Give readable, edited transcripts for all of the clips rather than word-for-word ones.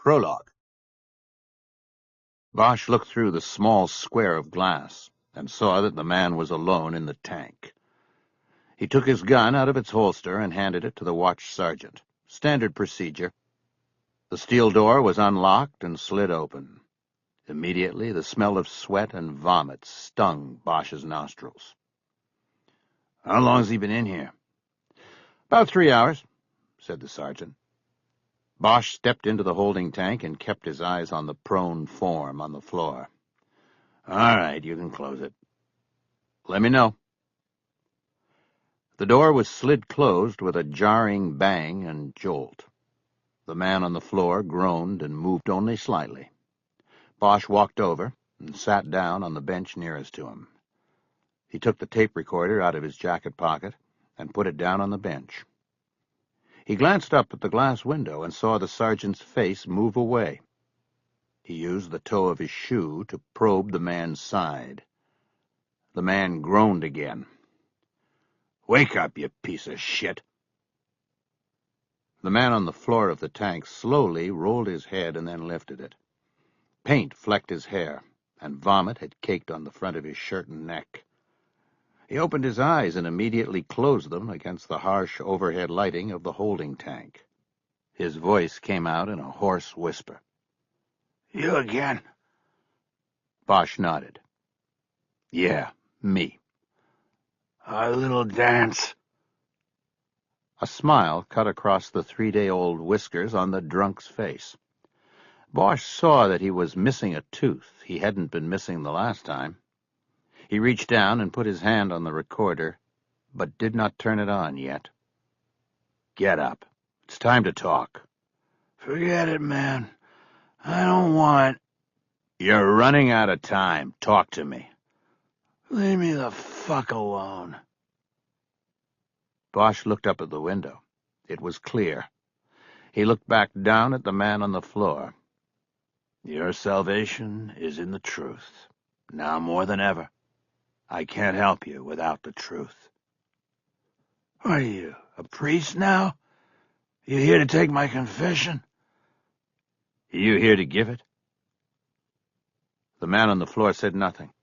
Prologue. Bosch looked through the small square of glass and saw that the man was alone in the tank. He took his gun out of its holster and handed it to the watch sergeant. Standard procedure. The steel door was unlocked and slid open. Immediately, the smell of sweat and vomit stung Bosch's nostrils. "How long's he been in here?" "About 3 hours," said the sergeant. Bosch stepped into the holding tank and kept his eyes on the prone form on the floor. "All right, you can close it. Let me know." The door was slid closed with a jarring bang and jolt. The man on the floor groaned and moved only slightly. Bosch walked over and sat down on the bench nearest to him. He took the tape recorder out of his jacket pocket and put it down on the bench. He glanced up at the glass window and saw the sergeant's face move away. He used the toe of his shoe to probe the man's side. The man groaned again. "Wake up, you piece of shit." The man on the floor of the tank slowly rolled his head and then lifted it. Paint flecked his hair, and vomit had caked on the front of his shirt and neck. He opened his eyes and immediately closed them against the harsh overhead lighting of the holding tank. His voice came out in a hoarse whisper. "You again?" Bosch nodded. "Yeah, me." "Our little dance." A smile cut across the 3-day-old whiskers on the drunk's face. Bosch saw that he was missing a tooth he hadn't been missing the last time. He reached down and put his hand on the recorder, but did not turn it on yet. "Get up. It's time to talk." "Forget it, man. I don't want—" "You're running out of time. Talk to me." "Leave me the fuck alone." Bosch looked up at the window. It was clear. He looked back down at the man on the floor. "Your salvation is in the truth. Now more than ever. I can't help you without the truth." "Are you a priest now? You here to take my confession?" "You here to give it?" The man on the floor said nothing.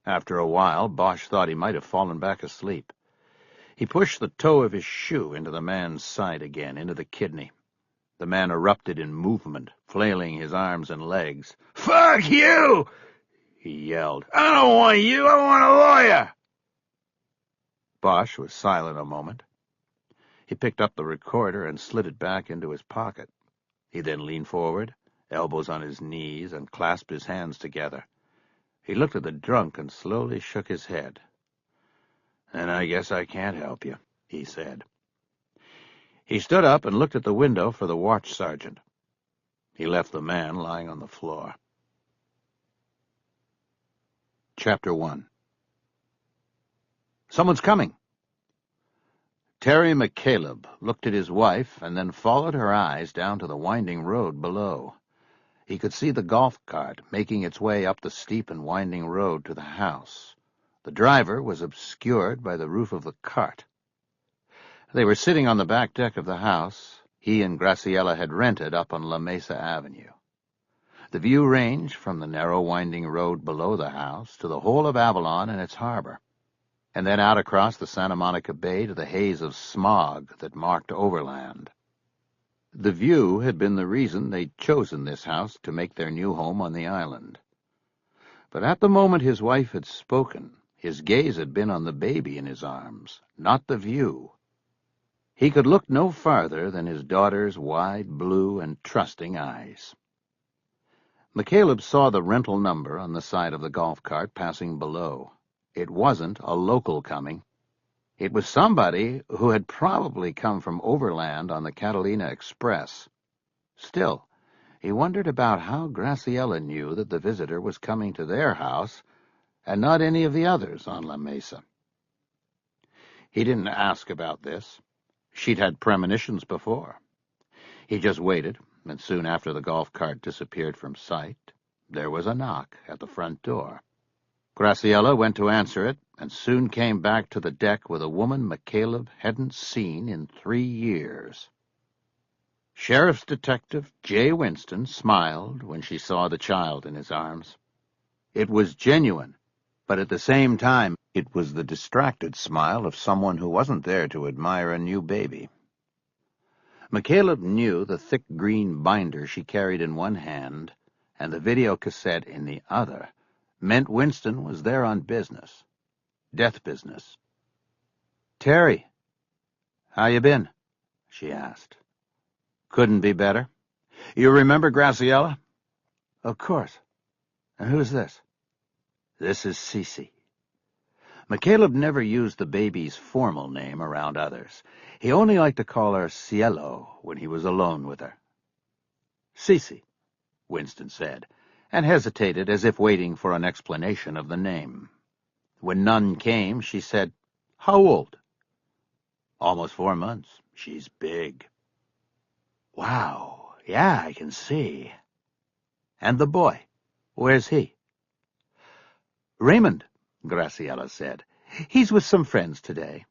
After a while, Bosch thought he might have fallen back asleep. He pushed the toe of his shoe into the man's side again, into the kidney. The man erupted in movement, flailing his arms and legs. "Fuck you!" he yelled. "I don't want you, I want a lawyer!" Bosch was silent a moment. He picked up the recorder and slid it back into his pocket. He then leaned forward, elbows on his knees, and clasped his hands together. He looked at the drunk and slowly shook his head. "Then I guess I can't help you," he said. He stood up and looked at the window for the watch sergeant. He left the man lying on the floor. Chapter 1. "Someone's coming." Terry McCaleb looked at his wife and then followed her eyes down to the winding road below. He could see the golf cart making its way up the steep and winding road to the house. The driver was obscured by the roof of the cart. They were sitting on the back deck of the house he and Graciela had rented up on La Mesa Avenue. The view ranged from the narrow winding road below the house to the whole of Avalon and its harbor, and then out across the Santa Monica Bay to the haze of smog that marked Overland. The view had been the reason they'd chosen this house to make their new home on the island. But at the moment his wife had spoken, his gaze had been on the baby in his arms, not the view. He could look no farther than his daughter's wide blue and trusting eyes. McCaleb saw the rental number on the side of the golf cart passing below. It wasn't a local coming. It was somebody who had probably come from Overland on the Catalina Express. Still, he wondered about how Graciela knew that the visitor was coming to their house and not any of the others on La Mesa. He didn't ask about this. She'd had premonitions before. He just waited, and soon after the golf cart disappeared from sight, there was a knock at the front door. Graciela went to answer it, and soon came back to the deck with a woman McCaleb hadn't seen in 3 years. Sheriff's Detective Jay Winston smiled when she saw the child in his arms. It was genuine, but at the same time, it was the distracted smile of someone who wasn't there to admire a new baby. McCaleb knew the thick green binder she carried in one hand and the video cassette in the other meant Winston was there on business. Death business. "Terry, how you been?" she asked. "Couldn't be better. You remember Graciela?" "Of course. And who's this?" "This is Cece." McCaleb never used the baby's formal name around others. He only liked to call her Cielo when he was alone with her. "Cece," Winston said, and hesitated as if waiting for an explanation of the name. When none came, she said, "How old?" "Almost 4 months. She's big." "Wow, yeah, I can see." "And the boy, where's he?" "Raymond," Graciela said. "He's with some friends today.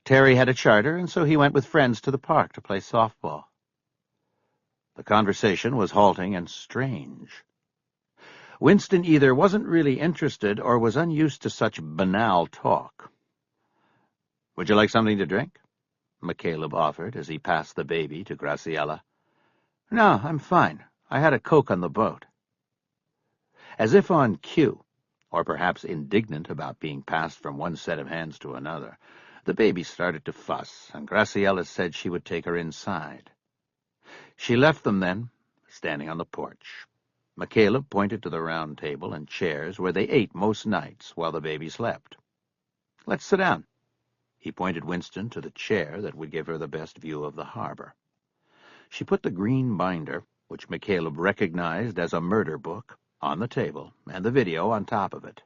Terry had a charter, and so he went with friends to the park to play softball." The conversation was halting and strange. Winston either wasn't really interested or was unused to such banal talk. "Would you like something to drink?" McCaleb offered as he passed the baby to Graciela. "No, I'm fine. I had a Coke on the boat." As if on cue, or perhaps indignant about being passed from one set of hands to another, the baby started to fuss, and Graciela said she would take her inside. She left them then, standing on the porch. McCaleb pointed to the round table and chairs where they ate most nights while the baby slept. "Let's sit down." He pointed Winston to the chair that would give her the best view of the harbor. She put the green binder, which McCaleb recognized as a murder book, on the table, and the video on top of it.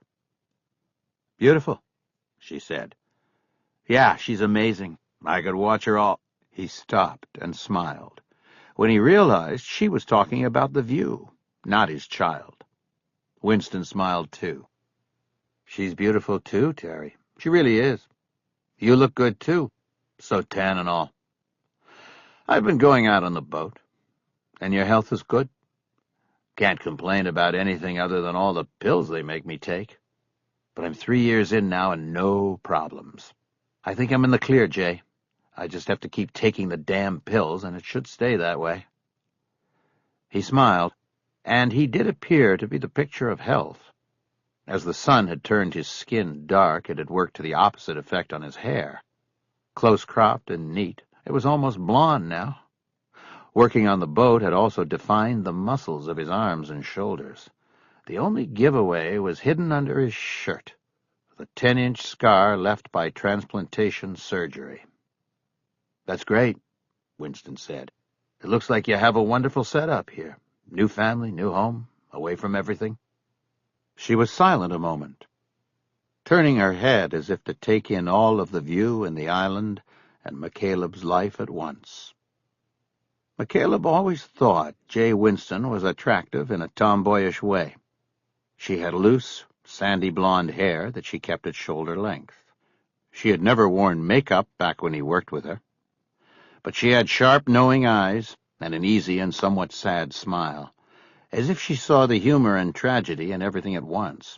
"Beautiful," she said. "Yeah, she's amazing. I could watch her all—" He stopped and smiled when he realized she was talking about the view, not his child. Winston smiled too. "She's beautiful too, Terry. She really is. You look good too, so tan and all. I've been going out on the boat. And your health is good? Can't complain about anything other than all the pills they make me take. But I'm 3 years in now and no problems. I think I'm in the clear, Jay. I just have to keep taking the damn pills, and it should stay that way." He smiled, and he did appear to be the picture of health. As the sun had turned his skin dark, it had worked to the opposite effect on his hair. Close-cropped and neat, it was almost blonde now. Working on the boat had also defined the muscles of his arms and shoulders. The only giveaway was hidden under his shirt, the 10-inch scar left by transplantation surgery. "That's great," Winston said. "It looks like you have a wonderful setup here. New family, new home, away from everything." She was silent a moment, turning her head as if to take in all of the view and the island and McCaleb's life at once. McCaleb always thought Jay Winston was attractive in a tomboyish way. She had loose, sandy blonde hair that she kept at shoulder length. She had never worn makeup back when he worked with her. But she had sharp, knowing eyes and an easy and somewhat sad smile, as if she saw the humor and tragedy in everything at once.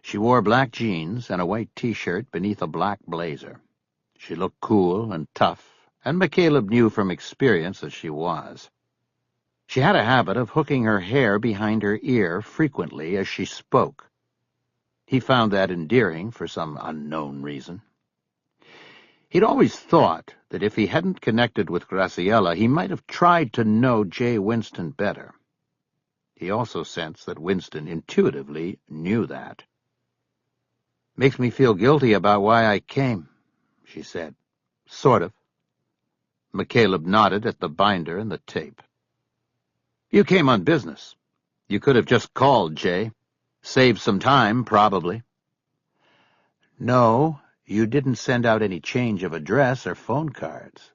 She wore black jeans and a white T-shirt beneath a black blazer. She looked cool and tough, and McCaleb knew from experience that she was. She had a habit of hooking her hair behind her ear frequently as she spoke. He found that endearing for some unknown reason. He'd always thought that if he hadn't connected with Graciela, he might have tried to know Jay Winston better. He also sensed that Winston intuitively knew that. "Makes me feel guilty about why I came," she said. "Sort of." McCaleb nodded at the binder and the tape. "You came on business. You could have just called, Jay. Saved some time, probably." "No, you didn't send out any change of address or phone cards.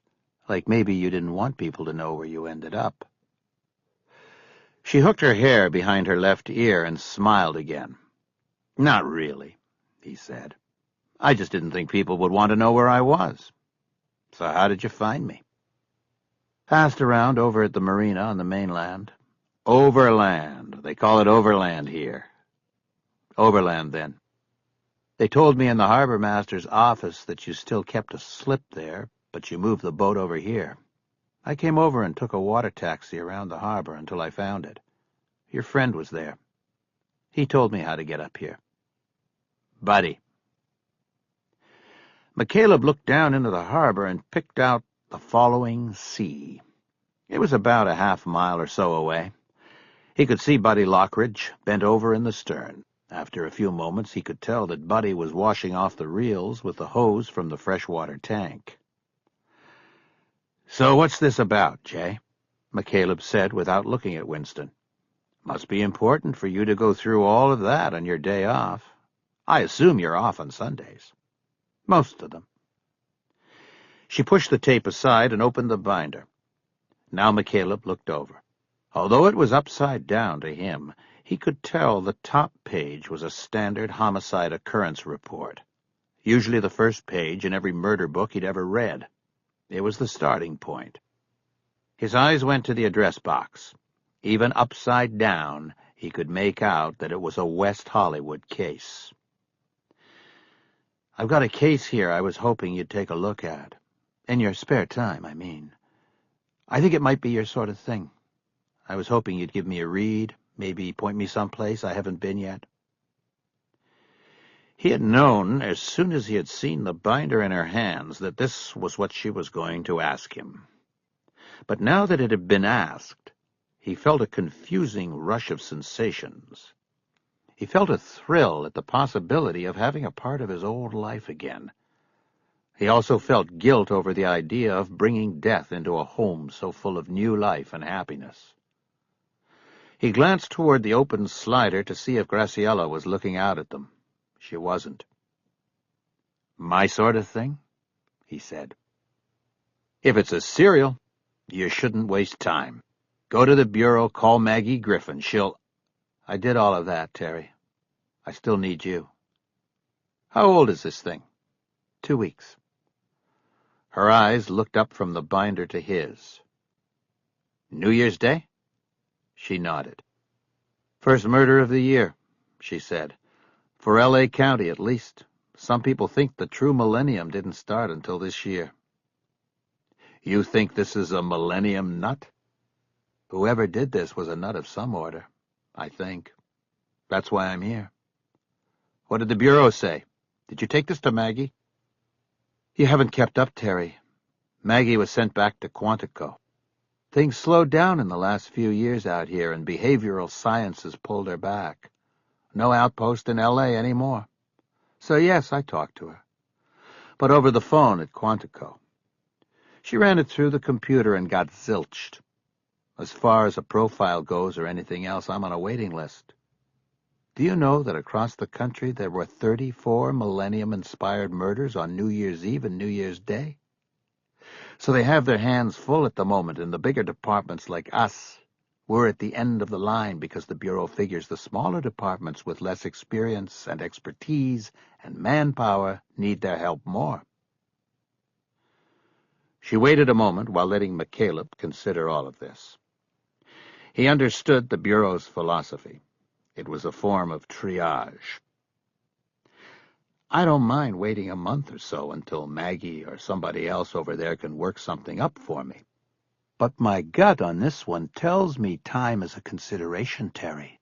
Like maybe you didn't want people to know where you ended up." She hooked her hair behind her left ear and smiled again. "Not really," he said. "I just didn't think people would want to know where I was. So how did you find me?" Passed around over at the marina on the mainland. Overland. They call it overland here. Overland, then. They told me in the harbor master's office that you still kept a slip there, but you moved the boat over here. I came over and took a water taxi around the harbor until I found it. Your friend was there. He told me how to get up here. Buddy. McCaleb looked down into the harbor and picked out the following sea. It was about a half-mile or so away. He could see Buddy Lockridge bent over in the stern. After a few moments, he could tell that Buddy was washing off the reels with the hose from the freshwater tank. "So what's this about, Jay?" McCaleb said without looking at Winston. "Must be important for you to go through all of that on your day off. I assume you're off on Sundays." "Most of them." She pushed the tape aside and opened the binder. Now McCaleb looked over. Although it was upside down to him, he could tell the top page was a standard homicide occurrence report, usually the first page in every murder book he'd ever read. It was the starting point. His eyes went to the address box. Even upside down, he could make out that it was a West Hollywood case. "I've got a case here I was hoping you'd take a look at. In your spare time, I mean. I think it might be your sort of thing. I was hoping you'd give me a read, maybe point me someplace I haven't been yet." He had known, as soon as he had seen the binder in her hands, that this was what she was going to ask him. But now that it had been asked, he felt a confusing rush of sensations. He felt a thrill at the possibility of having a part of his old life again. He also felt guilt over the idea of bringing death into a home so full of new life and happiness. He glanced toward the open slider to see if Graciela was looking out at them. She wasn't. "My sort of thing?" he said. "If it's a serial, you shouldn't waste time. Go to the bureau, call Maggie Griffin. She'll—" "I did all of that, Terry. I still need you." "How old is this thing?" 2 weeks. Her eyes looked up from the binder to his. "New Year's Day?" She nodded. "First murder of the year," she said. "For L.A. County, at least. Some people think the true millennium didn't start until this year." "You think this is a millennium nut?" "Whoever did this was a nut of some order, I think. That's why I'm here." "What did the Bureau say? Did you take this to Maggie?" "You haven't kept up, Terry. Maggie was sent back to Quantico. Things slowed down in the last few years out here, and behavioral sciences pulled her back. No outpost in L.A. anymore. So yes, I talked to her. But over the phone at Quantico. She ran it through the computer and got zilched. As far as a profile goes or anything else, I'm on a waiting list. Do you know that across the country there were 34 millennium-inspired murders on New Year's Eve and New Year's Day? So they have their hands full at the moment, and the bigger departments like us, we're at the end of the line because the Bureau figures the smaller departments with less experience and expertise and manpower need their help more." She waited a moment while letting McCaleb consider all of this. He understood the Bureau's philosophy. It was a form of triage. "I don't mind waiting a month or so until Maggie or somebody else over there can work something up for me. But my gut on this one tells me time is a consideration, Terry.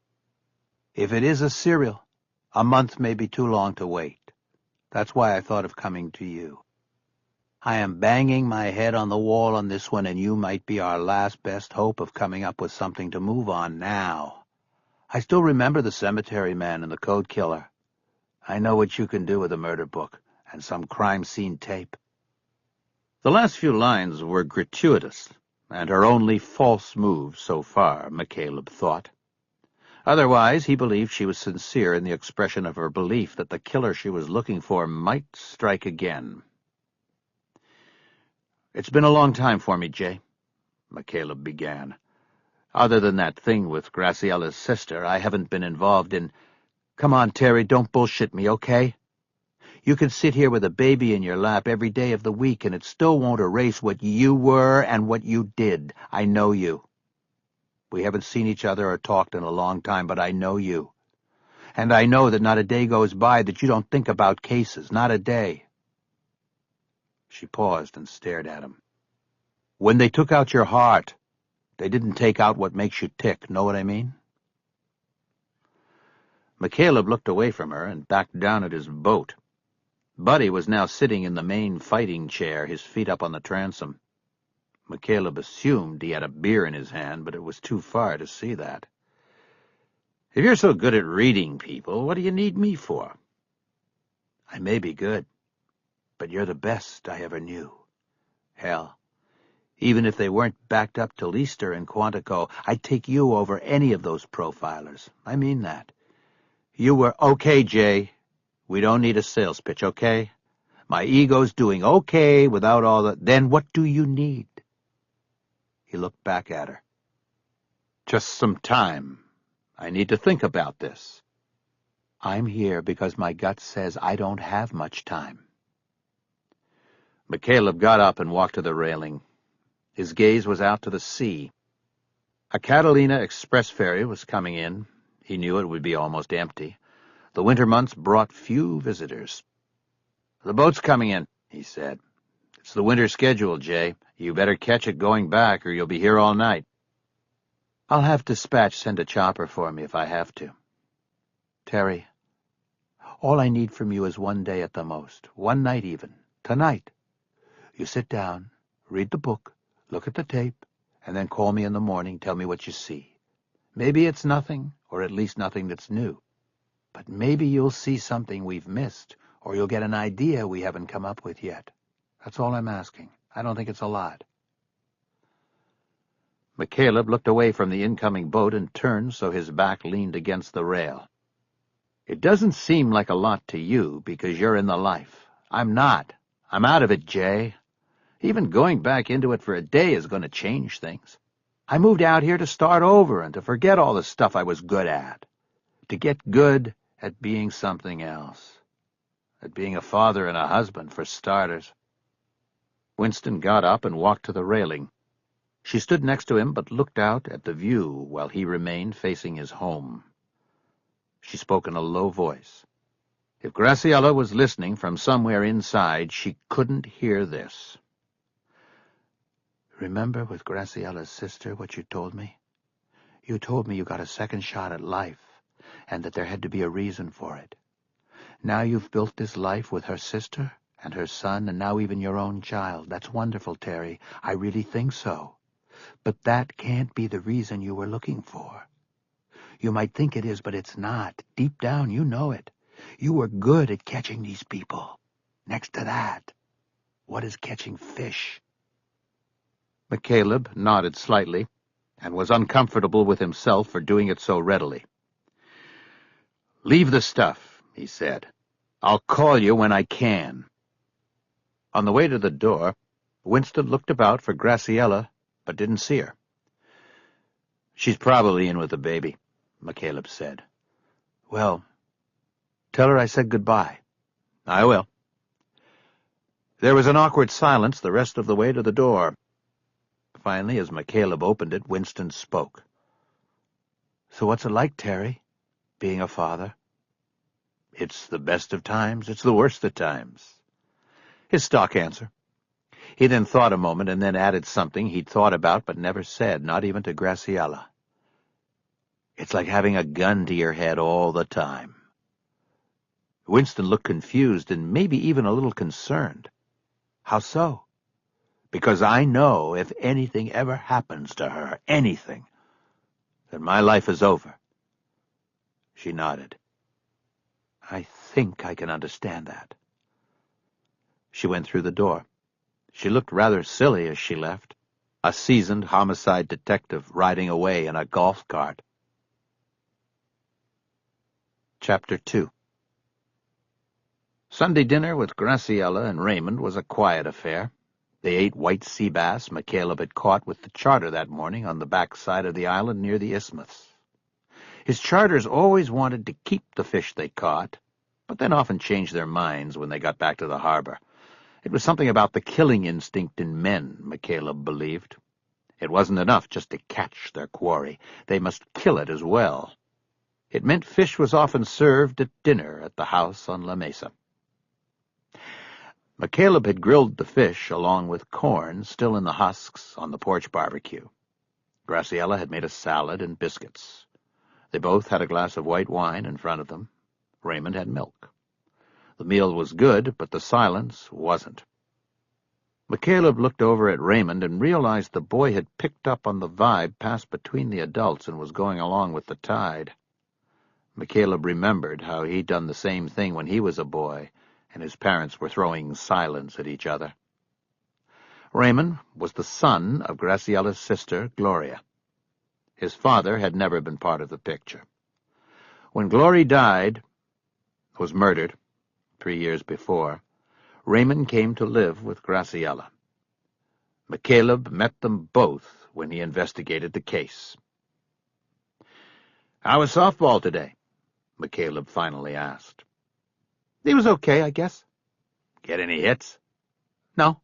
If it is a serial, a month may be too long to wait. That's why I thought of coming to you. I am banging my head on the wall on this one, and you might be our last best hope of coming up with something to move on now. I still remember the cemetery man and the code killer. I know what you can do with a murder book and some crime scene tape." The last few lines were gratuitous, and her only false move so far, McCaleb thought. Otherwise, he believed she was sincere in the expression of her belief that the killer she was looking for might strike again. "It's been a long time for me, Jay," McCaleb began. "Other than that thing with Graciela's sister, I haven't been involved in—" "Come on, Terry, don't bullshit me, okay? You can sit here with a baby in your lap every day of the week, and it still won't erase what you were and what you did. I know you. We haven't seen each other or talked in a long time, but I know you. And I know that not a day goes by that you don't think about cases, not a day." She paused and stared at him. "When they took out your heart, they didn't take out what makes you tick, know what I mean?" McCaleb looked away from her and backed down at his boat. Buddy was now sitting in the main fighting chair, his feet up on the transom. McCaleb assumed he had a beer in his hand, but it was too far to see that. "If you're so good at reading people, what do you need me for?" "I may be good, but you're the best I ever knew. Hell, even if they weren't backed up till Easter in Quantico, I'd take you over any of those profilers. I mean that. You were okay, Jay. We don't need a sales pitch, okay? My ego's doing okay without all the... Then what do you need?" He looked back at her. "Just some time. I need to think about this." "I'm here because my gut says I don't have much time." McCaleb got up and walked to the railing. His gaze was out to the sea. A Catalina express ferry was coming in. He knew it would be almost empty. The winter months brought few visitors. "The boat's coming in," he said. "It's the winter schedule, Jay. You better catch it going back, or you'll be here all night." "I'll have dispatch send a chopper for me if I have to." "Terry, all I need from you is one day at the most, one night even, tonight. You sit down, read the book, look at the tape, and then call me in the morning, tell me what you see. Maybe it's nothing, or at least nothing that's new. But maybe you'll see something we've missed, or you'll get an idea we haven't come up with yet. That's all I'm asking. I don't think it's a lot." McCaleb looked away from the incoming boat and turned so his back leaned against the rail. "It doesn't seem like a lot to you because you're in the life. I'm not. I'm out of it, Jay. Even going back into it for a day is going to change things. I moved out here to start over and to forget all the stuff I was good at. To get good at being something else. At being a father and a husband, for starters." Winston got up and walked to the railing. She stood next to him but looked out at the view while he remained facing his home. She spoke in a low voice. If Graciela was listening from somewhere inside, she couldn't hear this. "Remember with Graciela's sister what you told me? You told me you got a second shot at life, and that there had to be a reason for it. Now you've built this life with her sister and her son, and now even your own child. That's wonderful, Terry. I really think so. But that can't be the reason you were looking for. You might think it is, but it's not. Deep down, you know it. You were good at catching these people. Next to that, what is catching fish?" McCaleb nodded slightly, and was uncomfortable with himself for doing it so readily. "Leave the stuff," he said. "I'll call you when I can." On the way to the door, Winston looked about for Graciela, but didn't see her. "She's probably in with the baby," McCaleb said. "Well, tell her I said goodbye." "I will." There was an awkward silence the rest of the way to the door. Finally, as McCaleb opened it, Winston spoke. "So what's it like, Terry, being a father?" "It's the best of times. It's the worst of times." His stock answer. He then thought a moment and then added something he'd thought about but never said, not even to Graciela. "It's like having a gun to your head all the time." Winston looked confused and maybe even a little concerned. "How so?" "Because I know if anything ever happens to her, anything, then my life is over." She nodded. "I think I can understand that." She went through the door. She looked rather silly as she left, a seasoned homicide detective riding away in a golf cart. Chapter 2. Sunday dinner with Graciela and Raymond was a quiet affair. They ate white sea bass McCaleb had caught with the charter that morning on the back side of the island near the isthmus. His charters always wanted to keep the fish they caught, but then often changed their minds when they got back to the harbor. It was something about the killing instinct in men, McCaleb believed. It wasn't enough just to catch their quarry. They must kill it as well. It meant fish was often served at dinner at the house on La Mesa. McCaleb had grilled the fish along with corn still in the husks on the porch barbecue. Graciela had made a salad and biscuits. They both had a glass of white wine in front of them. Raymond had milk. The meal was good, but the silence wasn't. McCaleb looked over at Raymond and realized the boy had picked up on the vibe passed between the adults and was going along with the tide. McCaleb remembered how he'd done the same thing when he was a boy, and his parents were throwing silence at each other. Raymond was the son of Graciela's sister, Gloria. His father had never been part of the picture. When Glory was murdered 3 years before, Raymond came to live with Graciela. McCaleb met them both when he investigated the case. "How was softball today?" McCaleb finally asked. "He was okay, I guess." "Get any hits?" "No."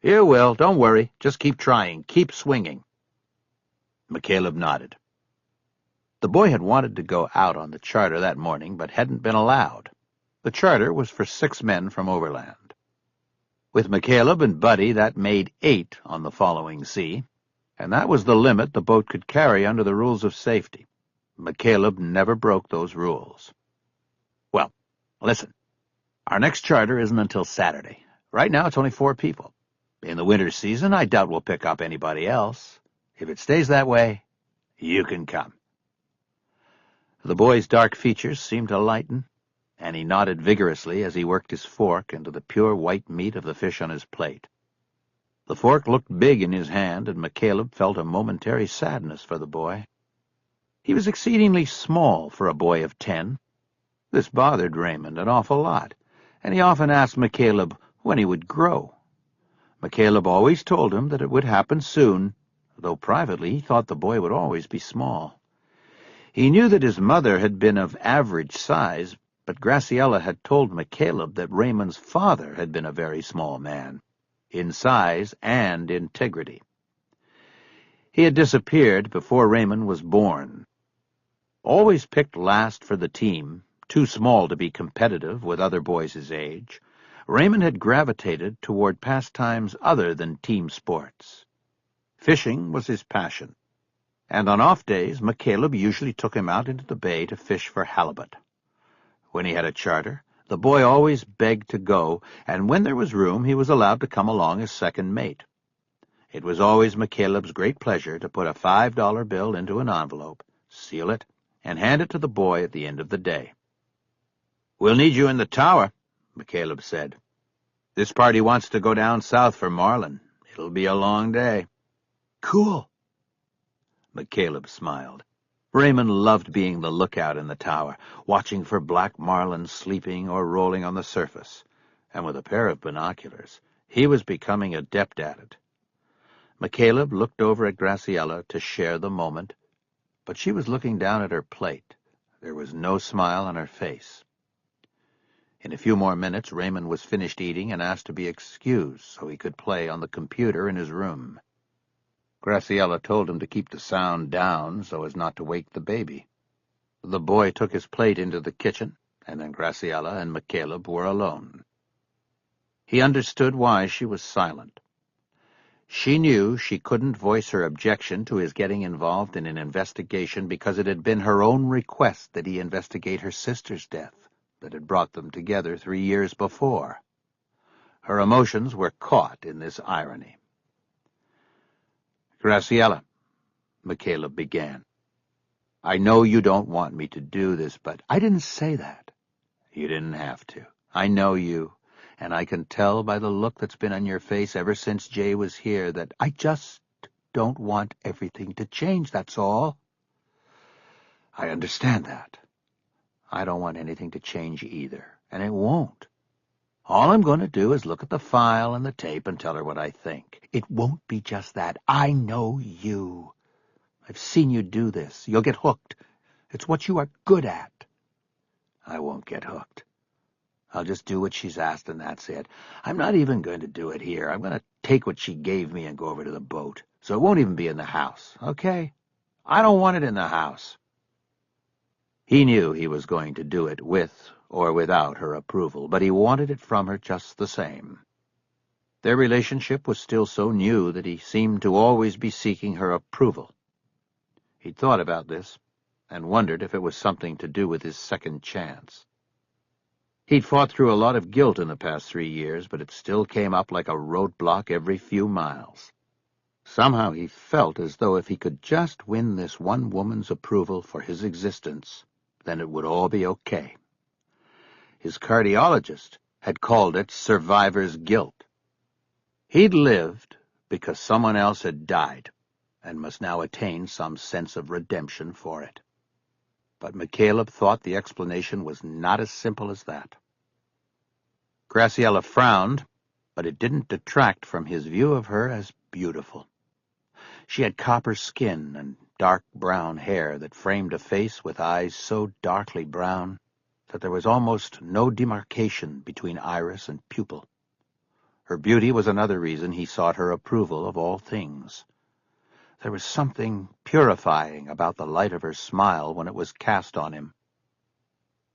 "You will. Don't worry. Just keep trying. Keep swinging." McCaleb nodded. The boy had wanted to go out on the charter that morning, but hadn't been allowed. The charter was for 6 men from Overland. With McCaleb and Buddy, that made 8 on the following sea, and that was the limit the boat could carry under the rules of safety. McCaleb never broke those rules. "Well, listen, our next charter isn't until Saturday. Right now it's only 4 people. In the winter season, I doubt we'll pick up anybody else. If it stays that way, you can come." The boy's dark features seemed to lighten, and he nodded vigorously as he worked his fork into the pure white meat of the fish on his plate. The fork looked big in his hand, and McCaleb felt a momentary sadness for the boy. He was exceedingly small for a boy of 10. This bothered Raymond an awful lot, and he often asked McCaleb when he would grow. McCaleb always told him that it would happen soon, though privately he thought the boy would always be small. He knew that his mother had been of average size, but Graciela had told McCaleb that Raymond's father had been a very small man, in size and integrity. He had disappeared before Raymond was born. Always picked last for the team, too small to be competitive with other boys his age, Raymond had gravitated toward pastimes other than team sports. Fishing was his passion, and on off days McCaleb usually took him out into the bay to fish for halibut. When he had a charter, the boy always begged to go, and when there was room he was allowed to come along as second mate. It was always McCaleb's great pleasure to put a $5 bill into an envelope, seal it, and hand it to the boy at the end of the day. "We'll need you in the tower," McCaleb said. "This party wants to go down south for marlin. It'll be a long day." "Cool." McCaleb smiled. Raymond loved being the lookout in the tower, watching for black marlin sleeping or rolling on the surface, and with a pair of binoculars, he was becoming adept at it. McCaleb looked over at Graciela to share the moment, but she was looking down at her plate. There was no smile on her face. In a few more minutes, Raymond was finished eating and asked to be excused so he could play on the computer in his room. Graciela told him to keep the sound down so as not to wake the baby. The boy took his plate into the kitchen, and then Graciela and McCaleb were alone. He understood why she was silent. She knew she couldn't voice her objection to his getting involved in an investigation because it had been her own request that he investigate her sister's death that had brought them together 3 years before. Her emotions were caught in this irony. "Graciela," McCaleb began, "I know you don't want me to do this, but—" "I didn't say that." "You didn't have to. I know you, and I can tell by the look that's been on your face ever since Jay was here that I just don't want everything to change, that's all." "I understand that. I don't want anything to change either, and it won't. All I'm going to do is look at the file and the tape and tell her what I think. It won't be just that. I know you. I've seen you do this. You'll get hooked. It's what you are good at." "I won't get hooked." I'll just do what she's asked, and that's it. I'm not even going to do it here. I'm going to take what she gave me and go over to the boat, so it won't even be in the house, okay? I don't want it in the house." He knew he was going to do it with or without her approval, but he wanted it from her just the same. Their relationship was still so new that he seemed to always be seeking her approval. He'd thought about this and wondered if it was something to do with his second chance. He'd fought through a lot of guilt in the past 3 years, but it still came up like a roadblock every few miles. Somehow he felt as though if he could just win this one woman's approval for his existence, then it would all be okay. His cardiologist had called it survivor's guilt. He'd lived because someone else had died and must now attain some sense of redemption for it. But McCaleb thought the explanation was not as simple as that. Graciela frowned, but it didn't detract from his view of her as beautiful. She had copper skin and dark brown hair that framed a face with eyes so darkly brown that there was almost no demarcation between iris and pupil. Her beauty was another reason he sought her approval of all things. There was something purifying about the light of her smile when it was cast on him.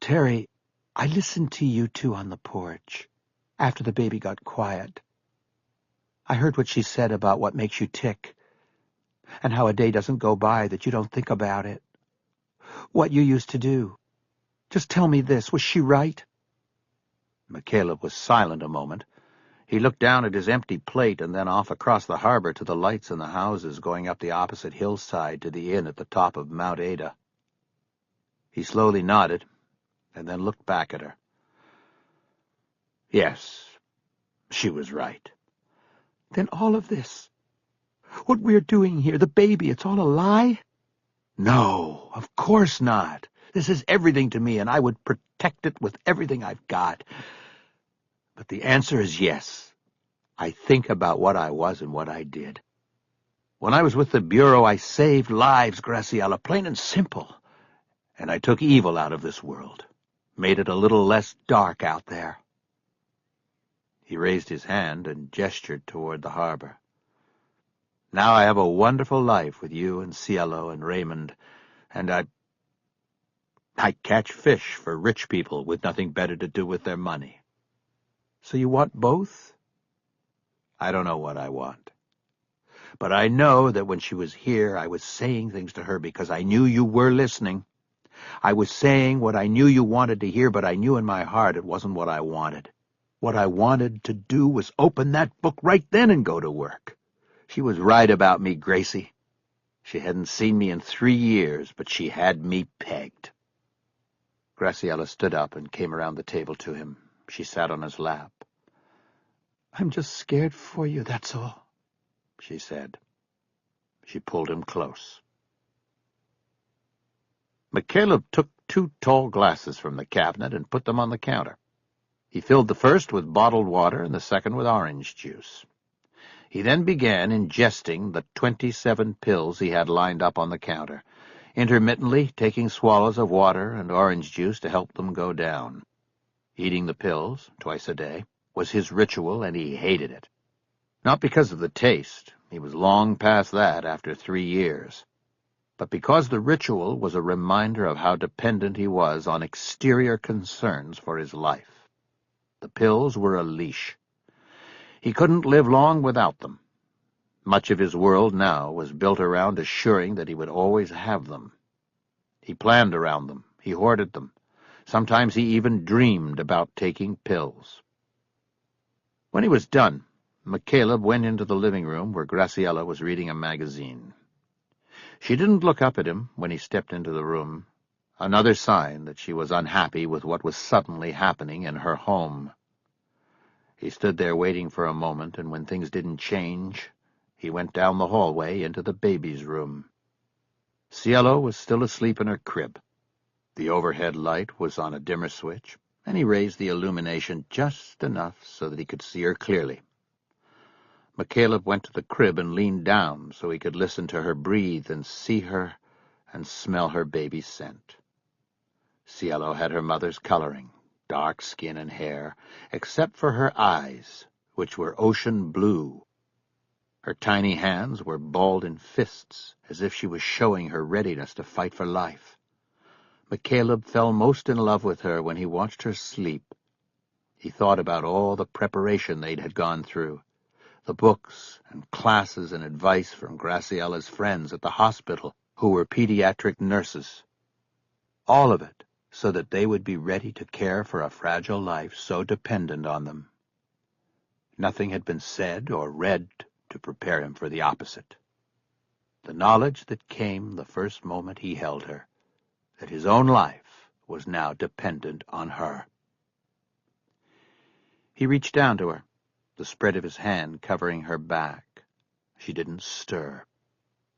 "Terry, I listened to you two on the porch, after the baby got quiet. I heard what she said about what makes you tick, and how a day doesn't go by that you don't think about it. What you used to do. Just tell me this, was she right?" McCaleb was silent a moment. He looked down at his empty plate and then off across the harbor to the lights in the houses going up the opposite hillside to the inn at the top of Mount Ada. He slowly nodded and then looked back at her. "Yes, she was right." "Then all of this, what we're doing here, the baby, it's all a lie?" "No, of course not. This is everything to me, and I would protect it with everything I've got. But the answer is yes. I think about what I was and what I did. When I was with the Bureau, I saved lives, Graciela, plain and simple. And I took evil out of this world, made it a little less dark out there." He raised his hand and gestured toward the harbor. "Now I have a wonderful life with you and Cielo and Raymond, and I catch fish for rich people with nothing better to do with their money." "So you want both?" "I don't know what I want. But I know that when she was here, I was saying things to her because I knew you were listening. I was saying what I knew you wanted to hear, but I knew in my heart it wasn't what I wanted. What I wanted to do was open that book right then and go to work. She was right about me, Gracie. She hadn't seen me in 3 years, but she had me pegged." Graciela stood up and came around the table to him. She sat on his lap. "I'm just scared for you, that's all," she said. She pulled him close. McCaleb took 2 tall glasses from the cabinet and put them on the counter. He filled the first with bottled water and the second with orange juice. He then began ingesting the 27 pills he had lined up on the counter, intermittently taking swallows of water and orange juice to help them go down. Eating the pills, twice a day, was his ritual, and he hated it. Not because of the taste. He was long past that after 3 years. But because the ritual was a reminder of how dependent he was on exterior concerns for his life. The pills were a leash. He couldn't live long without them. Much of his world now was built around assuring that he would always have them. He planned around them. He hoarded them. Sometimes he even dreamed about taking pills. When he was done, McCaleb went into the living room where Graciela was reading a magazine. She didn't look up at him when he stepped into the room, another sign that she was unhappy with what was suddenly happening in her home. He stood there waiting for a moment, and when things didn't change, he went down the hallway into the baby's room. Cielo was still asleep in her crib. The overhead light was on a dimmer switch, and he raised the illumination just enough so that he could see her clearly. McCaleb went to the crib and leaned down so he could listen to her breathe and see her and smell her baby's scent. Cielo had her mother's coloring, dark skin and hair, except for her eyes, which were ocean blue. Her tiny hands were balled in fists, as if she was showing her readiness to fight for life. McCaleb fell most in love with her when he watched her sleep. He thought about all the preparation they had gone through, the books and classes and advice from Graciella's friends at the hospital who were pediatric nurses. All of it so that they would be ready to care for a fragile life so dependent on them. Nothing had been said or read to prepare him for the opposite. The knowledge that came the first moment he held her, that his own life was now dependent on her. He reached down to her, the spread of his hand covering her back. She didn't stir.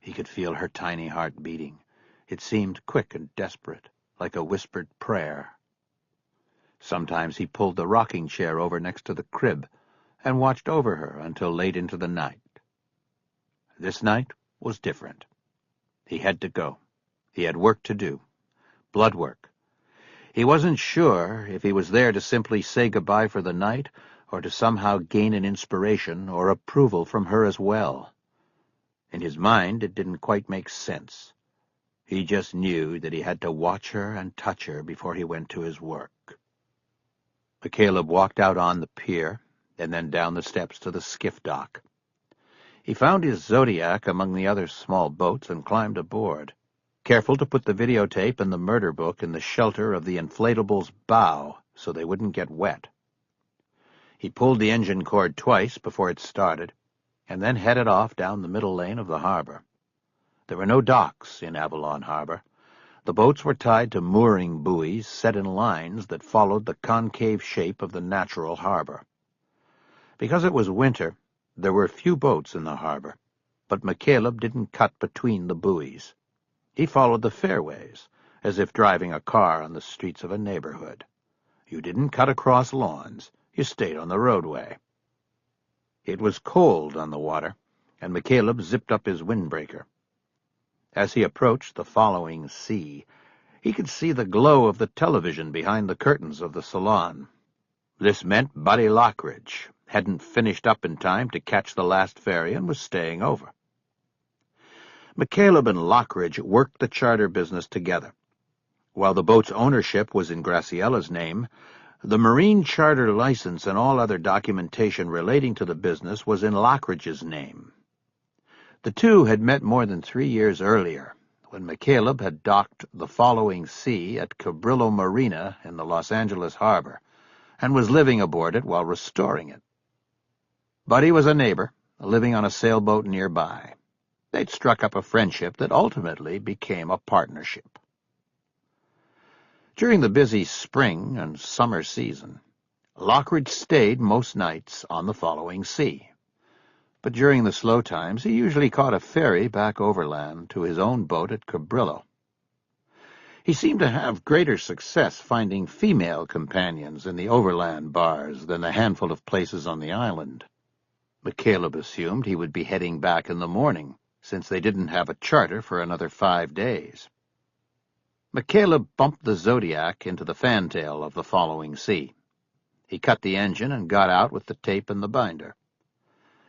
He could feel her tiny heart beating. It seemed quick and desperate, like a whispered prayer. Sometimes he pulled the rocking chair over next to the crib and watched over her until late into the night. This night was different. He had to go. He had work to do. Blood work. He wasn't sure if he was there to simply say goodbye for the night or to somehow gain an inspiration or approval from her as well. In his mind, it didn't quite make sense. He just knew that he had to watch her and touch her before he went to his work. McCaleb walked out on the pier and then down the steps to the skiff dock. He found his Zodiac among the other small boats and climbed aboard, careful to put the videotape and the murder book in the shelter of the inflatable's bow so they wouldn't get wet. He pulled the engine cord twice before it started, and then headed off down the middle lane of the harbor. There were no docks in Avalon Harbor. The boats were tied to mooring buoys set in lines that followed the concave shape of the natural harbor. Because it was winter, there were few boats in the harbor, but McCaleb didn't cut between the buoys. He followed the fairways, as if driving a car on the streets of a neighborhood. You didn't cut across lawns. You stayed on the roadway. It was cold on the water, and McCaleb zipped up his windbreaker. As he approached the following sea, he could see the glow of the television behind the curtains of the salon. This meant Buddy Lockridge hadn't finished up in time to catch the last ferry and was staying over. McCaleb and Lockridge worked the charter business together. While the boat's ownership was in Graciella's name, the marine charter license and all other documentation relating to the business was in Lockridge's name. The two had met more than 3 years earlier, when McCaleb had docked the following sea at Cabrillo Marina in the Los Angeles harbor, and was living aboard it while restoring it. Buddy was a neighbor, living on a sailboat nearby. They'd struck up a friendship that ultimately became a partnership. During the busy spring and summer season, Lockridge stayed most nights on the following sea. But during the slow times, he usually caught a ferry back overland to his own boat at Cabrillo. He seemed to have greater success finding female companions in the overland bars than the handful of places on the island. McCaleb assumed he would be heading back in the morning, since they didn't have a charter for another 5 days. McCaleb bumped the Zodiac into the fantail of the following sea. He cut the engine and got out with the tape and the binder.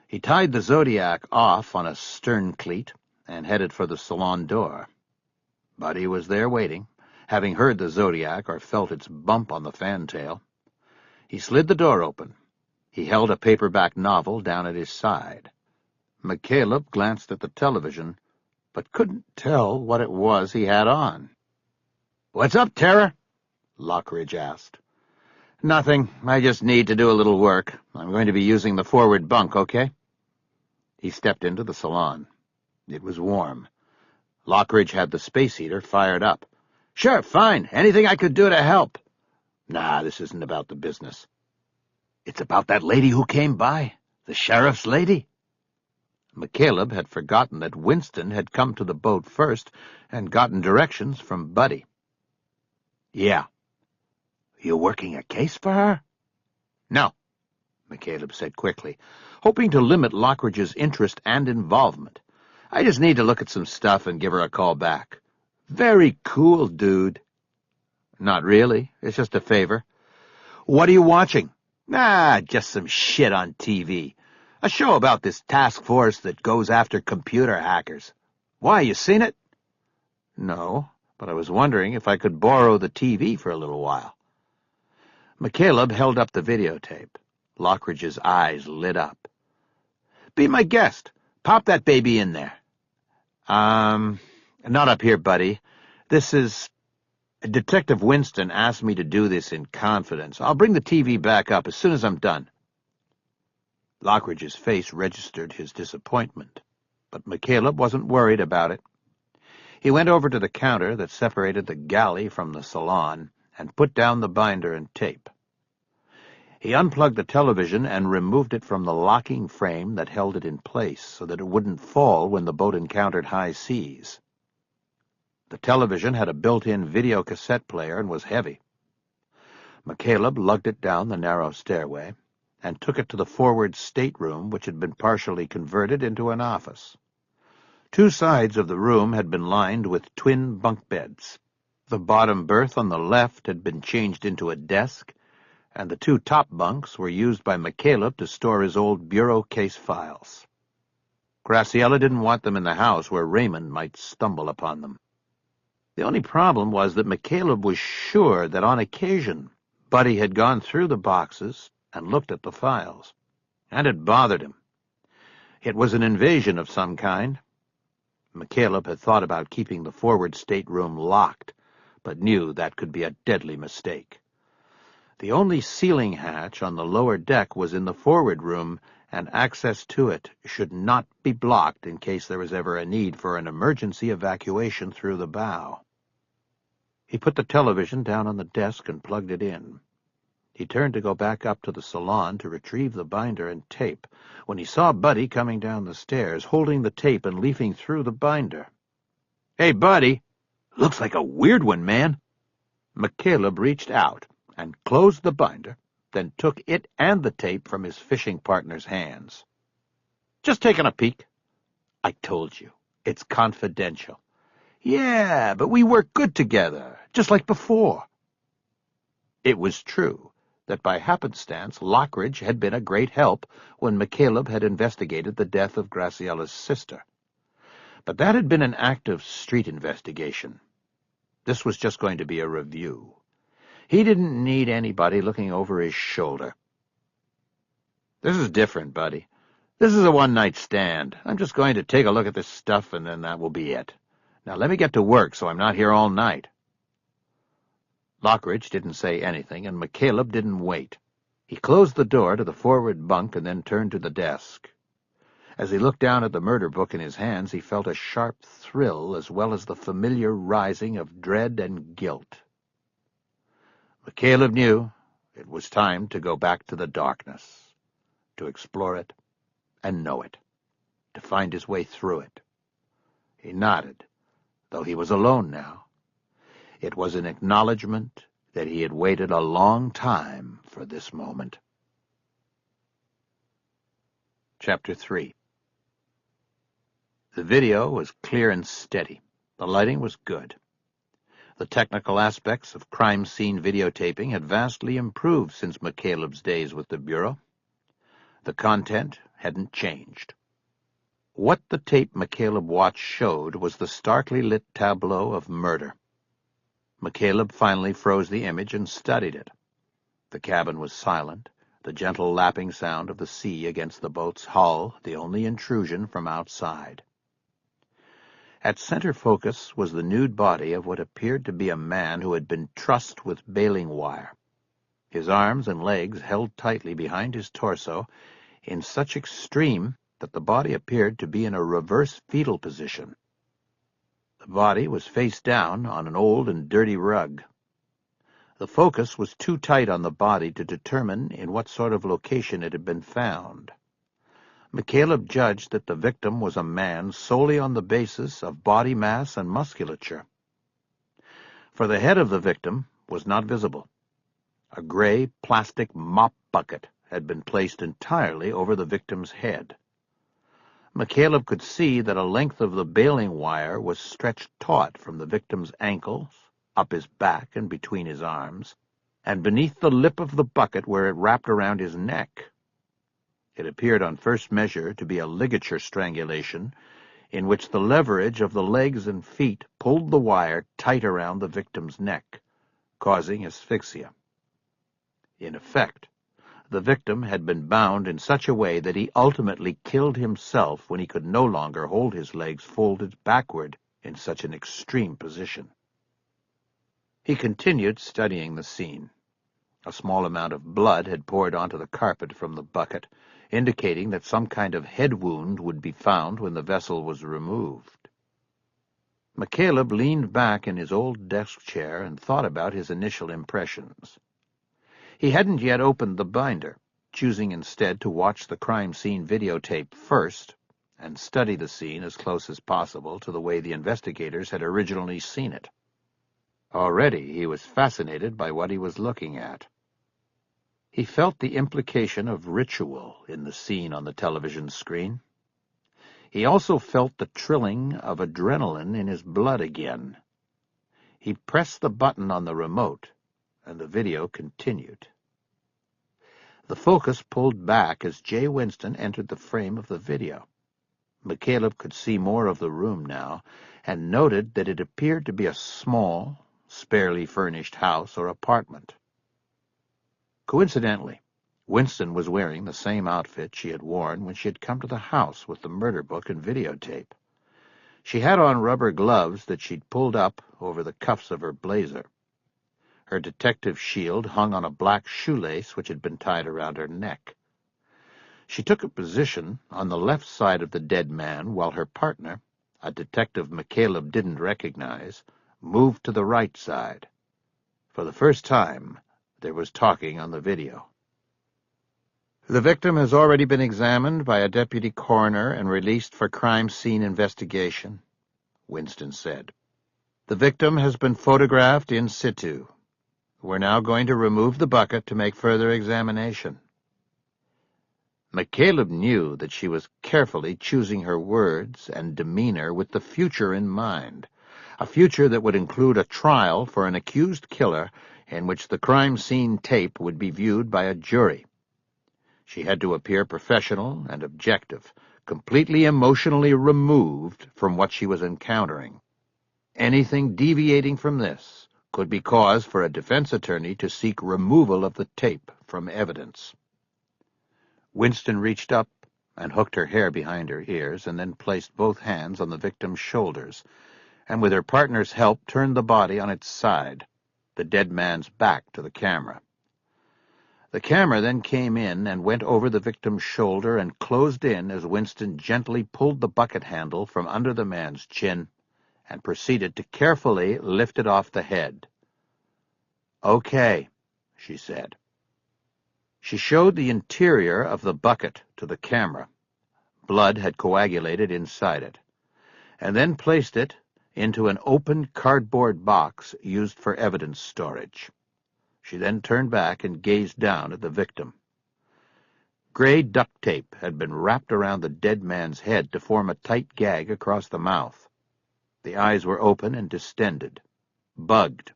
He tied the Zodiac off on a stern cleat and headed for the salon door. Buddy was there waiting, having heard the Zodiac or felt its bump on the fantail. He slid the door open. He held a paperback novel down at his side. McCaleb glanced at the television, but couldn't tell what it was he had on. "What's up, Tara?" Lockridge asked. "Nothing. I just need to do a little work. I'm going to be using the forward bunk, okay?" He stepped into the salon. It was warm. Lockridge had the space heater fired up. "Sure, fine. Anything I could do to help." "Nah, this isn't about the business." "It's about that lady who came by, the sheriff's lady." McCaleb had forgotten that Winston had come to the boat first and gotten directions from Buddy. "Yeah." "You working a case for her?" "No," McCaleb said quickly, hoping to limit Lockridge's interest and involvement. "I just need to look at some stuff and give her a call back." "Very cool, dude." "Not really. It's just a favor. "What are you watching?" Just some shit on TV. A show about this task force that goes after computer hackers. Why, you seen it?" "No, but I was wondering if I could borrow the TV for a little while." McCaleb held up the videotape. Lockridge's eyes lit up. "Be my guest. Pop that baby in there." Not up here, buddy. This is... Detective Winston asked me to do this in confidence. I'll bring the TV back up as soon as I'm done." Lockridge's face registered his disappointment, but McCaleb wasn't worried about it. He went over to the counter that separated the galley from the salon and put down the binder and tape. He unplugged the television and removed it from the locking frame that held it in place so that it wouldn't fall when the boat encountered high seas. The television had a built-in video cassette player and was heavy. McCaleb lugged it down the narrow stairway and took it to the forward stateroom, which had been partially converted into an office. Two sides of the room had been lined with twin bunk beds. The bottom berth on the left had been changed into a desk, and the two top bunks were used by McCaleb to store his old bureau case files. Graciela didn't want them in the house where Raymond might stumble upon them. The only problem was that McCaleb was sure that on occasion Buddy had gone through the boxes and looked at the files, and it bothered him. It was an invasion of some kind. McCaleb had thought about keeping the forward stateroom locked, but knew that could be a deadly mistake. The only ceiling hatch on the lower deck was in the forward room, and access to it should not be blocked in case there was ever a need for an emergency evacuation through the bow. He put the television down on the desk and plugged it in. He turned to go back up to the salon to retrieve the binder and tape when he saw Buddy coming down the stairs, holding the tape and leafing through the binder. "Hey, Buddy, looks like a weird one, man." McCaleb reached out and closed the binder, then took it and the tape from his fishing partner's hands. "Just taking a peek." "I told you, it's confidential." "Yeah, but we work good together, just like before." It was true that by happenstance Lockridge had been a great help when McCaleb had investigated the death of Graciela's sister. But that had been an active street investigation. This was just going to be a review. He didn't need anybody looking over his shoulder. "This is different, Buddy. This is a one-night stand. I'm just going to take a look at this stuff, and then that will be it. Now let me get to work so I'm not here all night." Lockridge didn't say anything, and McCaleb didn't wait. He closed the door to the forward bunk and then turned to the desk. As he looked down at the murder book in his hands, he felt a sharp thrill as well as the familiar rising of dread and guilt. McCaleb knew it was time to go back to the darkness, to explore it and know it, to find his way through it. He nodded, though he was alone now. It was an acknowledgment that he had waited a long time for this moment. Chapter 3. The video was clear and steady. The lighting was good. The technical aspects of crime scene videotaping had vastly improved since McCaleb's days with the Bureau. The content hadn't changed. What the tape McCaleb watched showed was the starkly lit tableau of murder. McCaleb finally froze the image and studied it. The cabin was silent, the gentle lapping sound of the sea against the boat's hull the only intrusion from outside. At center focus was the nude body of what appeared to be a man who had been trussed with baling wire. His arms and legs held tightly behind his torso in such extreme that the body appeared to be in a reverse fetal position. The body was face down on an old and dirty rug. The focus was too tight on the body to determine in what sort of location it had been found. McCaleb judged that the victim was a man solely on the basis of body mass and musculature. For the head of the victim was not visible. A gray plastic mop bucket had been placed entirely over the victim's head. McCaleb could see that a length of the baling wire was stretched taut from the victim's ankles, up his back and between his arms, and beneath the lip of the bucket where it wrapped around his neck. It appeared on first measure to be a ligature strangulation, in which the leverage of the legs and feet pulled the wire tight around the victim's neck, causing asphyxia. In effect, the victim had been bound in such a way that he ultimately killed himself when he could no longer hold his legs folded backward in such an extreme position. He continued studying the scene. A small amount of blood had poured onto the carpet from the bucket, indicating that some kind of head wound would be found when the vessel was removed. McCaleb leaned back in his old desk chair and thought about his initial impressions. He hadn't yet opened the binder, choosing instead to watch the crime scene videotape first and study the scene as close as possible to the way the investigators had originally seen it. Already he was fascinated by what he was looking at. He felt the implication of ritual in the scene on the television screen. He also felt the trilling of adrenaline in his blood again. He pressed the button on the remote, and the video continued. The focus pulled back as Jay Winston entered the frame of the video. McCaleb could see more of the room now, and noted that it appeared to be a small, sparely furnished house or apartment. Coincidentally, Winston was wearing the same outfit she had worn when she had come to the house with the murder book and videotape. She had on rubber gloves that she'd pulled up over the cuffs of her blazer. Her detective shield hung on a black shoelace which had been tied around her neck. She took a position on the left side of the dead man while her partner, a detective McCaleb didn't recognize, moved to the right side. For the first time, there was talking on the video. "The victim has already been examined by a deputy coroner and released for crime scene investigation," Winston said. "The victim has been photographed in situ. We're now going to remove the bucket to make further examination." McCaleb knew that she was carefully choosing her words and demeanor with the future in mind, a future that would include a trial for an accused killer in which the crime scene tape would be viewed by a jury. She had to appear professional and objective, completely emotionally removed from what she was encountering. Anything deviating from this could be cause for a defense attorney to seek removal of the tape from evidence. Winston reached up and hooked her hair behind her ears and then placed both hands on the victim's shoulders, and with her partner's help turned the body on its side, the dead man's back to the camera. The camera then came in and went over the victim's shoulder and closed in as Winston gently pulled the bucket handle from under the man's chin and proceeded to carefully lift it off the head. "Okay," she said. She showed the interior of the bucket to the camera. Blood had coagulated inside it, and then placed it into an open cardboard box used for evidence storage. She then turned back and gazed down at the victim. Gray duct tape had been wrapped around the dead man's head to form a tight gag across the mouth. The eyes were open and distended, bugged.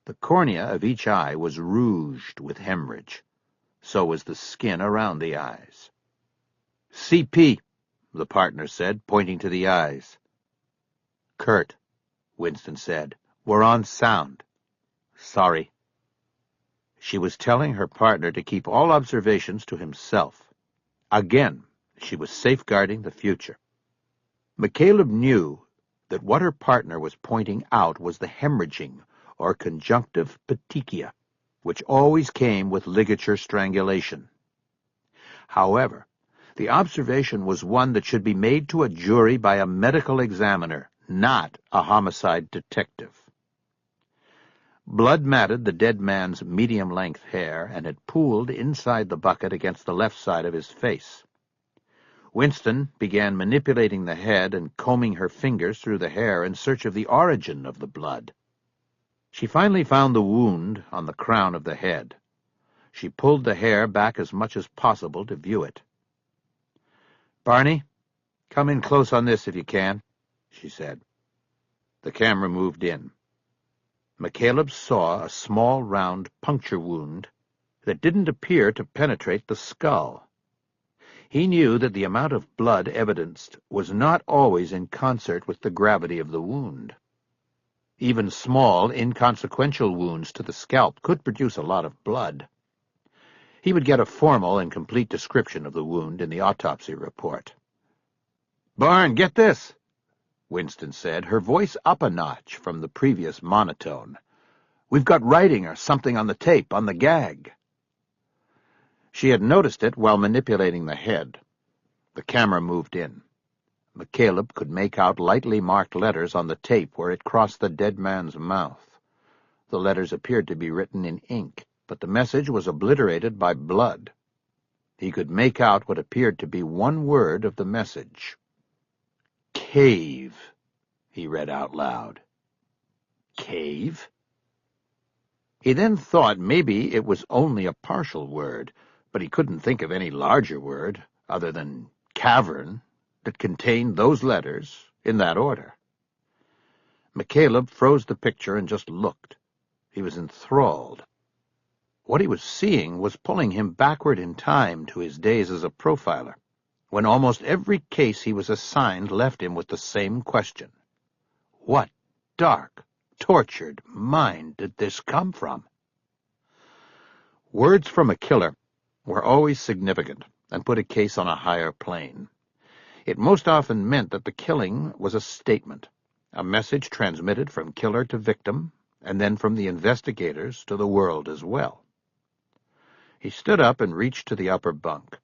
The cornea of each eye was rouged with hemorrhage. So was the skin around the eyes. "CP," the partner said, pointing to the eyes. "Kurt," Winston said, "we're on sound. Sorry." She was telling her partner to keep all observations to himself. Again, she was safeguarding the future. McCaleb knew that what her partner was pointing out was the hemorrhaging, or conjunctive petechia, which always came with ligature strangulation. However, the observation was one that should be made to a jury by a medical examiner, not a homicide detective. Blood matted the dead man's medium-length hair and had pooled inside the bucket against the left side of his face. Winston began manipulating the head and combing her fingers through the hair in search of the origin of the blood. She finally found the wound on the crown of the head. She pulled the hair back as much as possible to view it. "Barney, come in close on this if you can," she said. The camera moved in. McCaleb saw a small round puncture wound that didn't appear to penetrate the skull. He knew that the amount of blood evidenced was not always in concert with the gravity of the wound. Even small, inconsequential wounds to the scalp could produce a lot of blood. He would get a formal and complete description of the wound in the autopsy report. "Barn, get this," Winston said, her voice up a notch from the previous monotone. "We've got writing or something on the tape, on the gag." She had noticed it while manipulating the head. The camera moved in. McCaleb could make out lightly marked letters on the tape where it crossed the dead man's mouth. The letters appeared to be written in ink, but the message was obliterated by blood. He could make out what appeared to be one word of the message. "Cave," he read out loud. Cave? He then thought maybe it was only a partial word, but he couldn't think of any larger word, other than cavern, that contained those letters in that order. McCaleb froze the picture and just looked. He was enthralled. What he was seeing was pulling him backward in time to his days as a profiler, when almost every case he was assigned left him with the same question. What dark, tortured mind did this come from? Words from a killer were always significant and put a case on a higher plane. It most often meant that the killing was a statement, a message transmitted from killer to victim, and then from the investigators to the world as well. He stood up and reached to the upper bunk.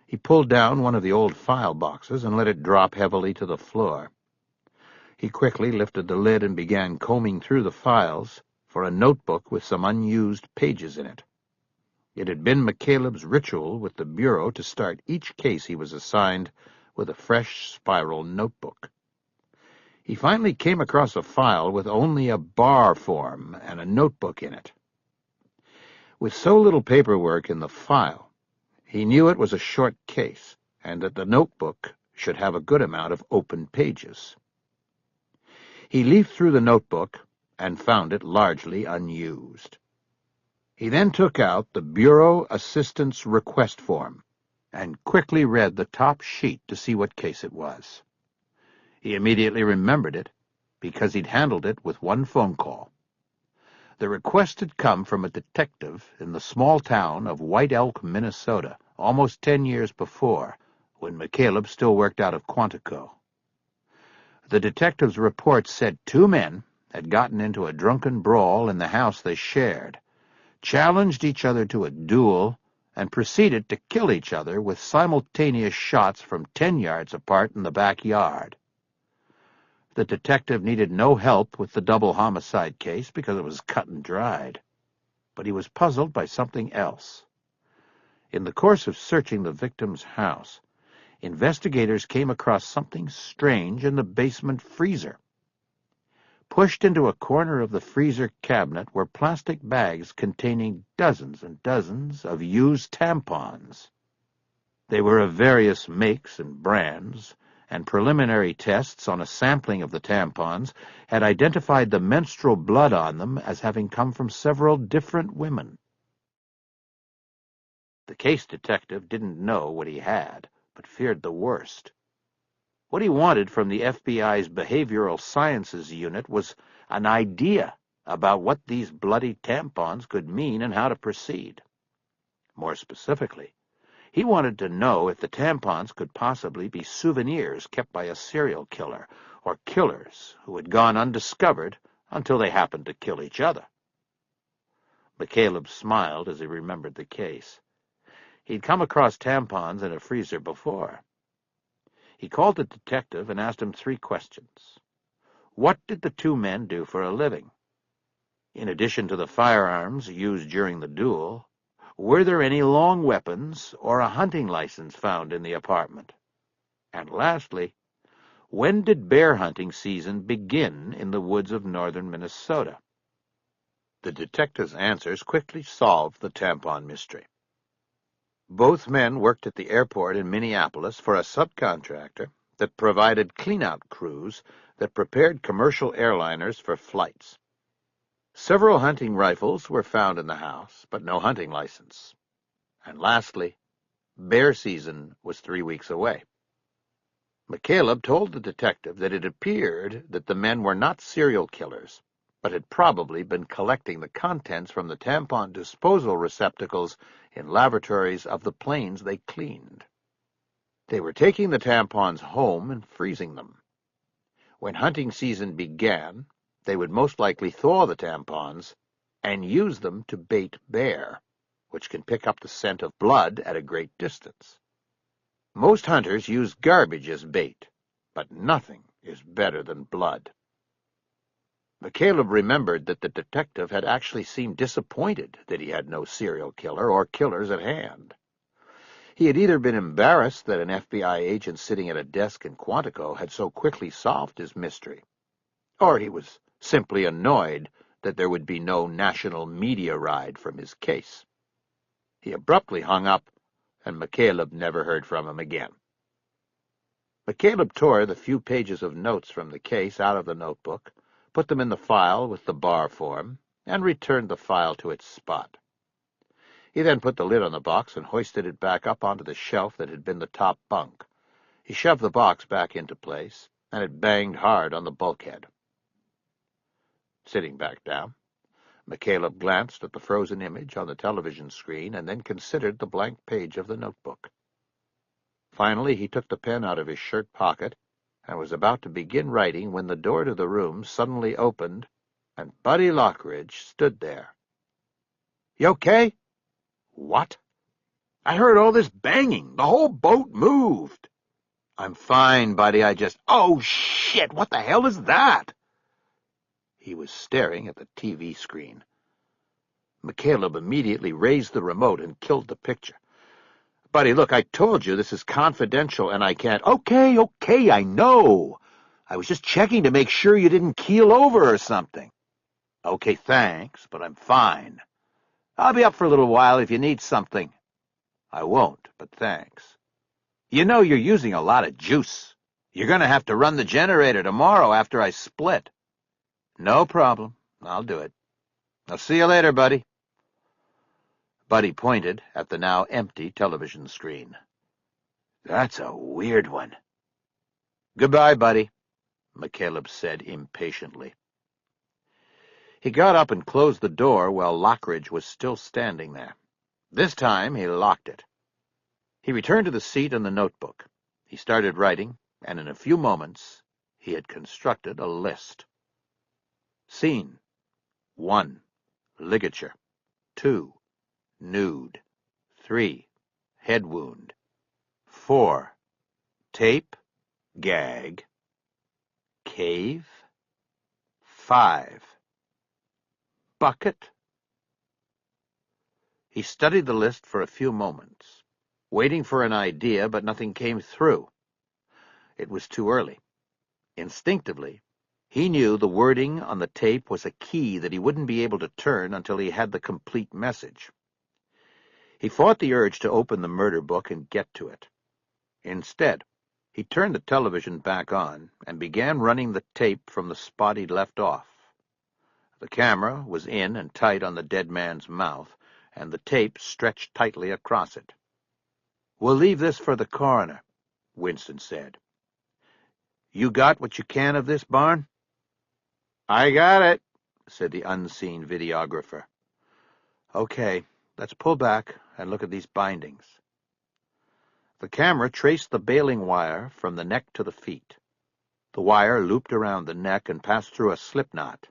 He pulled down one of the old file boxes and let it drop heavily to the floor. He quickly lifted the lid and began combing through the files for a notebook with some unused pages in it. It had been McCaleb's ritual with the Bureau to start each case he was assigned with a fresh spiral notebook. He finally came across a file with only a bar form and a notebook in it. With so little paperwork in the file, he knew it was a short case and that the notebook should have a good amount of open pages. He leafed through the notebook and found it largely unused. He then took out the Bureau Assistance Request Form and quickly read the top sheet to see what case it was. He immediately remembered it because he'd handled it with one phone call. The request had come from a detective in the small town of White Elk, Minnesota, almost 10 years before, when McCaleb still worked out of Quantico. The detective's report said 2 men had gotten into a drunken brawl in the house they shared, challenged each other to a duel, and proceeded to kill each other with simultaneous shots from 10 yards apart in the backyard. The detective needed no help with the double homicide case because it was cut and dried, but he was puzzled by something else. In the course of searching the victim's house, investigators came across something strange in the basement freezer. Pushed into a corner of the freezer cabinet were plastic bags containing dozens and dozens of used tampons. They were of various makes and brands, and preliminary tests on a sampling of the tampons had identified the menstrual blood on them as having come from several different women. The case detective didn't know what he had, but feared the worst. What he wanted from the FBI's Behavioral Sciences Unit was an idea about what these bloody tampons could mean and how to proceed. More specifically, he wanted to know if the tampons could possibly be souvenirs kept by a serial killer or killers who had gone undiscovered until they happened to kill each other. McCaleb smiled as he remembered the case. He'd come across tampons in a freezer before. He called the detective and asked him 3 questions. What did the 2 men do for a living? In addition to the firearms used during the duel, were there any long weapons or a hunting license found in the apartment? And lastly, when did bear hunting season begin in the woods of northern Minnesota? The detective's answers quickly solved the tampon mystery. Both men worked at the airport in Minneapolis for a subcontractor that provided cleanout crews that prepared commercial airliners for flights. Several hunting rifles were found in the house, but no hunting license. And lastly, bear season was 3 weeks away. McCaleb told the detective that it appeared that the men were not serial killers, but had probably been collecting the contents from the tampon disposal receptacles in lavatories of the planes they cleaned. They were taking the tampons home and freezing them. When hunting season began, they would most likely thaw the tampons and use them to bait bear, which can pick up the scent of blood at a great distance. Most hunters use garbage as bait, but nothing is better than blood. McCaleb remembered that the detective had actually seemed disappointed that he had no serial killer or killers at hand. He had either been embarrassed that an FBI agent sitting at a desk in Quantico had so quickly solved his mystery, or he was simply annoyed that there would be no national media ride from his case. He abruptly hung up, and McCaleb never heard from him again. McCaleb tore the few pages of notes from the case out of the notebook, put them in the file with the bar form, and returned the file to its spot. He then put the lid on the box and hoisted it back up onto the shelf that had been the top bunk. He shoved the box back into place, and it banged hard on the bulkhead. Sitting back down, McCaleb glanced at the frozen image on the television screen and then considered the blank page of the notebook. Finally, he took the pen out of his shirt pocket and was about to begin writing when the door to the room suddenly opened and Buddy Lockridge stood there. "You okay?" "What?" "I heard all this banging. The whole boat moved." "I'm fine, Buddy. Oh, shit! What the hell is that?" He was staring at the TV screen. McCaleb immediately raised the remote and killed the picture. "Buddy, look, I told you this is confidential and I can't—" Okay, I know. I was just checking to make sure you didn't keel over or something." "Okay, thanks, but I'm fine. I'll be up for a little while if you need something." "I won't, but thanks. You know you're using a lot of juice. You're going to have to run the generator tomorrow after I split." "No problem. I'll do it. I'll see you later, Buddy." Buddy pointed at the now empty television screen. "That's a weird one." "Goodbye, Buddy," McCaleb said impatiently. He got up and closed the door while Lockridge was still standing there. This time he locked it. He returned to the seat and the notebook. He started writing, and in a few moments he had constructed a list. Scene: 1. Ligature. 2. Nude. 3. Head wound. 4. Tape. Gag. Cave. 5. Bucket. He studied the list for a few moments, waiting for an idea, but nothing came through. It was too early. Instinctively, he knew the wording on the tape was a key that he wouldn't be able to turn until he had the complete message. He fought the urge to open the murder book and get to it. Instead, he turned the television back on and began running the tape from the spot he'd left off. The camera was in and tight on the dead man's mouth, and the tape stretched tightly across it. "We'll leave this for the coroner," Winston said. "You got what you can of this, Barn?" "I got it," said the unseen videographer. "Okay, let's pull back and look at these bindings." The camera traced the baling wire from the neck to the feet. The wire looped around the neck and passed through a slip knot.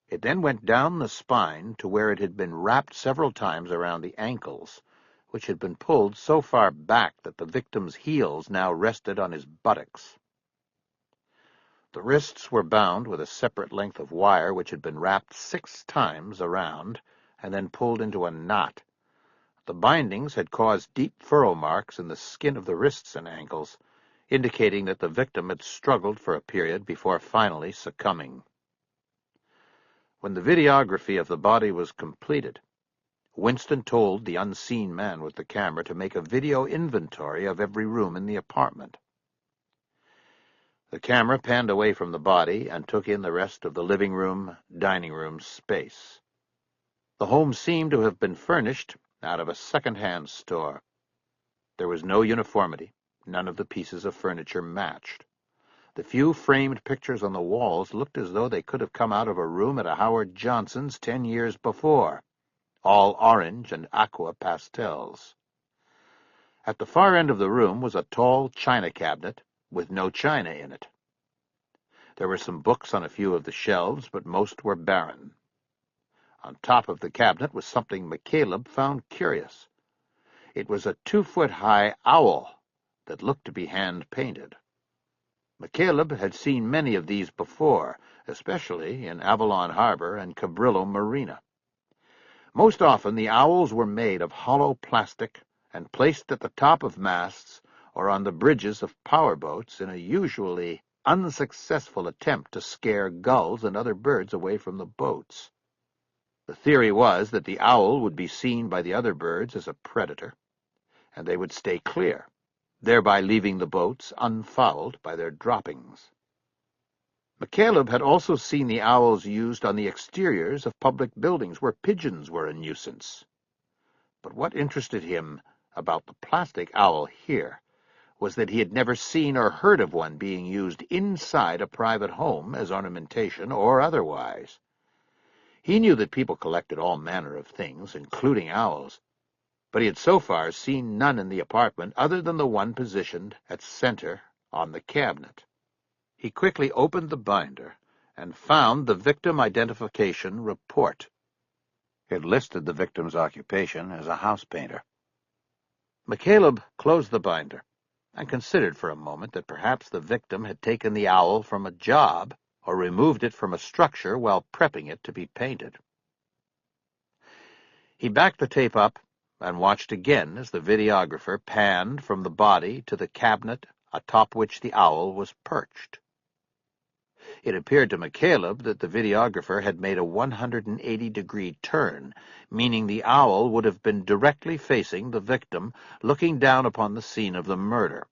It then went down the spine to where it had been wrapped several times around the ankles, which had been pulled so far back that the victim's heels now rested on his buttocks. The wrists were bound with a separate length of wire which had been wrapped 6 times around and then pulled into a knot. The bindings had caused deep furrow marks in the skin of the wrists and ankles, indicating that the victim had struggled for a period before finally succumbing. When the videography of the body was completed, Winston told the unseen man with the camera to make a video inventory of every room in the apartment. The camera panned away from the body and took in the rest of the living room, dining room space. The home seemed to have been furnished out of a second-hand store. There was no uniformity. None of the pieces of furniture matched. The few framed pictures on the walls looked as though they could have come out of a room at a Howard Johnson's 10 years before, all orange and aqua pastels. At the far end of the room was a tall china cabinet with no china in it. There were some books on a few of the shelves, but most were barren. On top of the cabinet was something McCaleb found curious. It was a 2-foot-high owl that looked to be hand-painted. McCaleb had seen many of these before, especially in Avalon Harbor and Cabrillo Marina. Most often the owls were made of hollow plastic and placed at the top of masts or on the bridges of power boats in a usually unsuccessful attempt to scare gulls and other birds away from the boats. The theory was that the owl would be seen by the other birds as a predator, and they would stay clear, thereby leaving the boats unfouled by their droppings. McCaleb had also seen the owls used on the exteriors of public buildings where pigeons were a nuisance. But what interested him about the plastic owl here was that he had never seen or heard of one being used inside a private home as ornamentation or otherwise. He knew that people collected all manner of things, including owls, but he had so far seen none in the apartment other than the one positioned at center on the cabinet. He quickly opened the binder and found the victim identification report. It listed the victim's occupation as a house painter. McCaleb closed the binder and considered for a moment that perhaps the victim had taken the owl from a job or removed it from a structure while prepping it to be painted. He backed the tape up and watched again as the videographer panned from the body to the cabinet atop which the owl was perched. It appeared to McCaleb that the videographer had made a 180-degree turn, meaning the owl would have been directly facing the victim, looking down upon the scene of the murder.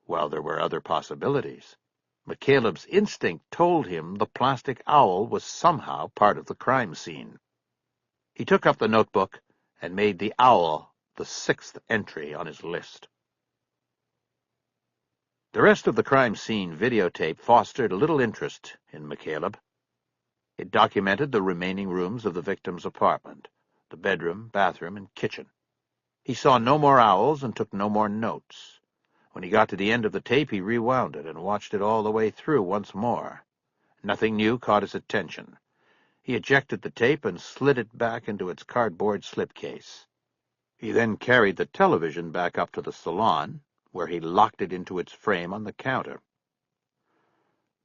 While there were other possibilities, McCaleb's instinct told him the plastic owl was somehow part of the crime scene. He took up the notebook and made the owl the 6th entry on his list. The rest of the crime scene videotape fostered a little interest in McCaleb. It documented the remaining rooms of the victim's apartment, the bedroom, bathroom, and kitchen. He saw no more owls and took no more notes. When he got to the end of the tape, he rewound it and watched it all the way through once more. Nothing new caught his attention. He ejected the tape and slid it back into its cardboard slipcase. He then carried the television back up to the salon, where he locked it into its frame on the counter.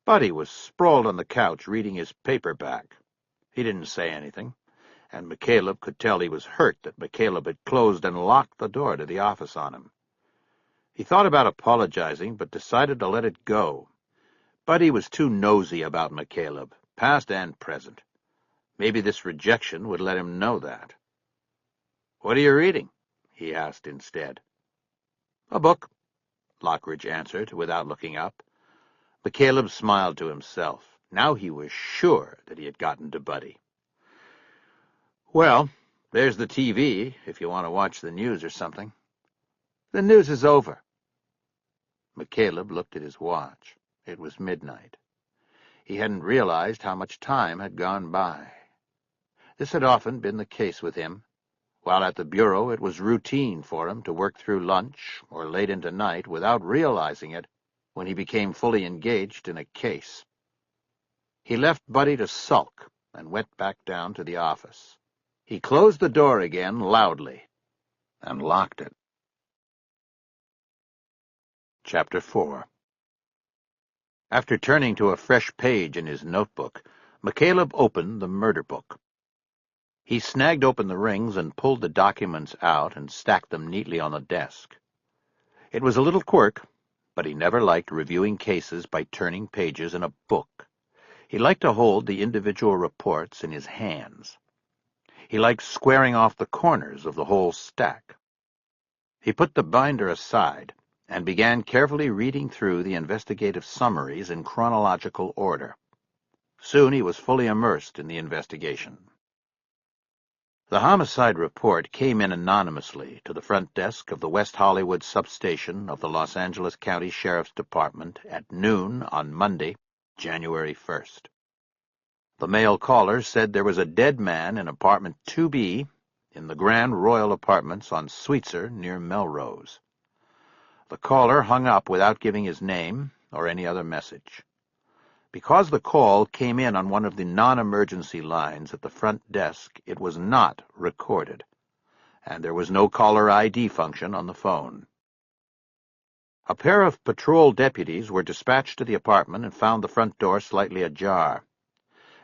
Buddy was sprawled on the couch reading his paperback. He didn't say anything, and McCaleb could tell he was hurt that McCaleb had closed and locked the door to the office on him. He thought about apologizing, but decided to let it go. Buddy was too nosy about McCaleb, past and present. Maybe this rejection would let him know that. "What are you reading?" he asked instead. "A book," Lockridge answered, without looking up. McCaleb smiled to himself. Now he was sure that he had gotten to Buddy. "Well, there's the TV, if you want to watch the news or something." "The news is over." McCaleb looked at his watch. It was midnight. He hadn't realized how much time had gone by. This had often been the case with him. While at the bureau, it was routine for him to work through lunch or late into night without realizing it when he became fully engaged in a case. He left Buddy to sulk and went back down to the office. He closed the door again loudly and locked it. Chapter 4. After turning to a fresh page in his notebook, McCaleb opened the murder book. He snagged open the rings and pulled the documents out and stacked them neatly on the desk. It was a little quirk, but he never liked reviewing cases by turning pages in a book. He liked to hold the individual reports in his hands. He liked squaring off the corners of the whole stack. He put the binder aside and began carefully reading through the investigative summaries in chronological order. Soon he was fully immersed in the investigation. The homicide report came in anonymously to the front desk of the West Hollywood substation of the Los Angeles County Sheriff's Department at noon on Monday, January 1st. The male caller said there was a dead man in apartment 2B in the Grand Royal Apartments on Sweetser near Melrose. The caller hung up without giving his name or any other message. Because the call came in on one of the non-emergency lines at the front desk, it was not recorded, and there was no caller ID function on the phone. A pair of patrol deputies were dispatched to the apartment and found the front door slightly ajar.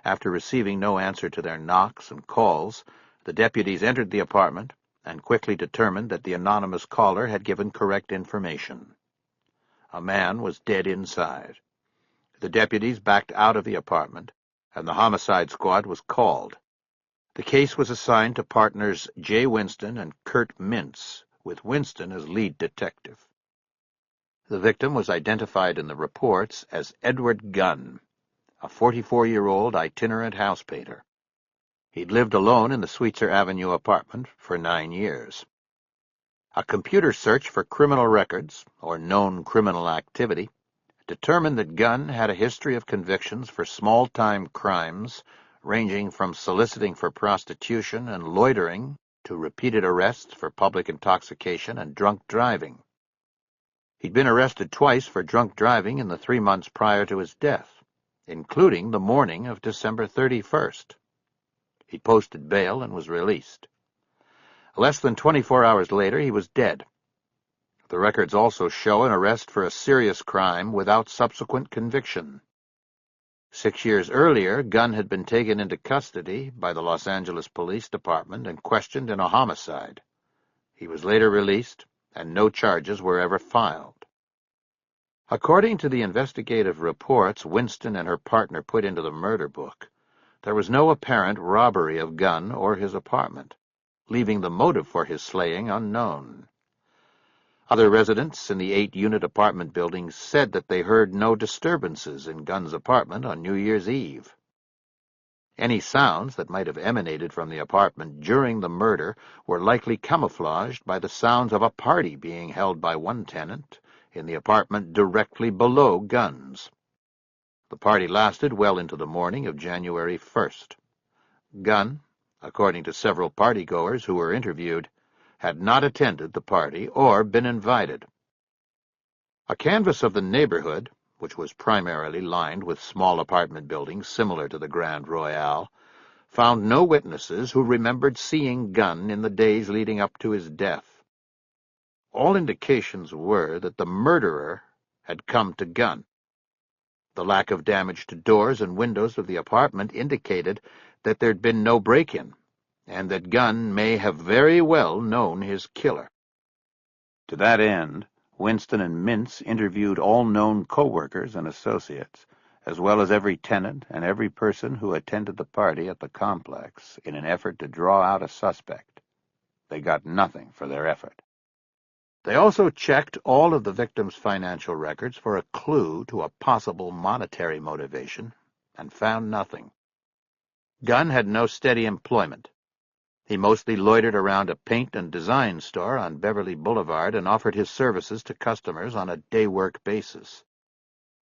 After receiving no answer to their knocks and calls, the deputies entered the apartment and quickly determined that the anonymous caller had given correct information. A man was dead inside. The deputies backed out of the apartment, and the homicide squad was called. The case was assigned to partners Jay Winston and Kurt Mintz, with Winston as lead detective. The victim was identified in the reports as Edward Gunn, a 44-year-old itinerant house painter. He'd lived alone in the Sweetser Avenue apartment for 9 years. A computer search for criminal records, or known criminal activity, determined that Gunn had a history of convictions for small-time crimes ranging from soliciting for prostitution and loitering to repeated arrests for public intoxication and drunk driving. He'd been arrested twice for drunk driving in the 3 months prior to his death, including the morning of December 31st. He posted bail and was released. Less than 24 hours later, he was dead. The records also show an arrest for a serious crime without subsequent conviction. 6 years earlier, Gunn had been taken into custody by the Los Angeles Police Department and questioned in a homicide. He was later released, and no charges were ever filed. According to the investigative reports Winston and her partner put into the murder book, there was no apparent robbery of Gunn or his apartment, leaving the motive for his slaying unknown. Other residents in the 8-unit apartment building said that they heard no disturbances in Gunn's apartment on New Year's Eve. Any sounds that might have emanated from the apartment during the murder were likely camouflaged by the sounds of a party being held by one tenant in the apartment directly below Gunn's. The party lasted well into the morning of January 1st. Gunn, according to several partygoers who were interviewed, had not attended the party or been invited. A canvass of the neighborhood, which was primarily lined with small apartment buildings similar to the Grand Royale, found no witnesses who remembered seeing Gunn in the days leading up to his death. All indications were that the murderer had come to Gunn. The lack of damage to doors and windows of the apartment indicated that there'd been no break-in, and that Gunn may have very well known his killer. To that end, Winston and Mintz interviewed all known co-workers and associates, as well as every tenant and every person who attended the party at the complex in an effort to draw out a suspect. They got nothing for their effort. They also checked all of the victim's financial records for a clue to a possible monetary motivation, and found nothing. Gunn had no steady employment. He mostly loitered around a paint and design store on Beverly Boulevard and offered his services to customers on a day-work basis.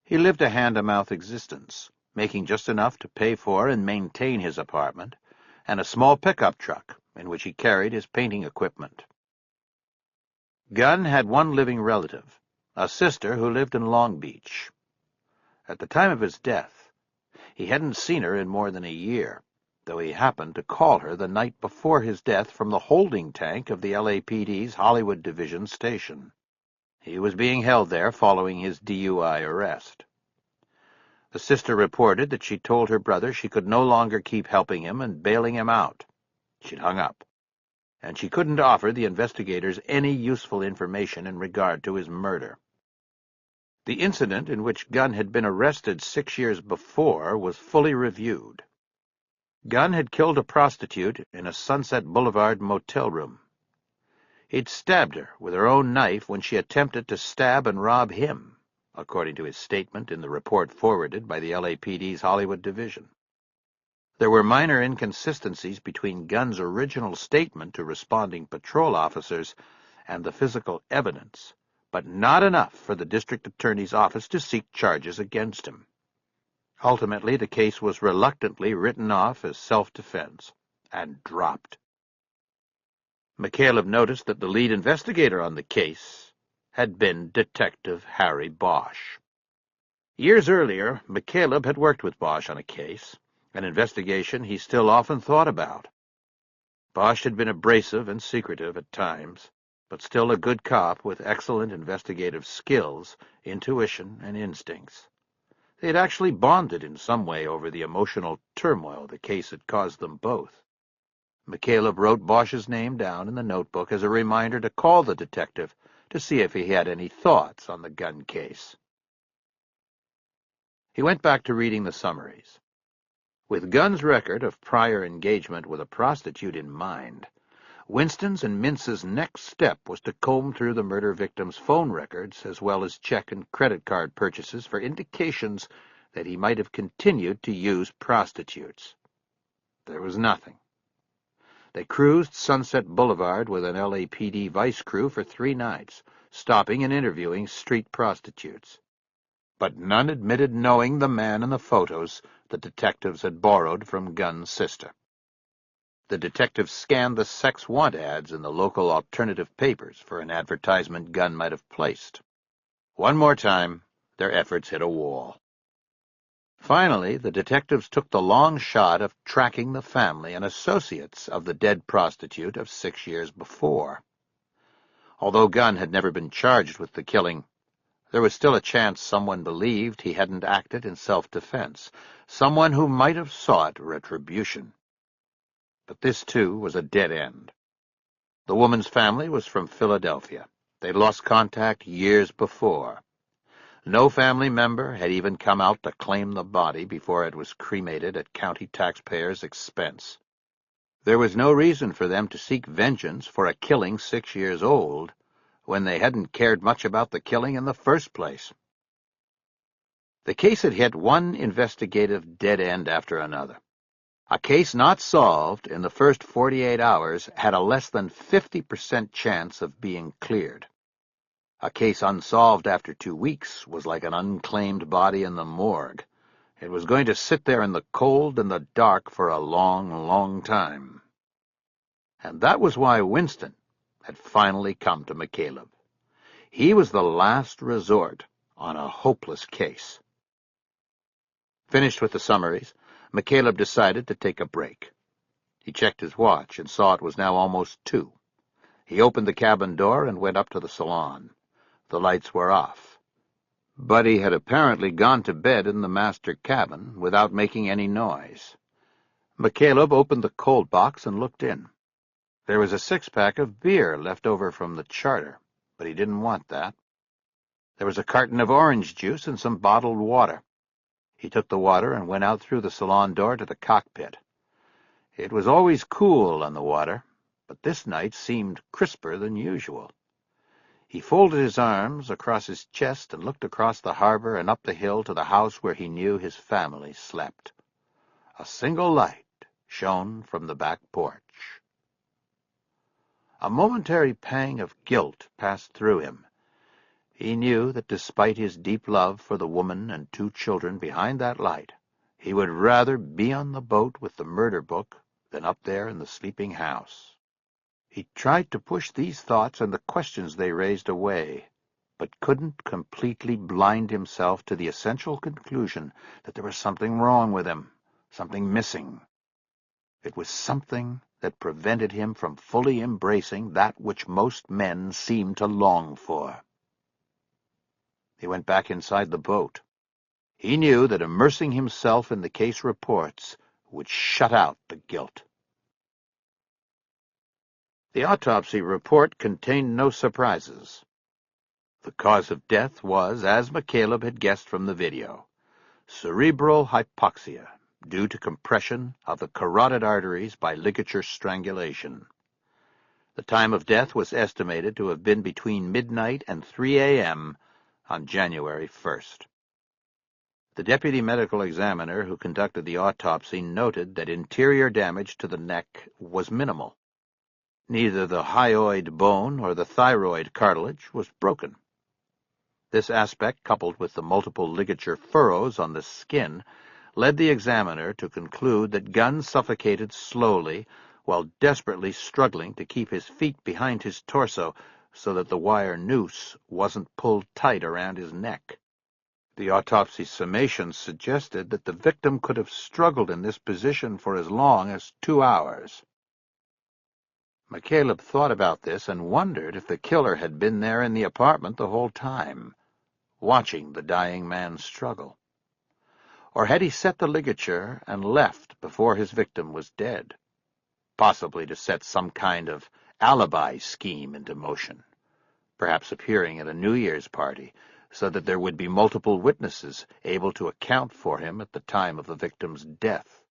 He lived a hand-to-mouth existence, making just enough to pay for and maintain his apartment, and a small pickup truck in which he carried his painting equipment. Gunn had one living relative, a sister who lived in Long Beach. At the time of his death, he hadn't seen her in more than a year, though he happened to call her the night before his death from the holding tank of the LAPD's Hollywood Division station. He was being held there following his DUI arrest. The sister reported that she told her brother she could no longer keep helping him and bailing him out. She'd hung up, and she couldn't offer the investigators any useful information in regard to his murder. The incident in which Gunn had been arrested 6 years before was fully reviewed. Gunn had killed a prostitute in a Sunset Boulevard motel room. He'd stabbed her with her own knife when she attempted to stab and rob him, according to his statement in the report forwarded by the LAPD's Hollywood Division. There were minor inconsistencies between Gunn's original statement to responding patrol officers and the physical evidence, but not enough for the district attorney's office to seek charges against him. Ultimately, the case was reluctantly written off as self-defense and dropped. McCaleb noticed that the lead investigator on the case had been Detective Harry Bosch. Years earlier, McCaleb had worked with Bosch on a case, an investigation he still often thought about. Bosch had been abrasive and secretive at times, but still a good cop with excellent investigative skills, intuition, and instincts. They had actually bonded in some way over the emotional turmoil the case had caused them both. McCaleb wrote Bosch's name down in the notebook as a reminder to call the detective to see if he had any thoughts on the Gunn case. He went back to reading the summaries. With Gunn's record of prior engagement with a prostitute in mind, Winston's and Mintz's next step was to comb through the murder victim's phone records as well as check and credit card purchases for indications that he might have continued to use prostitutes. There was nothing. They cruised Sunset Boulevard with an LAPD vice crew for 3 nights, stopping and interviewing street prostitutes. But none admitted knowing the man in the photos the detectives had borrowed from Gunn's sister. The detectives scanned the sex want ads in the local alternative papers for an advertisement Gunn might have placed. One more time, their efforts hit a wall. Finally, the detectives took the long shot of tracking the family and associates of the dead prostitute of 6 years before. Although Gunn had never been charged with the killing, there was still a chance someone believed he hadn't acted in self-defense, someone who might have sought retribution. But this, too, was a dead end. The woman's family was from Philadelphia. They'd lost contact years before. No family member had even come out to claim the body before it was cremated at county taxpayers' expense. There was no reason for them to seek vengeance for a killing 6 years old when they hadn't cared much about the killing in the first place. The case had hit one investigative dead end after another. A case not solved in the first 48 hours had a less than 50% chance of being cleared. A case unsolved after 2 weeks was like an unclaimed body in the morgue. It was going to sit there in the cold and the dark for a long, long time. And that was why Winston had finally come to McCaleb. He was the last resort on a hopeless case. Finished with the summaries, McCaleb decided to take a break. He checked his watch and saw it was now almost 2. He opened the cabin door and went up to the salon. The lights were off. But he had apparently gone to bed in the master cabin without making any noise. McCaleb opened the cold box and looked in. There was a 6-pack of beer left over from the charter, but he didn't want that. There was a carton of orange juice and some bottled water. He took the water and went out through the salon door to the cockpit. It was always cool on the water, but this night seemed crisper than usual. He folded his arms across his chest and looked across the harbor and up the hill to the house where he knew his family slept. A single light shone from the back porch. A momentary pang of guilt passed through him. He knew that despite his deep love for the woman and 2 children behind that light, he would rather be on the boat with the murder book than up there in the sleeping house. He tried to push these thoughts and the questions they raised away, but couldn't completely blind himself to the essential conclusion that there was something wrong with him, something missing. It was something that prevented him from fully embracing that which most men seem to long for. He went back inside the boat. He knew that immersing himself in the case reports would shut out the guilt. The autopsy report contained no surprises. The cause of death was, as McCaleb had guessed from the video, cerebral hypoxia due to compression of the carotid arteries by ligature strangulation. The time of death was estimated to have been between midnight and 3 a.m. on January 1st. The deputy medical examiner who conducted the autopsy noted that interior damage to the neck was minimal. Neither the hyoid bone or the thyroid cartilage was broken. This aspect, coupled with the multiple ligature furrows on the skin, led the examiner to conclude that Gunn suffocated slowly while desperately struggling to keep his feet behind his torso so that the wire noose wasn't pulled tight around his neck. The autopsy summations suggested that the victim could have struggled in this position for as long as 2 hours. McCaleb thought about this and wondered if the killer had been there in the apartment the whole time, watching the dying man struggle. Or had he set the ligature and left before his victim was dead, possibly to set some kind of alibi scheme into motion, perhaps appearing at a New Year's party, so that there would be multiple witnesses able to account for him at the time of the victim's death.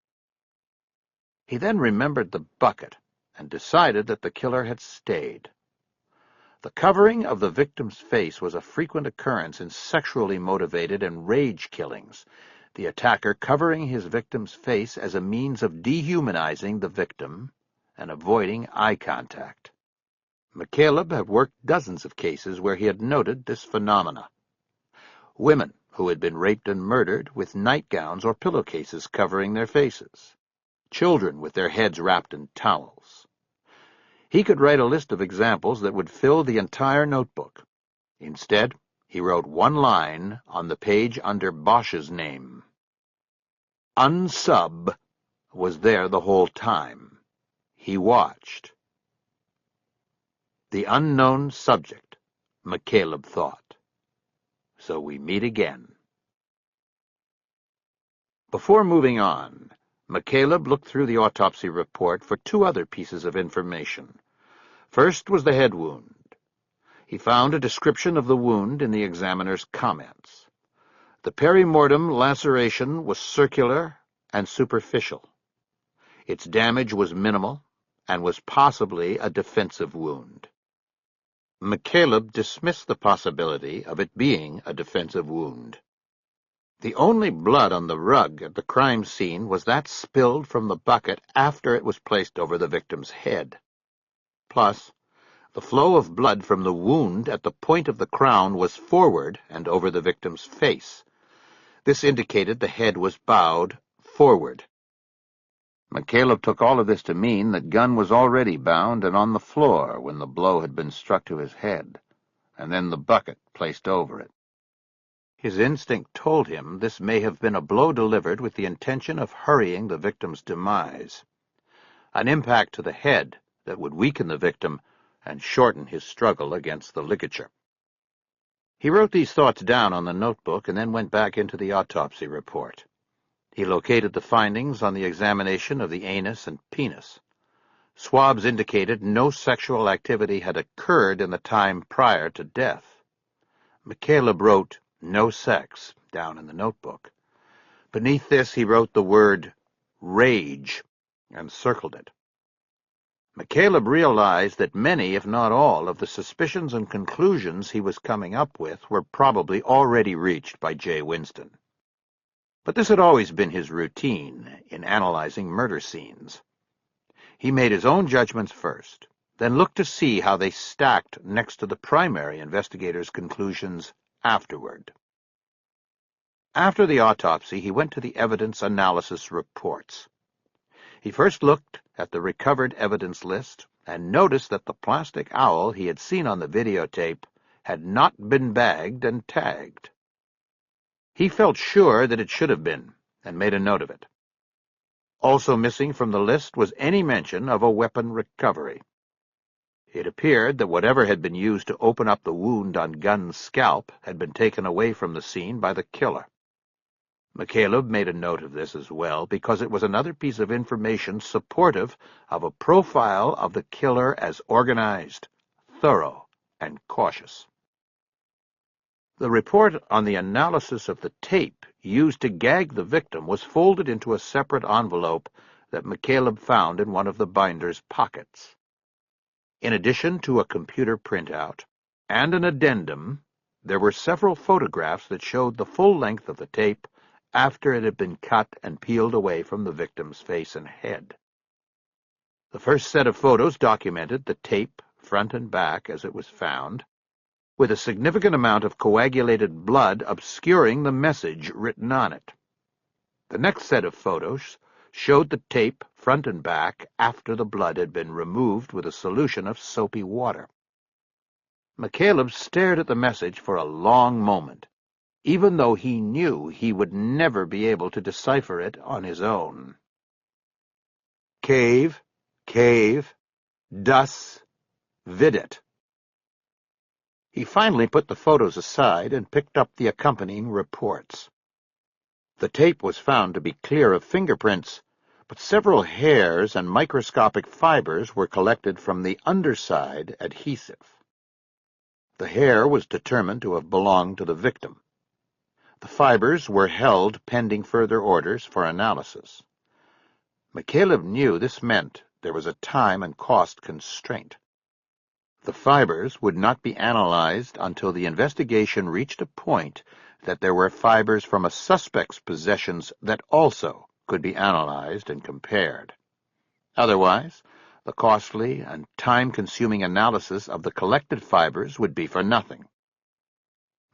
He then remembered the bucket and decided that the killer had stayed. The covering of the victim's face was a frequent occurrence in sexually motivated and rage killings, the attacker covering his victim's face as a means of dehumanizing the victim and avoiding eye contact. McCaleb had worked dozens of cases where he had noted this phenomena. Women who had been raped and murdered with nightgowns or pillowcases covering their faces. Children with their heads wrapped in towels. He could write a list of examples that would fill the entire notebook. Instead, he wrote one line on the page under Bosch's name. Unsub was there the whole time. He watched. The unknown subject, McCaleb thought. So we meet again. Before moving on, McCaleb looked through the autopsy report for 2 other pieces of information. First was the head wound. He found a description of the wound in the examiner's comments. The perimortem laceration was circular and superficial. Its damage was minimal and was possibly a defensive wound. McCaleb dismissed the possibility of it being a defensive wound. The only blood on the rug at the crime scene was that spilled from the bucket after it was placed over the victim's head. Plus, the flow of blood from the wound at the point of the crown was forward and over the victim's face. This indicated the head was bowed forward. McCaleb took all of this to mean that Gunn was already bound and on the floor when the blow had been struck to his head, and then the bucket placed over it. His instinct told him this may have been a blow delivered with the intention of hurrying the victim's demise, an impact to the head that would weaken the victim and shorten his struggle against the ligature. He wrote these thoughts down on the notebook and then went back into the autopsy report. He located the findings on the examination of the anus and penis. Swabs indicated no sexual activity had occurred in the time prior to death. McCaleb wrote, "No sex," down in the notebook. Beneath this he wrote the word rage and circled it. McCaleb realized that many, if not all, of the suspicions and conclusions he was coming up with were probably already reached by J. Winston. But this had always been his routine in analyzing murder scenes. He made his own judgments first, then looked to see how they stacked next to the primary investigator's conclusions afterward. After the autopsy, he went to the evidence analysis reports. He first looked at the recovered evidence list and noticed that the plastic owl he had seen on the videotape had not been bagged and tagged. He felt sure that it should have been, and made a note of it. Also missing from the list was any mention of a weapon recovery. It appeared that whatever had been used to open up the wound on Gunn's scalp had been taken away from the scene by the killer. McCaleb made a note of this as well, because it was another piece of information supportive of a profile of the killer as organized, thorough, and cautious. The report on the analysis of the tape used to gag the victim was folded into a separate envelope that McCaleb found in one of the binder's pockets. In addition to a computer printout and an addendum, there were several photographs that showed the full length of the tape after it had been cut and peeled away from the victim's face and head. The first set of photos documented the tape, front and back, as it was found, with a significant amount of coagulated blood obscuring the message written on it. The next set of photos showed the tape, front and back, after the blood had been removed with a solution of soapy water. McCaleb stared at the message for a long moment, even though he knew he would never be able to decipher it on his own. Cave, cave, dus, videt. He finally put the photos aside and picked up the accompanying reports. The tape was found to be clear of fingerprints, but several hairs and microscopic fibers were collected from the underside adhesive. The hair was determined to have belonged to the victim. The fibers were held pending further orders for analysis. McCaleb knew this meant there was a time and cost constraint. The fibers would not be analyzed until the investigation reached a point that there were fibers from a suspect's possessions that also could be analyzed and compared. Otherwise, the costly and time-consuming analysis of the collected fibers would be for nothing.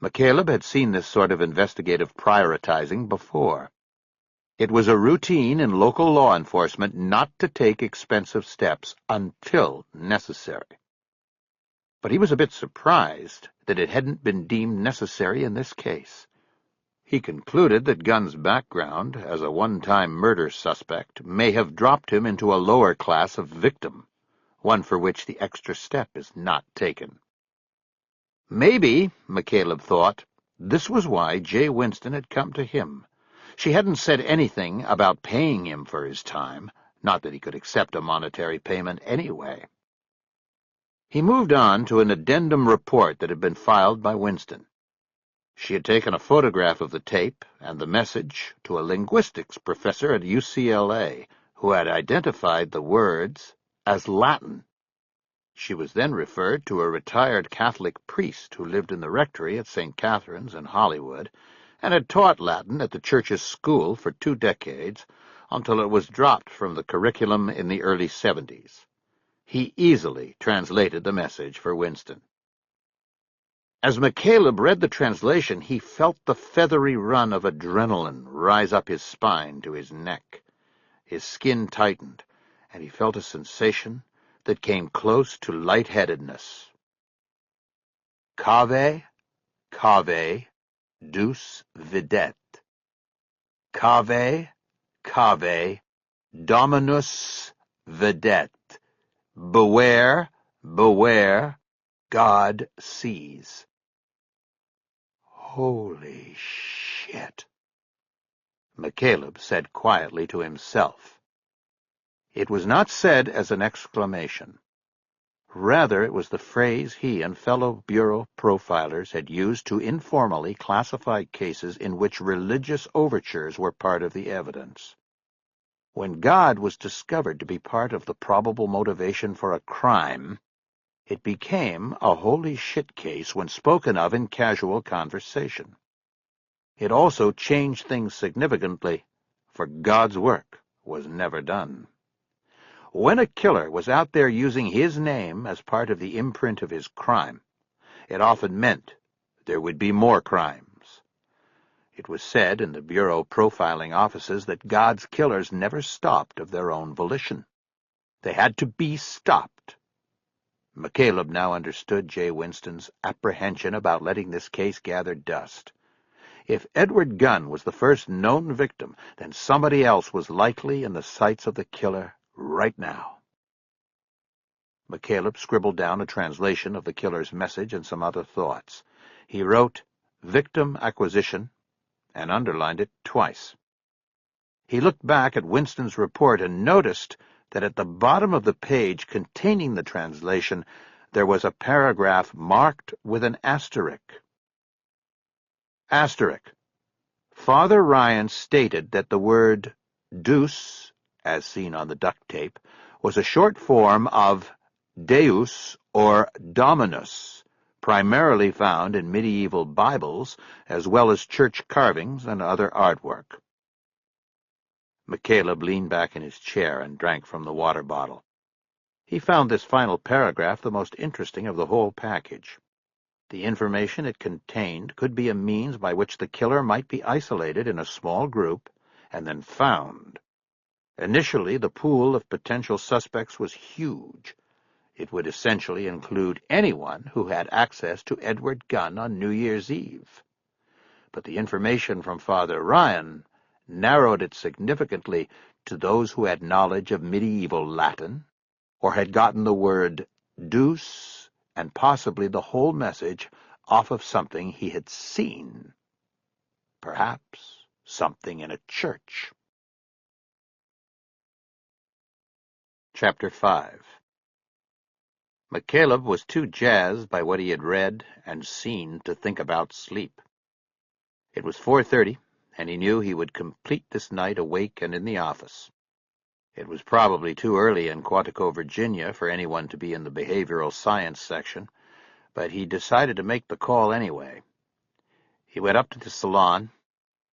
McCaleb had seen this sort of investigative prioritizing before. It was a routine in local law enforcement not to take expensive steps until necessary. But he was a bit surprised that it hadn't been deemed necessary in this case. He concluded that Gunn's background as a one-time murder suspect may have dropped him into a lower class of victim, one for which the extra step is not taken. Maybe, McCaleb thought, this was why Jay Winston had come to him. She hadn't said anything about paying him for his time, not that he could accept a monetary payment anyway. He moved on to an addendum report that had been filed by Winston. She had taken a photograph of the tape and the message to a linguistics professor at UCLA, who had identified the words as Latin. She was then referred to a retired Catholic priest who lived in the rectory at St. Catherine's in Hollywood and had taught Latin at the church's school for 2 decades until it was dropped from the curriculum in the early 70s. He easily translated the message for Winston. As McCaleb read the translation, he felt the feathery run of adrenaline rise up his spine to his neck. His skin tightened, and he felt a sensation that came close to lightheadedness. Cave, cave, dus videt. Cave, cave, dominus videt. Beware, beware, God sees. Holy shit, McCaleb said quietly to himself. It was not said as an exclamation. Rather, it was the phrase he and fellow Bureau profilers had used to informally classify cases in which religious overtures were part of the evidence. When God was discovered to be part of the probable motivation for a crime, it became a holy shit case when spoken of in casual conversation. It also changed things significantly, for God's work was never done. When a killer was out there using his name as part of the imprint of his crime, it often meant there would be more crimes. It was said in the Bureau profiling offices that God's killers never stopped of their own volition. They had to be stopped. McCaleb now understood Jay Winston's apprehension about letting this case gather dust. If Edward Gunn was the first known victim, then somebody else was likely in the sights of the killer right now. McCaleb scribbled down a translation of the killer's message and some other thoughts. He wrote, "Victim acquisition," and underlined it twice. He looked back at Winston's report and noticed that at the bottom of the page containing the translation there was a paragraph marked with an asterisk. Asterisk. Father Ryan stated that the word deuce, as seen on the duct tape, was a short form of Deus or Dominus, primarily found in medieval Bibles as well as church carvings and other artwork. McCaleb leaned back in his chair and drank from the water bottle. He found this final paragraph the most interesting of the whole package. The information it contained could be a means by which the killer might be isolated in a small group and then found. Initially, the pool of potential suspects was huge. It would essentially include anyone who had access to Edward Gunn on New Year's Eve. But the information from Father Ryan narrowed it significantly to those who had knowledge of medieval Latin, or had gotten the word Deus and possibly the whole message off of something he had seen. Perhaps something in a church. Chapter 5. McCaleb was too jazzed by what he had read and seen to think about sleep. It was 4:30, and he knew he would complete this night awake and in the office. It was probably too early in Quantico, Virginia, for anyone to be in the behavioral science section, but he decided to make the call anyway. He went up to the salon,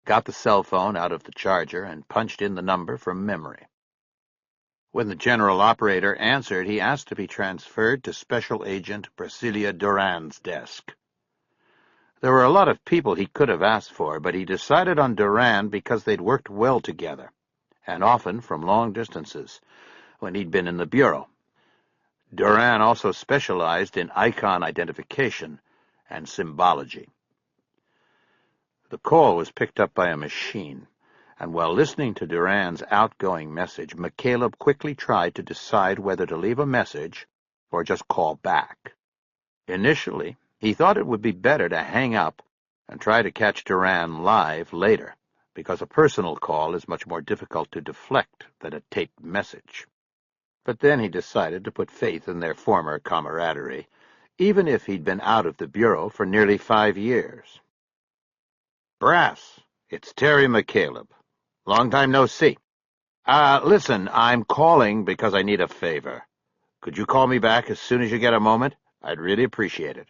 got the cell phone out of the charger, and punched in the number from memory. When the general operator answered, he asked to be transferred to Special Agent Brasilia Duran's desk. There were a lot of people he could have asked for, but he decided on Duran because they'd worked well together, and often from long distances, when he'd been in the bureau. Duran also specialized in icon identification and symbology. The call was picked up by a machine, and while listening to Duran's outgoing message, McCaleb quickly tried to decide whether to leave a message or just call back. Initially, he thought it would be better to hang up and try to catch Duran live later, because a personal call is much more difficult to deflect than a taped message. But then he decided to put faith in their former camaraderie, even if he'd been out of the bureau for nearly 5 years. "Brass, it's Terry McCaleb. Long time no see. Listen, I'm calling because I need a favor. Could you call me back as soon as you get a moment? I'd really appreciate it."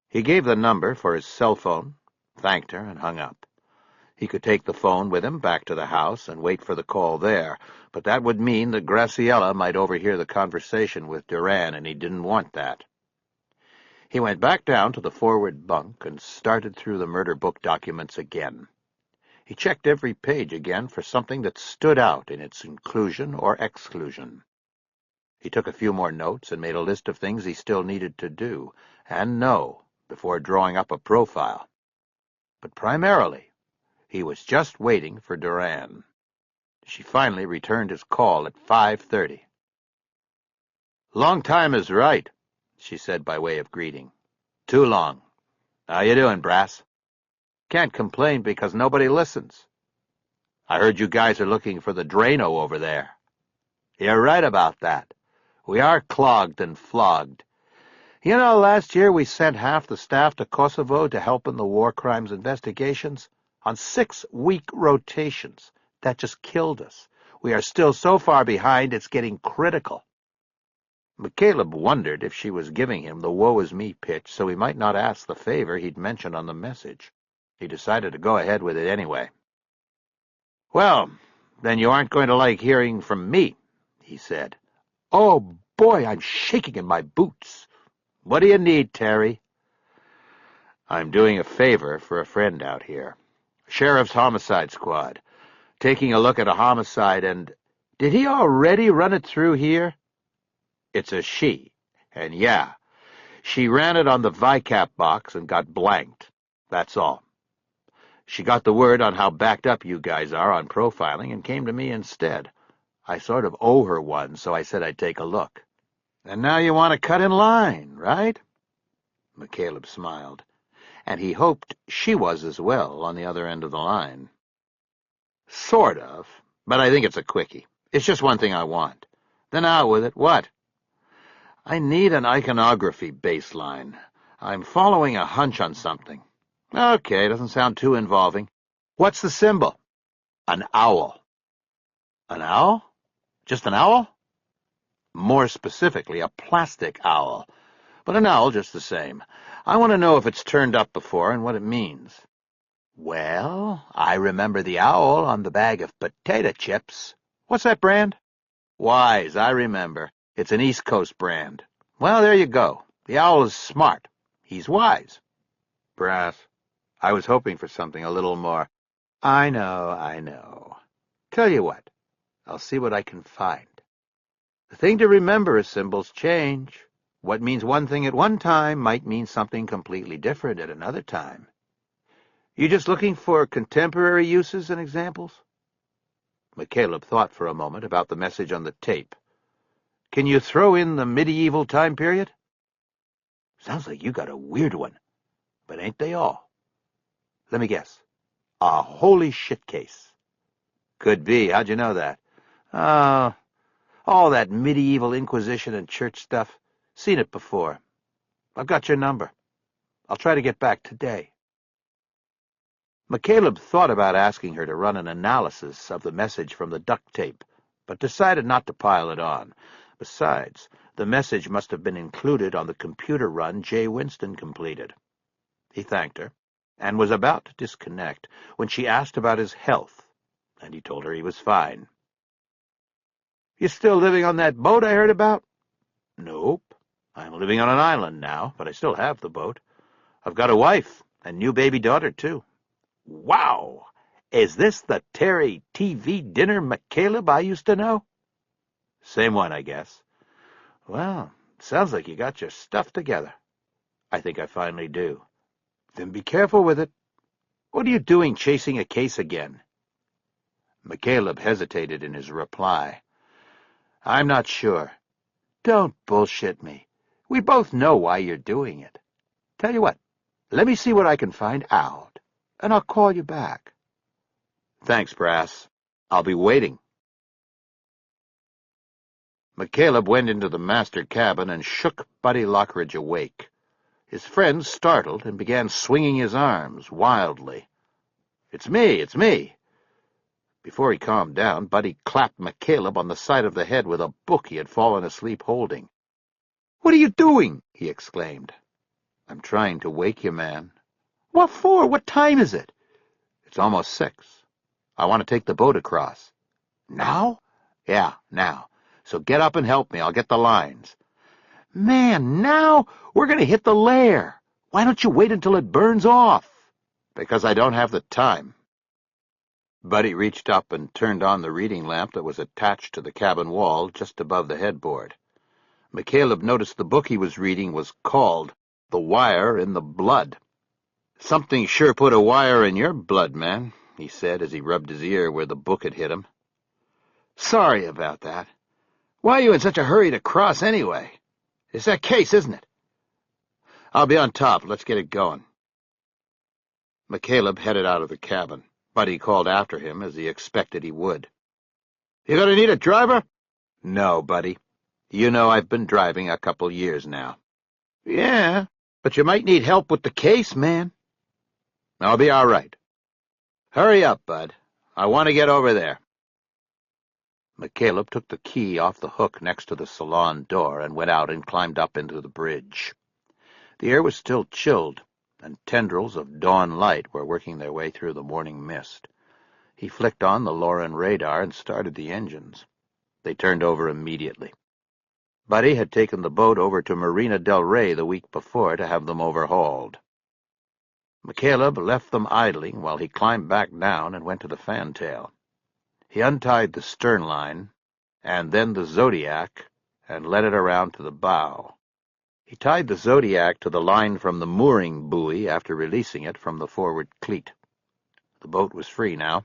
He gave the number for his cell phone, thanked her, and hung up. He could take the phone with him back to the house and wait for the call there, but that would mean that Graciela might overhear the conversation with Duran, and he didn't want that. He went back down to the forward bunk and started through the murder book documents again. He checked every page again for something that stood out in its inclusion or exclusion. He took a few more notes and made a list of things he still needed to do and know before drawing up a profile. But primarily, he was just waiting for Duran. She finally returned his call at 5:30. "Long time is right," she said by way of greeting. "Too long. How you doing, Brass?" "Can't complain because nobody listens." "I heard you guys are looking for the Drano over there." "You're right about that. We are clogged and flogged. You know, last year we sent half the staff to Kosovo to help in the war crimes investigations on 6-week rotations. That just killed us. We are still so far behind, it's getting critical." McCaleb wondered if she was giving him the woe-is-me pitch so he might not ask the favor he'd mentioned on the message. He decided to go ahead with it anyway. "Well, then you aren't going to like hearing from me," he said. "Oh, boy, I'm shaking in my boots. What do you need, Terry?" "I'm doing a favor for a friend out here. Sheriff's Homicide Squad. Taking a look at a homicide and—" "Did he already run it through here?" "It's a she, and yeah, she ran it on the VICAP box and got blanked. That's all. She got the word on how backed up you guys are on profiling and came to me instead. I sort of owe her one, so I said I'd take a look." "And now you want to cut in line, right?" McCaleb smiled, and he hoped she was as well on the other end of the line. "Sort of, but I think it's a quickie. It's just one thing I want." "Then out with it. What?" "I need an iconography baseline. I'm following a hunch on something." "Okay, doesn't sound too involving. What's the symbol?" "An owl." "An owl? Just an owl?" More specifically, a plastic owl. But an owl just the same. I want to know if it's turned up before and what it means. Well, I remember the owl on the bag of potato chips. What's that brand? Wise, I remember. It's an East Coast brand. Well, there you go. The owl is smart. He's wise. Brass, I was hoping for something a little more. I know. Tell you what, I'll see what I can find. The thing to remember is symbols change. What means one thing at one time might mean something completely different at another time. You just looking for contemporary uses and examples? McCaleb thought for a moment about the message on the tape. Can you throw in the medieval time period? Sounds like you got a weird one, but ain't they all? Let me guess. A holy shit case. Could be. How'd you know that? All that medieval Inquisition and church stuff. Seen it before. I've got your number. I'll try to get back today. McCaleb thought about asking her to run an analysis of the message from the duct tape, but decided not to pile it on. Besides, the message must have been included on the computer run Jay Winston completed. He thanked her, and was about to disconnect when she asked about his health, and he told her he was fine. You still living on that boat I heard about? Nope. I'm living on an island now, but I still have the boat. I've got a wife and new baby daughter, too. Wow! Is this the Terry TV dinner McCaleb I used to know? Same one, I guess. Well, sounds like you got your stuff together. I think I finally do. Then be careful with it. What are you doing chasing a case again? McCaleb hesitated in his reply. I'm not sure. Don't bullshit me. We both know why you're doing it. Tell you what, let me see what I can find out, and I'll call you back. Thanks, Brass. I'll be waiting. McCaleb went into the master cabin and shook Buddy Lockridge awake. His friend startled and began swinging his arms wildly. It's me. Before he calmed down, Buddy clapped McCaleb on the side of the head with a book he had fallen asleep holding. What are you doing? He exclaimed. I'm trying to wake you, man. What for? What time is it? It's almost 6. I want to take the boat across. Now? Yeah, now. So get up and help me. I'll get the lines. Man, now? We're going to hit the lair. Why don't you wait until it burns off? Because I don't have the time. Buddy reached up and turned on the reading lamp that was attached to the cabin wall just above the headboard. McCaleb noticed the book he was reading was called The Wire in the Blood. Something sure put a wire in your blood, man, he said as he rubbed his ear where the book had hit him. Sorry about that. Why are you in such a hurry to cross anyway? It's that case, isn't it? I'll be on top. Let's get it going. McCaleb headed out of the cabin. Buddy called after him as he expected he would. You gonna need a driver? No, Buddy. You know I've been driving a couple years now. Yeah, but you might need help with the case, man. I'll be all right. Hurry up, Bud. I want to get over there. McCaleb took the key off the hook next to the salon door and went out and climbed up into the bridge. The air was still chilled, and tendrils of dawn light were working their way through the morning mist. He flicked on the Lauren radar and started the engines. They turned over immediately. Buddy had taken the boat over to Marina del Rey the week before to have them overhauled. McCaleb left them idling while he climbed back down and went to the fantail. He untied the stern line, and then the Zodiac, and led it around to the bow. He tied the Zodiac to the line from the mooring buoy after releasing it from the forward cleat. The boat was free now.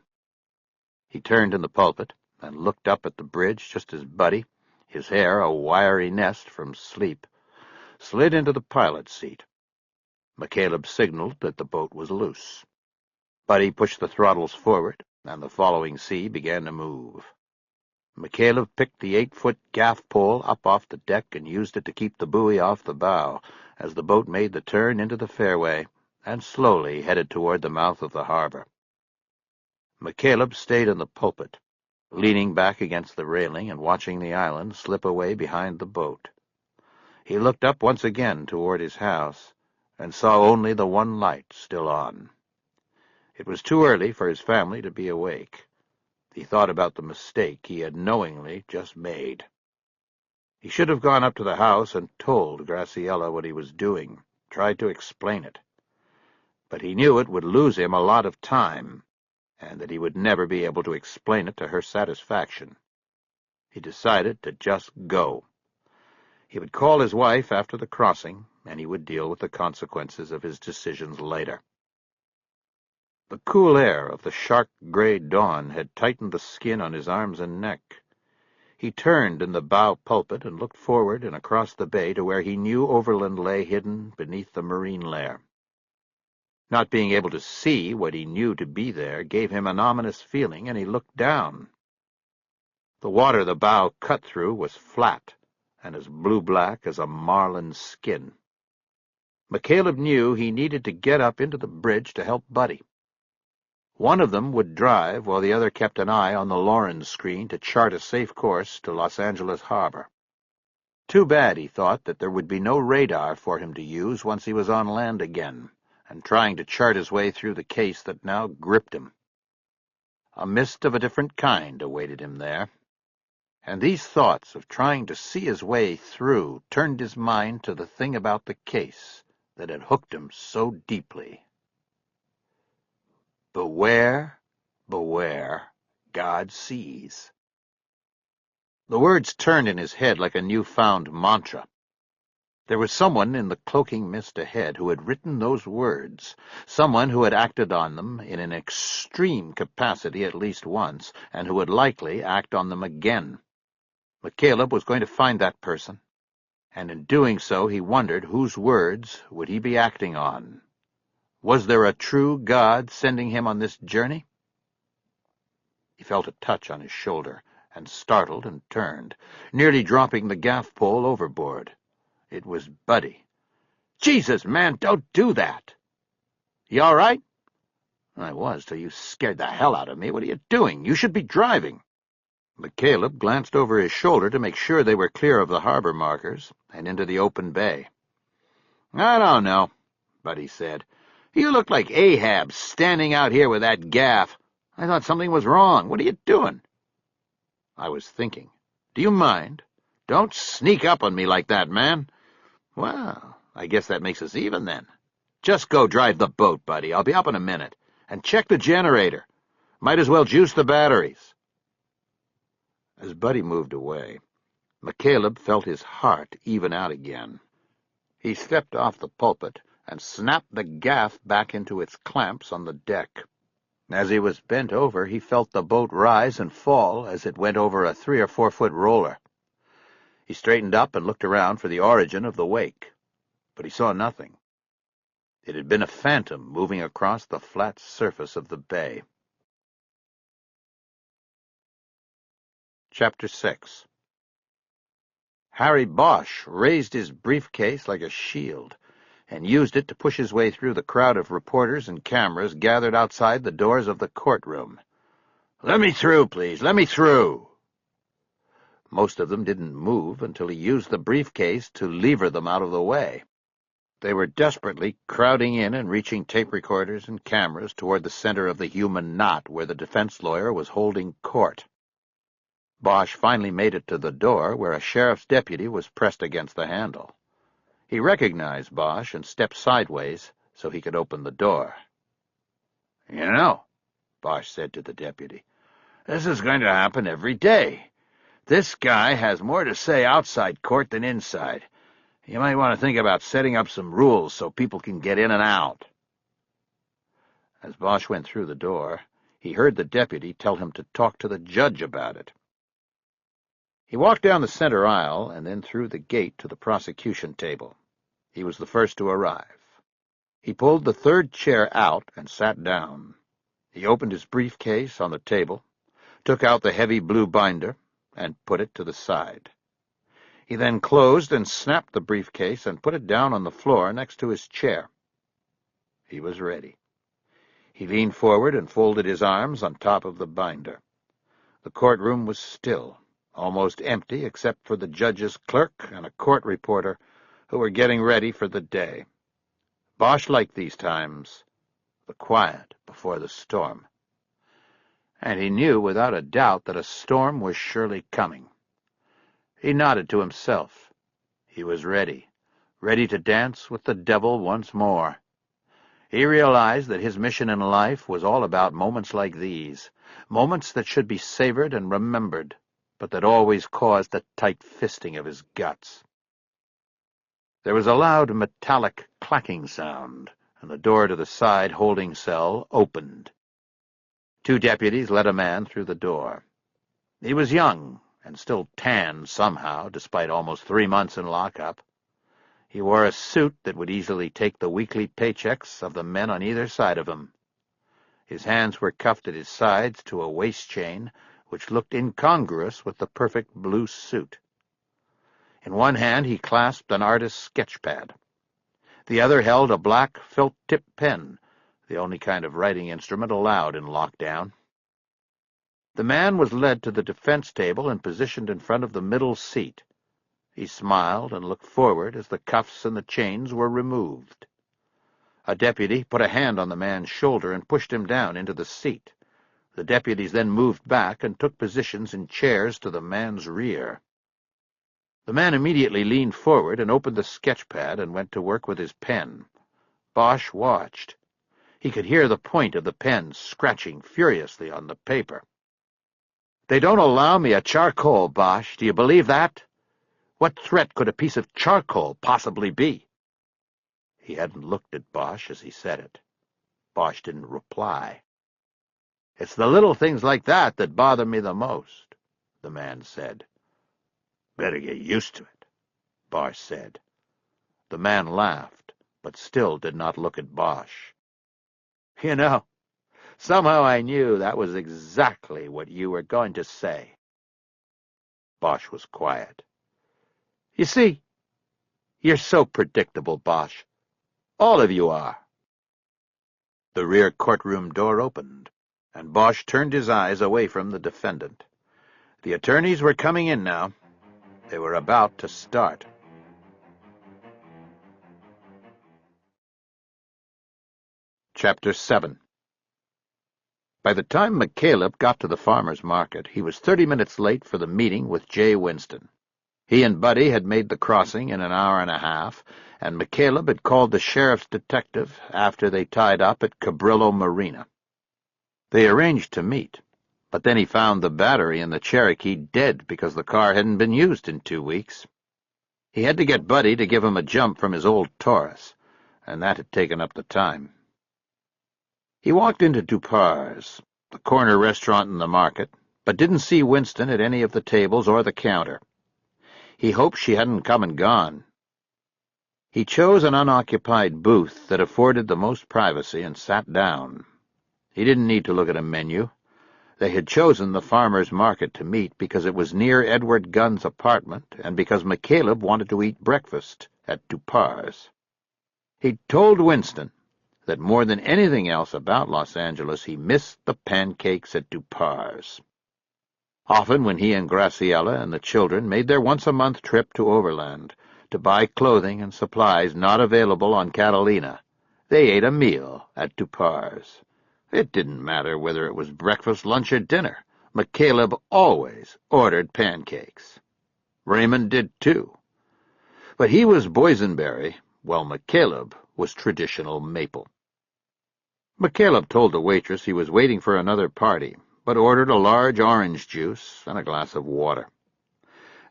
He turned in the pulpit and looked up at the bridge just as Buddy, his hair a wiry nest from sleep, slid into the pilot's seat. McCaleb signaled that the boat was loose. Buddy pushed the throttles forward, and the following sea began to move. McCaleb picked the 8-foot gaff pole up off the deck and used it to keep the buoy off the bow as the boat made the turn into the fairway and slowly headed toward the mouth of the harbor. McCaleb stayed in the pulpit, leaning back against the railing and watching the island slip away behind the boat. He looked up once again toward his house and saw only the one light still on. It was too early for his family to be awake. He thought about the mistake he had knowingly just made. He should have gone up to the house and told Graciela what he was doing, tried to explain it. But he knew it would lose him a lot of time, and that he would never be able to explain it to her satisfaction. He decided to just go. He would call his wife after the crossing, and he would deal with the consequences of his decisions later. The cool air of the shark-gray dawn had tightened the skin on his arms and neck. He turned in the bow pulpit and looked forward and across the bay to where he knew Overland lay hidden beneath the marine lair. Not being able to see what he knew to be there gave him an ominous feeling, and he looked down. The water the bow cut through was flat and as blue-black as a marlin's skin. McCaleb knew he needed to get up into the bridge to help Buddy. One of them would drive while the other kept an eye on the Lawrence screen to chart a safe course to Los Angeles Harbor. Too bad, he thought, that there would be no radar for him to use once he was on land again, and trying to chart his way through the case that now gripped him. A mist of a different kind awaited him there, and these thoughts of trying to see his way through turned his mind to the thing about the case that had hooked him so deeply. Beware, beware, God sees. The words turned in his head like a new-found mantra. There was someone in the cloaking mist ahead who had written those words, someone who had acted on them in an extreme capacity at least once, and who would likely act on them again. McCaleb was going to find that person, and in doing so he wondered whose words would he be acting on. Was there a true God sending him on this journey? He felt a touch on his shoulder, and startled and turned, nearly dropping the gaff pole overboard. It was Buddy. "Jesus, man, don't do that!" "You all right?" "I was, till you scared the hell out of me. What are you doing? You should be driving." McCaleb glanced over his shoulder to make sure they were clear of the harbor markers and into the open bay. "I don't know," Buddy said. "You look like Ahab standing out here with that gaff. I thought something was wrong. What are you doing?" "I was thinking." "Do you mind? Don't sneak up on me like that, man." "Well, I guess that makes us even, then." "Just go drive the boat, Buddy. I'll be up in a minute. And check the generator. Might as well juice the batteries." As Buddy moved away, McCaleb felt his heart even out again. He stepped off the pulpit and snapped the gaff back into its clamps on the deck. As he was bent over, he felt the boat rise and fall as it went over a 3 or 4 foot roller. He straightened up and looked around for the origin of the wake, but he saw nothing. It had been a phantom moving across the flat surface of the bay. Chapter 6. Harry Bosch raised his briefcase like a shield and used it to push his way through the crowd of reporters and cameras gathered outside the doors of the courtroom. "Let me through, please. Let me through." Most of them didn't move until he used the briefcase to lever them out of the way. They were desperately crowding in and reaching tape recorders and cameras toward the center of the human knot where the defense lawyer was holding court. Bosch finally made it to the door where a sheriff's deputy was pressed against the handle. He recognized Bosch and stepped sideways so he could open the door. "You know," Bosch said to the deputy, "this is going to happen every day. This guy has more to say outside court than inside. You might want to think about setting up some rules so people can get in and out." As Bosch went through the door, he heard the deputy tell him to talk to the judge about it. He walked down the center aisle and then through the gate to the prosecution table. He was the first to arrive. He pulled the third chair out and sat down. He opened his briefcase on the table, took out the heavy blue binder, and put it to the side. He then closed and snapped the briefcase and put it down on the floor next to his chair. He was ready. He leaned forward and folded his arms on top of the binder. The courtroom was still, almost empty except for the judge's clerk and a court reporter who were getting ready for the day. Bosch liked these times, the quiet before the storm. And he knew without a doubt that a storm was surely coming. He nodded to himself. He was ready to dance with the devil once more. He realized that his mission in life was all about moments like these, moments that should be savored and remembered, but that always caused a tight fisting of his guts. There was a loud metallic clacking sound, and the door to the side holding cell opened. 2 deputies led a man through the door. He was young and still tanned somehow, despite almost 3 months in lockup. He wore a suit that would easily take the weekly paychecks of the men on either side of him. His hands were cuffed at his sides to a waist chain which looked incongruous with the perfect blue suit. In one hand he clasped an artist's sketch pad. The other held a black felt-tip pen, the only kind of writing instrument allowed in lockdown. The man was led to the defense table and positioned in front of the middle seat. He smiled and looked forward as the cuffs and the chains were removed. A deputy put a hand on the man's shoulder and pushed him down into the seat. The deputies then moved back and took positions in chairs to the man's rear. The man immediately leaned forward and opened the sketch pad and went to work with his pen. Bosch watched. He could hear the point of the pen scratching furiously on the paper. "They don't allow me a charcoal, Bosch. Do you believe that? What threat could a piece of charcoal possibly be?" He hadn't looked at Bosch as he said it. Bosch didn't reply. "It's the little things like that that bother me the most," the man said. "Better get used to it," Bosch said. The man laughed, but still did not look at Bosch. "You know, somehow I knew that was exactly what you were going to say." Bosch was quiet. "You see, you're so predictable, Bosch. All of you are." The rear courtroom door opened, and Bosch turned his eyes away from the defendant. The attorneys were coming in now. They were about to start. Chapter 7. By the time McCaleb got to the farmer's market, he was 30 minutes late for the meeting with J. Winston. He and Buddy had made the crossing in an hour and a half, and McCaleb had called the sheriff's detective after they tied up at Cabrillo Marina. They arranged to meet, but then he found the battery in the Cherokee dead because the car hadn't been used in 2 weeks. He had to get Buddy to give him a jump from his old Taurus, and that had taken up the time. He walked into Dupar's, the corner restaurant in the market, but didn't see Winston at any of the tables or the counter. He hoped she hadn't come and gone. He chose an unoccupied booth that afforded the most privacy and sat down. He didn't need to look at a menu. They had chosen the farmer's market to meet because it was near Edward Gunn's apartment and because McCaleb wanted to eat breakfast at Dupar's. He'd told Winston that more than anything else about Los Angeles he missed the pancakes at Dupar's. Often when he and Graciela and the children made their once-a-month trip to Overland to buy clothing and supplies not available on Catalina, they ate a meal at Dupar's. It didn't matter whether it was breakfast, lunch, or dinner. McCaleb always ordered pancakes. Raymond did too. But he was boysenberry, while McCaleb was traditional maple. McCaleb told the waitress he was waiting for another party, but ordered a large orange juice and a glass of water.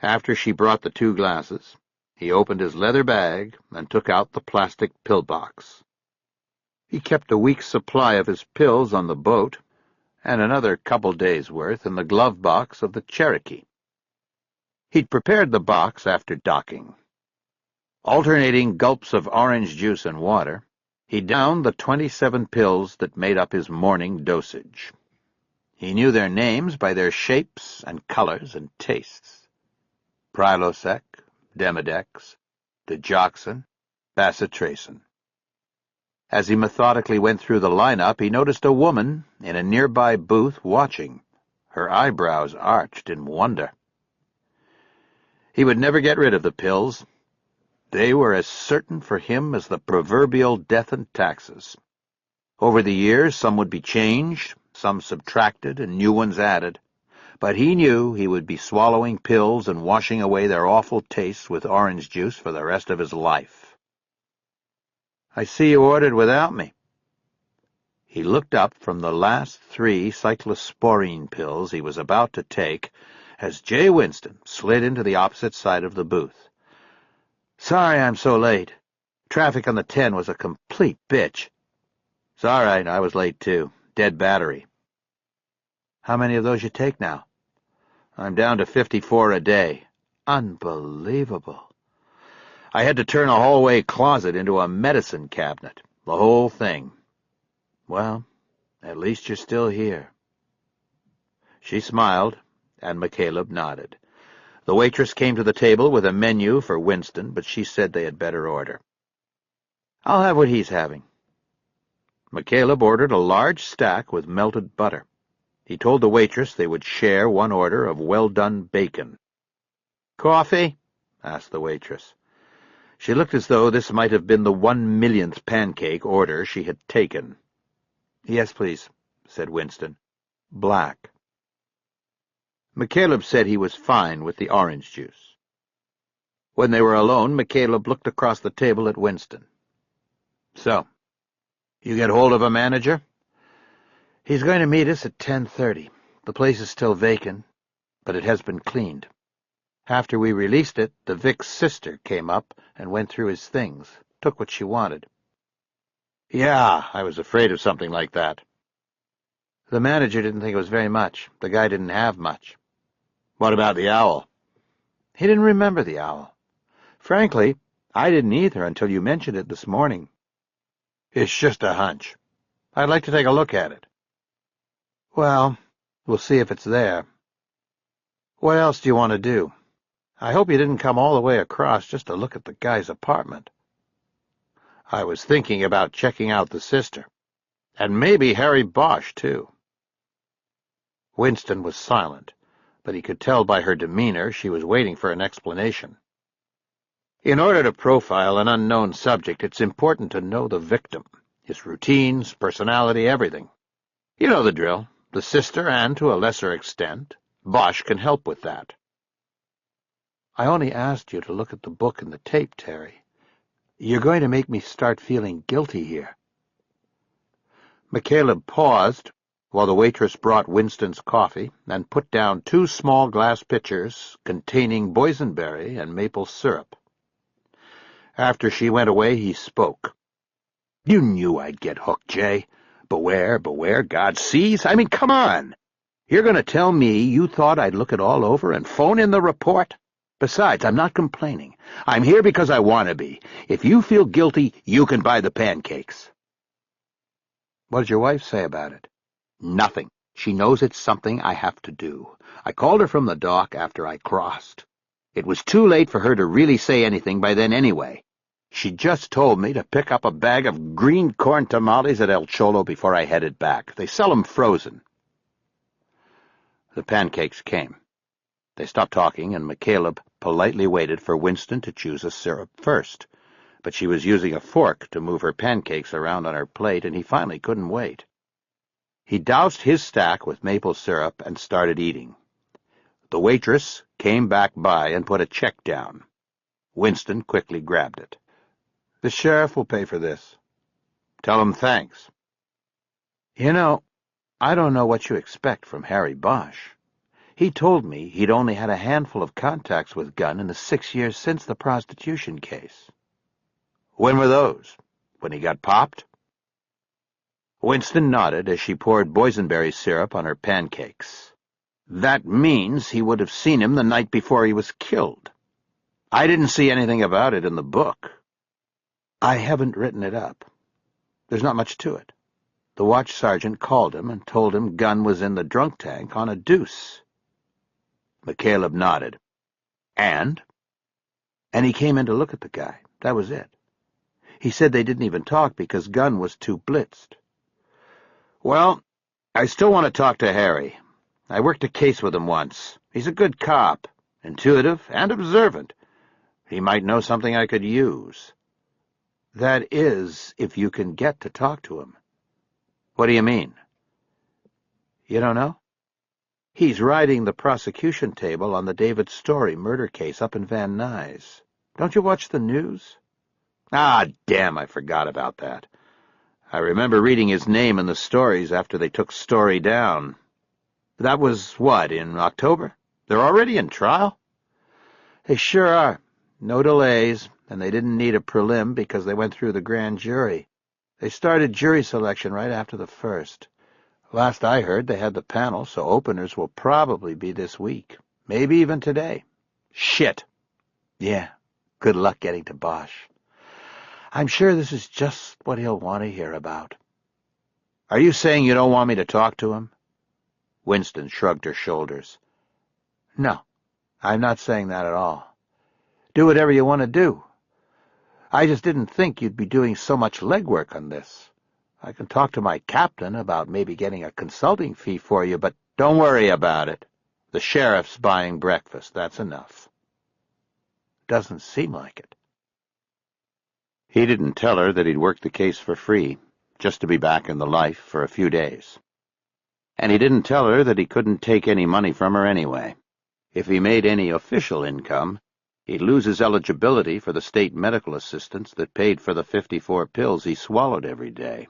After she brought the 2 glasses, he opened his leather bag and took out the plastic pill box. He kept a week's supply of his pills on the boat and another couple days' worth in the glove box of the Cherokee. He'd prepared the box after docking. Alternating gulps of orange juice and water, he downed the 27 pills that made up his morning dosage. He knew their names by their shapes and colors and tastes. Prilosec, Demodex, Digoxin, Bacitracin. As he methodically went through the lineup, he noticed a woman in a nearby booth watching, Her eyebrows arched in wonder. He would never get rid of the pills. They were as certain for him as the proverbial death and taxes. Over the years, some would be changed, some subtracted, and new ones added. But he knew he would be swallowing pills and washing away their awful tastes with orange juice for the rest of his life. "I see you ordered without me." He looked up from the last 3 cyclosporine pills he was about to take as Jay Winston slid into the opposite side of the booth. "Sorry I'm so late. Traffic on the 10 was a complete bitch." "It's all right, I was late too. Dead battery." "How many of those you take now?" "I'm down to 54 a day." "Unbelievable." "I had to turn a hallway closet into a medicine cabinet. The whole thing." "Well, at least you're still here." She smiled, and McCaleb nodded. The waitress came to the table with a menu for Winston, but she said they had better order. "I'll have what he's having." McCaleb ordered a large stack with melted butter. He told the waitress they would share one order of well-done bacon. "Coffee?" asked the waitress. She looked as though this might have been the 1,000,000th pancake order she had taken. "Yes, please," said Winston. "Black." McCaleb said he was fine with the orange juice. When they were alone, McCaleb looked across the table at Winston. "So, you get hold of a manager?" "He's going to meet us at 10:30. The place is still vacant, but it has been cleaned. After we released it, the Vic's sister came up and went through his things, took what she wanted." "Yeah, I was afraid of something like that." "The manager didn't think it was very much. The guy didn't have much." "What about the owl?" "He didn't remember the owl. Frankly, I didn't either until you mentioned it this morning." "It's just a hunch. I'd like to take a look at it." "Well, we'll see if it's there. What else do you want to do? I hope you didn't come all the way across just to look at the guy's apartment." "I was thinking about checking out the sister. And maybe Harry Bosch, too." Winston was silent, but he could tell by her demeanor she was waiting for an explanation. In order to profile an unknown subject, it's important to know the victim, his routines, personality, everything. You know the drill. The sister, and to a lesser extent, Bosch can help with that. "I only asked you to look at the book and the tape, Terry. You're going to make me start feeling guilty here." McCaleb paused while the waitress brought Winston's coffee and put down 2 small glass pitchers containing boysenberry and maple syrup. After she went away, he spoke. "You knew I'd get hooked, Jay. Beware, beware, God sees. I mean, come on. You're going to tell me you thought I'd look it all over and phone in the report? Besides, I'm not complaining. I'm here because I want to be. If you feel guilty, you can buy the pancakes." "What did your wife say about it?" "Nothing. She knows it's something I have to do. I called her from the dock after I crossed. It was too late for her to really say anything by then anyway. She just told me to pick up a bag of green corn tamales at El Cholo before I headed back. They sell 'em frozen." The pancakes came. They stopped talking, and McCaleb politely waited for Winston to choose a syrup first. But she was using a fork to move her pancakes around on her plate, and he finally couldn't wait. He doused his stack with maple syrup and started eating. The waitress came back by and put a check down. Winston quickly grabbed it. "The sheriff will pay for this." "Tell him thanks." "You know, I don't know what you expect from Harry Bosch. He told me he'd only had a handful of contacts with Gunn in the 6 years since the prostitution case." "When were those? When he got popped?" Winston nodded as she poured boysenberry syrup on her pancakes. "That means he would have seen him the night before he was killed. I didn't see anything about it in the book." "I haven't written it up. There's not much to it. The watch sergeant called him and told him Gunn was in the drunk tank on a deuce." McCaleb nodded. "And?" "And he came in to look at the guy. That was it. He said they didn't even talk because Gunn was too blitzed." "Well, I still want to talk to Harry. I worked a case with him once. He's a good cop, intuitive and observant. He might know something I could use. That is, if you can get to talk to him. What do you mean? You don't know? He's riding the prosecution table on the David Story murder case up in Van Nuys. Don't you watch the news? Ah, damn, I forgot about that. I remember reading his name in the stories after they took Story down. That was, what, in October? They're already in trial? They sure are. No delays, and they didn't need a prelim because they went through the grand jury. They started jury selection right after the first. Last I heard, they had the panel, so openers will probably be this week. Maybe even today. Shit. Yeah, good luck getting to Bosch. I'm sure this is just what he'll want to hear about. Are you saying you don't want me to talk to him? Winston shrugged her shoulders. No, I'm not saying that at all. Do whatever you want to do. I just didn't think you'd be doing so much legwork on this. I can talk to my captain about maybe getting a consulting fee for you, but don't worry about it. The sheriff's buying breakfast, that's enough. Doesn't seem like it. He didn't tell her that he'd worked the case for free, just to be back in the life for a few days. And he didn't tell her that he couldn't take any money from her anyway. If he made any official income, he'd lose his eligibility for the state medical assistance that paid for the 54 pills he swallowed every day.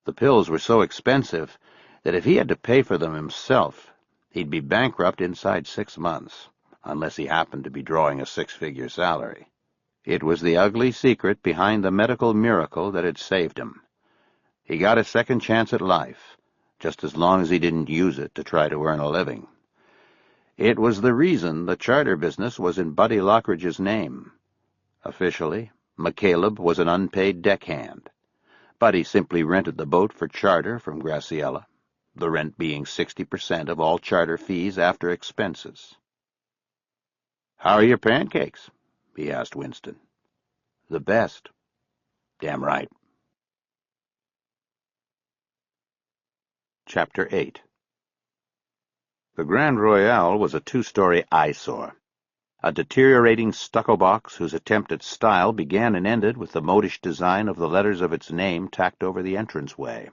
The pills were so expensive that if he had to pay for them himself, he'd be bankrupt inside 6 months, unless he happened to be drawing a 6-figure salary. It was the ugly secret behind the medical miracle that had saved him. He got a second chance at life, just as long as he didn't use it to try to earn a living. It was the reason the charter business was in Buddy Lockridge's name. Officially, McCaleb was an unpaid deckhand. Buddy simply rented the boat for charter from Graciela, the rent being 60% of all charter fees after expenses. "How are your pancakes?" he asked Winston. "The best." "Damn right." Chapter 8. The Grand Royale was a 2-story eyesore, a deteriorating stucco box whose attempt at style began and ended with the modish design of the letters of its name tacked over the entranceway.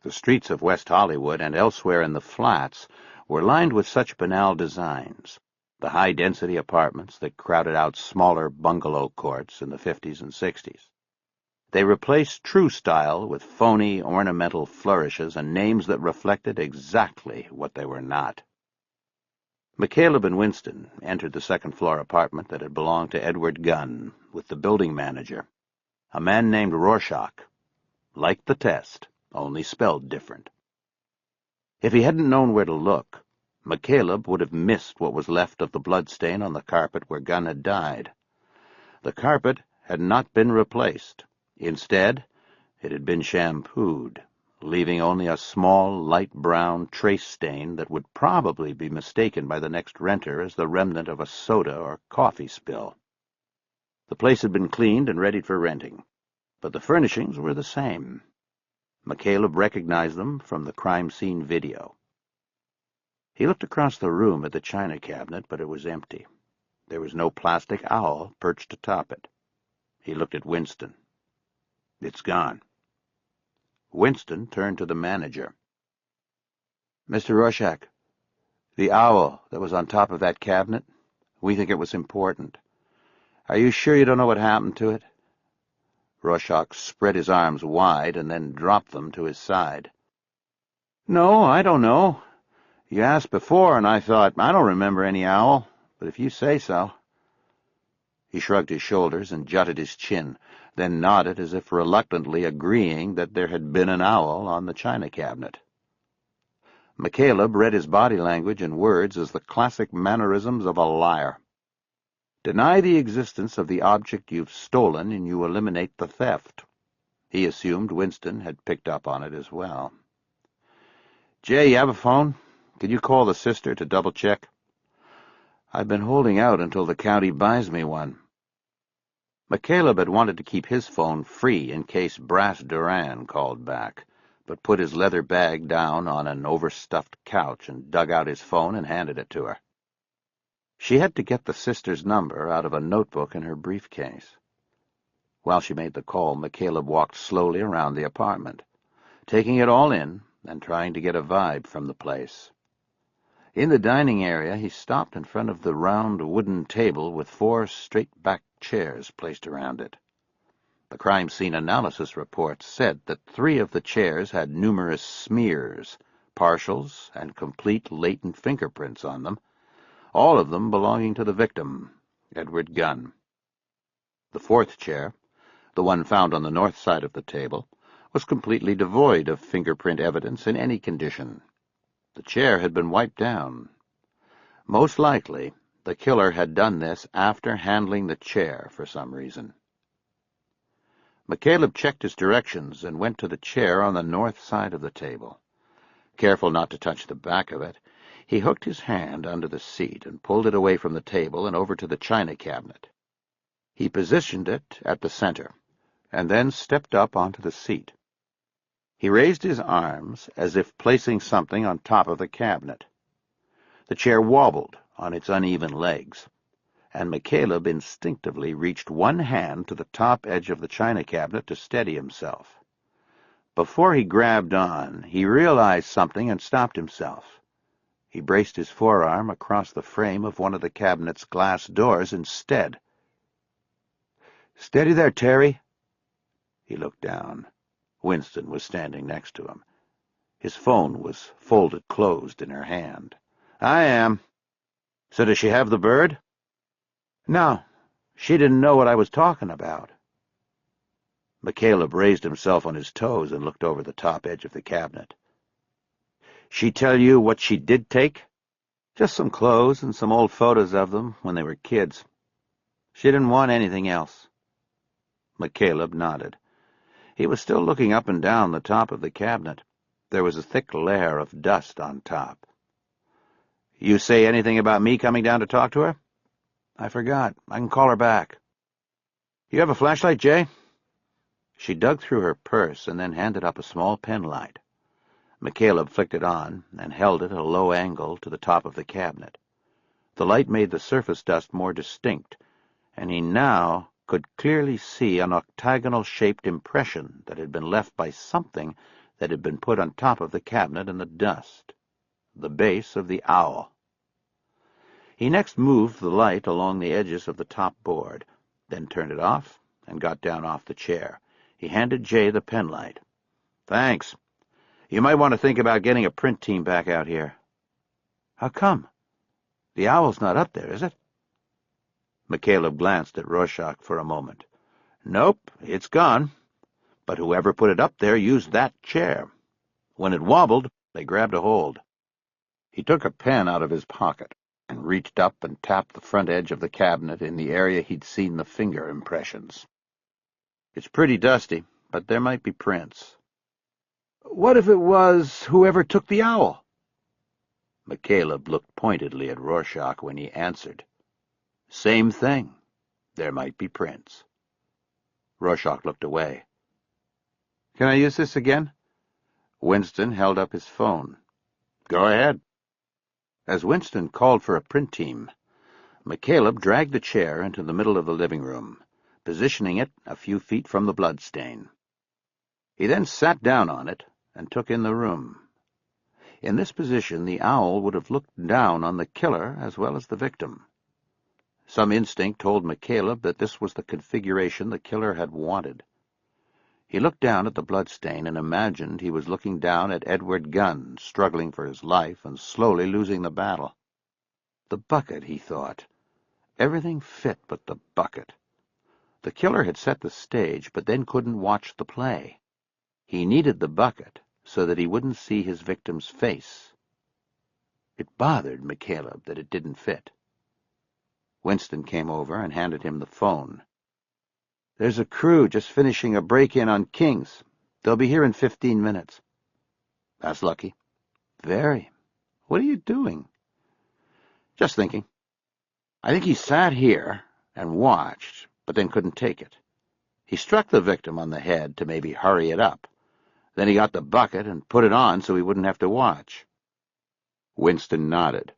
The streets of West Hollywood and elsewhere in the flats were lined with such banal designs, the high-density apartments that crowded out smaller bungalow courts in the 50s and 60s. They replaced true style with phony, ornamental flourishes and names that reflected exactly what they were not. McCaleb and Winston entered the second-floor apartment that had belonged to Edward Gunn with the building manager, a man named Rorschach, like the test, only spelled different. If he hadn't known where to look, McCaleb would have missed what was left of the bloodstain on the carpet where Gunn had died. The carpet had not been replaced. Instead, it had been shampooed, leaving only a small, light brown trace stain that would probably be mistaken by the next renter as the remnant of a soda or coffee spill. The place had been cleaned and readied for renting, but the furnishings were the same. McCaleb recognized them from the crime scene video. He looked across the room at the china cabinet, but it was empty. There was no plastic owl perched atop it. He looked at Winston. "It's gone." Winston turned to the manager. "Mr. Rorschach, the owl that was on top of that cabinet, we think it was important. Are you sure you don't know what happened to it?" Rorschach spread his arms wide and then dropped them to his side. "No, I don't know. You asked before, and I thought, I don't remember any owl, but if you say so." He shrugged his shoulders and jutted his chin, then nodded as if reluctantly agreeing that there had been an owl on the china cabinet. McCaleb read his body language and words as the classic mannerisms of a liar. Deny the existence of the object you've stolen and you eliminate the theft. He assumed Winston had picked up on it as well. "Jay, you have a phone? Could you call the sister to double-check?" "I've been holding out until the county buys me one." McCaleb had wanted to keep his phone free in case Brass Duran called back, but put his leather bag down on an overstuffed couch and dug out his phone and handed it to her. She had to get the sister's number out of a notebook in her briefcase. While she made the call, McCaleb walked slowly around the apartment, taking it all in and trying to get a vibe from the place. In the dining area, he stopped in front of the round wooden table with 4 straight-back chairs placed around it. The crime scene analysis report said that 3 of the chairs had numerous smears, partials, and complete latent fingerprints on them, all of them belonging to the victim, Edward Gunn. The 4th chair, the one found on the north side of the table, was completely devoid of fingerprint evidence in any condition. The chair had been wiped down. Most likely, the killer had done this after handling the chair for some reason. McCaleb checked his directions and went to the chair on the north side of the table. Careful not to touch the back of it, he hooked his hand under the seat and pulled it away from the table and over to the china cabinet. He positioned it at the center, and then stepped up onto the seat. He raised his arms as if placing something on top of the cabinet. The chair wobbled on its uneven legs, and McCaleb instinctively reached one hand to the top edge of the china cabinet to steady himself. Before he grabbed on, he realized something and stopped himself. He braced his forearm across the frame of one of the cabinet's glass doors instead. "Steady there, Terry." He looked down. Winston was standing next to him. His phone was folded closed in her hand. "I am. So does she have the bird?" "No, she didn't know what I was talking about." McCaleb raised himself on his toes and looked over the top edge of the cabinet. "She tell you what she did take?" "Just some clothes and some old photos of them when they were kids. She didn't want anything else." McCaleb nodded. He was still looking up and down the top of the cabinet. There was a thick layer of dust on top. "You say anything about me coming down to talk to her?" "I forgot. I can call her back." "You have a flashlight, Jay?" She dug through her purse and then handed up a small pen light. McCaleb flicked it on and held it at a low angle to the top of the cabinet. The light made the surface dust more distinct, and he now could clearly see an octagonal-shaped impression that had been left by something that had been put on top of the cabinet in the dust. The base of the owl. He next moved the light along the edges of the top board, then turned it off and got down off the chair. He handed Jay the pen light. "Thanks. You might want to think about getting a print team back out here." "How come? The owl's not up there, is it?" McCaleb glanced at Rorschach for a moment. "Nope, it's gone. But whoever put it up there used that chair. When it wobbled, they grabbed a hold." He took a pen out of his pocket and reached up and tapped the front edge of the cabinet in the area he'd seen the finger impressions. "It's pretty dusty, but there might be prints." "What if it was whoever took the owl?" McCaleb looked pointedly at Rorschach when he answered. "Same thing. There might be prints." Rorschach looked away. "Can I use this again?" Winston held up his phone. "Go ahead." As Winston called for a print team, McCaleb dragged the chair into the middle of the living room, positioning it a few feet from the bloodstain. He then sat down on it and took in the room. In this position, the owl would have looked down on the killer as well as the victim. Some instinct told McCaleb that this was the configuration the killer had wanted. He looked down at the bloodstain and imagined he was looking down at Edward Gunn, struggling for his life and slowly losing the battle. The bucket, he thought. Everything fit but the bucket. The killer had set the stage, but then couldn't watch the play. He needed the bucket so that he wouldn't see his victim's face. It bothered McCaleb that it didn't fit. Winston came over and handed him the phone. "There's a crew just finishing a break-in on King's. They'll be here in 15 minutes. "That's lucky." "Very. What are you doing?" "Just thinking. I think he sat here and watched, but then couldn't take it. He struck the victim on the head to maybe hurry it up, Then he got the bucket and put it on so he wouldn't have to watch. Winston nodded.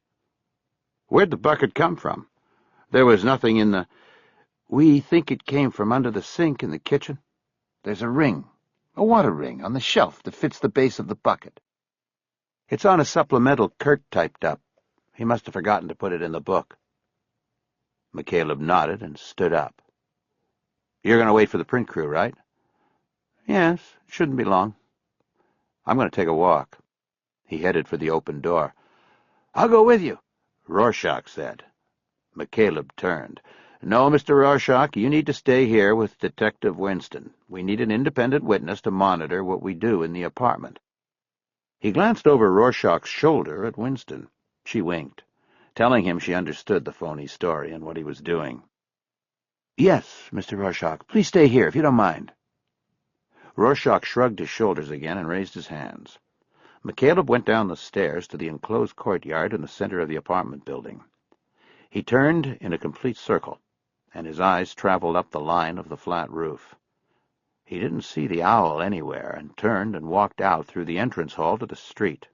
Where'd the bucket come from? There was nothing in the... We think it came from under the sink in the kitchen. There's a ring, a water ring, on the shelf that fits the base of the bucket. It's on a supplemental Kurt typed up. He must have forgotten to put it in the book. McCaleb nodded and stood up. You're going to wait for the print crew, right? Yes, shouldn't be long. I'm going to take a walk. He headed for the open door. I'll go with you, Rorschach said. McCaleb turned. No, Mr. Rorschach, you need to stay here with Detective Winston. We need an independent witness to monitor what we do in the apartment. He glanced over Rorschach's shoulder at Winston. She winked, telling him she understood the phony story and what he was doing. Yes, Mr. Rorschach, please stay here, if you don't mind. Rorschach shrugged his shoulders again and raised his hands. McCaleb went down the stairs to the enclosed courtyard in the center of the apartment building. He turned in a complete circle, and his eyes traveled up the line of the flat roof. He didn't see the owl anywhere, and turned and walked out through the entrance hall to the street.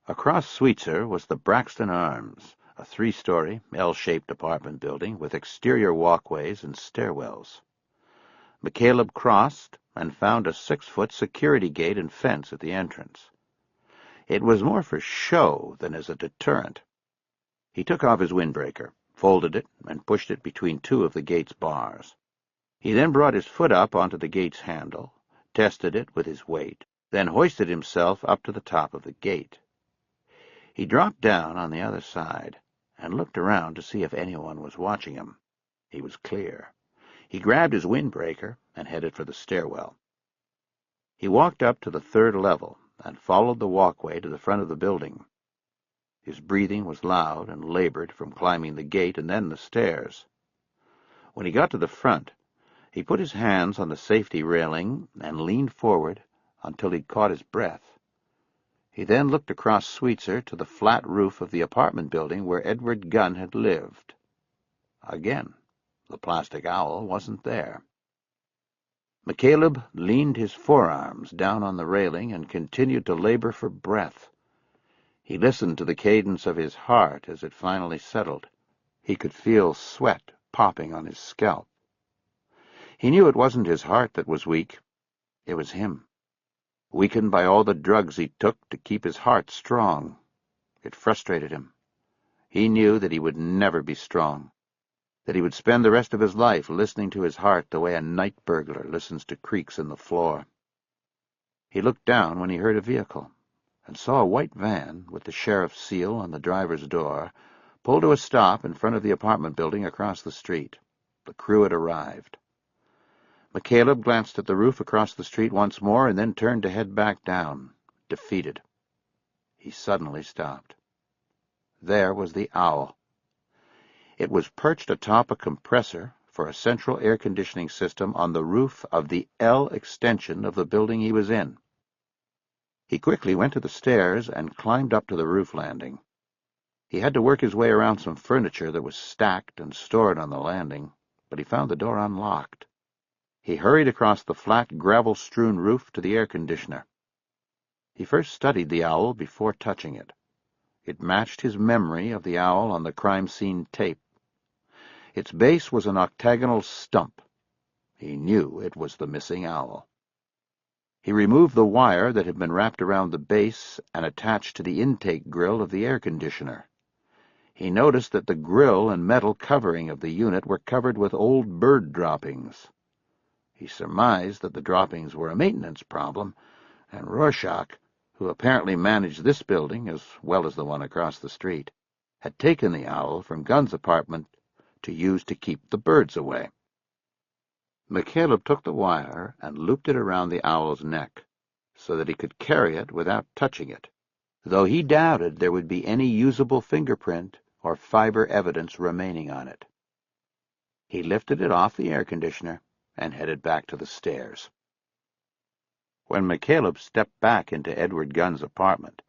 Across Sweetser was the Braxton Arms, a 3-story, L-shaped apartment building with exterior walkways and stairwells. McCaleb crossed and found a 6-foot security gate and fence at the entrance. It was more for show than as a deterrent. He took off his windbreaker, folded it, and pushed it between 2 of the gate's bars. He then brought his foot up onto the gate's handle, tested it with his weight, then hoisted himself up to the top of the gate. He dropped down on the other side and looked around to see if anyone was watching him. He was clear. He grabbed his windbreaker and headed for the stairwell. He walked up to the 3rd level and followed the walkway to the front of the building. His breathing was loud and labored from climbing the gate and then the stairs. When he got to the front, he put his hands on the safety railing and leaned forward until he'd caught his breath. He then looked across Sweetser to the flat roof of the apartment building where Edward Gunn had lived. Again, the plastic owl wasn't there. McCaleb leaned his forearms down on the railing and continued to labor for breath. He listened to the cadence of his heart as it finally settled. He could feel sweat popping on his scalp. He knew it wasn't his heart that was weak. It was him, weakened by all the drugs he took to keep his heart strong. It frustrated him. He knew that he would never be strong, that he would spend the rest of his life listening to his heart the way a night burglar listens to creaks in the floor. He looked down when he heard a vehicle and saw a white van with the sheriff's seal on the driver's door pull to a stop in front of the apartment building across the street. The crew had arrived. McCaleb glanced at the roof across the street once more and then turned to head back down, defeated. He suddenly stopped. There was the owl. It was perched atop a compressor for a central air conditioning system on the roof of the L extension of the building he was in. He quickly went to the stairs and climbed up to the roof landing. He had to work his way around some furniture that was stacked and stored on the landing, but he found the door unlocked. He hurried across the flat, gravel-strewn roof to the air conditioner. He first studied the owl before touching it. It matched his memory of the owl on the crime scene tape. Its base was an octagonal stump. He knew it was the missing owl. He removed the wire that had been wrapped around the base and attached to the intake grill of the air conditioner. He noticed that the grill and metal covering of the unit were covered with old bird droppings. He surmised that the droppings were a maintenance problem, and Rorschach, who apparently managed this building as well as the one across the street, had taken the owl from Gunn's apartment to use to keep the birds away. McCaleb took the wire and looped it around the owl's neck so that he could carry it without touching it, though he doubted there would be any usable fingerprint or fiber evidence remaining on it. He lifted it off the air conditioner and headed back to the stairs. When McCaleb stepped back into Edward Gunn's apartment,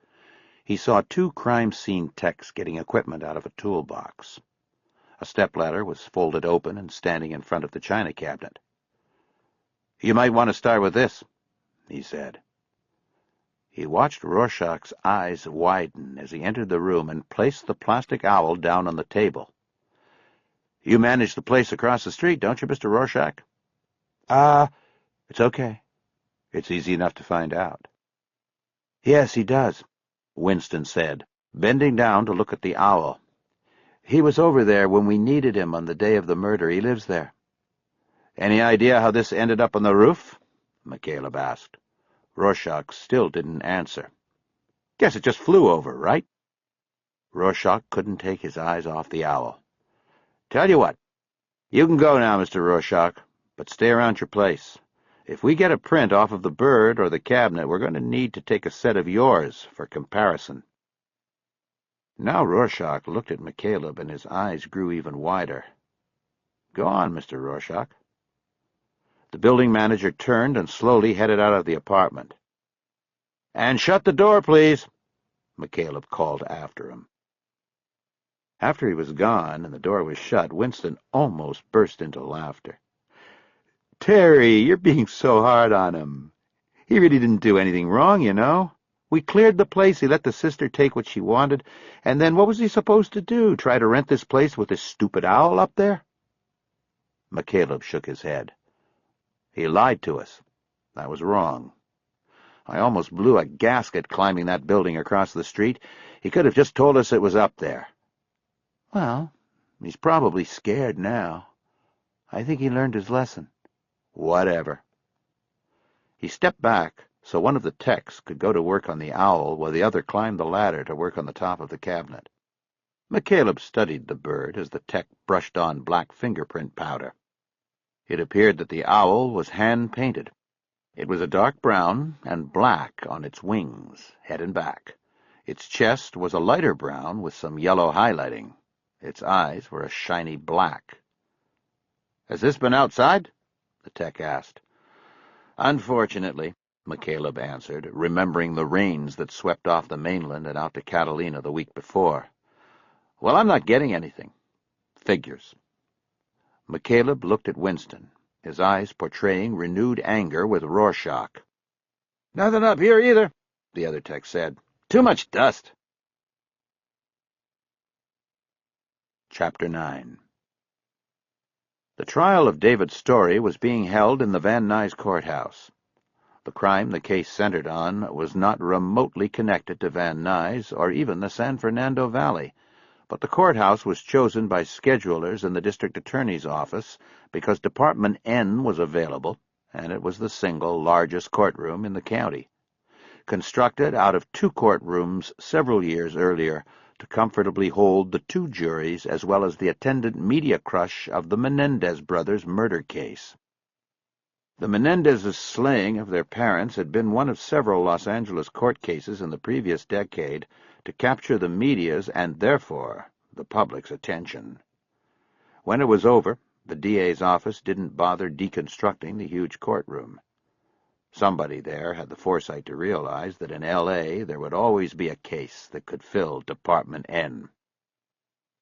he saw 2 crime scene techs getting equipment out of a toolbox. A stepladder was folded open and standing in front of the china cabinet. "You might want to start with this," he said. He watched Rorschach's eyes widen as he entered the room and placed the plastic owl down on the table. "You manage the place across the street, don't you, Mr. Rorschach?" It's okay. It's easy enough to find out." "Yes, he does," Winston said, bending down to look at the owl. "He was over there when we needed him on the day of the murder. He lives there." "Any idea how this ended up on the roof?" McCaleb asked. Rorschach still didn't answer. "Guess it just flew over, right?" Rorschach couldn't take his eyes off the owl. "Tell you what, you can go now, Mr. Rorschach, but stay around your place. If we get a print off of the bird or the cabinet, we're going to need to take a set of yours for comparison." Now Rorschach looked at McCaleb, and his eyes grew even wider. "Go on, Mr. Rorschach." The building manager turned and slowly headed out of the apartment. "And shut the door, please," McCaleb called after him. After he was gone and the door was shut, Winston almost burst into laughter. "Terry, you're being so hard on him. He really didn't do anything wrong, you know. We cleared the place, he let the sister take what she wanted, and then what was he supposed to do, try to rent this place with this stupid owl up there?" McCaleb shook his head. "He lied to us. That was wrong. I almost blew a gasket climbing that building across the street. He could have just told us it was up there." "Well, he's probably scared now. I think he learned his lesson." "Whatever." He stepped back so one of the techs could go to work on the owl while the other climbed the ladder to work on the top of the cabinet. McCaleb studied the bird as the tech brushed on black fingerprint powder. It appeared that the owl was hand-painted. It was a dark brown and black on its wings, head and back. Its chest was a lighter brown with some yellow highlighting. Its eyes were a shiny black. "Has this been outside?" the tech asked. "Unfortunately," McCaleb answered, remembering the rains that swept off the mainland and out to Catalina the week before. "Well, I'm not getting anything. Figures." McCaleb looked at Winston, his eyes portraying renewed anger with Rorschach. "Nothing up here either," the other tech said. "Too much dust." Chapter 9. The trial of David Story was being held in the Van Nuys courthouse. The crime the case centered on was not remotely connected to Van Nuys or even the San Fernando Valley, but the courthouse was chosen by schedulers in the district attorney's office because Department N was available, and it was the single largest courtroom in the county. Constructed out of 2 courtrooms several years earlier to comfortably hold the 2 juries as well as the attendant media crush of the Menendez brothers' murder case. The Menendezes' slaying of their parents had been one of several Los Angeles court cases in the previous decade to capture the media's and, therefore, the public's attention. When it was over, the DA's office didn't bother deconstructing the huge courtroom. Somebody there had the foresight to realize that in L.A. there would always be a case that could fill Department N.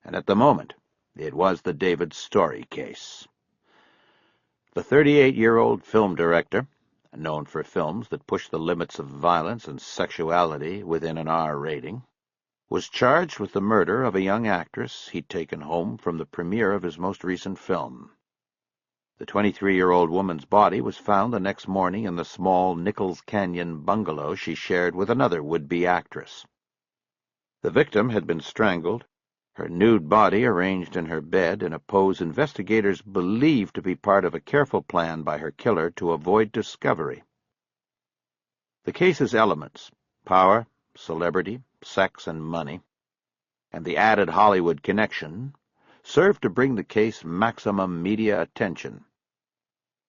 And at the moment, it was the David Story case. The 38-year-old film director, known for films that push the limits of violence and sexuality within an R rating, was charged with the murder of a young actress he'd taken home from the premiere of his most recent film. The 23-year-old woman's body was found the next morning in the small Nichols Canyon bungalow she shared with another would-be actress. The victim had been strangled, her nude body arranged in her bed in a pose investigators believed to be part of a careful plan by her killer to avoid discovery. The case's elements, power, celebrity, sex, and money, and the added Hollywood connection, served to bring the case maximum media attention.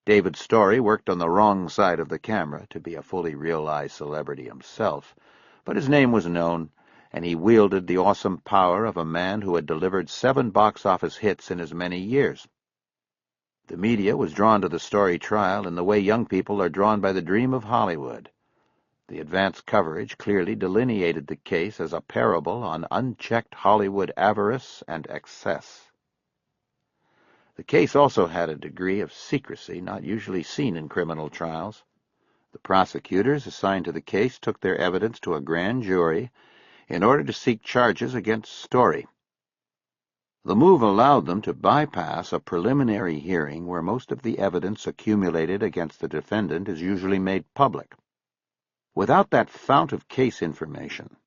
David Story worked on the wrong side of the camera to be a fully realized celebrity himself, but his name was known, and he wielded the awesome power of a man who had delivered 7 box-office hits in as many years. The media was drawn to the Story trial in the way young people are drawn by the dream of Hollywood. The advance coverage clearly delineated the case as a parable on unchecked Hollywood avarice and excess. The case also had a degree of secrecy not usually seen in criminal trials. The prosecutors assigned to the case took their evidence to a grand jury in order to seek charges against Story. The move allowed them to bypass a preliminary hearing where most of the evidence accumulated against the defendant is usually made public. Without that fount of case information,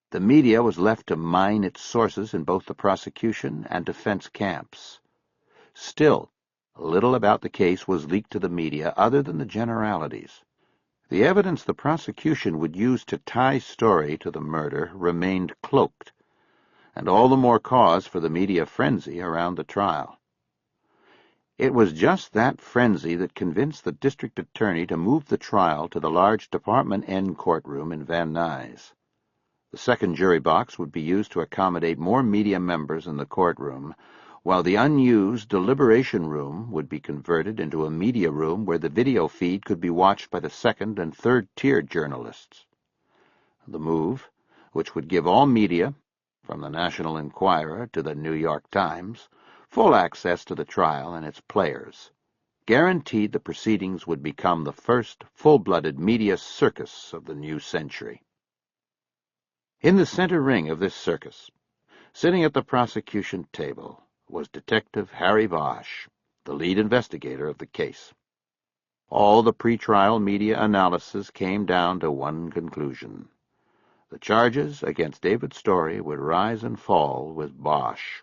the media was left to mine its sources in both the prosecution and defense camps. Still, little about the case was leaked to the media other than the generalities. The evidence the prosecution would use to tie Story to the murder remained cloaked, and all the more cause for the media frenzy around the trial. It was just that frenzy that convinced the district attorney to move the trial to the large Department N courtroom in Van Nuys. The second jury box would be used to accommodate more media members in the courtroom, while the unused deliberation room would be converted into a media room where the video feed could be watched by the second and third-tier journalists. The move, which would give all media, from the National Enquirer to the New York Times, full access to the trial and its players, guaranteed the proceedings would become the first full-blooded media circus of the new century. In the center ring of this circus, sitting at the prosecution table, was Detective Harry Bosch, the lead investigator of the case. All the pretrial media analysis came down to one conclusion. The charges against David Story would rise and fall with Bosch.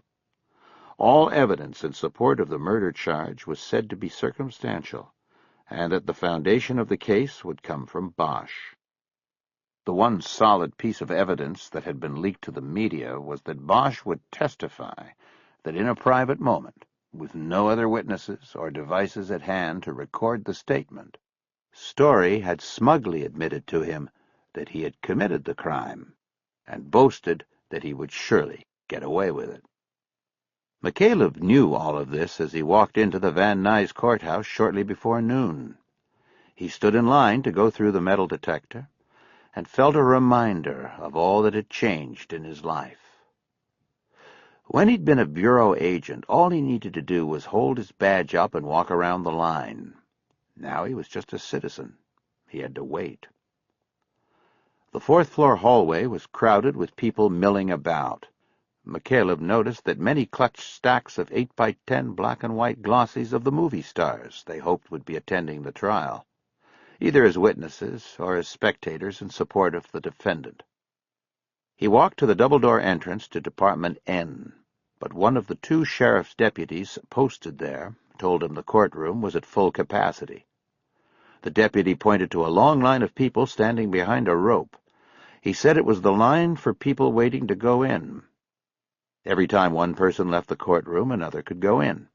All evidence in support of the murder charge was said to be circumstantial, and that the foundation of the case would come from Bosch. The one solid piece of evidence that had been leaked to the media was that Bosch would testify that in a private moment, with no other witnesses or devices at hand to record the statement, Story had smugly admitted to him that he had committed the crime, and boasted that he would surely get away with it. McCaleb knew all of this as he walked into the Van Nuys courthouse shortly before noon. He stood in line to go through the metal detector, and felt a reminder of all that had changed in his life. When he'd been a bureau agent, all he needed to do was hold his badge up and walk around the line. Now he was just a citizen. He had to wait. The fourth-floor hallway was crowded with people milling about. McCaleb noticed that many clutched stacks of 8x10 black-and-white glossies of the movie stars they hoped would be attending the trial, either as witnesses or as spectators in support of the defendant. He walked to the double-door entrance to Department N, but one of the two sheriff's deputies posted there told him the courtroom was at full capacity. The deputy pointed to a long line of people standing behind a rope. He said it was the line for people waiting to go in. Every time one person left the courtroom, another could go in.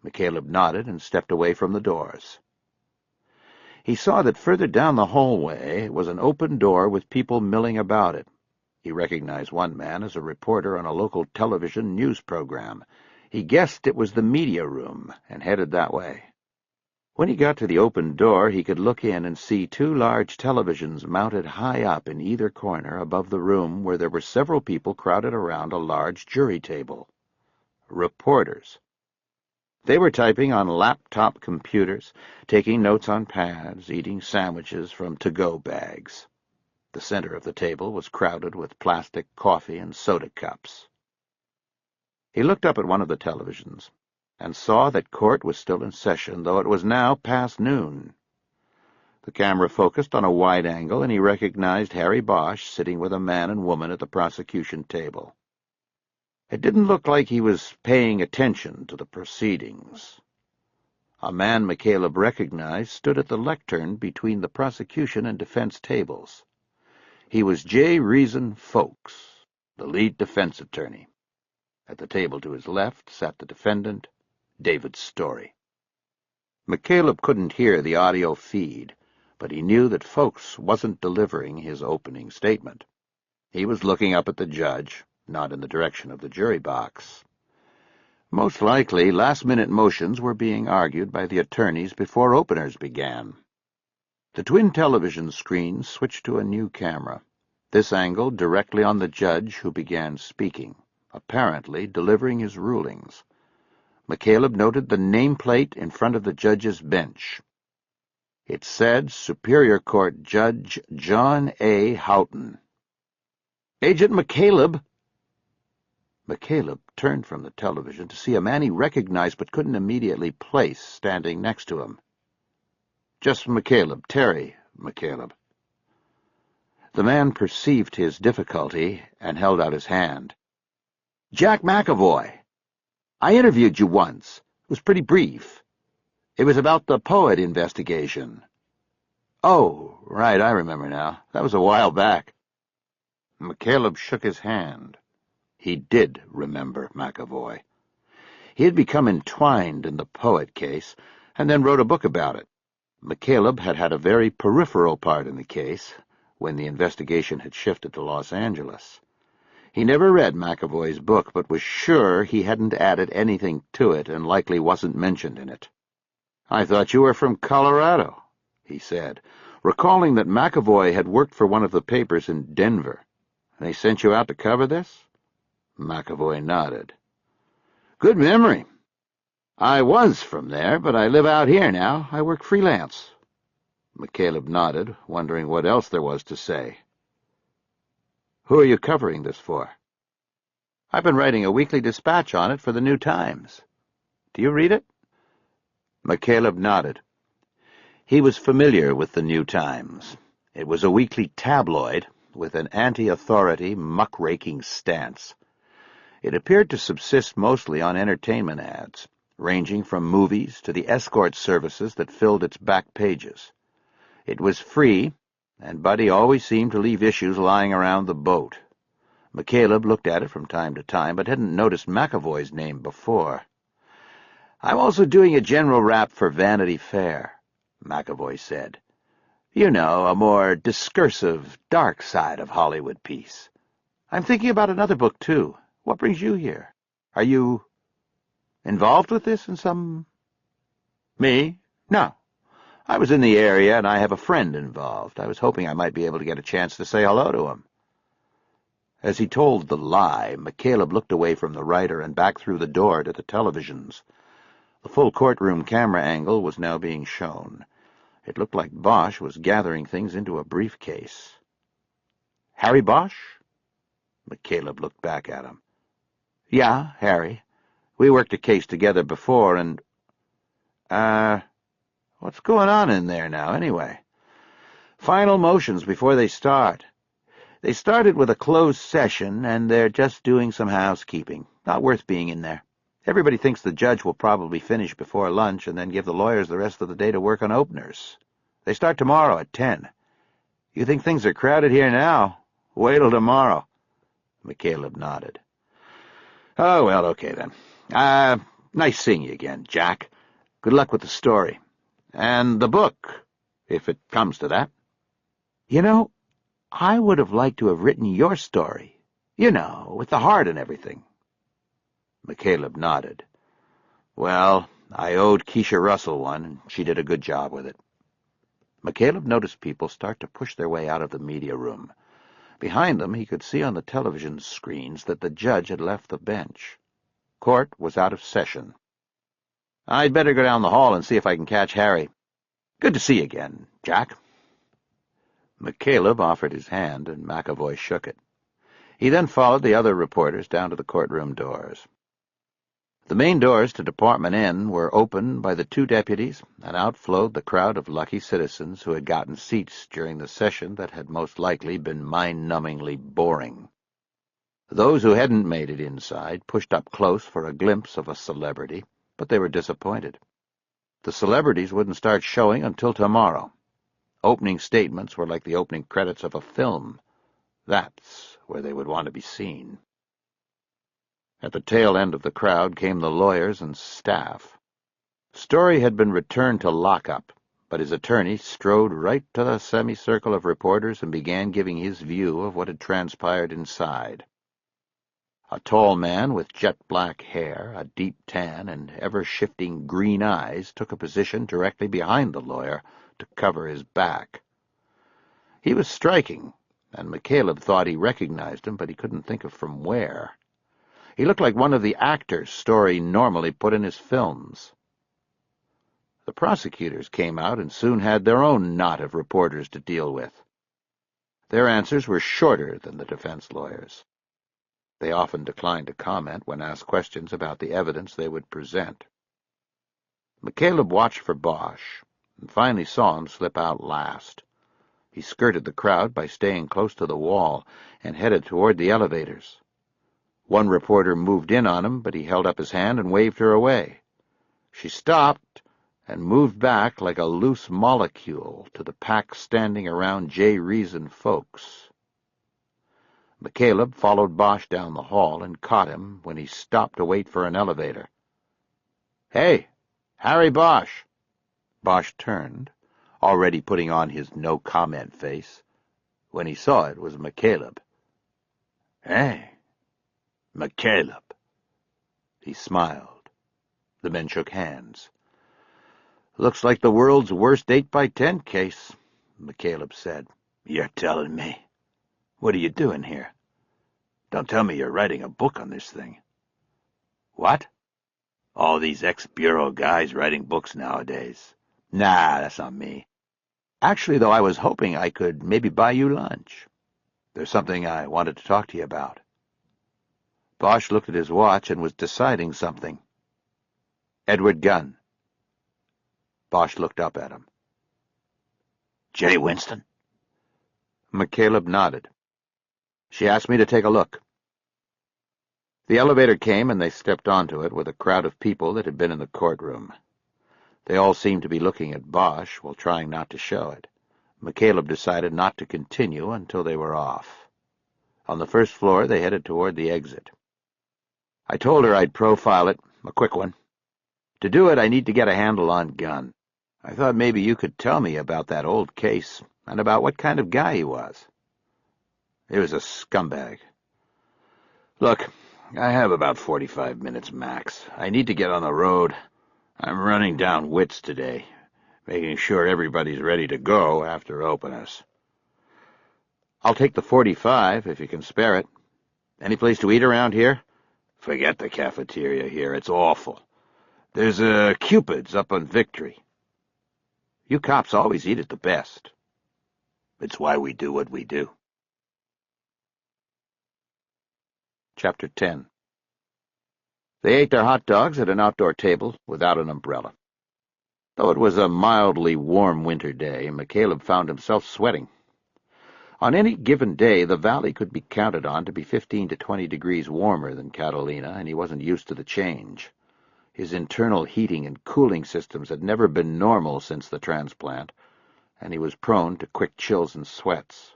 McCaleb nodded and stepped away from the doors. He saw that further down the hallway was an open door with people milling about it. He recognized one man as a reporter on a local television news program. He guessed it was the media room and headed that way. When he got to the open door, he could look in and see two large televisions mounted high up in either corner above the room where there were several people crowded around a large jury table. Reporters. They were typing on laptop computers, taking notes on pads, eating sandwiches from to-go bags. The center of the table was crowded with plastic coffee and soda cups. He looked up at one of the televisions and saw that court was still in session, though it was now past noon. The camera focused on a wide angle, and he recognized Harry Bosch sitting with a man and woman at the prosecution table. It didn't look like he was paying attention to the proceedings. A man McCaleb recognized stood at the lectern between the prosecution and defense tables. He was J. Reason Folks, the lead defense attorney. At the table to his left sat the defendant, David Story. McCaleb couldn't hear the audio feed, but he knew that Folks wasn't delivering his opening statement. He was looking up at the judge, not in the direction of the jury box. Most likely, last-minute motions were being argued by the attorneys before openers began. The twin television screens switched to a new camera, this angled directly on the judge who began speaking, apparently delivering his rulings. McCaleb noted the nameplate in front of the judge's bench. It said Superior Court Judge John A. Houghton. "Agent McCaleb!" McCaleb turned from the television to see a man he recognized but couldn't immediately place standing next to him. "Just McCaleb, Terry McCaleb." The man perceived his difficulty and held out his hand. "Jack McAvoy. I interviewed you once. It was pretty brief. It was about the poet investigation." "Oh, right, I remember now. That was a while back." McCaleb shook his hand. He did remember McAvoy. He had become entwined in the poet case, and then wrote a book about it. McCaleb had had a very peripheral part in the case when the investigation had shifted to Los Angeles. He never read McAvoy's book, but was sure he hadn't added anything to it and likely wasn't mentioned in it. "I thought you were from Colorado," he said, recalling that McAvoy had worked for one of the papers in Denver. "They sent you out to cover this?" McAvoy nodded. "Good memory. I was from there, but I live out here now. I work freelance." McCaleb nodded, wondering what else there was to say. "Who are you covering this for?" "I've been writing a weekly dispatch on it for the New Times. Do you read it?" McCaleb nodded. He was familiar with the New Times. It was a weekly tabloid with an anti-authority, muckraking stance. It appeared to subsist mostly on entertainment ads, ranging from movies to the escort services that filled its back pages. It was free, and Buddy always seemed to leave issues lying around the boat. McCaleb looked at it from time to time, but hadn't noticed McAvoy's name before. "I'm also doing a general wrap for Vanity Fair," McAvoy said. "You know, a more discursive, dark side of Hollywood piece. I'm thinking about another book, too. What brings you here? Are you involved with this in some—" "Me? No. I was in the area, and I have a friend involved. I was hoping I might be able to get a chance to say hello to him." As he told the lie, McCaleb looked away from the writer and back through the door to the televisions. The full courtroom camera angle was now being shown. It looked like Bosch was gathering things into a briefcase. "Harry Bosch?" McCaleb looked back at him. "Yeah, Harry. We worked a case together before, and— what's going on in there now, anyway?" "Final motions before they start. They started with a closed session, and they're just doing some housekeeping. Not worth being in there. Everybody thinks the judge will probably finish before lunch and then give the lawyers the rest of the day to work on openers. They start tomorrow at 10. You think things are crowded here now? Wait till tomorrow." McCaleb nodded. "Oh, well, okay then. Nice seeing you again, Jack. Good luck with the story. And the book, if it comes to that." "You know, I would have liked to have written your story. You know, with the heart and everything." McCaleb nodded. "Well, I owed Keisha Russell one, and she did a good job with it." McCaleb noticed people start to push their way out of the media room. Behind them, he could see on the television screens that the judge had left the bench. Court was out of session. "I'd better go down the hall and see if I can catch Harry. Good to see you again, Jack." McCaleb offered his hand, and McAvoy shook it. He then followed the other reporters down to the courtroom doors. The main doors to Department N were opened by the two deputies, and out flowed the crowd of lucky citizens who had gotten seats during the session that had most likely been mind-numbingly boring. Those who hadn't made it inside pushed up close for a glimpse of a celebrity, but they were disappointed. The celebrities wouldn't start showing until tomorrow. Opening statements were like the opening credits of a film. That's where they would want to be seen. At the tail end of the crowd came the lawyers and staff. Story had been returned to lockup, but his attorney strode right to the semicircle of reporters and began giving his view of what had transpired inside. A tall man with jet-black hair, a deep tan, and ever-shifting green eyes took a position directly behind the lawyer to cover his back. He was striking, and McCaleb thought he recognized him, but he couldn't think of from where. He looked like one of the actors Story normally put in his films. The prosecutors came out and soon had their own knot of reporters to deal with. Their answers were shorter than the defense lawyers. They often declined to comment when asked questions about the evidence they would present. McCaleb watched for Bosch and finally saw him slip out last. He skirted the crowd by staying close to the wall and headed toward the elevators. One reporter moved in on him, but he held up his hand and waved her away. She stopped and moved back like a loose molecule to the pack standing around J. Reason folks. McCaleb followed Bosch down the hall and caught him when he stopped to wait for an elevator. "Hey, Harry Bosch!" Bosch turned, already putting on his no-comment face. When he saw it was McCaleb. "Hey, McCaleb." He smiled. The men shook hands. "Looks like the world's worst 8x10 case," McCaleb said. "You're telling me? What are you doing here? Don't tell me you're writing a book on this thing." "What? All these ex-bureau guys writing books nowadays. Nah, that's not me. Actually, though, I was hoping I could maybe buy you lunch. There's something I wanted to talk to you about." Bosch looked at his watch and was deciding something. "Edward Gunn." Bosch looked up at him. "J. Winston?" McCaleb nodded. "She asked me to take a look." The elevator came, and they stepped onto it with a crowd of people that had been in the courtroom. They all seemed to be looking at Bosch while trying not to show it. McCaleb decided not to continue until they were off. On the first floor, they headed toward the exit. "I told her I'd profile it, a quick one. To do it, I need to get a handle on Gunn. I thought maybe you could tell me about that old case and about what kind of guy he was." "He was a scumbag. Look, I have about 45 minutes max. I need to get on the road. I'm running down wits today, making sure everybody's ready to go after openers." "I'll take the 45 if you can spare it. Any place to eat around here?" "Forget the cafeteria here. It's awful. There's a Cupid's up on Victory." "You cops always eat at the best." "It's why we do what we do." Chapter 10. They ate their hot dogs at an outdoor table without an umbrella. Though it was a mildly warm winter day, McCaleb found himself sweating. On any given day, the valley could be counted on to be 15 to 20 degrees warmer than Catalina, and he wasn't used to the change. His internal heating and cooling systems had never been normal since the transplant, and he was prone to quick chills and sweats.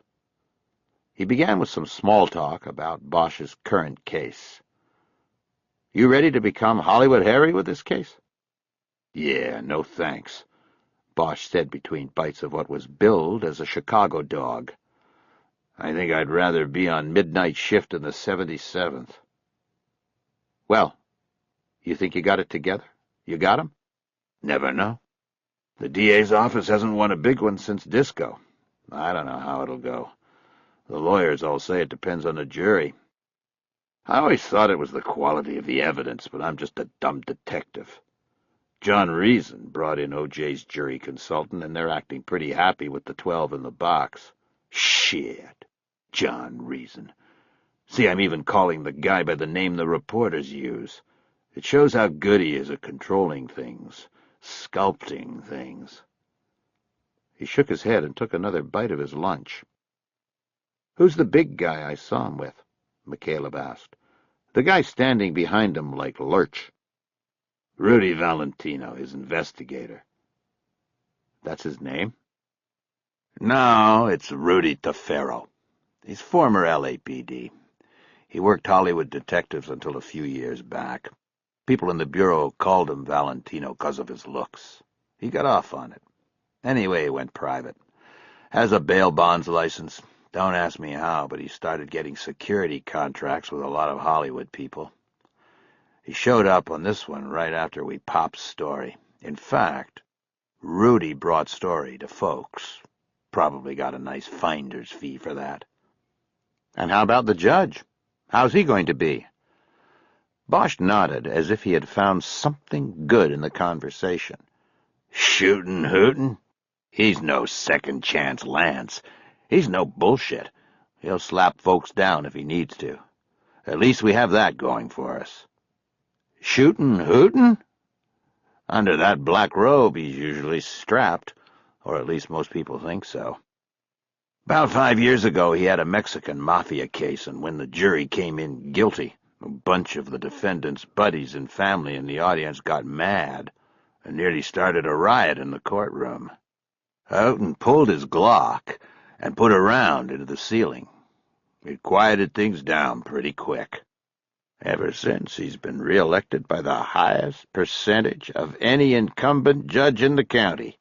He began with some small talk about Bosch's current case. "You ready to become Hollywood Harry with this case?" "Yeah, no thanks," Bosch said between bites of what was billed as a Chicago dog. "I think I'd rather be on midnight shift in the 77th. "Well, you think you got it together? You got him?" "Never know. The DA's office hasn't won a big one since Disco. I don't know how it'll go. The lawyers all say it depends on the jury. I always thought it was the quality of the evidence, but I'm just a dumb detective. John Reason brought in O.J.'s jury consultant, and they're acting pretty happy with the 12 in the box. Shit, John Reason. See, I'm even calling the guy by the name the reporters use. It shows how good he is at controlling things, sculpting things." He shook his head and took another bite of his lunch. "Who's the big guy I saw him with?" McCaleb asked. "The guy standing behind him like Lurch." "Rudy Valentino, his investigator." "That's his name?" "No, it's Rudy Tefero. He's former LAPD. He worked Hollywood detectives until a few years back. People in the Bureau called him Valentino 'cause of his looks. He got off on it. Anyway, he went private. Has a bail bonds license. Don't ask me how, but he started getting security contracts with a lot of Hollywood people. He showed up on this one right after we popped Story. In fact, Rudy brought Story to folks. Probably got a nice finder's fee for that." "And how about the judge? How's he going to be?" Bosch nodded as if he had found something good in the conversation. Shootin' hootin'? He's no second chance Lance. He's no bullshit. He'll slap folks down if he needs to. At least we have that going for us. Shootin' hootin'? Under that black robe he's usually strapped, or at least most people think so. About 5 years ago he had a Mexican mafia case, and when the jury came in guilty, a bunch of the defendant's buddies and family in the audience got mad and nearly started a riot in the courtroom. Houghton pulled his Glock and put a round into the ceiling. It quieted things down pretty quick. Ever since, he's been reelected by the highest percentage of any incumbent judge in the county.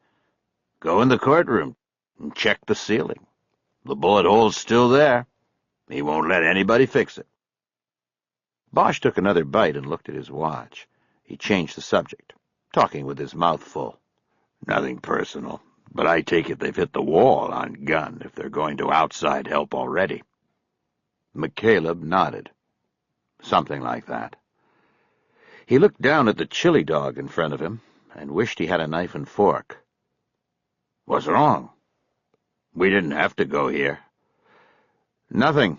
Go in the courtroom and check the ceiling. The bullet hole's still there. He won't let anybody fix it. Bosch took another bite and looked at his watch. He changed the subject, talking with his mouth full. Nothing personal, but I take it they've hit the wall on Gunn if they're going to outside help already. McCaleb nodded. Something like that. He looked down at the chili dog in front of him and wished he had a knife and fork. What's wrong? We didn't have to go here. Nothing.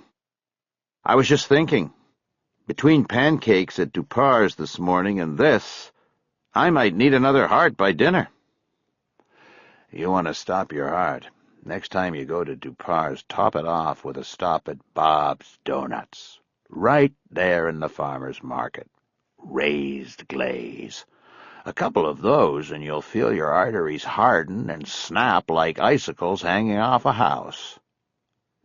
I was just thinking. Between pancakes at Dupar's this morning and this, I might need another heart by dinner. You want to stop your heart. Next time you go to Dupar's, top it off with a stop at Bob's Donuts. Right there in the farmer's market. Raised glaze. A couple of those, and you'll feel your arteries harden and snap like icicles hanging off a house.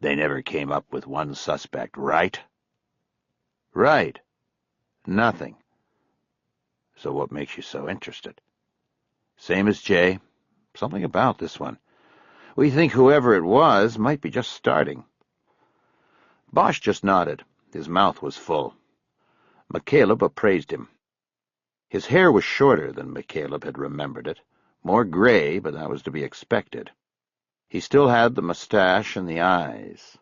They never came up with one suspect, right? Right. Nothing. So what makes you so interested? Same as Jay. Something about this one. We think whoever it was might be just starting. Bosch just nodded. His mouth was full. McCaleb appraised him. His hair was shorter than McCaleb had remembered it, more gray, but that was to be expected. He still had the mustache and the eyes.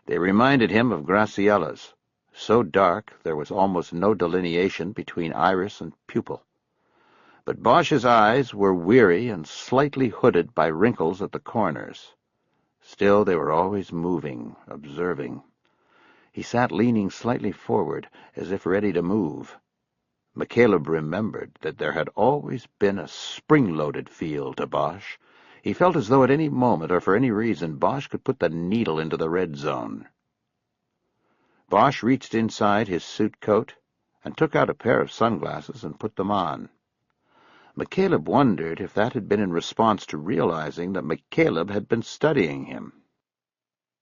They reminded him of Graciella's, so dark there was almost no delineation between iris and pupil. But Bosch's eyes were weary and slightly hooded by wrinkles at the corners. Still, they were always moving, observing. He sat leaning slightly forward, as if ready to move. McCaleb remembered that there had always been a spring-loaded feel to Bosch. He felt as though at any moment or for any reason Bosch could put the needle into the red zone. Bosch reached inside his suit coat and took out a pair of sunglasses and put them on. McCaleb wondered if that had been in response to realizing that McCaleb had been studying him.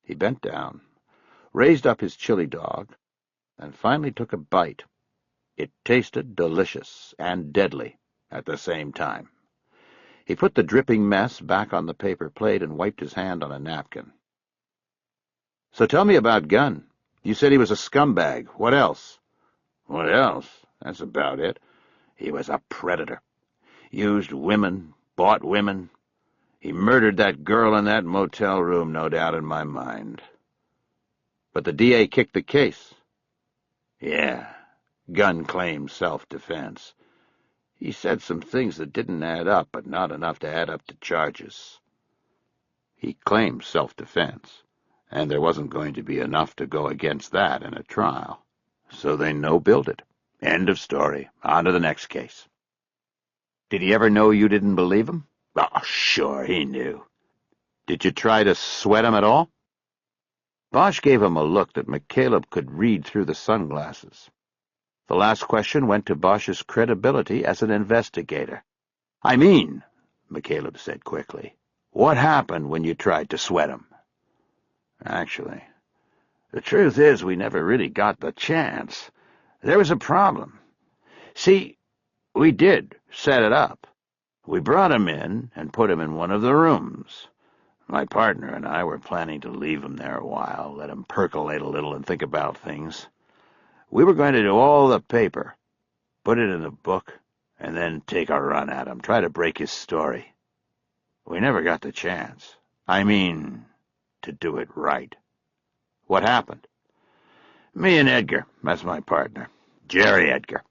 He bent down, raised up his chili dog, and finally took a bite. It tasted delicious and deadly at the same time. He put the dripping mess back on the paper plate and wiped his hand on a napkin. So tell me about Gunn. You said he was a scumbag. What else? What else? That's about it. He was a predator. Used women, bought women. He murdered that girl in that motel room, no doubt in my mind. But the DA kicked the case. Yeah. Gunn claimed self-defense. He said some things that didn't add up, but not enough to add up to charges. He claimed self-defense, and there wasn't going to be enough to go against that in a trial. So they no-billed it. End of story. On to the next case. Did he ever know you didn't believe him? Oh, sure, he knew. Did you try to sweat him at all? Bosch gave him a look that McCaleb could read through the sunglasses. The last question went to Bosch's credibility as an investigator. I mean, McCaleb said quickly, what happened when you tried to sweat him? Actually, the truth is we never really got the chance. There was a problem. See, we did set it up. We brought him in and put him in one of the rooms. My partner and I were planning to leave him there a while, let him percolate a little and think about things. We were going to do all the paper, put it in a book, and then take a run at him, try to break his story. We never got the chance. I mean, to do it right. What happened? Me and Edgar, that's my partner. Jerry Edgar.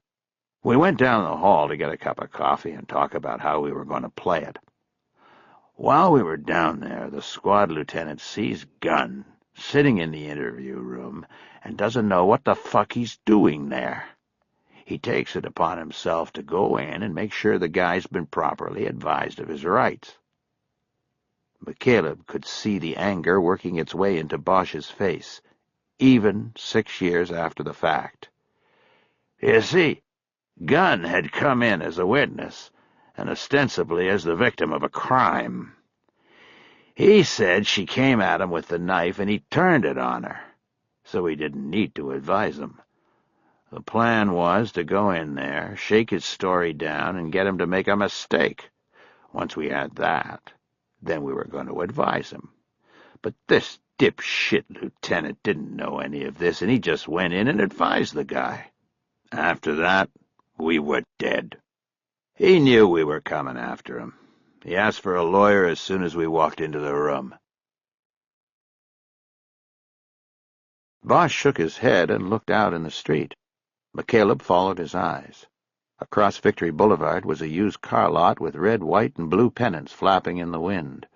We went down the hall to get a cup of coffee and talk about how we were going to play it. While we were down there, the squad lieutenant sees Gunn sitting in the interview room and doesn't know what the fuck he's doing there. He takes it upon himself to go in and make sure the guy's been properly advised of his rights. McCaleb could see the anger working its way into Bosch's face, even 6 years after the fact. You see, Gunn had come in as a witness, and ostensibly as the victim of a crime. He said she came at him with the knife and he turned it on her, so he didn't need to advise him. The plan was to go in there, shake his story down, and get him to make a mistake. Once we had that, then we were going to advise him. But this dipshit lieutenant didn't know any of this, and he just went in and advised the guy. After that, we were dead. He knew we were coming after him. He asked for a lawyer as soon as we walked into the room. Bosch shook his head and looked out in the street. McCaleb followed his eyes. Across Victory Boulevard was a used car lot with red, white, and blue pennants flapping in the wind.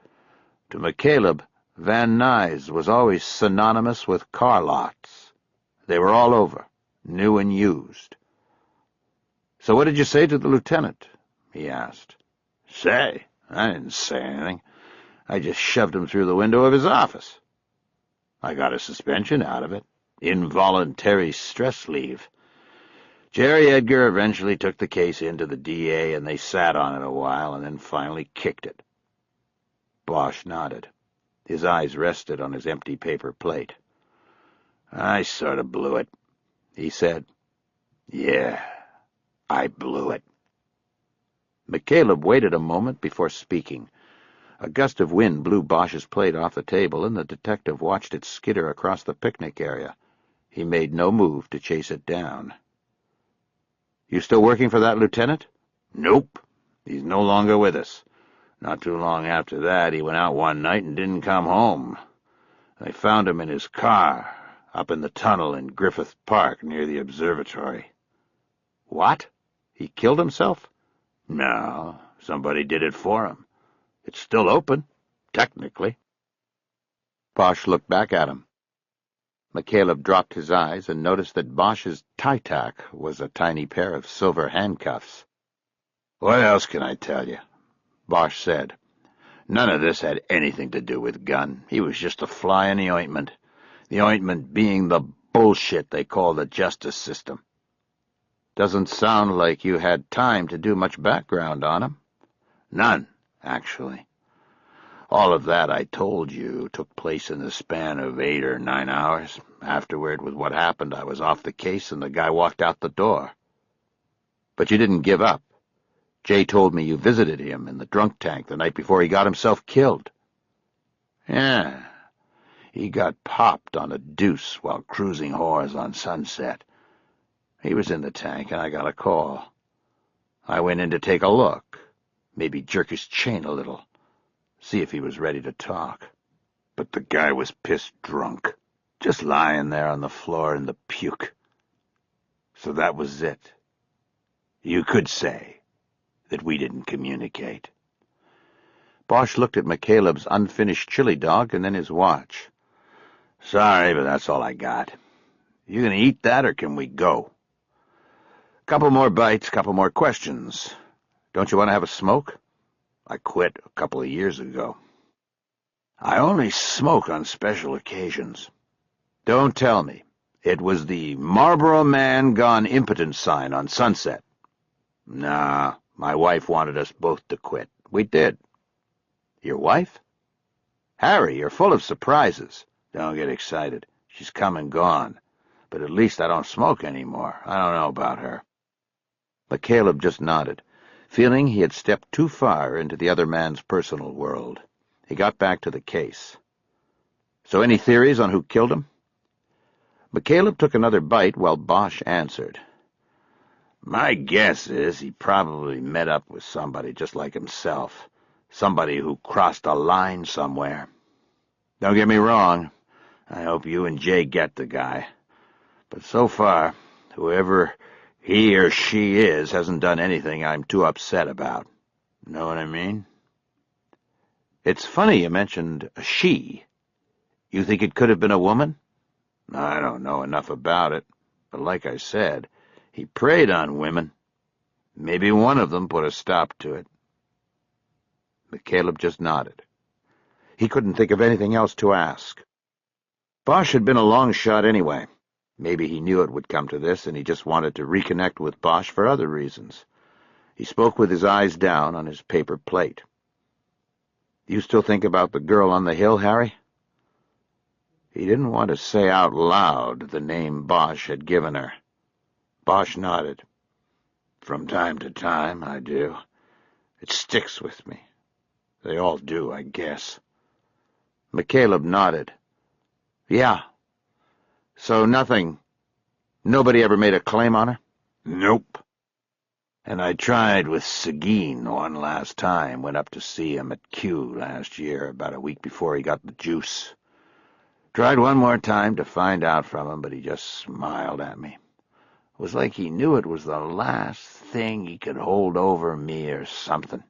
To McCaleb, Van Nuys was always synonymous with car lots. They were all over, new and used. "So what did you say to the lieutenant?" he asked. "Say? I didn't say anything. I just shoved him through the window of his office. I got a suspension out of it. Involuntary stress leave. Jerry Edgar eventually took the case into the DA, and they sat on it a while, and then finally kicked it." Bosch nodded. His eyes rested on his empty paper plate. "I sort of blew it," he said. "Yeah, I blew it." McCaleb waited a moment before speaking. A gust of wind blew Bosch's plate off the table, and the detective watched it skitter across the picnic area. He made no move to chase it down. "You still working for that lieutenant?" "Nope. He's no longer with us. Not too long after that, he went out one night and didn't come home. They found him in his car, up in the tunnel in Griffith Park near the observatory." "What? He killed himself?" "No, somebody did it for him. It's still open, technically." Bosch looked back at him. McCaleb dropped his eyes and noticed that Bosch's tie-tack was a tiny pair of silver handcuffs. "What else can I tell you?" Bosch said. "None of this had anything to do with Gunn. He was just a fly in the ointment. The ointment being the bullshit they call the justice system." "Doesn't sound like you had time to do much background on him." "None, actually. All of that I told you took place in the span of 8 or 9 hours. Afterward, with what happened, I was off the case and the guy walked out the door." "But you didn't give up. Jay told me you visited him in the drunk tank the night before he got himself killed." "Yeah. He got popped on a deuce while cruising whores on Sunset. He was in the tank and I got a call. I went in to take a look, maybe jerk his chain a little, see if he was ready to talk. But the guy was pissed drunk, just lying there on the floor in the puke. So that was it. You could say that we didn't communicate." Bosch looked at McCaleb's unfinished chili dog and then his watch. "Sorry, but that's all I got. You gonna eat that, or can we go?" "Couple more bites, couple more questions. Don't you want to have a smoke?" "I quit a couple of years ago." "I only smoke on special occasions." "Don't tell me. It was the Marlboro Man Gone Impotent sign on Sunset." "Nah, my wife wanted us both to quit. We did." "Your wife?" "Harry, you're full of surprises." "Don't get excited. She's come and gone. But at least I don't smoke anymore. I don't know about her." McCaleb just nodded, feeling he had stepped too far into the other man's personal world. He got back to the case. "So any theories on who killed him?" McCaleb took another bite while Bosch answered. "My guess is he probably met up with somebody just like himself, somebody who crossed a line somewhere. Don't get me wrong, I hope you and Jay get the guy. But so far, whoever He or she hasn't done anything I'm too upset about. Know what I mean? It's funny you mentioned a she. You think it could have been a woman? I don't know enough about it, but like I said, he preyed on women. Maybe one of them put a stop to it. McCaleb just nodded. He couldn't think of anything else to ask. Bosch had been a long shot anyway. Maybe he knew it would come to this, and he just wanted to reconnect with Bosch for other reasons. He spoke with his eyes down on his paper plate. You still think about the girl on the hill, Harry? He didn't want to say out loud the name Bosch had given her. Bosch nodded. From time to time, I do. It sticks with me. They all do, I guess. McCaleb nodded. Yeah. So nobody ever made a claim on her? Nope. And I tried with Seguin one last time, went up to see him at Kew last year, about a week before he got the juice. Tried one more time to find out from him, but he just smiled at me. It was like he knew it was the last thing he could hold over me or something.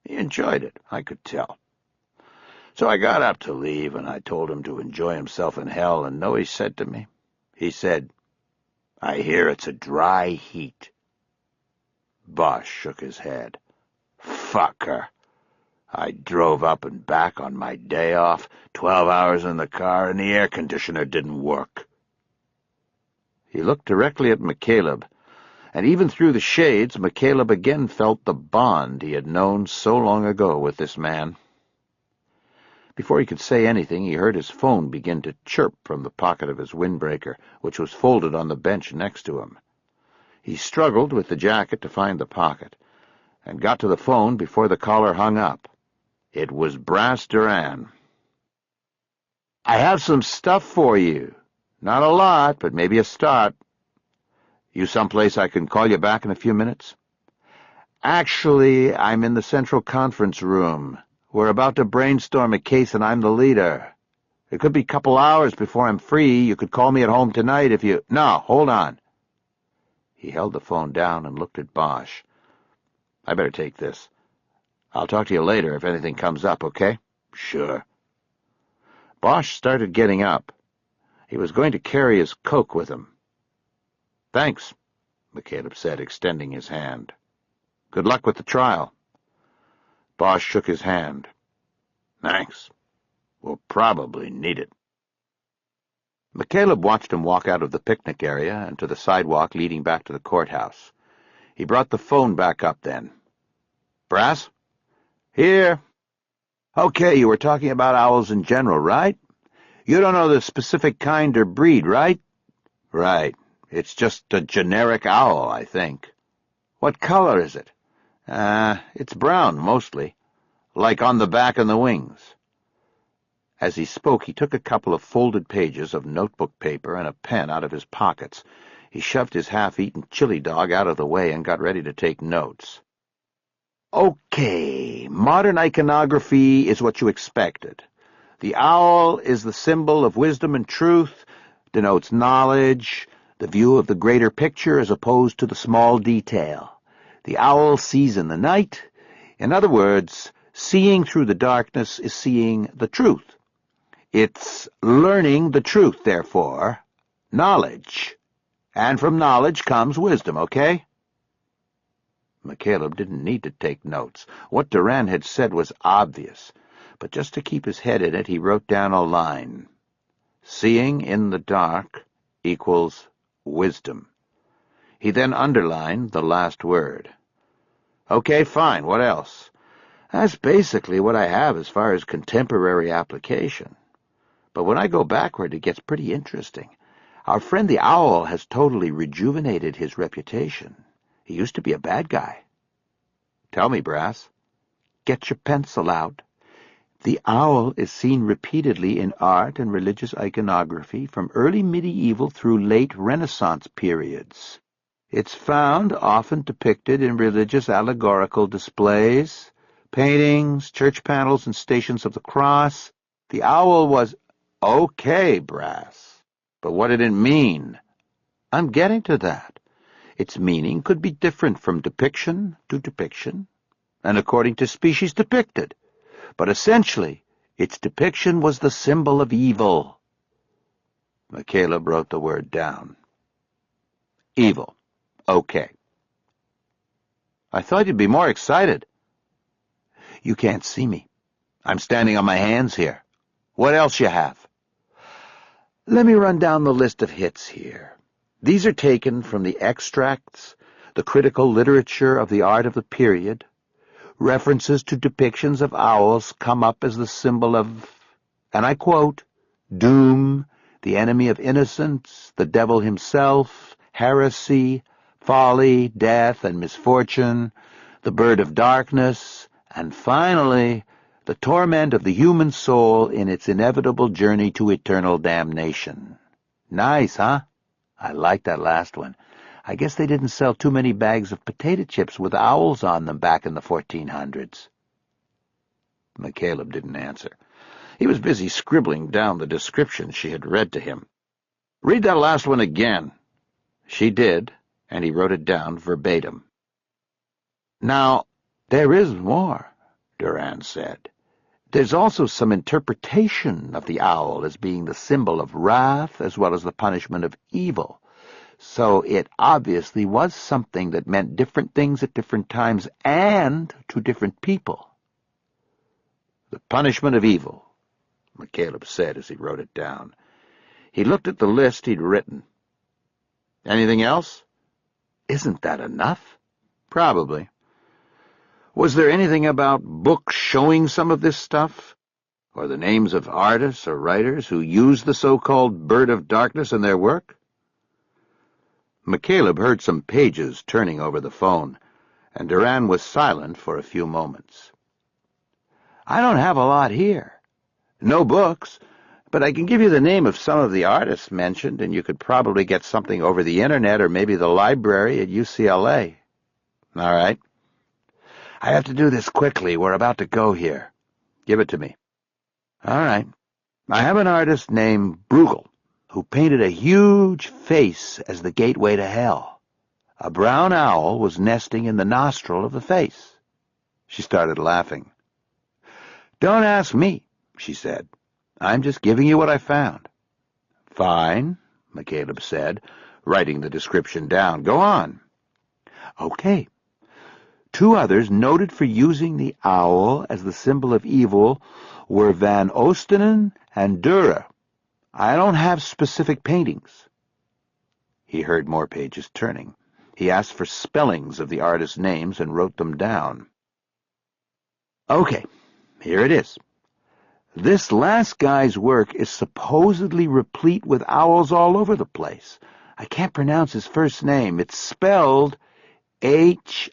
He enjoyed it, I could tell. So I got up to leave, and I told him to enjoy himself in hell, and know he said to me? He said, I hear it's a dry heat. Bosch shook his head. Fuck her. I drove up and back on my day off, 12 hours in the car, and the air conditioner didn't work. He looked directly at McCaleb, and even through the shades, McCaleb again felt the bond he had known so long ago with this man. Before he could say anything, he heard his phone begin to chirp from the pocket of his windbreaker, which was folded on the bench next to him. He struggled with the jacket to find the pocket, and got to the phone before the caller hung up. It was Brass Duran. I have some stuff for you. Not a lot, but maybe a start. You someplace I can call you back in a few minutes? Actually, I'm in the Central Conference Room. We're about to brainstorm a case, and I'm the leader. It could be a couple hours before I'm free. You could call me at home tonight if you... No, hold on. He held the phone down and looked at Bosch. I better take this. I'll talk to you later if anything comes up, okay? Sure. Bosch started getting up. He was going to carry his Coke with him. Thanks, McCaleb said, extending his hand. Good luck with the trial. Bosch shook his hand. Thanks. We'll probably need it. McCaleb watched him walk out of the picnic area and to the sidewalk leading back to the courthouse. He brought the phone back up then. Brass? Here. Okay, you were talking about owls in general, right? You don't know the specific kind or breed, right? Right. It's just a generic owl, I think. What color is it? It's brown, mostly. Like on the back and the wings. As he spoke, he took a couple of folded pages of notebook paper and a pen out of his pockets. He shoved his half-eaten chili dog out of the way and got ready to take notes. Okay, modern iconography is what you expected. The owl is the symbol of wisdom and truth, denotes knowledge, the view of the greater picture as opposed to the small detail. The owl sees in the night. In other words, seeing through the darkness is seeing the truth. It's learning the truth, therefore, knowledge. And from knowledge comes wisdom, okay? McCaleb didn't need to take notes. What Duran had said was obvious, but just to keep his head in it, he wrote down a line. Seeing in the dark equals wisdom. He then underlined the last word. Okay, fine, what else? That's basically what I have as far as contemporary application. But when I go backward, it gets pretty interesting. Our friend the owl has totally rejuvenated his reputation. He used to be a bad guy. Tell me, Brass. Get your pencil out. The owl is seen repeatedly in art and religious iconography from early medieval through late Renaissance periods. It's found often depicted in religious allegorical displays, paintings, church panels, and stations of the cross. The owl was... Okay, Brass. But what did it mean? I'm getting to that. Its meaning could be different from depiction to depiction, and according to species depicted, but essentially, its depiction was the symbol of evil. McCaleb wrote the word down. Evil. Okay. I thought you'd be more excited. You can't see me. I'm standing on my hands here. What else you have? Let me run down the list of hits here. These are taken from the extracts, the critical literature of the art of the period. References to depictions of owls come up as the symbol of, and I quote, doom, the enemy of innocence, the devil himself, heresy, folly, death, and misfortune, the bird of darkness, and finally, the torment of the human soul in its inevitable journey to eternal damnation. Nice, huh? I like that last one. I guess they didn't sell too many bags of potato chips with owls on them back in the 1400s. McCaleb didn't answer. He was busy scribbling down the description she had read to him. Read that last one again. She did, and he wrote it down verbatim. Now, there is more, Durand said. There's also some interpretation of the owl as being the symbol of wrath as well as the punishment of evil. So it obviously was something that meant different things at different times and to different people. The punishment of evil, McCaleb said as he wrote it down. He looked at the list he'd written. Anything else? Isn't that enough? Probably. Was there anything about books showing some of this stuff? Or the names of artists or writers who used the so-called bird of darkness in their work? McCaleb heard some pages turning over the phone, and Durand was silent for a few moments. I don't have a lot here. No books, but I can give you the name of some of the artists mentioned, and you could probably get something over the internet or maybe the library at UCLA. All right. I have to do this quickly. We're about to go here. Give it to me. All right. I have an artist named Bruegel who painted a huge face as the gateway to hell. A brown owl was nesting in the nostril of the face. She started laughing. Don't ask me, she said. I'm just giving you what I found. Fine, McCaleb said, writing the description down. Go on. Okay. Two others noted for using the owl as the symbol of evil were Van Ostenen and Dürer. I don't have specific paintings. He heard more pages turning. He asked for spellings of the artists' names and wrote them down. Okay, here it is. This last guy's work is supposedly replete with owls all over the place. I can't pronounce his first name. It's spelled Hironymus.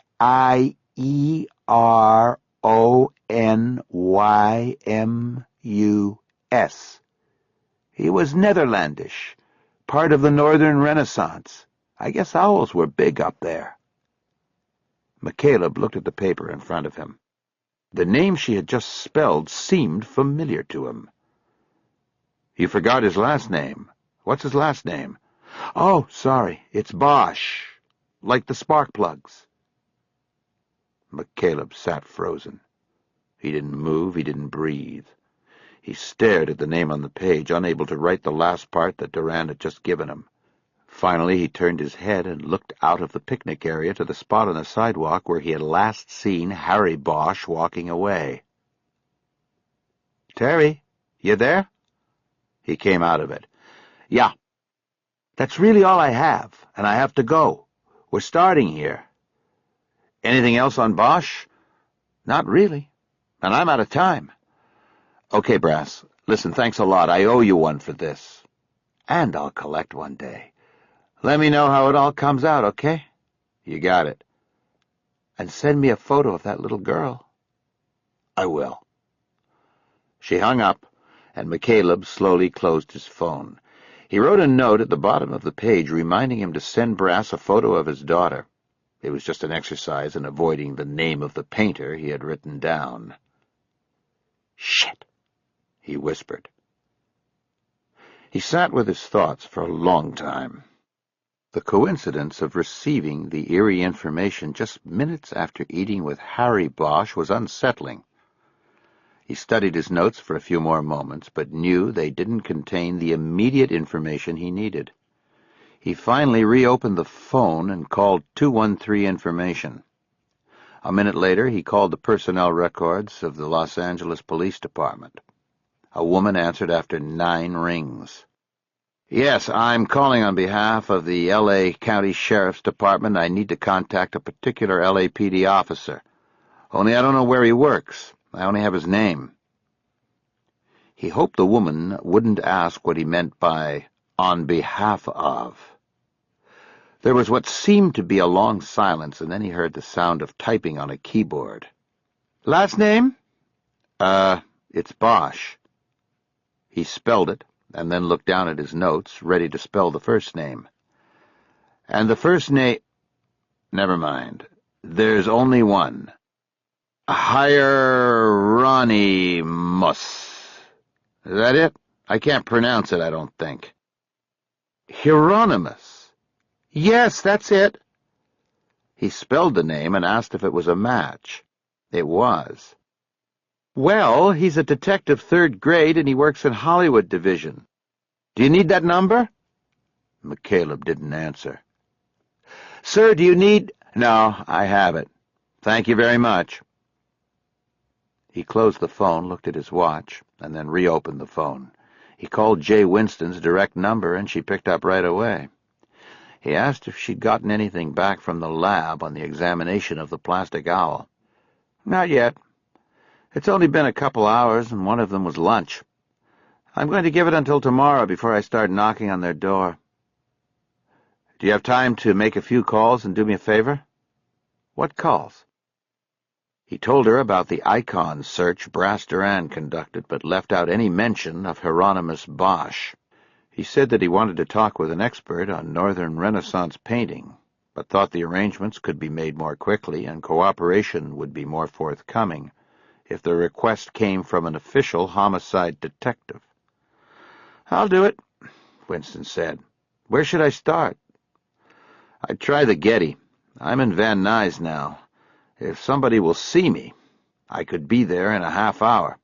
He was Netherlandish, part of the Northern Renaissance. I guess owls were big up there. McCaleb looked at the paper in front of him. The name she had just spelled seemed familiar to him. You forgot his last name. What's his last name? Oh, sorry, it's Bosch, like the spark plugs. McCaleb sat frozen. He didn't move, he didn't breathe. He stared at the name on the page, unable to write the last part that Durand had just given him. Finally, he turned his head and looked out of the picnic area to the spot on the sidewalk where he had last seen Harry Bosch walking away. Terry, you there? He came out of it. Yeah. That's really all I have, and I have to go. We're starting here. Anything else on Bosch? Not really, and I'm out of time. Okay, Brass, listen, thanks a lot. I owe you one for this. And I'll collect one day. Let me know how it all comes out, okay? You got it. And send me a photo of that little girl. I will. She hung up, and McCaleb slowly closed his phone. He wrote a note at the bottom of the page reminding him to send Brass a photo of his daughter. It was just an exercise in avoiding the name of the painter he had written down. Shit, he whispered. He sat with his thoughts for a long time. The coincidence of receiving the eerie information just minutes after eating with Harry Bosch was unsettling. He studied his notes for a few more moments, but knew they didn't contain the immediate information he needed. He finally reopened the phone and called 213 Information. A minute later, he called the personnel records of the Los Angeles Police Department. A woman answered after 9 rings. "Yes, I'm calling on behalf of the L.A. County Sheriff's Department. I need to contact a particular LAPD officer. Only I don't know where he works. I only have his name." He hoped the woman wouldn't ask what he meant by "on behalf of." There was what seemed to be a long silence, and then he heard the sound of typing on a keyboard. "Last name?" It's Bosch." He spelled it, and then looked down at his notes, ready to spell the first name. "And the first name—" "Never mind. There's only one. Hieronymus. Is that it? I can't pronounce it, I don't think." "Hieronymus. Yes, that's it." He spelled the name and asked if it was a match. It was. "Well, he's a detective 3rd grade, and he works in Hollywood Division. Do you need that number?" McCaleb didn't answer. "Sir, do you need—" "No, I have it. Thank you very much." He closed the phone, looked at his watch, and then reopened the phone. He called Jay Winston's direct number, and she picked up right away. He asked if she'd gotten anything back from the lab on the examination of the plastic owl. "Not yet. It's only been a couple hours, and one of them was lunch. I'm going to give it until tomorrow before I start knocking on their door." "Do you have time to make a few calls and do me a favor?" "What calls?" He told her about the icon search Brass Duran conducted, but left out any mention of Hieronymus Bosch. He said that he wanted to talk with an expert on Northern Renaissance painting, but thought the arrangements could be made more quickly and cooperation would be more forthcoming if the request came from an official homicide detective. "I'll do it," Winston said. "Where should I start?" "I'd try the Getty. I'm in Van Nuys now. If somebody will see me, I could be there in a half hour."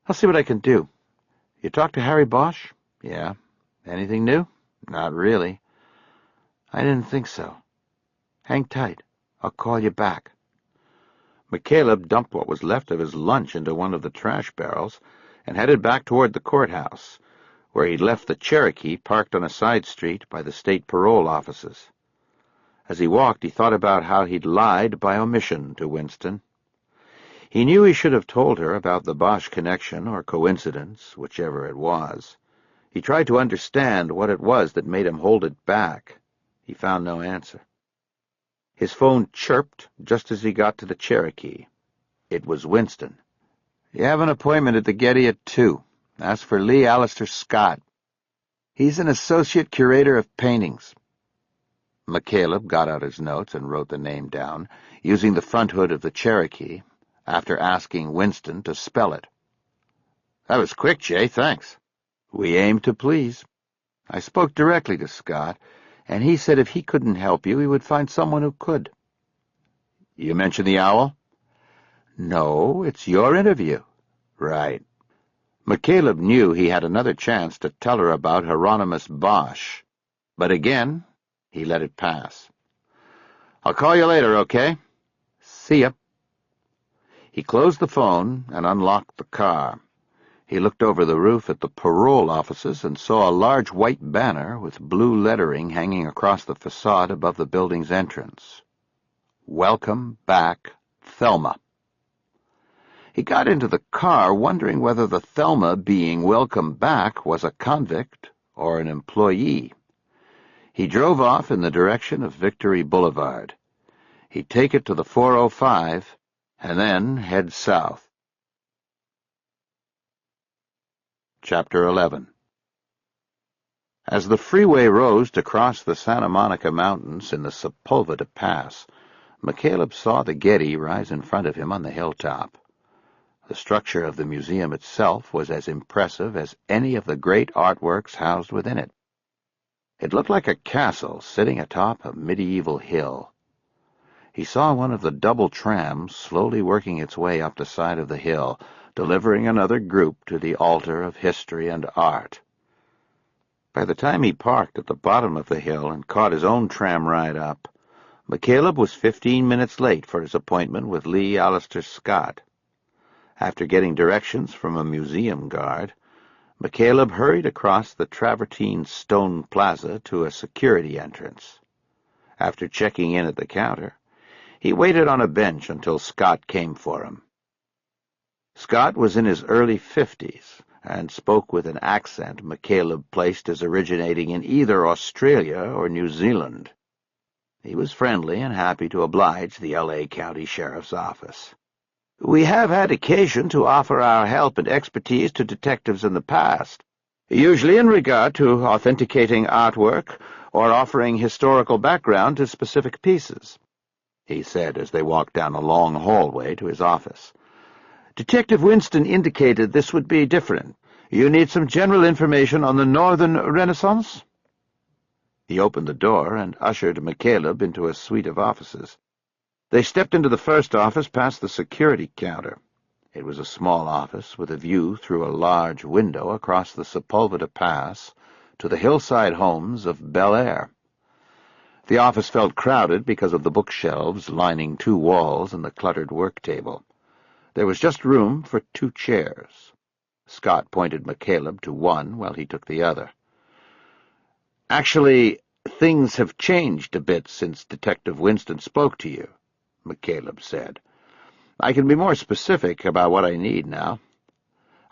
"I'll see what I can do. You talked to Harry Bosch?" "Yeah. Anything new?" "Not really." "I didn't think so. Hang tight. I'll call you back." McCaleb dumped what was left of his lunch into one of the trash barrels and headed back toward the courthouse, where he'd left the Cherokee parked on a side street by the state parole offices. As he walked, he thought about how he'd lied by omission to Winston. He knew he should have told her about the Bosch connection or coincidence, whichever it was. He tried to understand what it was that made him hold it back. He found no answer. His phone chirped just as he got to the Cherokee. It was Winston. "You have an appointment at the Getty at 2. Ask for Lee Alistair Scott. He's an associate curator of paintings." McCaleb got out his notes and wrote the name down, using the front hood of the Cherokee, after asking Winston to spell it. "That was quick, Jay. Thanks." "We aim to please. I spoke directly to Scott, and he said if he couldn't help you, he would find someone who could." "You mentioned the owl?" "No, it's your interview." "Right." McCaleb knew he had another chance to tell her about Hieronymus Bosch, but again he let it pass. "I'll call you later, okay?" "See ya." He closed the phone and unlocked the car. He looked over the roof at the parole offices and saw a large white banner with blue lettering hanging across the facade above the building's entrance. "Welcome back, Thelma." He got into the car, wondering whether the Thelma being welcome back was a convict or an employee. He drove off in the direction of Victory Boulevard. He'd take it to the 405 and then head south. Chapter 11. As the freeway rose to cross the Santa Monica Mountains in the Sepulveda Pass, McCaleb saw the Getty rise in front of him on the hilltop. The structure of the museum itself was as impressive as any of the great artworks housed within it. It looked like a castle sitting atop a medieval hill. He saw one of the double trams slowly working its way up the side of the hill, delivering another group to the altar of history and art. By the time he parked at the bottom of the hill and caught his own tram ride up, McCaleb was 15 minutes late for his appointment with Lee Alistair Scott. After getting directions from a museum guard, McCaleb hurried across the travertine stone plaza to a security entrance. After checking in at the counter, he waited on a bench until Scott came for him. Scott was in his early 50s and spoke with an accent McCaleb placed as originating in either Australia or New Zealand. He was friendly and happy to oblige the L.A. County Sheriff's Office. "We have had occasion to offer our help and expertise to detectives in the past, usually in regard to authenticating artwork or offering historical background to specific pieces," he said as they walked down a long hallway to his office. "Detective Winston indicated this would be different. You need some general information on the Northern Renaissance?" He opened the door and ushered McCaleb into a suite of offices. They stepped into the first office past the security counter. It was a small office with a view through a large window across the Sepulveda Pass to the hillside homes of Bel Air. The office felt crowded because of the bookshelves lining 2 walls and the cluttered work table. There was just room for 2 chairs. Scott pointed McCaleb to one while he took the other. "Actually, things have changed a bit since Detective Winston spoke to you," McCaleb said. "I can be more specific about what I need now.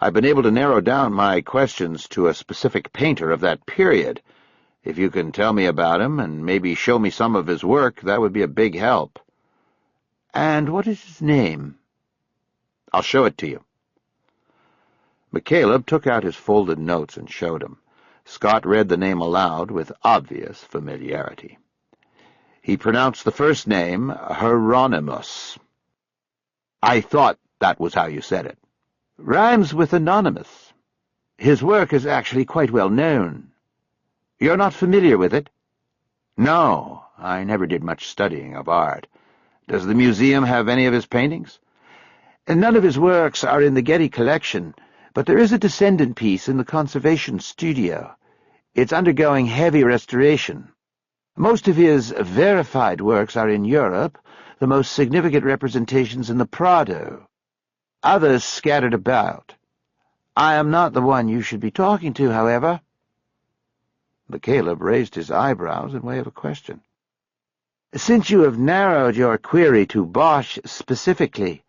I've been able to narrow down my questions to a specific painter of that period. If you can tell me about him and maybe show me some of his work, that would be a big help." "And what is his name?" "I'll show it to you." McCaleb took out his folded notes and showed him. Scott read the name aloud with obvious familiarity. He pronounced the first name Hieronymus. "I thought that was how you said it." "Rhymes with anonymous. His work is actually quite well known. You're not familiar with it?" "No, I never did much studying of art. Does the museum have any of his paintings?" "None of his works are in the Getty collection, but there is a descendant piece in the conservation studio. It's undergoing heavy restoration. Most of his verified works are in Europe, the most significant representations in the Prado. Others scattered about. I am not the one you should be talking to, however." McCaleb raised his eyebrows in way of a question. "Since you have narrowed your query to Bosch specifically,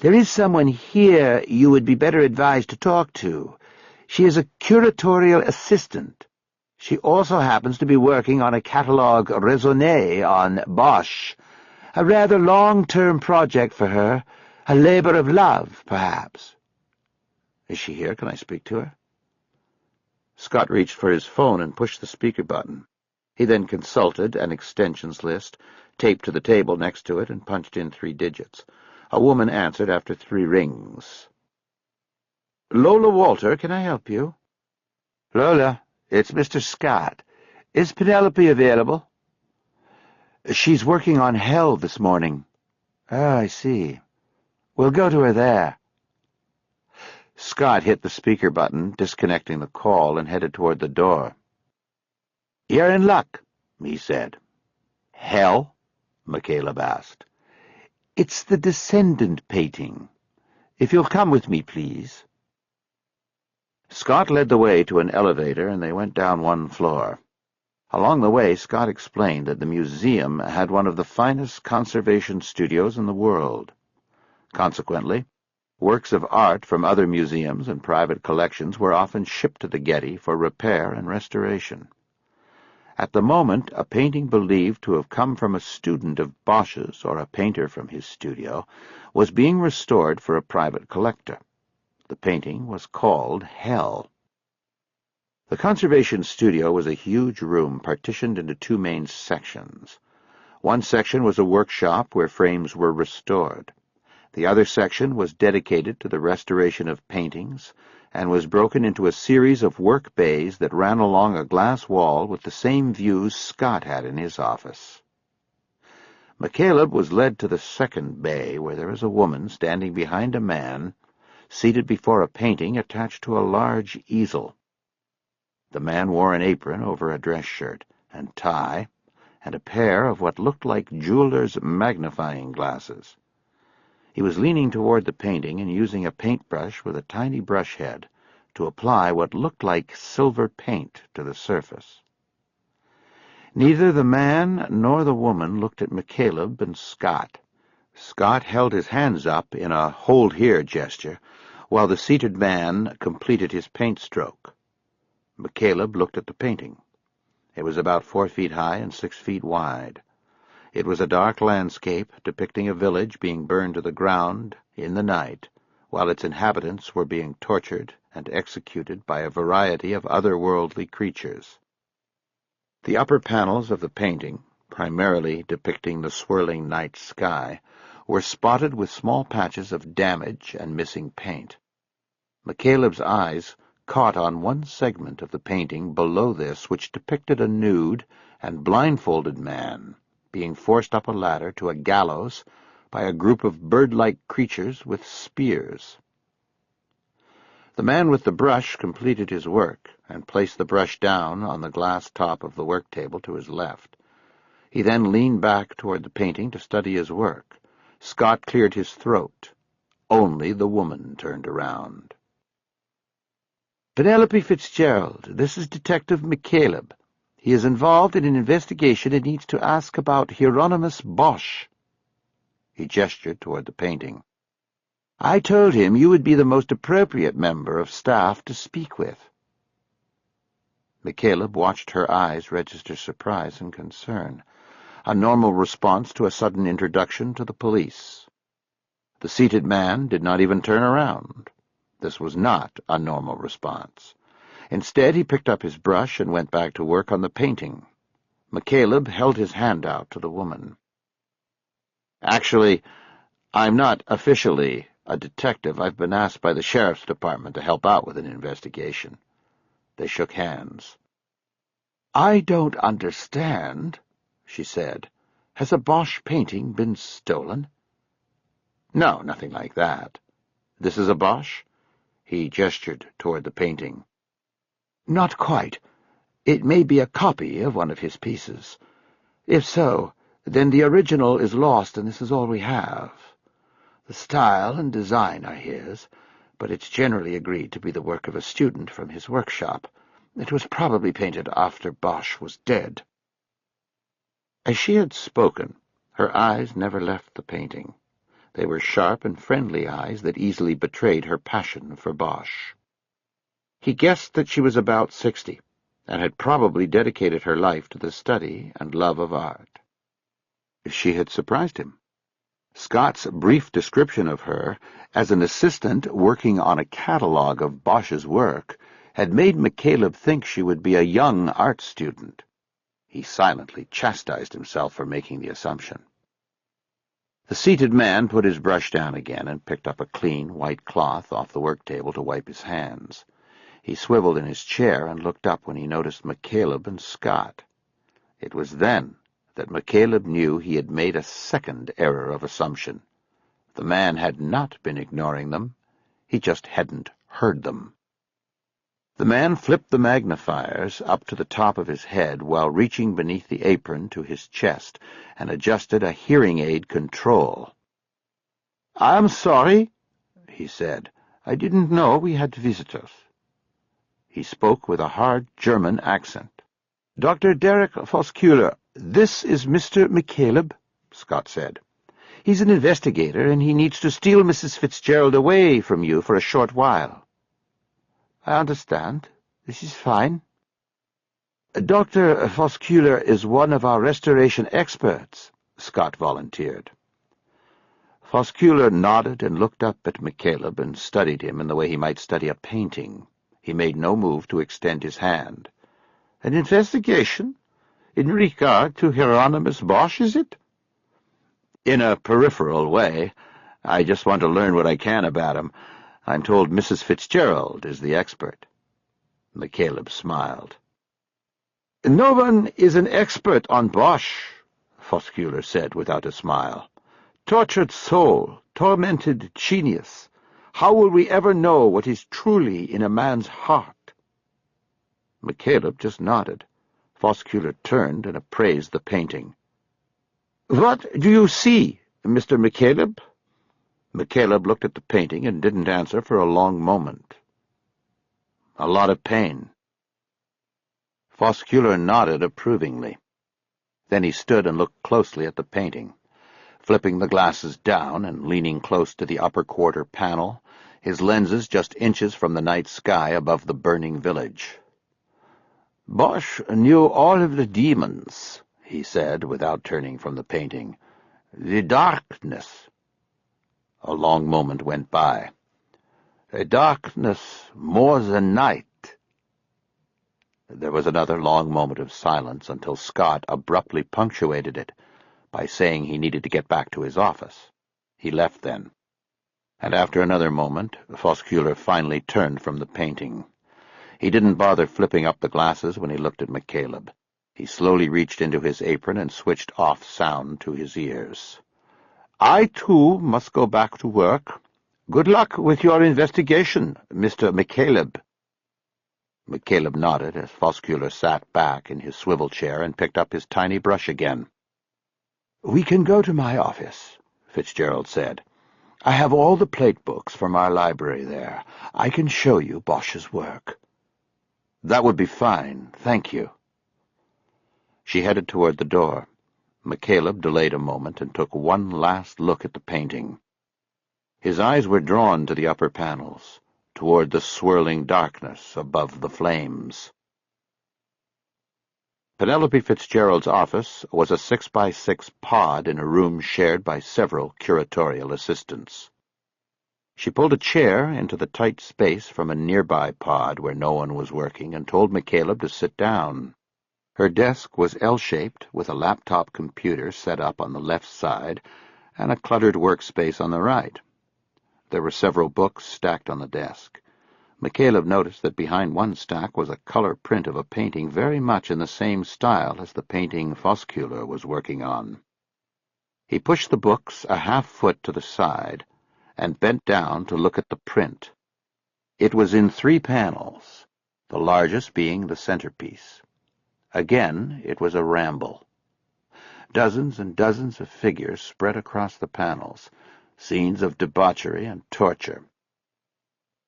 there is someone here you would be better advised to talk to. She is a curatorial assistant. She also happens to be working on a catalogue raisonné on Bosch, a rather long-term project for her, a labor of love, perhaps." "Is she here? Can I speak to her?" Scott reached for his phone and pushed the speaker button. He then consulted an extensions list, taped to the table next to it, and punched in 3 digits. A woman answered after 3 rings. "Lola Walter, can I help you?" "Lola, it's Mr. Scott. Is Penelope available?" "She's working on Hell this morning." "Oh, I see. We'll go to her there." Scott hit the speaker button, disconnecting the call, and headed toward the door. "You're in luck," he said. "Hell?" McCaleb asked. "It's the descendant painting. If you'll come with me, please." Scott led the way to an elevator, and they went down 1 floor. Along the way, Scott explained that the museum had one of the finest conservation studios in the world. Consequently, works of art from other museums and private collections were often shipped to the Getty for repair and restoration. At the moment, a painting believed to have come from a student of Bosch's or a painter from his studio was being restored for a private collector. The painting was called Hell. The conservation studio was a huge room partitioned into 2 main sections. One section was a workshop where frames were restored. The other section was dedicated to the restoration of paintings and was broken into a series of work bays that ran along a glass wall with the same views Scott had in his office. McCaleb was led to the second bay, where there is a woman standing behind a man, seated before a painting attached to a large easel. The man wore an apron over a dress shirt and tie, and a pair of what looked like jeweler's magnifying glasses. He was leaning toward the painting and using a paintbrush with a tiny brush head to apply what looked like silver paint to the surface. Neither the man nor the woman looked at McCaleb and Scott. Scott held his hands up in a hold here gesture, while the seated man completed his paint stroke. McCaleb looked at the painting. It was about 4 feet high and 6 feet wide. It was a dark landscape depicting a village being burned to the ground in the night, while its inhabitants were being tortured and executed by a variety of otherworldly creatures. The upper panels of the painting, primarily depicting the swirling night sky, were spotted with small patches of damage and missing paint. McCaleb's eyes caught on one segment of the painting below this which depicted a nude and blindfolded man being forced up a ladder to a gallows by a group of bird-like creatures with spears. The man with the brush completed his work and placed the brush down on the glass top of the work table to his left. He then leaned back toward the painting to study his work. Scott cleared his throat. Only the woman turned around. "Penelope Fitzgerald, this is Detective McCaleb. He is involved in an investigation and needs to ask about Hieronymus Bosch." He gestured toward the painting. "I told him you would be the most appropriate member of staff to speak with." McCaleb watched her eyes register surprise and concern, a normal response to a sudden introduction to the police. The seated man did not even turn around. This was not a normal response. Instead, he picked up his brush and went back to work on the painting. McCaleb held his hand out to the woman. "Actually, I'm not officially a detective. I've been asked by the sheriff's department to help out with an investigation." They shook hands. "I don't understand," she said. "Has a Bosch painting been stolen?" "No, nothing like that. This is a Bosch?" He gestured toward the painting. "Not quite. It may be a copy of one of his pieces. If so, then the original is lost and this is all we have. The style and design are his, but it's generally agreed to be the work of a student from his workshop. It was probably painted after Bosch was dead." As she had spoken, her eyes never left the painting. They were sharp and friendly eyes that easily betrayed her passion for Bosch. He guessed that she was about 60, and had probably dedicated her life to the study and love of art. She had surprised him. Scott's brief description of her as an assistant working on a catalogue of Bosch's work had made McCaleb think she would be a young art student. He silently chastised himself for making the assumption. The seated man put his brush down again and picked up a clean white cloth off the work table to wipe his hands. He swiveled in his chair and looked up when he noticed McCaleb and Scott. It was then that McCaleb knew he had made a second error of assumption. The man had not been ignoring them. He just hadn't heard them. The man flipped the magnifiers up to the top of his head while reaching beneath the apron to his chest and adjusted a hearing aid control. "I'm sorry," he said. "I didn't know we had visitors." He spoke with a hard German accent. "Dr. Derek Foskuler, this is Mr. McCaleb," Scott said. "He's an investigator, and he needs to steal Mrs. Fitzgerald away from you for a short while." "I understand. This is fine." "Dr. Foskuler is one of our restoration experts," Scott volunteered. Foskuler nodded and looked up at McCaleb and studied him in the way he might study a painting. He made no move to extend his hand. "An investigation? In regard to Hieronymus Bosch, is it?" "In a peripheral way. I just want to learn what I can about him. I'm told Mrs. Fitzgerald is the expert. McCaleb smiled. No one is an expert on Bosch, Foscular said without a smile. Tortured soul, tormented genius. How will we ever know what is truly in a man's heart? McCaleb just nodded. Foscular turned and appraised the painting. What do you see, Mr. McCaleb? McCaleb looked at the painting and didn't answer for a long moment. A lot of pain. Foscular nodded approvingly. Then he stood and looked closely at the painting, flipping the glasses down and leaning close to the upper quarter panel, his lenses just inches from the night sky above the burning village. Bosch knew all of the demons, he said, without turning from the painting. The darkness. A long moment went by. A darkness more than night. There was another long moment of silence until Scott abruptly punctuated it by saying he needed to get back to his office. He left then. And after another moment, Foscular finally turned from the painting. He didn't bother flipping up the glasses when he looked at McCaleb. He slowly reached into his apron and switched off sound to his ears. I, too, must go back to work. Good luck with your investigation, Mr. McCaleb. McCaleb nodded as Foscular sat back in his swivel chair and picked up his tiny brush again. We can go to my office, Fitzgerald said. I have all the plate books from our library there. I can show you Bosch's work. That would be fine, thank you. She headed toward the door. McCaleb delayed a moment and took one last look at the painting. His eyes were drawn to the upper panels, toward the swirling darkness above the flames. Penelope Fitzgerald's office was a 6-by-6 pod in a room shared by several curatorial assistants. She pulled a chair into the tight space from a nearby pod where no one was working and told McCaleb to sit down. Her desk was L-shaped, with a laptop computer set up on the left side and a cluttered workspace on the right. There were several books stacked on the desk. McCaleb noticed that behind one stack was a color print of a painting very much in the same style as the painting Foscular was working on. He pushed the books a half-foot to the side and bent down to look at the print. It was in 3 panels, the largest being the centerpiece. Again, it was a ramble. Dozens and dozens of figures spread across the panels, scenes of debauchery and torture.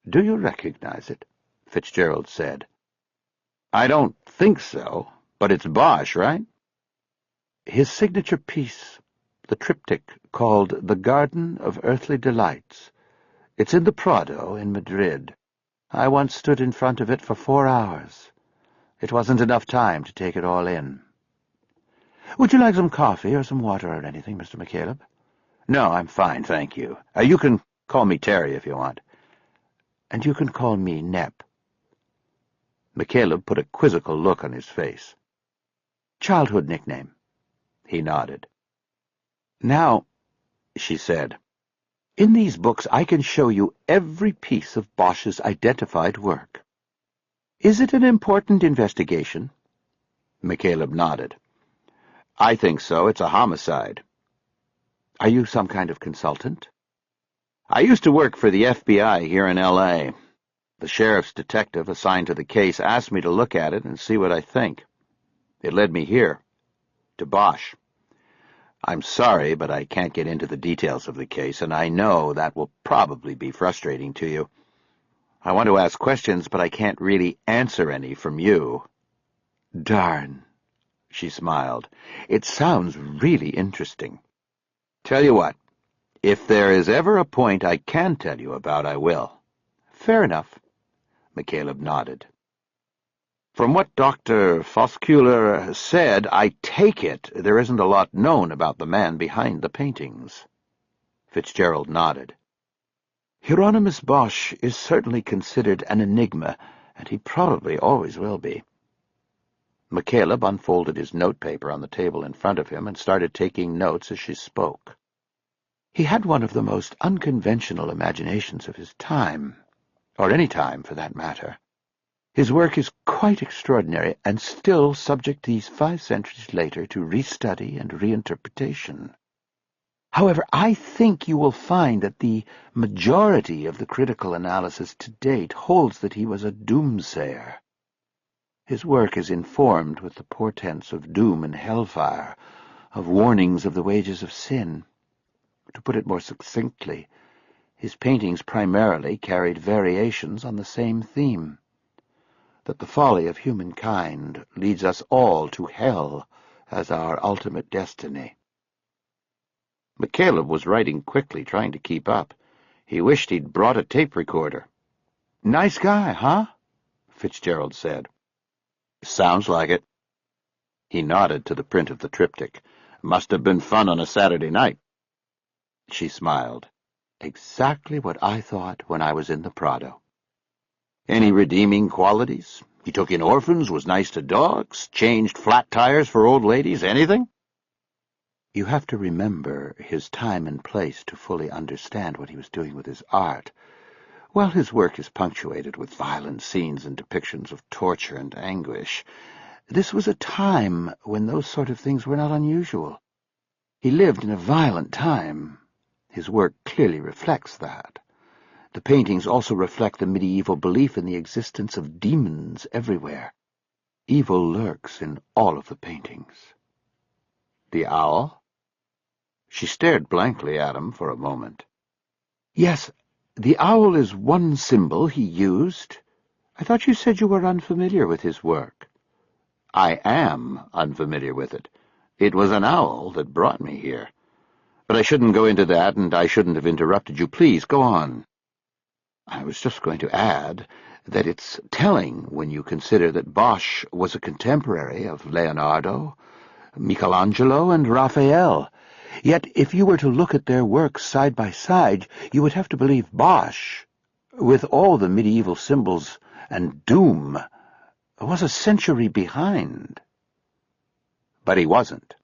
Do you recognize it? Fitzgerald said. I don't think so, but it's Bosch, right? His signature piece, the triptych called The Garden of Earthly Delights. It's in the Prado in Madrid. I once stood in front of it for 4 hours. It wasn't enough time to take it all in. Would you like some coffee or some water or anything, Mr. McCaleb? No, I'm fine, thank you. You can call me Terry if you want. And you can call me Nep. McCaleb put a quizzical look on his face. Childhood nickname. He nodded. Now, she said, in these books I can show you every piece of Bosch's identified work. Is it an important investigation? McCaleb nodded. I think so. It's a homicide. Are you some kind of consultant? I used to work for the FBI here in L.A. The sheriff's detective assigned to the case asked me to look at it and see what I think. It led me here, to Bosch. I'm sorry, but I can't get into the details of the case, and I know that will probably be frustrating to you. I want to ask questions, but I can't really answer any from you. Darn, she smiled. It sounds really interesting. Tell you what, if there is ever a point I can tell you about, I will. Fair enough, McCaleb nodded. From what Dr. Foscular said, I take it there isn't a lot known about the man behind the paintings. Fitzgerald nodded. Hieronymus Bosch is certainly considered an enigma, and he probably always will be. McCaleb unfolded his notepaper on the table in front of him and started taking notes as she spoke. He had one of the most unconventional imaginations of his time, or any time for that matter. His work is quite extraordinary, and still subject these 5 centuries later to restudy and reinterpretation. However, I think you will find that the majority of the critical analysis to date holds that he was a doomsayer. His work is informed with the portents of doom and hellfire, of warnings of the wages of sin. To put it more succinctly, his paintings primarily carried variations on the same theme, that the folly of humankind leads us all to hell as our ultimate destiny. McCaleb was writing quickly, trying to keep up. He wished he'd brought a tape recorder. "Nice guy, huh?" Fitzgerald said. "Sounds like it." He nodded to the print of the triptych. "Must have been fun on a Saturday night." She smiled. "Exactly what I thought when I was in the Prado." "Any redeeming qualities? He took in orphans, was nice to dogs, changed flat tires for old ladies, anything?" You have to remember his time and place to fully understand what he was doing with his art. While his work is punctuated with violent scenes and depictions of torture and anguish, this was a time when those sort of things were not unusual. He lived in a violent time. His work clearly reflects that. The paintings also reflect the medieval belief in the existence of demons everywhere. Evil lurks in all of the paintings. The owl? She stared blankly at him for a moment. Yes, the owl is one symbol he used. I thought you said you were unfamiliar with his work. I am unfamiliar with it. It was an owl that brought me here. But I shouldn't go into that, and I shouldn't have interrupted you. Please, go on. I was just going to add that it's telling when you consider that Bosch was a contemporary of Leonardo, Michelangelo, and Raphael. Yet if you were to look at their works side by side, you would have to believe Bosch, with all the medieval symbols and doom, was a century behind. But he wasn't.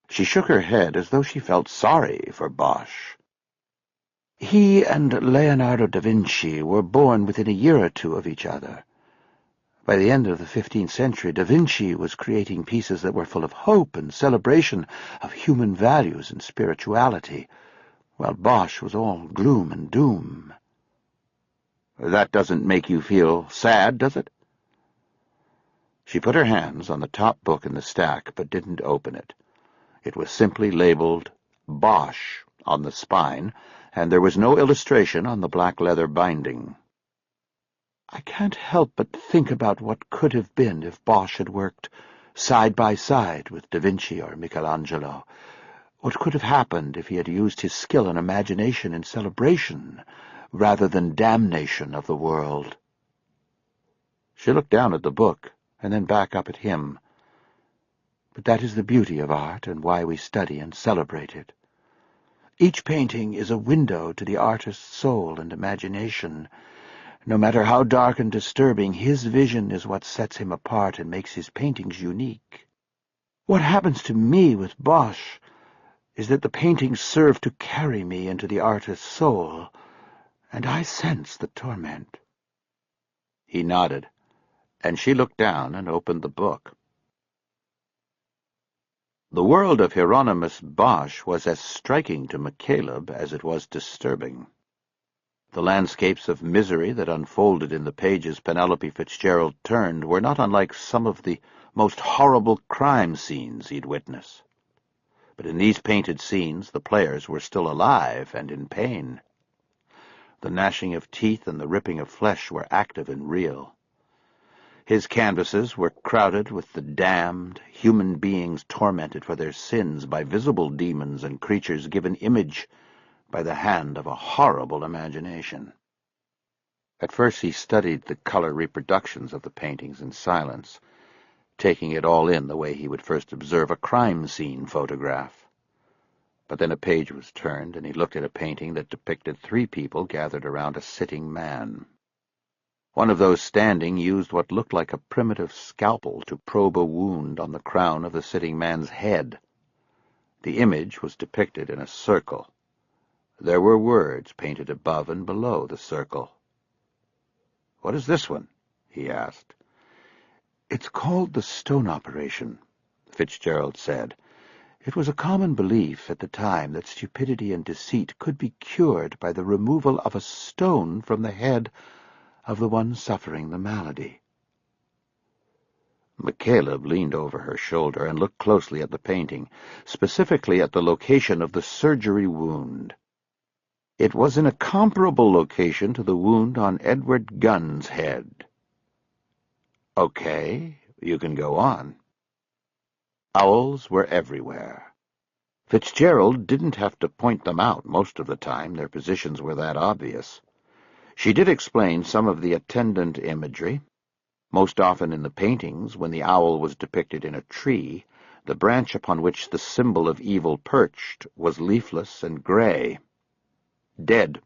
She shook her head as though she felt sorry for Bosch. He and Leonardo da Vinci were born within a year or two of each other. By the end of the 15th century, da Vinci was creating pieces that were full of hope and celebration of human values and spirituality, while Bosch was all gloom and doom. That doesn't make you feel sad, does it? She put her hands on the top book in the stack, but didn't open it. It was simply labeled Bosch on the spine, and there was no illustration on the black leather binding. I can't help but think about what could have been if Bosch had worked side by side with Da Vinci or Michelangelo. What could have happened if he had used his skill and imagination in celebration rather than damnation of the world? She looked down at the book and then back up at him. But that is the beauty of art and why we study and celebrate it. Each painting is a window to the artist's soul and imagination. No matter how dark and disturbing, his vision is what sets him apart and makes his paintings unique. What happens to me with Bosch is that the paintings serve to carry me into the artist's soul, and I sense the torment. He nodded, and she looked down and opened the book. The world of Hieronymus Bosch was as striking to McCaleb as it was disturbing. The landscapes of misery that unfolded in the pages Penelope Fitzgerald turned were not unlike some of the most horrible crime scenes he'd witnessed. But in these painted scenes the players were still alive and in pain. The gnashing of teeth and the ripping of flesh were active and real. His canvases were crowded with the damned, human beings tormented for their sins by visible demons and creatures given image by the hand of a horrible imagination. At first he studied the color reproductions of the paintings in silence, taking it all in the way he would first observe a crime scene photograph. But then a page was turned, and he looked at a painting that depicted 3 people gathered around a sitting man. One of those standing used what looked like a primitive scalpel to probe a wound on the crown of the sitting man's head. The image was depicted in a circle, There were words painted above and below the circle. "What is this one?" he asked. "It's called the stone operation," Fitzgerald said. "It was a common belief at the time that stupidity and deceit could be cured by the removal of a stone from the head of the one suffering the malady." McCaleb leaned over her shoulder and looked closely at the painting, specifically at the location of the surgery wound. It was in a comparable location to the wound on Edward Gunn's head. "Okay, you can go on." Owls were everywhere. Fitzgerald didn't have to point them out most of the time. Their positions were that obvious. She did explain some of the attendant imagery. Most often in the paintings, when the owl was depicted in a tree, the branch upon which the symbol of evil perched was leafless and gray. Dead.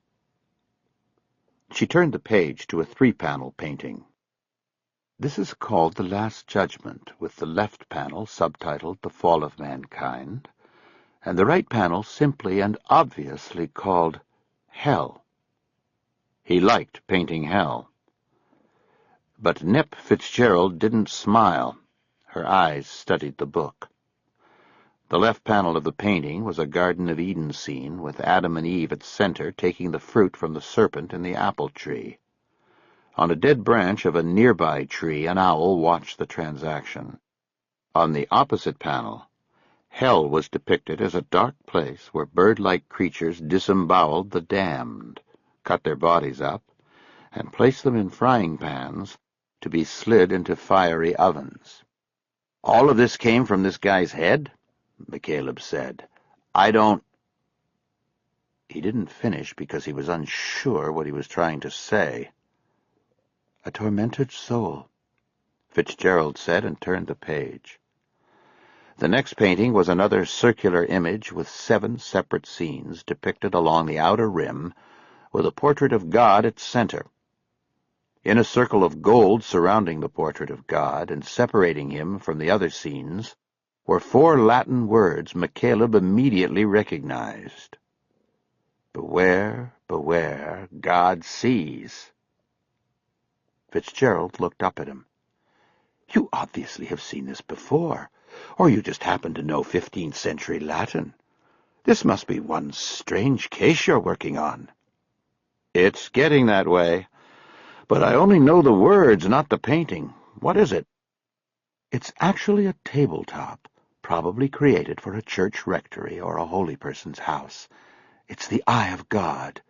She turned the page to a 3-panel painting. This is called The Last Judgment, with the left panel subtitled The Fall of Mankind, and the right panel simply and obviously called Hell. He liked painting hell. But Nip Fitzgerald didn't smile. Her eyes studied the book. The left panel of the painting was a Garden of Eden scene, with Adam and Eve at center taking the fruit from the serpent in the apple tree. On a dead branch of a nearby tree, an owl watched the transaction. On the opposite panel, hell was depicted as a dark place where bird-like creatures disemboweled the damned, cut their bodies up, and placed them in frying pans to be slid into fiery ovens. "All of this came from this guy's head?" McCaleb said. "I don't—" He didn't finish because he was unsure what he was trying to say. "A tormented soul," Fitzgerald said, and turned the page. The next painting was another circular image with 7 separate scenes depicted along the outer rim, with a portrait of God at center. In a circle of gold surrounding the portrait of God and separating him from the other scenes were 4 Latin words McCaleb immediately recognized. "Beware, beware, God sees." Fitzgerald looked up at him. "You obviously have seen this before, or you just happen to know 15th century Latin. This must be one strange case you're working on." "It's getting that way. But I only know the words, not the painting. What is it?" "It's actually a tabletop, probably created for a church rectory or a holy person's house. It's the Eye of God.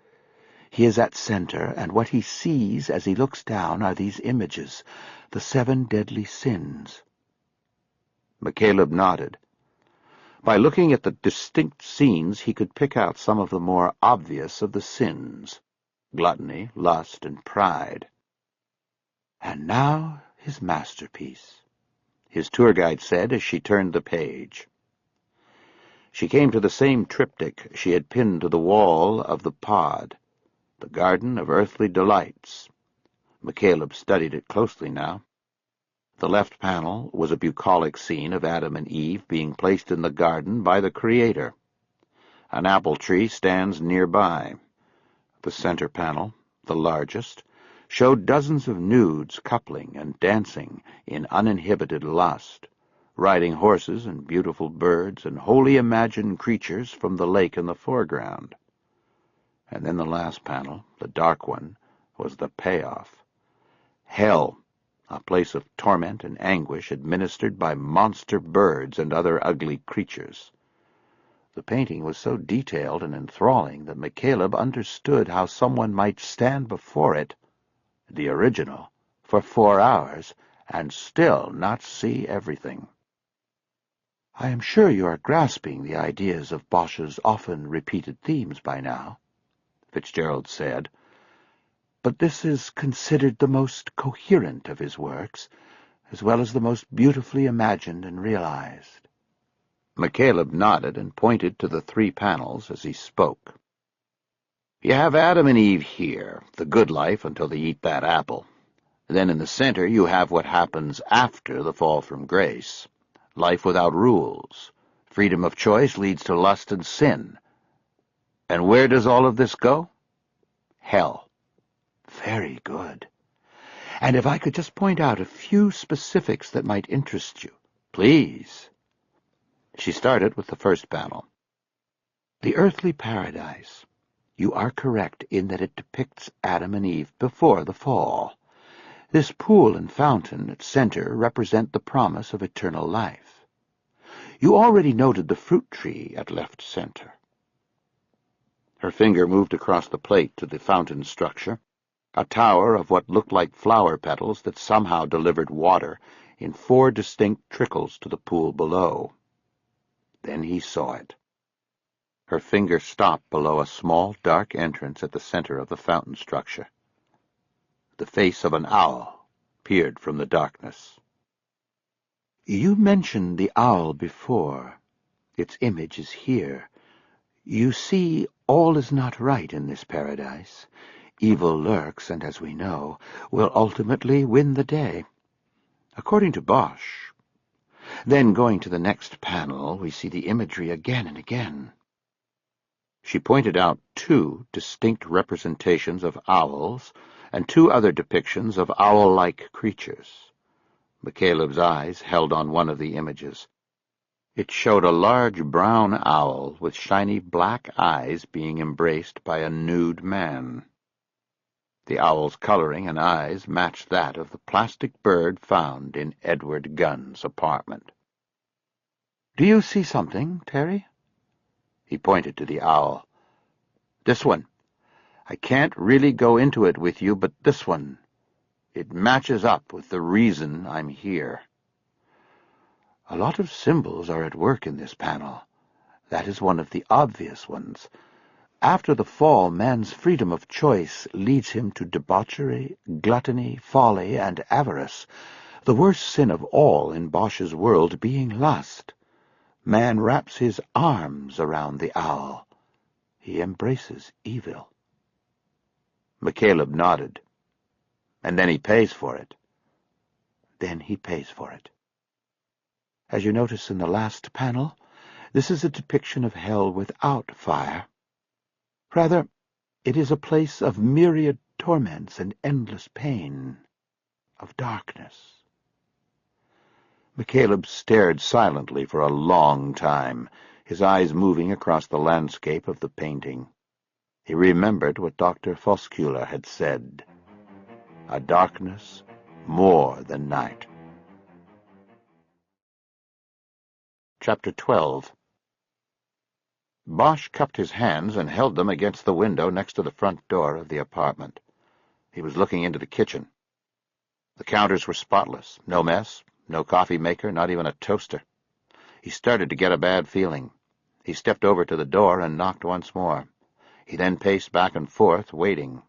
He is at center, and what he sees as he looks down are these images, the 7 deadly sins." McCaleb nodded. By looking at the distinct scenes, he could pick out some of the more obvious of the sins: gluttony, lust, and pride. "And now his masterpiece," his tour guide said as she turned the page. She came to the same triptych she had pinned to the wall of the pod, the Garden of Earthly Delights. McCaleb studied it closely now. The left panel was a bucolic scene of Adam and Eve being placed in the garden by the Creator. An apple tree stands nearby. The center panel, the largest, showed dozens of nudes coupling and dancing in uninhibited lust, riding horses and beautiful birds and wholly imagined creatures from the lake in the foreground. And then the last panel, the dark one, was the payoff. Hell, a place of torment and anguish administered by monster birds and other ugly creatures. The painting was so detailed and enthralling that McCaleb understood how someone might stand before it, the original, for 4 hours and still not see everything. "I am sure you are grasping the ideas of Bosch's often repeated themes by now," Fitzgerald said. "But this is considered the most coherent of his works, as well as the most beautifully imagined and realized." McCaleb nodded and pointed to the 3 panels as he spoke. "You have Adam and Eve here, the good life until they eat that apple. Then in the center you have what happens after the fall from grace. Life without rules. Freedom of choice leads to lust and sin. And where does all of this go? Hell. Very good. And if I could just point out a few specifics that might interest you. Please. She started with the first panel. The earthly paradise. You are correct in that it depicts Adam and Eve before the fall. This pool and fountain at center represent the promise of eternal life. You already noted the fruit tree at left center. Her finger moved across the plate to the fountain structure, a tower of what looked like flower petals that somehow delivered water in 4 distinct trickles to the pool below. Then he saw it. Her finger stopped below a small, dark entrance at the center of the fountain structure. The face of an owl peered from the darkness. You mentioned the owl before. Its image is here. You see, all is not right in this paradise. Evil lurks, and as we know, will ultimately win the day. According to Bosch. Then, going to the next panel, we see the imagery again and again. She pointed out 2 distinct representations of owls and 2 other depictions of owl-like creatures. McCaleb's eyes held on one of the images. It showed a large brown owl with shiny black eyes being embraced by a nude man. The owl's coloring and eyes matched that of the plastic bird found in Edward Gunn's apartment. "Do you see something, Terry?" He pointed to the owl. "This one. I can't really go into it with you, but this one. It matches up with the reason I'm here." A lot of symbols are at work in this panel. That is one of the obvious ones. After the fall, man's freedom of choice leads him to debauchery, gluttony, folly, and avarice, the worst sin of all in Bosch's world being lust. Man wraps his arms around the owl. He embraces evil. McCaleb nodded. "And then he pays for it." "Then he pays for it." As you notice in the last panel, this is a depiction of hell without fire. Rather, it is a place of myriad torments and endless pain, of darkness. McCaleb stared silently for a long time, his eyes moving across the landscape of the painting. He remembered what Dr. Foscula had said, "A darkness more than night." Chapter 12. Bosch cupped his hands and held them against the window next to the front door of the apartment. He was looking into the kitchen. The counters were spotless, no mess, no coffee maker, not even a toaster. He started to get a bad feeling. He stepped over to the door and knocked once more. He then paced back and forth, waiting.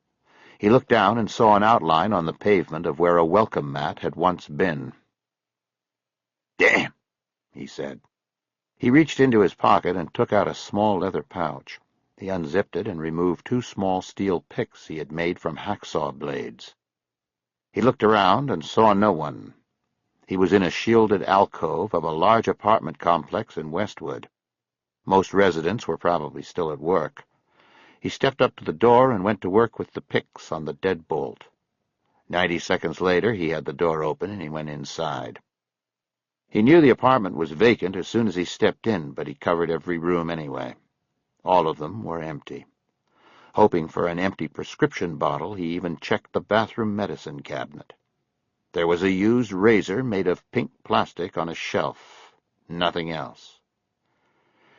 He looked down and saw an outline on the pavement of where a welcome mat had once been. "Damn," he said. He reached into his pocket and took out a small leather pouch. He unzipped it and removed 2 small steel picks he had made from hacksaw blades. He looked around and saw no one. He was in a shielded alcove of a large apartment complex in Westwood. Most residents were probably still at work. He stepped up to the door and went to work with the picks on the deadbolt. 90 seconds later, he had the door open and he went inside. He knew the apartment was vacant as soon as he stepped in, but he covered every room anyway. All of them were empty. Hoping for an empty prescription bottle, he even checked the bathroom medicine cabinet. There was a used razor made of pink plastic on a shelf. Nothing else.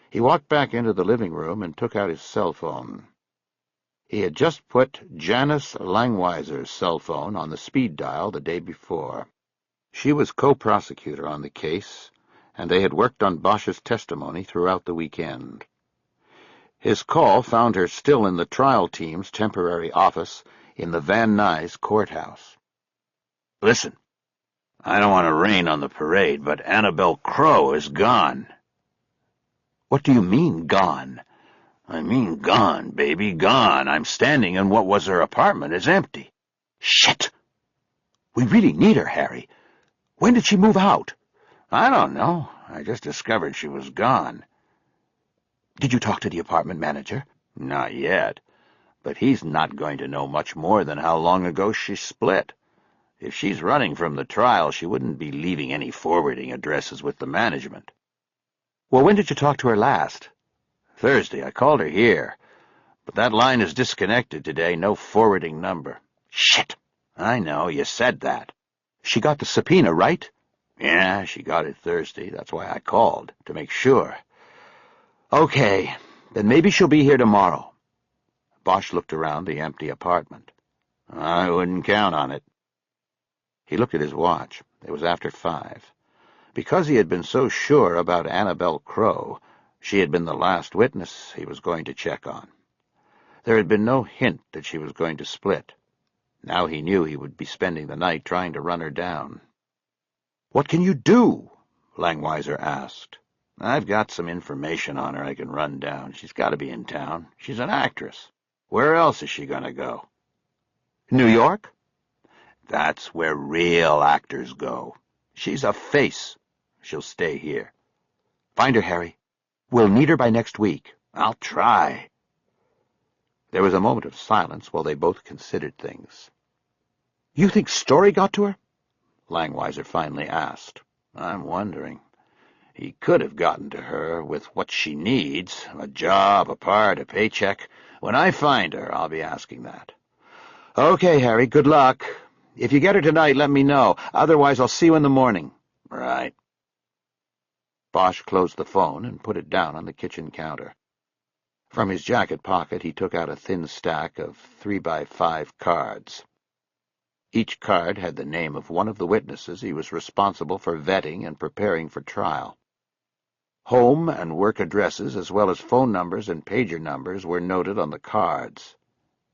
He walked back into the living room and took out his cell phone. He had just put Janice Langweiser's cell phone on the speed dial the day before. She was co-prosecutor on the case, and they had worked on Bosch's testimony throughout the weekend. His call found her still in the trial team's temporary office in the Van Nuys courthouse. "Listen, I don't want to rain on the parade, but Annabelle Crowe is gone." "What do you mean, gone?" "I mean gone, baby, gone. I'm standing in what was her apartment is empty." "Shit! We really need her, Harry. When did she move out?" "I don't know. I just discovered she was gone." "Did you talk to the apartment manager?" Not yet, but he's not going to know much more than how long ago she split. If she's running from the trial, she wouldn't be leaving any forwarding addresses with the management. Well, when did you talk to her last? Thursday. I called her here, but that line is disconnected today. No forwarding number. Shit! I know, you said that. She got the subpoena, right? Yeah, she got it Thursday. That's why I called, to make sure. Okay, then maybe she'll be here tomorrow. Bosch looked around the empty apartment. I wouldn't count on it. He looked at his watch. It was after 5. Because he had been so sure about Annabelle Crowe, she had been the last witness he was going to check on. There had been no hint that she was going to split. Now he knew he would be spending the night trying to run her down. What can you do? Langweiser asked. I've got some information on her I can run down. She's got to be in town. She's an actress. Where else is she going to go? New York? That's where real actors go. She's a face. She'll stay here. Find her, Harry. We'll need her by next week. I'll try. There was a moment of silence while they both considered things. You think Story got to her? Langweiser finally asked. I'm wondering. He could have gotten to her with what she needs, a job, a part, a paycheck. When I find her, I'll be asking that. Okay, Harry, good luck. If you get her tonight, let me know. Otherwise, I'll see you in the morning. Right. Bosch closed the phone and put it down on the kitchen counter. From his jacket pocket, he took out a thin stack of 3x5 cards. Each card had the name of one of the witnesses he was responsible for vetting and preparing for trial. Home and work addresses, as well as phone numbers and pager numbers, were noted on the cards.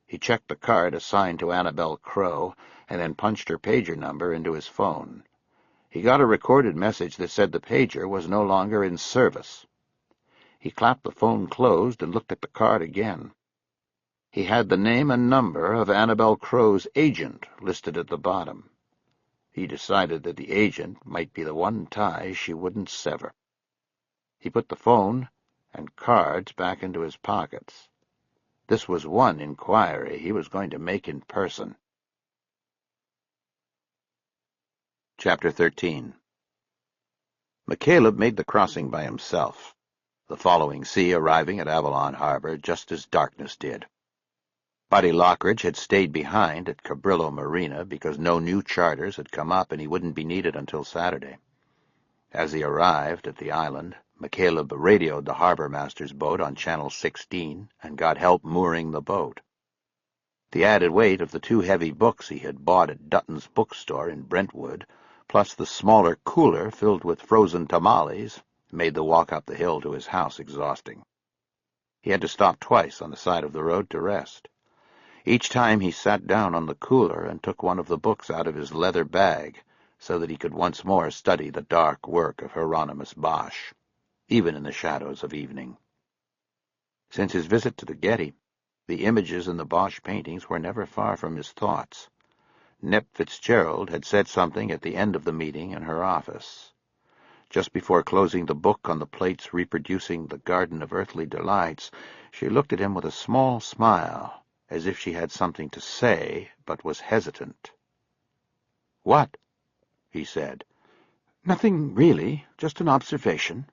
He checked the card assigned to Annabelle Crowe and then punched her pager number into his phone. He got a recorded message that said the pager was no longer in service. He clapped the phone closed and looked at the card again. He had the name and number of Annabelle Crowe's agent listed at the bottom. He decided that the agent might be the one tie she wouldn't sever. He put the phone and cards back into his pockets. This was one inquiry he was going to make in person. Chapter 13. McCaleb made the crossing by himself, the following sea arriving at Avalon Harbor just as darkness did. Buddy Lockridge had stayed behind at Cabrillo Marina because no new charters had come up and he wouldn't be needed until Saturday. As he arrived at the island, McCaleb radioed the harbor master's boat on Channel 16 and got help mooring the boat. The added weight of the 2 heavy books he had bought at Dutton's bookstore in Brentwood, plus the smaller cooler filled with frozen tamales, made the walk up the hill to his house exhausting. He had to stop twice on the side of the road to rest. Each time he sat down on the cooler and took one of the books out of his leather bag so that he could once more study the dark work of Hieronymus Bosch, even in the shadows of evening. Since his visit to the Getty, the images in the Bosch paintings were never far from his thoughts. Nep Fitzgerald had said something at the end of the meeting in her office. Just before closing the book on the plates reproducing the Garden of Earthly Delights, she looked at him with a small smile, as if she had something to say, but was hesitant. "What?" he said. "Nothing really, just an observation."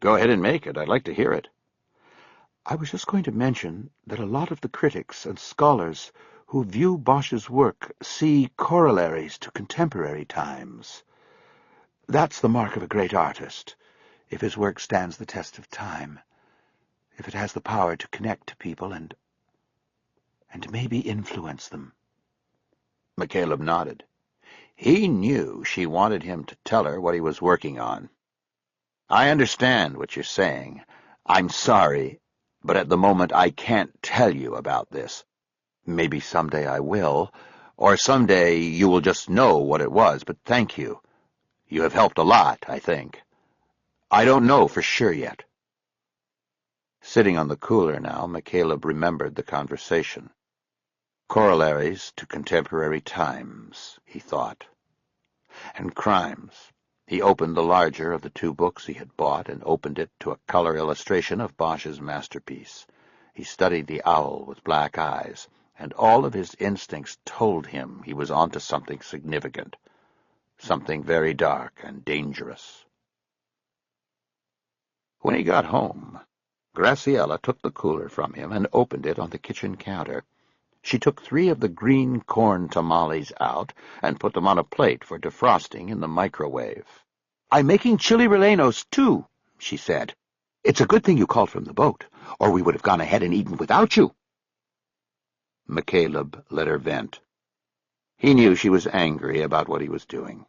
"Go ahead and make it. I'd like to hear it." "I was just going to mention that a lot of the critics and scholars who view Bosch's work see corollaries to contemporary times. That's the mark of a great artist, if his work stands the test of time, if it has the power to connect to people and maybe influence them." McCaleb nodded. He knew she wanted him to tell her what he was working on. "I understand what you're saying. I'm sorry, but at the moment I can't tell you about this. Maybe someday I will, or someday you will just know what it was, but thank you. You have helped a lot, I think. I don't know for sure yet." Sitting on the cooler now, McCaleb remembered the conversation. Corollaries to contemporary times, he thought. And crimes. He opened the larger of the 2 books he had bought and opened it to a color illustration of Bosch's masterpiece. He studied the owl with black eyes, and all of his instincts told him he was onto something significant, something very dark and dangerous. When he got home, Graciela took the cooler from him and opened it on the kitchen counter. She took 3 of the green corn tamales out and put them on a plate for defrosting in the microwave. "I'm making chili rellenos, too," she said. "It's a good thing you called from the boat, or we would have gone ahead and eaten without you." McCaleb let her vent. He knew she was angry about what he was doing.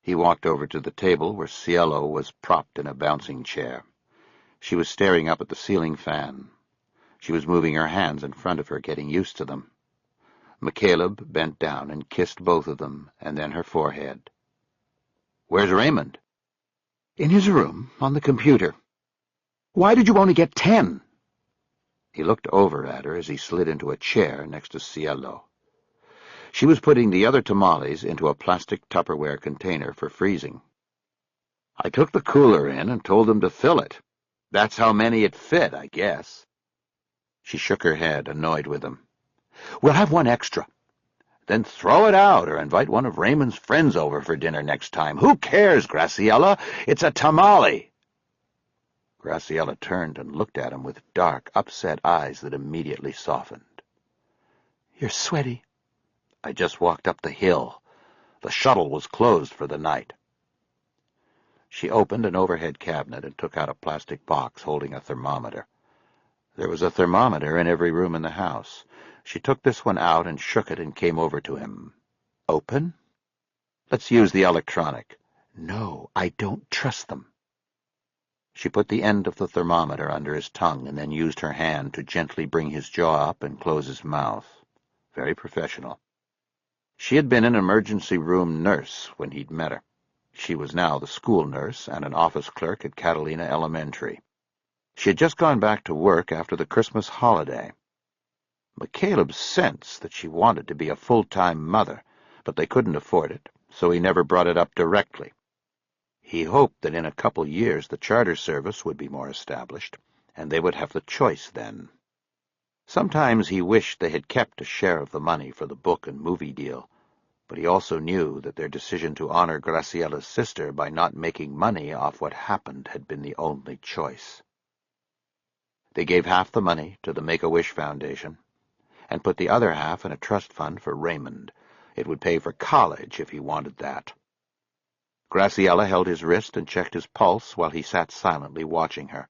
He walked over to the table where Cielo was propped in a bouncing chair. She was staring up at the ceiling fan. She was moving her hands in front of her, getting used to them. McCaleb bent down and kissed both of them, and then her forehead. "Where's Raymond?" "In his room, on the computer." "Why did you only get 10? He looked over at her as he slid into a chair next to Cielo. She was putting the other tamales into a plastic Tupperware container for freezing. "I took the cooler in and told them to fill it. That's how many it fit, I guess." She shook her head, annoyed with him. "We'll have 1 extra." "Then throw it out or invite one of Raymond's friends over for dinner next time. Who cares, Graciela? It's a tamale." Graciela turned and looked at him with dark, upset eyes that immediately softened. "You're sweaty." "I just walked up the hill. The shuttle was closed for the night." She opened an overhead cabinet and took out a plastic box holding a thermometer. There was a thermometer in every room in the house. She took this one out and shook it and came over to him. "Open?" "Let's use the electronic." "No, I don't trust them." She put the end of the thermometer under his tongue and then used her hand to gently bring his jaw up and close his mouth. Very professional. She had been an emergency room nurse when he'd met her. She was now the school nurse and an office clerk at Catalina Elementary. She had just gone back to work after the Christmas holiday. McCaleb sensed that she wanted to be a full-time mother, but they couldn't afford it, so he never brought it up directly. He hoped that in a couple years the charter service would be more established, and they would have the choice then. Sometimes he wished they had kept a share of the money for the book and movie deal, but he also knew that their decision to honor Graciela's sister by not making money off what happened had been the only choice. They gave half the money to the Make-A-Wish Foundation and put the other half in a trust fund for Raymond. It would pay for college if he wanted that. Graciela held his wrist and checked his pulse while he sat silently watching her.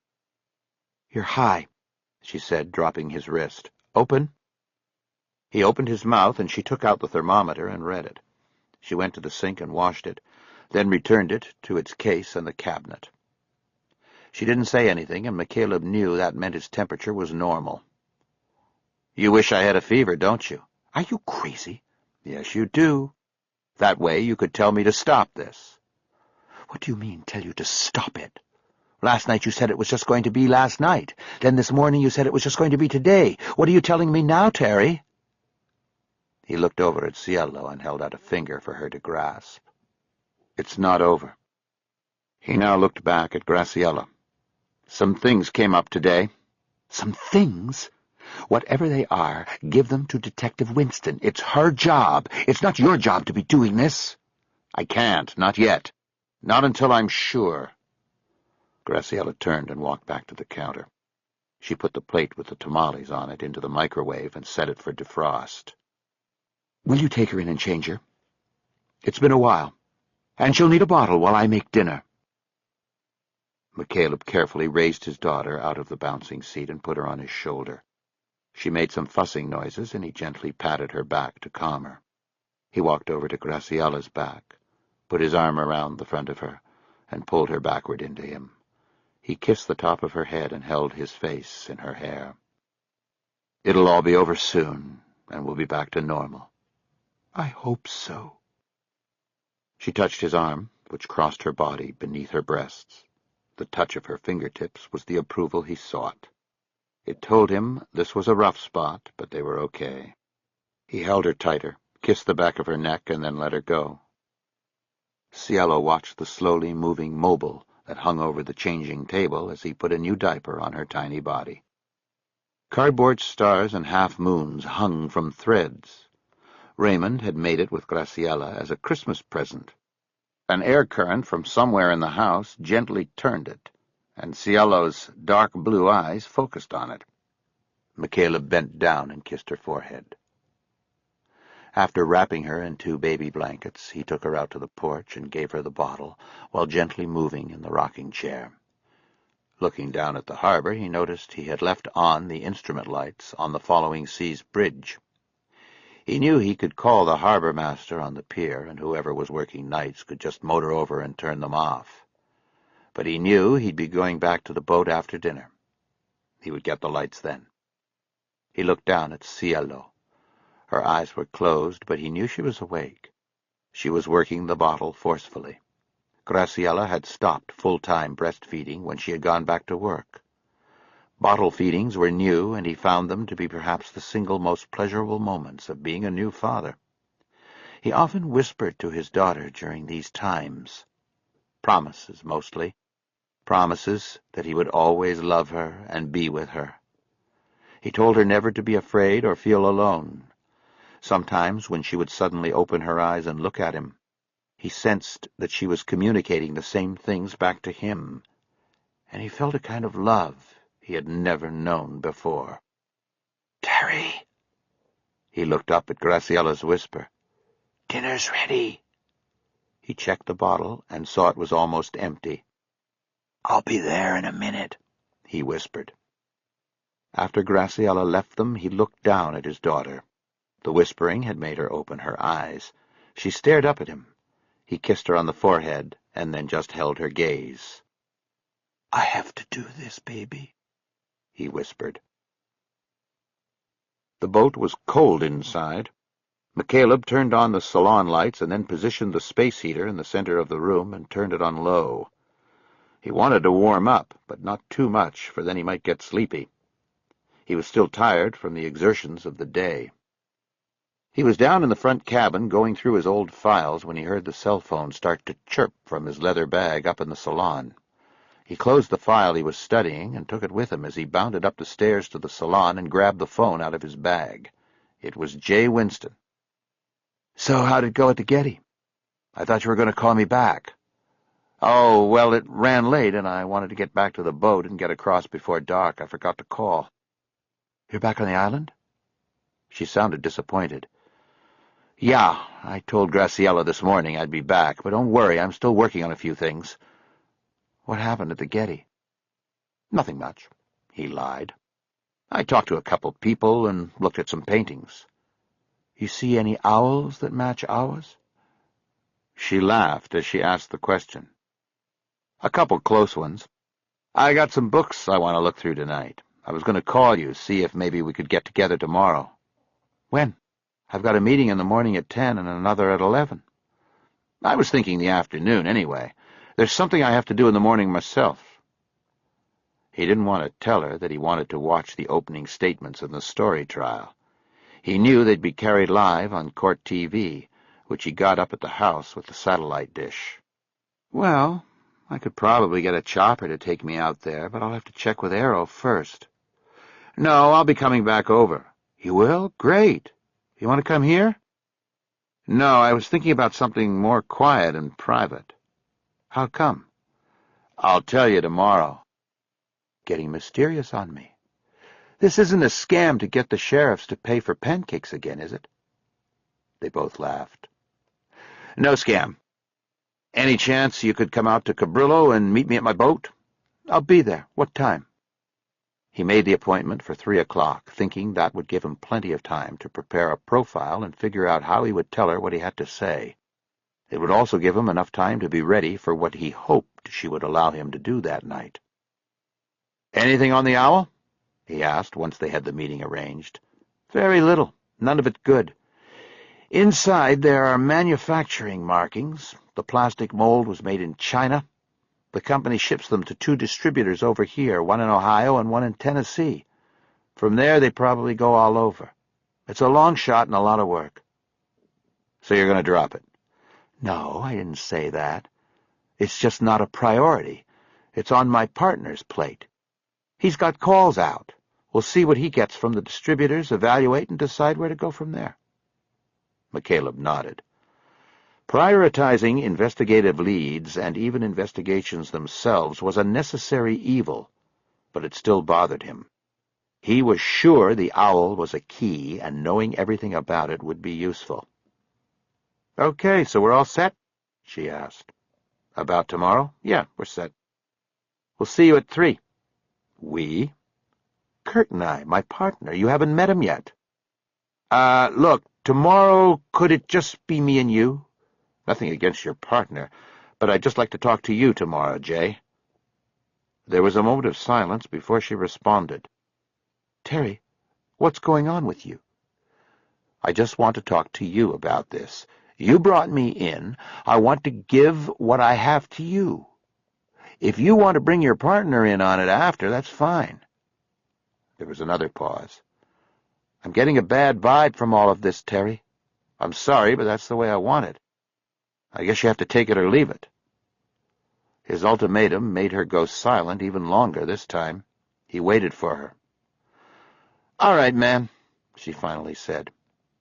"You're high," she said, dropping his wrist. "Open?" He opened his mouth, and she took out the thermometer and read it. She went to the sink and washed it, then returned it to its case in the cabinet. She didn't say anything, and McCaleb knew that meant his temperature was normal. "You wish I had a fever, don't you?" "Are you crazy?" "Yes, you do. That way you could tell me to stop this." "What do you mean, tell you to stop it? Last night you said it was just going to be last night. Then this morning you said it was just going to be today. What are you telling me now, Terry?" He looked over at Cielo and held out a finger for her to grasp. "It's not over." He now looked back at Graciela. "Some things came up today." "Some things? Whatever they are, give them to Detective Winston. It's her job. It's not your job to be doing this." "I can't, not yet. Not until I'm sure." Graciela turned and walked back to the counter. She put the plate with the tamales on it into the microwave and set it for defrost. "Will you take her in and change her? It's been a while, and she'll need a bottle while I make dinner." McCaleb carefully raised his daughter out of the bouncing seat and put her on his shoulder. She made some fussing noises, and he gently patted her back to calm her. He walked over to Graciela's back, put his arm around the front of her, and pulled her backward into him. He kissed the top of her head and held his face in her hair. "It'll all be over soon, and we'll be back to normal." "I hope so." She touched his arm, which crossed her body beneath her breasts. The touch of her fingertips was the approval he sought. It told him this was a rough spot, but they were okay. He held her tighter, kissed the back of her neck, and then let her go. Cielo watched the slowly moving mobile that hung over the changing table as he put a new diaper on her tiny body. Cardboard stars and half-moons hung from threads. Raymond had made it with Graciela as a Christmas present. An air current from somewhere in the house gently turned it, and Cielo's dark blue eyes focused on it. McCaleb bent down and kissed her forehead. After wrapping her in 2 baby blankets, he took her out to the porch and gave her the bottle while gently moving in the rocking chair. Looking down at the harbor, he noticed he had left on the instrument lights on the Following Seas bridge. He knew he could call the harbor master on the pier, and whoever was working nights could just motor over and turn them off. But he knew he'd be going back to the boat after dinner. He would get the lights then. He looked down at Cielo. Her eyes were closed, but he knew she was awake. She was working the bottle forcefully. Graciela had stopped full-time breastfeeding when she had gone back to work. Bottle feedings were new, and he found them to be perhaps the single most pleasurable moments of being a new father. He often whispered to his daughter during these times. Promises, mostly. Promises that he would always love her and be with her. He told her never to be afraid or feel alone. Sometimes, when she would suddenly open her eyes and look at him, he sensed that she was communicating the same things back to him, and he felt a kind of love he had never known before. "Terry!" He looked up at Graciela's whisper. "Dinner's ready." He checked the bottle and saw it was almost empty. "I'll be there in a minute," he whispered. After Graciela left them, he looked down at his daughter. The whispering had made her open her eyes. She stared up at him. He kissed her on the forehead and then just held her gaze. "I have to do this, baby," he whispered. The boat was cold inside. McCaleb turned on the salon lights and then positioned the space heater in the center of the room and turned it on low. He wanted to warm up, but not too much, for then he might get sleepy. He was still tired from the exertions of the day. He was down in the front cabin going through his old files when he heard the cell phone start to chirp from his leather bag up in the salon. He closed the file he was studying and took it with him as he bounded up the stairs to the salon and grabbed the phone out of his bag. It was J. Winston. "So how'd it go at the Getty? I thought you were going to call me back." "Oh, well, it ran late, and I wanted to get back to the boat and get across before dark. I forgot to call." "You're back on the island?" She sounded disappointed. "Yeah, I told Graciela this morning I'd be back, but don't worry, I'm still working on a few things." "What happened at the Getty?" "Nothing much," he lied. "I talked to a couple people and looked at some paintings." "You see any owls that match ours?" She laughed as she asked the question. "A couple close ones. I got some books I want to look through tonight. I was going to call you, see if maybe we could get together tomorrow." "When?" "I've got a meeting in the morning at 10 and another at 11. "I was thinking the afternoon, anyway. There's something I have to do in the morning myself." He didn't want to tell her that he wanted to watch the opening statements in the story trial. He knew they'd be carried live on court TV, which he got up at the house with the satellite dish. "Well, I could probably get a chopper to take me out there, but I'll have to check with Arrow first." "No, I'll be coming back over." "You will? Great. You want to come here?" "No, I was thinking about something more quiet and private." "How come?" "I'll tell you tomorrow." "Getting mysterious on me. This isn't a scam to get the sheriffs to pay for pancakes again, is it?" They both laughed. "No scam. Any chance you could come out to Cabrillo and meet me at my boat?" "I'll be there. What time?" He made the appointment for 3 o'clock, thinking that would give him plenty of time to prepare a profile and figure out how he would tell her what he had to say. It would also give him enough time to be ready for what he hoped she would allow him to do that night. "Anything on the owl?" he asked once they had the meeting arranged. "Very little. None of it good. Inside there are manufacturing markings. The plastic mold was made in China. The company ships them to 2 distributors over here, one in Ohio and one in Tennessee. From there, they probably go all over. It's a long shot and a lot of work." "So you're going to drop it?" "No, I didn't say that. It's just not a priority. It's on my partner's plate. He's got calls out. We'll see what he gets from the distributors, evaluate, and decide where to go from there." McCaleb nodded. Prioritizing investigative leads and even investigations themselves was a necessary evil, but it still bothered him. He was sure the owl was a key, and knowing everything about it would be useful. "Okay, so we're all set?" she asked. "About tomorrow? Yeah, we're set." "We'll see you at 3. "We?" "Kurt and I, my partner. You haven't met him yet." Look, tomorrow could it just be me and you? Nothing against your partner, but I'd just like to talk to you tomorrow, Jay." There was a moment of silence before she responded. "Terry, what's going on with you?" "I just want to talk to you about this. You brought me in. I want to give what I have to you. If you want to bring your partner in on it after, that's fine." There was another pause. "I'm getting a bad vibe from all of this, Terry. I'm sorry, but that's the way I want it. I guess you have to take it or leave it." His ultimatum made her go silent even longer this time. He waited for her. "All right, man," she finally said.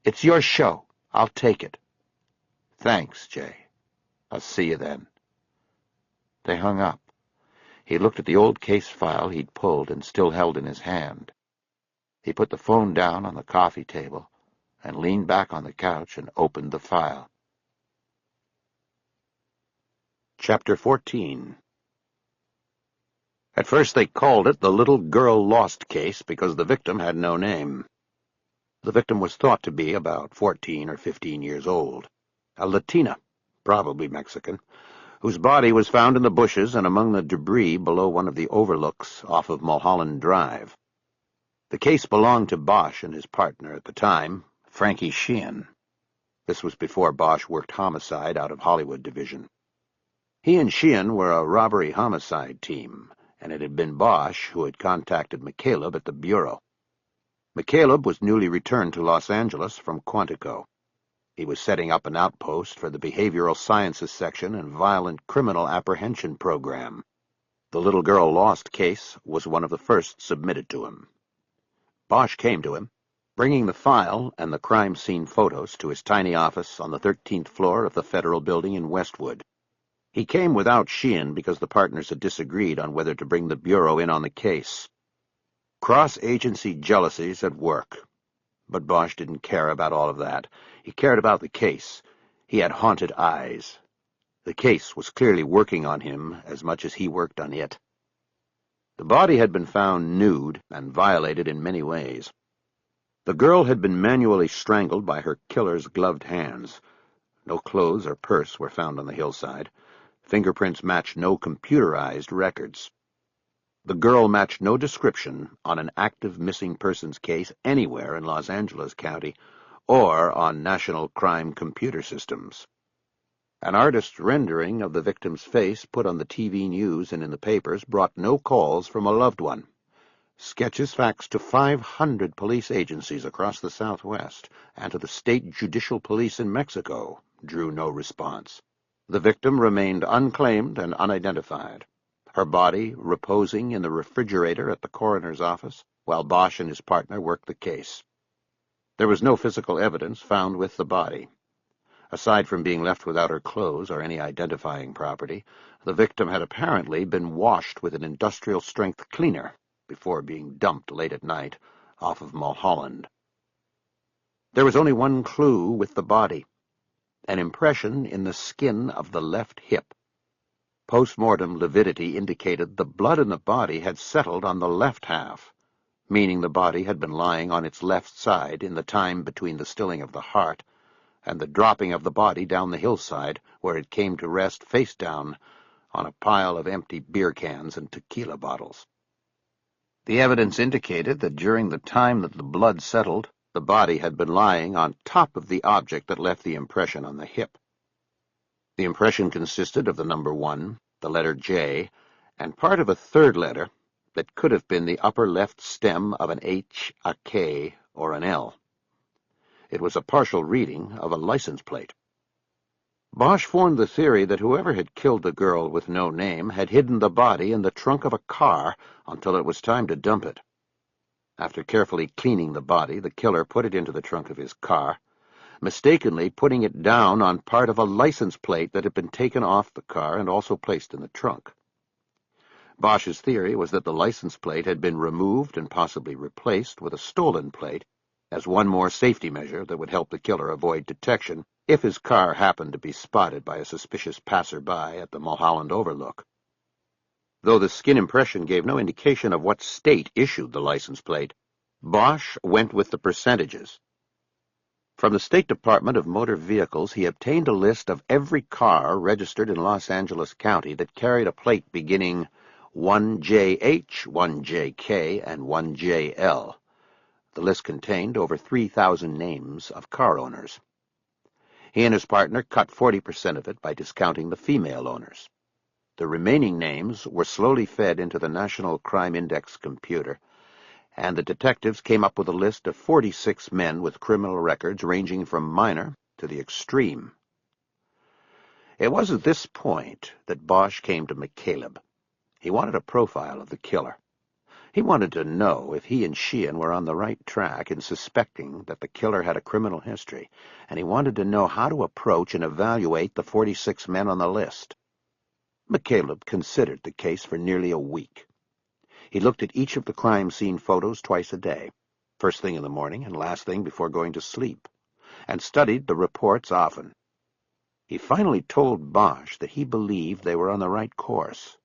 "It's your show. I'll take it." "Thanks, Jay. I'll see you then." They hung up. He looked at the old case file he'd pulled and still held in his hand. He put the phone down on the coffee table and leaned back on the couch and opened the file. Chapter 14. At first they called it the Little Girl Lost case because the victim had no name. The victim was thought to be about 14 or 15 years old, a Latina, probably Mexican, whose body was found in the bushes and among the debris below one of the overlooks off of Mulholland Drive. The case belonged to Bosch and his partner at the time, Frankie Sheehan. This was before Bosch worked homicide out of Hollywood Division. He and Sheehan were a robbery-homicide team, and it had been Bosch who had contacted McCaleb at the Bureau. McCaleb was newly returned to Los Angeles from Quantico. He was setting up an outpost for the Behavioral Sciences Section and Violent Criminal Apprehension Program. The Little Girl Lost case was one of the first submitted to him. Bosch came to him, bringing the file and the crime scene photos to his tiny office on the 13th floor of the Federal Building in Westwood. He came without Sheehan because the partners had disagreed on whether to bring the Bureau in on the case. Cross-agency jealousies at work. But Bosch didn't care about all of that. He cared about the case. He had haunted eyes. The case was clearly working on him as much as he worked on it. The body had been found nude and violated in many ways. The girl had been manually strangled by her killer's gloved hands. No clothes or purse were found on the hillside. Fingerprints matched no computerized records. The girl matched no description on an active missing persons case anywhere in Los Angeles County or on national crime computer systems. An artist's rendering of the victim's face put on the TV news and in the papers brought no calls from a loved one. Sketches faxed to 500 police agencies across the Southwest and to the state judicial police in Mexico drew no response. The victim remained unclaimed and unidentified, her body reposing in the refrigerator at the coroner's office while Bosch and his partner worked the case. There was no physical evidence found with the body. Aside from being left without her clothes or any identifying property, the victim had apparently been washed with an industrial-strength cleaner before being dumped late at night off of Mulholland. There was only one clue with the body, an impression in the skin of the left hip. Post-mortem lividity indicated the blood in the body had settled on the left half, meaning the body had been lying on its left side in the time between the stilling of the heart and the dropping of the body down the hillside, where it came to rest face down on a pile of empty beer cans and tequila bottles. The evidence indicated that during the time that the blood settled, the body had been lying on top of the object that left the impression on the hip. The impression consisted of the number 1, the letter J, and part of a third letter that could have been the upper left stem of an H, a K, or an L. It was a partial reading of a license plate. Bosch formed the theory that whoever had killed the girl with no name had hidden the body in the trunk of a car until it was time to dump it. After carefully cleaning the body, the killer put it into the trunk of his car, mistakenly putting it down on part of a license plate that had been taken off the car and also placed in the trunk. Bosch's theory was that the license plate had been removed and possibly replaced with a stolen plate as one more safety measure that would help the killer avoid detection if his car happened to be spotted by a suspicious passerby at the Mulholland Overlook. Though the skin impression gave no indication of what state issued the license plate, Bosch went with the percentages. From the State Department of Motor Vehicles, he obtained a list of every car registered in Los Angeles County that carried a plate beginning 1JH, 1JK, and 1JL. The list contained over 3,000 names of car owners. He and his partner cut 40% of it by discounting the female owners. The remaining names were slowly fed into the National Crime Index computer, and the detectives came up with a list of 46 men with criminal records ranging from minor to the extreme. It was at this point that Bosch came to McCaleb. He wanted a profile of the killer. He wanted to know if he and Sheehan were on the right track in suspecting that the killer had a criminal history, and he wanted to know how to approach and evaluate the 46 men on the list. McCaleb considered the case for nearly a week. He looked at each of the crime scene photos twice a day, first thing in the morning and last thing before going to sleep, and studied the reports often. He finally told Bosch that he believed they were on the right course.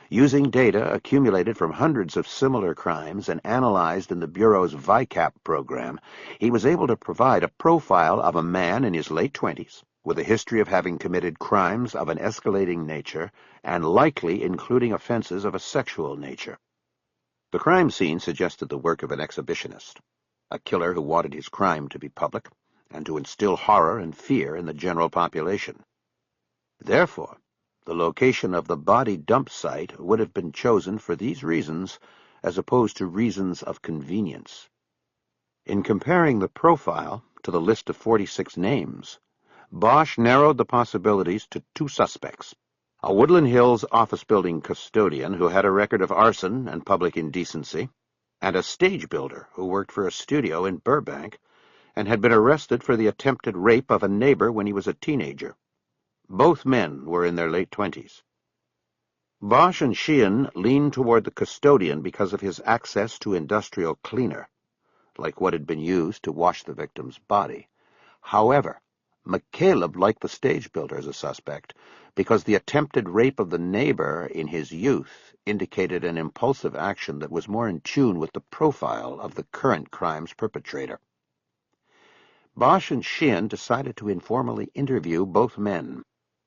Using data accumulated from hundreds of similar crimes and analyzed in the Bureau's VICAP program, he was able to provide a profile of a man in his late 20s, with a history of having committed crimes of an escalating nature and likely including offenses of a sexual nature. The crime scene suggested the work of an exhibitionist, a killer who wanted his crime to be public and to instill horror and fear in the general population. Therefore, the location of the body dump site would have been chosen for these reasons as opposed to reasons of convenience. In comparing the profile to the list of 46 names, Bosch narrowed the possibilities to two suspects: a Woodland Hills office building custodian who had a record of arson and public indecency, and a stage builder who worked for a studio in Burbank and had been arrested for the attempted rape of a neighbor when he was a teenager. Both men were in their late 20s. Bosch and Sheehan leaned toward the custodian because of his access to industrial cleaner, like what had been used to wash the victim's body. However, McCaleb liked the stage builder as a suspect because the attempted rape of the neighbor in his youth indicated an impulsive action that was more in tune with the profile of the current crime's perpetrator. Bosch and Sheehan decided to informally interview both men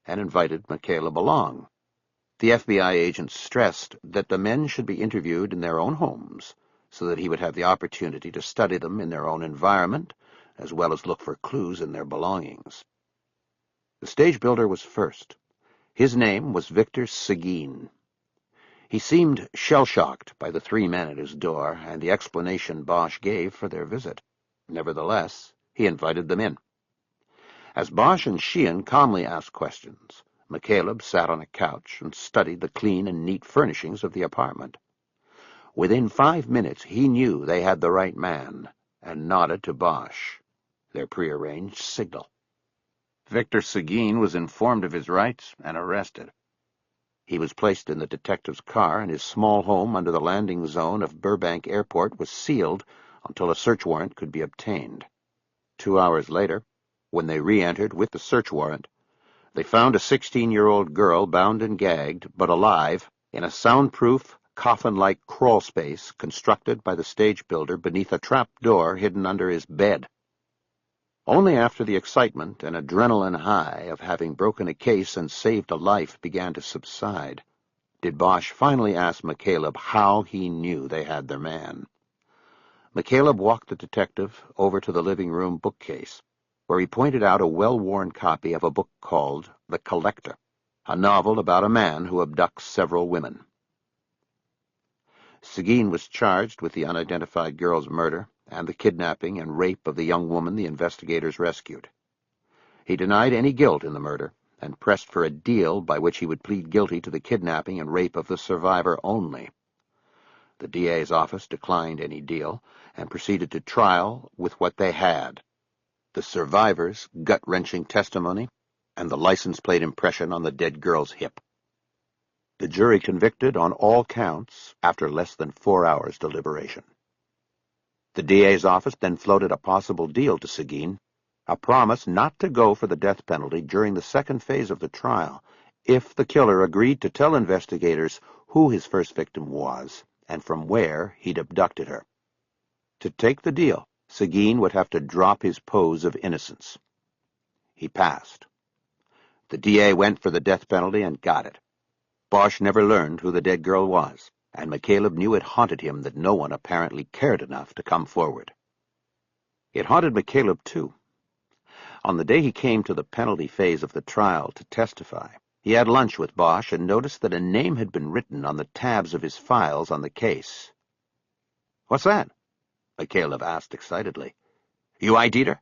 and invited McCaleb along. The FBI agent stressed that the men should be interviewed in their own homes so that he would have the opportunity to study them in their own environment as well as look for clues in their belongings. The stage builder was first. His name was Victor Seguin. He seemed shell-shocked by the three men at his door and the explanation Bosch gave for their visit. Nevertheless, he invited them in. As Bosch and Sheehan calmly asked questions, McCaleb sat on a couch and studied the clean and neat furnishings of the apartment. Within 5 minutes, he knew they had the right man and nodded to Bosch, their prearranged signal. Victor Seguin was informed of his rights and arrested. He was placed in the detective's car, and his small home under the landing zone of Burbank Airport was sealed until a search warrant could be obtained. 2 hours later, when they re-entered with the search warrant, they found a 16-year-old girl bound and gagged, but alive, in a soundproof, coffin-like crawl space constructed by the stage builder beneath a trap door hidden under his bed. Only after the excitement and adrenaline high of having broken a case and saved a life began to subside, did Bosch finally ask McCaleb how he knew they had their man. McCaleb walked the detective over to the living room bookcase, where he pointed out a well-worn copy of a book called The Collector, a novel about a man who abducts several women. Seguin was charged with the unidentified girl's murder and the kidnapping and rape of the young woman the investigators rescued. He denied any guilt in the murder and pressed for a deal by which he would plead guilty to the kidnapping and rape of the survivor only. The DA's office declined any deal and proceeded to trial with what they had: the survivor's gut-wrenching testimony and the license plate impression on the dead girl's hip. The jury convicted on all counts after less than 4 hours' deliberation. The DA's office then floated a possible deal to Seguin, a promise not to go for the death penalty during the second phase of the trial if the killer agreed to tell investigators who his first victim was and from where he'd abducted her. To take the deal, Seguin would have to drop his pose of innocence. He passed. The DA went for the death penalty and got it. Bosch never learned who the dead girl was, and McCaleb knew it haunted him that no one apparently cared enough to come forward. It haunted McCaleb, too. On the day he came to the penalty phase of the trial to testify, he had lunch with Bosch and noticed that a name had been written on the tabs of his files on the case. "What's that?" McCaleb asked excitedly. "You ID'd her?"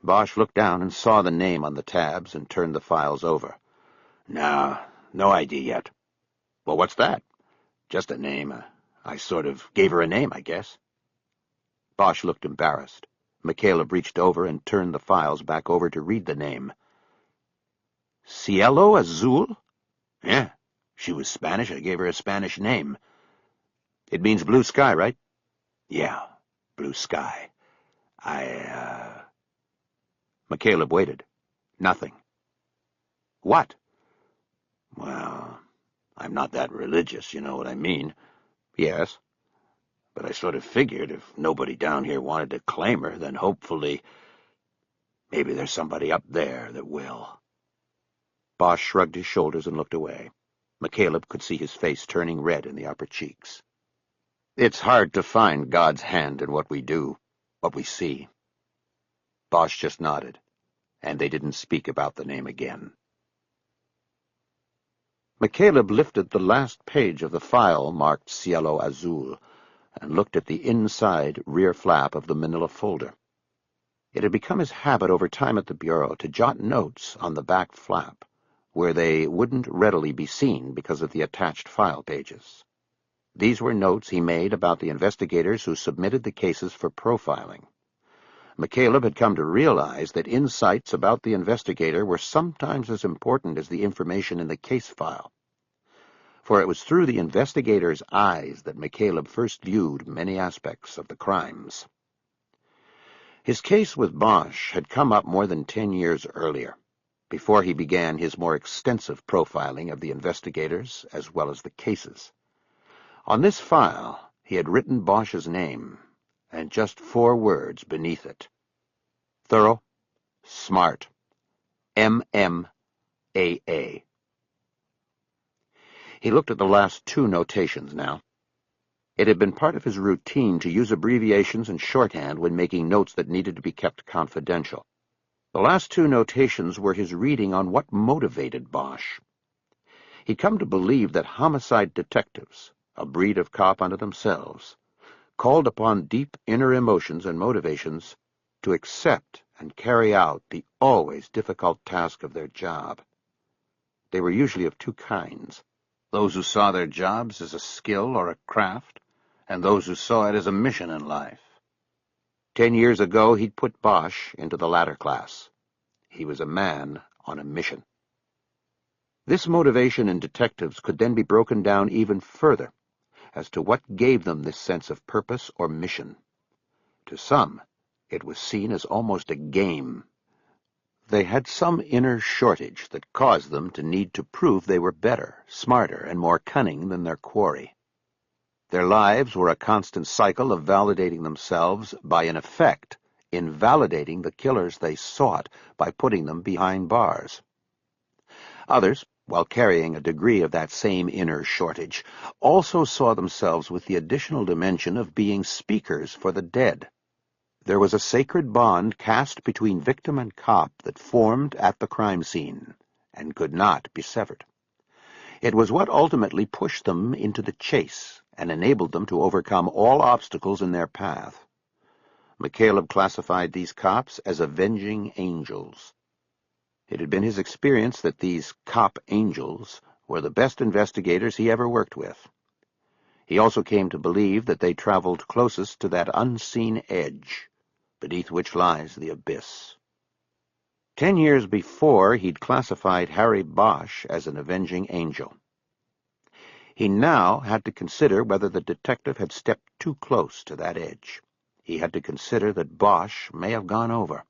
Bosch looked down and saw the name on the tabs and turned the files over. "No ID yet." "Well, what's that?" "Just a name. I sort of gave her a name, I guess." Bosch looked embarrassed. McCaleb reached over and turned the files back over to read the name. "Cielo Azul?" "Yeah. She was Spanish. I gave her a Spanish name." "It means blue sky, right?" "Yeah, blue sky. McCaleb waited. Nothing. "What?" "Well, I'm not that religious, you know what I mean." "Yes." "But I sort of figured if nobody down here wanted to claim her, then hopefully maybe there's somebody up there that will." Bosch shrugged his shoulders and looked away. McCaleb could see his face turning red in the upper cheeks. "It's hard to find God's hand in what we do, what we see." Bosch just nodded, and they didn't speak about the name again. McCaleb lifted the last page of the file marked Cielo Azul and looked at the inside rear flap of the manila folder. It had become his habit over time at the Bureau to jot notes on the back flap, where they wouldn't readily be seen because of the attached file pages. These were notes he made about the investigators who submitted the cases for profiling. McCaleb had come to realize that insights about the investigator were sometimes as important as the information in the case file. For it was through the investigator's eyes that McCaleb first viewed many aspects of the crimes. His case with Bosch had come up more than 10 years earlier, before he began his more extensive profiling of the investigators as well as the cases. On this file, he had written Bosch's name, and just 4 words beneath it: thorough, smart, MMAA. He looked at the last 2 notations now. It had been part of his routine to use abbreviations and shorthand when making notes that needed to be kept confidential. The last 2 notations were his reading on what motivated Bosch. He'd come to believe that homicide detectives, a breed of cop unto themselves, called upon deep inner emotions and motivations to accept and carry out the always difficult task of their job. They were usually of 2 kinds: those who saw their jobs as a skill or a craft, and those who saw it as a mission in life. 10 years ago, he'd put Bosch into the latter class. He was a man on a mission. This motivation in detectives could then be broken down even further as to what gave them this sense of purpose or mission. To some, it was seen as almost a game. They had some inner shortage that caused them to need to prove they were better, smarter, and more cunning than their quarry. Their lives were a constant cycle of validating themselves by, in effect, invalidating the killers they sought by putting them behind bars. Others, while carrying a degree of that same inner shortage, also saw themselves with the additional dimension of being speakers for the dead. There was a sacred bond cast between victim and cop that formed at the crime scene and could not be severed. It was what ultimately pushed them into the chase and enabled them to overcome all obstacles in their path. McCaleb classified these cops as avenging angels. It had been his experience that these cop angels were the best investigators he ever worked with. He also came to believe that they traveled closest to that unseen edge, beneath which lies the abyss. 10 years before, he'd classified Harry Bosch as an avenging angel. He now had to consider whether the detective had stepped too close to that edge. He had to consider that Bosch may have gone over.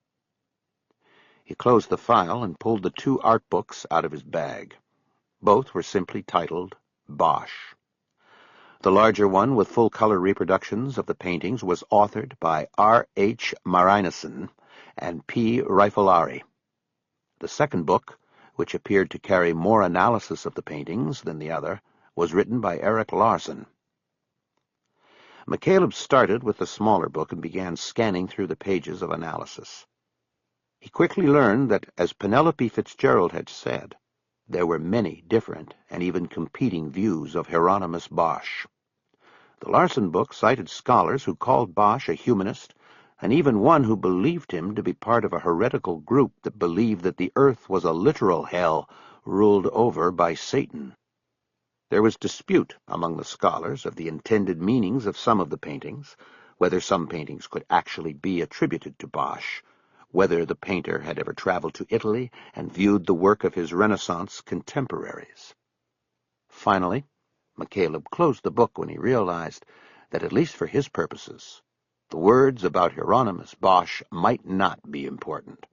He closed the file and pulled the 2 art books out of his bag. Both were simply titled Bosch. The larger one, with full-color reproductions of the paintings, was authored by R.H. Marinason and P. Rifalari. The second book, which appeared to carry more analysis of the paintings than the other, was written by Eric Larson. McCaleb started with the smaller book and began scanning through the pages of analysis. He quickly learned that, as Penelope Fitzgerald had said, there were many different and even competing views of Hieronymus Bosch. The Larson book cited scholars who called Bosch a humanist, and even one who believed him to be part of a heretical group that believed that the earth was a literal hell ruled over by Satan. There was dispute among the scholars of the intended meanings of some of the paintings, whether some paintings could actually be attributed to Bosch, whether the painter had ever traveled to Italy and viewed the work of his Renaissance contemporaries. Finally, McCaleb closed the book when he realized that, at least for his purposes, the words about Hieronymus Bosch might not be important.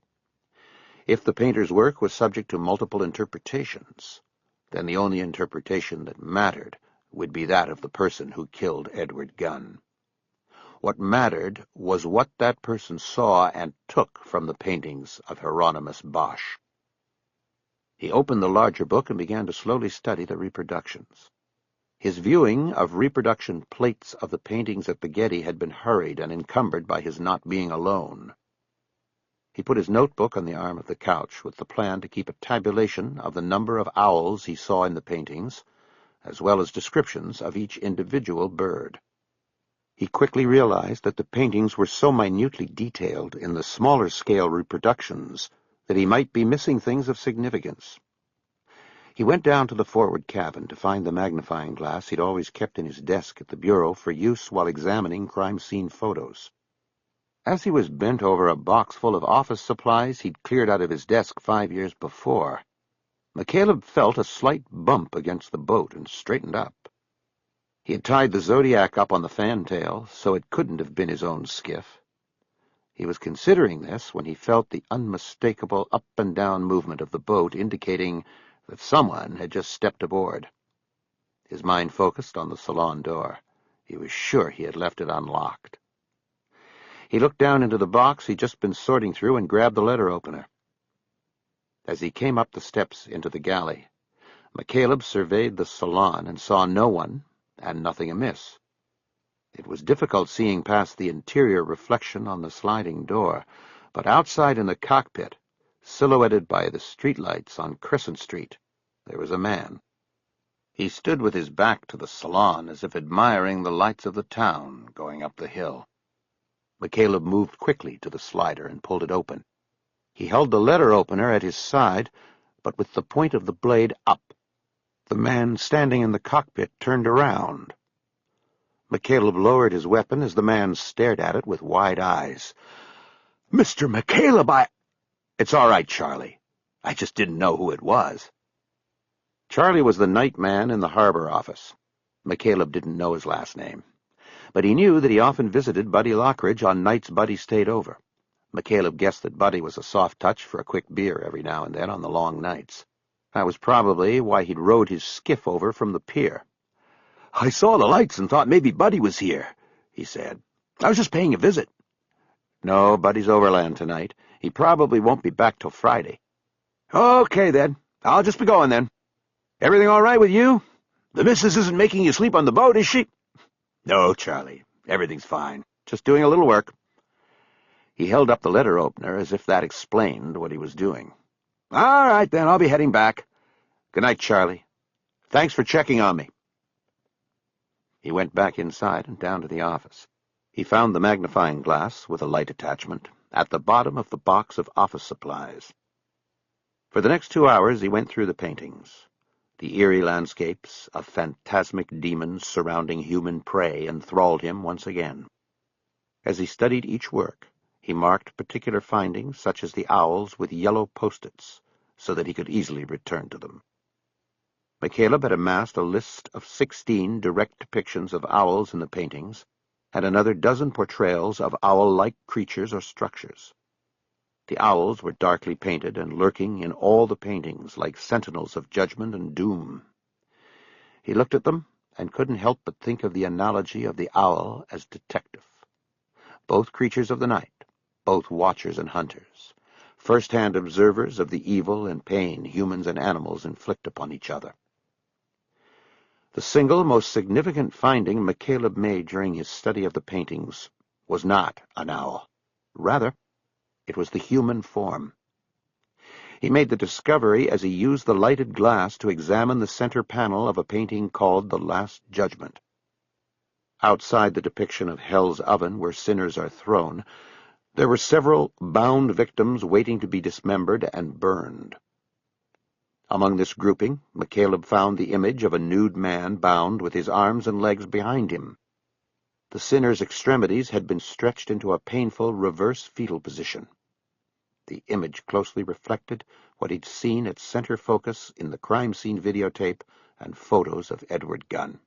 If the painter's work was subject to multiple interpretations, then the only interpretation that mattered would be that of the person who killed Edward Gunn. What mattered was what that person saw and took from the paintings of Hieronymus Bosch. He opened the larger book and began to slowly study the reproductions. His viewing of reproduction plates of the paintings at the Getty had been hurried and encumbered by his not being alone. He put his notebook on the arm of the couch with the plan to keep a tabulation of the number of owls he saw in the paintings, as well as descriptions of each individual bird. He quickly realized that the paintings were so minutely detailed in the smaller-scale reproductions that he might be missing things of significance. He went down to the forward cabin to find the magnifying glass he'd always kept in his desk at the bureau for use while examining crime scene photos. As he was bent over a box full of office supplies he'd cleared out of his desk 5 years before, McCaleb felt a slight bump against the boat and straightened up. He had tied the Zodiac up on the fantail, so it couldn't have been his own skiff. He was considering this when he felt the unmistakable up-and-down movement of the boat, indicating that someone had just stepped aboard. His mind focused on the salon door. He was sure he had left it unlocked. He looked down into the box he'd just been sorting through and grabbed the letter opener. As he came up the steps into the galley, McCaleb surveyed the salon and saw no one and nothing amiss. It was difficult seeing past the interior reflection on the sliding door, but outside in the cockpit, silhouetted by the streetlights on Crescent Street, there was a man. He stood with his back to the salon as if admiring the lights of the town going up the hill. McCaleb moved quickly to the slider and pulled it open. He held the letter opener at his side, but with the point of the blade up. The man standing in the cockpit turned around. McCaleb lowered his weapon as the man stared at it with wide eyes. "Mr. McCaleb, It's all right, Charlie. I just didn't know who it was." Charlie was the night man in the harbor office. McCaleb didn't know his last name, but he knew that he often visited Buddy Lockridge on nights Buddy stayed over. McCaleb guessed that Buddy was a soft touch for a quick beer every now and then on the long nights. That was probably why he'd rowed his skiff over from the pier. "I saw the lights and thought maybe Buddy was here," he said. "I was just paying a visit." "No, Buddy's overland tonight. He probably won't be back till Friday." "Okay, then. I'll just be going, then. Everything all right with you? The missus isn't making you sleep on the boat, is she?" "No, Charlie. Everything's fine. Just doing a little work." He held up the letter opener as if that explained what he was doing. "All right, then. I'll be heading back. Good night, Charlie. Thanks for checking on me." He went back inside and down to the office. He found the magnifying glass with a light attachment at the bottom of the box of office supplies. For the next 2 hours he went through the paintings. The eerie landscapes of phantasmic demons surrounding human prey enthralled him once again. As he studied each work, he marked particular findings, such as the owls, with yellow post-its, so that he could easily return to them. McCaleb had amassed a list of 16 direct depictions of owls in the paintings, and another dozen portrayals of owl-like creatures or structures. The owls were darkly painted and lurking in all the paintings like sentinels of judgment and doom. He looked at them and couldn't help but think of the analogy of the owl as detective. Both creatures of the night, both watchers and hunters, first-hand observers of the evil and pain humans and animals inflict upon each other. The single most significant finding McCaleb made during his study of the paintings was not an owl. Rather, it was the human form. He made the discovery as he used the lighted glass to examine the center panel of a painting called The Last Judgment. Outside the depiction of Hell's oven where sinners are thrown, there were several bound victims waiting to be dismembered and burned. Among this grouping, McCaleb found the image of a nude man bound with his arms and legs behind him. The sinner's extremities had been stretched into a painful reverse fetal position. The image closely reflected what he'd seen at center focus in the crime scene videotape and photos of Edward Gunn.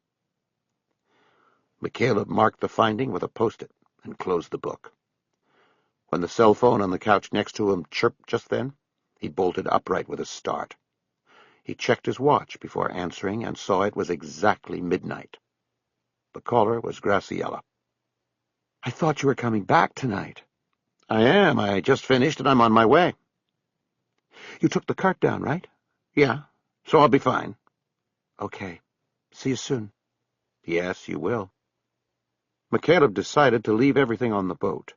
McCaleb marked the finding with a post-it and closed the book. When the cell phone on the couch next to him chirped just then, he bolted upright with a start. He checked his watch before answering and saw it was exactly midnight. The caller was Graciela. "I thought you were coming back tonight." "I am. I just finished and I'm on my way." "You took the cart down, right?" "Yeah, so I'll be fine." "Okay. See you soon." "Yes, you will." McCaleb decided to leave everything on the boat,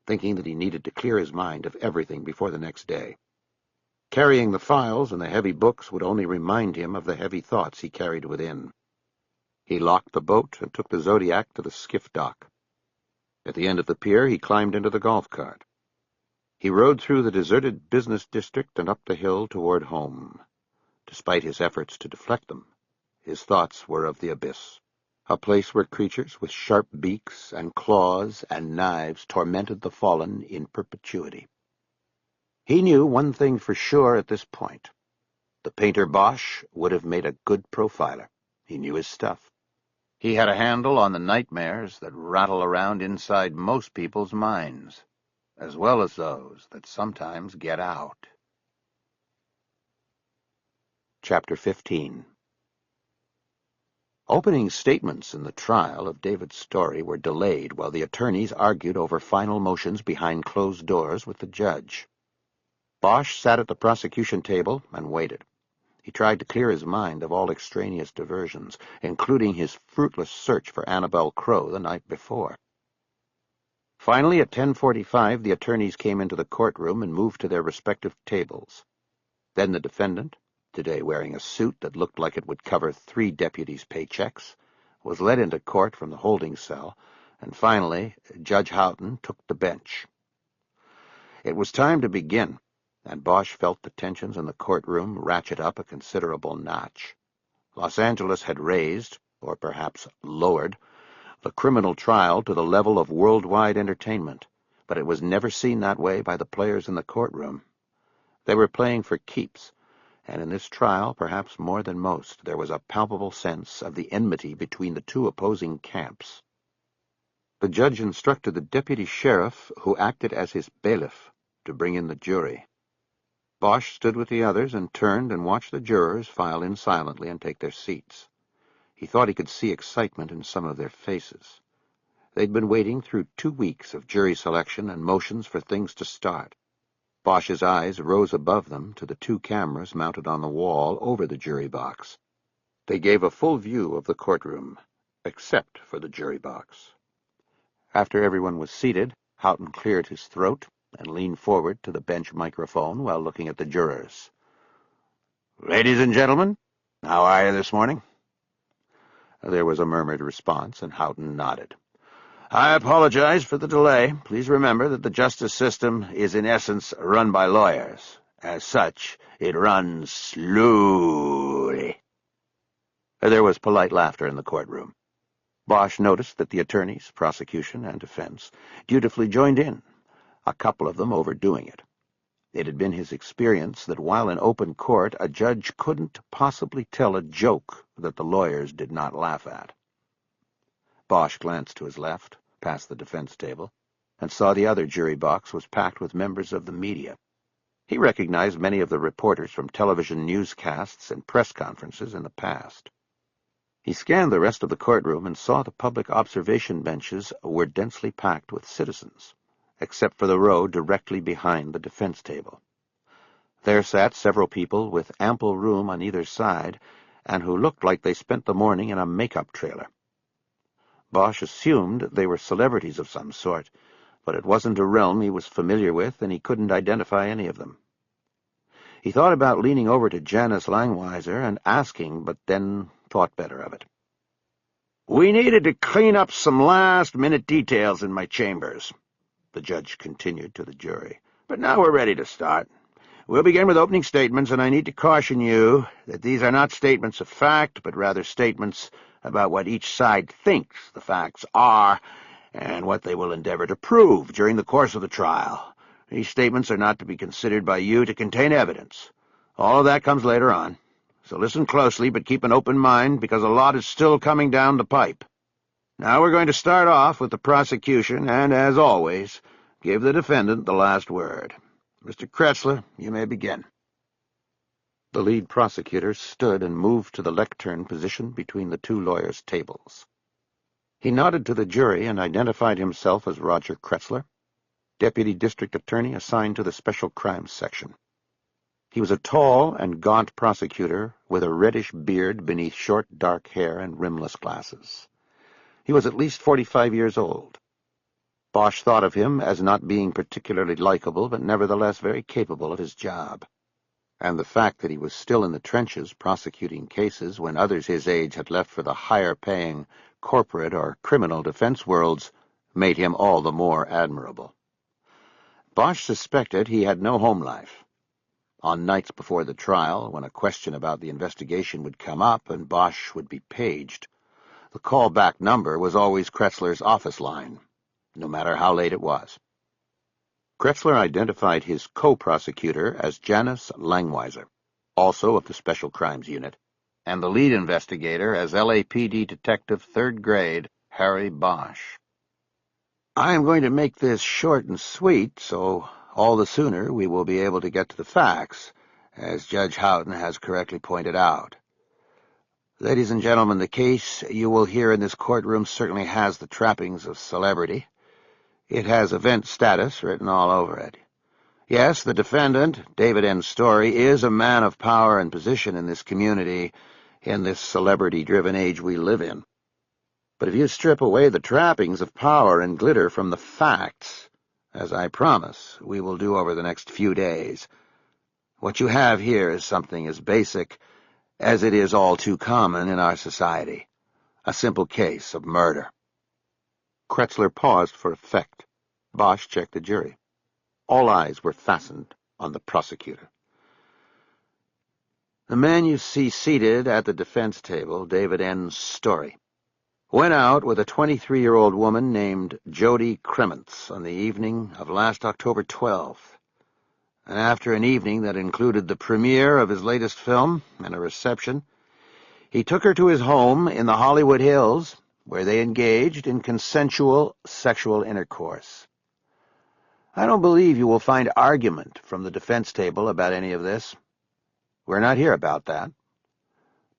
thinking that he needed to clear his mind of everything before the next day. Carrying the files and the heavy books would only remind him of the heavy thoughts he carried within. He locked the boat and took the Zodiac to the skiff dock. At the end of the pier, he climbed into the golf cart. He rode through the deserted business district and up the hill toward home. Despite his efforts to deflect them, his thoughts were of the abyss, a place where creatures with sharp beaks and claws and knives tormented the fallen in perpetuity. He knew one thing for sure at this point. The painter Bosch would have made a good profiler. He knew his stuff. He had a handle on the nightmares that rattle around inside most people's minds, as well as those that sometimes get out. Chapter 15. Opening statements in the trial of David's story were delayed while the attorneys argued over final motions behind closed doors with the judge. Bosch sat at the prosecution table and waited. He tried to clear his mind of all extraneous diversions, including his fruitless search for Annabel Crow the night before. Finally, at 10:45, the attorneys came into the courtroom and moved to their respective tables. Then the defendant, today wearing a suit that looked like it would cover 3 deputies' paychecks, was led into court from the holding cell, and finally, Judge Houghton took the bench. It was time to begin, and Bosch felt the tensions in the courtroom ratchet up a considerable notch. Los Angeles had raised, or perhaps lowered, the criminal trial to the level of worldwide entertainment, but it was never seen that way by the players in the courtroom. They were playing for keeps, and in this trial, perhaps more than most, there was a palpable sense of the enmity between the two opposing camps. The judge instructed the deputy sheriff, who acted as his bailiff, to bring in the jury. Bosch stood with the others and turned and watched the jurors file in silently and take their seats. He thought he could see excitement in some of their faces. They'd been waiting through 2 weeks of jury selection and motions for things to start. Bosch's eyes rose above them to the 2 cameras mounted on the wall over the jury box. They gave a full view of the courtroom, except for the jury box. After everyone was seated, Houghton cleared his throat and leaned forward to the bench microphone while looking at the jurors. "Ladies and gentlemen, how are you this morning?" There was a murmured response, and Houghton nodded. "I apologize for the delay. Please remember that the justice system is in essence run by lawyers. As such, it runs slowly." There was polite laughter in the courtroom. Bosch noticed that the attorneys, prosecution, and defense dutifully joined in, a couple of them overdoing it. It had been his experience that while in open court, a judge couldn't possibly tell a joke that the lawyers did not laugh at. Bosch glanced to his left, past the defense table, and saw the other jury box was packed with members of the media. He recognized many of the reporters from television newscasts and press conferences in the past. He scanned the rest of the courtroom and saw the public observation benches were densely packed with citizens, except for the row directly behind the defense table. There sat several people with ample room on either side and who looked like they spent the morning in a makeup trailer. Bosch assumed they were celebrities of some sort, but it wasn't a realm he was familiar with, and he couldn't identify any of them. He thought about leaning over to Janice Langweiser and asking, but then thought better of it. "We needed to clean up some last-minute details in my chambers," the judge continued to the jury. "But now we're ready to start. We'll begin with opening statements, and I need to caution you that these are not statements of fact, but rather statements about what each side thinks the facts are and what they will endeavor to prove during the course of the trial. These statements are not to be considered by you to contain evidence. All of that comes later on. So listen closely, but keep an open mind, because a lot is still coming down the pipe. Now we're going to start off with the prosecution, and, as always, give the defendant the last word. Mr. Kretzler, you may begin." The lead prosecutor stood and moved to the lectern position between the two lawyers' tables. He nodded to the jury and identified himself as Roger Kretzler, Deputy District Attorney assigned to the Special Crimes Section. He was a tall and gaunt prosecutor with a reddish beard beneath short, dark hair and rimless glasses. He was at least 45 years old. Bosch thought of him as not being particularly likable, but nevertheless very capable of his job. And the fact that he was still in the trenches prosecuting cases when others his age had left for the higher-paying corporate or criminal defense worlds made him all the more admirable. Bosch suspected he had no home life. On nights before the trial, when a question about the investigation would come up and Bosch would be paged, the callback number was always Kretzler's office line, no matter how late it was. Kretzler identified his co-prosecutor as Janice Langweiser, also of the Special Crimes Unit, and the lead investigator as LAPD Detective 3rd Grade Harry Bosch. "I am going to make this short and sweet, so all the sooner we will be able to get to the facts, as Judge Houghton has correctly pointed out. Ladies and gentlemen, the case you will hear in this courtroom certainly has the trappings of celebrity. It has event status written all over it. Yes, the defendant, David N. Story, is a man of power and position in this community, in this celebrity-driven age we live in. But if you strip away the trappings of power and glitter from the facts, as I promise we will do over the next few days, what you have here is something as basic as it is all too common in our society, a simple case of murder." Kretzler paused for effect. Bosch checked the jury. All eyes were fastened on the prosecutor. "The man you see seated at the defense table, David N. Story, went out with a 23-year-old woman named Jody Kremens on the evening of last October 12th. And after an evening that included the premiere of his latest film and a reception, he took her to his home in the Hollywood Hills, where they engaged in consensual sexual intercourse. I don't believe you will find argument from the defense table about any of this. We're not here about that.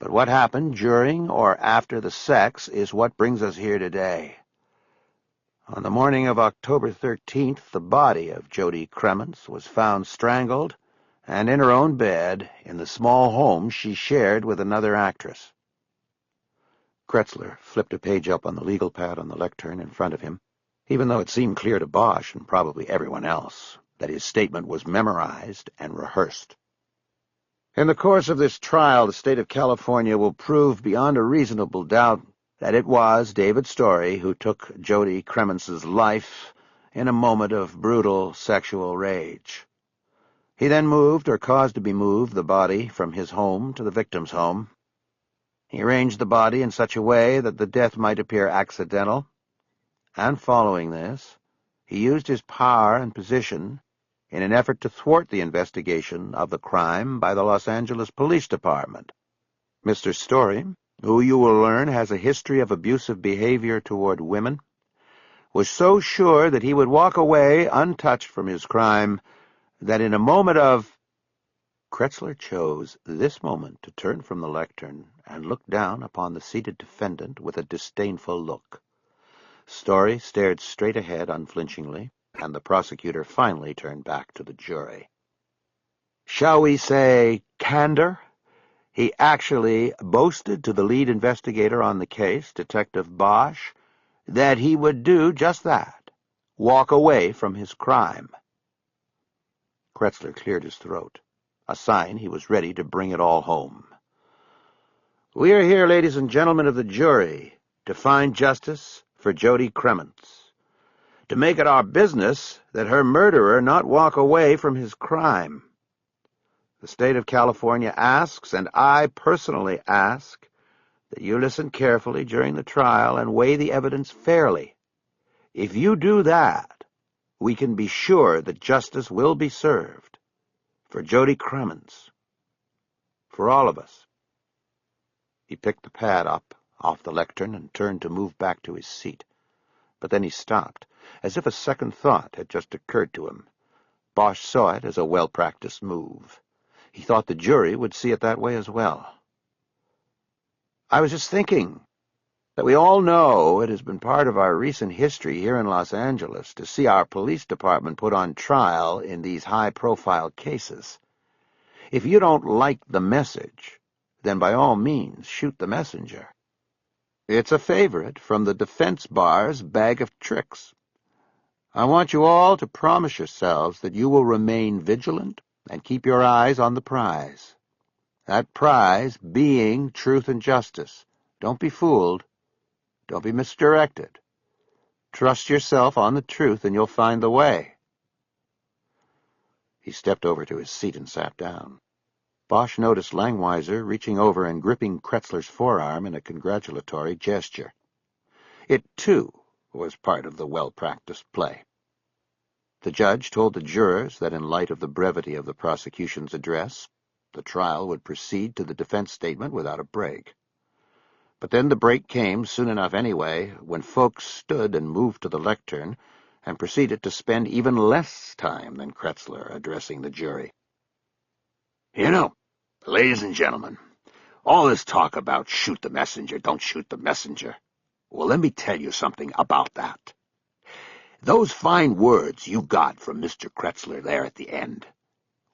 But what happened during or after the sex is what brings us here today. On the morning of October 13th, the body of Jody Kremens was found strangled and in her own bed in the small home she shared with another actress." Kretzler flipped a page up on the legal pad on the lectern in front of him, even though it seemed clear to Bosch and probably everyone else that his statement was memorized and rehearsed. "In the course of this trial, the state of California will prove beyond a reasonable doubt that it was David Story who took Jody Kremens's life in a moment of brutal sexual rage. He then moved or caused to be moved the body from his home to the victim's home. He arranged the body in such a way that the death might appear accidental, and following this, he used his power and position in an effort to thwart the investigation of the crime by the Los Angeles Police Department. Mr. Story, who you will learn has a history of abusive behavior toward women, was so sure that he would walk away untouched from his crime that in a moment of— Kretzler chose this moment to turn from the lectern and look down upon the seated defendant with a disdainful look. Story stared straight ahead unflinchingly, and the prosecutor finally turned back to the jury. Shall we say candor? He actually boasted to the lead investigator on the case, Detective Bosch, that he would do just that, walk away from his crime. Kretzler cleared his throat, a sign he was ready to bring it all home. We are here, ladies and gentlemen of the jury, to find justice for Jody Kremens, to make it our business that her murderer not walk away from his crime. The state of California asks, and I personally ask, that you listen carefully during the trial and weigh the evidence fairly. If you do that, we can be sure that justice will be served for Jody Kremens, for all of us. He picked the pad up off the lectern and turned to move back to his seat. But then he stopped, as if a second thought had just occurred to him. Bosch saw it as a well-practiced move. He thought the jury would see it that way as well. I was just thinking that we all know it has been part of our recent history here in Los Angeles to see our police department put on trial in these high-profile cases. If you don't like the message, then by all means shoot the messenger. It's a favorite from the defense bar's bag of tricks. I want you all to promise yourselves that you will remain vigilant and keep your eyes on the prize. That prize being truth and justice. Don't be fooled. Don't be misdirected. Trust yourself on the truth and you'll find the way. He stepped over to his seat and sat down. Bosch noticed Langweiser reaching over and gripping Kretzler's forearm in a congratulatory gesture. It, too, was part of the well-practiced play. The judge told the jurors that in light of the brevity of the prosecution's address, the trial would proceed to the defense statement without a break. But then the break came soon enough anyway, when folks stood and moved to the lectern and proceeded to spend even less time than Kretzler addressing the jury. You know, ladies and gentlemen, all this talk about shoot the messenger, don't shoot the messenger. Well, let me tell you something about that. Those fine words you got from Mr. Kretzler there at the end.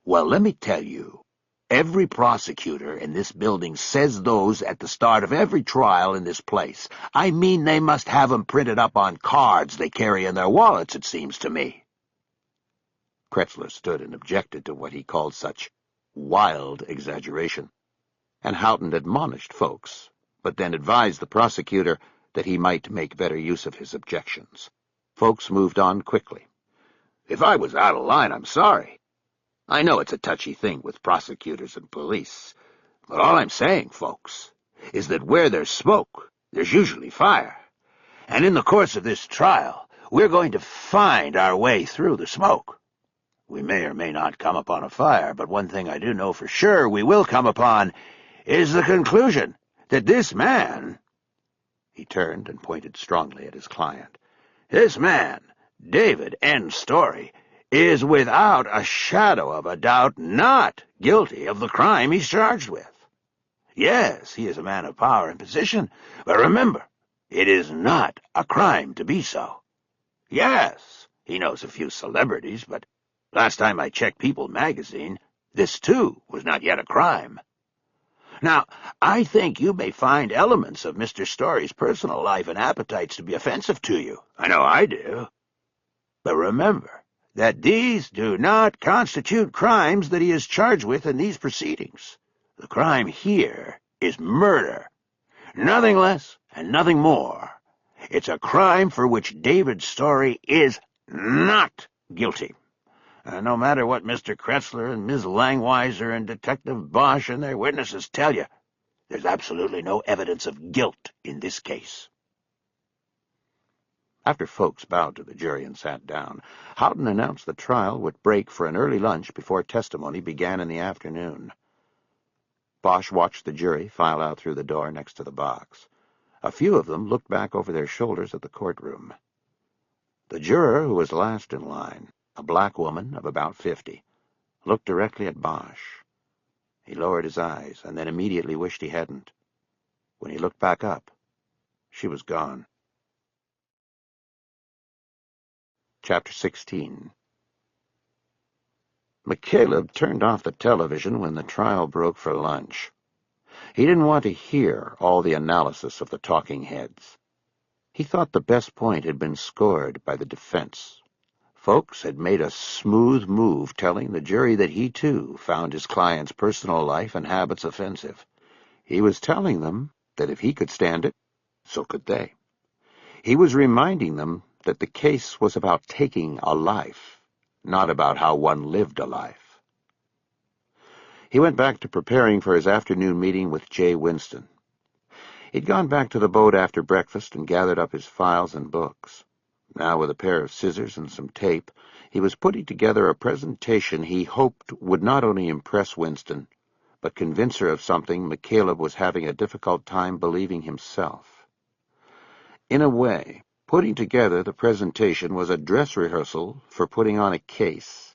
Well, let me tell you, every prosecutor in this building says those at the start of every trial in this place. I mean, they must have them printed up on cards they carry in their wallets, it seems to me. Kretzler stood and objected to what he called such wild exaggeration, and Houghton admonished folks, but then advised the prosecutor that he might make better use of his objections. Folks moved on quickly. If I was out of line, I'm sorry. I know it's a touchy thing with prosecutors and police, but all I'm saying, folks, is that where there's smoke, there's usually fire. And in the course of this trial, we're going to find our way through the smoke. We may or may not come upon a fire, but one thing I do know for sure we will come upon is the conclusion that this man— He turned and pointed strongly at his client. This man, David N. Story, is without a shadow of a doubt not guilty of the crime he's charged with. Yes, he is a man of power and position, but remember, it is not a crime to be so. Yes, he knows a few celebrities, but last time I checked People magazine, this too was not yet a crime. Now, I think you may find elements of Mr. Story's personal life and appetites to be offensive to you. I know I do. But remember that these do not constitute crimes that he is charged with in these proceedings. The crime here is murder. Nothing less and nothing more. It's a crime for which David Story is not guilty. No matter what Mr. Kretzler and Ms. Langweiser and Detective Bosch and their witnesses tell you, There's absolutely no evidence of guilt in this case. After folks bowed to the jury and sat down, Houghton announced the trial would break for an early lunch before testimony began in the afternoon. Bosch watched the jury file out through the door next to the box. A few of them looked back over their shoulders at the courtroom. The juror who was last in line, a black woman of about 50, looked directly at Bosch. He lowered his eyes and then immediately wished he hadn't. When he looked back up, she was gone. Chapter 16. McCaleb turned off the television when the trial broke for lunch. He didn't want to hear all the analysis of the talking heads. He thought the best point had been scored by the defense. Folks had made a smooth move telling the jury that he, too, found his client's personal life and habits offensive. He was telling them that if he could stand it, so could they. He was reminding them that the case was about taking a life, not about how one lived a life. He went back to preparing for his afternoon meeting with J. Winston. He'd gone back to the boat after breakfast and gathered up his files and books. Now, with a pair of scissors and some tape, he was putting together a presentation he hoped would not only impress Winston, but convince her of something McCaleb was having a difficult time believing himself. In a way, putting together the presentation was a dress rehearsal for putting on a case.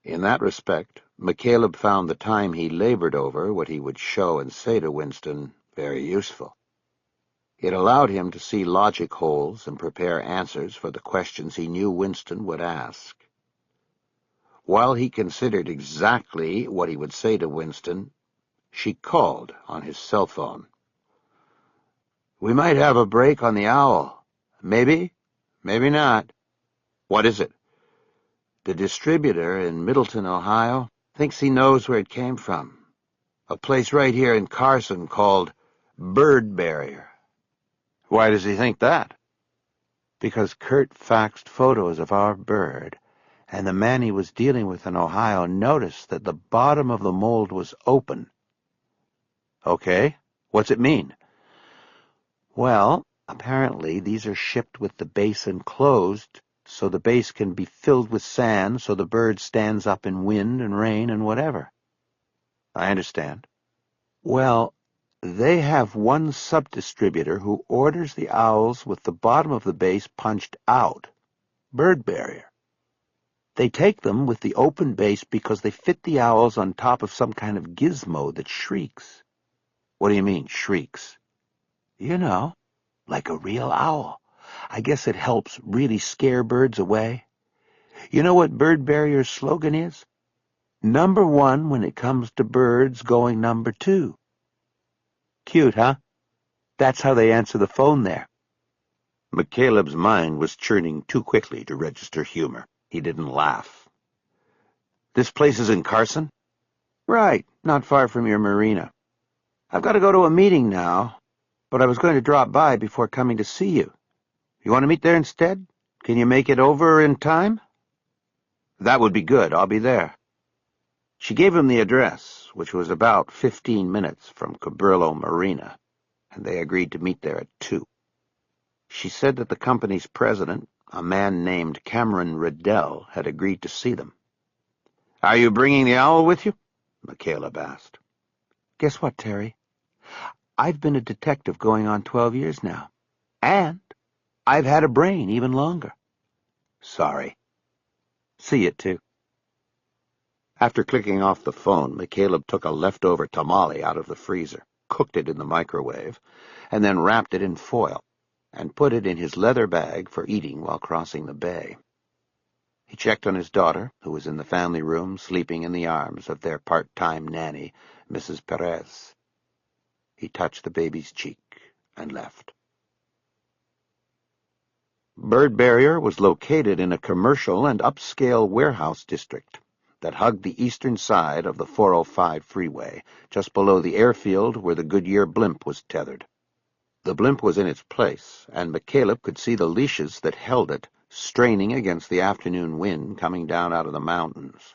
In that respect, McCaleb found the time he labored over what he would show and say to Winston very useful. It allowed him to see logic holes and prepare answers for the questions he knew Winston would ask. While he considered exactly what he would say to Winston, she called on his cell phone. "We might have a break on the owl. Maybe, maybe not." "What is it?" "The distributor in Middleton, Ohio, thinks he knows where it came from. A place right here in Carson called Bird Barrier." "Why does he think that?" "Because Kurt faxed photos of our bird, and the man he was dealing with in Ohio noticed that the bottom of the mold was open." "Okay. What's it mean?" "Well, apparently these are shipped with the base enclosed, so the base can be filled with sand so the bird stands up in wind and rain and whatever." "I understand." "Well, they have one sub-distributor who orders the owls with the bottom of the base punched out, Bird Barrier. They take them with the open base because they fit the owls on top of some kind of gizmo that shrieks." "What do you mean, shrieks?" "You know, like a real owl. I guess it helps really scare birds away. You know what Bird Barrier's slogan is? Number 1 when it comes to birds going number 2. Cute, huh? That's how they answer the phone there." McCaleb's mind was churning too quickly to register humor. He didn't laugh. "This place is in Carson?" "Right, not far from your marina. I've got to go to a meeting now, but I was going to drop by before coming to see you. You want to meet there instead? Can you make it over in time?" "That would be good. I'll be there." She gave him the address, which was about 15 minutes from Cabrillo Marina, and they agreed to meet there at 2. She said that the company's president, a man named Cameron Riddell, had agreed to see them. "Are you bringing the owl with you?" McCaleb asked. "Guess what, Terry? I've been a detective going on 12 years now, and I've had a brain even longer." "Sorry." "See you, too." After clicking off the phone, McCaleb took a leftover tamale out of the freezer, cooked it in the microwave, and then wrapped it in foil and put it in his leather bag for eating while crossing the bay. He checked on his daughter, who was in the family room sleeping in the arms of their part-time nanny, Mrs. Perez. He touched the baby's cheek and left. Bird Barrier was located in a commercial and upscale warehouse district that hugged the eastern side of the 405 freeway, just below the airfield where the Goodyear blimp was tethered. The blimp was in its place, and McCaleb could see the leashes that held it, straining against the afternoon wind coming down out of the mountains.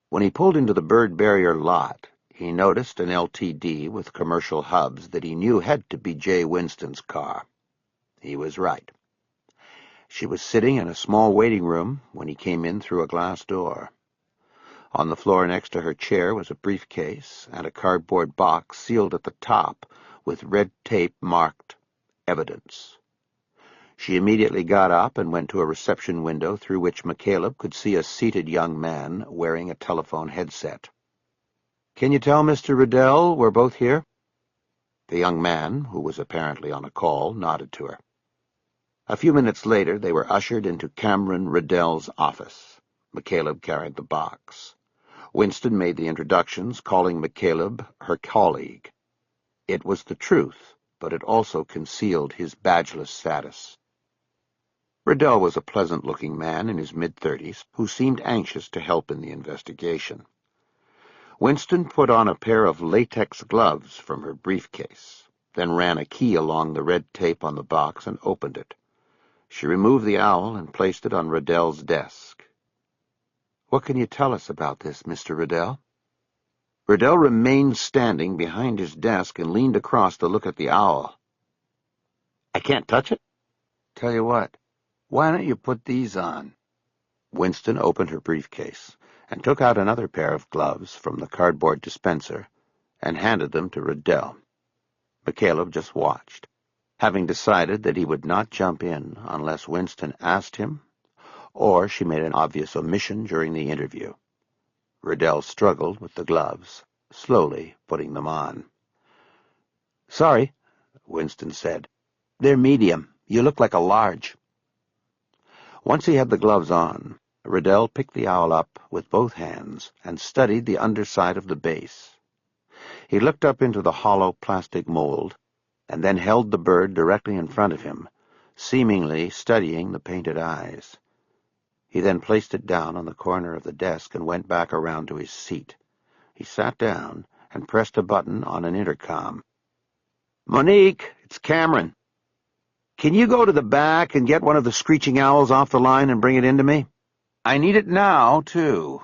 When he pulled into the Bird Barrier lot, He noticed an LTD with commercial hubs that he knew had to be Jay Winston's car. He was right. She was sitting in a small waiting room when he came in through a glass door. On the floor next to her chair was a briefcase and a cardboard box sealed at the top with red tape marked Evidence. She immediately got up and went to a reception window through which McCaleb could see a seated young man wearing a telephone headset. "Can you tell Mr. Riddell we're both here?" The young man, who was apparently on a call, nodded to her. A few minutes later, they were ushered into Cameron Riddell's office. McCaleb carried the box. Winston made the introductions, calling McCaleb her colleague. It was the truth, but it also concealed his badgeless status. Riddell was a pleasant-looking man in his mid-30s who seemed anxious to help in the investigation. Winston put on a pair of latex gloves from her briefcase, then ran a key along the red tape on the box and opened it. She removed the owl and placed it on Riddell's desk. "What can you tell us about this, Mr. Riddell?" Riddell remained standing behind his desk and leaned across to look at the owl. "I can't touch it?" "Tell you what, why don't you put these on?" Winston opened her briefcase and took out another pair of gloves from the cardboard dispenser and handed them to Riddell. McCaleb just watched, having decided that he would not jump in unless Winston asked him or she made an obvious omission during the interview. Riddell struggled with the gloves, slowly putting them on. "Sorry," Winston said. "They're medium. You look like a large." Once he had the gloves on, Riddell picked the owl up with both hands and studied the underside of the base. He looked up into the hollow plastic mold and then held the bird directly in front of him, seemingly studying the painted eyes. He then placed it down on the corner of the desk and went back around to his seat. He sat down and pressed a button on an intercom. "Monique, it's Cameron. Can you go to the back and get one of the screeching owls off the line and bring it in to me? I need it now, too."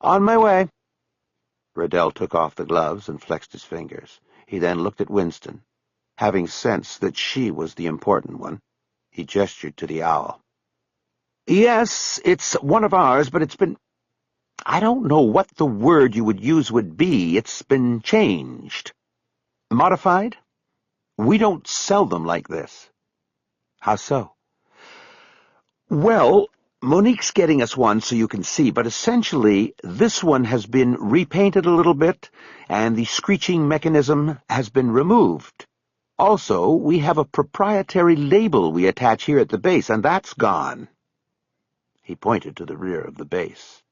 "On my way." Riddell took off the gloves and flexed his fingers. He then looked at Winston. Having sensed that she was the important one, he gestured to the owl. "Yes, it's one of ours, but it's been... I don't know what the word you would use would be. It's been changed. Modified? We don't sell them like this." "How so?" "Well, Monique's getting us one so you can see, but essentially this one has been repainted a little bit, and the screeching mechanism has been removed. Also, we have a proprietary label we attach here at the base, and that's gone." He pointed to the rear of the base.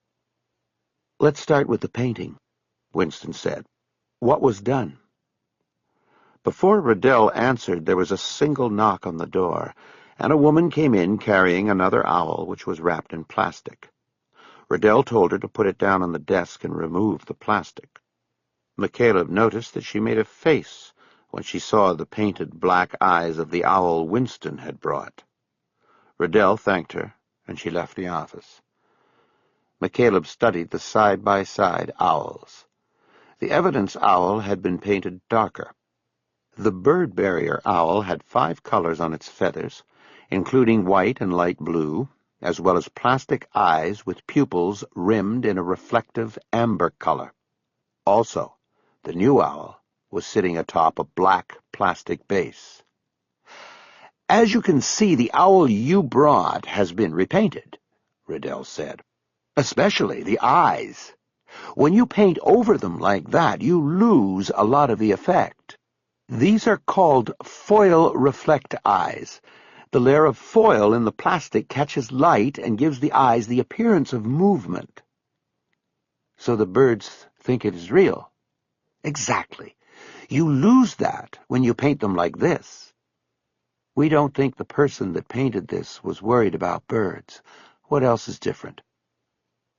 "Let's start with the painting," Winston said. "What was done?" Before Riddell answered, there was a single knock on the door, and a woman came in carrying another owl which was wrapped in plastic. Riddell told her to put it down on the desk and remove the plastic. McCaleb noticed that she made a face when she saw the painted black eyes of the owl Winston had brought. Riddell thanked her, and she left the office. McCaleb studied the side-by-side owls. The evidence owl had been painted darker. The bird barrier owl had 5 colors on its feathers, including white and light blue, as well as plastic eyes with pupils rimmed in a reflective amber color. Also, the new owl was sitting atop a black plastic base. "As you can see, the owl you brought has been repainted," Riddell said. "Especially the eyes. When you paint over them like that, you lose a lot of the effect. These are called foil reflect eyes. The layer of foil in the plastic catches light and gives the eyes the appearance of movement." "So the birds think it is real?" "Exactly. You lose that when you paint them like this." "We don't think the person that painted this was worried about birds. What else is different?"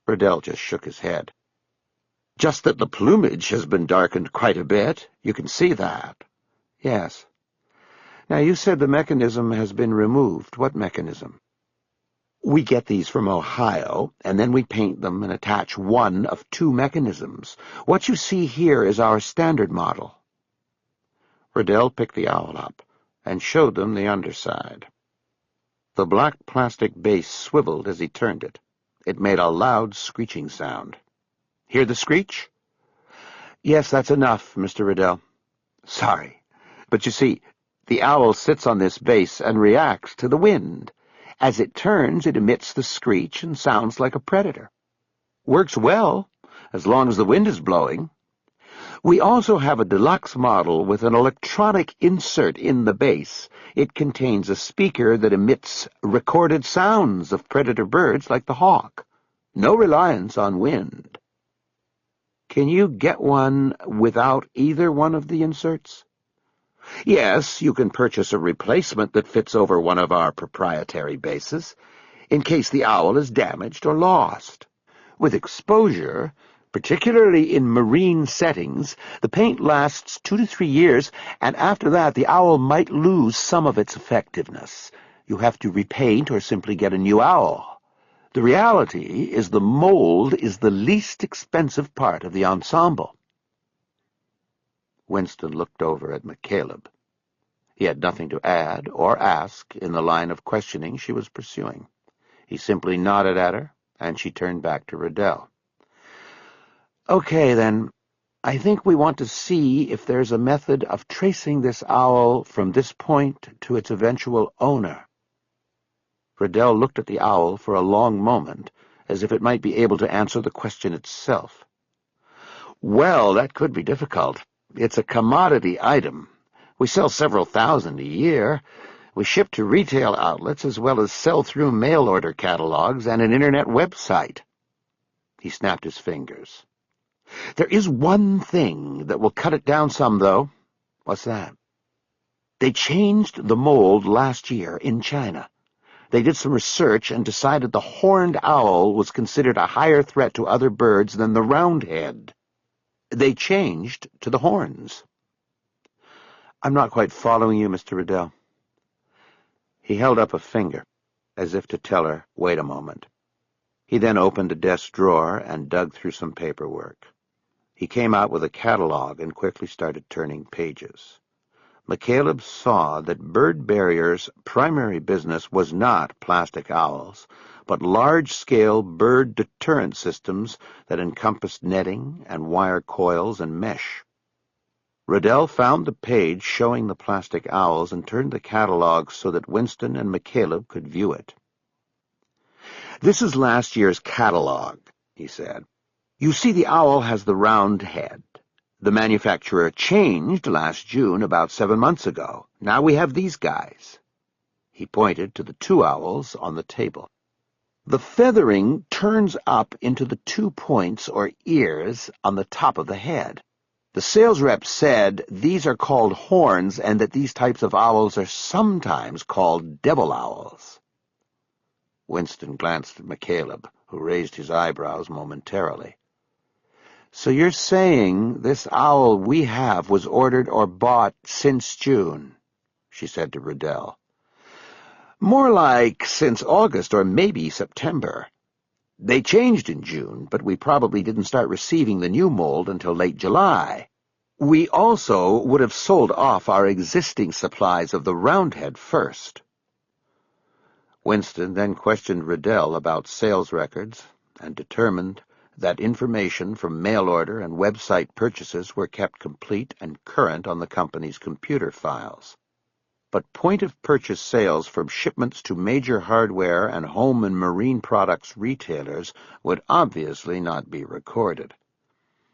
Riddell just shook his head. "Just that the plumage has been darkened quite a bit. You can see that." "Yes. Now, you said the mechanism has been removed. What mechanism?" We get these from Ohio, and then we paint them and attach one of two mechanisms. What you see here is our standard model. Riddell picked the owl up and showed them the underside. The black plastic base swiveled as he turned it. It made a loud screeching sound. Hear the screech? Yes, that's enough, Mr. Riddell. Sorry, but you see, the owl sits on this base and reacts to the wind. As it turns, it emits the screech and sounds like a predator. Works well, as long as the wind is blowing. We also have a deluxe model with an electronic insert in the base. It contains a speaker that emits recorded sounds of predator birds like the hawk. No reliance on wind. Can you get one without either one of the inserts? Yes, you can purchase a replacement that fits over one of our proprietary bases, in case the owl is damaged or lost. With exposure, particularly in marine settings, the paint lasts 2 to 3 years, and after that the owl might lose some of its effectiveness. You have to repaint or simply get a new owl. The reality is the mold is the least expensive part of the ensemble. Winston looked over at McCaleb. He had nothing to add or ask in the line of questioning she was pursuing. He simply nodded at her, and she turned back to Riddell. Okay, then. I think we want to see if there's a method of tracing this owl from this point to its eventual owner. Riddell looked at the owl for a long moment, as if it might be able to answer the question itself. Well, that could be difficult. It's a commodity item. We sell several thousand a year. We ship to retail outlets as well as sell through mail-order catalogs and an internet website. He snapped his fingers. There is one thing that will cut it down some, though. What's that? They changed the mold last year in China. They did some research and decided the horned owl was considered a higher threat to other birds than the roundhead. They changed to the horns. I'm not quite following you, Mr. Riddell. He held up a finger, as if to tell her, wait a moment. He then opened a desk drawer and dug through some paperwork. He came out with a catalog and quickly started turning pages. McCaleb saw that Bird Barrier's primary business was not plastic owls, but large-scale bird deterrent systems that encompassed netting and wire coils and mesh. Riddell found the page showing the plastic owls and turned the catalog so that Winston and McCaleb could view it. This is last year's catalog, he said. You see the owl has the round head. The manufacturer changed last June, about 7 months ago. Now we have these guys. He pointed to the 2 owls on the table. The feathering turns up into the 2 points or ears on the top of the head. The sales rep said these are called horns and that these types of owls are sometimes called devil owls. Winston glanced at McCaleb, who raised his eyebrows momentarily. So you're saying this owl we have was ordered or bought since June, she said to Riddell. More like since August or maybe September. They changed in June, but we probably didn't start receiving the new mold until late July. We also would have sold off our existing supplies of the roundhead first. Winston then questioned Riddell about sales records and determined that information from mail-order and website purchases were kept complete and current on the company's computer files. But point-of-purchase sales from shipments to major hardware and home and marine products retailers would obviously not be recorded.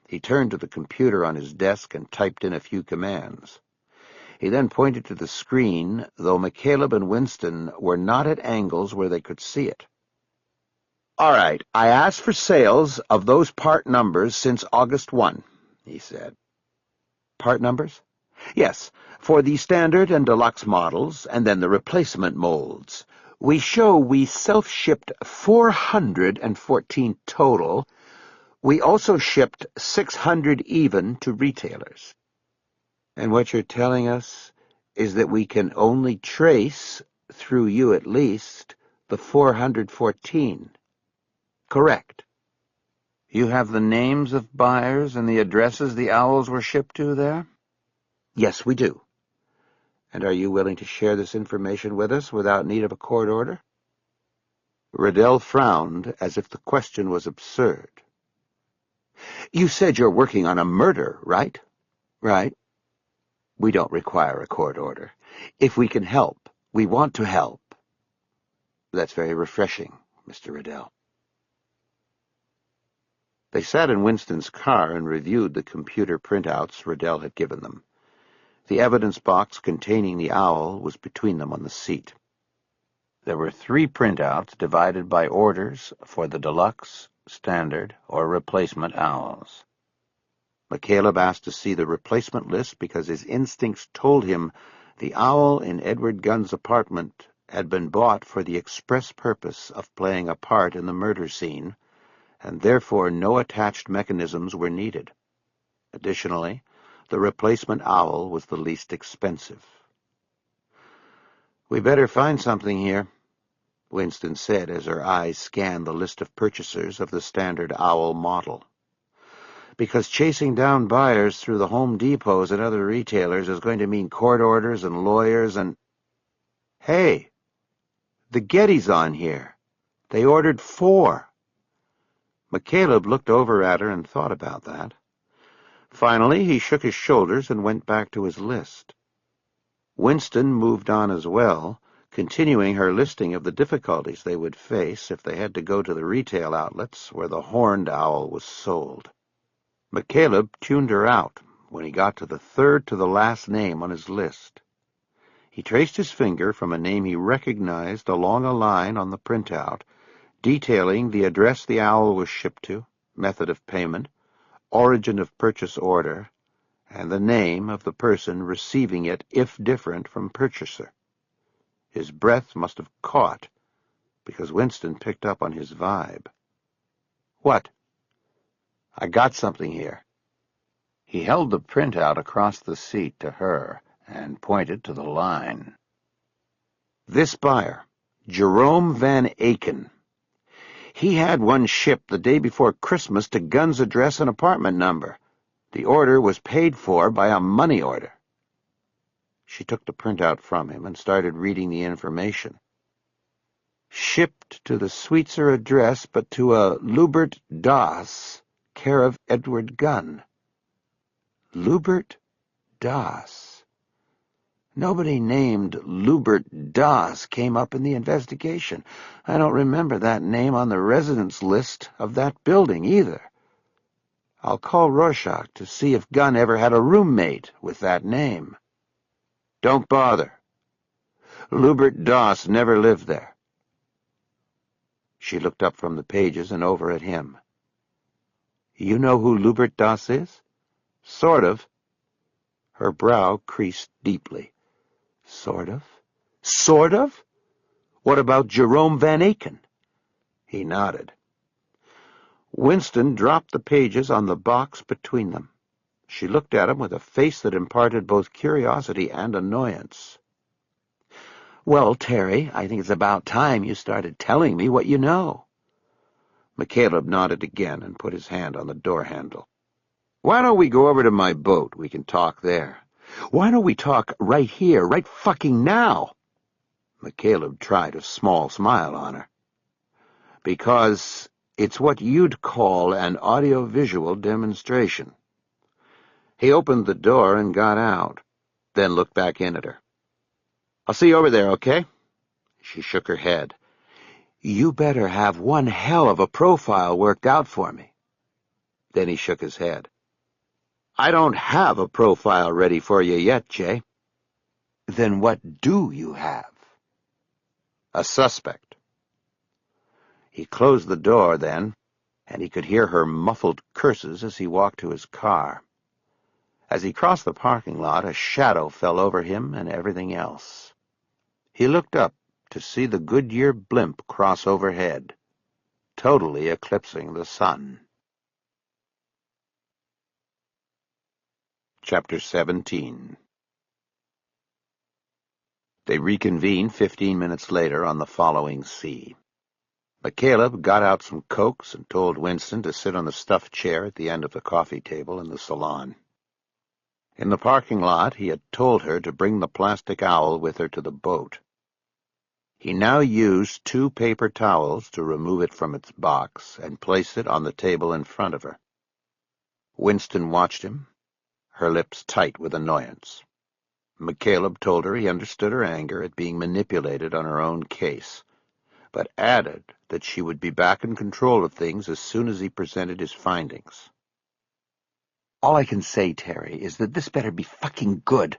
He turned to the computer on his desk and typed in a few commands. He then pointed to the screen, though McCaleb and Winston were not at angles where they could see it. All right, I asked for sales of those part numbers since August 1, he said. Part numbers? Yes, for the standard and deluxe models, and then the replacement molds. We show we self-shipped 414 total. We also shipped 600 even to retailers. And what you're telling us is that we can only trace, through you at least, The 414. Correct. You have the names of buyers and the addresses the owls were shipped to there? Yes, we do. And are you willing to share this information with us without need of a court order? Riddell frowned as if the question was absurd. You said you're working on a murder, right? Right. We don't require a court order. If we can help, we want to help. That's very refreshing, Mr. Riddell. They sat in Winston's car and reviewed the computer printouts Riddell had given them. The evidence box containing the owl was between them on the seat. There were 3 printouts divided by orders for the deluxe, standard, or replacement owls. McCaleb asked to see the replacement list because his instincts told him the owl in Edward Gunn's apartment had been bought for the express purpose of playing a part in the murder scene, and therefore no attached mechanisms were needed. Additionally, the replacement owl was the least expensive. "We better find something here," Winston said as her eyes scanned the list of purchasers of the standard owl model. "Because chasing down buyers through the Home Depots and other retailers is going to mean court orders and lawyers and—" "Hey, the Getty's on here. They ordered 4. McCaleb looked over at her and thought about that. Finally, he shook his shoulders and went back to his list. Winston moved on as well, continuing her listing of the difficulties they would face if they had to go to the retail outlets where the horned owl was sold. McCaleb tuned her out when he got to the 3rd to the last name on his list. He traced his finger from a name he recognized along a line on the printout, detailing the address the owl was shipped to, method of payment, origin of purchase order, and the name of the person receiving it if different from purchaser. His breath must have caught, because Winston picked up on his vibe. "What?" "I got something here." He held the printout across the seat to her and pointed to the line. "This buyer, Jerome Van Aken. He had one shipped the day before Christmas to Gunn's address and apartment number. The order was paid for by a money order." She took the printout from him and started reading the information. "Shipped to the Sweetser address, but to a Lubert Das, care of Edward Gunn." Lubert Das. Nobody named Lubert Das came up in the investigation. I don't remember that name on the residence list of that building either. I'll call Rorschach to see if Gunn ever had a roommate with that name. "Don't bother. Lubert Das never lived there." She looked up from the pages and over at him. "You know who Lubert Das is?" "Sort of." Her brow creased deeply. "Sort of? Sort of? What about Jerome Van Aken?" He nodded. Winston dropped the pages on the box between them. She looked at him with a face that imparted both curiosity and annoyance. "Well, Terry, I think it's about time you started telling me what you know." McCaleb nodded again and put his hand on the door handle. "Why don't we go over to my boat? We can talk there." "Why don't we talk right here, right fucking now?" McCaleb tried a small smile on her. "Because it's what you'd call an audiovisual demonstration." He opened the door and got out, then looked back in at her. "I'll see you over there, okay?" She shook her head. "You better have one hell of a profile worked out for me." Then he shook his head. "I don't have a profile ready for you yet, Jay." "Then what do you have?" "A suspect." He closed the door then, and he could hear her muffled curses as he walked to his car. As he crossed the parking lot, a shadow fell over him and everything else. He looked up to see the Goodyear blimp cross overhead, totally eclipsing the sun. Chapter 17. They reconvened 15 minutes later on the following sea. McCaleb got out some cokes and told Winston to sit on the stuffed chair at the end of the coffee table in the salon. In the parking lot, he had told her to bring the plastic owl with her to the boat. He now used 2 paper towels to remove it from its box and placed it on the table in front of her. Winston watched him, her lips tight with annoyance. McCaleb told her he understood her anger at being manipulated on her own case, but added that she would be back in control of things as soon as he presented his findings. All I can say, Terry, is that this better be fucking good.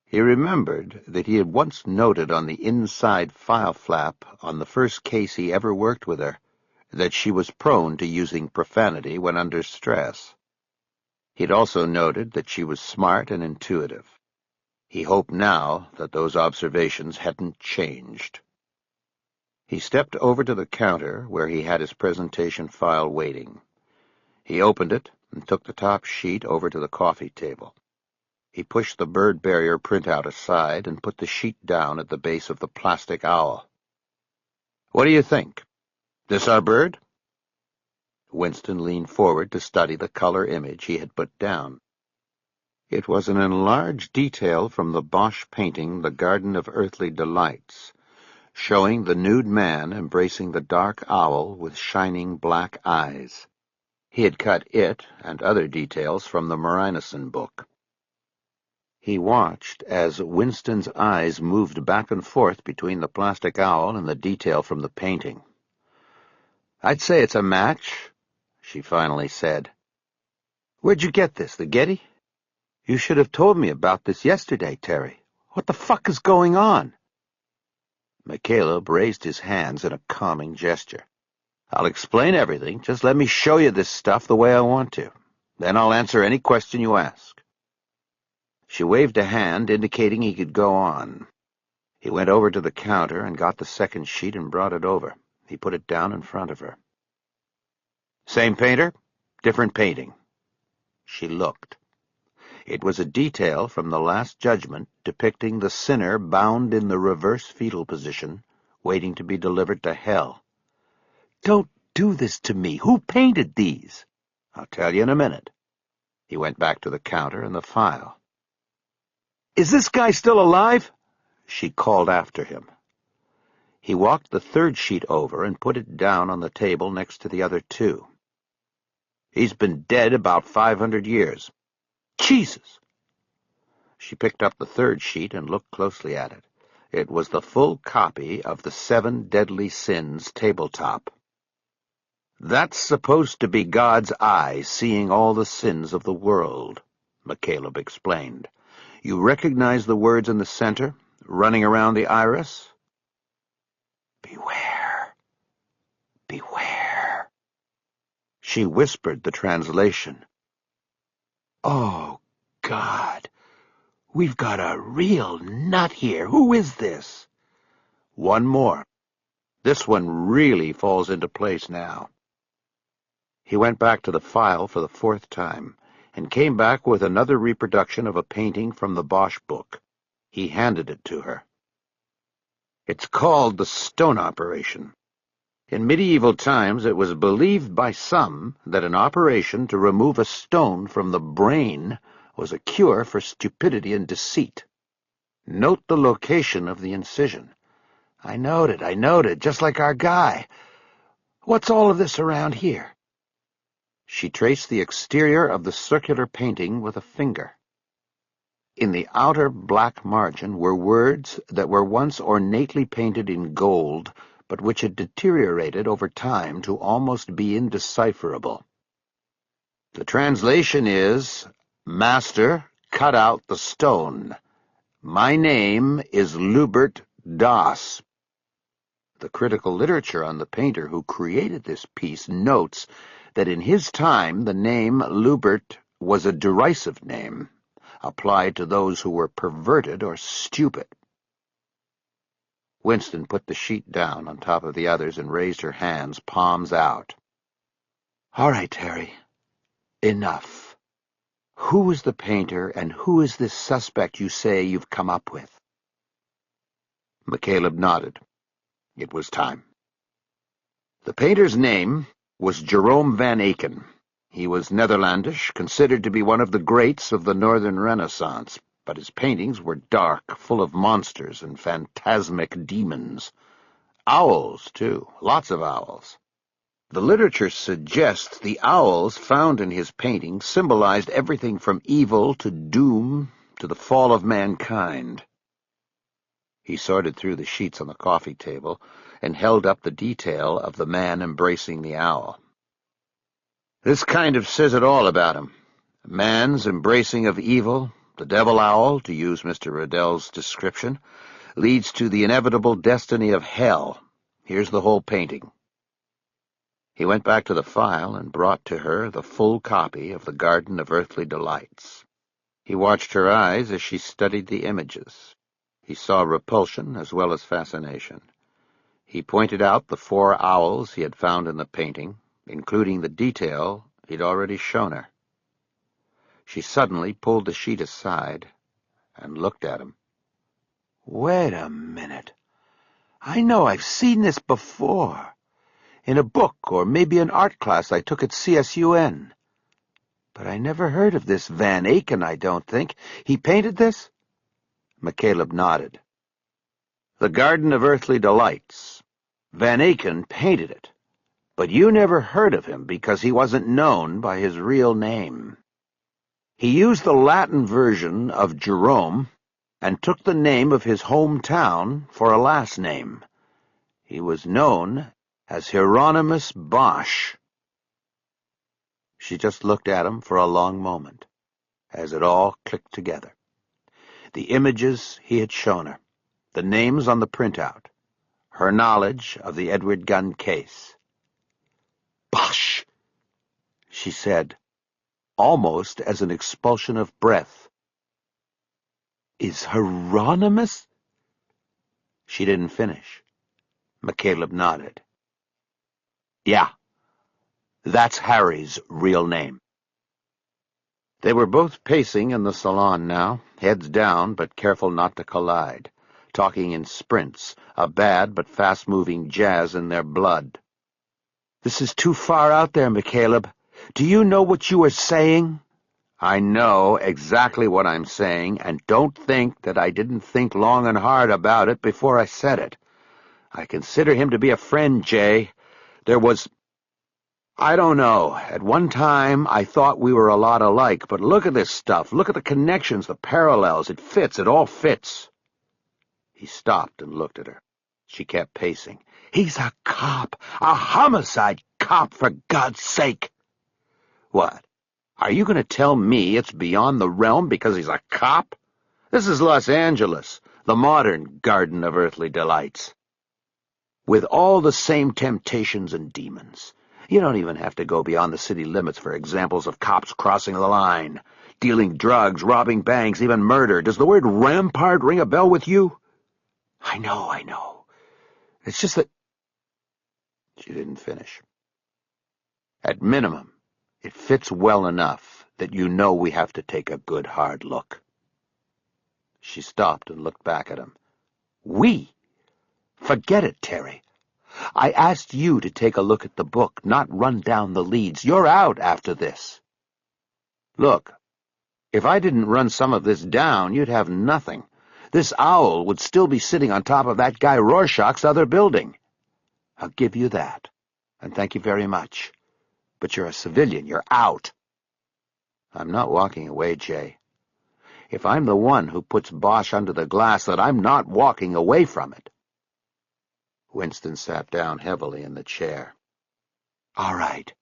He remembered that he had once noted on the inside file flap on the first case he ever worked with her that she was prone to using profanity when under stress. He'd also noted that she was smart and intuitive. He hoped now that those observations hadn't changed. He stepped over to the counter where he had his presentation file waiting. He opened it and took the top sheet over to the coffee table. He pushed the bird barrier printout aside and put the sheet down at the base of the plastic owl. "What do you think? This our bird?" Winston leaned forward to study the color image he had put down. It was an enlarged detail from the Bosch painting The Garden of Earthly Delights, showing the nude man embracing the dark owl with shining black eyes. He had cut it and other details from the Marinison book. He watched as Winston's eyes moved back and forth between the plastic owl and the detail from the painting. "I'd say it's a match," she finally said. "Where'd you get this, the Getty? You should have told me about this yesterday, Terry. What the fuck is going on?" McCaleb raised his hands in a calming gesture. "I'll explain everything. Just let me show you this stuff the way I want to. Then I'll answer any question you ask." She waved a hand, indicating he could go on. He went over to the counter and got the second sheet and brought it over. He put it down in front of her. "Same painter? Different painting?" She looked. It was a detail from the Last Judgment depicting the sinner bound in the reverse fetal position, waiting to be delivered to hell. "Don't do this to me. Who painted these?" "I'll tell you in a minute." He went back to the counter and the file. "Is this guy still alive?" she called after him. He walked the third sheet over and put it down on the table next to the other 2. "He's been dead about 500 years. Jesus!" She picked up the third sheet and looked closely at it. It was the full copy of the 7 Deadly Sins tabletop. "That's supposed to be God's eye seeing all the sins of the world," McCaleb explained. "You recognize the words in the center, running around the iris?" "Beware. Beware." She whispered the translation. "Oh, God. We've got a real nut here. Who is this?" "One more. This one really falls into place now." He went back to the file for the 4th time and came back with another reproduction of a painting from the Bosch book. He handed it to her. "It's called the Stone Operation. In medieval times it was believed by some that an operation to remove a stone from the brain was a cure for stupidity and deceit. Note the location of the incision." I noted, just like our guy. What's all of this around here?" She traced the exterior of the circular painting with a finger. In the outer black margin were words that were once ornately painted in gold, but which had deteriorated over time to almost be indecipherable. The translation is, "Master, cut out the stone. My name is Lubert Das." The critical literature on the painter who created this piece notes that in his time the name Lubert was a derisive name, applied to those who were perverted or stupid. Winston put the sheet down on top of the others and raised her hands, palms out. "All right, Terry. Enough. Who is the painter, and who is this suspect you say you've come up with?" McCaleb nodded. It was time. The painter's name was Jerome van Aken. He was Netherlandish, considered to be one of the greats of the Northern Renaissance, but his paintings were dark, full of monsters and phantasmic demons. Owls, too, lots of owls. The literature suggests the owls found in his paintings symbolized everything from evil to doom to the fall of mankind. He sorted through the sheets on the coffee table and held up the detail of the man embracing the owl. This kind of says it all about him. A man's embracing of evil, the devil owl, to use Mr. Riddell's description, leads to the inevitable destiny of hell. Here's the whole painting. He went back to the file and brought to her the full copy of The Garden of Earthly Delights. He watched her eyes as she studied the images. He saw repulsion as well as fascination. He pointed out the 4 owls he had found in the painting, including the detail he'd already shown her. She suddenly pulled the sheet aside and looked at him. "Wait a minute. I know I've seen this before. In a book or maybe an art class I took at CSUN. But I never heard of this Van Aken, I don't think. He painted this?" McCaleb nodded. "The Garden of Earthly Delights. Van Aken painted it, but you never heard of him because he wasn't known by his real name. He used the Latin version of Jerome and took the name of his hometown for a last name. He was known as Hieronymus Bosch." She just looked at him for a long moment, as it all clicked together. The images he had shown her, the names on the printout, her knowledge of the Edward gun case. "Bosch," she said, almost as an expulsion of breath. "Is Hieronymus—" She didn't finish. McCaleb nodded. "Yeah, that's Harry's real name." They were both pacing in the salon now, heads down but careful not to collide, talking in sprints, a bad but fast-moving jazz in their blood. "This is too far out there, McCaleb. Do you know what you are saying?" "I know exactly what I'm saying, and don't think that I didn't think long and hard about it before I said it. I consider him to be a friend, Jay. There was... I don't know. At one time, I thought we were a lot alike, but look at this stuff. Look at the connections, the parallels. It fits. It all fits." He stopped and looked at her. She kept pacing. "He's a cop. A homicide cop, for God's sake." "What? Are you going to tell me it's beyond the realm because he's a cop? This is Los Angeles, the modern Garden of Earthly Delights, with all the same temptations and demons. You don't even have to go beyond the city limits for examples of cops crossing the line, dealing drugs, robbing banks, even murder. Does the word rampart ring a bell with you?" I know. It's just that—" She didn't finish. "At minimum, it fits well enough that you know we have to take a good hard look." She stopped and looked back at him. "We? Forget it, Terry. I asked you to take a look at the book, not run down the leads. You're out after this." "Look, if I didn't run some of this down, you'd have nothing. This owl would still be sitting on top of that guy Rorschach's other building. I'll give you that, and thank you very much. But you're a civilian. You're out." "I'm not walking away, Jay. If I'm the one who puts Bosch under the glass, then I'm not walking away from it." Winston sat down heavily in the chair. "All right.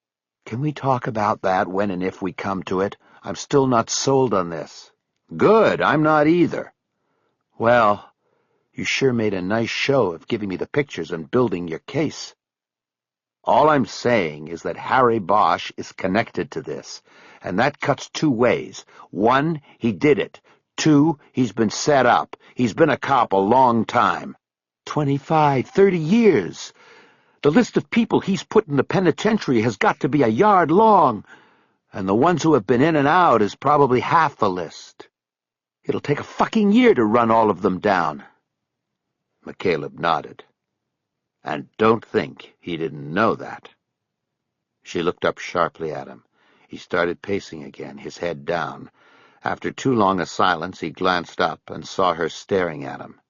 Can we talk about that when and if we come to it? I'm still not sold on this." "Good. I'm not either." "Well, you sure made a nice show of giving me the pictures and building your case." "All I'm saying is that Harry Bosch is connected to this, and that cuts 2 ways. 1, he did it. 2, he's been set up. He's been a cop a long time. 25, 30 years. The list of people he's put in the penitentiary has got to be a yard long, and the ones who have been in and out is probably half the list. It'll take a fucking year to run all of them down." McCaleb nodded. And don't think he didn't know that. She looked up sharply at him. He started pacing again, his head down. After too long a silence, he glanced up and saw her staring at him.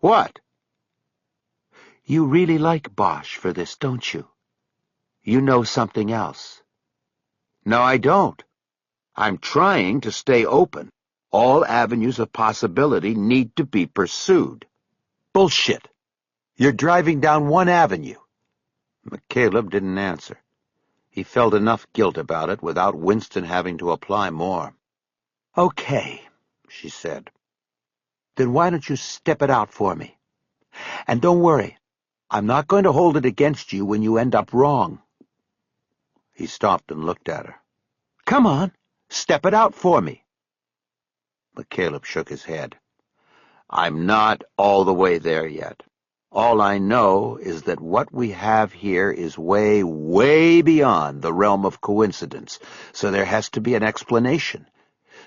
"What?" "You really like Bosch for this, don't you? You know something else." "No, I don't. I'm trying to stay open. All avenues of possibility need to be pursued." "Bullshit. You're driving down one avenue." McCaleb didn't answer. He felt enough guilt about it without Winston having to apply more. "Okay," she said. "Then why don't you step it out for me? And don't worry, I'm not going to hold it against you when you end up wrong." He stopped and looked at her. "Come on, step it out for me." McCaleb shook his head. "I'm not all the way there yet. All I know is that what we have here is way, way beyond the realm of coincidence, so there has to be an explanation.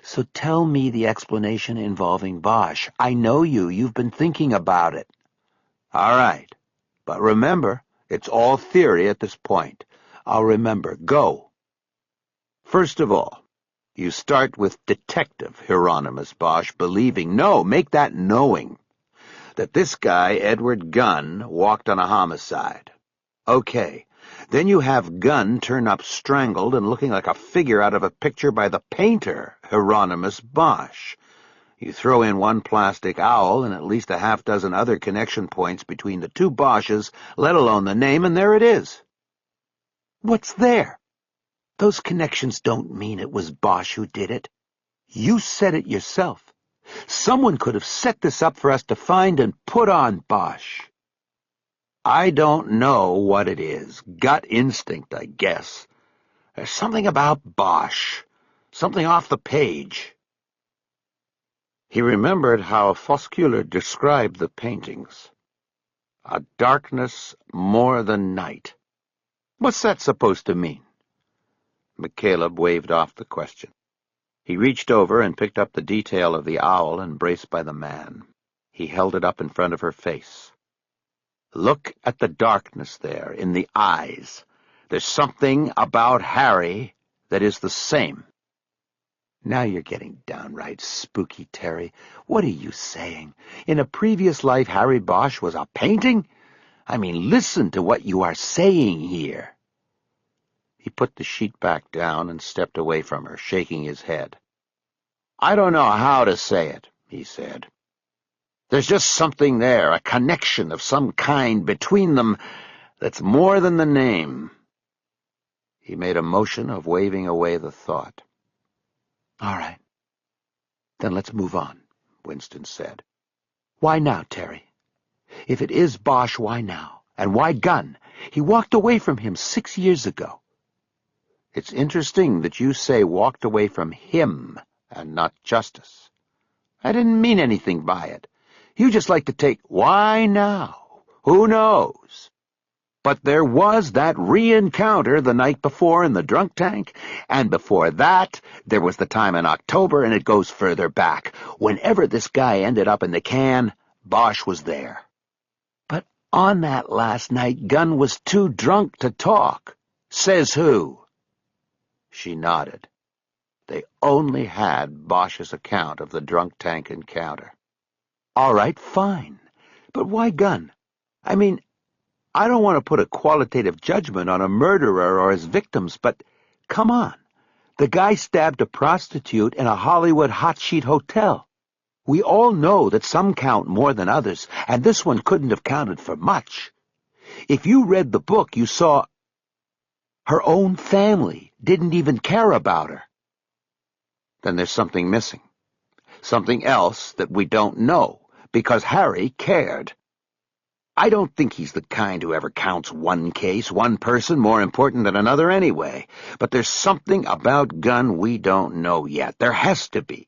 So tell me the explanation involving Bosch. I know you. You've been thinking about it." "All right. But remember, it's all theory at this point." "I'll remember. Go." "First of all, you start with Detective Hieronymus Bosch believing, no, make that knowing, that this guy, Edward Gunn, walked on a homicide. Okay. Then you have Gunn turn up strangled and looking like a figure out of a picture by the painter, Hieronymus Bosch. You throw in one plastic owl and at least a half-dozen other connection points between the two Bosches, let alone the name, and there it is." "What's there? Those connections don't mean it was Bosch who did it. You said it yourself. Someone could have set this up for us to find and put on Bosch." "I don't know what it is. Gut instinct, I guess. There's something about Bosch. Something off the page." He remembered how Foscular described the paintings. A darkness more than night. What's that supposed to mean? McCaleb waved off the question. He reached over and picked up the detail of the owl embraced by the man. He held it up in front of her face. "Look at the darkness there, in the eyes. There's something about Harry that is the same." "Now you're getting downright spooky, Terry. What are you saying? In a previous life, Harry Bosch was a painting? I mean, listen to what you are saying here." He put the sheet back down and stepped away from her, shaking his head. "I don't know how to say it," he said. "There's just something there, a connection of some kind between them that's more than the name." He made a motion of waving away the thought. "All right. Then let's move on," Winston said. "Why now, Terry? If it is Bosch, why now? And why Gunn? He walked away from him 6 years ago." "It's interesting that you say walked away from him and not justice. I didn't mean anything by it. You just like to take, why now? Who knows? But there was that re-encounter the night before in the drunk tank, and before that there was the time in October, and it goes further back. Whenever this guy ended up in the can, Bosch was there. But on that last night, Gunn was too drunk to talk. Says who?" She nodded. They only had Bosch's account of the drunk tank encounter. "All right, fine. But why Gunn? I mean, I don't want to put a qualitative judgment on a murderer or his victims, but come on. The guy stabbed a prostitute in a Hollywood hot sheet hotel. We all know that some count more than others, and this one couldn't have counted for much. If you read the book, you saw her own family didn't even care about her." "Then there's something missing. Something else that we don't know, because Harry cared. I don't think he's the kind who ever counts one case, one person, more important than another anyway. But there's something about Gunn we don't know yet. There has to be.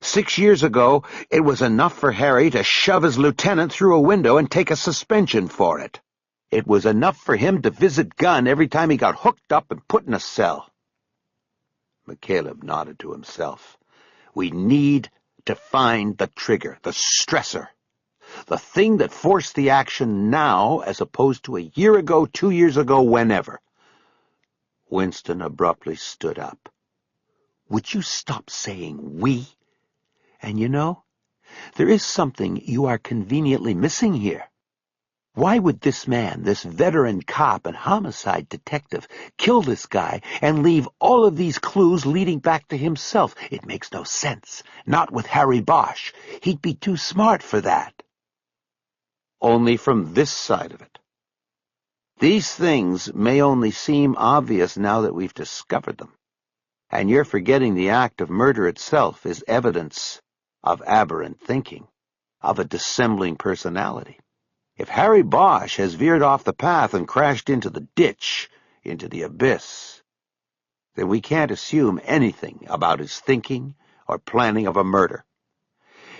6 years ago, it was enough for Harry to shove his lieutenant through a window and take a suspension for it. It was enough for him to visit Gunn every time he got hooked up and put in a cell." McCaleb nodded to himself. "We need to find the trigger, the stressor. The thing that forced the action now as opposed to a year ago, 2 years ago, whenever. Winston abruptly stood up. Would you stop saying we? And you know, there is something you are conveniently missing here. Why would this man, this veteran cop and homicide detective, kill this guy and leave all of these clues leading back to himself? It makes no sense. Not with Harry Bosch. He'd be too smart for that. Only from this side of it. These things may only seem obvious now that we've discovered them. And you're forgetting the act of murder itself is evidence of aberrant thinking, of a dissembling personality. If Harry Bosch has veered off the path and crashed into the ditch, into the abyss, then we can't assume anything about his thinking or planning of a murder.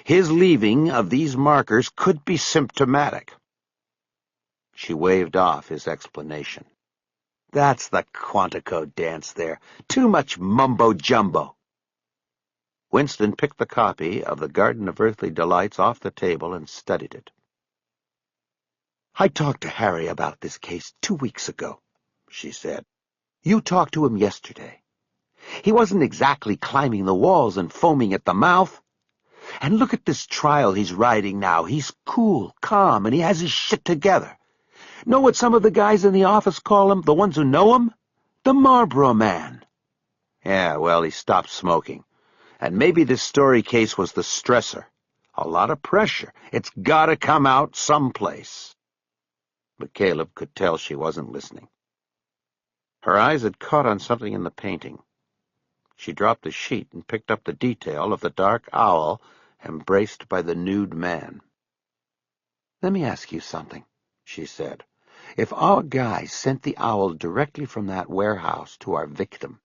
His leaving of these markers could be symptomatic. She waved off his explanation. That's the Quantico dance there. Too much mumbo-jumbo. Winston picked the copy of The Garden of Earthly Delights off the table and studied it. I talked to Harry about this case 2 weeks ago, she said. You talked to him yesterday. He wasn't exactly climbing the walls and foaming at the mouth. And look at this trial he's riding now. He's cool, calm, and he has his shit together. Know what some of the guys in the office call him, the ones who know him? The Marlboro Man. Yeah, well, he stopped smoking. And maybe this story case was the stressor. A lot of pressure. It's gotta come out someplace. McCaleb could tell she wasn't listening. Her eyes had caught on something in the painting. She dropped the sheet and picked up the detail of the dark owl embraced by the nude man. Let me ask you something, she said. If our guy sent the owl directly from that warehouse to our victim,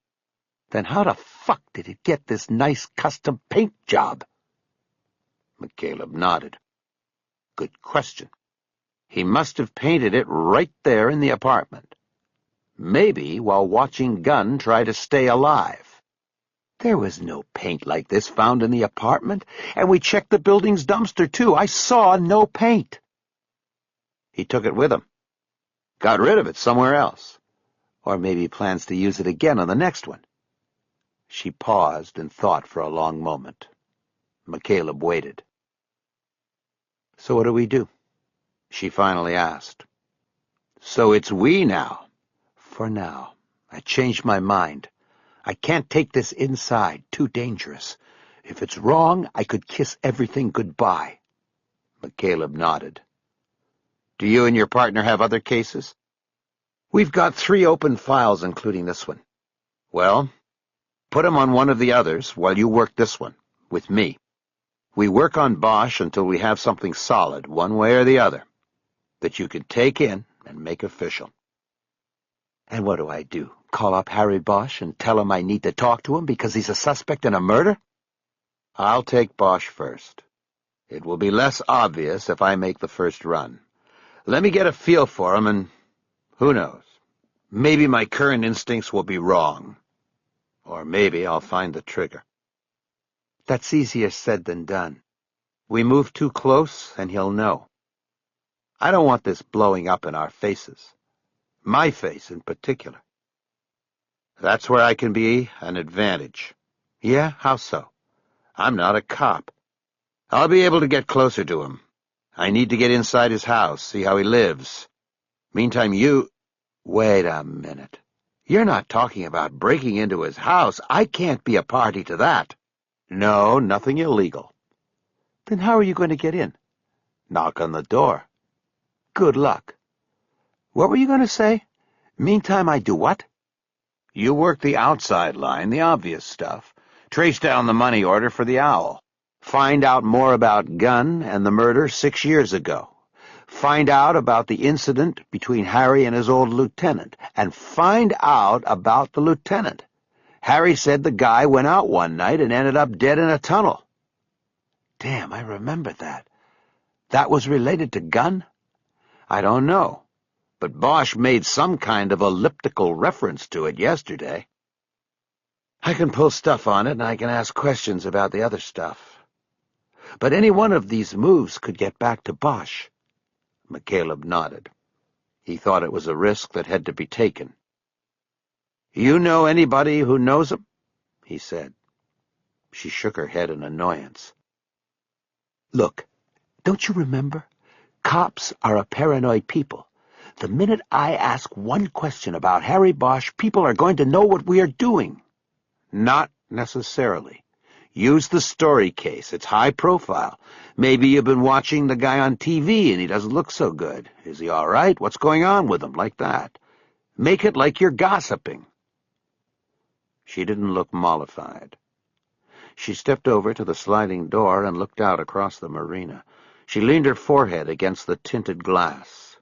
then how the fuck did it get this nice custom paint job? McCaleb nodded. Good question. He must have painted it right there in the apartment. Maybe while watching Gunn try to stay alive. There was no paint like this found in the apartment, and we checked the building's dumpster, too. I saw no paint. He took it with him. Got rid of it somewhere else. Or maybe he plans to use it again on the next one. She paused and thought for a long moment. McCaleb waited. So what do we do? She finally asked. So it's we now. For now. I changed my mind. I can't take this inside. Too dangerous. If it's wrong, I could kiss everything goodbye. McCaleb nodded. Do you and your partner have other cases? We've got 3 open files, including this one. Well, put them on one of the others while you work this one, with me. We work on Bosch until we have something solid, one way or the other, that you can take in and make official. And what do? Call up Harry Bosch and tell him I need to talk to him because he's a suspect in a murder? I'll take Bosch first. It will be less obvious if I make the first run. Let me get a feel for him, and who knows? Maybe my current instincts will be wrong. Or maybe I'll find the trigger. That's easier said than done. We move too close, and he'll know. I don't want this blowing up in our faces. My face in particular. That's where I can be an advantage. Yeah, how so? I'm not a cop. I'll be able to get closer to him. I need to get inside his house, see how he lives. Meantime, you... Wait a minute. You're not talking about breaking into his house. I can't be a party to that. No, nothing illegal. Then how are you going to get in? Knock on the door. Good luck. What were you going to say? Meantime, I do what? You work the outside line, the obvious stuff. Trace down the money order for the owl. Find out more about Gunn and the murder 6 years ago. Find out about the incident between Harry and his old lieutenant. And find out about the lieutenant. Harry said the guy went out one night and ended up dead in a tunnel. Damn, I remember that. That was related to Gunn? I don't know. But Bosch made some kind of elliptical reference to it yesterday. I can pull stuff on it, and I can ask questions about the other stuff. But any one of these moves could get back to Bosch. McCaleb nodded. He thought it was a risk that had to be taken. "You know anybody who knows him?" he said. She shook her head in annoyance. "Look, don't you remember? Cops are a paranoid people. The minute I ask one question about Harry Bosch, people are going to know what we are doing." "Not necessarily. Use the story case. It's high profile. Maybe you've been watching the guy on TV and he doesn't look so good. Is he all right? What's going on with him? Like that. Make it like you're gossiping." She didn't look mollified. She stepped over to the sliding door and looked out across the marina. She leaned her forehead against the tinted glass.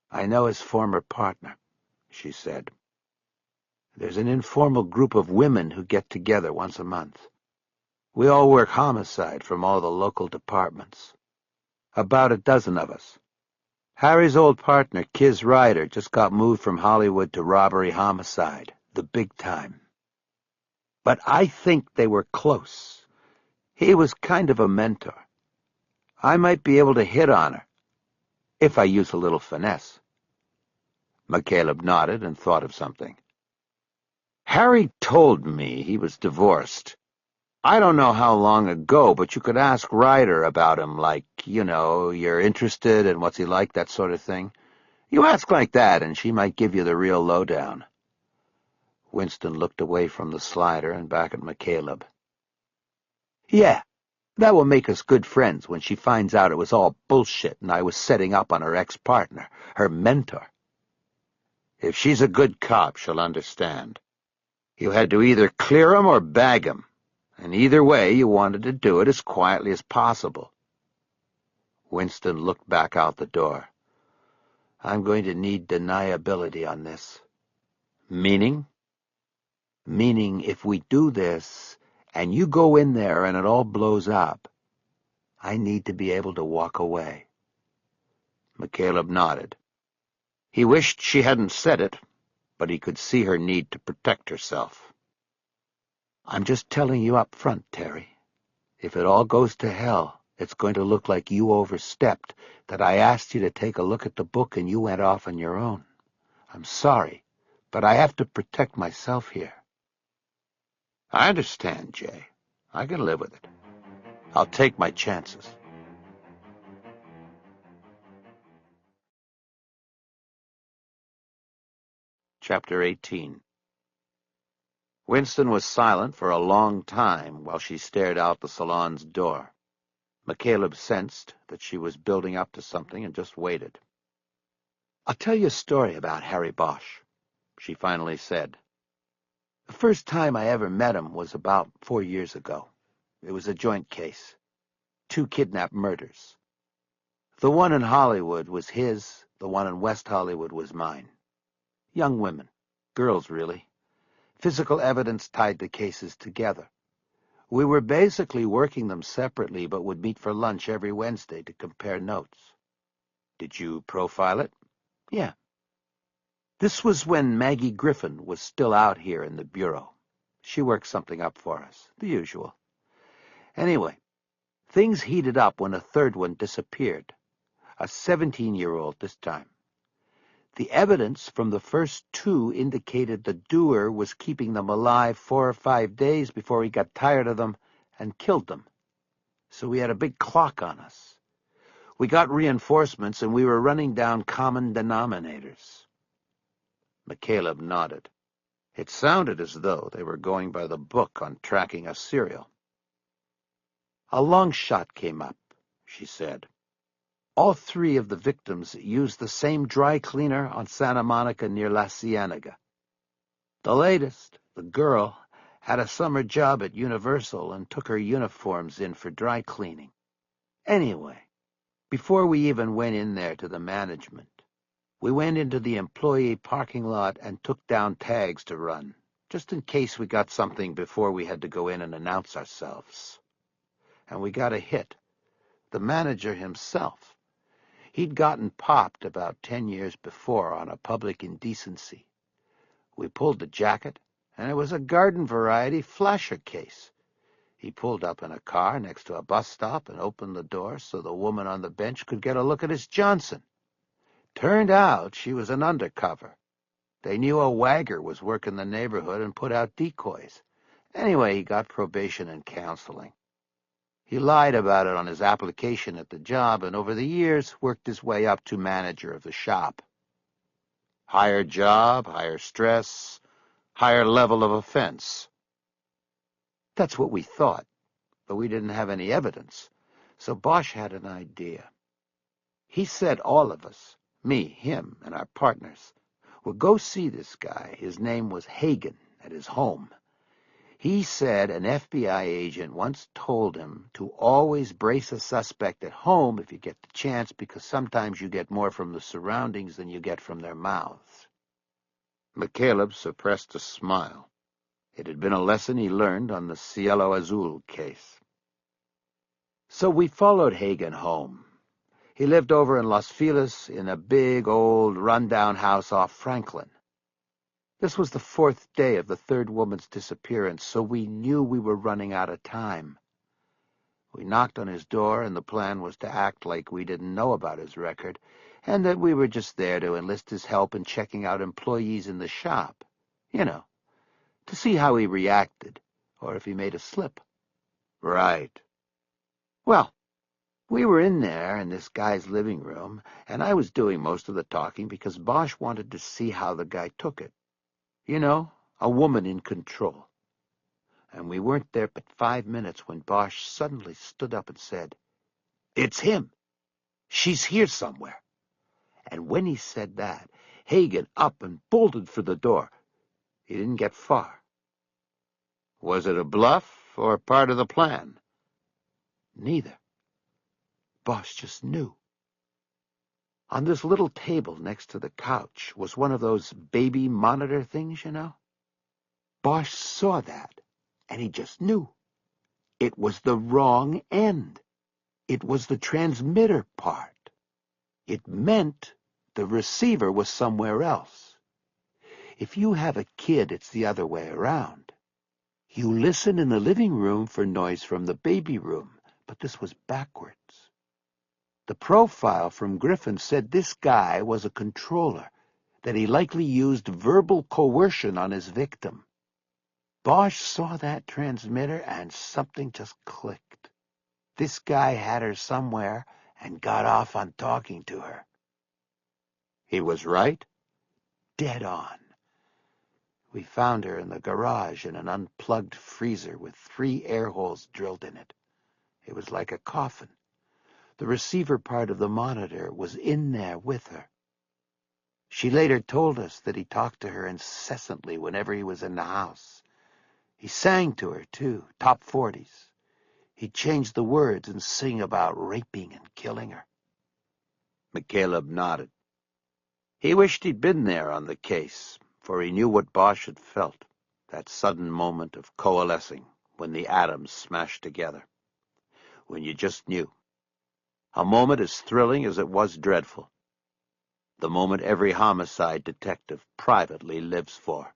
"I know his former partner," she said. "There's an informal group of women who get together once a month. We all work homicide from all the local departments. About a dozen of us. Harry's old partner, Kiz Ryder, just got moved from Hollywood to robbery homicide, the big time. But I think they were close. He was kind of a mentor. I might be able to hit on her, if I use a little finesse." McCaleb nodded and thought of something. "Harry told me he was divorced. I don't know how long ago, but you could ask Ryder about him, like, you're interested in what's he like, that sort of thing. You ask like that, and she might give you the real lowdown." Winston looked away from the slider and back at McCaleb. "Yeah, that will make us good friends when she finds out it was all bullshit and I was setting up on her ex-partner, her mentor." "If she's a good cop, she'll understand. You had to either clear him or bag him, and either way you wanted to do it as quietly as possible." Winston looked back out the door. "I'm going to need deniability on this." "Meaning?" "Meaning if we do this, and you go in there and it all blows up, I need to be able to walk away." McCaleb nodded. He wished she hadn't said it, but he could see her need to protect herself. "I'm just telling you up front, Terry. If it all goes to hell, it's going to look like you overstepped, that I asked you to take a look at the book and you went off on your own. I'm sorry, but I have to protect myself here." "I understand, Jay. I can live with it. I'll take my chances." Chapter 18. Winston was silent for a long time while she stared out the salon's door. McCaleb sensed that she was building up to something and just waited. "I'll tell you a story about Harry Bosch," she finally said. "The first time I ever met him was about 4 years ago. It was a joint case. 2 kidnapped murders. The one in Hollywood was his, the one in West Hollywood was mine. Young women. Girls, really. Physical evidence tied the cases together. We were basically working them separately, but would meet for lunch every Wednesday to compare notes." "Did you profile it?" "Yeah. This was when Maggie Griffin was still out here in the bureau. She worked something up for us, the usual. Anyway, things heated up when a third one disappeared. A 17-year-old this time. The evidence from the first 2 indicated the doer was keeping them alive 4 or 5 days before he got tired of them and killed them. So we had a big clock on us. We got reinforcements and we were running down common denominators." McCaleb nodded. It sounded as though they were going by the book on tracking a serial. "A long shot came up," she said. "All 3 of the victims used the same dry cleaner on Santa Monica near La Cienega. The latest, the girl, had a summer job at Universal and took her uniforms in for dry cleaning. Anyway, before we even went in there to the management, we went into the employee parking lot and took down tags to run, just in case we got something before we had to go in and announce ourselves. And we got a hit. The manager himself. He'd gotten popped about 10 years before on a public indecency. We pulled the jacket, and it was a garden variety flasher case. He pulled up in a car next to a bus stop and opened the door so the woman on the bench could get a look at his Johnson. Turned out she was an undercover. They knew a wagger was working the neighborhood and put out decoys. Anyway, he got probation and counseling. He lied about it on his application at the job and over the years worked his way up to manager of the shop. Higher job, higher stress, higher level of offense. That's what we thought, but we didn't have any evidence. So Bosch had an idea. He said all of us, me, him, and our partners, would go see this guy. His name was Hagen, at his home. He said an FBI agent once told him to always brace a suspect at home if you get the chance, because sometimes you get more from the surroundings than you get from their mouths. McCaleb suppressed a smile. It had been a lesson he learned on the Cielo Azul case. So we followed Hagen home. He lived over in Los Feliz in a big, old, run-down house off Franklin. This was the 4th day of the 3rd woman's disappearance, so we knew we were running out of time. We knocked on his door, and the plan was to act like we didn't know about his record, and that we were just there to enlist his help in checking out employees in the shop. You know, to see how he reacted, or if he made a slip. Right. Well, we were in there in this guy's living room, and I was doing most of the talking because Bosch wanted to see how the guy took it. You know, a woman in control. And we weren't there but 5 minutes when Bosch suddenly stood up and said, "It's him. She's here somewhere." And when he said that, Hagen up and bolted for the door. He didn't get far. Was it a bluff or part of the plan? Neither. Bosch just knew. On this little table next to the couch was one of those baby monitor things, you know. Bosch saw that, and he just knew. It was the wrong end. It was the transmitter part. It meant the receiver was somewhere else. If you have a kid, it's the other way around. You listen in the living room for noise from the baby room, but this was backwards. The profile from Griffin said this guy was a controller, that he likely used verbal coercion on his victim. Bosch saw that transmitter and something just clicked. This guy had her somewhere and got off on talking to her. He was right? Dead on. We found her in the garage in an unplugged freezer with 3 air holes drilled in it. It was like a coffin. The receiver part of the monitor was in there with her. She later told us that he talked to her incessantly whenever he was in the house. He sang to her, too, top 40s. He'd change the words and sing about raping and killing her. McCaleb nodded. He wished he'd been there on the case, for he knew what Bosch had felt, that sudden moment of coalescing when the atoms smashed together. When you just knew. A moment as thrilling as it was dreadful. The moment every homicide detective privately lives for.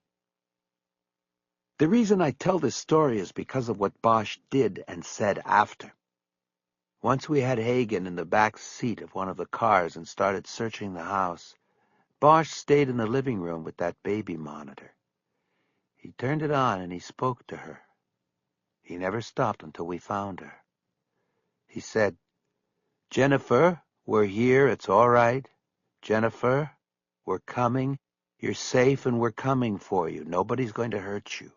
The reason I tell this story is because of what Bosch did and said after. Once we had Hagen in the back seat of one of the cars and started searching the house, Bosch stayed in the living room with that baby monitor. He turned it on and he spoke to her. He never stopped until we found her. He said, "Jennifer, we're here, it's all right. Jennifer, we're coming. You're safe and we're coming for you. Nobody's going to hurt you."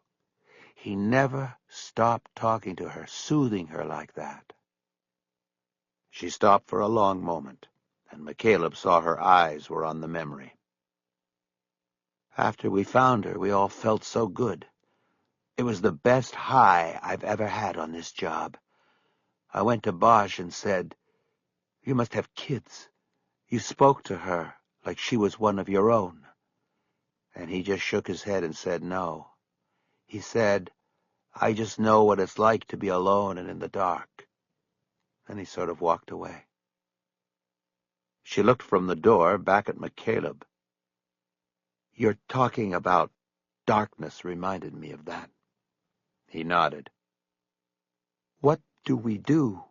He never stopped talking to her, soothing her like that. She stopped for a long moment, and McCaleb saw her eyes were on the memory. After we found her, we all felt so good. It was the best high I've ever had on this job. I went to Bosch and said, "You must have kids. You spoke to her like she was one of your own." And he just shook his head and said no. He said, "I just know what it's like to be alone and in the dark." Then he sort of walked away. She looked from the door back at McCaleb. "Your talking about darkness reminded me of that." He nodded. "What do we do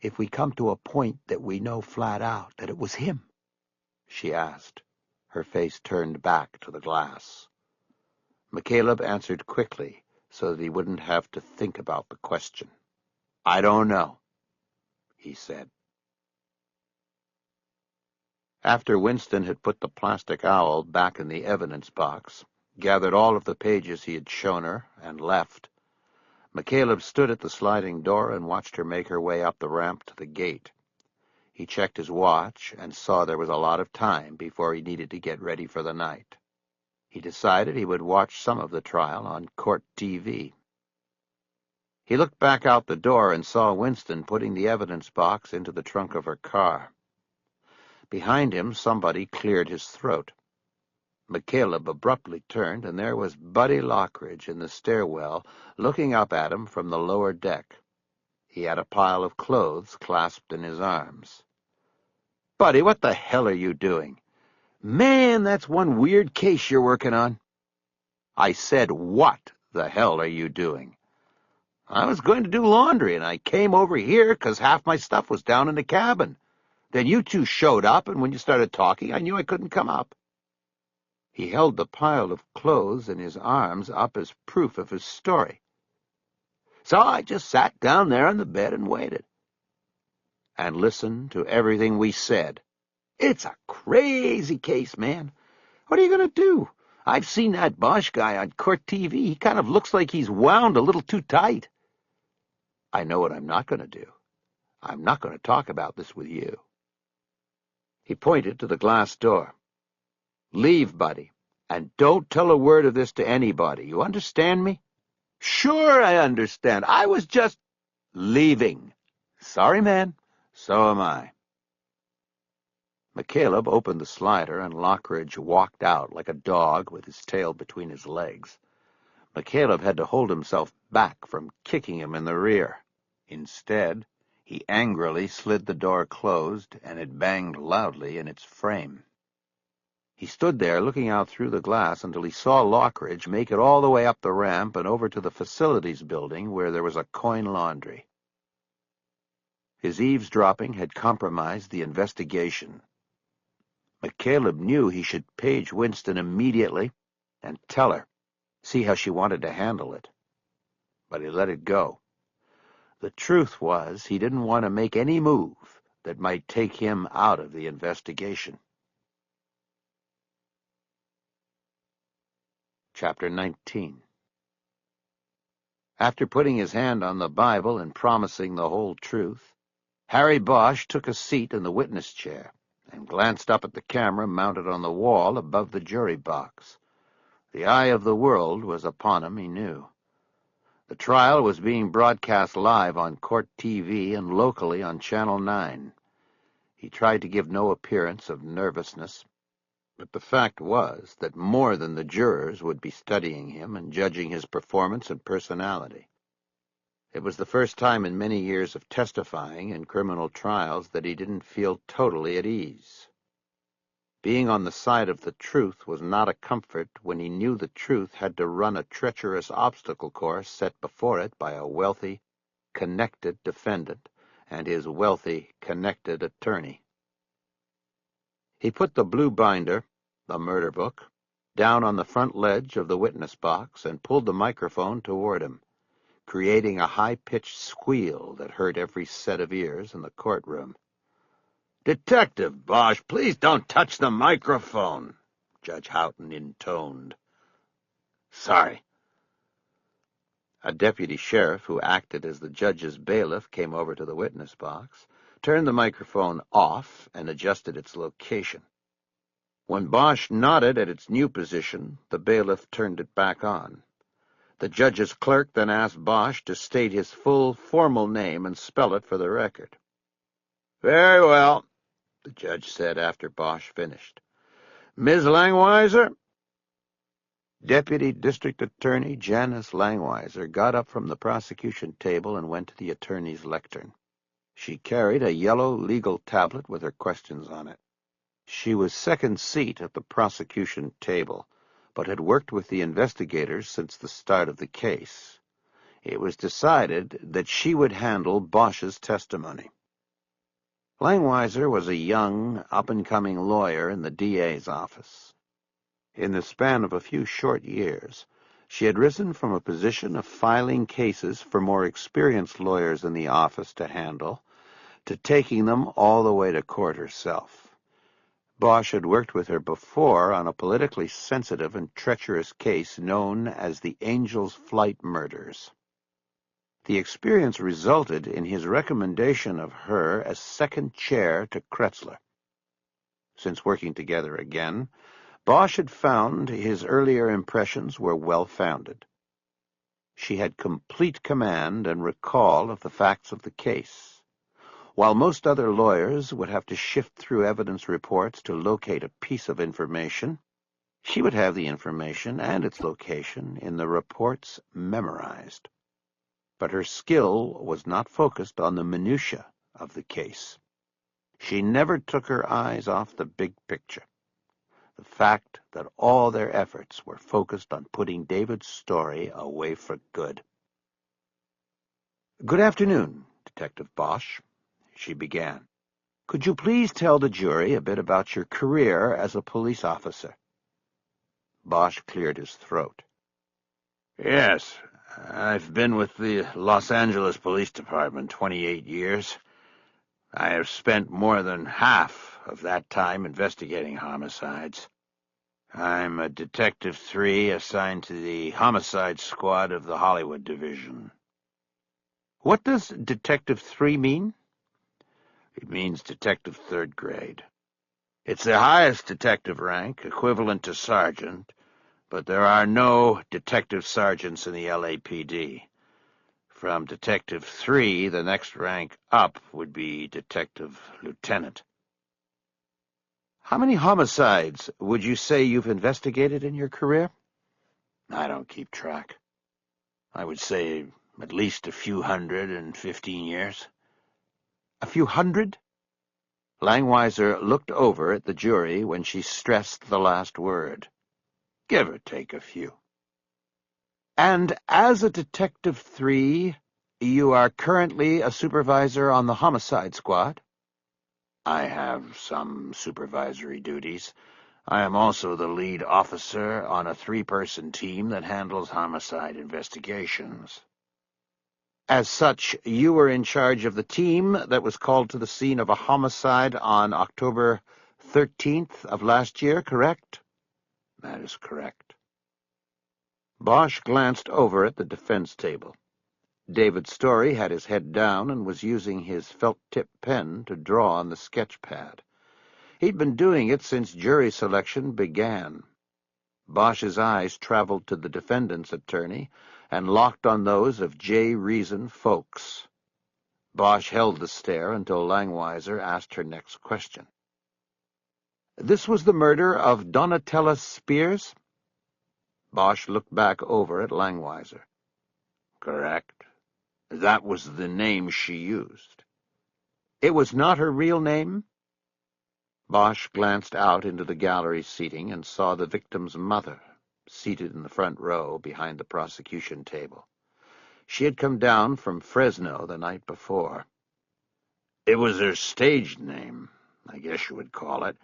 if we come to a point that we know flat out that it was him?" she asked, her face turned back to the glass. McCaleb answered quickly so that he wouldn't have to think about the question. "I don't know," he said. After Winston had put the plastic owl back in the evidence box, gathered all of the pages he had shown her, and left, McCaleb stood at the sliding door and watched her make her way up the ramp to the gate. He checked his watch and saw there was a lot of time before he needed to get ready for the night. He decided he would watch some of the trial on court TV. He looked back out the door and saw Winston putting the evidence box into the trunk of her car. Behind him, somebody cleared his throat. McCaleb abruptly turned, and there was Buddy Lockridge in the stairwell, looking up at him from the lower deck. He had a pile of clothes clasped in his arms. "Buddy, what the hell are you doing?" "Man, that's one weird case you're working on." "I said, what the hell are you doing?" "I was going to do laundry, and I came over here because half my stuff was down in the cabin. Then you two showed up, and when you started talking, I knew I couldn't come up." He held the pile of clothes in his arms up as proof of his story. "So I just sat down there on the bed and waited." "And listened to everything we said." "It's a crazy case, man. What are you going to do? I've seen that Bosch guy on court TV. He kind of looks like he's wound a little too tight." "I know what I'm not going to do. I'm not going to talk about this with you." He pointed to the glass door. "Leave, Buddy, and don't tell a word of this to anybody. You understand me?" "Sure I understand. I was just leaving." "Sorry, man. So am I." McCaleb opened the slider, and Lockridge walked out like a dog with his tail between his legs. McCaleb had to hold himself back from kicking him in the rear. Instead, he angrily slid the door closed, and it banged loudly in its frame. He stood there looking out through the glass until he saw Lockridge make it all the way up the ramp and over to the facilities building where there was a coin laundry. His eavesdropping had compromised the investigation. McCaleb knew he should page Winston immediately and tell her, see how she wanted to handle it. But he let it go. The truth was he didn't want to make any move that might take him out of the investigation. Chapter 19. After putting his hand on the Bible and promising the whole truth, Harry Bosch took a seat in the witness chair and glanced up at the camera mounted on the wall above the jury box. The eye of the world was upon him, he knew. The trial was being broadcast live on court TV and locally on Channel 9. He tried to give no appearance of nervousness, but the fact was that more than the jurors would be studying him and judging his performance and personality. It was the first time in many years of testifying in criminal trials that he didn't feel totally at ease. Being on the side of the truth was not a comfort when he knew the truth had to run a treacherous obstacle course set before it by a wealthy, connected defendant and his wealthy, connected attorney. He put the blue binder, the murder book, down on the front ledge of the witness box and pulled the microphone toward him, creating a high-pitched squeal that hurt every set of ears in the courtroom. "Detective Bosch, please don't touch the microphone," Judge Houghton intoned. "Sorry." A deputy sheriff who acted as the judge's bailiff came over to the witness box, turned the microphone off, and adjusted its location. When Bosch nodded at its new position, the bailiff turned it back on. The judge's clerk then asked Bosch to state his full, formal name and spell it for the record. "Very well," the judge said after Bosch finished. "Ms. Langweiser?" Deputy District Attorney Janice Langweiser got up from the prosecution table and went to the attorney's lectern. She carried a yellow legal tablet with her questions on it. She was second seat at the prosecution table, but had worked with the investigators since the start of the case. It was decided that she would handle Bosch's testimony. Langweiser was a young, up-and-coming lawyer in the DA's office. In the span of a few short years, she had risen from a position of filing cases for more experienced lawyers in the office to handle, to taking them all the way to court herself. Bosch had worked with her before on a politically sensitive and treacherous case known as the Angel's Flight murders. The experience resulted in his recommendation of her as second chair to Kretzler. Since working together again, Bosch had found his earlier impressions were well-founded. She had complete command and recall of the facts of the case. While most other lawyers would have to shift through evidence reports to locate a piece of information, she would have the information and its location in the reports memorized. But her skill was not focused on the minutiae of the case. She never took her eyes off the big picture, the fact that all their efforts were focused on putting David's story away for good. "Good afternoon, Detective Bosch," she began. "Could you please tell the jury a bit about your career as a police officer?" Bosch cleared his throat. Yes, I've been with the Los Angeles Police Department 28 years. I have spent more than half of that time investigating homicides. I'm a Detective 3 assigned to the Homicide Squad of the Hollywood Division. What does Detective 3 mean? It means Detective 3rd grade. It's the highest detective rank, equivalent to sergeant, but there are no detective sergeants in the LAPD. From Detective 3, the next rank up would be Detective Lieutenant. How many homicides would you say you've investigated in your career? I don't keep track. I would say at least a few hundred in 15 years. A few hundred? Langweiser looked over at the jury when she stressed the last word. Give or take a few. And as a Detective 3, you are currently a supervisor on the Homicide Squad? I have some supervisory duties. I am also the lead officer on a 3-person team that handles homicide investigations. As such, you were in charge of the team that was called to the scene of a homicide on October 13th of last year, correct? That is correct. Bosch glanced over at the defense table. David Story had his head down and was using his felt-tip pen to draw on the sketch pad. He'd been doing it since jury selection began. Bosch's eyes traveled to the defendant's attorney and locked on those of J. Reason Folks. Bosch held the stare until Langweiser asked her next question. "This was the murder of Donatella Spears?" Bosch looked back over at Langweiser. Correct. That was the name she used. It was not her real name? Bosch glanced out into the gallery seating and saw the victim's mother, seated in the front row behind the prosecution table. She had come down from Fresno the night before. It was her stage name, I guess you would call it.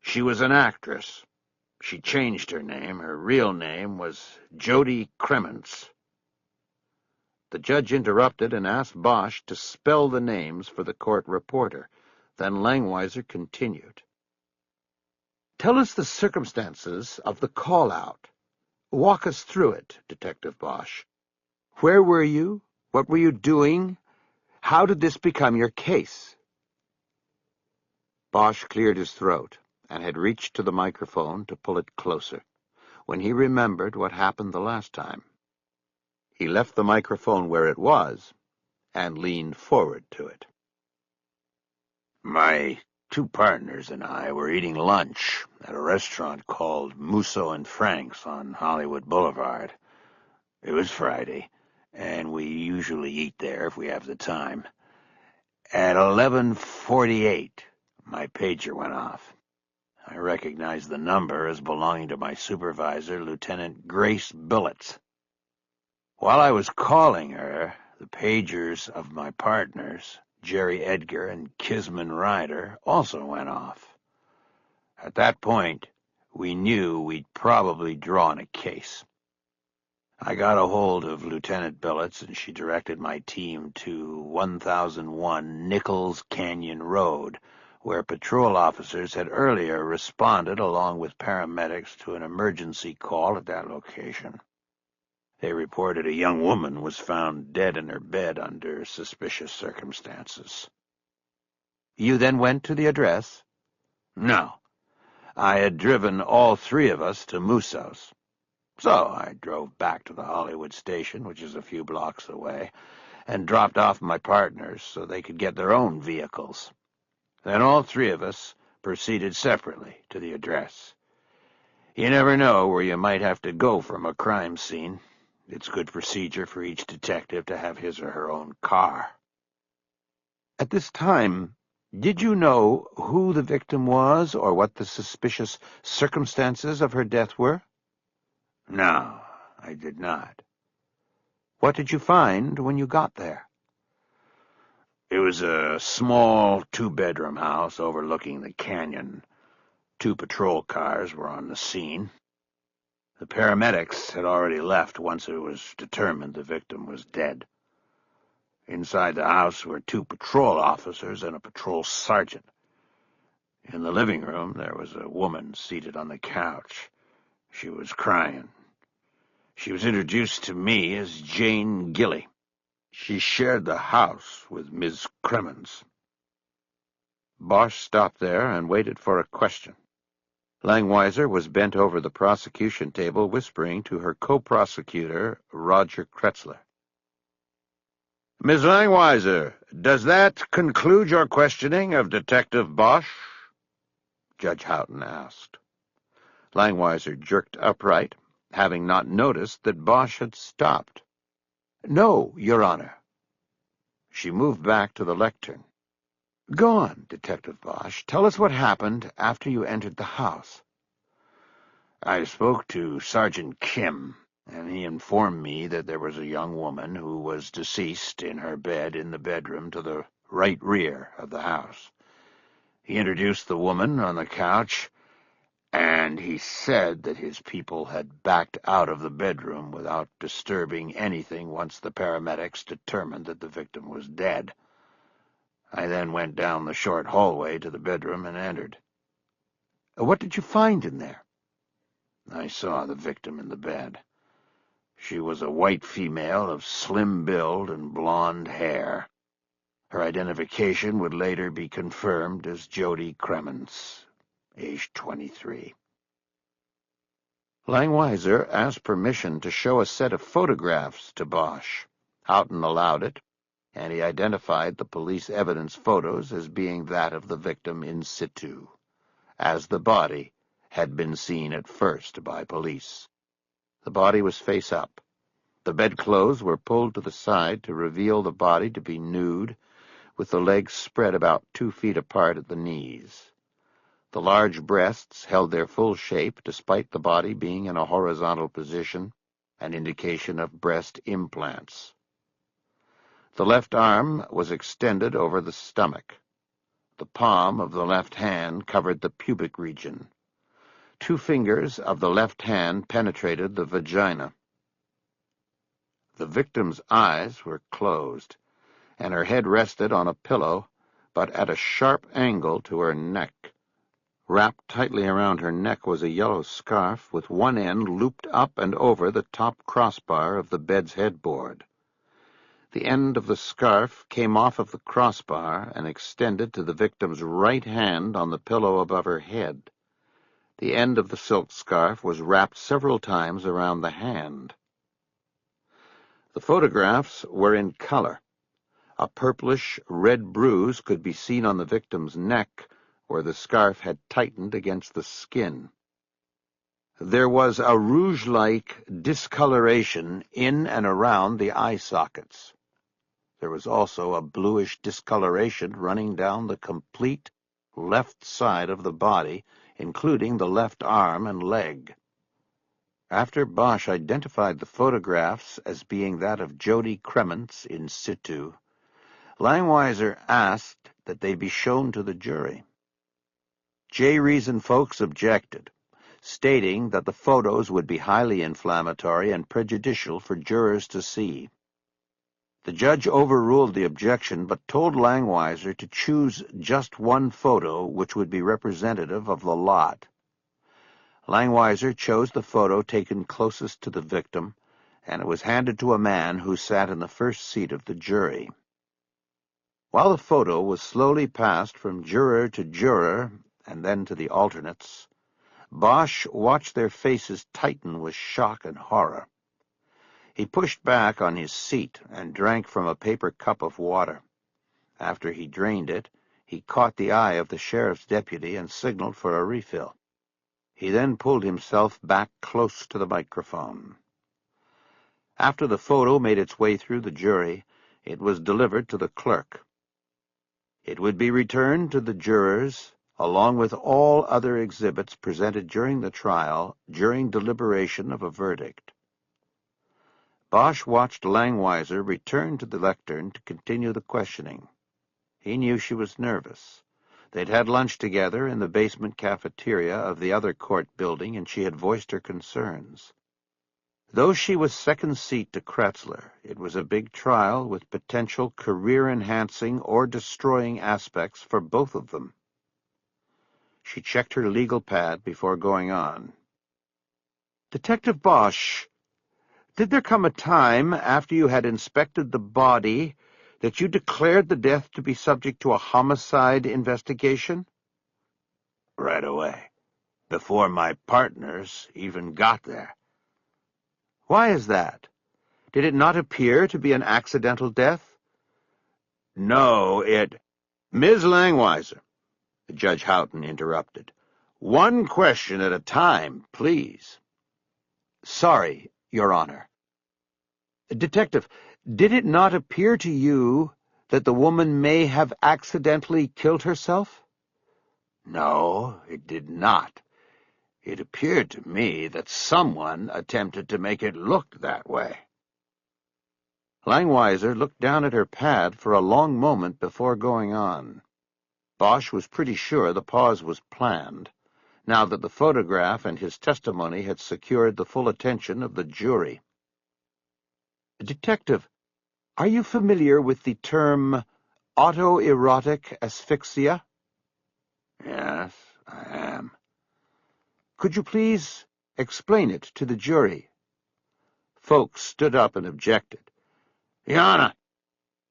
She was an actress. She changed her name. Her real name was Jody Kremens. The judge interrupted and asked Bosch to spell the names for the court reporter. Then Langweiser continued. "Tell us the circumstances of the call-out. Walk us through it, Detective Bosch. Where were you? What were you doing? How did this become your case?" Bosch cleared his throat and had reached to the microphone to pull it closer, when he remembered what happened the last time. He left the microphone where it was and leaned forward to it. My 2 partners and I were eating lunch at a restaurant called Musso and Frank's on Hollywood Boulevard. It was Friday, and we usually eat there if we have the time. At 11:48, my pager went off. I recognized the number as belonging to my supervisor, Lieutenant Grace Billets. While I was calling her, the pagers of my partners, Jerry Edgar and Kisman Ryder, also went off. At that point, we knew we'd probably drawn a case. I got a hold of Lieutenant Billets, and she directed my team to 1001 Nichols Canyon Road, where patrol officers had earlier responded along with paramedics to an emergency call at that location. They reported a young woman was found dead in her bed under suspicious circumstances. You then went to the address? No. I had driven all three of us to Musso's. So I drove back to the Hollywood station, which is a few blocks away, and dropped off my partners so they could get their own vehicles. Then all three of us proceeded separately to the address. You never know where you might have to go from a crime scene. It's good procedure for each detective to have his or her own car. At this time, did you know who the victim was or what the suspicious circumstances of her death were? No, I did not. What did you find when you got there? It was a small two-bedroom house overlooking the canyon. 2 patrol cars were on the scene. The paramedics had already left once it was determined the victim was dead. Inside the house were 2 patrol officers and a patrol sergeant. In the living room there was a woman seated on the couch. She was crying. She was introduced to me as Jane Gilly. She shared the house with Ms. Cremens. Bosch stopped there and waited for a question. Langweiser was bent over the prosecution table, whispering to her co-prosecutor, Roger Kretzler. Ms. Langweiser, does that conclude your questioning of Detective Bosch? Judge Houghton asked. Langweiser jerked upright, having not noticed that Bosch had stopped. No, Your Honor. She moved back to the lectern. Go on, Detective Bosch. Tell us what happened after you entered the house. I spoke to Sergeant Kim, and he informed me that there was a young woman who was deceased in her bed in the bedroom to the right rear of the house. He introduced the woman on the couch, and he said that his people had backed out of the bedroom without disturbing anything once the paramedics determined that the victim was dead. I then went down the short hallway to the bedroom and entered. What did you find in there? I saw the victim in the bed. She was a white female of slim build and blonde hair. Her identification would later be confirmed as Jody Cremens, age 23. Langweiser asked permission to show a set of photographs to Bosch. Houghton allowed it, and he identified the police evidence photos as being that of the victim in situ, as the body had been seen at first by police. The body was face up. The bedclothes were pulled to the side to reveal the body to be nude, with the legs spread about 2 feet apart at the knees. The large breasts held their full shape despite the body being in a horizontal position, an indication of breast implants. The left arm was extended over the stomach. The palm of the left hand covered the pubic region. 2 fingers of the left hand penetrated the vagina. The victim's eyes were closed, and her head rested on a pillow, but at a sharp angle to her neck. Wrapped tightly around her neck was a yellow scarf with one end looped up and over the top crossbar of the bed's headboard. The end of the scarf came off of the crossbar and extended to the victim's right hand on the pillow above her head. The end of the silk scarf was wrapped several times around the hand. The photographs were in color. A purplish-red bruise could be seen on the victim's neck, where the scarf had tightened against the skin. There was a rouge-like discoloration in and around the eye sockets. There was also a bluish discoloration running down the complete left side of the body, including the left arm and leg. After Bosch identified the photographs as being that of Jody Kremens in situ, Langweiser asked that they be shown to the jury. J. Reason folks objected, stating that the photos would be highly inflammatory and prejudicial for jurors to see. The judge overruled the objection but told Langweiser to choose just one photo which would be representative of the lot. Langweiser chose the photo taken closest to the victim, and it was handed to a man who sat in the first seat of the jury. While the photo was slowly passed from juror to juror and then to the alternates, Bosch watched their faces tighten with shock and horror. He pushed back on his seat and drank from a paper cup of water. After he drained it, he caught the eye of the sheriff's deputy and signaled for a refill. He then pulled himself back close to the microphone. After the photo made its way through the jury, it was delivered to the clerk. It would be returned to the jurors, along with all other exhibits presented during the trial, during deliberation of a verdict. Bosch watched Langweiser return to the lectern to continue the questioning. He knew she was nervous. They'd had lunch together in the basement cafeteria of the other court building, and she had voiced her concerns. Though she was second seat to Kretzler, it was a big trial with potential career-enhancing or destroying aspects for both of them. She checked her legal pad before going on. "Detective Bosch, did there come a time after you had inspected the body that you declared the death to be subject to a homicide investigation?" "Right away, before my partners even got there." "Why is that? Did it not appear to be an accidental death?" "No, Ms. Langweiser," Judge Houghton interrupted. "One question at a time, please." "Sorry, Your Honor." "Detective, did it not appear to you that the woman may have accidentally killed herself?" "No, it did not. It appeared to me that someone attempted to make it look that way." Langweiser looked down at her pad for a long moment before going on. Bosch was pretty sure the pause was planned, now that the photograph and his testimony had secured the full attention of the jury. "Detective, are you familiar with the term autoerotic asphyxia?" "Yes, I am." "Could you please explain it to the jury?" Folks stood up and objected. "Your Honor,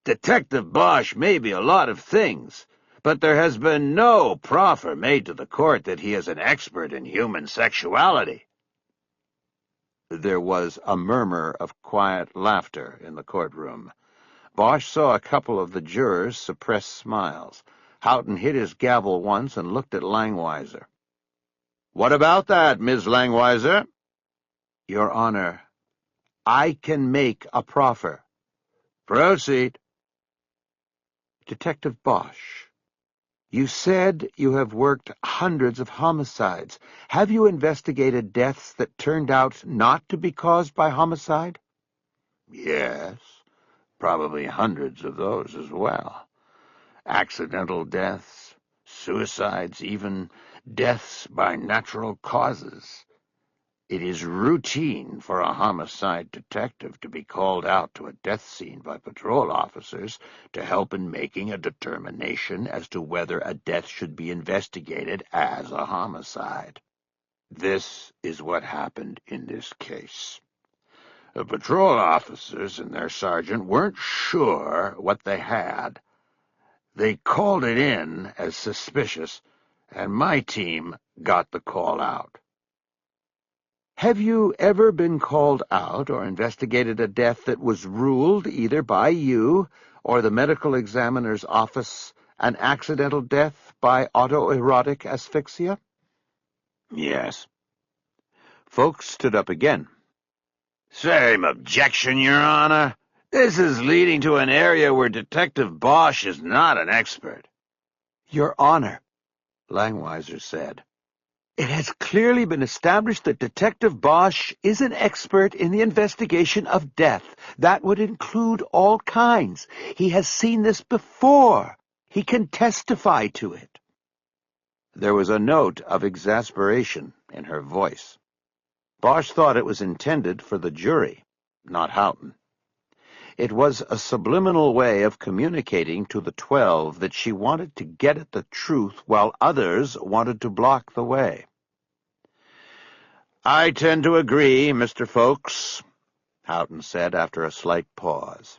Detective Bosch may be a lot of things, but there has been no proffer made to the court that he is an expert in human sexuality." There was a murmur of quiet laughter in the courtroom. Bosch saw a couple of the jurors suppress smiles. Houghton hit his gavel once and looked at Langweiser. "What about that, Ms. Langweiser?" "Your Honor, I can make a proffer." "Proceed." "Detective Bosch, you said you have worked hundreds of homicides. Have you investigated deaths that turned out not to be caused by homicide?" "Yes, probably hundreds of those as well. Accidental deaths, suicides, even deaths by natural causes. It is routine for a homicide detective to be called out to a death scene by patrol officers to help in making a determination as to whether a death should be investigated as a homicide. This is what happened in this case. The patrol officers and their sergeant weren't sure what they had. They called it in as suspicious, and my team got the call out." "Have you ever been called out or investigated a death that was ruled either by you or the medical examiner's office an accidental death by autoerotic asphyxia?" "Yes." Folks stood up again. "Same objection, Your Honor. This is leading to an area where Detective Bosch is not an expert." "Your Honor," Langweiser said, It has clearly been established that Detective Bosch is an expert in the investigation of death. That would include all kinds. He has seen this before. He can testify to it." There was a note of exasperation in her voice. Bosch thought it was intended for the jury, not Houghton. It was a subliminal way of communicating to the 12 that she wanted to get at the truth while others wanted to block the way. "I tend to agree, Mr. Folks," Houghton said after a slight pause.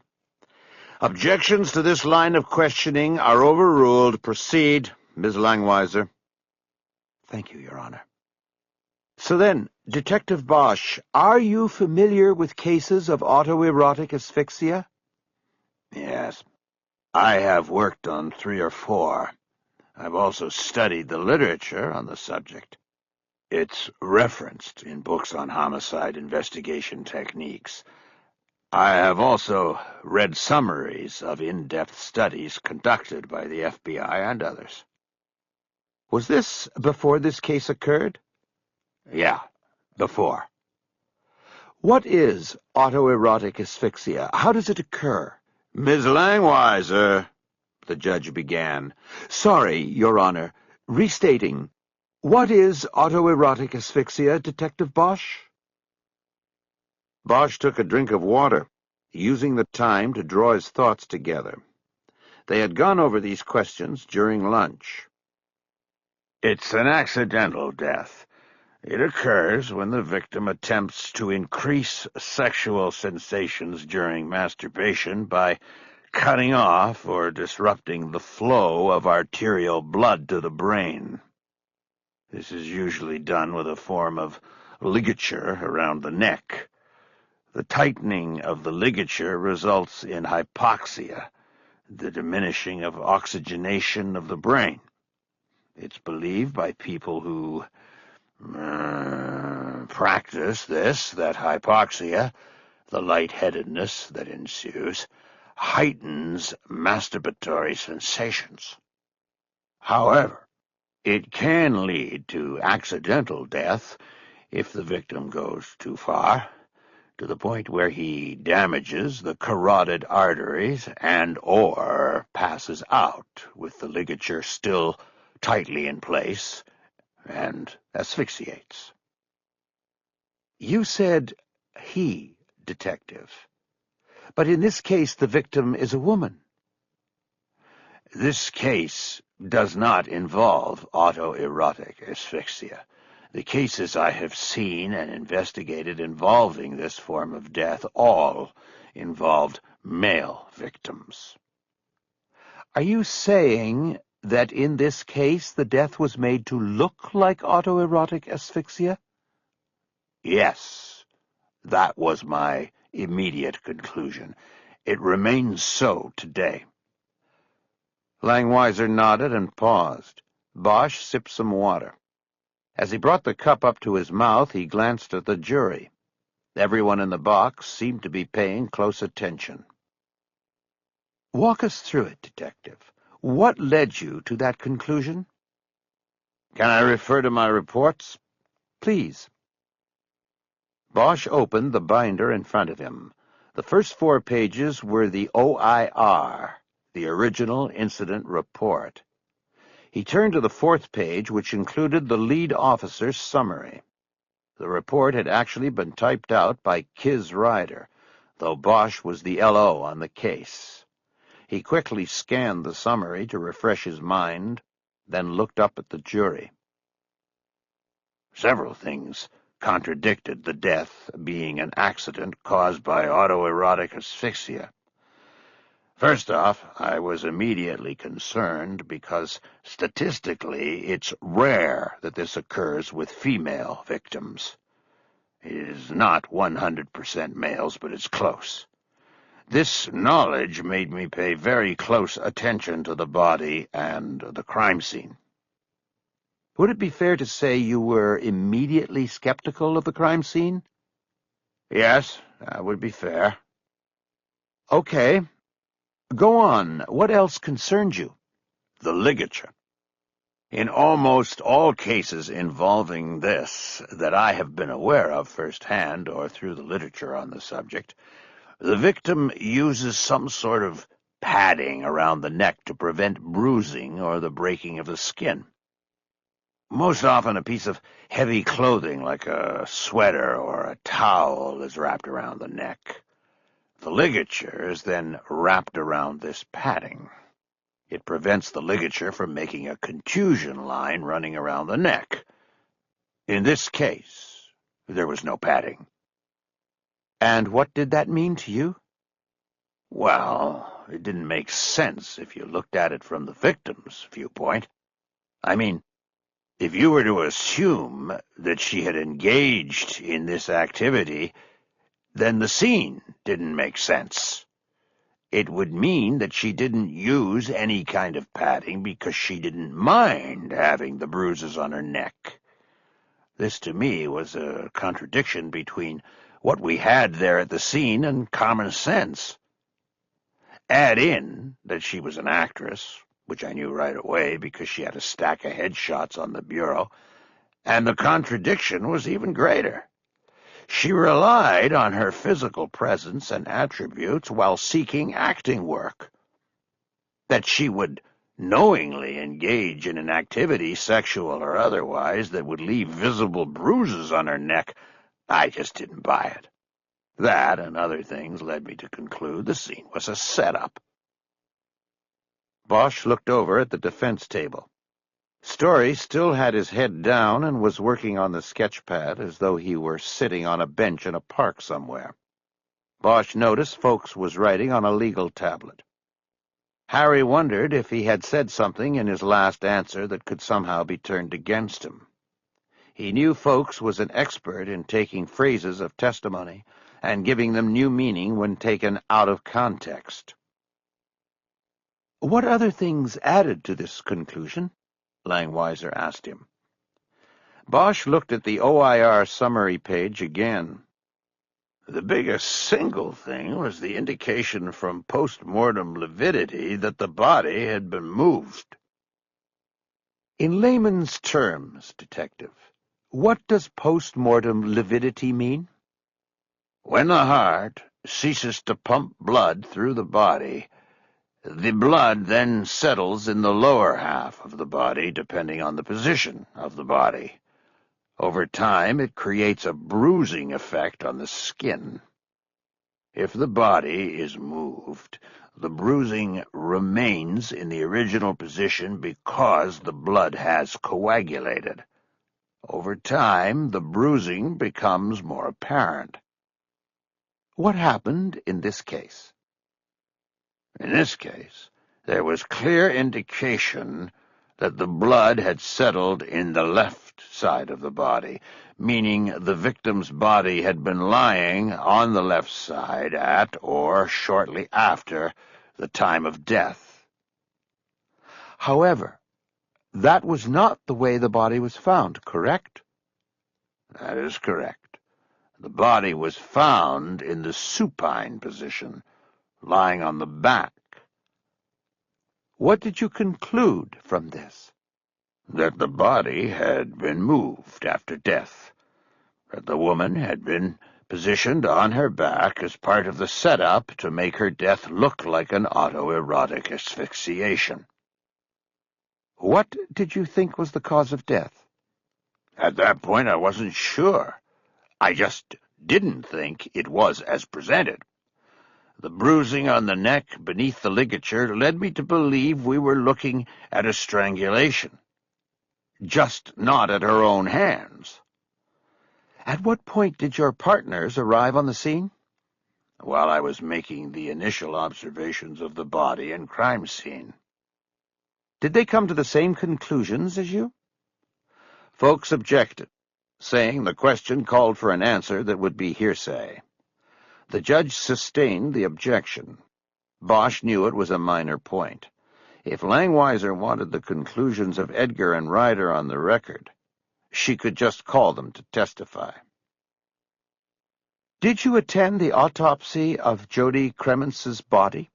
"Objections to this line of questioning are overruled. Proceed, Ms. Langweiser." "Thank you, Your Honor." "So then, Detective Bosch, are you familiar with cases of autoerotic asphyxia?" "Yes. I have worked on 3 or 4. I've also studied the literature on the subject. It's referenced in books on homicide investigation techniques. I have also read summaries of in-depth studies conducted by the FBI and others." "Was this before this case occurred?" "Yeah, before." "What is autoerotic asphyxia? How does it occur?" "Ms. Langweiser," the judge began. "Sorry, Your Honor. Restating. What is autoerotic asphyxia, Detective Bosch?" Bosch took a drink of water, using the time to draw his thoughts together. They had gone over these questions during lunch. "It's an accidental death. It occurs when the victim attempts to increase sexual sensations during masturbation by cutting off or disrupting the flow of arterial blood to the brain. This is usually done with a form of ligature around the neck. The tightening of the ligature results in hypoxia, the diminishing of oxygenation of the brain. It's believed by people who practice this that hypoxia, the lightheadedness that ensues, heightens masturbatory sensations. However, it can lead to accidental death if the victim goes too far, to the point where he damages the carotid arteries and/or passes out with the ligature still tightly in place and asphyxiates." "You said he, Detective. But in this case the victim is a woman." "This case does not involve autoerotic asphyxia. The cases I have seen and investigated involving this form of death all involved male victims." "Are you saying that in this case the death was made to look like autoerotic asphyxia?" "Yes, that was my immediate conclusion. It remains so today." Langweiser nodded and paused. Bosch sipped some water. As he brought the cup up to his mouth, he glanced at the jury. Everyone in the box seemed to be paying close attention. "Walk us through it, Detective. What led you to that conclusion?" "Can I refer to my reports?" "Please." Bosch opened the binder in front of him. The first 4 pages were the OIR, the original incident report. He turned to the 4th page, which included the lead officer's summary. The report had actually been typed out by Kiz Ryder, though Bosch was the LO on the case. He quickly scanned the summary to refresh his mind, then looked up at the jury. Several things contradicted the death being an accident caused by autoerotic asphyxia. First off, I was immediately concerned because statistically it's rare that this occurs with female victims. It is not 100% males, but it's close. This knowledge made me pay very close attention to the body and the crime scene. Would it be fair to say you were immediately skeptical of the crime scene? Yes, that would be fair. Okay. Go on. What else concerned you? The ligature. In almost all cases involving this that I have been aware of firsthand or through the literature on the subject, the victim uses some sort of padding around the neck to prevent bruising or the breaking of the skin. Most often a piece of heavy clothing like a sweater or a towel is wrapped around the neck. The ligature is then wrapped around this padding. It prevents the ligature from making a contusion line running around the neck. In this case, there was no padding. And what did that mean to you? Well, it didn't make sense if you looked at it from the victim's viewpoint. I mean, if you were to assume that she had engaged in this activity, then the scene didn't make sense. It would mean that she didn't use any kind of padding because she didn't mind having the bruises on her neck. This, to me, was a contradiction between what we had there at the scene and common sense. Add in that she was an actress, which I knew right away because she had a stack of headshots on the bureau, and the contradiction was even greater. She relied on her physical presence and attributes while seeking acting work. That she would knowingly engage in an activity, sexual or otherwise, that would leave visible bruises on her neck, I just didn't buy it. That and other things led me to conclude the scene was a setup. Bosch looked over at the defense table. Story still had his head down and was working on the sketch pad as though he were sitting on a bench in a park somewhere. Bosch noticed Folks was writing on a legal tablet. Harry wondered if he had said something in his last answer that could somehow be turned against him. He knew Folks was an expert in taking phrases of testimony and giving them new meaning when taken out of context. "What other things added to this conclusion?" Langweiser asked him. Bosch looked at the OIR summary page again. The biggest single thing was the indication from post-mortem lividity that the body had been moved. In layman's terms, Detective, what does post-mortem lividity mean? When the heart ceases to pump blood through the body, the blood then settles in the lower half of the body, depending on the position of the body. Over time, it creates a bruising effect on the skin. If the body is moved, the bruising remains in the original position because the blood has coagulated. Over time, the bruising becomes more apparent. What happened in this case? In this case, there was clear indication that the blood had settled in the left side of the body, meaning the victim's body had been lying on the left side at or shortly after the time of death. However, that was not the way the body was found, correct? That is correct. The body was found in the supine position, lying on the back. What did you conclude from this? That the body had been moved after death. That the woman had been positioned on her back as part of the setup to make her death look like an autoerotic asphyxiation. What did you think was the cause of death? At that point, I wasn't sure. I just didn't think it was as presented. The bruising on the neck beneath the ligature led me to believe we were looking at a strangulation, just not at her own hands. At what point did your partners arrive on the scene? While I was making the initial observations of the body and crime scene. Did they come to the same conclusions as you? Folks objected, saying the question called for an answer that would be hearsay. The judge sustained the objection. Bosch knew it was a minor point. If Langweiser wanted the conclusions of Edgar and Ryder on the record, she could just call them to testify. Did you attend the autopsy of Jody Cremence's body?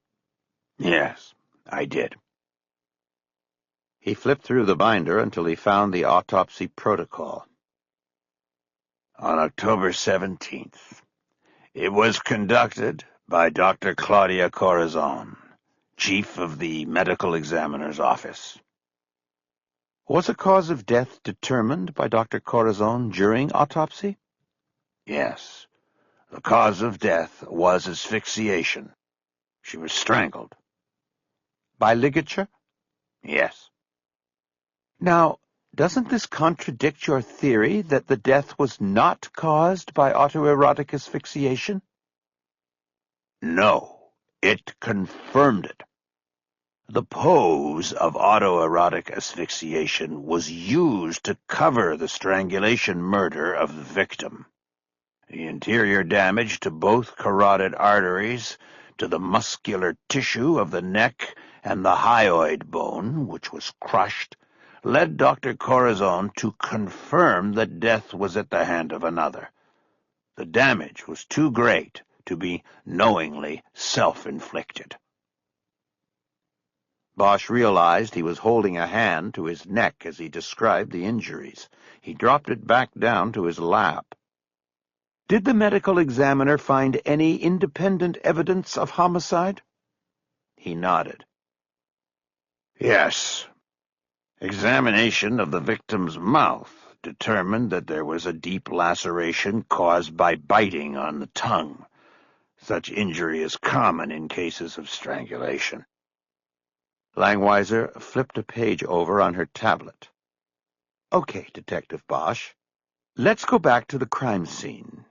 Yes, I did. He flipped through the binder until he found the autopsy protocol. On October 17th, it was conducted by Dr. Claudia Corazon, chief of the medical examiner's office. Was a cause of death determined by Dr. Corazon during autopsy? Yes. The cause of death was asphyxiation. She was strangled. By ligature? Yes. Now, doesn't this contradict your theory that the death was not caused by autoerotic asphyxiation? No, it confirmed it. The pose of autoerotic asphyxiation was used to cover the strangulation murder of the victim. The interior damage to both carotid arteries, to the muscular tissue of the neck and the hyoid bone, which was crushed, led Dr. Corazon to confirm that death was at the hand of another. The damage was too great to be knowingly self-inflicted. Bosch realized he was holding a hand to his neck as he described the injuries. He dropped it back down to his lap. Did the medical examiner find any independent evidence of homicide? He nodded. Yes. Examination of the victim's mouth determined that there was a deep laceration caused by biting on the tongue. Such injury is common in cases of strangulation. Langweiser flipped a page over on her tablet. Okay, Detective Bosch. Let's go back to the crime scene.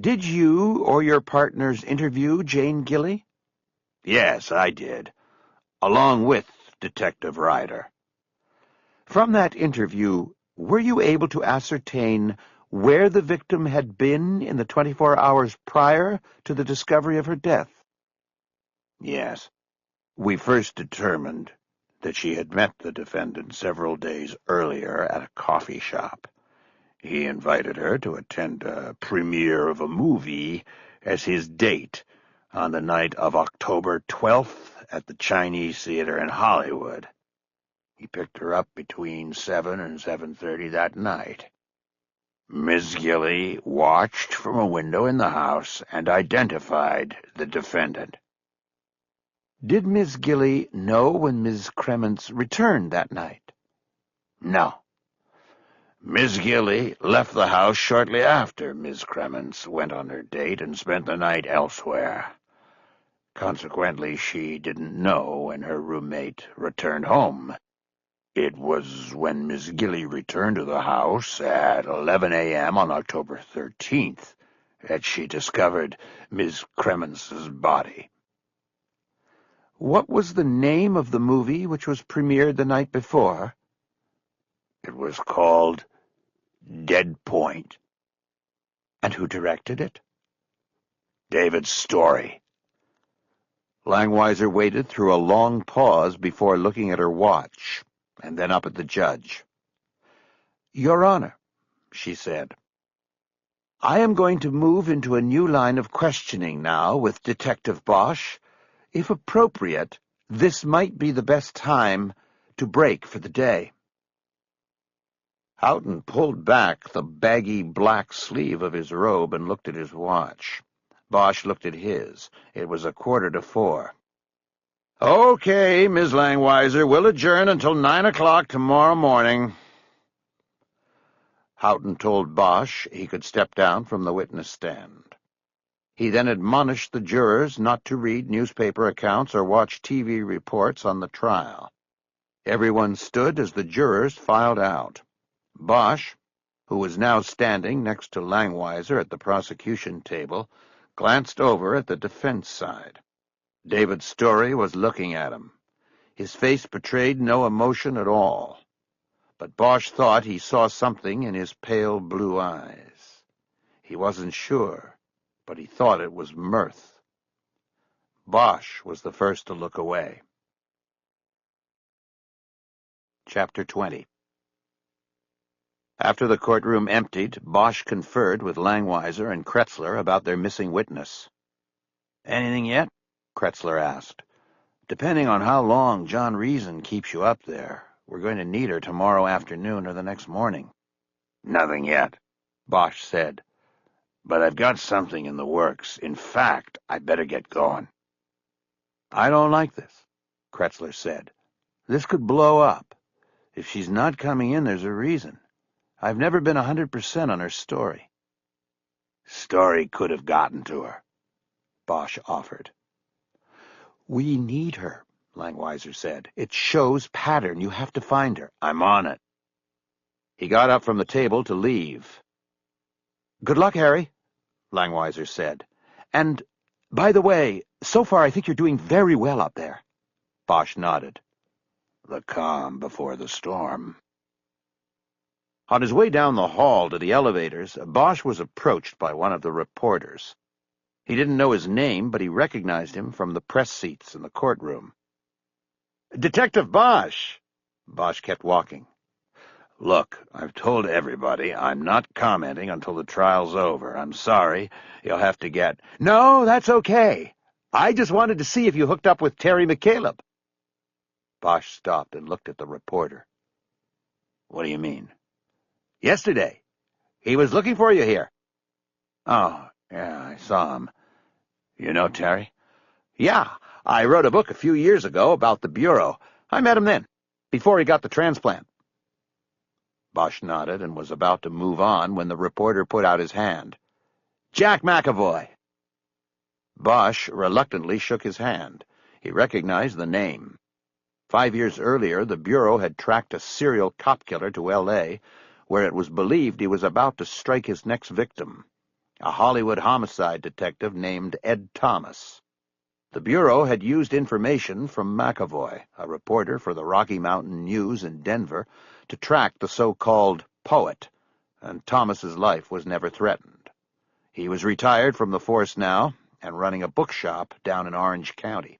Did you or your partners interview Jane Gilly? Yes, I did, along with Detective Ryder. From that interview, were you able to ascertain where the victim had been in the 24 hours prior to the discovery of her death? Yes. We first determined that she had met the defendant several days earlier at a coffee shop. He invited her to attend a premiere of a movie as his date on the night of October 12th at the Chinese Theater in Hollywood. He picked her up between 7 and 7:30 that night. Miss Gilly watched from a window in the house and identified the defendant. Did Miss Gilly know when Ms. Crements returned that night? No. Miss Gilly left the house shortly after Miss Crements went on her date and spent the night elsewhere. Consequently, she didn't know when her roommate returned home. It was when Miss Gilly returned to the house at 11 a.m. on October 13th that she discovered Miss Crements's body. What was the name of the movie which was premiered the night before? It was called Dead Point. And who directed it? David Story. Langweiser waited through a long pause before looking at her watch, and then up at the judge. Your Honor, she said, I am going to move into a new line of questioning now with Detective Bosch. If appropriate, this might be the best time to break for the day. Houghton pulled back the baggy black sleeve of his robe and looked at his watch. Bosch looked at his. It was 3:45. Okay, Ms. Langweiser, we'll adjourn until 9 o'clock tomorrow morning. Houghton told Bosch he could step down from the witness stand. He then admonished the jurors not to read newspaper accounts or watch TV reports on the trial. Everyone stood as the jurors filed out. Bosch, who was now standing next to Langweiser at the prosecution table, glanced over at the defense side. David Story was looking at him. His face betrayed no emotion at all, but Bosch thought he saw something in his pale blue eyes. He wasn't sure, but he thought it was mirth. Bosch was the first to look away. Chapter 20. After the courtroom emptied, Bosch conferred with Langweiser and Kretzler about their missing witness. Anything yet? Kretzler asked. Depending on how long John Reason keeps you up there, We're going to need her tomorrow afternoon or the next morning." "Nothing yet," Bosch said. "but I've got something in the works. In fact, I better get going." "I don't like this," Kretzler said. "This could blow up. If she's not coming in, there's a reason. I've never been 100% on her story." "Story could have gotten to her," Bosch offered. "We need her," Langweiser said. "It shows pattern. You have to find her." "I'm on it." He got up from the table to leave. "Good luck, Harry," Langweiser said. "And, by the way, so far I think you're doing very well up there." Bosch nodded. "The calm before the storm." On his way down the hall to the elevators, Bosch was approached by one of the reporters. He didn't know his name, but he recognized him from the press seats in the courtroom. "Detective Bosch!" Bosch kept walking. "Look, I've told everybody I'm not commenting until the trial's over. I'm sorry. You'll have to get—" "No, that's okay. I just wanted to see if you hooked up with Terry McCaleb." Bosch stopped and looked at the reporter. "What do you mean?" "Yesterday. He was looking for you here." "Oh, yeah, I saw him. You know Terry?" "Yeah, I wrote a book a few years ago about the Bureau. I met him then, before he got the transplant." Bosch nodded and was about to move on when the reporter put out his hand. "Jack McAvoy." Bosch reluctantly shook his hand. He recognized the name. 5 years earlier, the Bureau had tracked a serial cop killer to L.A., where it was believed he was about to strike his next victim, a Hollywood homicide detective named Ed Thomas. The Bureau had used information from McAvoy, a reporter for the Rocky Mountain News in Denver, to track the so-called poet, and Thomas's life was never threatened. He was retired from the force now and running a bookshop down in Orange County.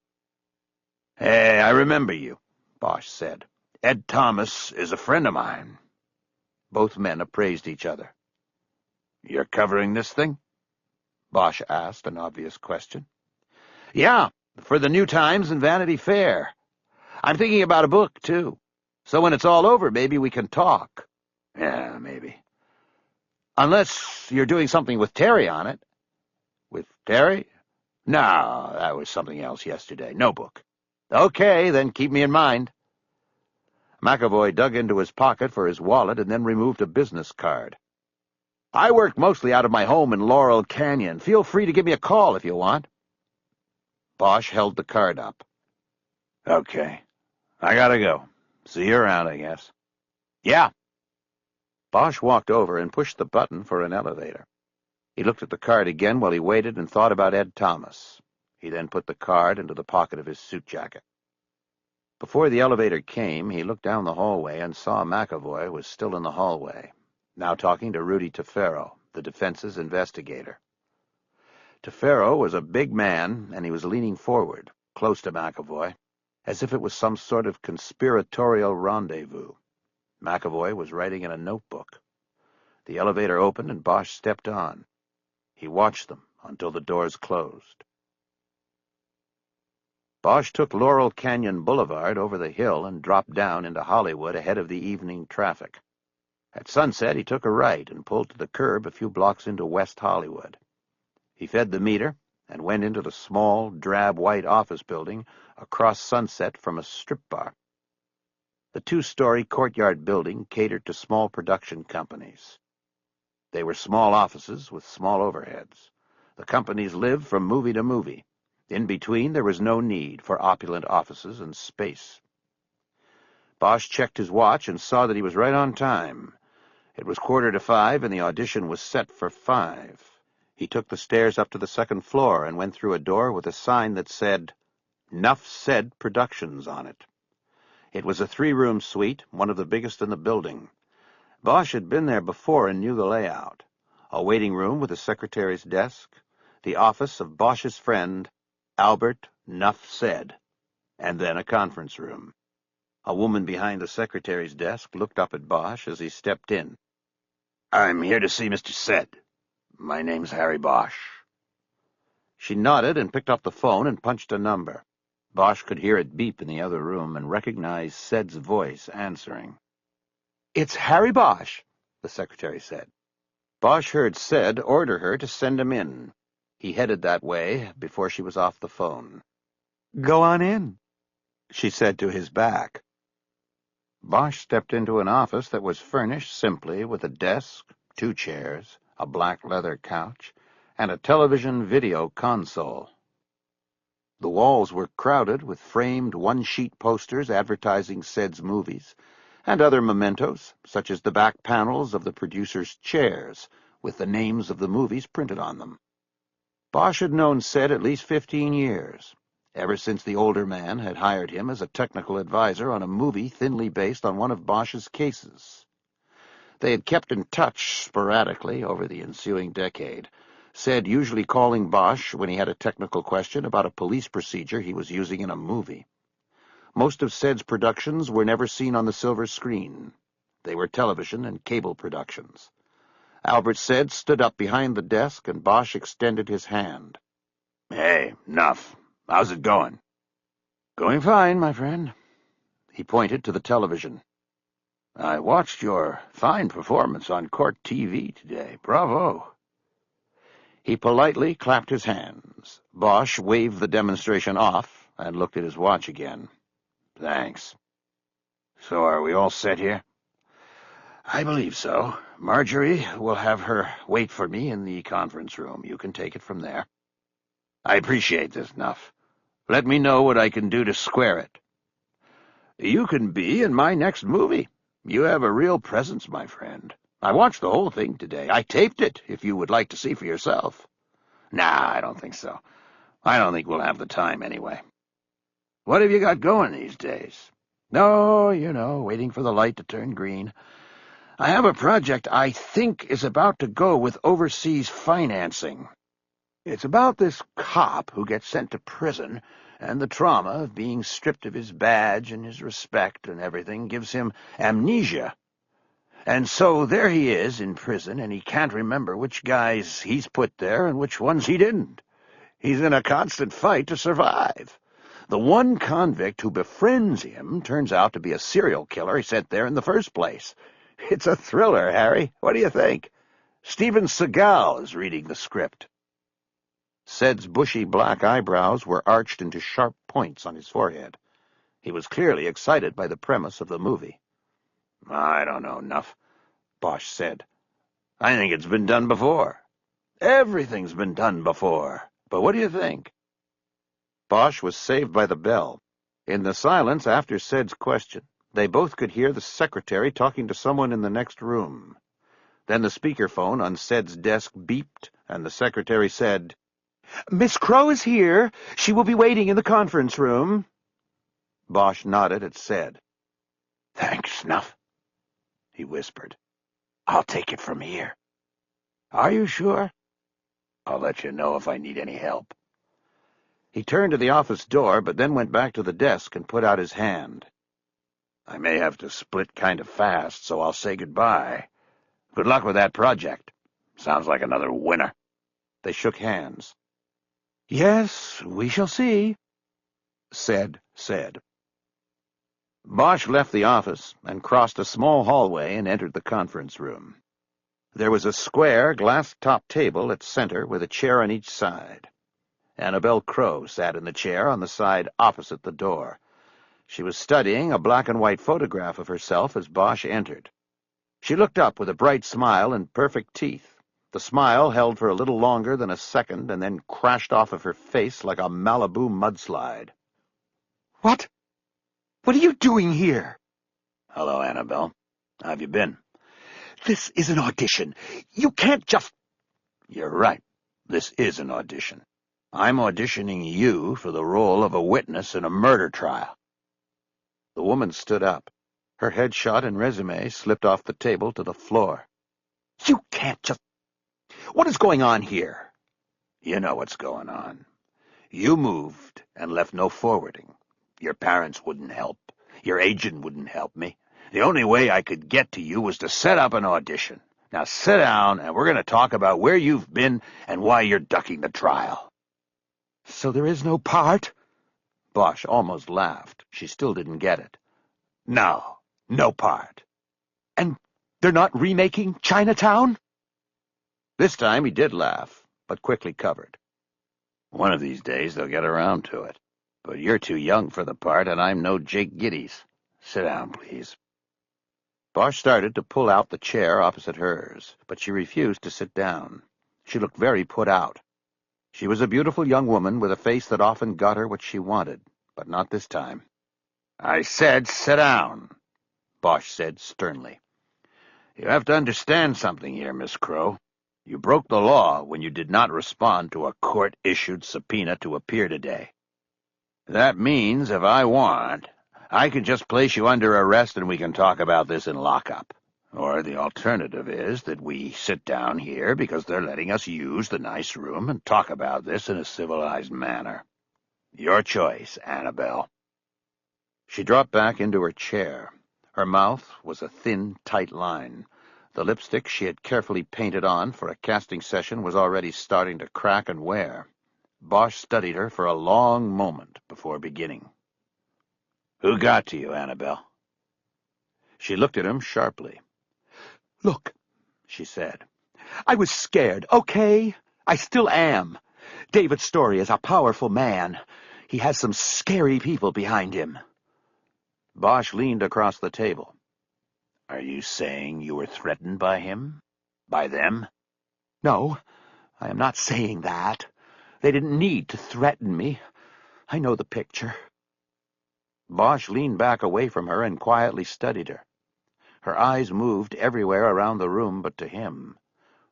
"Hey, I remember you," Bosch said. "Ed Thomas is a friend of mine." Both men appraised each other. "You're covering this thing?" Bosch asked an obvious question. "Yeah, for the New Times and Vanity Fair. I'm thinking about a book, too. So when it's all over, maybe we can talk." "Yeah, maybe." "Unless you're doing something with Terry on it." "With Terry? No, that was something else yesterday. No book." "Okay, then keep me in mind." McAvoy dug into his pocket for his wallet and then removed a business card. "I work mostly out of my home in Laurel Canyon. Feel free to give me a call if you want." Bosch held the card up. "Okay. I gotta go. See you around, I guess." "Yeah." Bosch walked over and pushed the button for an elevator. He looked at the card again while he waited and thought about Ed Thomas. He then put the card into the pocket of his suit jacket. Before the elevator came, he looked down the hallway and saw McAvoy was still in the hallway, now talking to Rudy Tefero, the defense's investigator. Tefero was a big man, and he was leaning forward, close to McAvoy, as if it was some sort of conspiratorial rendezvous. McAvoy was writing in a notebook. The elevator opened and Bosch stepped on. He watched them until the doors closed. Bosch took Laurel Canyon Boulevard over the hill and dropped down into Hollywood ahead of the evening traffic. At sunset, he took a right and pulled to the curb a few blocks into West Hollywood. He fed the meter and went into the small, drab white office building across Sunset from a strip bar. The 2-story courtyard building catered to small production companies. They were small offices with small overheads. The companies lived from movie to movie. In between, there was no need for opulent offices and space. Bosch checked his watch and saw that he was right on time. It was 4:45, and the audition was set for 5. He took the stairs up to the second floor and went through a door with a sign that said, "Nuff Said Productions" on it. It was a 3-room suite, one of the biggest in the building. Bosch had been there before and knew the layout. A waiting room with a secretary's desk, the office of Bosch's friend, Albert Nuff Said, and then a conference room. A woman behind the secretary's desk looked up at Bosch as he stepped in. "I'm here to see Mr. Said. My name's Harry Bosch." She nodded and picked up the phone and punched a number. Bosch could hear it beep in the other room and recognize Sed's voice answering. "It's Harry Bosch," the secretary said. Bosch heard Sed order her to send him in. He headed that way before she was off the phone. "Go on in," she said to his back. Bosch stepped into an office that was furnished simply with a desk, 2 chairs, a black leather couch, and a television video console. The walls were crowded with framed one-sheet posters advertising Sed's movies, and other mementos, such as the back panels of the producers' chairs, with the names of the movies printed on them. Bosch had known Sed at least 15 years, ever since the older man had hired him as a technical advisor on a movie thinly based on one of Bosch's cases. They had kept in touch sporadically over the ensuing decade, Sed usually calling Bosch when he had a technical question about a police procedure he was using in a movie. Most of Sed's productions were never seen on the silver screen. They were television and cable productions. Albert Sed stood up behind the desk, and Bosch extended his hand. "Hey, Nuff, how's it going?" "Going fine, my friend." He pointed to the television. "I watched your fine performance on court TV today. Bravo." He politely clapped his hands. Bosch waved the demonstration off and looked at his watch again. "Thanks. So are we all set here?" "I believe so. Marjorie will have her wait for me in the conference room. You can take it from there." "I appreciate this, Nuff. Let me know what I can do to square it." "You can be in my next movie. You have a real presence, my friend. I watched the whole thing today. I taped it, if you would like to see for yourself." "Nah, I don't think so. I don't think we'll have the time anyway. What have you got going these days?" "No, waiting for the light to turn green. I have a project I think is about to go with overseas financing. It's about this cop who gets sent to prison, and the trauma of being stripped of his badge and his respect and everything gives him amnesia. And so there he is in prison, and he can't remember which guys he's put there and which ones he didn't. He's in a constant fight to survive. The one convict who befriends him turns out to be a serial killer he sent there in the first place. It's a thriller, Harry. What do you think? Steven Seagal is reading the script." Sed's bushy black eyebrows were arched into sharp points on his forehead. He was clearly excited by the premise of the movie. "I don't know, Nuff," Bosch said. "I think it's been done before." "Everything's been done before. But what do you think?" Bosch was saved by the bell. In the silence after Sed's question, they both could hear the secretary talking to someone in the next room. Then the speakerphone on Sed's desk beeped, and the secretary said, "Miss Crow is here. She will be waiting in the conference room." Bosch nodded at Sed. "Thanks, Nuff," he whispered. "I'll take it from here." "Are you sure?" "I'll let you know if I need any help." He turned to the office door, but then went back to the desk and put out his hand. "I may have to split kind of fast, so I'll say goodbye. Good luck with that project. Sounds like another winner." They shook hands. "Yes, we shall see," Sed said. Bosch left the office and crossed a small hallway and entered the conference room. There was a square, glass-topped table at center with a chair on each side. Annabel Crow sat in the chair on the side opposite the door. She was studying a black-and-white photograph of herself as Bosch entered. She looked up with a bright smile and perfect teeth. The smile held for a little longer than a second and then crashed off of her face like a Malibu mudslide. "What? What are you doing here?" "Hello, Annabel. How have you been?" "This is an audition. You can't just—" "You're right. This is an audition. I'm auditioning you for the role of a witness in a murder trial." The woman stood up. Her headshot and resume slipped off the table to the floor. "You can't just— What is going on here?" "You know what's going on. You moved and left no forwarding. Your parents wouldn't help. Your agent wouldn't help me. The only way I could get to you was to set up an audition. Now sit down, and we're going to talk about where you've been and why you're ducking the trial." "So there is no part?" Bosch almost laughed. She still didn't get it. No, no part. And they're not remaking Chinatown? This time he did laugh, but quickly covered. One of these days they'll get around to it. But you're too young for the part, and I'm no Jake Giddies. Sit down, please. Bosch started to pull out the chair opposite hers, but she refused to sit down. She looked very put out. She was a beautiful young woman with a face that often got her what she wanted, but not this time. I said sit down, Bosch said sternly. You have to understand something here, Miss Crow. You broke the law when you did not respond to a court-issued subpoena to appear today. That means, if I want, I can just place you under arrest and we can talk about this in lockup. Or the alternative is that we sit down here because they're letting us use the nice room and talk about this in a civilized manner. Your choice, Annabelle. She dropped back into her chair. Her mouth was a thin, tight line. The lipstick she had carefully painted on for a casting session was already starting to crack and wear. Bosch studied her for a long moment before beginning. Who got to you, Annabelle? She looked at him sharply. Look, She said. I was scared, okay? I still am. David Story is a powerful man. He has some scary people behind him. Bosch leaned across the table. Are you saying you were threatened by him? By them? No, I am not saying that. They didn't need to threaten me. I know the picture. Bosch leaned back away from her and quietly studied her. Her eyes moved everywhere around the room but to him.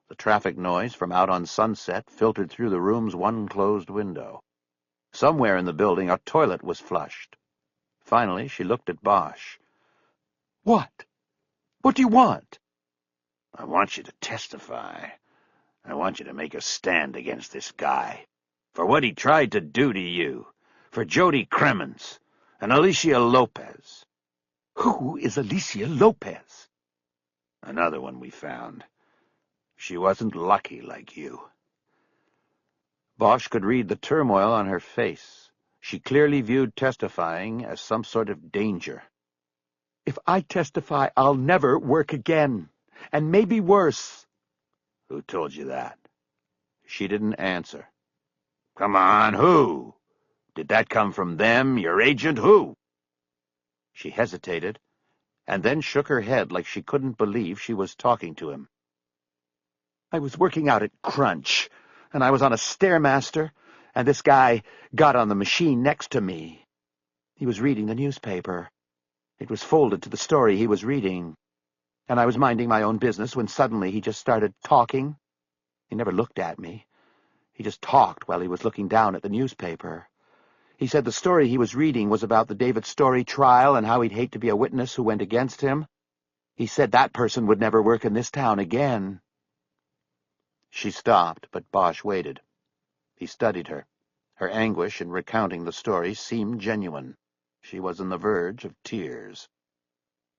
The traffic noise from out on Sunset filtered through the room's one closed window. Somewhere in the building a toilet was flushed. Finally, she looked at Bosch. What? What do you want? I want you to testify. I want you to make a stand against this guy. For what he tried to do to you. For Jody Cremens and Alicia Lopez. Who is Alicia Lopez? Another one we found. She wasn't lucky like you. Bosch could read the turmoil on her face. She clearly viewed testifying as some sort of danger. If I testify, I'll never work again. And maybe worse. Who told you that? She didn't answer. Come on, who? Did that come from them, your agent? Who? She hesitated, and then shook her head like she couldn't believe she was talking to him. I was working out at Crunch, and I was on a Stairmaster, and this guy got on the machine next to me. He was reading the newspaper. It was folded to the story he was reading, and I was minding my own business when suddenly he just started talking. He never looked at me. He just talked while he was looking down at the newspaper. He said the story he was reading was about the David Story trial and how he'd hate to be a witness who went against him. He said that person would never work in this town again. She stopped, but Bosch waited. He studied her. Her anguish in recounting the story seemed genuine. She was on the verge of tears.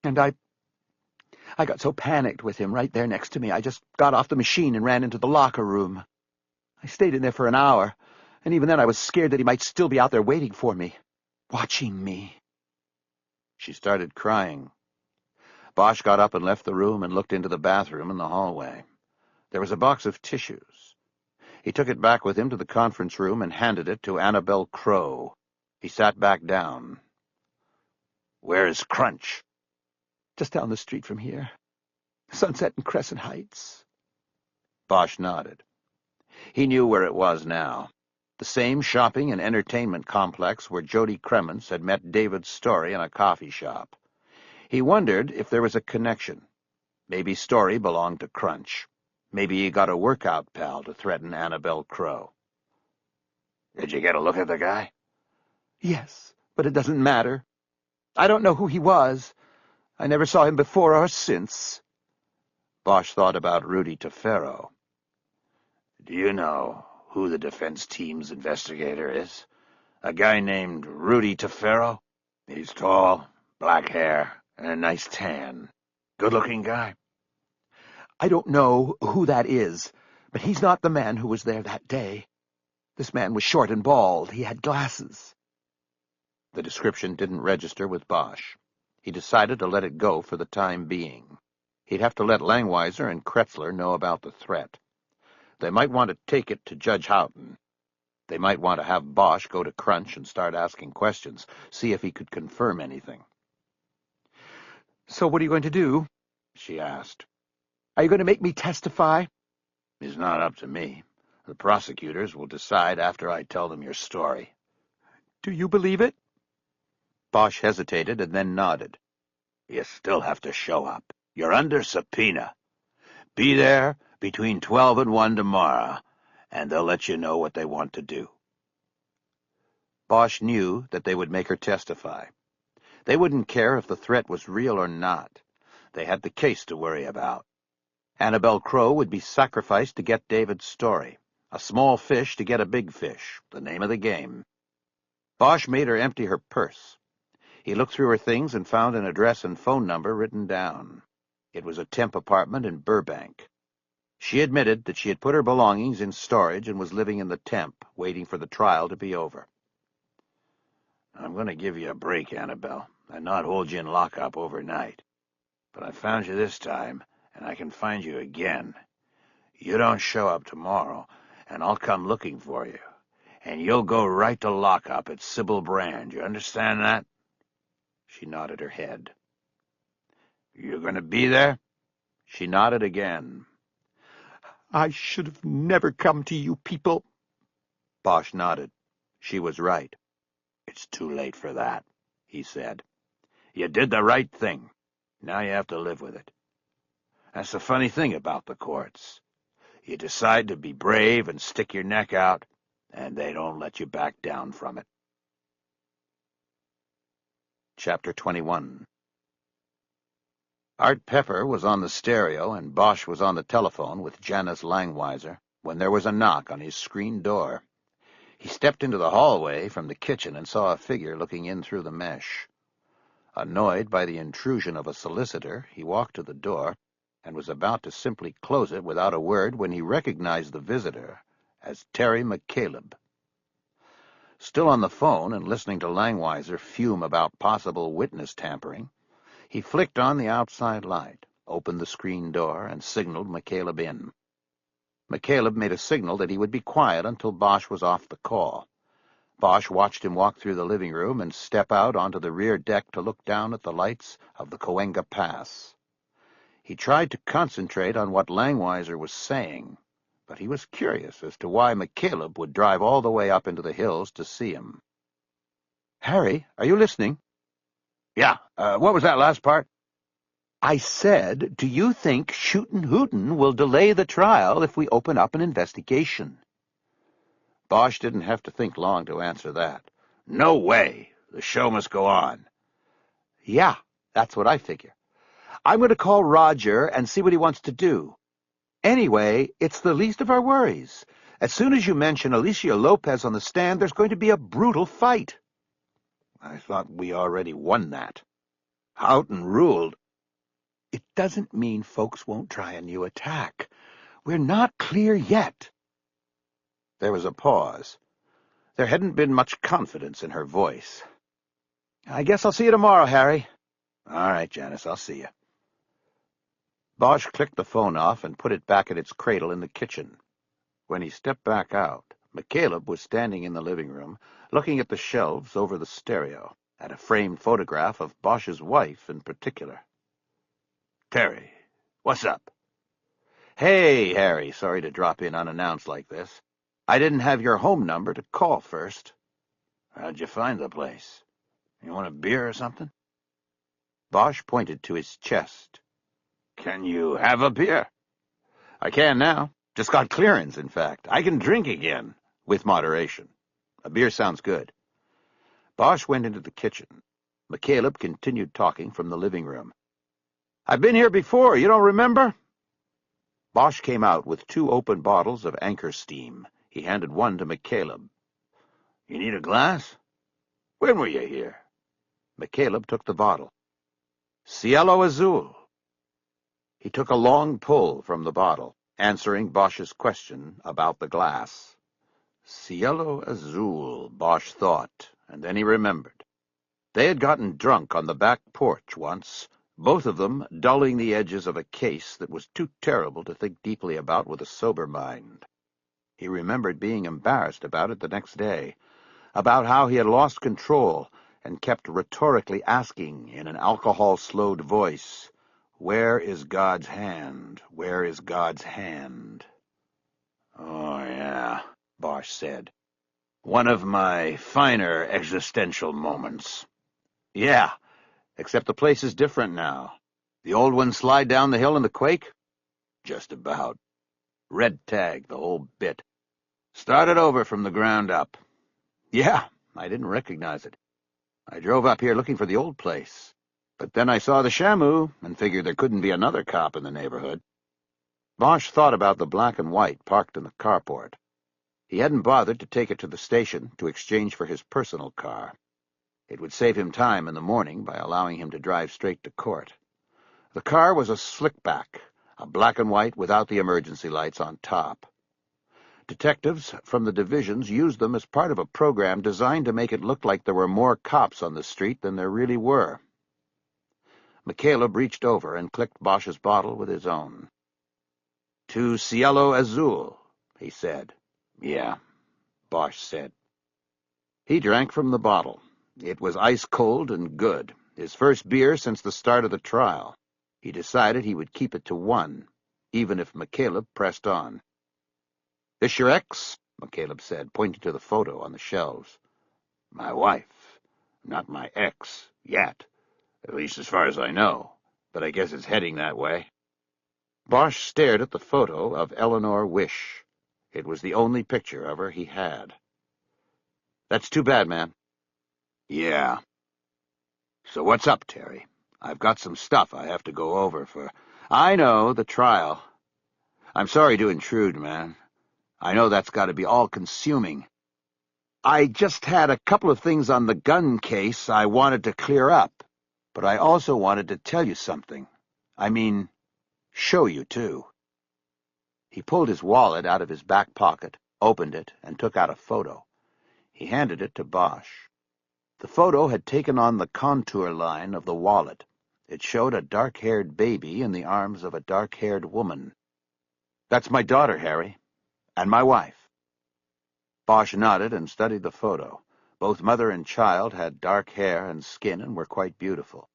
And I got so panicked with him right there next to me, I just got off the machine and ran into the locker room. I stayed in there for an hour, and even then I was scared that he might still be out there waiting for me, watching me. She started crying. Bosch got up and left the room and looked into the bathroom in the hallway. There was a box of tissues. He took it back with him to the conference room and handed it to Annabelle Crow. He sat back down. Where is Crunch? Just down the street from here. Sunset and Crescent Heights. Bosch nodded. He knew where it was now. The same shopping and entertainment complex where Jody Cremens had met David Story in a coffee shop. He wondered if there was a connection. Maybe Story belonged to Crunch. Maybe he got a workout pal to threaten Annabelle Crow. Did you get a look at the guy? Yes, but it doesn't matter. I don't know who he was. I never saw him before or since. Bosch thought about Rudy Tefero. Do you know who the defense team's investigator is? A guy named Rudy Tefero? He's tall, black hair, and a nice tan. Good-looking guy? I don't know who that is, but he's not the man who was there that day. This man was short and bald. He had glasses. The description didn't register with Bosch. He decided to let it go for the time being. He'd have to let Langweiser and Kretzler know about the threat. They might want to take it to Judge Houghton. They might want to have Bosch go to Crunch and start asking questions, see if he could confirm anything. "So what are you going to do?" she asked. "Are you going to make me testify?" "It's not up to me. The prosecutors will decide after I tell them your story." "Do you believe it?" Bosch hesitated and then nodded. "You still have to show up. You're under subpoena. Be there between 12 and 1 tomorrow, and they'll let you know what they want to do." Bosch knew that they would make her testify. They wouldn't care if the threat was real or not. They had the case to worry about. Annabelle Crowe would be sacrificed to get David's story. A small fish to get a big fish, the name of the game. Bosch made her empty her purse. He looked through her things and found an address and phone number written down. It was a temp apartment in Burbank. She admitted that she had put her belongings in storage and was living in the temp, waiting for the trial to be over. "I'm going to give you a break, Annabelle, and not hold you in lockup overnight. But I found you this time, and I can find you again. You don't show up tomorrow, and I'll come looking for you. And you'll go right to lockup at Sybil Brand. You understand that?" She nodded her head. "You're going to be there?" She nodded again. "I should have never come to you people." Bosch nodded. She was right. "It's too late for that," he said. "You did the right thing. Now you have to live with it. That's the funny thing about the courts. You decide to be brave and stick your neck out, and they don't let you back down from it." Chapter 21. Art Pepper was on the stereo and Bosch was on the telephone with Janice Langweiser when there was a knock on his screen door. He stepped into the hallway from the kitchen and saw a figure looking in through the mesh. Annoyed by the intrusion of a solicitor, he walked to the door and was about to simply close it without a word when he recognized the visitor as Terry McCaleb. Still on the phone and listening to Langweiser fume about possible witness tampering, he flicked on the outside light, opened the screen door, and signaled McCaleb in. McCaleb made a signal that he would be quiet until Bosch was off the call. Bosch watched him walk through the living room and step out onto the rear deck to look down at the lights of the Cahuenga Pass. He tried to concentrate on what Langweiser was saying, but he was curious as to why McCaleb would drive all the way up into the hills to see him. "Harry, are you listening?" "Yeah, what was that last part?" "I said, do you think Shootin' Hootin' will delay the trial if we open up an investigation?" Bosch didn't have to think long to answer that. "No way. The show must go on." "Yeah, that's what I figure. I'm going to call Roger and see what he wants to do. Anyway, it's the least of our worries. As soon as you mention Alicia Lopez on the stand, there's going to be a brutal fight." "I thought we already won that. Houghton ruled." "It doesn't mean folks won't try a new attack. We're not clear yet." There was a pause. There hadn't been much confidence in her voice. "I guess I'll see you tomorrow, Harry." "All right, Janice, I'll see you." Bosch clicked the phone off and put it back in its cradle in the kitchen. When he stepped back out, McCaleb was standing in the living room, looking at the shelves over the stereo, at a framed photograph of Bosch's wife in particular. "Terry, what's up?" "Hey, Harry, sorry to drop in unannounced like this. I didn't have your home number to call first." "How'd you find the place? You want a beer or something?" Bosch pointed to his chest. "Can you have a beer?" "I can now. Just got clearance, in fact. I can drink again, with moderation. A beer sounds good." Bosch went into the kitchen. McCaleb continued talking from the living room. "I've been here before. You don't remember?" Bosch came out with 2 open bottles of Anchor Steam. He handed one to McCaleb. "You need a glass? When were you here?" McCaleb took the bottle. "Cielo Azul." He took a long pull from the bottle, answering Bosch's question about the glass. Cielo Azul, Bosch thought, and then he remembered. They had gotten drunk on the back porch once, both of them dulling the edges of a case that was too terrible to think deeply about with a sober mind. He remembered being embarrassed about it the next day, about how he had lost control and kept rhetorically asking in an alcohol-slowed voice, "Where is God's hand? Where is God's hand?" "Oh, yeah," Bosch said. "One of my finer existential moments." "Yeah, except the place is different now. The old one slide down the hill in the quake?" "Just about. Red tag, the whole bit. Started over from the ground up." "Yeah, I didn't recognize it. I drove up here looking for the old place. But then I saw the Shamu and figured there couldn't be another cop in the neighborhood." Bosch thought about the black and white parked in the carport. He hadn't bothered to take it to the station to exchange for his personal car. It would save him time in the morning by allowing him to drive straight to court. The car was a slickback, a black and white without the emergency lights on top. Detectives from the divisions used them as part of a program designed to make it look like there were more cops on the street than there really were. McCaleb reached over and clicked Bosch's bottle with his own. "To Cielo Azul," he said. "Yeah," Bosch said. He drank from the bottle. It was ice-cold and good, his first beer since the start of the trial. He decided he would keep it to one, even if McCaleb pressed on. "This your ex?" McCaleb said, pointing to the photo on the shelves. "My wife. Not my ex, yet. At least as far as I know. But I guess it's heading that way." Bosch stared at the photo of Eleanor Wish. It was the only picture of her he had. "That's too bad, man." "Yeah. So what's up, Terry? I've got some stuff I have to go over for—" "I know, the trial. I'm sorry to intrude, man. I know that's got to be all-consuming. I just had a couple of things on the gun case I wanted to clear up, but I also wanted to tell you something. I mean, show you, too." He pulled his wallet out of his back pocket, opened it, and took out a photo. He handed it to Bosch. The photo had taken on the contour line of the wallet. It showed a dark-haired baby in the arms of a dark-haired woman. "That's my daughter, Harry, and my wife." Bosch nodded and studied the photo. Both mother and child had dark hair and skin and were quite beautiful.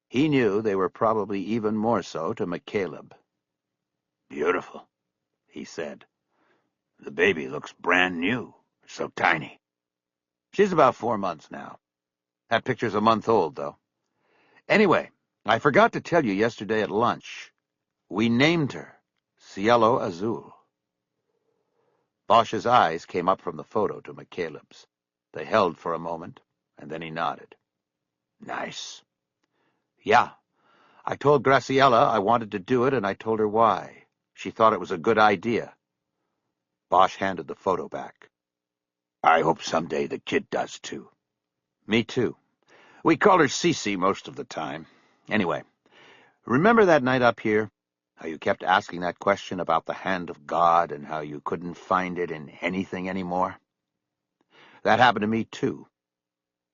He knew they were probably even more so to McCaleb. "Beautiful," he said. "The baby looks brand new, so tiny." "She's about 4 months now. That picture's a month old, though. Anyway, I forgot to tell you yesterday at lunch. We named her Cielo Azul." Bosch's eyes came up from the photo to McCaleb's. They held for a moment, and then he nodded. "Nice." "Yeah. I told Graciela I wanted to do it, and I told her why. She thought it was a good idea." Bosch handed the photo back. "I hope someday the kid does, too." "Me, too. We call her Cece most of the time. Anyway, remember that night up here? How you kept asking that question about the hand of God and how you couldn't find it in anything anymore? That happened to me, too.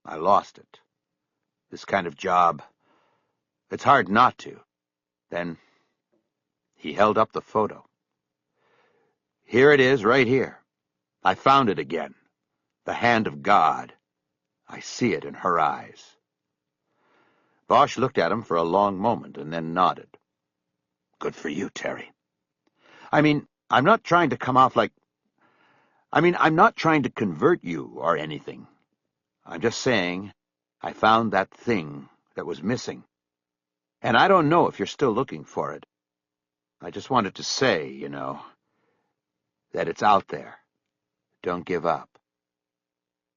I lost it. This kind of job, it's hard not to." Then he held up the photo. "Here it is, right here. I found it again. The hand of God. I see it in her eyes." Bosch looked at him for a long moment and then nodded. "Good for you, Terry. I mean, I'm not trying to come off like... I'm not trying to convert you or anything. I'm just saying I found that thing that was missing. And I don't know if you're still looking for it. I just wanted to say, that it's out there. Don't give up."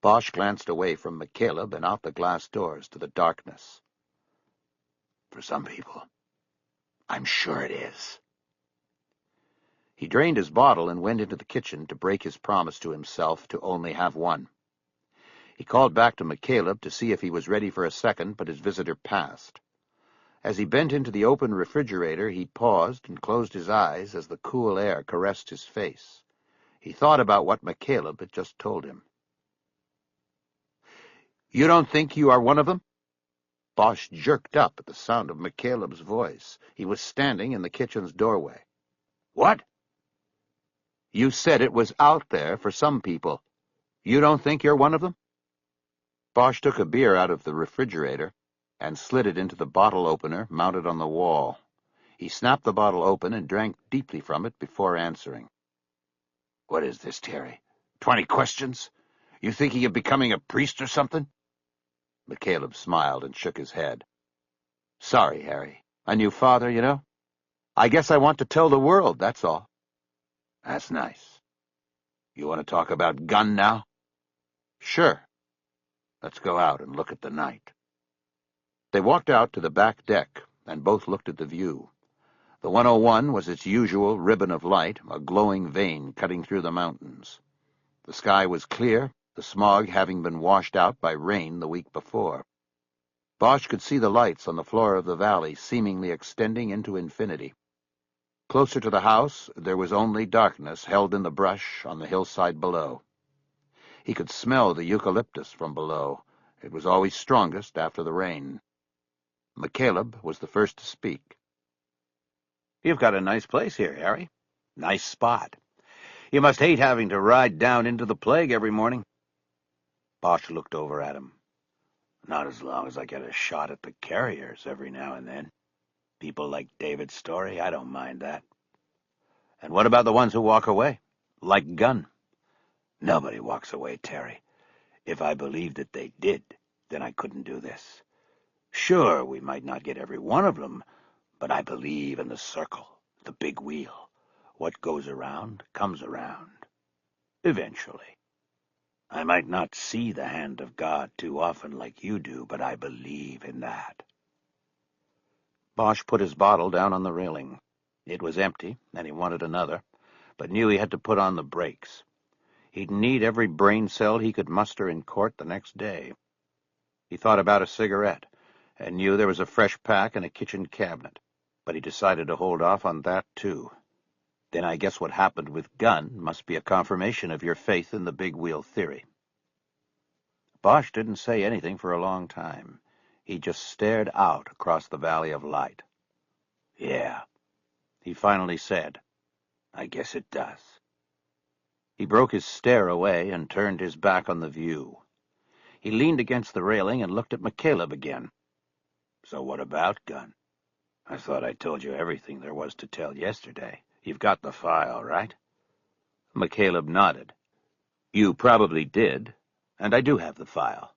Bosch glanced away from McCaleb and out the glass doors to the darkness. "For some people, I'm sure it is." He drained his bottle and went into the kitchen to break his promise to himself to only have one. He called back to McCaleb to see if he was ready for a second, but his visitor passed. As he bent into the open refrigerator, he paused and closed his eyes as the cool air caressed his face. He thought about what McCaleb had just told him. "You don't think you are one of them?" Bosch jerked up at the sound of McCaleb's voice. He was standing in the kitchen's doorway. "What?" "You said it was out there for some people. You don't think you're one of them?" Bosch took a beer out of the refrigerator and slid it into the bottle opener mounted on the wall. He snapped the bottle open and drank deeply from it before answering. "What is this, Terry? 20 questions? You thinking of becoming a priest or something?" McCaleb smiled and shook his head. "Sorry, Harry. A new father, you know? I guess I want to tell the world, that's all." "That's nice. You want to talk about Gunn now?" "Sure. Let's go out and look at the night." They walked out to the back deck, and both looked at the view. The 101 was its usual ribbon of light, a glowing vein cutting through the mountains. The sky was clear, the smog having been washed out by rain the week before. Bosch could see the lights on the floor of the valley seemingly extending into infinity. Closer to the house, there was only darkness held in the brush on the hillside below. He could smell the eucalyptus from below. It was always strongest after the rain. McCaleb was the first to speak. "You've got a nice place here, Harry. Nice spot. You must hate having to ride down into the plague every morning." Bosch looked over at him. "Not as long as I get a shot at the carriers every now and then. People like David Story, I don't mind that." "And what about the ones who walk away? Like Gunn?" "Nobody walks away, Terry. If I believed that they did, then I couldn't do this. Sure, we might not get every one of them, but I believe in the circle, the big wheel. What goes around comes around. Eventually. I might not see the hand of God too often like you do, but I believe in that." Bosch put his bottle down on the railing. It was empty, and he wanted another, but knew he had to put on the brakes. He'd need every brain cell he could muster in court the next day. He thought about a cigarette, and knew there was a fresh pack in a kitchen cabinet, but he decided to hold off on that, too. "Then I guess what happened with Gunn must be a confirmation of your faith in the big wheel theory." Bosch didn't say anything for a long time. He just stared out across the valley of light. "Yeah," he finally said. "I guess it does." He broke his stare away and turned his back on the view. He leaned against the railing and looked at McCaleb again. "So what about Gunn? I thought I told you everything there was to tell yesterday. You've got the file, right?" McCaleb nodded. "You probably did, and I do have the file.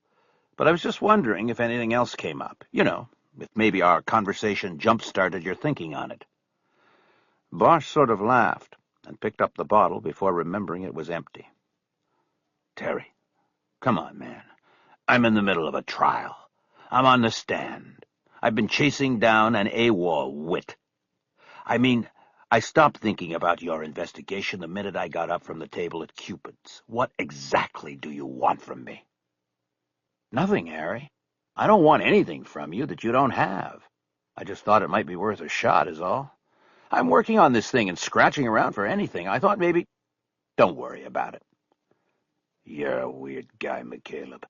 But I was just wondering if anything else came up. You know, if maybe our conversation jump-started your thinking on it." Bosch sort of laughed and picked up the bottle before remembering it was empty. "Terry, come on, man. I'm in the middle of a trial. I'm on the stand. I've been chasing down an AWOL wit. I mean, I stopped thinking about your investigation the minute I got up from the table at Cupid's. What exactly do you want from me?" "Nothing, Harry. I don't want anything from you that you don't have. I just thought it might be worth a shot, is all. I'm working on this thing and scratching around for anything. I thought maybe—" "Don't worry about it." "You're a weird guy, McCaleb.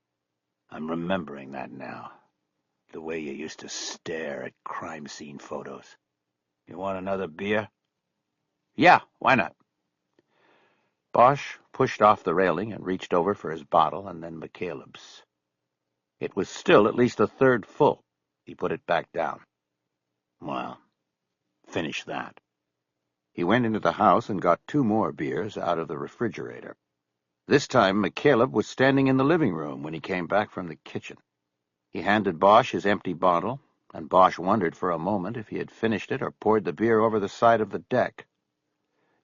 I'm remembering that now. The way you used to stare at crime scene photos. You want another beer?" "Yeah, why not?" Bosch pushed off the railing and reached over for his bottle and then McCaleb's. It was still at least a third full. He put it back down. "Well, finish that." He went into the house and got 2 more beers out of the refrigerator. This time McCaleb was standing in the living room when he came back from the kitchen. He handed Bosch his empty bottle, and Bosch wondered for a moment if he had finished it or poured the beer over the side of the deck.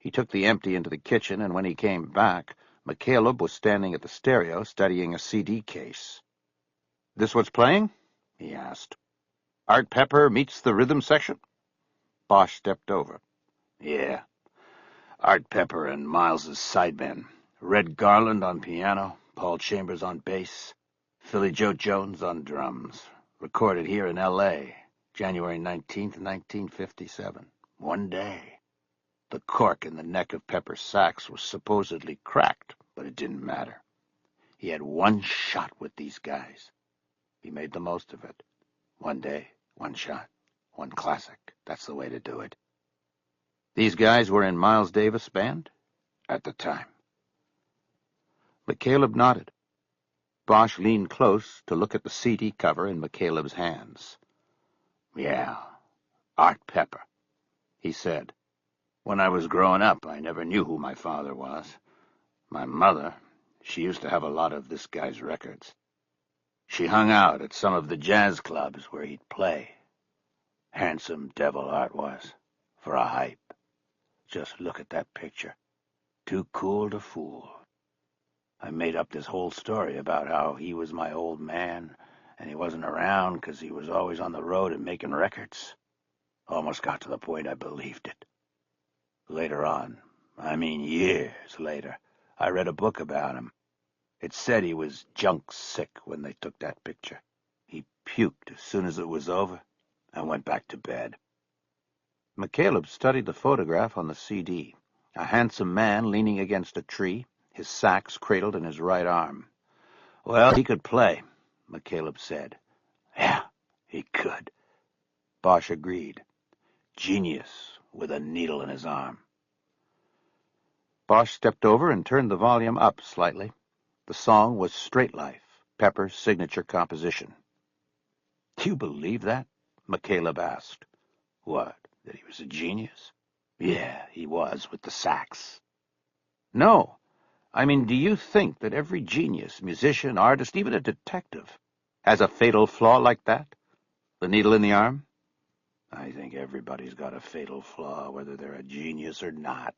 He took the empty into the kitchen, and when he came back, McCaleb was standing at the stereo studying a CD case. "This what's playing?" he asked. "Art Pepper Meets the Rhythm Section?" Bosch stepped over. "Yeah. Art Pepper and Miles's sidemen. Red Garland on piano, Paul Chambers on bass, Philly Joe Jones on drums. Recorded here in L.A., January 19th, 1957. One day. The cork in the neck of Pepper's sax was supposedly cracked, but it didn't matter. He had one shot with these guys. He made the most of it. One day, one shot, one classic. That's the way to do it. These guys were in Miles Davis' band? At the time. McCaleb nodded. Bosch leaned close to look at the CD cover in McCaleb's hands. Yeah, Art Pepper, he said. When I was growing up, I never knew who my father was. My mother, she used to have a lot of this guy's records. She hung out at some of the jazz clubs where he'd play. Handsome devil Art was, for a hype. Just look at that picture. Too cool to fool. I made up this whole story about how he was my old man, and he wasn't around because he was always on the road and making records. Almost got to the point I believed it. Later on, I mean years later, I read a book about him. It said he was junk sick when they took that picture. He puked as soon as it was over and went back to bed. McCaleb studied the photograph on the CD. A handsome man leaning against a tree, his sax cradled in his right arm. Well, he could play, McCaleb said. Yeah, he could. Bosch agreed. Genius with a needle in his arm. Bosch stepped over and turned the volume up slightly. The song was Straight Life, Pepper's signature composition. Do you believe that? McCaleb asked. What, that he was a genius? Yeah, he was, with the sax. No. I mean, do you think that every genius, musician, artist, even a detective, has a fatal flaw like that? The needle in the arm? I think everybody's got a fatal flaw, whether they're a genius or not.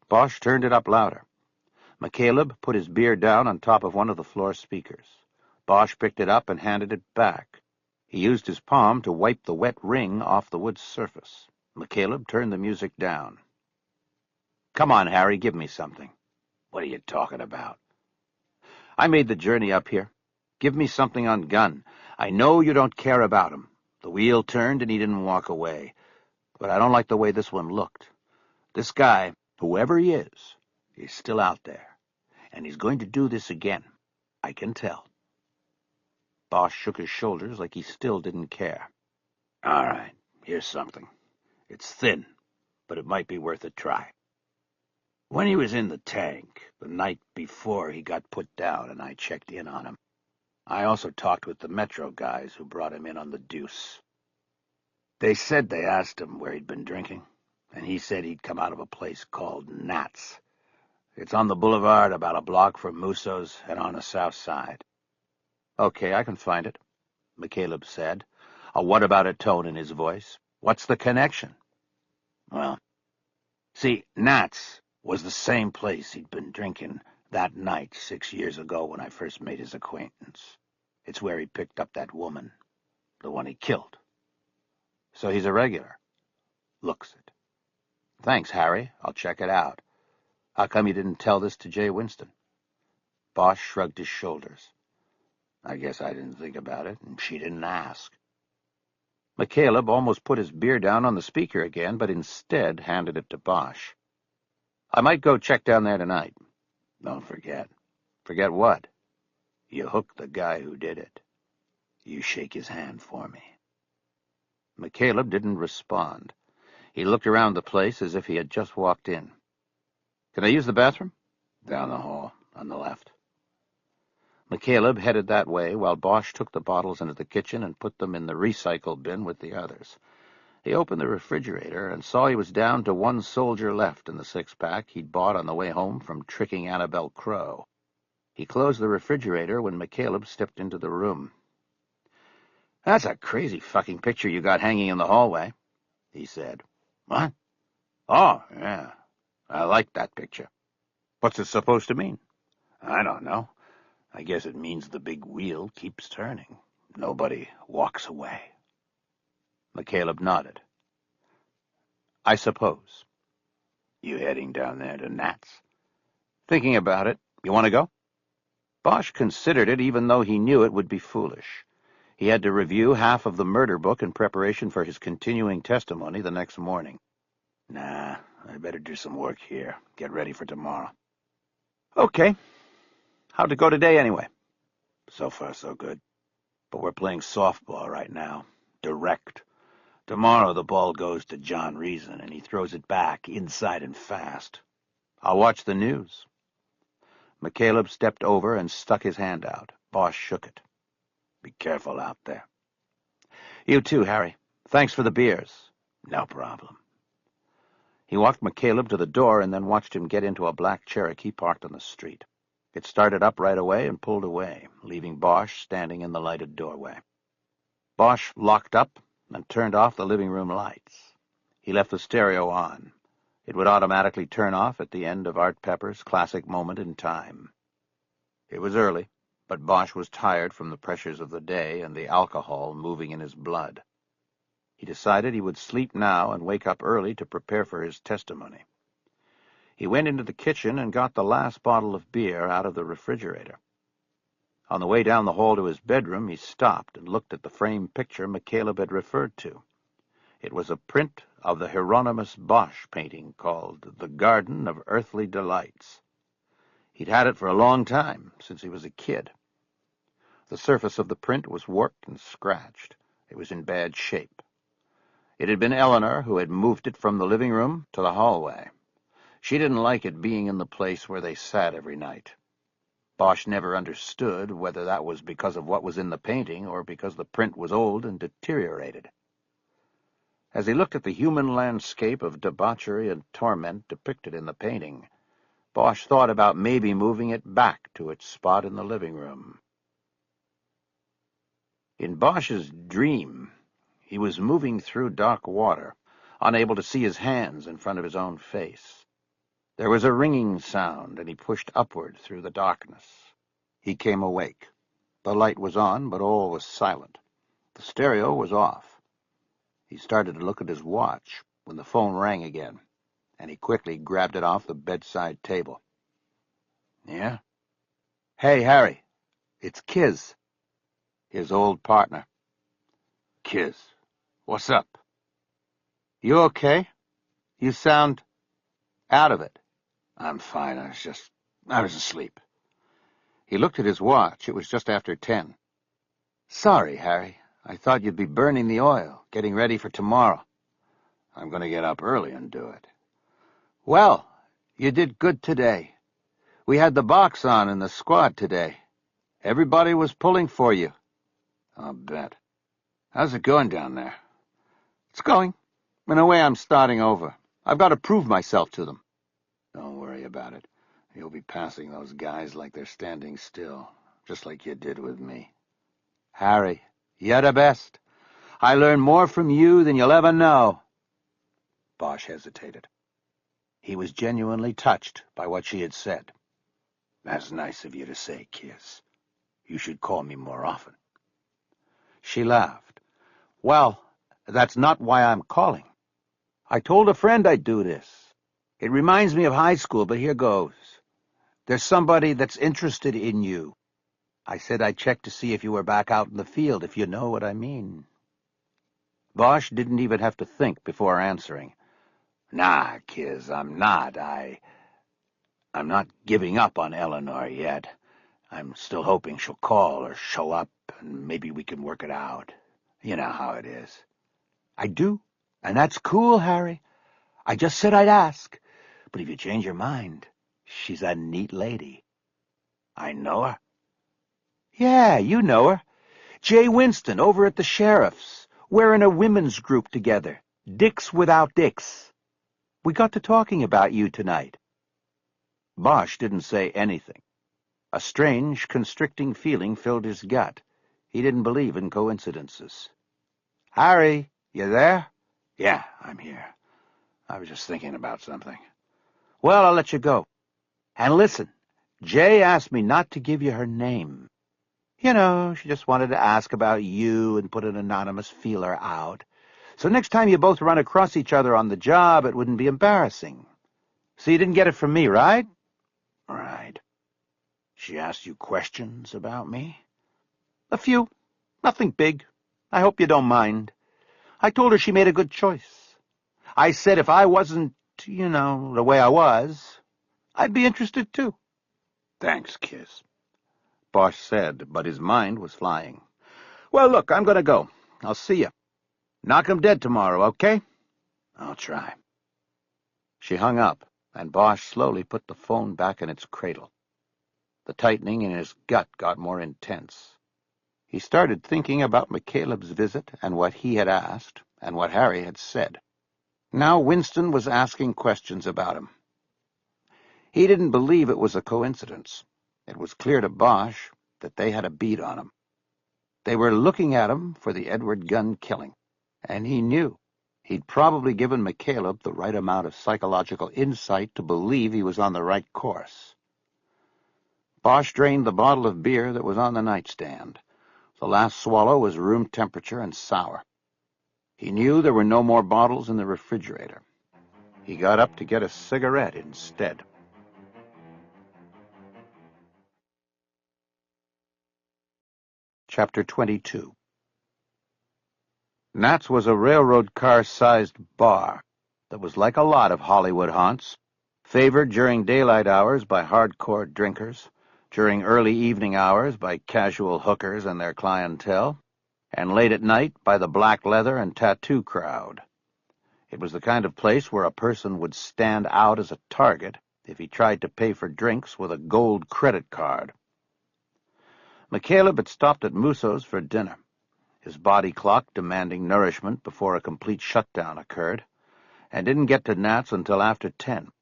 Bosch turned it up louder. McCaleb put his beer down on top of one of the floor speakers. Bosch picked it up and handed it back. He used his palm to wipe the wet ring off the wood surface. McCaleb turned the music down. Come on, Harry, give me something. What are you talking about? I made the journey up here. Give me something on Gunn. I know you don't care about him. The wheel turned and he didn't walk away. But I don't like the way this one looked. This guy, whoever he is still out there. And he's going to do this again. I can tell. Bosch shook his shoulders like he still didn't care. All right, here's something. It's thin, but it might be worth a try. When he was in the tank, the night before he got put down and I checked in on him, I also talked with the Metro guys who brought him in on the deuce. They said they asked him where he'd been drinking, and he said he'd come out of a place called Nat's. It's on the boulevard about a block from Musso's and on the south side. Okay, I can find it, McCaleb said, a what-about-it tone in his voice. What's the connection? Well, see, Nat's was the same place he'd been drinking that night 6 years ago when I first made his acquaintance. It's where he picked up that woman, the one he killed. So he's a regular. Looks it. Thanks, Harry. I'll check it out. How come you didn't tell this to Jay Winston? Bosch shrugged his shoulders. I guess I didn't think about it, and she didn't ask. McCaleb almost put his beer down on the speaker again, but instead handed it to Bosch. I might go check down there tonight. Don't forget. Forget what? You hook the guy who did it. You shake his hand for me. McCaleb didn't respond. He looked around the place as if he had just walked in. Can I use the bathroom? Down the hall, on the left. McCaleb headed that way while Bosch took the bottles into the kitchen and put them in the recycle bin with the others. He opened the refrigerator and saw he was down to one soldier left in the six-pack he'd bought on the way home from tricking Annabelle Crow. He closed the refrigerator when McCaleb stepped into the room. That's a crazy fucking picture you got hanging in the hallway, he said. What? Oh, yeah. I like that picture. What's it supposed to mean? I don't know. I guess it means the big wheel keeps turning. Nobody walks away. McCaleb nodded. I suppose. You heading down there to Nat's? Thinking about it. You want to go? Bosch considered it, even though he knew it would be foolish. He had to review half of the murder book in preparation for his continuing testimony the next morning. Nah, I better do some work here. Get ready for tomorrow. Okay. How'd it go today, anyway? So far, so good. But we're playing softball right now. Direct. Tomorrow the ball goes to John Reason, and he throws it back, inside and fast. I'll watch the news. McCaleb stepped over and stuck his hand out. Bosch shook it. Be careful out there. You too, Harry. Thanks for the beers. No problem. He walked McCaleb to the door and then watched him get into a black Cherokee parked on the street. It started up right away and pulled away, leaving Bosch standing in the lighted doorway. Bosch locked up and turned off the living room lights. He left the stereo on. It would automatically turn off at the end of Art Pepper's classic Moment in Time. It was early, but Bosch was tired from the pressures of the day and the alcohol moving in his blood. He decided he would sleep now and wake up early to prepare for his testimony. He went into the kitchen and got the last bottle of beer out of the refrigerator. On the way down the hall to his bedroom, he stopped and looked at the framed picture McCaleb had referred to. It was a print of the Hieronymus Bosch painting called The Garden of Earthly Delights. He'd had it for a long time, since he was a kid. The surface of the print was warped and scratched. It was in bad shape. It had been Eleanor who had moved it from the living room to the hallway. She didn't like it being in the place where they sat every night. Bosch never understood whether that was because of what was in the painting or because the print was old and deteriorated. As he looked at the human landscape of debauchery and torment depicted in the painting, Bosch thought about maybe moving it back to its spot in the living room. In Bosch's dream, he was moving through dark water, unable to see his hands in front of his own face. There was a ringing sound, and he pushed upward through the darkness. He came awake. The light was on, but all was silent. The stereo was off. He started to look at his watch when the phone rang again, and he quickly grabbed it off the bedside table. Yeah? Hey, Harry. It's Kiz. His old partner. Kiz. What's up? You okay? You sound out of it. I'm fine. I was asleep. He looked at his watch. It was just after 10. Sorry, Harry. I thought you'd be burning the oil, getting ready for tomorrow. I'm going to get up early and do it. Well, you did good today. We had the box on in the squad today. Everybody was pulling for you. I'll bet. How's it going down there? It's going. In a way, I'm starting over. I've got to prove myself to them. Don't worry about it. You'll be passing those guys like they're standing still, just like you did with me. Harry, you're the best. I learn more from you than you'll ever know. Bosch hesitated. He was genuinely touched by what she had said. That's nice of you to say, Kiz. You should call me more often. She laughed. Well, that's not why I'm calling. I told a friend I'd do this. It reminds me of high school, but here goes. There's somebody that's interested in you. I said I'd check to see if you were back out in the field, if you know what I mean. Bosch didn't even have to think before answering. Nah, Kiz, I'm not. I'm not giving up on Eleanor yet. I'm still hoping she'll call or show up, and maybe we can work it out. You know how it is. I do, and that's cool, Harry. I just said I'd ask. But if you change your mind, she's a neat lady. I know her. Yeah, you know her. Jay Winston over at the sheriff's. We're in a women's group together. Dicks Without Dicks. We got to talking about you tonight. Bosch didn't say anything. A strange, constricting feeling filled his gut. He didn't believe in coincidences. Harry, you there? Yeah, I'm here. I was just thinking about something. Well, I'll let you go. And listen, Jay asked me not to give you her name. You know, she just wanted to ask about you and put an anonymous feeler out. So next time you both run across each other on the job, it wouldn't be embarrassing. So you didn't get it from me, right? Right. She asked you questions about me? A few. Nothing big. I hope you don't mind. I told her she made a good choice. I said if I wasn't, you know, the way I was, I'd be interested too. Thanks, Kiz. Bosch said, but his mind was flying. Well, look, I'm going to go. I'll see you. Knock 'em dead tomorrow, okay? I'll try. She hung up, and Bosch slowly put the phone back in its cradle. The tightening in his gut got more intense. He started thinking about McCaleb's visit and what he had asked and what Harry had said. Now Winston was asking questions about him. He didn't believe it was a coincidence. It was clear to Bosch that they had a beat on him. They were looking at him for the Edward Gunn killing, and he knew he'd probably given McCaleb the right amount of psychological insight to believe he was on the right course. Bosch drained the bottle of beer that was on the nightstand. The last swallow was room temperature and sour. He knew there were no more bottles in the refrigerator. He got up to get a cigarette instead. Chapter 22. Nat's was a railroad car-sized bar that was like a lot of Hollywood haunts, favored during daylight hours by hardcore drinkers, during early evening hours by casual hookers and their clientele, and late at night by the black leather and tattoo crowd. It was the kind of place where a person would stand out as a target if he tried to pay for drinks with a gold credit card. McCaleb had stopped at Musso's for dinner, his body clock demanding nourishment before a complete shutdown occurred, and didn't get to Nat's until after 10.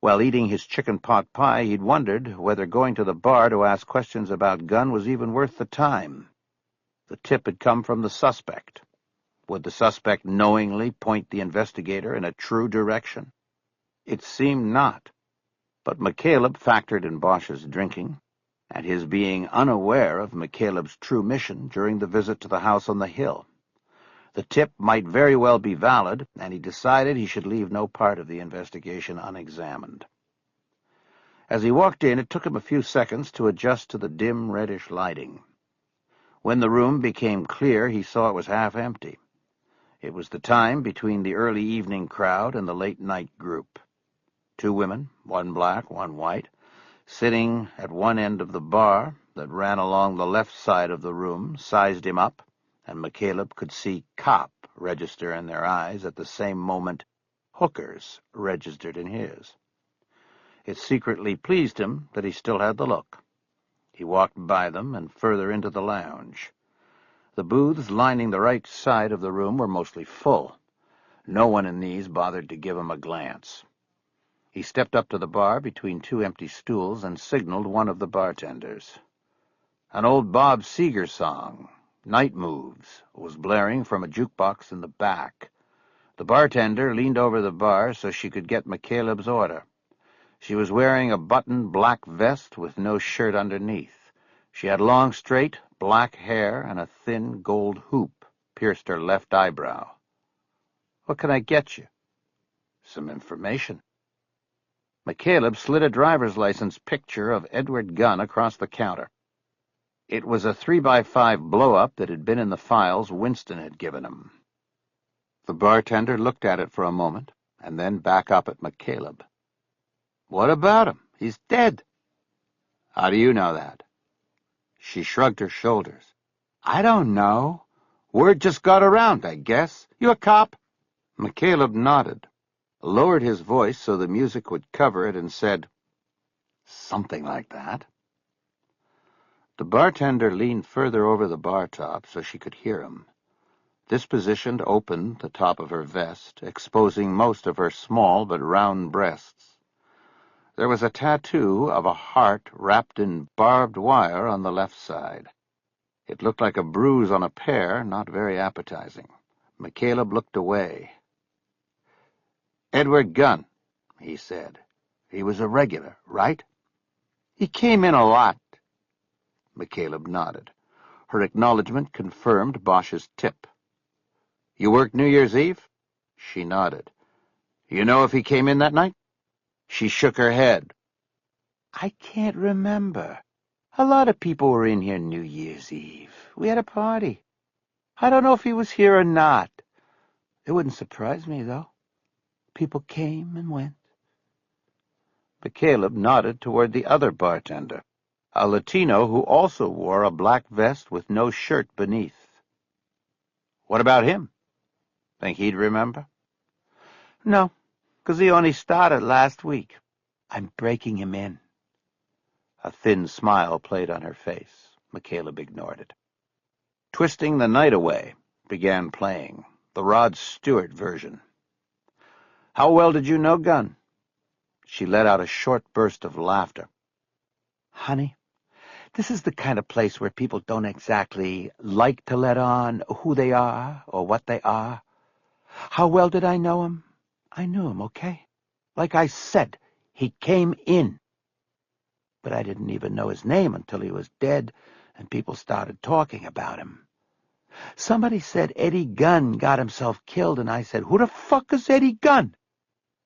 While eating his chicken pot pie, he'd wondered whether going to the bar to ask questions about Gunn was even worth the time. The tip had come from the suspect. Would the suspect knowingly point the investigator in a true direction? It seemed not. But McCaleb factored in Bosch's drinking, and his being unaware of McCaleb's true mission during the visit to the house on the hill. The tip might very well be valid, and he decided he should leave no part of the investigation unexamined. As he walked in, it took him a few seconds to adjust to the dim, reddish lighting. When the room became clear, he saw it was half empty. It was the time between the early evening crowd and the late-night group. 2 women, one black, one white, sitting at one end of the bar that ran along the left side of the room, sized him up, and McCaleb could see cop register in their eyes at the same moment hookers registered in his. It secretly pleased him that he still had the look. He walked by them and further into the lounge. The booths lining the right side of the room were mostly full. No one in these bothered to give him a glance. He stepped up to the bar between 2 empty stools and signaled one of the bartenders. An old Bob Seger song, Night Moves, was blaring from a jukebox in the back. The bartender leaned over the bar so she could get McCaleb's order. She was wearing a buttoned black vest with no shirt underneath. She had long, straight, black hair, and a thin gold hoop pierced her left eyebrow. "What can I get you?" "Some information." McCaleb slid a driver's license picture of Edward Gunn across the counter. It was a 3x5 blow-up that had been in the files Winston had given him. The bartender looked at it for a moment, and then back up at McCaleb. "What about him? He's dead." "How do you know that?" She shrugged her shoulders. "I don't know. Word just got around, I guess. You a cop?" McCaleb nodded, lowered his voice so the music would cover it, and said, "Something like that." The bartender leaned further over the bar top so she could hear him. This position opened the top of her vest, exposing most of her small but round breasts. There was a tattoo of a heart wrapped in barbed wire on the left side. It looked like a bruise on a pear, not very appetizing. McCaleb looked away. "Edward Gunn," he said. "He was a regular, right?" "He came in a lot." McCaleb nodded. Her acknowledgment confirmed Bosch's tip. "You worked New Year's Eve?" She nodded. "You know if he came in that night?" She shook her head. "I can't remember. A lot of people were in here New Year's Eve. We had a party. I don't know if he was here or not. It wouldn't surprise me, though. People came and went." McCaleb nodded toward the other bartender, a Latino who also wore a black vest with no shirt beneath. What about him? Think he'd remember? No, 'cause he only started last week. I'm breaking him in. A thin smile played on her face. McCaleb ignored it. Twisting the Night Away began playing, the Rod Stewart version. How well did you know Gunn? She let out a short burst of laughter. Honey, this is the kind of place where people don't exactly like to let on who they are or what they are. How well did I know him? I knew him, okay? Like I said, he came in. But I didn't even know his name until he was dead, and people started talking about him. Somebody said Eddie Gunn got himself killed, and I said, who the fuck is Eddie Gunn?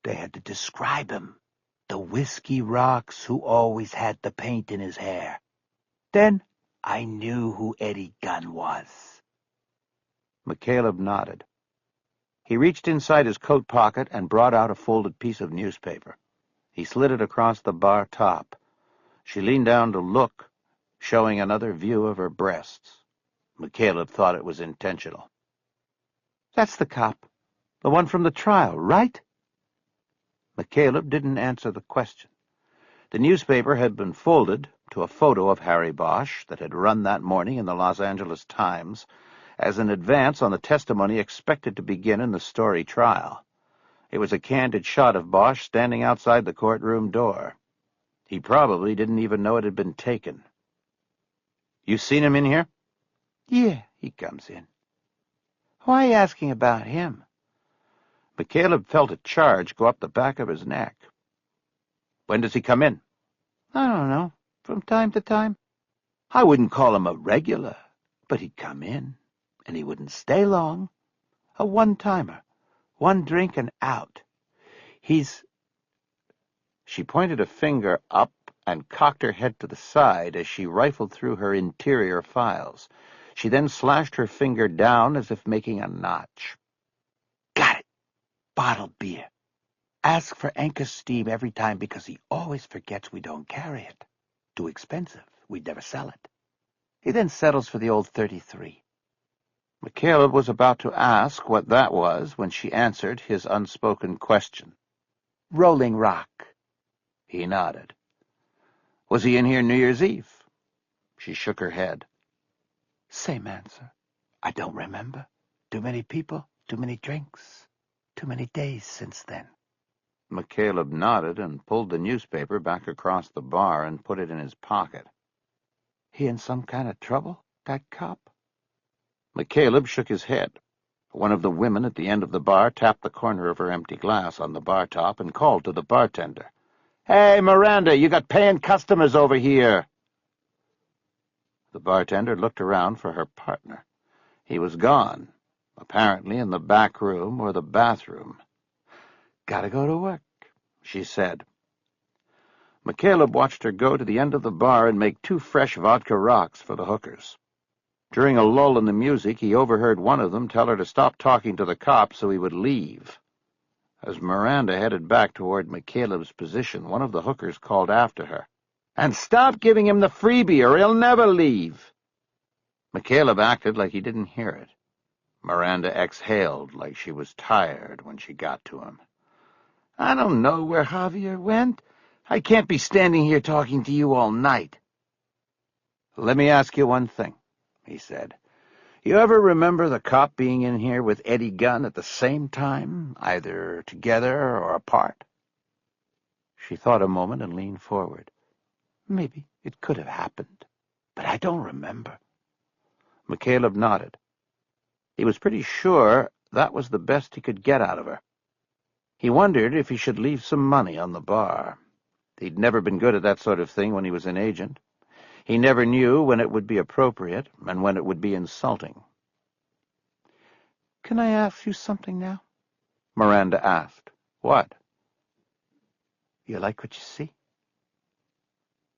They had to describe him. The whiskey rocks who always had the paint in his hair. Then I knew who Eddie Gunn was. McCaleb nodded. He reached inside his coat pocket and brought out a folded piece of newspaper. He slid it across the bar top. She leaned down to look, showing another view of her breasts. McCaleb thought it was intentional. That's the cop. The one from the trial, right? McCaleb didn't answer the question. The newspaper had been folded to a photo of Harry Bosch that had run that morning in the Los Angeles Times as an advance on the testimony expected to begin in the Story trial. It was a candid shot of Bosch standing outside the courtroom door. He probably didn't even know it had been taken. You seen him in here? Yeah, he comes in. Why are you asking about him? McCaleb felt a charge go up the back of his neck. When does he come in? I don't know. From time to time. I wouldn't call him a regular, but he'd come in, and he wouldn't stay long. A one-timer. One drink and out. She pointed a finger up and cocked her head to the side as she rifled through her interior files. She then slashed her finger down as if making a notch. Got it. Bottled beer. Ask for Anchor Steam every time because he always forgets we don't carry it. Too expensive. We'd never sell it. He then settles for the old 33. McCaleb was about to ask what that was when she answered his unspoken question. Rolling Rock. He nodded. Was he in here New Year's Eve? She shook her head. Same answer. I don't remember. Too many people, too many drinks, too many days since then. McCaleb nodded and pulled the newspaper back across the bar and put it in his pocket. He in some kind of trouble, that cop? McCaleb shook his head. One of the women at the end of the bar tapped the corner of her empty glass on the bar top and called to the bartender. "Hey, Miranda, you got paying customers over here." The bartender looked around for her partner. He was gone, apparently in the back room or the bathroom. Gotta go to work, she said. McCaleb watched her go to the end of the bar and make 2 fresh vodka rocks for the hookers. During a lull in the music, he overheard one of them tell her to stop talking to the cop so he would leave. As Miranda headed back toward McCaleb's position, one of the hookers called after her, "And stop giving him the freebie or he'll never leave." McCaleb acted like he didn't hear it. Miranda exhaled like she was tired when she got to him. "I don't know where Javier went. I can't be standing here talking to you all night." "Let me ask you one thing," he said. "You ever remember the cop being in here with Eddie Gunn at the same time, either together or apart?" She thought a moment and leaned forward. Maybe it could have happened, but I don't remember. McCaleb nodded. He was pretty sure that was the best he could get out of her. He wondered if he should leave some money on the bar. He'd never been good at that sort of thing when he was an agent. He never knew when it would be appropriate and when it would be insulting. "Can I ask you something now?" Miranda asked. "What?" "You like what you see?"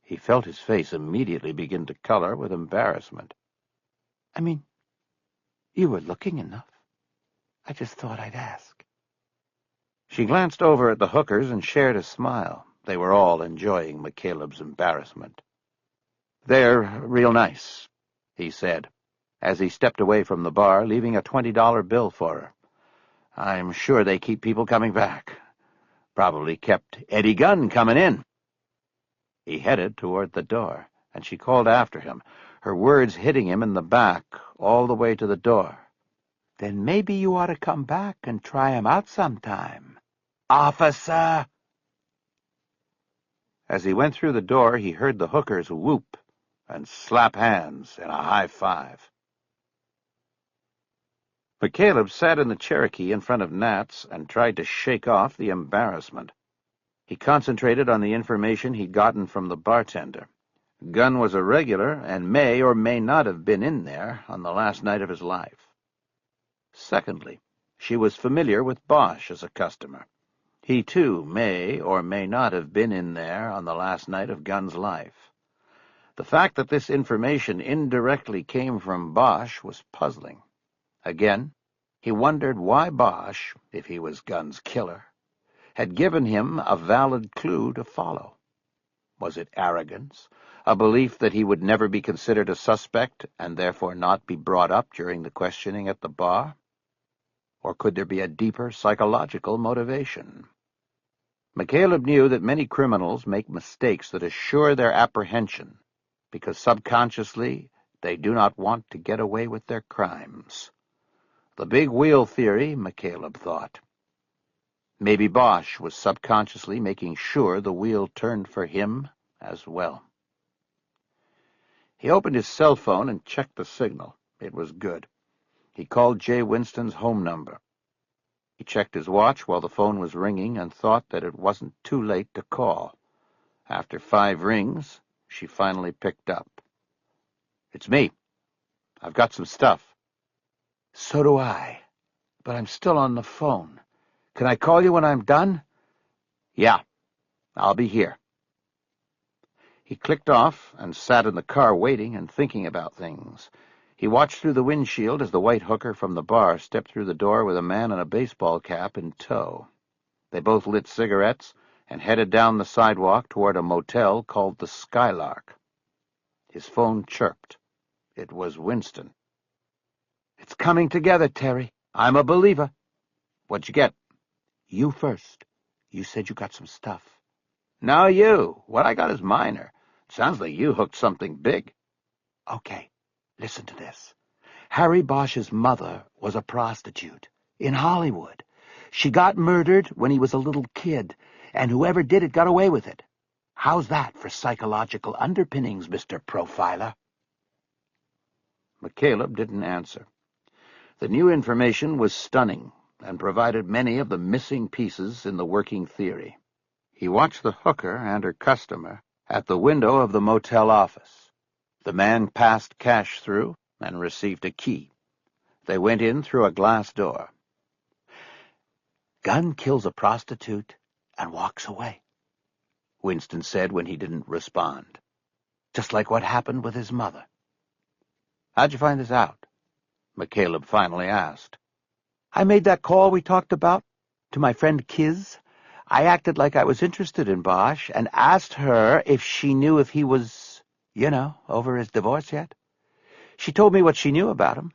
He felt his face immediately begin to color with embarrassment. "I mean, you were looking enough. I just thought I'd ask." She glanced over at the hookers and shared a smile. They were all enjoying McCaleb's embarrassment. "They're real nice," he said. as he stepped away from the bar, leaving a $20 bill for her. "I'm sure they keep people coming back. Probably kept Eddie Gunn coming in." He headed toward the door, and she called after him, her words hitting him in the back all the way to the door. "Then maybe you ought to come back and try him out sometime. Officer!" As he went through the door, he heard the hookers whoop and slap hands in a high five. McCaleb sat in the Cherokee in front of Nat's and tried to shake off the embarrassment. He concentrated on the information he'd gotten from the bartender. Gunn was a regular and may or may not have been in there on the last night of his life. Secondly, she was familiar with Bosch as a customer. He, too, may or may not have been in there on the last night of Gunn's life. The fact that this information indirectly came from Bosch was puzzling. Again, he wondered why Bosch, if he was Gunn's killer, had given him a valid clue to follow. Was it arrogance, a belief that he would never be considered a suspect and therefore not be brought up during the questioning at the bar? Or could there be a deeper psychological motivation? McCaleb knew that many criminals make mistakes that assure their apprehension because subconsciously they do not want to get away with their crimes. The big wheel theory, McCaleb thought. Maybe Bosch was subconsciously making sure the wheel turned for him as well. He opened his cell phone and checked the signal. It was good. He called Jay Winston's home number. He checked his watch while the phone was ringing and thought that it wasn't too late to call. After 5 rings, she finally picked up. "It's me. I've got some stuff." "So do I, but I'm still on the phone. Can I call you when I'm done?" "Yeah, I'll be here." He clicked off and sat in the car waiting and thinking about things. He watched through the windshield as the white hooker from the bar stepped through the door with a man in a baseball cap in tow. They both lit cigarettes and headed down the sidewalk toward a motel called the Skylark. His phone chirped. It was Winston. "It's coming together, Terry. I'm a believer." "What'd you get?" "You first. You said you got some stuff." "No, you. What I got is minor. Sounds like you hooked something big." "Okay, listen to this. Harry Bosch's mother was a prostitute in Hollywood. She got murdered when he was a little kid, and whoever did it got away with it. How's that for psychological underpinnings, Mr. Profiler?" McCaleb didn't answer. The new information was stunning and provided many of the missing pieces in the working theory. He watched the hooker and her customer at the window of the motel office. The man passed cash through and received a key. They went in through a glass door. "Gunn kills a prostitute and walks away," Winston said when he didn't respond. "Just like what happened with his mother." "How'd you find this out?" McCaleb finally asked. "I made that call we talked about to my friend Kiz. I acted like I was interested in Bosch and asked her if she knew if he was, over his divorce yet. She told me what she knew about him.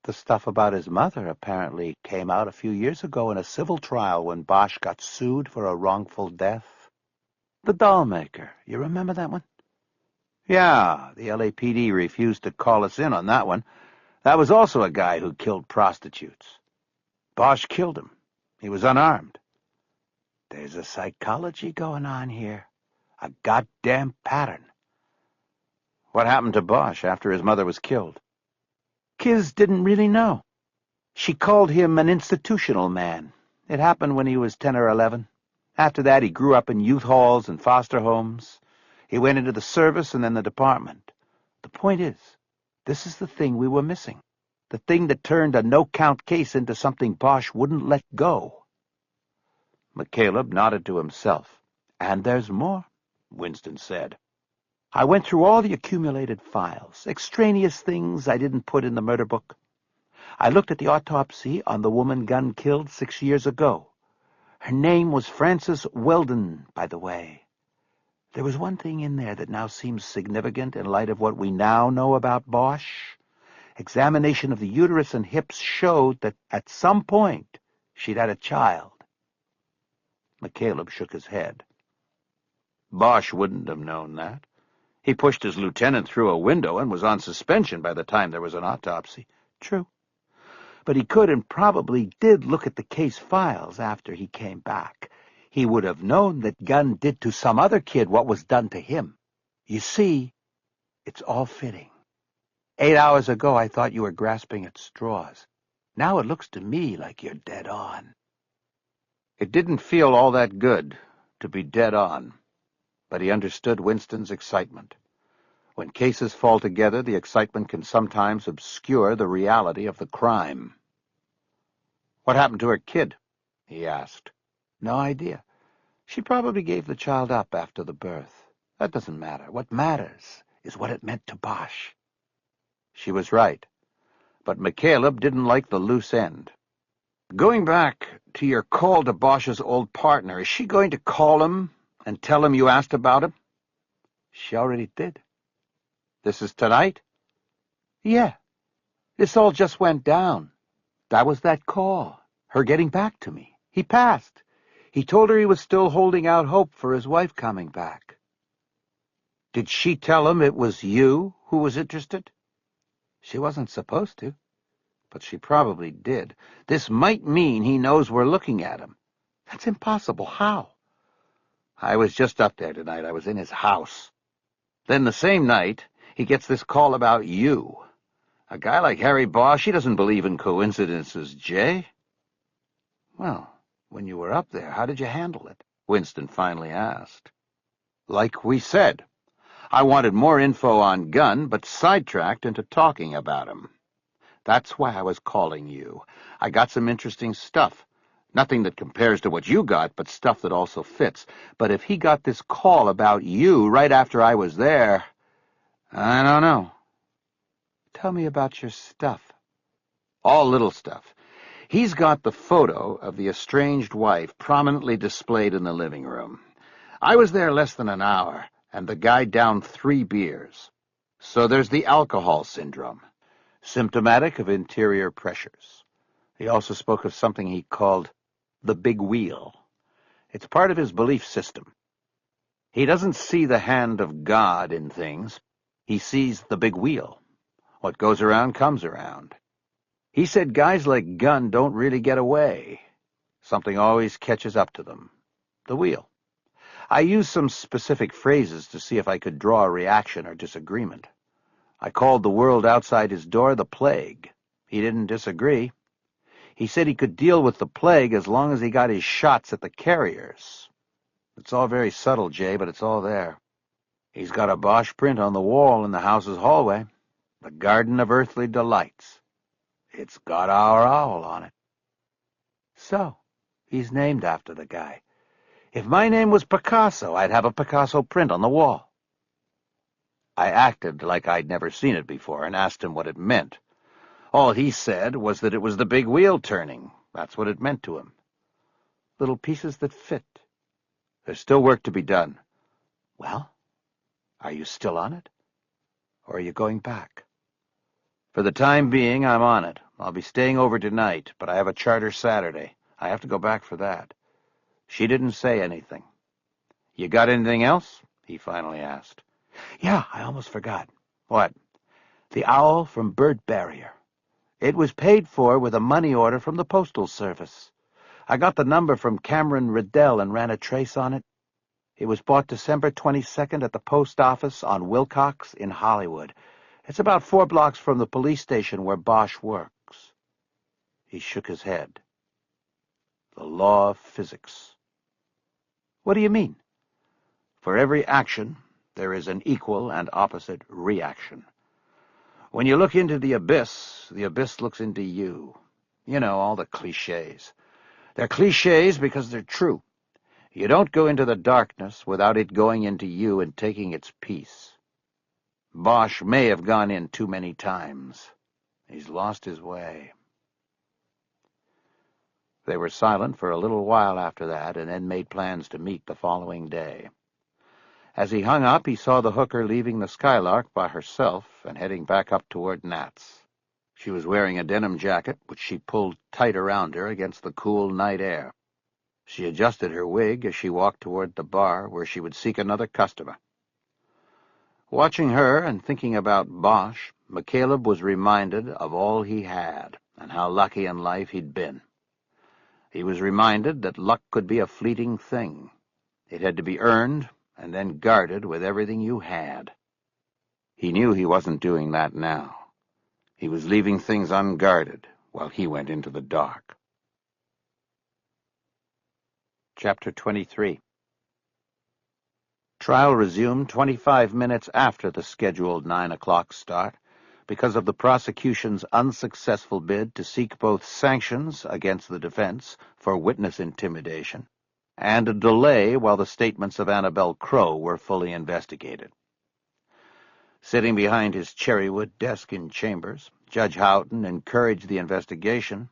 The stuff about his mother apparently came out a few years ago in a civil trial when Bosch got sued for a wrongful death. The doll maker, you remember that one?" "Yeah, the LAPD refused to call us in on that one. That was also a guy who killed prostitutes. Bosch killed him. He was unarmed." "There's a psychology going on here. A goddamn pattern." "What happened to Bosch after his mother was killed?" "Kiz didn't really know. She called him an institutional man. It happened when he was 10 or 11. After that, he grew up in youth halls and foster homes. He went into the service and then the department. The point is, this is the thing we were missing. The thing that turned a no-count case into something Bosch wouldn't let go." McCaleb nodded to himself. "And there's more," Winston said. "I went through all the accumulated files, extraneous things I didn't put in the murder book. I looked at the autopsy on the woman Gunn killed 6 years ago. Her name was Frances Weldon, by the way. There was one thing in there that now seems significant in light of what we now know about Bosch. Examination of the uterus and hips showed that at some point she'd had a child. McCaleb shook his head. Bosch wouldn't have known that. He pushed his lieutenant through a window and was on suspension by the time there was an autopsy. True. But he could and probably did look at the case files after he came back. He would have known that Gunn did to some other kid what was done to him. You see, it's all fitting. 8 hours ago, I thought you were grasping at straws. Now it looks to me like you're dead on. It didn't feel all that good to be dead on, but he understood Winston's excitement. When cases fall together, the excitement can sometimes obscure the reality of the crime. "What happened to her kid?" he asked. No idea. She probably gave the child up after the birth. That doesn't matter. What matters is what it meant to Bosch. She was right, but McCaleb didn't like the loose end. "Going back to your call to Bosch's old partner, is she going to call him and tell him you asked about him?" She already did. "This is tonight?" Yeah. This all just went down. That was that call. Her getting back to me. He passed. He told her he was still holding out hope for his wife coming back. "Did she tell him it was you who was interested?" She wasn't supposed to. "But she probably did. This might mean he knows we're looking at him." That's impossible. How? "I was just up there tonight. I was in his house. Then the same night, he gets this call about you. A guy like Harry Bosch, he doesn't believe in coincidences, Jay." Well, when you were up there, how did you handle it? Winston finally asked. "Like we said. I wanted more info on Gunn, but sidetracked into talking about him. That's why I was calling you. I got some interesting stuff. Nothing that compares to what you got, but stuff that also fits. But if he got this call about you right after I was there, I don't know." Tell me about your stuff. "All little stuff. He's got the photo of the estranged wife prominently displayed in the living room. I was there less than an hour, and the guy downed 3 beers. So there's the alcohol syndrome, symptomatic of interior pressures. He also spoke of something he called the big wheel. It's part of his belief system. He doesn't see the hand of God in things. He sees the big wheel. What goes around comes around. He said guys like Gunn don't really get away. Something always catches up to them. The wheel. I used some specific phrases to see if I could draw a reaction or disagreement. I called the world outside his door the plague. He didn't disagree. He said he could deal with the plague as long as he got his shots at the carriers. It's all very subtle, Jay, but it's all there. He's got a Bosch print on the wall in the house's hallway. The Garden of Earthly Delights. It's got our owl on it." So, he's named after the guy. If my name was Picasso, I'd have a Picasso print on the wall. I acted like I'd never seen it before and asked him what it meant. All he said was that it was the big wheel turning. That's what it meant to him. Little pieces that fit. There's still work to be done. Well, are you still on it? Or are you going back? For the time being, I'm on it. I'll be staying over tonight, but I have a charter Saturday. I have to go back for that. She didn't say anything. "You got anything else?" he finally asked. Yeah, I almost forgot. "What?" The owl from Bird Barrier. It was paid for with a money order from the Postal Service. I got the number from Cameron Riddell and ran a trace on it. It was bought December 22nd at the post office on Wilcox in Hollywood. It's about 4 blocks from the police station where Bosch works. He shook his head. The law of physics. What do you mean? For every action, there is an equal and opposite reaction. When you look into the abyss looks into you. You know, all the cliches. They're cliches because they're true. You don't go into the darkness without it going into you and taking its piece. Bosch may have gone in too many times. He's lost his way. They were silent for a little while after that, and then made plans to meet the following day. As he hung up, he saw the hooker leaving the Skylark by herself and heading back up toward Nat's. She was wearing a denim jacket, which she pulled tight around her against the cool night air. She adjusted her wig as she walked toward the bar where she would seek another customer. Watching her and thinking about Bosch, McCaleb was reminded of all he had and how lucky in life he'd been. He was reminded that luck could be a fleeting thing. It had to be earned and then guarded with everything you had. He knew he wasn't doing that now. He was leaving things unguarded while he went into the dark. Chapter 23. Trial resumed 25 minutes after the scheduled 9 o'clock start because of the prosecution's unsuccessful bid to seek both sanctions against the defense for witness intimidation and a delay while the statements of Annabelle Crowe were fully investigated. Sitting behind his cherrywood desk in chambers, Judge Houghton encouraged the investigation,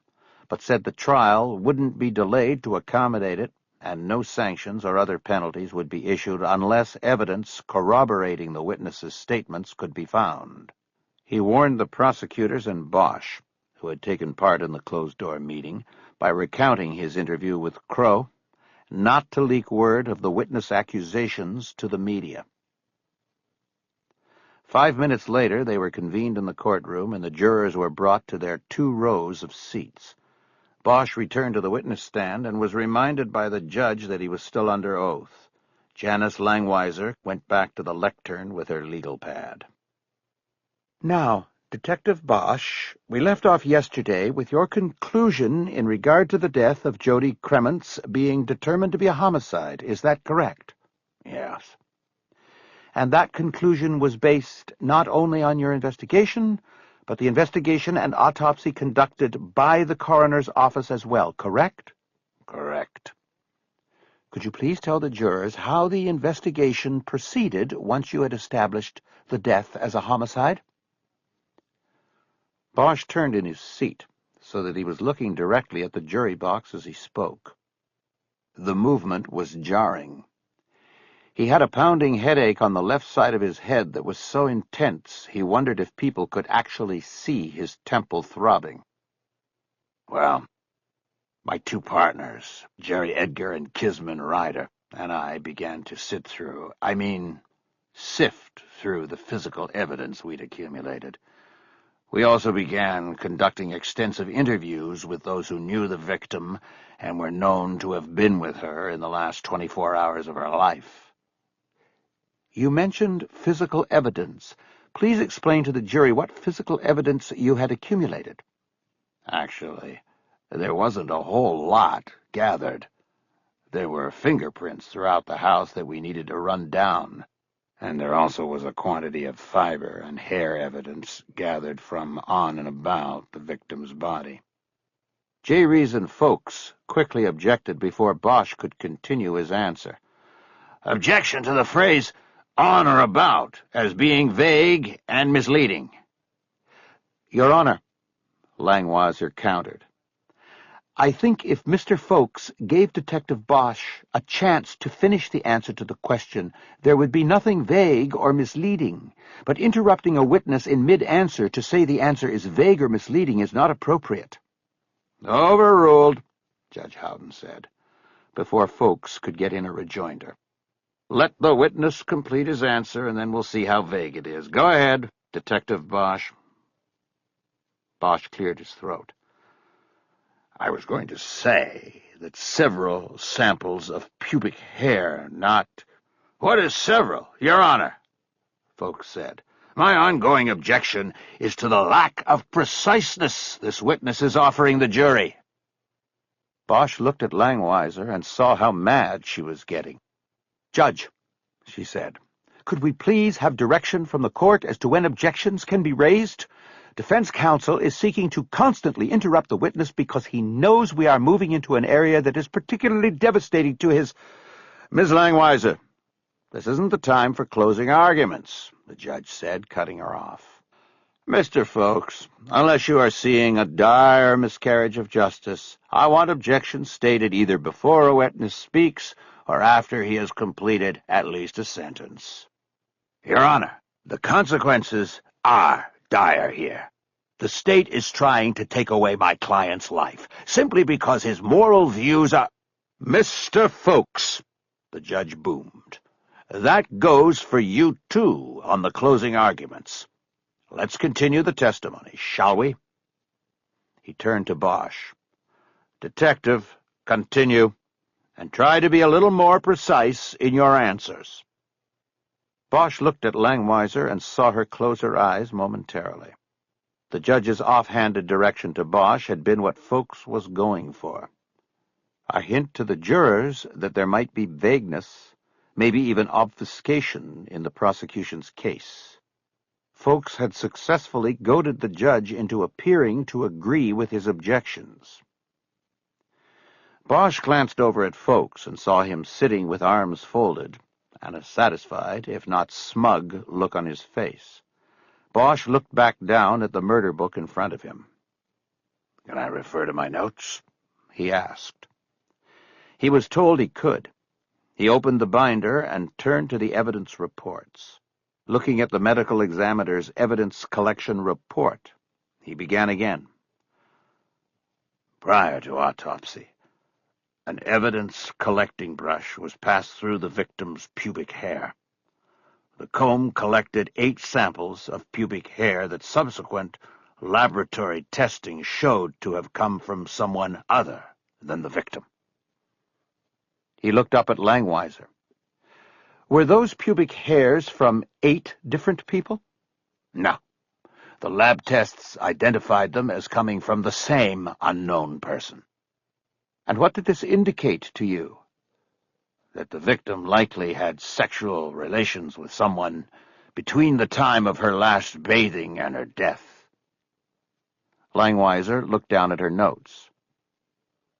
but said the trial wouldn't be delayed to accommodate it, and no sanctions or other penalties would be issued unless evidence corroborating the witnesses' statements could be found. He warned the prosecutors and Bosch, who had taken part in the closed-door meeting, by recounting his interview with Crowe, not to leak word of the witness accusations to the media. 5 minutes later, they were convened in the courtroom, and the jurors were brought to their 2 rows of seats. Bosch returned to the witness stand and was reminded by the judge that he was still under oath. Janice Langweiser went back to the lectern with her legal pad. Now, Detective Bosch, we left off yesterday with your conclusion in regard to the death of Jody Kremens being determined to be a homicide. Is that correct? Yes. And that conclusion was based not only on your investigation, but the investigation and autopsy conducted by the coroner's office as well, correct? Correct. Could you please tell the jurors how the investigation proceeded once you had established the death as a homicide? Bosch turned in his seat so that he was looking directly at the jury box as he spoke. The movement was jarring. He had a pounding headache on the left side of his head that was so intense he wondered if people could actually see his temple throbbing. Well, my 2 partners, Jerry Edgar and Kisman Ryder, and I began to sift through the physical evidence we'd accumulated. We also began conducting extensive interviews with those who knew the victim and were known to have been with her in the last 24 hours of her life. You mentioned physical evidence. Please explain to the jury what physical evidence you had accumulated. Actually, there wasn't a whole lot gathered. There were fingerprints throughout the house that we needed to run down, and there also was a quantity of fiber and hair evidence gathered from on and about the victim's body. J. Reason Folks quickly objected before Bosch could continue his answer. Objection to the phrase on or about as being vague and misleading. Your Honor, Langweiser countered, I think if Mr. Folks gave Detective Bosch a chance to finish the answer to the question, there would be nothing vague or misleading. But interrupting a witness in mid-answer to say the answer is vague or misleading is not appropriate. Overruled, Judge Houghton said, before Folks could get in a rejoinder. Let the witness complete his answer, and then we'll see how vague it is. Go ahead, Detective Bosch. Bosch cleared his throat. I was going to say that several samples of pubic hair, not— What is several, Your Honor? Folks said. My ongoing objection is to the lack of preciseness this witness is offering the jury. Bosch looked at Langweiser and saw how mad she was getting. Judge, she said, could we please have direction from the court as to when objections can be raised? Defense counsel is seeking to constantly interrupt the witness because he knows we are moving into an area that is particularly devastating to his— Ms. Langweiser, this isn't the time for closing arguments, the judge said, cutting her off. Mr. Folks, unless you are seeing a dire miscarriage of justice, I want objections stated either before a witness speaks or after he has completed at least a sentence. Your Honor, the consequences are dire here. The state is trying to take away my client's life, simply because his moral views are— Mr. Folks, the judge boomed, that goes for you, too, on the closing arguments. Let's continue the testimony, shall we? He turned to Bosch. Detective, continue, and try to be a little more precise in your answers. Bosch looked at Langweiser and saw her close her eyes momentarily. The judge's offhanded direction to Bosch had been what Folks was going for. A hint to the jurors that there might be vagueness, maybe even obfuscation, in the prosecution's case. Folks had successfully goaded the judge into appearing to agree with his objections. Bosch glanced over at Folks and saw him sitting with arms folded, and a satisfied, if not smug, look on his face. Bosch looked back down at the murder book in front of him. "Can I refer to my notes?" he asked. He was told he could. He opened the binder and turned to the evidence reports. Looking at the medical examiner's evidence collection report, he began again. Prior to autopsy, an evidence-collecting brush was passed through the victim's pubic hair. The comb collected 8 samples of pubic hair that subsequent laboratory testing showed to have come from someone other than the victim. He looked up at Langweiser. Were those pubic hairs from 8 different people? No. The lab tests identified them as coming from the same unknown person. And what did this indicate to you? That the victim likely had sexual relations with someone between the time of her last bathing and her death. Langweiser looked down at her notes.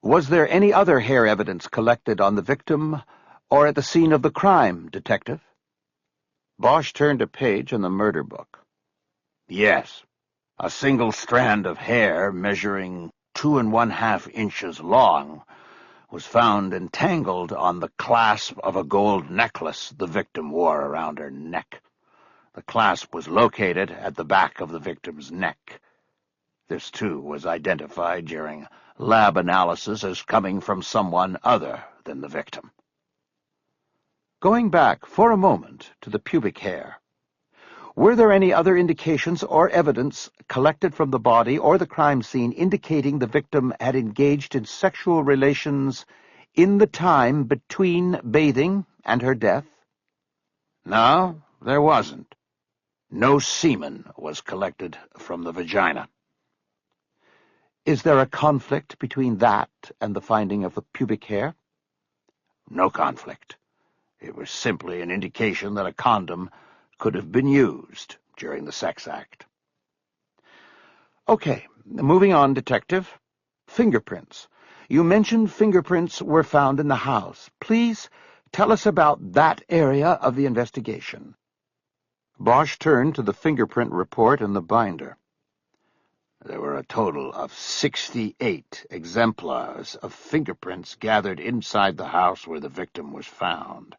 Was there any other hair evidence collected on the victim or at the scene of the crime, Detective? Bosch turned a page in the murder book. Yes, a single strand of hair measuring 2½ inches long was found entangled on the clasp of a gold necklace the victim wore around her neck. The clasp was located at the back of the victim's neck. This, too, was identified during lab analysis as coming from someone other than the victim. Going back for a moment to the pubic hair, were there any other indications or evidence collected from the body or the crime scene indicating the victim had engaged in sexual relations in the time between bathing and her death? No, there wasn't. No semen was collected from the vagina. Is there a conflict between that and the finding of the pubic hair? No conflict. It was simply an indication that a condom could have been used during the sex act. Okay, moving on, Detective. Fingerprints. You mentioned fingerprints were found in the house. Please tell us about that area of the investigation. Bosch turned to the fingerprint report in the binder. There were a total of 68 exemplars of fingerprints gathered inside the house where the victim was found.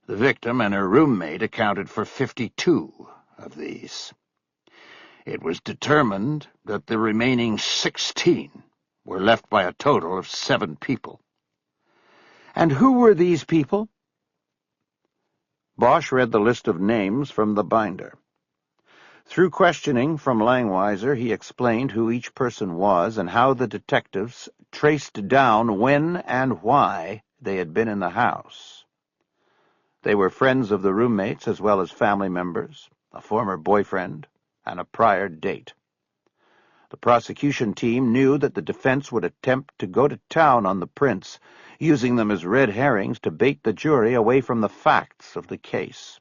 The victim and her roommate accounted for 52 of these. It was determined that the remaining 16 were left by a total of 7 people. And who were these people? Bosch read the list of names from the binder. Through questioning from Langweiser, he explained who each person was and how the detectives traced down when and why they had been in the house. They were friends of the roommates as well as family members, a former boyfriend, and a prior date. The prosecution team knew that the defense would attempt to go to town on the prints, using them as red herrings to bait the jury away from the facts of the case.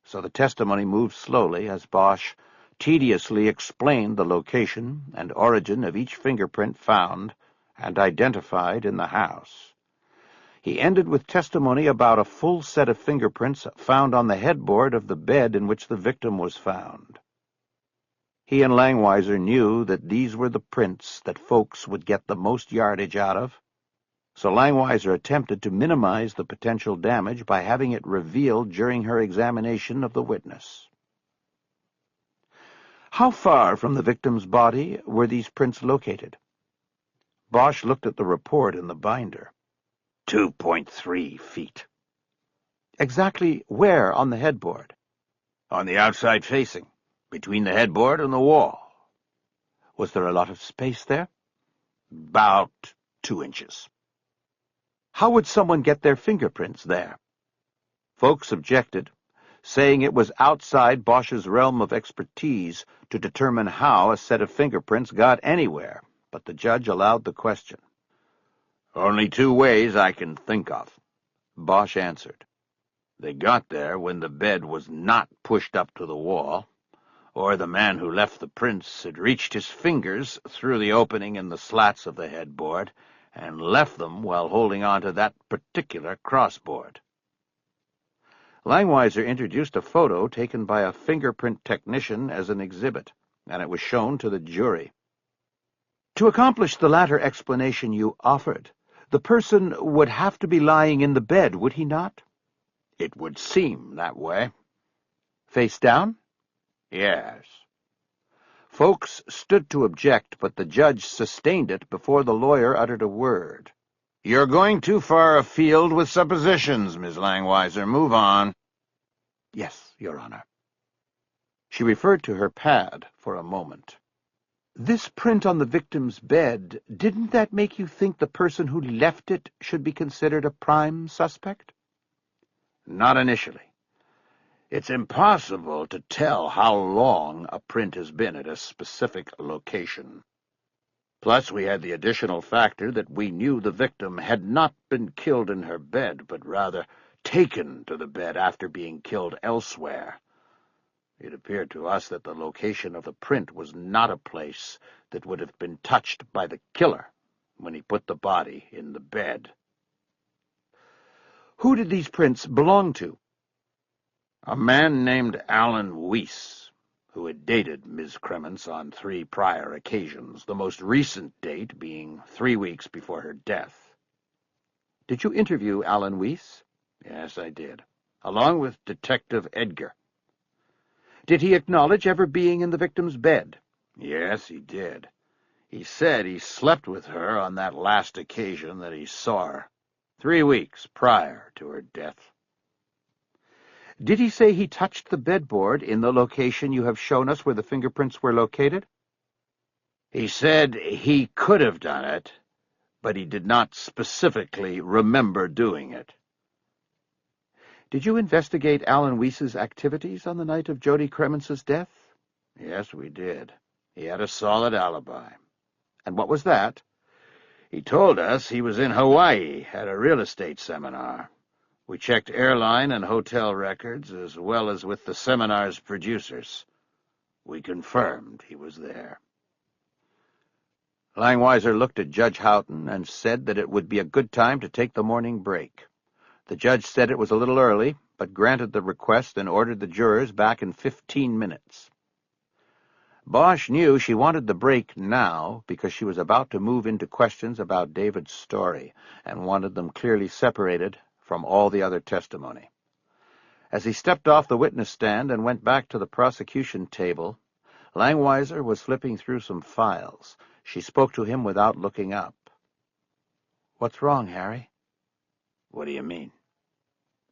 So the testimony moved slowly as Bosch tediously explained the location and origin of each fingerprint found and identified in the house. He ended with testimony about a full set of fingerprints found on the headboard of the bed in which the victim was found. He and Langweiser knew that these were the prints that folks would get the most yardage out of, so Langweiser attempted to minimize the potential damage by having it revealed during her examination of the witness. How far from the victim's body were these prints located? Bosch looked at the report in the binder. 2.3 feet. Exactly where on the headboard? On the outside facing, between the headboard and the wall. Was there a lot of space there? About 2 inches. How would someone get their fingerprints there? Folks objected, saying it was outside Bosch's realm of expertise to determine how a set of fingerprints got anywhere, but the judge allowed the question. Only 2 ways I can think of, Bosch answered. They got there when the bed was not pushed up to the wall, or the man who left the prints had reached his fingers through the opening in the slats of the headboard and left them while holding on to that particular crossboard. Langweiser introduced a photo taken by a fingerprint technician as an exhibit, and it was shown to the jury. To accomplish the latter explanation you offered, the person would have to be lying in the bed, would he not? It would seem that way. Face down? Yes. Folks stood to object, but the judge sustained it before the lawyer uttered a word. You're going too far afield with suppositions, Miss Langweiser. Move on. Yes, Your Honor. She referred to her pad for a moment. This print on the victim's bed, didn't that make you think the person who left it should be considered a prime suspect? Not initially. It's impossible to tell how long a print has been at a specific location. Plus, we had the additional factor that we knew the victim had not been killed in her bed, but rather taken to the bed after being killed elsewhere. It appeared to us that the location of the print was not a place that would have been touched by the killer when he put the body in the bed. Who did these prints belong to? A man named Alan Weiss, who had dated Ms. Kremens on 3 prior occasions, the most recent date being 3 weeks before her death. Did you interview Alan Weiss? Yes, I did, along with Detective Edgar. Did he acknowledge ever being in the victim's bed? Yes, he did. He said he slept with her on that last occasion that he saw her, 3 weeks prior to her death. Did he say he touched the bedboard in the location you have shown us where the fingerprints were located? He said he could have done it, but he did not specifically remember doing it. Did you investigate Alan Weiss's activities on the night of Jody Kremens' death? Yes, we did. He had a solid alibi. And what was that? He told us he was in Hawaii at a real estate seminar. We checked airline and hotel records, as well as with the seminar's producers. We confirmed he was there. Langweiser looked at Judge Houghton and said that it would be a good time to take the morning break. The judge said it was a little early, but granted the request and ordered the jurors back in 15 minutes. Bosch knew she wanted the break now because she was about to move into questions about David's story and wanted them clearly separated from all the other testimony. As he stepped off the witness stand and went back to the prosecution table, Langweiser was flipping through some files. She spoke to him without looking up. "What's wrong, Harry?" What do you mean?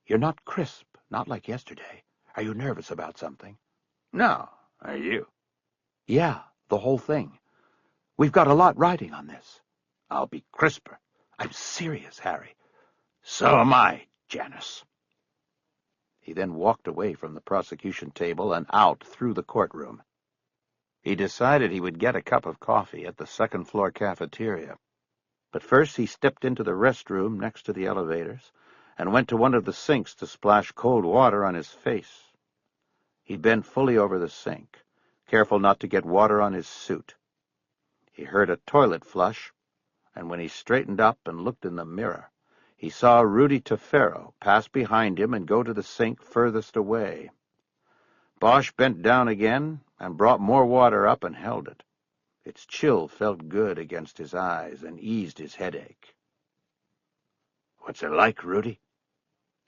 "You're not crisp, not like yesterday. Are you nervous about something?" No. Are you? Yeah, the whole thing. We've got a lot riding on this. I'll be crisper. I'm serious, Harry. So am I, Janice. He then walked away from the prosecution table and out through the courtroom. He decided he would get a cup of coffee at the second-floor cafeteria. But first he stepped into the restroom next to the elevators and went to one of the sinks to splash cold water on his face. He bent fully over the sink, careful not to get water on his suit. He heard a toilet flush, and when he straightened up and looked in the mirror, he saw Rudy Tefero pass behind him and go to the sink furthest away. Bosch bent down again and brought more water up and held it. Its chill felt good against his eyes and eased his headache. "What's it like, Rudy?"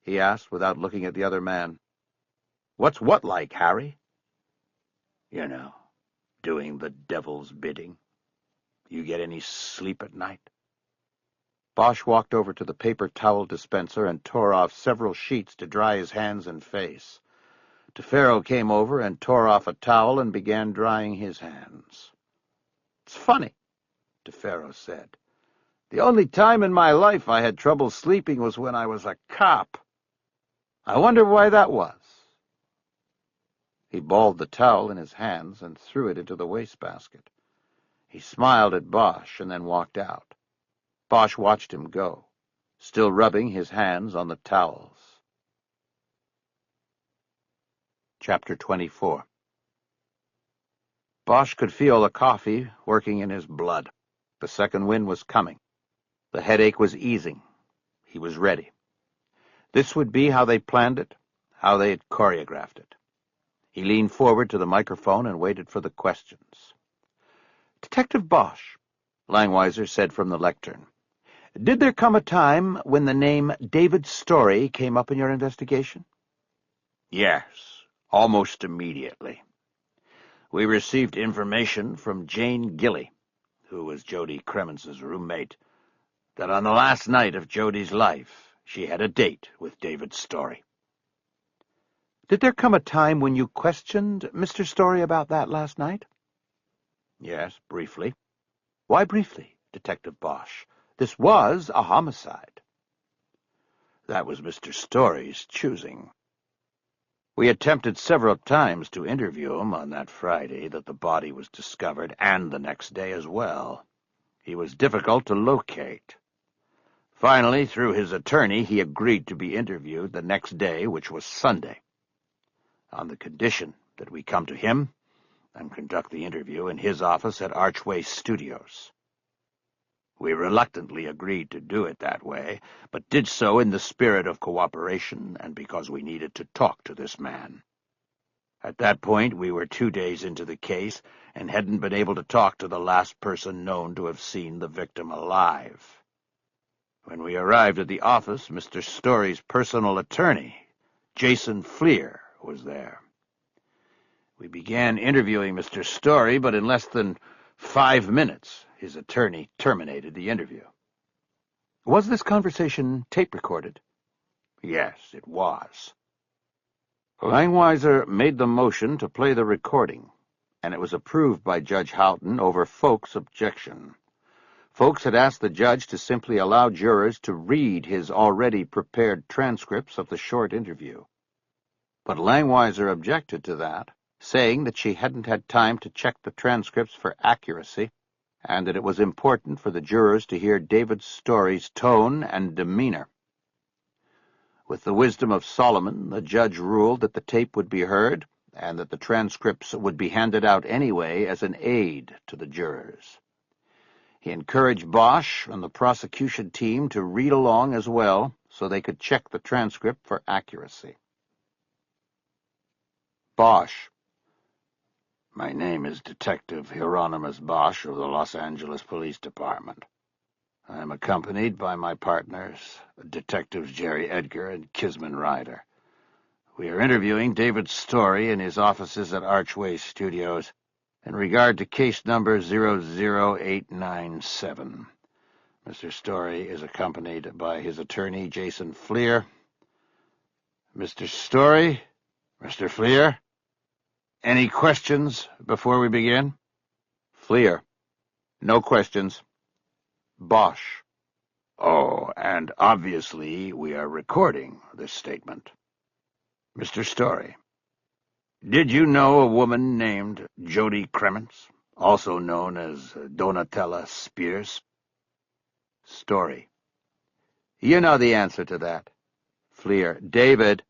he asked without looking at the other man. "What's what like, Harry?" You know, doing the devil's bidding? You get any sleep at night?" Bosch walked over to the paper towel dispenser and tore off several sheets to dry his hands and face. DeFaro came over and tore off a towel and began drying his hands. "It's funny," DeFaro said. "The only time in my life I had trouble sleeping was when I was a cop. I wonder why that was." He balled the towel in his hands and threw it into the wastebasket. He smiled at Bosch and then walked out. Bosch watched him go, still rubbing his hands on the towels. Chapter 24. Bosch could feel the coffee working in his blood. The second wind was coming. The headache was easing. He was ready. This would be how they planned it, how they had choreographed it. He leaned forward to the microphone and waited for the questions. "Detective Bosch," Langweiser said from the lectern, "did there come a time when the name David Story came up in your investigation?" "Yes, almost immediately. We received information from Jane Gilly, who was Jody Cremens's roommate, that on the last night of Jody's life, she had a date with David Story." "Did there come a time when you questioned Mr. Story about that last night?" "Yes, briefly." "Why briefly, Detective Bosch? This was a homicide." "That was Mr. Story's choosing. We attempted several times to interview him on that Friday that the body was discovered, and the next day as well. He was difficult to locate. Finally, through his attorney, he agreed to be interviewed the next day, which was Sunday, on the condition that we come to him and conduct the interview in his office at Archway Studios. We reluctantly agreed to do it that way, but did so in the spirit of cooperation and because we needed to talk to this man. At that point, we were 2 days into the case and hadn't been able to talk to the last person known to have seen the victim alive. When we arrived at the office, Mr. Story's personal attorney, Jason Fleer, was there. We began interviewing Mr. Story, but in less than 5 minutes, his attorney terminated the interview." "Was this conversation tape-recorded?" "Yes, it was." Langweiser made the motion to play the recording, and it was approved by Judge Houghton over Folk's objection. Folks had asked the judge to simply allow jurors to read his already prepared transcripts of the short interview. But Langweiser objected to that, saying that she hadn't had time to check the transcripts for accuracy, and that it was important for the jurors to hear David Story's tone and demeanor. With the wisdom of Solomon, the judge ruled that the tape would be heard, and that the transcripts would be handed out anyway as an aid to the jurors. He encouraged Bosch and the prosecution team to read along as well, so they could check the transcript for accuracy. Bosch. "My name is Detective Hieronymus Bosch of the Los Angeles Police Department. I am accompanied by my partners, Detectives Jerry Edgar and Kisman Ryder. We are interviewing David Story in his offices at Archway Studios in regard to case number 00897. Mr. Story is accompanied by his attorney, Jason Fleer. Mr. Story? Mr. Fleer? Any questions before we begin?" "Fleer. No questions." "Bosch. Oh, and obviously we are recording this statement. Mr. Story, did you know a woman named Jody Cremens, also known as Donatella Spears?" Story. "You know the answer to that." Fleer. "David."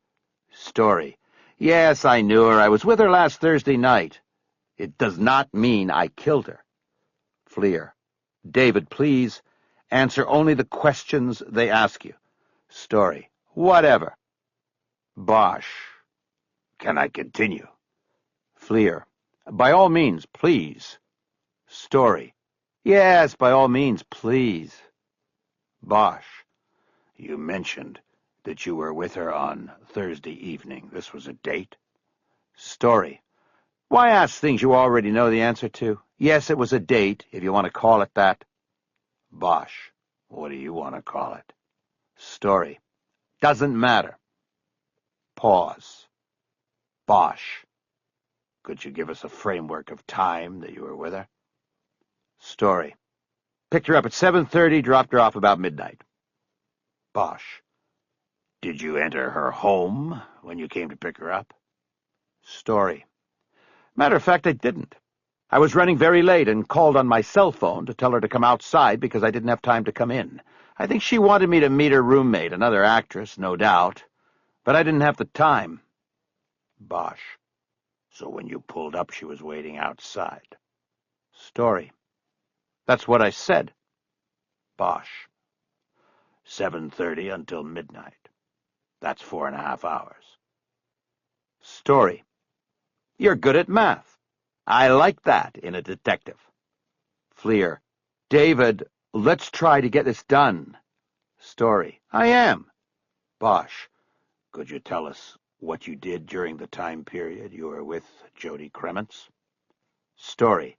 Story. "Yes, I knew her. I was with her last Thursday night. It does not mean I killed her." Fleer. "David, please answer only the questions they ask you." Story. "Whatever." Bosch, can I continue? Fleer. "By all means, please." Story. "Yes, by all means, please." Bosch, you mentioned that you were with her on Thursday evening. This was a date? Story. Why ask things you already know the answer to? Yes, it was a date, if you want to call it that. Bosch, what do you want to call it? Story. Doesn't matter. Pause. Bosch, could you give us a framework of time that you were with her? Story. Picked her up at 7:30, dropped her off about midnight. Bosch, did you enter her home when you came to pick her up? Story. Matter of fact, I didn't. I was running very late and called on my cell phone to tell her to come outside because I didn't have time to come in. I think she wanted me to meet her roommate, another actress, no doubt, but I didn't have the time. Bosch, so when you pulled up she was waiting outside? Story. That's what I said. Bosch, 7:30 until midnight. That's 4.5 hours. Story. You're good at math. I like that in a detective. Fleer. David, let's try to get this done. Story. I am. Bosch, could you tell us what you did during the time period you were with Jody Kremens? Story.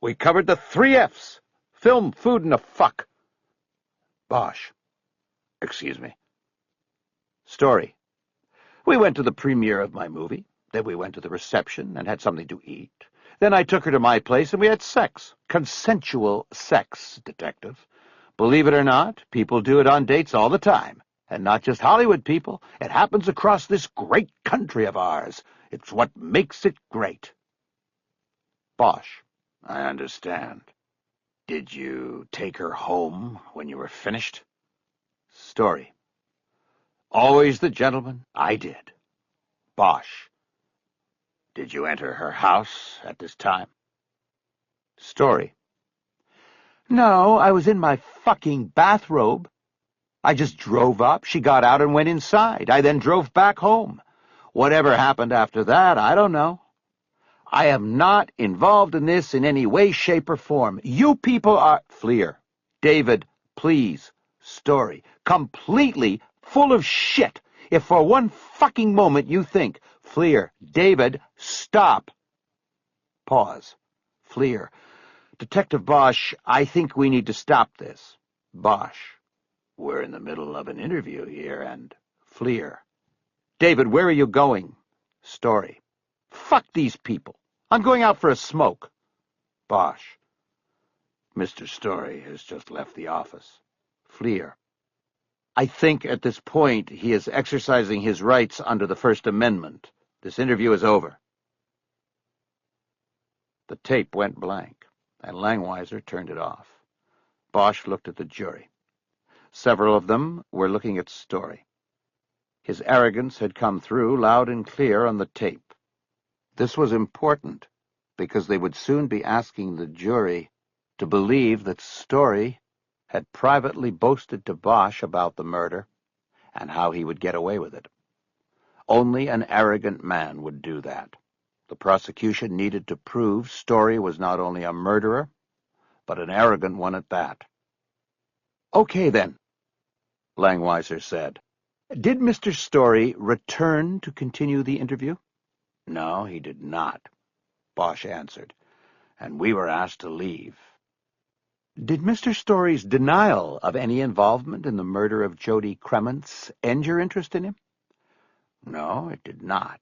We covered the 3 F's. Film, food, and a fuck. Bosch, excuse me. Story. We went to the premiere of my movie. Then we went to the reception and had something to eat. Then I took her to my place and we had sex. Consensual sex, detective. Believe it or not, people do it on dates all the time. And not just Hollywood people. It happens across this great country of ours. It's what makes it great. Bosch, I understand. Did you take her home when you were finished? Story. Always the gentleman, I did. Bosch, did you enter her house at this time? Story. No, I was in my fucking bathrobe. I just drove up, she got out and went inside. I then drove back home. Whatever happened after that, I don't know. I am not involved in this in any way, shape, or form. You people are... Fleer. David, please. Story. Completely full of shit. If for one fucking moment you think... Fleer. David, stop. Pause. Fleer. Detective Bosch, I think we need to stop this. Bosch, we're in the middle of an interview here, and... Fleer. David, where are you going? Story. Fuck these people. I'm going out for a smoke. Bosch, Mr. Story has just left the office. Fleer. I think at this point he is exercising his rights under the First Amendment. This interview is over. The tape went blank, and Langweiser turned it off. Bosch looked at the jury. Several of them were looking at Story. His arrogance had come through loud and clear on the tape. This was important, because they would soon be asking the jury to believe that Story had privately boasted to Bosch about the murder and how he would get away with it. Only an arrogant man would do that. The prosecution needed to prove Story was not only a murderer, but an arrogant one at that. Okay, then, Langweiser said. Did Mr. Story return to continue the interview? No, he did not, Bosch answered, and we were asked to leave. Did Mr. Story's denial of any involvement in the murder of Jody Kremens end your interest in him? No, it did not.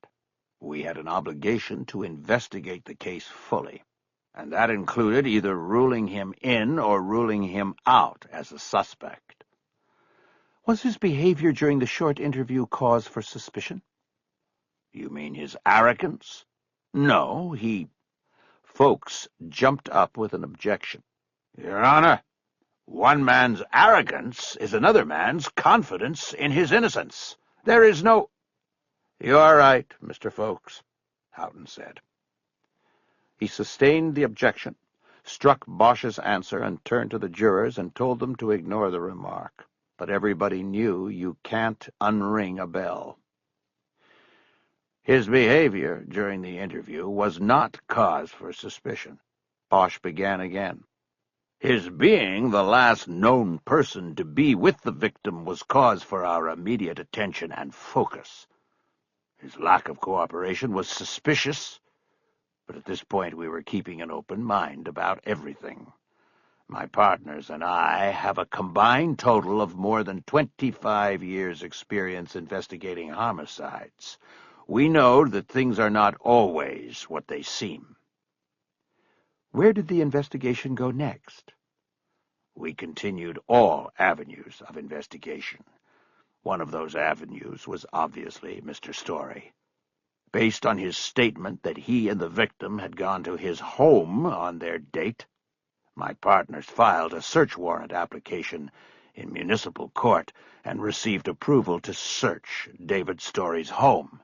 We had an obligation to investigate the case fully, and that included either ruling him in or ruling him out as a suspect. Was his behavior during the short interview cause for suspicion? You mean his arrogance? No, he... Folks jumped up with an objection. Your Honor, one man's arrogance is another man's confidence in his innocence. There is no... You're right, Mr. Folks, Houghton said. He sustained the objection, struck Bosch's answer, and turned to the jurors and told them to ignore the remark. But everybody knew you can't unring a bell. His behavior during the interview was not cause for suspicion. Bosch began again. His being the last known person to be with the victim was cause for our immediate attention and focus. His lack of cooperation was suspicious, but at this point we were keeping an open mind about everything. My partners and I have a combined total of more than 25 years' experience investigating homicides. We know that things are not always what they seem. Where did the investigation go next? We continued all avenues of investigation. One of those avenues was obviously Mr. Story. Based on his statement that he and the victim had gone to his home on their date, my partners filed a search warrant application in municipal court and received approval to search David Story's home.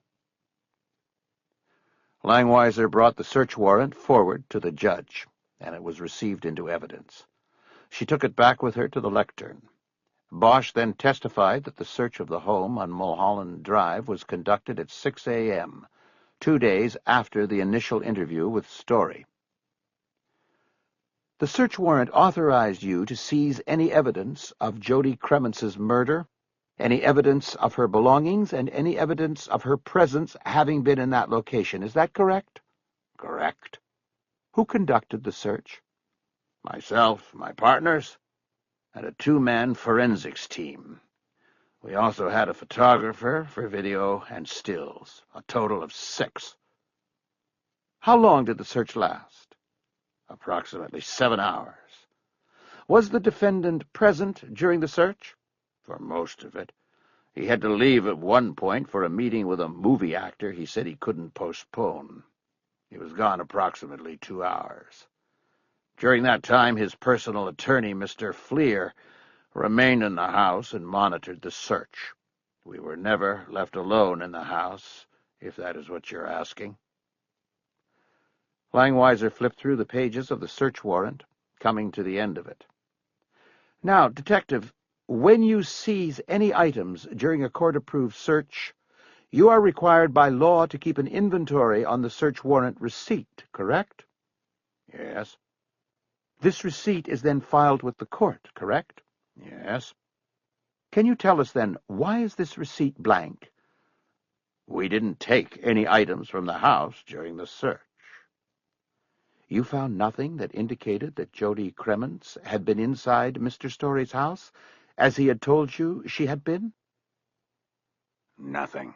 Langweiser brought the search warrant forward to the judge, and it was received into evidence. She took it back with her to the lectern. Bosch then testified that the search of the home on Mulholland Drive was conducted at 6 a.m., 2 days after the initial interview with Story. The search warrant authorized you to seize any evidence of Jody Cremence's murder, any evidence of her belongings, and any evidence of her presence having been in that location. Is that correct? Correct. Who conducted the search? Myself, my partners, and a two-man forensics team. We also had a photographer for video and stills, a total of 6. How long did the search last? Approximately 7 hours. Was the defendant present during the search? For most of it. He had to leave at one point for a meeting with a movie actor he said he couldn't postpone. He was gone approximately 2 hours. During that time, his personal attorney, Mr. Fleer, remained in the house and monitored the search. We were never left alone in the house, if that is what you're asking. Langweiser flipped through the pages of the search warrant, coming to the end of it. Now, Detective, when you seize any items during a court-approved search, you are required by law to keep an inventory on the search warrant receipt, correct? Yes. This receipt is then filed with the court, correct? Yes. Can you tell us, then, why is this receipt blank? We didn't take any items from the house during the search. You found nothing that indicated that Jody Cremence had been inside Mr. Story's house, as he had told you she had been? Nothing.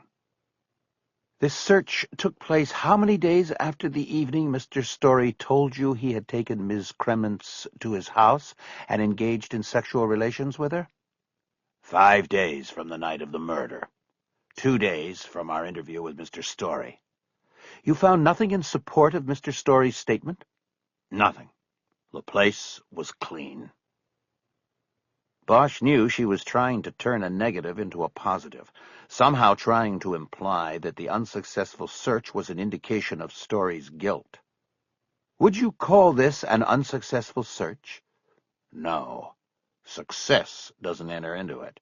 This search took place how many days after the evening Mr. Story told you he had taken Ms. Cremence to his house and engaged in sexual relations with her? 5 days from the night of the murder. 2 days from our interview with Mr. Story. You found nothing in support of Mr. Story's statement? Nothing. The place was clean. Bosch knew she was trying to turn a negative into a positive, somehow trying to imply that the unsuccessful search was an indication of Story's guilt. Would you call this an unsuccessful search? No. Success doesn't enter into it.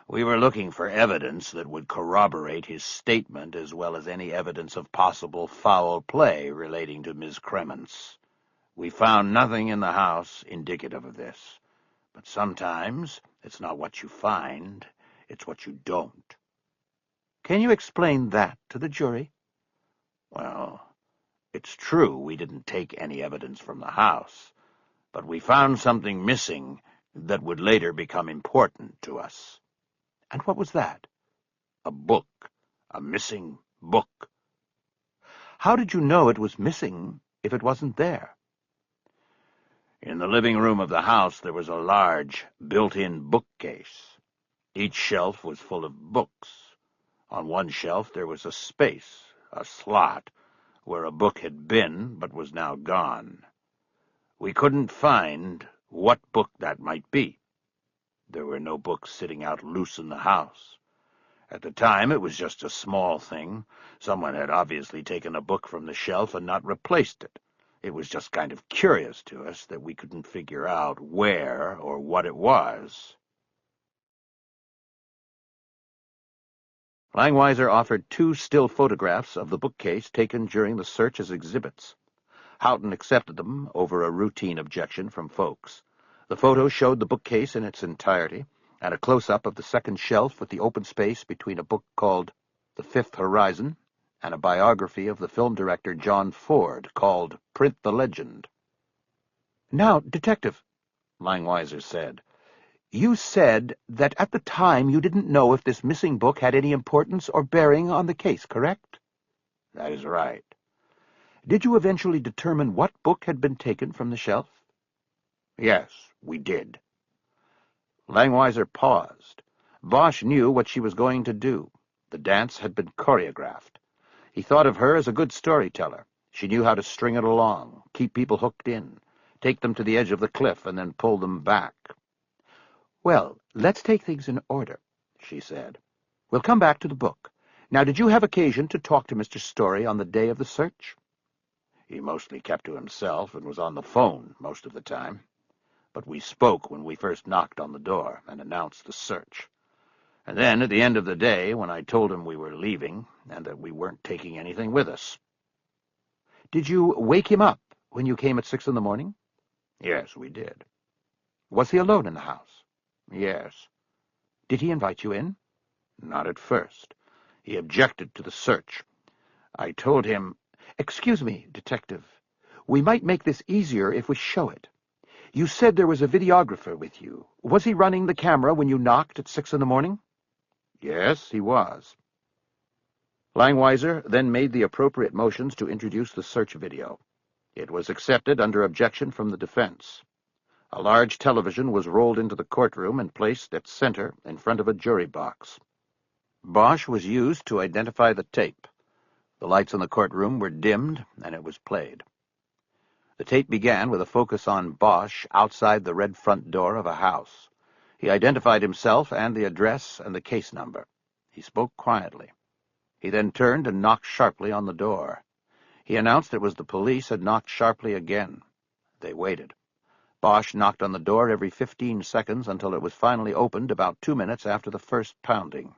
We were looking for evidence that would corroborate his statement, as well as any evidence of possible foul play relating to Ms. Cremence. We found nothing in the house indicative of this. But sometimes it's not what you find, it's what you don't. Can you explain that to the jury? Well, it's true we didn't take any evidence from the house, but we found something missing that would later become important to us. And what was that? A book. A missing book. How did you know it was missing if it wasn't there? In the living room of the house there was a large, built-in bookcase. Each shelf was full of books. On one shelf there was a space, a slot, where a book had been but was now gone. We couldn't find what book that might be. There were no books sitting out loose in the house. At the time, it was just a small thing. Someone had obviously taken a book from the shelf and not replaced it. It was just kind of curious to us that we couldn't figure out where or what it was. Langweiser offered 2 still photographs of the bookcase taken during the search as exhibits. Houghton accepted them over a routine objection from Folks. The photo showed the bookcase in its entirety, and a close-up of the second shelf with the open space between a book called The Fifth Horizon and a biography of the film director John Ford called Print the Legend. "Now, Detective," Langweiser said, "you said that at the time you didn't know if this missing book had any importance or bearing on the case, correct?" That is right. Did you eventually determine what book had been taken from the shelf? Yes, we did. Langweiser paused. Bosch knew what she was going to do. The dance had been choreographed. He thought of her as a good storyteller. She knew how to string it along, keep people hooked in, take them to the edge of the cliff, and then pull them back. "Well, let's take things in order," she said. "We'll come back to the book. Now, did you have occasion to talk to Mr. Story on the day of the search?" He mostly kept to himself and was on the phone most of the time. But we spoke when we first knocked on the door and announced the search. And then, at the end of the day, when I told him we were leaving and that we weren't taking anything with us. "Did you wake him up when you came at 6 in the morning?" Yes, we did. "Was he alone in the house?" Yes. "Did he invite you in?" Not at first. He objected to the search. I told him, "Excuse me, Detective. We might make this easier if we show it. You said there was a videographer with you. Was he running the camera when you knocked at 6 in the morning?" Yes, he was. Langweiser then made the appropriate motions to introduce the search video. It was accepted under objection from the defense. A large television was rolled into the courtroom and placed at center in front of a jury box. Bosch was used to identify the tape. The lights in the courtroom were dimmed, and it was played. The tape began with a focus on Bosch outside the red front door of a house. He identified himself and the address and the case number. He spoke quietly. He then turned and knocked sharply on the door. He announced it was the police and knocked sharply again. They waited. Bosch knocked on the door every 15 seconds until it was finally opened about 2 minutes after the first pounding.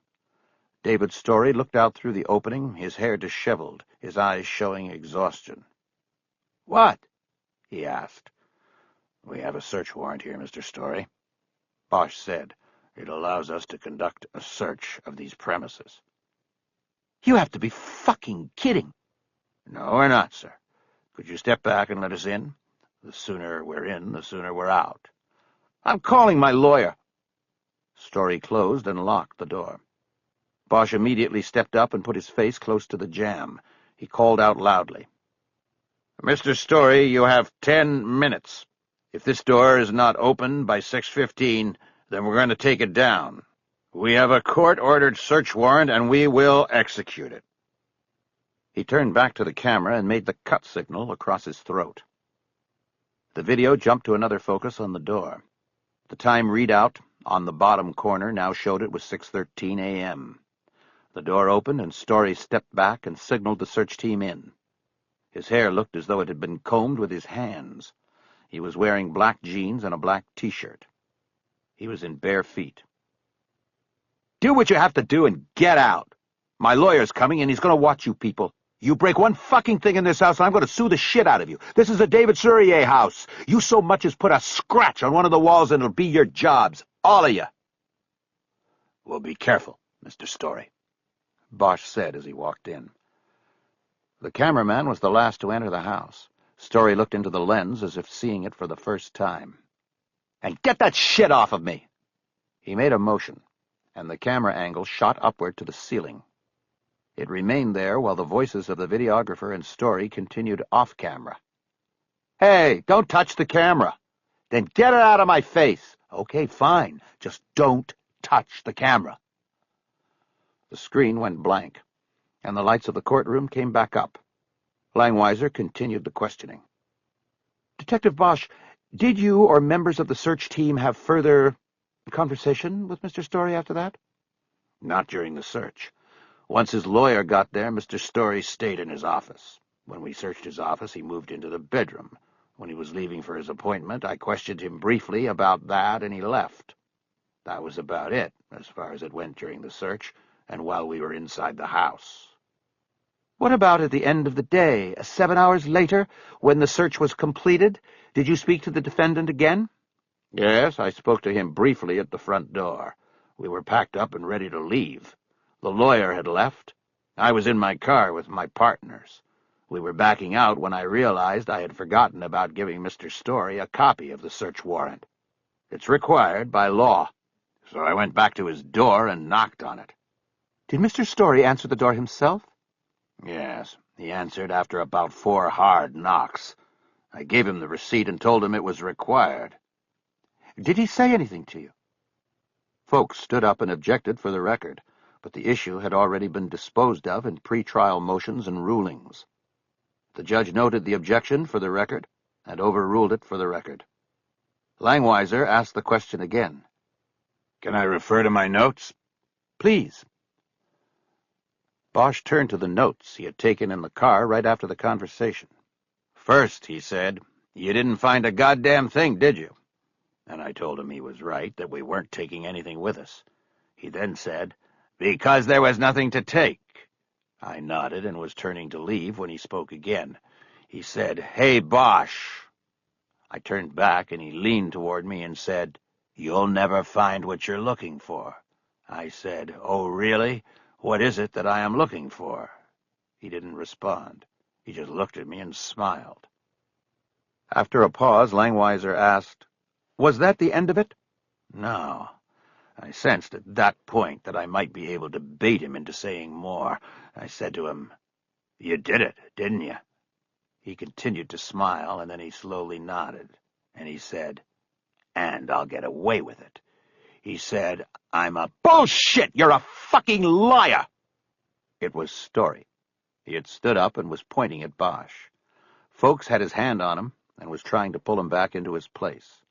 David Story looked out through the opening, his hair disheveled, his eyes showing exhaustion. "What?" he asked. "We have a search warrant here, Mr. Story," Bosch said. "It allows us to conduct a search of these premises." "You have to be fucking kidding." "No, we're not, sir. Could you step back and let us in? The sooner we're in, the sooner we're out." "I'm calling my lawyer." Story closed and locked the door. Bosch immediately stepped up and put his face close to the jamb. He called out loudly, "Mr. Story, you have 10 minutes. If this door is not open by 6:15, then we're going to take it down. We have a court-ordered search warrant, and we will execute it." He turned back to the camera and made the cut signal across his throat. The video jumped to another focus on the door. The time readout on the bottom corner now showed it was 6:13 a.m. The door opened and Story stepped back and signaled the search team in. His hair looked as though it had been combed with his hands. He was wearing black jeans and a black T-shirt. He was in bare feet. "Do what you have to do and get out. My lawyer's coming and he's going to watch you people. You break one fucking thing in this house and I'm going to sue the shit out of you. This is a David Surier house. You so much as put a scratch on one of the walls and it'll be your jobs. All of you." "We'll be careful, Mr. Story," Bosch said as he walked in. The cameraman was the last to enter the house. Story looked into the lens as if seeing it for the first time. "And get that shit off of me!" He made a motion, and the camera angle shot upward to the ceiling. It remained there while the voices of the videographer and Story continued off-camera. "Hey, don't touch the camera." "Then get it out of my face." "Okay, fine. Just don't touch the camera." The screen went blank, and the lights of the courtroom came back up. Langweiser continued the questioning. "Detective Bosch, did you or members of the search team have further conversation with Mr. Story after that?" "Not during the search. Once his lawyer got there, Mr. Story stayed in his office. When we searched his office, he moved into the bedroom. When he was leaving for his appointment, I questioned him briefly about that, and he left. That was about it, as far as it went during the search, and while we were inside the house." "What about at the end of the day, 7 hours later, when the search was completed? Did you speak to the defendant again?" "Yes, I spoke to him briefly at the front door. We were packed up and ready to leave. The lawyer had left, I was in my car with my partners. We were backing out when I realized I had forgotten about giving Mr. Story a copy of the search warrant. It's required by law, so I went back to his door and knocked on it. Did Mr. Story answer the door himself? Yes, he answered after about 4 hard knocks. I gave him the receipt and told him it was required. Did he say anything to you? Folks stood up and objected for the record, but the issue had already been disposed of in pre-trial motions and rulings. The judge noted the objection for the record and overruled it for the record. Langweiser asked the question again. Can I refer to my notes? Please. Bosch turned to the notes he had taken in the car right after the conversation. First, he said, you didn't find a goddamn thing, did you? And I told him he was right, that we weren't taking anything with us. He then said, because there was nothing to take. I nodded and was turning to leave when he spoke again. He said, hey, Bosch. I turned back and he leaned toward me and said, you'll never find what you're looking for. I said, oh, really? What is it that I am looking for? He didn't respond. He just looked at me and smiled. After a pause, Langweiser asked, was that the end of it? No. I sensed at that point that I might be able to bait him into saying more. I said to him, you did it, didn't you? He continued to smile, and then he slowly nodded, and he said, and I'll get away with it. He said, I'm a bullshit! You're a fucking liar! It was Story. He had stood up and was pointing at Bosch. Folks had his hand on him and was trying to pull him back into his place.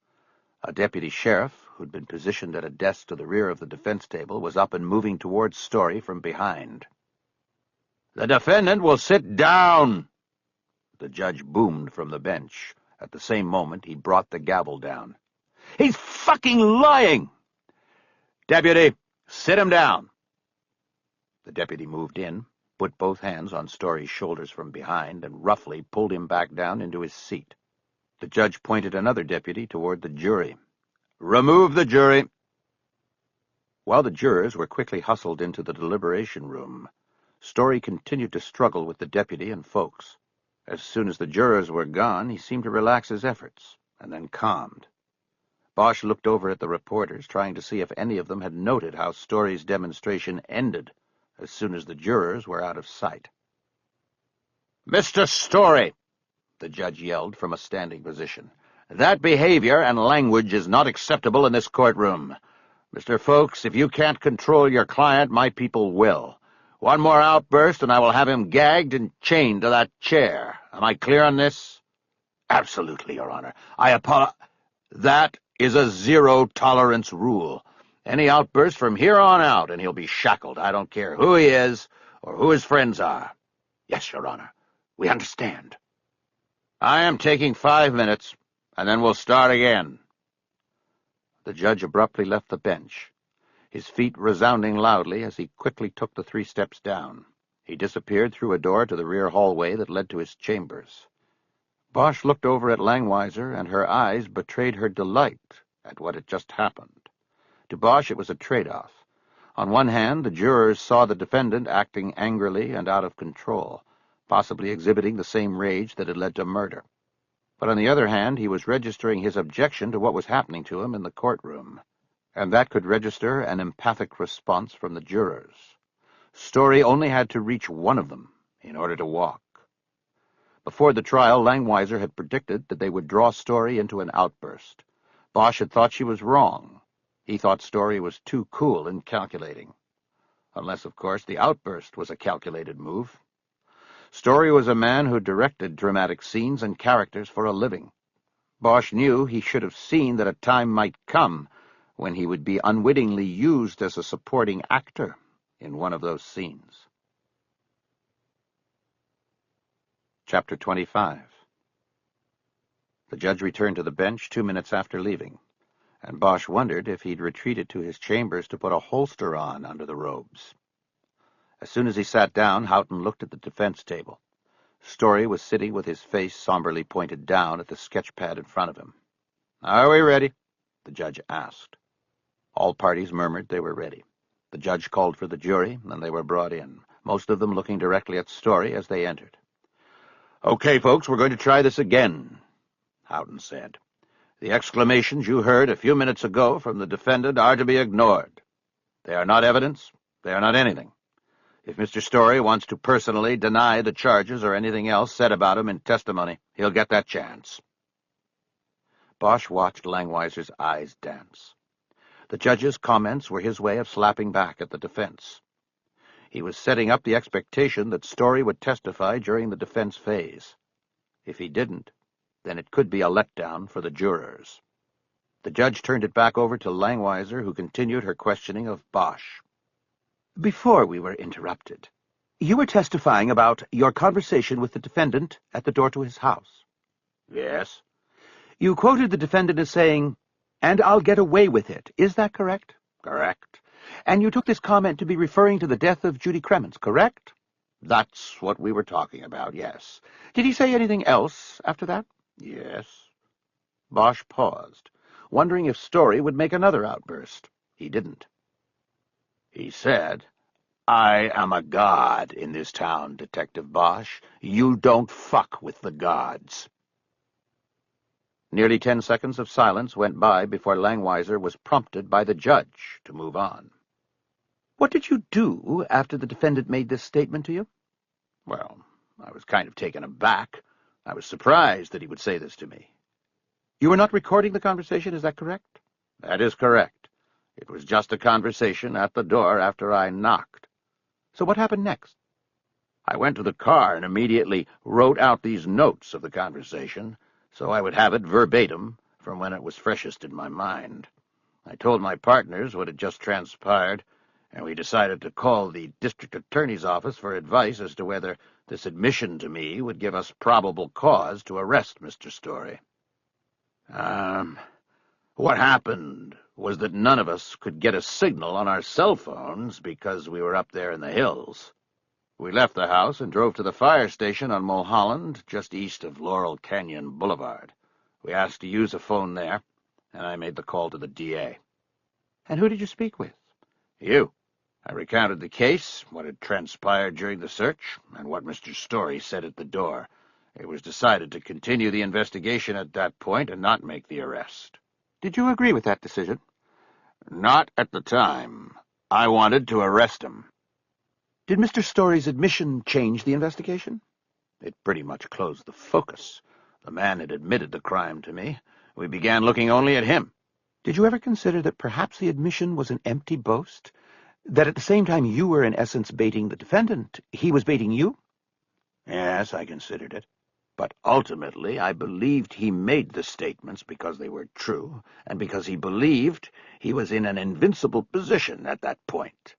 A deputy sheriff, who'd been positioned at a desk to the rear of the defense table, was up and moving towards Story from behind. The defendant will sit down! The judge boomed from the bench. At the same moment, he brought the gavel down. He's fucking lying! Deputy, sit him down! The deputy moved in, put both hands on Story's shoulders from behind, and roughly pulled him back down into his seat. The judge pointed another deputy toward the jury. Remove the jury! While the jurors were quickly hustled into the deliberation room, Story continued to struggle with the deputy and Folks. As soon as the jurors were gone, he seemed to relax his efforts, and then calmed. Bosch looked over at the reporters, trying to see if any of them had noted how Story's demonstration ended as soon as the jurors were out of sight. Mr. Story, the judge yelled from a standing position, that behavior and language is not acceptable in this courtroom. Mr. Folks, if you can't control your client, my people will. One more outburst, and I will have him gagged and chained to that chair. Am I clear on this? Absolutely, Your Honor. I apologize. That is a zero-tolerance rule. Any outburst from here on out, and he'll be shackled. I don't care who he is or who his friends are. Yes, Your Honor. We understand. I am taking 5 minutes, and then we'll start again. The judge abruptly left the bench, his feet resounding loudly as he quickly took the 3 steps down. He disappeared through a door to the rear hallway that led to his chambers. Bosch looked over at Langweiser, and her eyes betrayed her delight at what had just happened. To Bosch it was a trade-off. On one hand, the jurors saw the defendant acting angrily and out of control, possibly exhibiting the same rage that had led to murder. But on the other hand, he was registering his objection to what was happening to him in the courtroom, and that could register an empathic response from the jurors. Story only had to reach one of them in order to walk. Before the trial, Langweiser had predicted that they would draw Story into an outburst. Bosch had thought she was wrong. He thought Story was too cool and calculating. Unless, of course, the outburst was a calculated move. Story was a man who directed dramatic scenes and characters for a living. Bosch knew he should have seen that a time might come when he would be unwittingly used as a supporting actor in one of those scenes. Chapter 25. The judge returned to the bench 2 minutes after leaving, and Bosch wondered if he'd retreated to his chambers to put a holster on under the robes. As soon as he sat down, Houghton looked at the defense table. Story was sitting with his face somberly pointed down at the sketch pad in front of him. "Are we ready?" the judge asked. All parties murmured they were ready. The judge called for the jury, and they were brought in. most of them looking directly at Story as they entered. "Okay, folks, we're going to try this again," Houghton said. "The exclamations you heard a few minutes ago from the defendant are to be ignored. They are not evidence. They are not anything. If Mr. Story wants to personally deny the charges or anything else said about him in testimony, he'll get that chance." Bosch watched Langweiser's eyes dance. The judge's comments were his way of slapping back at the defense. He was setting up the expectation that Story would testify during the defense phase. If he didn't, then it could be a letdown for the jurors. The judge turned it back over to Langweiser, who continued her questioning of Bosch. "Before we were interrupted, you were testifying about your conversation with the defendant at the door to his house." "Yes." "You quoted the defendant as saying, 'And I'll get away with it.' Is that correct?" "Correct." "And you took this comment to be referring to the death of Judy Cremens, correct?" "That's what we were talking about, yes." "Did he say anything else after that?" "Yes." Bosch paused, wondering if Story would make another outburst. He didn't. "He said, 'I am a god in this town, Detective Bosch. You don't fuck with the gods.'" Nearly 10 seconds of silence went by before Langweiser was prompted by the judge to move on. "What did you do after the defendant made this statement to you?" "Well, I was kind of taken aback. I was surprised that he would say this to me." "You were not recording the conversation, is that correct?" "That is correct. It was just a conversation at the door after I knocked." "So what happened next?" "I went to the car and immediately wrote out these notes of the conversation, so I would have it verbatim from when it was freshest in my mind. I told my partners what had just transpired, and we decided to call the district attorney's office for advice as to whether this admission to me would give us probable cause to arrest Mr. Story. What happened was that none of us could get a signal on our cell phones because we were up there in the hills. We left the house and drove to the fire station on Mulholland, just east of Laurel Canyon Boulevard. We asked to use a phone there, and I made the call to the DA. "And who did you speak with?" "You. I recounted the case, what had transpired during the search, and what Mr. Story said at the door. It was decided to continue the investigation at that point and not make the arrest." "Did you agree with that decision?" "Not at the time. I wanted to arrest him." "Did Mr. Story's admission change the investigation?" "It pretty much closed the focus. The man had admitted the crime to me. We began looking only at him." "Did you ever consider that perhaps the admission was an empty boast? That at the same time you were in essence baiting the defendant, he was baiting you?" "Yes, I considered it. But ultimately I believed he made the statements because they were true, and because he believed he was in an invincible position at that point."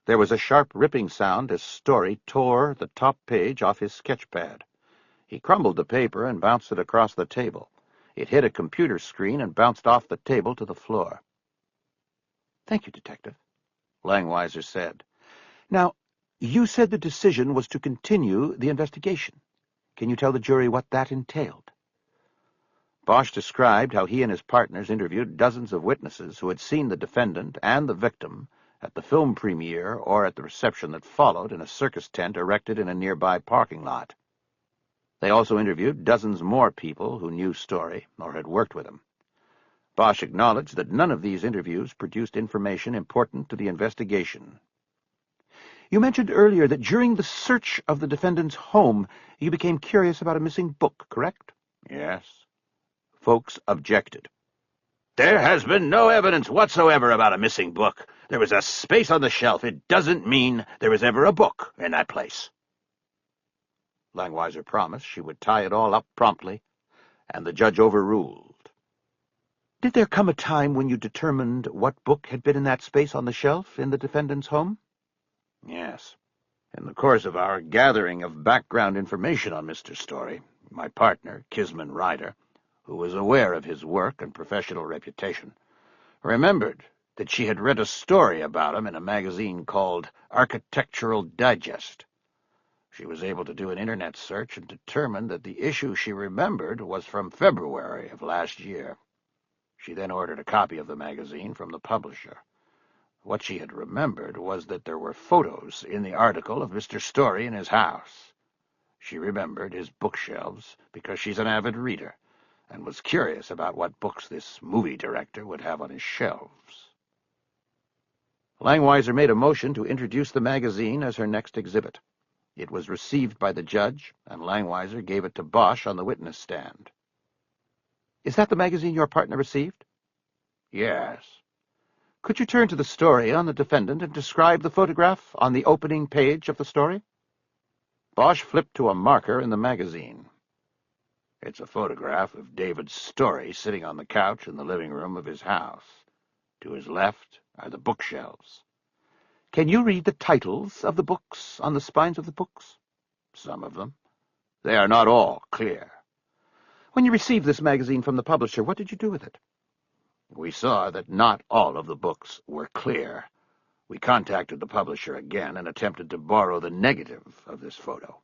There was a sharp ripping sound as Story tore the top page off his sketchpad. He crumbled the paper and bounced it across the table. It hit a computer screen and bounced off the table to the floor. "Thank you, Detective," Langweiser said. "Now, you said the decision was to continue the investigation. Can you tell the jury what that entailed?" Bosch described how he and his partners interviewed dozens of witnesses who had seen the defendant and the victim at the film premiere or at the reception that followed in a circus tent erected in a nearby parking lot. They also interviewed dozens more people who knew Story or had worked with him. Bosch acknowledged that none of these interviews produced information important to the investigation. "You mentioned earlier that during the search of the defendant's home, you became curious about a missing book, correct?" "Yes." Folks objected. "There has been no evidence whatsoever about a missing book. There was a space on the shelf. It doesn't mean there was ever a book in that place." Langweiser promised she would tie it all up promptly, and the judge overruled. "Did there come a time when you determined what book had been in that space on the shelf in the defendant's home?" "Yes. In the course of our gathering of background information on Mr. Story, my partner, Kisman Ryder, who was aware of his work and professional reputation, remembered that she had read a story about him in a magazine called Architectural Digest. She was able to do an internet search and determined that the issue she remembered was from February of last year. She then ordered a copy of the magazine from the publisher. What she had remembered was that there were photos in the article of Mr. Story in his house. She remembered his bookshelves because she's an avid reader, and was curious about what books this movie director would have on his shelves. Langweiser made a motion to introduce the magazine as her next exhibit. It was received by the judge, and Langweiser gave it to Bosch on the witness stand. "Is that the magazine your partner received?" "Yes." "Could you turn to the story on the defendant and describe the photograph on the opening page of the story?" Bosch flipped to a marker in the magazine. "It's a photograph of David Story sitting on the couch in the living room of his house. To his left are the bookshelves." "Can you read the titles of the books on the spines of the books?" "Some of them. They are not all clear." "When you received this magazine from the publisher, what did you do with it?" "We saw that not all of the books were clear. We contacted the publisher again and attempted to borrow the negative of this photo.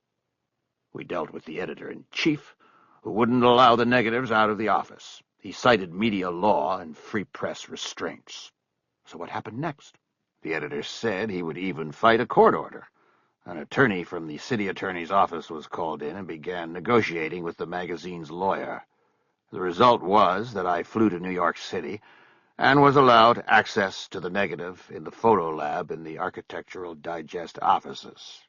We dealt with the editor-in-chief, who wouldn't allow the negatives out of the office. He cited media law and free press restraints." "So what happened next?" "The editor said he would even fight a court order. An attorney from the city attorney's office was called in and began negotiating with the magazine's lawyer. The result was that I flew to New York City and was allowed access to the negative in the photo lab in the Architectural Digest offices."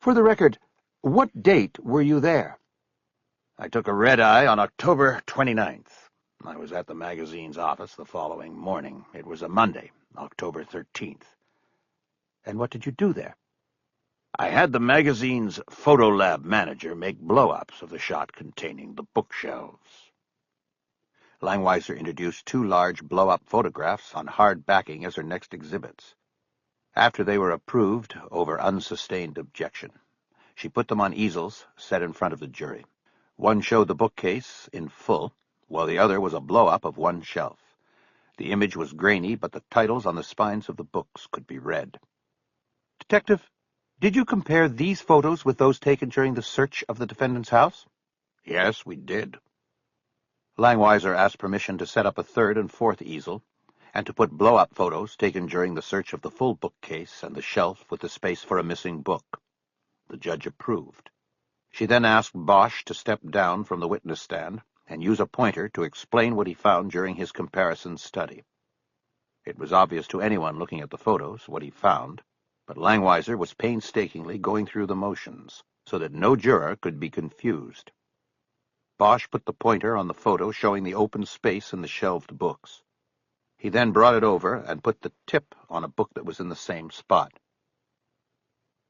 "For the record, what date were you there?" "I took a red-eye on October 29th. I was at the magazine's office the following morning. It was a Monday, October 13th. "And what did you do there?" "I had the magazine's photo lab manager make blow-ups of the shot containing the bookshelves." Langweiser introduced 2 large blow-up photographs on hard backing as her next exhibits. After they were approved over unsustained objection, she put them on easels set in front of the jury. One showed the bookcase in full, while the other was a blow-up of one shelf. The image was grainy, but the titles on the spines of the books could be read. "Detective, did you compare these photos with those taken during the search of the defendant's house?" "Yes, we did." Langweiser asked permission to set up a 3rd and 4th easel, and to put blow-up photos taken during the search of the full bookcase and the shelf with the space for a missing book. The judge approved. She then asked Bosch to step down from the witness stand and use a pointer to explain what he found during his comparison study. It was obvious to anyone looking at the photos what he found, but Langweiser was painstakingly going through the motions so that no juror could be confused. Bosch put the pointer on the photo showing the open space in the shelved books. He then brought it over and put the tip on a book that was in the same spot.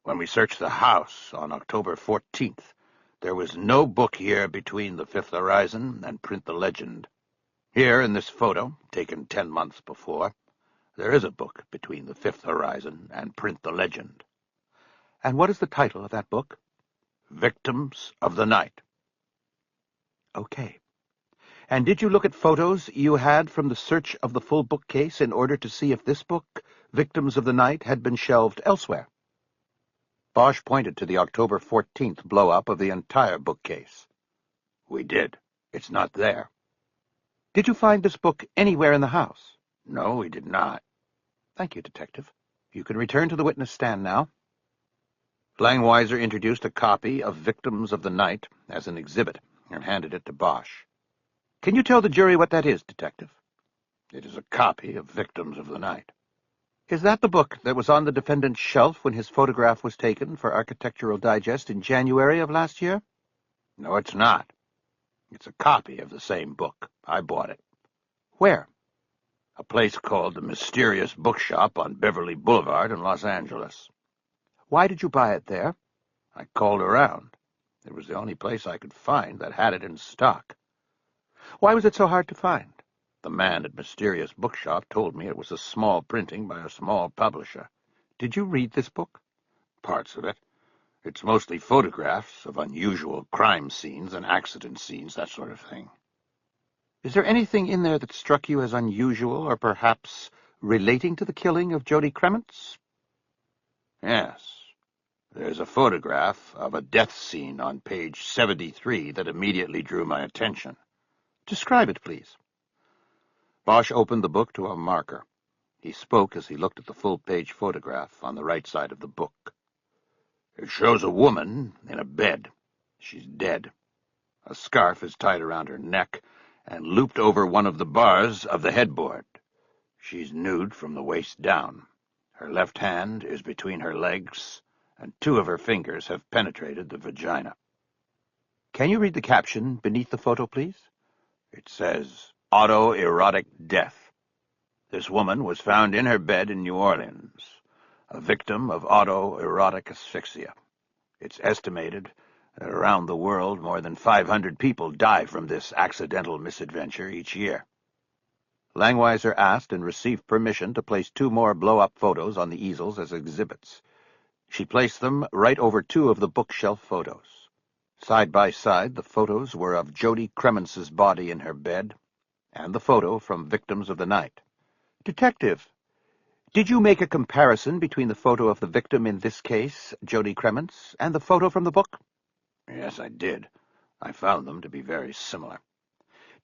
"When we searched the house on October 14th, there was no book here between The Fifth Horizon and Print the Legend. Here, in this photo, taken 10 months before, there is a book between The Fifth Horizon and Print the Legend." "And what is the title of that book?" "Victims of the Night." "Okay. And did you look at photos you had from the search of the full bookcase in order to see if this book, Victims of the Night, had been shelved elsewhere?" Bosch pointed to the October 14th blow-up of the entire bookcase. "We did. It's not there." "Did you find this book anywhere in the house?" "No, we did not." "Thank you, Detective. You can return to the witness stand now." Langweiser introduced a copy of Victims of the Night as an exhibit and handed it to Bosch. "Can you tell the jury what that is, Detective?" "It is a copy of Victims of the Night." "Is that the book that was on the defendant's shelf when his photograph was taken for Architectural Digest in January of last year?" "No, it's not. It's a copy of the same book. I bought it." "Where?" "A place called the Mysterious Bookshop on Beverly Boulevard in Los Angeles." "Why did you buy it there?" "I called around. It was the only place I could find that had it in stock." "Why was it so hard to find?" "The man at Mysterious Bookshop told me it was a small printing by a small publisher." "Did you read this book?" "Parts of it. It's mostly photographs of unusual crime scenes and accident scenes, that sort of thing." "Is there anything in there that struck you as unusual or perhaps relating to the killing of Jody Kremens?" "Yes. There's a photograph of a death scene on page 73 that immediately drew my attention." "Describe it, please." Bosch opened the book to a marker. He spoke as he looked at the full-page photograph on the right side of the book. "It shows a woman in a bed. She's dead. A scarf is tied around her neck and looped over one of the bars of the headboard. She's nude from the waist down. Her left hand is between her legs, and 2 of her fingers have penetrated the vagina." Can you read the caption beneath the photo, please? It says, "Autoerotic death. This woman was found in her bed in New Orleans, a victim of autoerotic asphyxia. It's estimated that around the world more than 500 people die from this accidental misadventure each year." Langweiser asked and received permission to place 2 more blow-up photos on the easels as exhibits. She placed them right over 2 of the bookshelf photos. Side by side, the photos were of Jody Cremens's body in her bed and the photo from Victims of the Night. Detective, did you make a comparison between the photo of the victim in this case, Jody Cremens, and the photo from the book? Yes, I did. I found them to be very similar.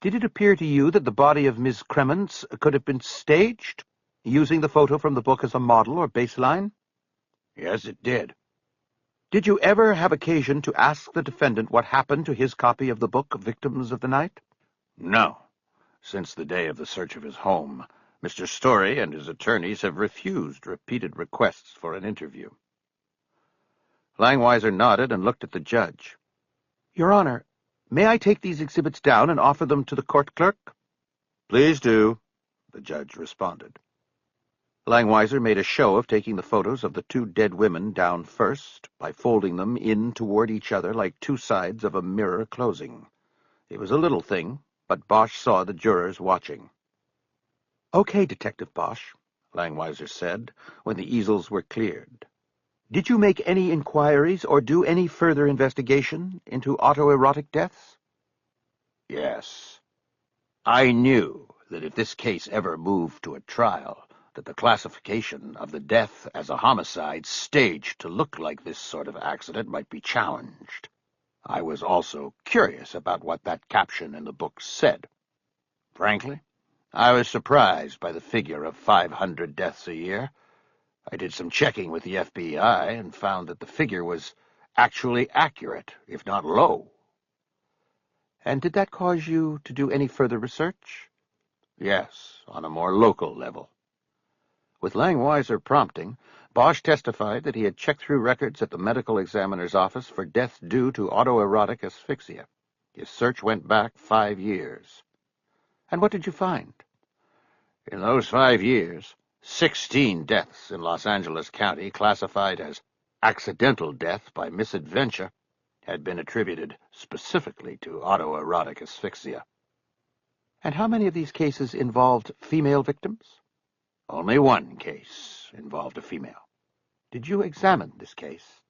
Did it appear to you that the body of Ms. Cremens could have been staged, using the photo from the book as a model or baseline? Yes, it did. Did you ever have occasion to ask the defendant what happened to his copy of the book, Victims of the Night? No. Since the day of the search of his home, Mr. Story and his attorneys have refused repeated requests for an interview. Langweiser nodded and looked at the judge. Your Honor, may I take these exhibits down and offer them to the court clerk? Please do, the judge responded. Langweiser made a show of taking the photos of the 2 dead women down first by folding them in toward each other like 2 sides of a mirror closing. It was a little thing, but Bosch saw the jurors watching. "Okay, Detective Bosch," Langweiser said, when the easels were cleared. "Did you make any inquiries or do any further investigation into autoerotic deaths?" Yes. I knew that if this case ever moved to a trial, that the classification of the death as a homicide staged to look like this sort of accident might be challenged. I was also curious about what that caption in the book said. Frankly, I was surprised by the figure of 500 deaths a year. I did some checking with the FBI and found that the figure was actually accurate, if not low. And did that cause you to do any further research? Yes, on a more local level. With Langweiser prompting, Bosch testified that he had checked through records at the medical examiner's office for deaths due to autoerotic asphyxia. His search went back 5 years. And what did you find? In those 5 years, 16 deaths in Los Angeles County classified as accidental death by misadventure had been attributed specifically to autoerotic asphyxia. And how many of these cases involved female victims? Only 1 case involved a female. Did you examine this case?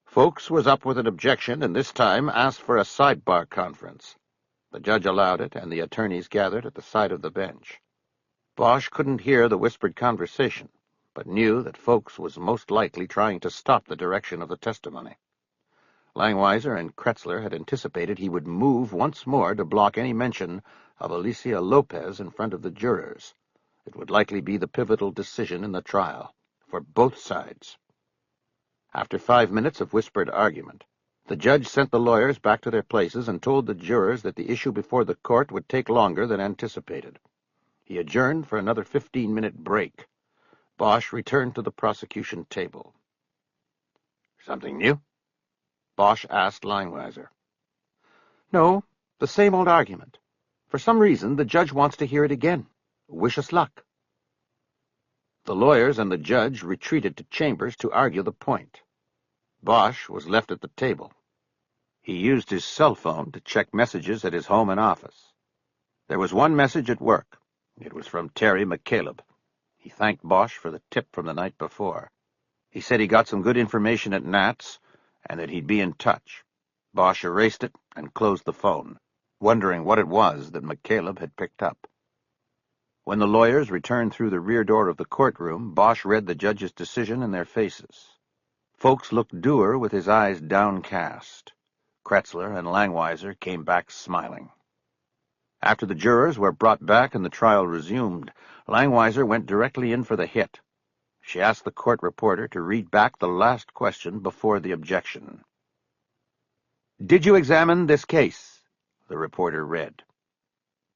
Folks was up with an objection and this time asked for a sidebar conference. The judge allowed it, and the attorneys gathered at the side of the bench. Bosch couldn't hear the whispered conversation, but knew that Folks was most likely trying to stop the direction of the testimony. Langweiser and Kretzler had anticipated he would move once more to block any mention of Alicia Lopez in front of the jurors. It would likely be the pivotal decision in the trial, for both sides. After 5 minutes of whispered argument, the judge sent the lawyers back to their places and told the jurors that the issue before the court would take longer than anticipated. He adjourned for another 15-minute break. Bosch returned to the prosecution table. Something new? Bosch asked Langweiser. No, the same old argument. For some reason, the judge wants to hear it again. Wish us luck. The lawyers and the judge retreated to chambers to argue the point. Bosch was left at the table. He used his cell phone to check messages at his home and office. There was one message at work. It was from Terry McCaleb. He thanked Bosch for the tip from the night before. He said he got some good information at Nat's and that he'd be in touch. Bosch erased it and closed the phone, wondering what it was that McCaleb had picked up. When the lawyers returned through the rear door of the courtroom, Bosch read the judge's decision in their faces. Folks looked dour with his eyes downcast. Kretzler and Langweiser came back smiling. After the jurors were brought back and the trial resumed, Langweiser went directly in for the hit. She asked the court reporter to read back the last question before the objection. "Did you examine this case?" the reporter read.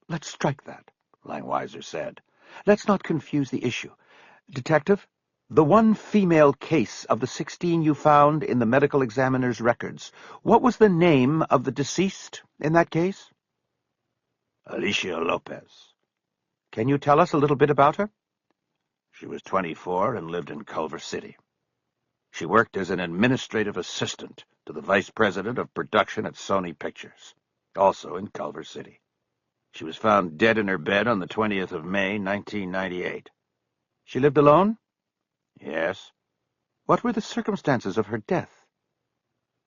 "Let's strike that," Langweiser said. "Let's not confuse the issue. Detective, the one female case of the 16 you found in the medical examiner's records, what was the name of the deceased in that case?" "Alicia Lopez." "Can you tell us a little bit about her?" "She was 24 and lived in Culver City. She worked as an administrative assistant to the vice president of production at Sony Pictures, also in Culver City. She was found dead in her bed on the 20th of May, 1998. She lived alone?" "Yes. "What were the circumstances of her death?"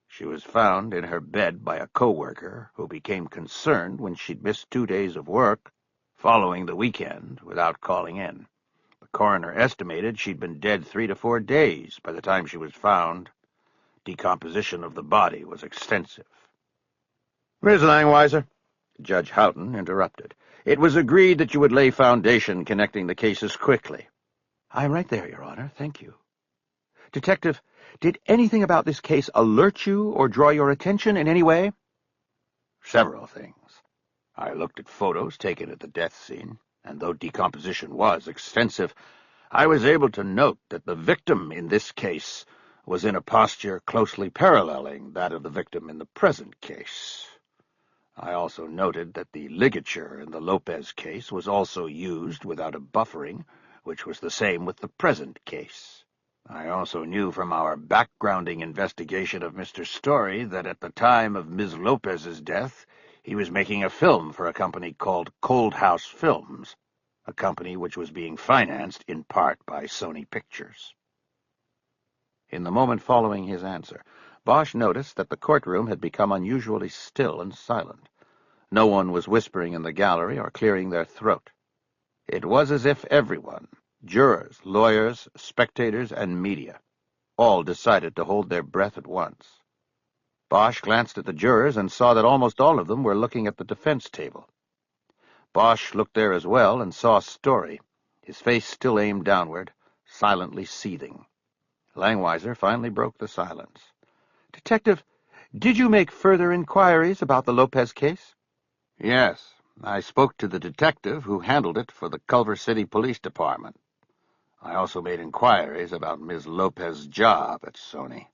She was found in her bed by a co-worker who became concerned when she'd missed 2 days of work following the weekend without calling in. The coroner estimated she'd been dead 3 to 4 days by the time she was found. Decomposition of the body was extensive." "Ms. Langweiser," Judge Houghton interrupted, "it was agreed that you would lay foundation connecting the cases quickly." "I'm right there, Your Honor. Thank you. Detective, did anything about this case alert you or draw your attention in any way?" "Several things. I looked at photos taken at the death scene, and though decomposition was extensive, I was able to note that the victim in this case was in a posture closely paralleling that of the victim in the present case. I also noted that the ligature in the Lopez case was also used without a buffering, which was the same with the present case. I also knew from our backgrounding investigation of Mr. Story that at the time of Ms. Lopez's death, he was making a film for a company called Cold House Films, a company which was being financed in part by Sony Pictures." In the moment following his answer, Bosch noticed that the courtroom had become unusually still and silent. No one was whispering in the gallery or clearing their throat. It was as if everyone, jurors, lawyers, spectators, and media, all decided to hold their breath at once. Bosch glanced at the jurors and saw that almost all of them were looking at the defense table. Bosch looked there as well and saw Story, his face still aimed downward, silently seething. Langweiser finally broke the silence. "Detective, did you make further inquiries about the Lopez case?" "Yes. I spoke to the detective who handled it for the Culver City Police Department. I also made inquiries about Ms. Lopez's job at Sony."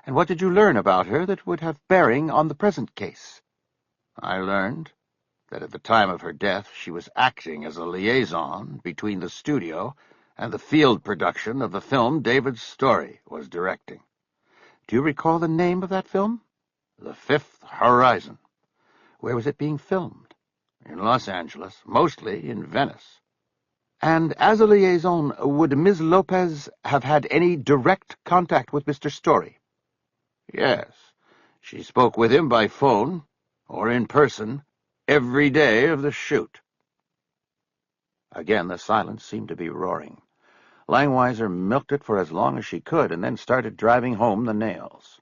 "And what did you learn about her that would have bearing on the present case?" "I learned that at the time of her death she was acting as a liaison between the studio and the field production of the film David Story was directing." "Do you recall the name of that film?" "The Fifth Horizon." "Where was it being filmed?" "In Los Angeles, mostly in Venice." "And as a liaison, would Ms. Lopez have had any direct contact with Mr. Story?" "Yes. She spoke with him by phone, or in person, every day of the shoot." Again the silence seemed to be roaring. Langweiser milked it for as long as she could and then started driving home the nails.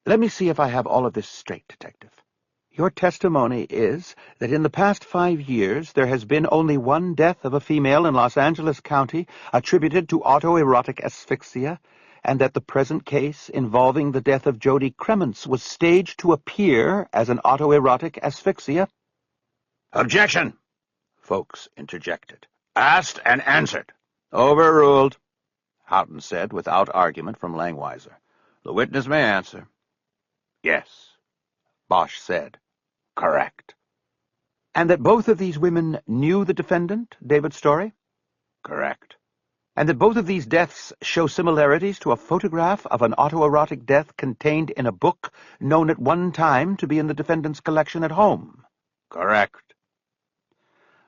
"Let me see if I have all of this straight, Detective. Your testimony is that in the past 5 years there has been only one death of a female in Los Angeles County attributed to autoerotic asphyxia, and that the present case involving the death of Jody Kremens was staged to appear as an autoerotic asphyxia?" "Objection!" Folks interjected. "Asked and answered." "Overruled," Houghton said without argument from Langweiser. "The witness may answer." "Yes," Bosch said. "Correct." "And that both of these women knew the defendant, David Story?" "Correct." "And that both of these deaths show similarities to a photograph of an autoerotic death contained in a book known at one time to be in the defendant's collection at home?" "Correct."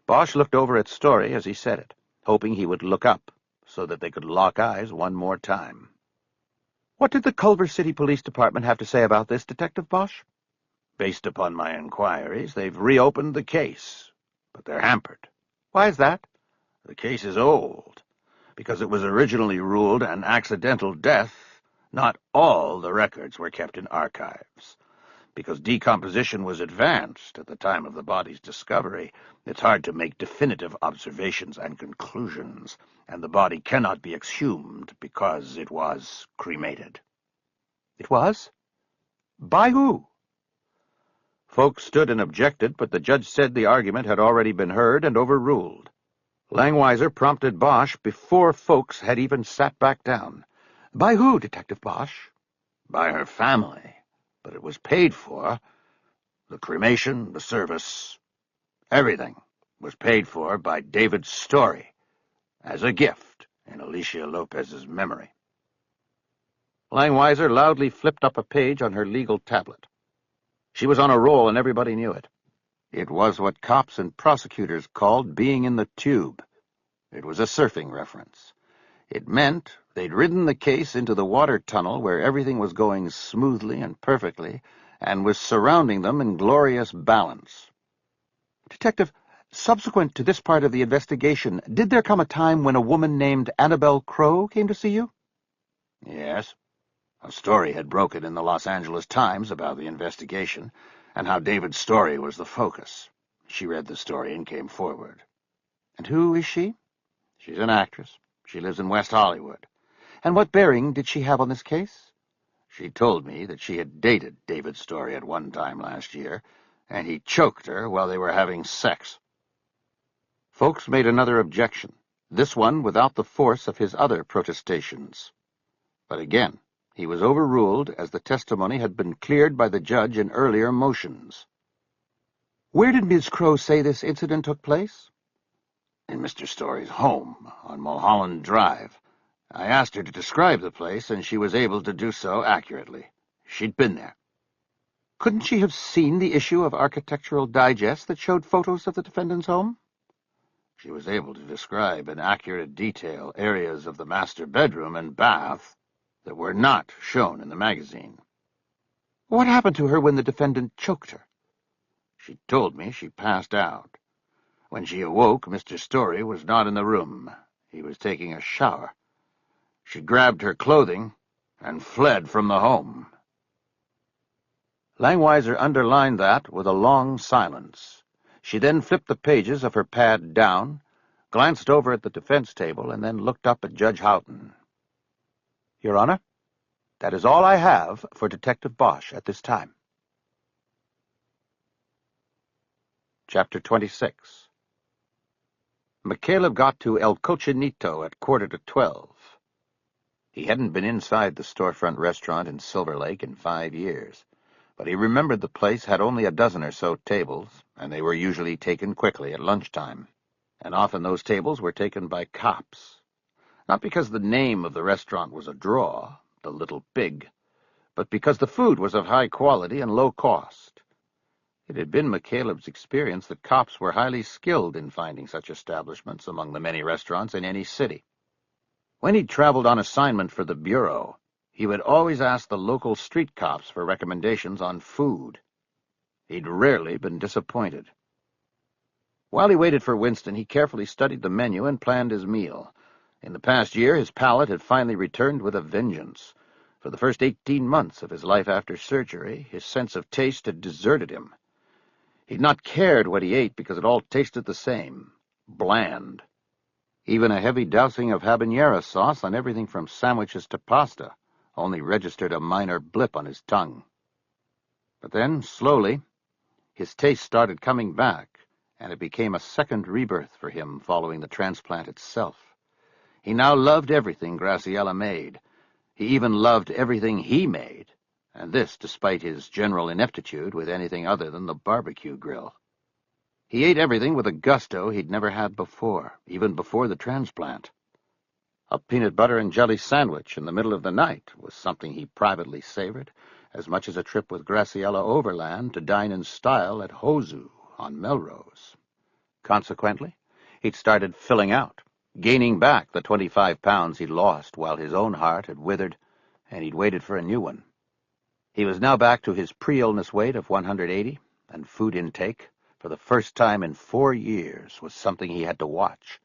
Bosch looked over at Story as he said it, hoping he would look up so that they could lock eyes one more time. "What did the Culver City Police Department have to say about this, Detective Bosch?" "Based upon my inquiries, they've reopened the case, but they're hampered." "Why is that?" "The case is old. Because it was originally ruled an accidental death, not all the records were kept in archives. Because decomposition was advanced at the time of the body's discovery, it's hard to make definitive observations and conclusions, and the body cannot be exhumed because it was cremated. It was? By who? Folks stood and objected, but the judge said the argument had already been heard and overruled. Langweiser prompted Bosch before folks had even sat back down. By who, Detective Bosch? By her family, but it was paid for. The cremation, the service, everything was paid for by David Story as a gift in Alicia Lopez's memory. Langweiser loudly flipped up a page on her legal tablet. She was on a roll, and everybody knew it. It was what cops and prosecutors called being in the tube. It was a surfing reference. It meant they'd ridden the case into the water tunnel where everything was going smoothly and perfectly, and was surrounding them in glorious balance. Detective, subsequent to this part of the investigation, did there come a time when a woman named Annabelle Crowe came to see you? Yes. A story had broken in the Los Angeles Times about the investigation, and how David Story was the focus. She read the story and came forward. And who is she? She's an actress. She lives in West Hollywood. And what bearing did she have on this case? She told me that she had dated David Story at one time last year, and he choked her while they were having sex. Folks made another objection, this one without the force of his other protestations. But again, he was overruled as the testimony had been cleared by the judge in earlier motions. Where did Ms. Crowe say this incident took place? In Mr. Story's home on Mulholland Drive. I asked her to describe the place, and she was able to do so accurately. She'd been there. Couldn't she have seen the issue of Architectural Digest that showed photos of the defendant's home? She was able to describe in accurate detail areas of the master bedroom and bath that were not shown in the magazine. What happened to her when the defendant choked her? She told me she passed out. When she awoke, Mr. Story was not in the room. He was taking a shower. She grabbed her clothing and fled from the home. Langweiser underlined that with a long silence. She then flipped the pages of her pad down, glanced over at the defense table, and then looked up at Judge Houghton. Your Honor, that is all I have for Detective Bosch at this time. Chapter 26. McCaleb got to El Cochinito at 11:45. He hadn't been inside the storefront restaurant in Silver Lake in 5 years, but he remembered the place had only a dozen or so tables, and they were usually taken quickly at lunchtime. And often those tables were taken by cops. Not because the name of the restaurant was a draw, the Little Pig, but because the food was of high quality and low cost. It had been McCaleb's experience that cops were highly skilled in finding such establishments among the many restaurants in any city. When he'd traveled on assignment for the Bureau, he would always ask the local street cops for recommendations on food. He'd rarely been disappointed. While he waited for Winston, he carefully studied the menu and planned his meal. In the past year, his palate had finally returned with a vengeance. For the first 18 months of his life after surgery, his sense of taste had deserted him. He'd not cared what he ate because it all tasted the same, bland. Even a heavy dousing of habanero sauce on everything from sandwiches to pasta only registered a minor blip on his tongue. But then, slowly, his taste started coming back, and it became a second rebirth for him following the transplant itself. He now loved everything Graciela made. He even loved everything he made, and this despite his general ineptitude with anything other than the barbecue grill. He ate everything with a gusto he'd never had before, even before the transplant. A peanut butter and jelly sandwich in the middle of the night was something he privately savored, as much as a trip with Graciela overland to dine in style at Hozu on Melrose. Consequently, he'd started filling out, gaining back the 25 pounds he'd lost while his own heart had withered, and he'd waited for a new one. He was now back to his pre-illness weight of 180, and food intake, for the first time in 4 years, was something he had to watch.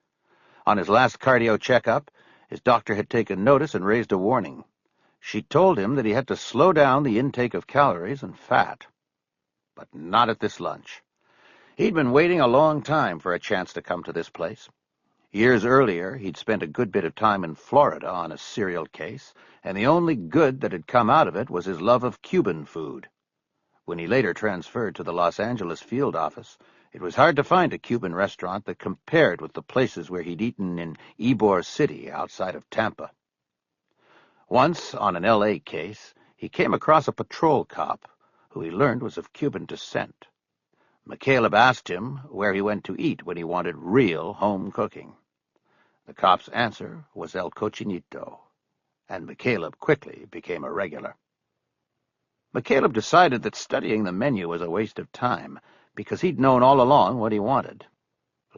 On his last cardio checkup, his doctor had taken notice and raised a warning. She told him that he had to slow down the intake of calories and fat. but not at this lunch. He'd been waiting a long time for a chance to come to this place. Years earlier, he'd spent a good bit of time in Florida on a serial case, and the only good that had come out of it was his love of Cuban food. When he later transferred to the Los Angeles field office, it was hard to find a Cuban restaurant that compared with the places where he'd eaten in Ybor City outside of Tampa. Once, on an L.A. case, he came across a patrol cop, who he learned was of Cuban descent. McCaleb asked him where he went to eat when he wanted real home cooking. The cop's answer was El Cochinito, and McCaleb quickly became a regular. McCaleb decided that studying the menu was a waste of time, because he'd known all along what he wanted.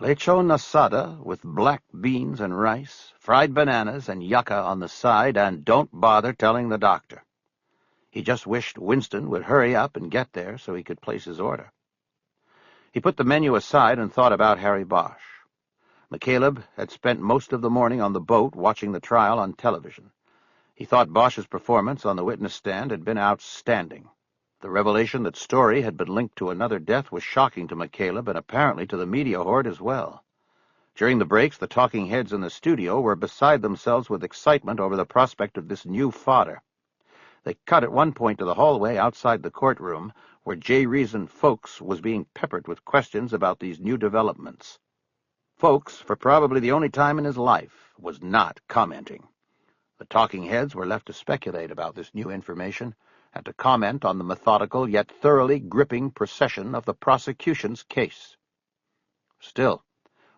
Lechon asada with black beans and rice, fried bananas and yucca on the side, and don't bother telling the doctor. He just wished Winston would hurry up and get there so he could place his order. He put the menu aside and thought about Harry Bosch. McCaleb had spent most of the morning on the boat watching the trial on television. He thought Bosch's performance on the witness stand had been outstanding. The revelation that Story had been linked to another death was shocking to McCaleb and apparently to the media horde as well. During the breaks, the talking heads in the studio were beside themselves with excitement over the prospect of this new fodder. They cut at one point to the hallway outside the courtroom, where J. Reason Folks was being peppered with questions about these new developments. Folks, for probably the only time in his life, was not commenting. The talking heads were left to speculate about this new information and to comment on the methodical yet thoroughly gripping procession of the prosecution's case. Still,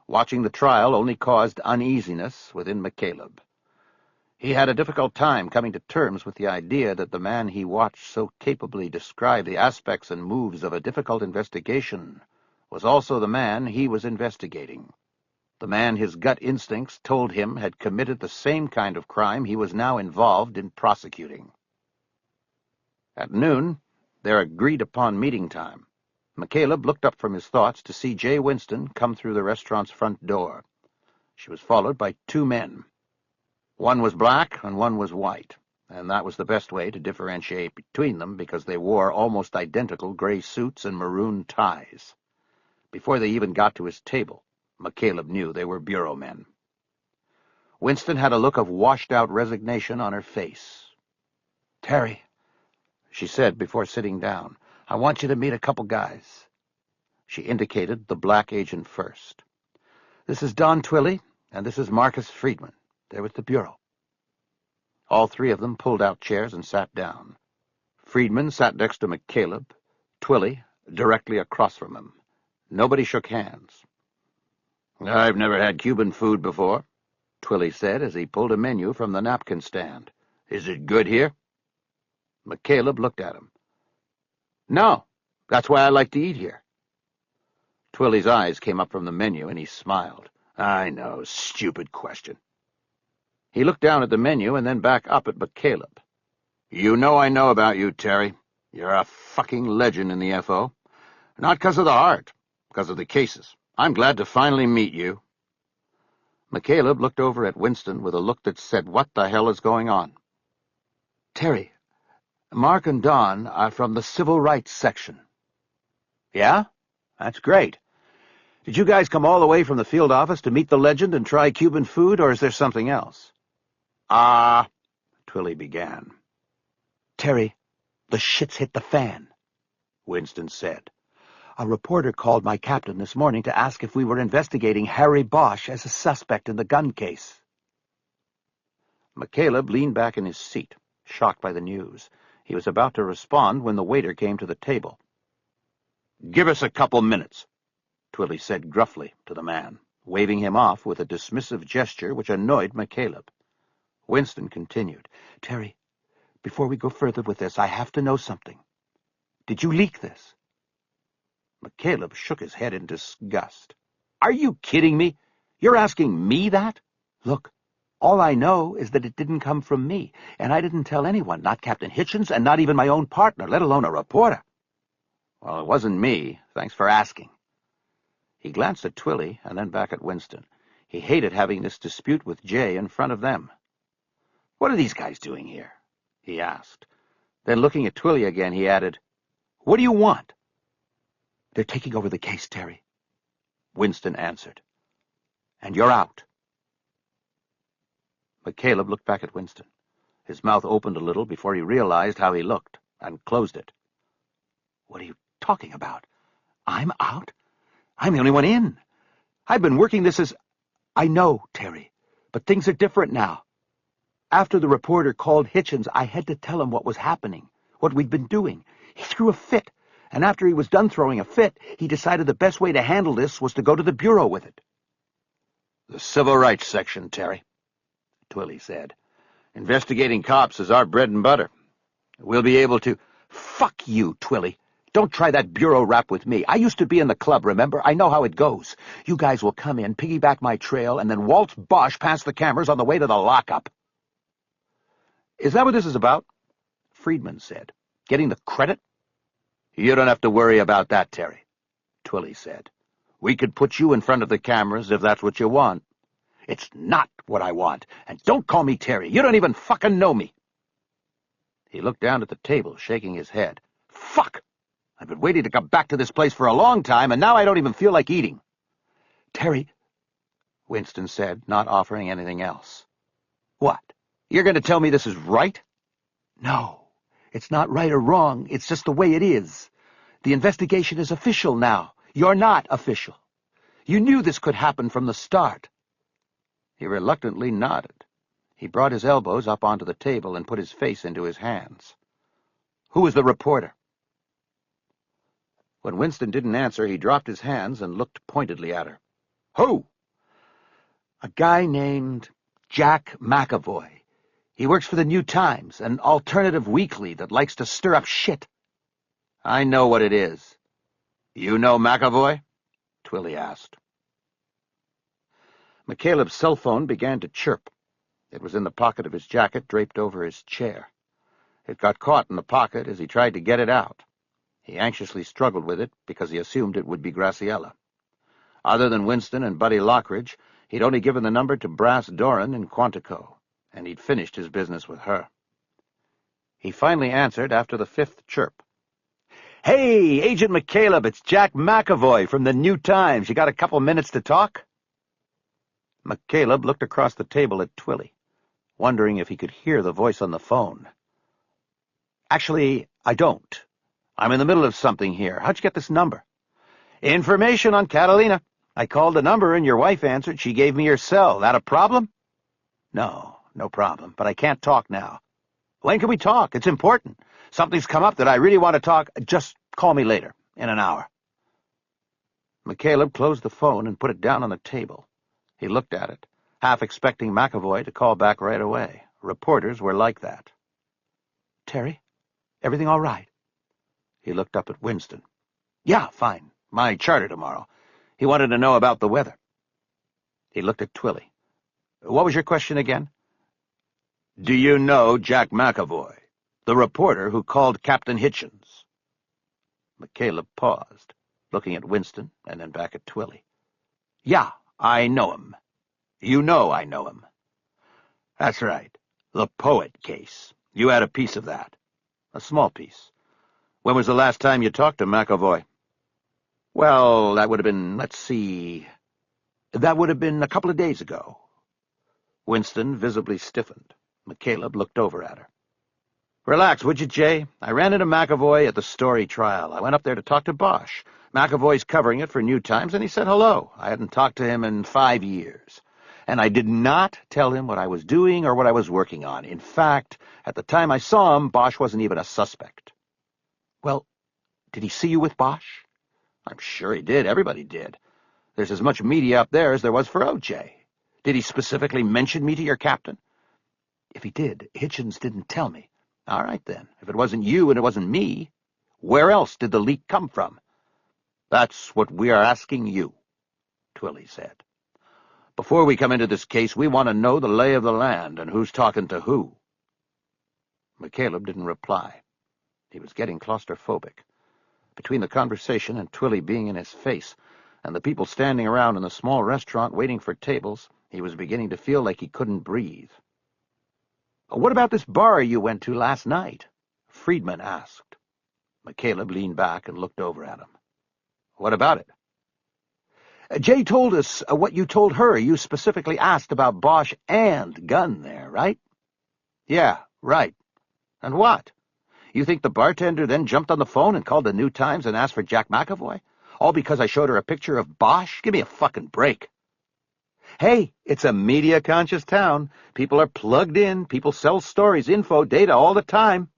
watching the trial only caused uneasiness within McCaleb. He had a difficult time coming to terms with the idea that the man he watched so capably describe the aspects and moves of a difficult investigation was also the man he was investigating. The man his gut instincts told him had committed the same kind of crime he was now involved in prosecuting. At noon, their agreed-upon meeting time, McCaleb looked up from his thoughts to see J. Winston come through the restaurant's front door. She was followed by two men. One was black and one was white, and that was the best way to differentiate between them because they wore almost identical gray suits and maroon ties. Before they even got to his table, McCaleb knew they were bureau men. Winston had a look of washed-out resignation on her face. "Terry," she said before sitting down, "I want you to meet a couple guys." She indicated the black agent first. "This is Don Twilley, and this is Marcus Friedman. They're with the bureau." All three of them pulled out chairs and sat down. Friedman sat next to McCaleb, Twilley directly across from him. Nobody shook hands. "I've never had Cuban food before," Twilley said as he pulled a menu from the napkin stand. "Is it good here?" McCaleb looked at him. "No, that's why I like to eat here." Twilley's eyes came up from the menu, and he smiled. "I know, stupid question." He looked down at the menu and then back up at McCaleb. "You know I know about you, Terry. You're a fucking legend in the F.O. Not because of the heart, because of the cases. I'm glad to finally meet you." McCaleb looked over at Winston with a look that said, "What the hell is going on?" "Terry, Mark and Don are from the Civil Rights section." "Yeah? That's great. Did you guys come all the way from the field office to meet the legend and try Cuban food, or is there something else?" Twilley began. "Terry, the shit's hit the fan," Winston said. "A reporter called my captain this morning to ask if we were investigating Harry Bosch as a suspect in the gun case." McCaleb leaned back in his seat, shocked by the news. He was about to respond when the waiter came to the table. "Give us a couple minutes," Twilley said gruffly to the man, waving him off with a dismissive gesture which annoyed McCaleb. Winston continued. "Terry, before we go further with this, I have to know something. Did you leak this?" McCaleb shook his head in disgust. "Are you kidding me? You're asking me that?" "Look, all I know is that it didn't come from me, and I didn't tell anyone, not Captain Hitchens and not even my own partner, let alone a reporter." "Well, it wasn't me. Thanks for asking." He glanced at Twilley and then back at Winston. He hated having this dispute with Jay in front of them. "What are these guys doing here?" he asked. Then looking at Twilley again, he added, "What do you want?" They're taking over the case, Terry. Winston answered. And you're out. McCaleb looked back at Winston. His mouth opened a little before he realized how he looked, and closed it. What are you talking about? I'm out? I'm the only one in. I've been working this as... I know, Terry, but things are different now. After the reporter called Hitchens, I had to tell him what was happening, what we'd been doing. He threw a fit, and after he was done throwing a fit, he decided the best way to handle this was to go to the Bureau with it. The Civil Rights Section, Terry, Twilly said. Investigating cops is our bread and butter. We'll be able to... Fuck you, Twilly. Don't try that bureau rap with me. I used to be in the club, remember? I know how it goes. You guys will come in, piggyback my trail, and then waltz Bosch past the cameras on the way to the lockup. Is that what this is about? Friedman said. Getting the credit? You don't have to worry about that, Terry, Twilly said. We could put you in front of the cameras if that's what you want. It's not what I want. And don't call me Terry. You don't even fucking know me. He looked down at the table, shaking his head. Fuck! I've been waiting to come back to this place for a long time, and now I don't even feel like eating. Terry, Winston said, not offering anything else. What? You're going to tell me this is right? No, it's not right or wrong. It's just the way it is. The investigation is official now. You're not official. You knew this could happen from the start. He reluctantly nodded. He brought his elbows up onto the table and put his face into his hands. Who was the reporter? When Winston didn't answer, he dropped his hands and looked pointedly at her. Who? A guy named Jack McAvoy. He works for the New Times, an alternative weekly that likes to stir up shit. I know what it is. You know McAvoy? Twilly asked. McCaleb's cell phone began to chirp. It was in the pocket of his jacket, draped over his chair. It got caught in the pocket as he tried to get it out. He anxiously struggled with it because he assumed it would be Graciela. Other than Winston and Buddy Lockridge, he'd only given the number to Brass Doran in Quantico, and he'd finished his business with her. He finally answered after the fifth chirp. Hey, Agent McCaleb, it's Jack McAvoy from the New Times. You got a couple minutes to talk? McCaleb looked across the table at Twilly, wondering if he could hear the voice on the phone. Actually, I don't. I'm in the middle of something here. How'd you get this number? Information on Catalina. I called the number and your wife answered. She gave me your cell. That a problem? No problem, but I can't talk now. When can we talk? It's important. Something's come up that I really want to talk. Just call me later, in an hour. McCaleb closed the phone and put it down on the table. He looked at it, half expecting McAvoy to call back right away. Reporters were like that. Terry, everything all right? He looked up at Winston. Yeah, fine. My charter tomorrow. He wanted to know about the weather. He looked at Twilly. What was your question again? Do you know Jack McAvoy, the reporter who called Captain Hitchens? McCaleb paused, looking at Winston and then back at Twilly. Yeah, I know him. You know I know him. That's right. The poet case. You had a piece of that. A small piece. When was the last time you talked to McAvoy? Well, that would have been, let's see... That would have been a couple of days ago. Winston visibly stiffened. McCaleb looked over at her. Relax, would you, Jay? I ran into McAvoy at the Story trial. I went up there to talk to Bosch. McAvoy's covering it for New Times, and he said hello. I hadn't talked to him in 5 years. And I did not tell him what I was doing or what I was working on. In fact, at the time I saw him, Bosch wasn't even a suspect. Well, did he see you with Bosch? I'm sure he did. Everybody did. There's as much media up there as there was for O.J. Did he specifically mention me to your captain? If he did, Hitchens didn't tell me. All right, then. If it wasn't you and it wasn't me, where else did the leak come from? That's what we are asking you, Twilly said. Before we come into this case, we want to know the lay of the land and who's talking to who. McCaleb didn't reply. He was getting claustrophobic. Between the conversation and Twilly being in his face, and the people standing around in the small restaurant waiting for tables, he was beginning to feel like he couldn't breathe. What about this bar you went to last night? Friedman asked. McCaleb leaned back and looked over at him. What about it? Jay told us what you told her. You specifically asked about Bosch and Gunn there, right? Yeah, right. And what? You think the bartender then jumped on the phone and called the New Times and asked for Jack McAvoy? All because I showed her a picture of Bosch? Give me a fucking break. Hey, it's a media-conscious town. People are plugged in. People sell stories, info, data all the time.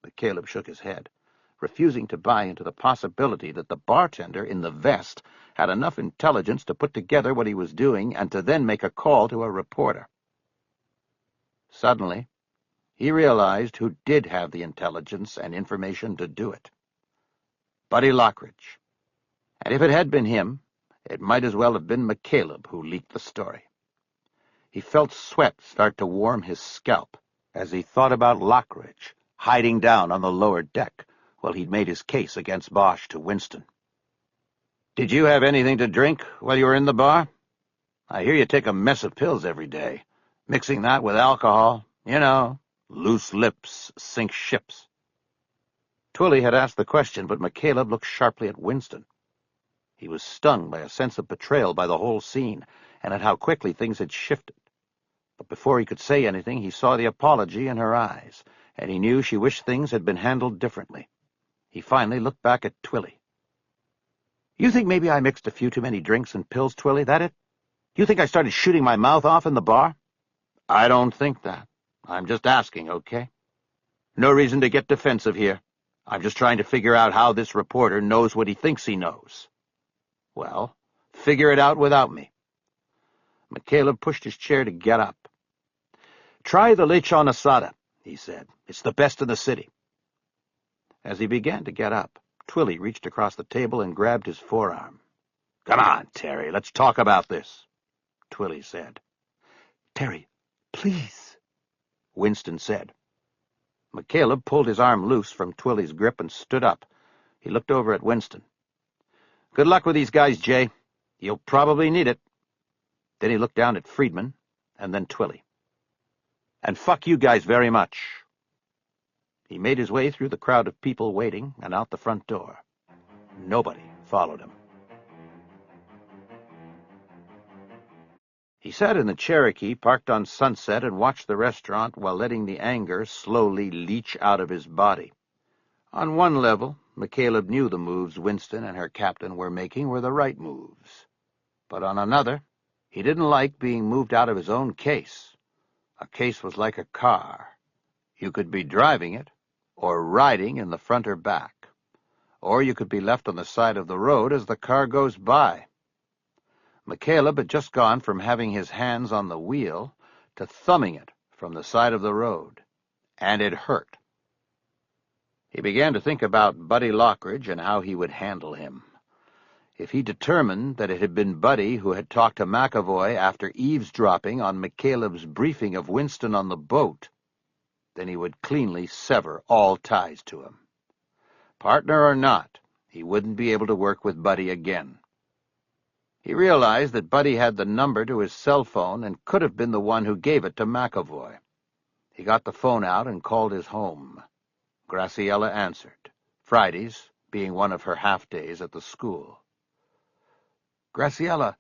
McCaleb shook his head, refusing to buy into the possibility that the bartender in the vest had enough intelligence to put together what he was doing and to then make a call to a reporter. Suddenly, he realized who did have the intelligence and information to do it. Buddy Lockridge. And if it had been him, it might as well have been McCaleb who leaked the story. He felt sweat start to warm his scalp as he thought about Lockridge hiding down on the lower deck while he'd made his case against Bosch to Winston. "Did you have anything to drink while you were in the bar? I hear you take a mess of pills every day. Mixing that with alcohol, you know, loose lips sink ships." Twilly had asked the question, but McCaleb looked sharply at Winston. He was stung by a sense of betrayal by the whole scene, and at how quickly things had shifted. But before he could say anything, he saw the apology in her eyes, and he knew she wished things had been handled differently. He finally looked back at Twilly. "You think maybe I mixed a few too many drinks and pills, Twilly, that it? You think I started shooting my mouth off in the bar?" "I don't think that. I'm just asking, okay? No reason to get defensive here. I'm just trying to figure out how this reporter knows what he thinks he knows." "Well, figure it out without me." McCaleb pushed his chair to get up. "Try the lechon asada," he said. "It's the best in the city." As he began to get up, Twilly reached across the table and grabbed his forearm. "Come on, Terry, let's talk about this," Twilly said. "Terry, please," Winston said. McCaleb pulled his arm loose from Twilly's grip and stood up. He looked over at Winston. "Good luck with these guys, Jay. You'll probably need it." Then he looked down at Friedman, and then Twilly. "And fuck you guys very much." He made his way through the crowd of people waiting and out the front door. Nobody followed him. He sat in the Cherokee parked on Sunset and watched the restaurant while letting the anger slowly leach out of his body. On one level, McCaleb knew the moves Winston and her captain were making were the right moves. But on another, he didn't like being moved out of his own case. A case was like a car. You could be driving it, or riding in the front or back. Or you could be left on the side of the road as the car goes by. McCaleb had just gone from having his hands on the wheel to thumbing it from the side of the road, and it hurt. He began to think about Buddy Lockridge and how he would handle him. If he determined that it had been Buddy who had talked to McAvoy after eavesdropping on McCaleb's briefing of Winston on the boat, then he would cleanly sever all ties to him. Partner or not, he wouldn't be able to work with Buddy again. He realized that Buddy had the number to his cell phone and could have been the one who gave it to McAvoy. He got the phone out and called his home. Graciela answered, Fridays being one of her half-days at the school. "Graciela,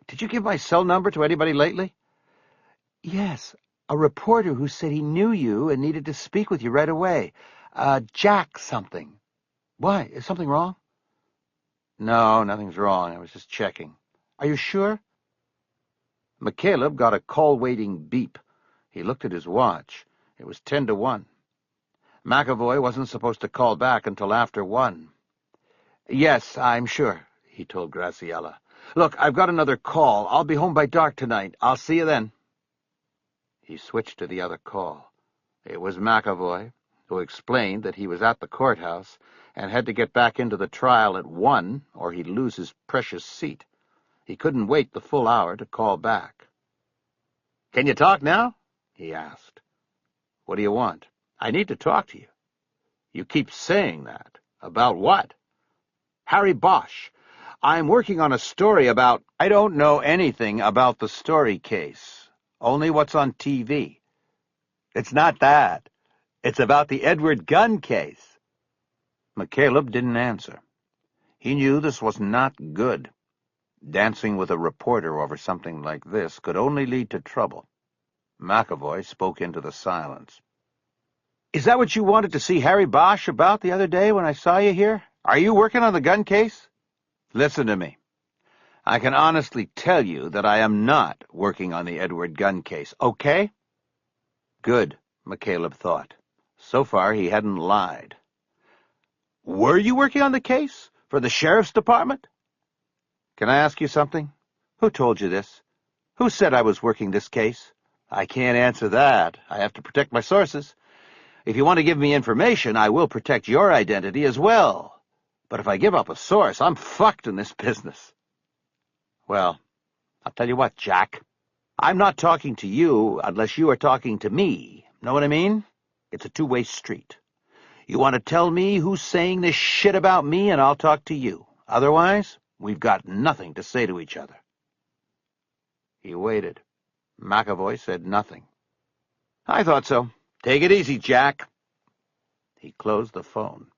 did you give my cell number to anybody lately?" "Yes, a reporter who said he knew you and needed to speak with you right away. Jack something." "Why? Is something wrong?" "No, nothing's wrong. I was just checking." "Are you sure?" McCaleb got a call-waiting beep. He looked at his watch. It was 10 to 1. McAvoy wasn't supposed to call back until after 1. "Yes, I'm sure," he told Graciela. "Look, I've got another call. I'll be home by dark tonight. I'll see you then." He switched to the other call. It was McAvoy, who explained that he was at the courthouse and had to get back into the trial at 1 or he'd lose his precious seat. He couldn't wait the full hour to call back. "Can you talk now?" he asked. "What do you want?" "I need to talk to you." "You keep saying that. About what?" "Harry Bosch. I'm working on a story about—" "I don't know anything about the story case. Only what's on TV." "It's not that. It's about the Edward Gunn case." McCaleb didn't answer. He knew this was not good. Dancing with a reporter over something like this could only lead to trouble. McAvoy spoke into the silence. Is that what you wanted to see Harry Bosch about the other day when I saw you here? Are you working on the gun case? Listen to me. I can honestly tell you that I am not working on the Edward gun case, okay? Good, McCaleb thought. So far, he hadn't lied. Were you working on the case? For the sheriff's department? Can I ask you something? Who told you this? Who said I was working this case? I can't answer that. I have to protect my sources. If you want to give me information, I will protect your identity as well. But if I give up a source, I'm fucked in this business. Well, I'll tell you what, Jack. I'm not talking to you unless you are talking to me. Know what I mean? It's a two-way street. You want to tell me who's saying this shit about me, and I'll talk to you. Otherwise, we've got nothing to say to each other. He waited. McAvoy said nothing. I thought so. Take it easy, Jack. He closed the phone.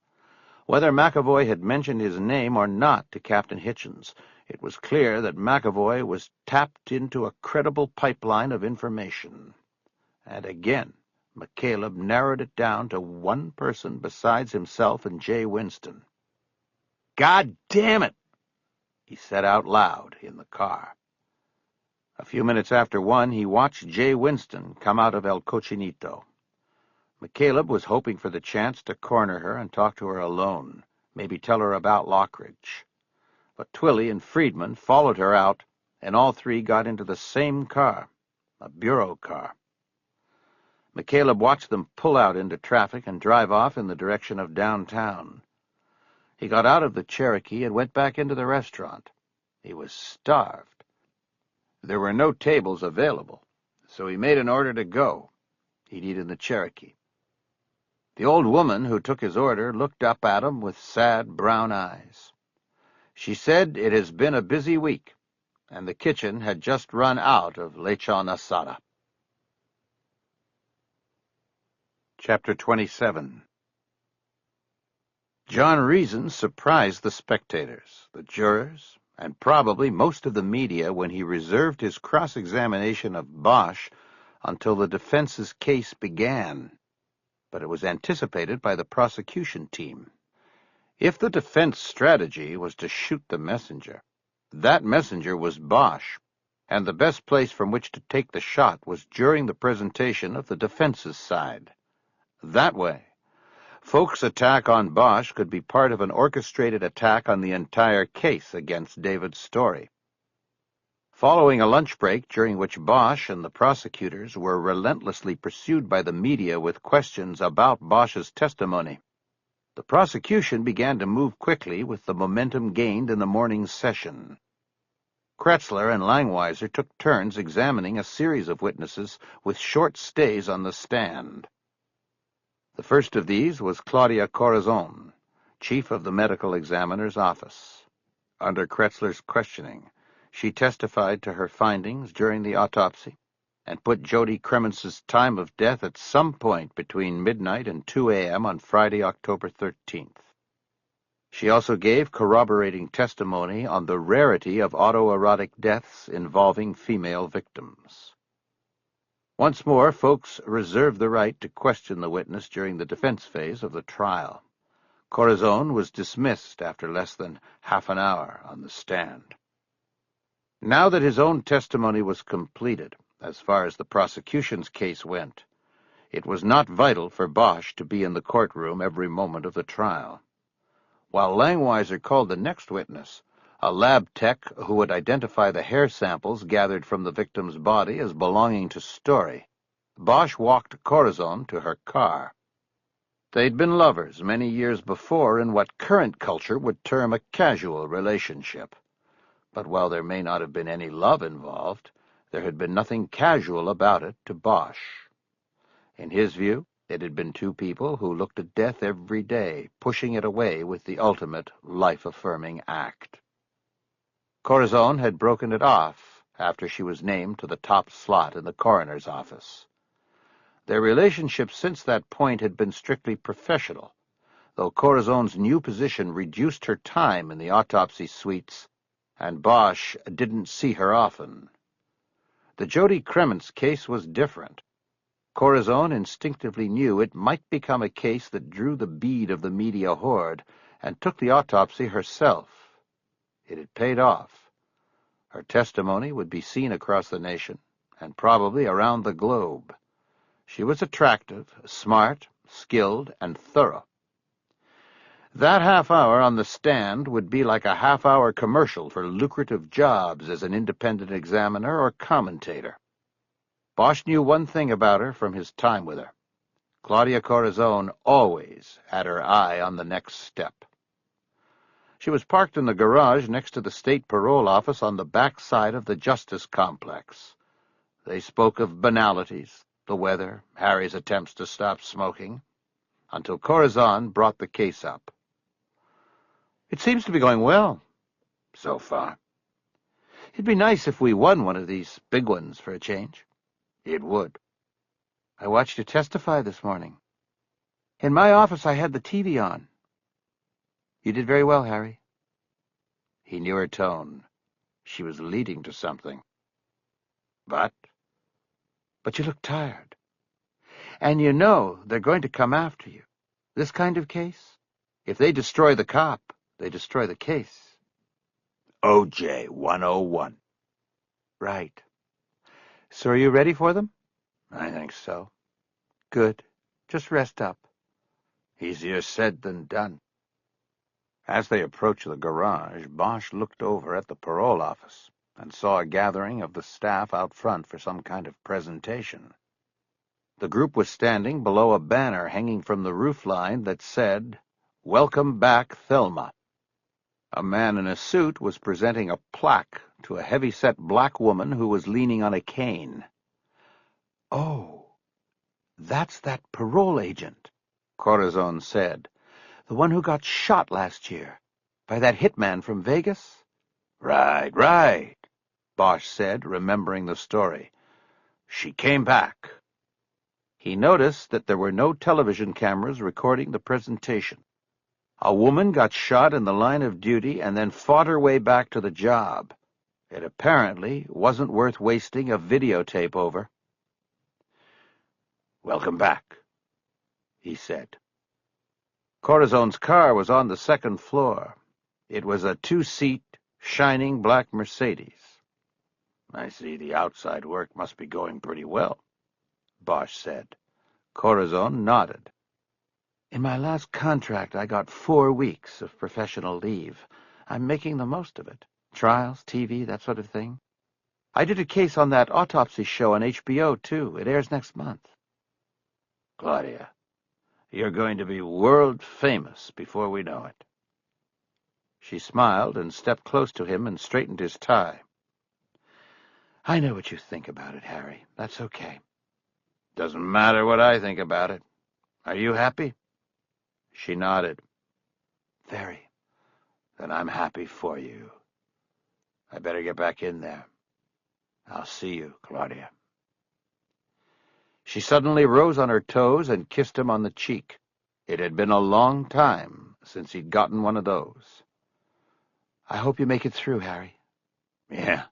Whether McAvoy had mentioned his name or not to Captain Hitchens, it was clear that McAvoy was tapped into a credible pipeline of information. And again, McCaleb narrowed it down to one person besides himself and Jay Winston. God damn it, he said out loud in the car. A few minutes after 1, he watched Jay Winston come out of El Cochinito. McCaleb was hoping for the chance to corner her and talk to her alone, maybe tell her about Lockridge. But Twilly and Friedman followed her out, and all three got into the same car, a bureau car. McCaleb watched them pull out into traffic and drive off in the direction of downtown. He got out of the Cherokee and went back into the restaurant. He was starved. There were no tables available, so he made an order to go. He'd eat in the Cherokee. The old woman who took his order looked up at him with sad brown eyes. She said it has been a busy week, and the kitchen had just run out of lechon asada. Chapter 27. John Reason surprised the spectators, the jurors, and probably most of the media when he reserved his cross-examination of Bosch until the defense's case began. But it was anticipated by the prosecution team. If the defense strategy was to shoot the messenger, that messenger was Bosch, and the best place from which to take the shot was during the presentation of the defense's side. That way, Folk's attack on Bosch could be part of an orchestrated attack on the entire case against David's story. Following a lunch break during which Bosch and the prosecutors were relentlessly pursued by the media with questions about Bosch's testimony, the prosecution began to move quickly with the momentum gained in the morning's session. Kretzler and Langweiser took turns examining a series of witnesses with short stays on the stand. The first of these was Claudia Corazon, chief of the medical examiner's office. Under Kretzler's questioning, she testified to her findings during the autopsy and put Jody Cremens's time of death at some point between midnight and 2 a.m. on Friday, October 13th. She also gave corroborating testimony on the rarity of autoerotic deaths involving female victims. Once more, folks reserved the right to question the witness during the defense phase of the trial. Corazon was dismissed after less than half an hour on the stand. Now that his own testimony was completed, as far as the prosecution's case went, it was not vital for Bosch to be in the courtroom every moment of the trial. While Langweiser called the next witness, a lab tech who would identify the hair samples gathered from the victim's body as belonging to Story, Bosch walked Corazon to her car. They'd been lovers many years before in what current culture would term a casual relationship. But while there may not have been any love involved, there had been nothing casual about it to Bosch. In his view, it had been two people who looked at death every day, pushing it away with the ultimate life-affirming act. Corazon had broken it off after she was named to the top slot in the coroner's office. Their relationship since that point had been strictly professional, though Corazon's new position reduced her time in the autopsy suites, and Bosch didn't see her often. The Jody Kremens case was different. Corazon instinctively knew it might become a case that drew the bead of the media horde, and took the autopsy herself. It had paid off. Her testimony would be seen across the nation, and probably around the globe. She was attractive, smart, skilled, and thorough. That half-hour on the stand would be like a half-hour commercial for lucrative jobs as an independent examiner or commentator. Bosch knew one thing about her from his time with her. Claudia Corazon always had her eye on the next step. She was parked in the garage next to the state parole office on the back side of the Justice Complex. They spoke of banalities, the weather, Harry's attempts to stop smoking, until Corazon brought the case up. "It seems to be going well, so far. It'd be nice if we won one of these big ones for a change." "It would." "I watched you testify this morning. In my office I had the TV on. You did very well, Harry." He knew her tone. She was leading to something. But you look tired. And you know they're going to come after you. This kind of case? If they destroy the cop, they destroy the case." OJ 101. "Right. So are you ready for them?" I think so. "Good. Just rest up." Easier said than done. As they approached the garage, Bosch looked over at the parole office and saw a gathering of the staff out front for some kind of presentation. The group was standing below a banner hanging from the roofline that said, "Welcome back, Thelma." A man in a suit was presenting a plaque to a heavy-set black woman who was leaning on a cane. "Oh, that's that parole agent," Corazon said. "The one who got shot last year by that hitman from Vegas?" Right, Bosch said, remembering the story. "She came back." He noticed that there were no television cameras recording the presentation. A woman got shot in the line of duty and then fought her way back to the job. It apparently wasn't worth wasting a videotape over. "Welcome back," he said. Corazon's car was on the second floor. It was a two-seat, shining black Mercedes. "I see the outside work must be going pretty well," Bosch said. Corazon nodded. "In my last contract, I got 4 weeks of professional leave. I'm making the most of it. Trials, TV, that sort of thing. I did a case on that autopsy show on HBO, too. It airs next month." "Claudia, you're going to be world famous before we know it." She smiled and stepped close to him and straightened his tie. "I know what you think about it, Harry. That's okay." "Doesn't matter what I think about it. Are you happy?" She nodded. "Very. Then I'm happy for you. I better get back in there. I'll see you, Claudia." She suddenly rose on her toes and kissed him on the cheek. It had been a long time since he'd gotten one of those. "I hope you make it through, Harry." "Yeah,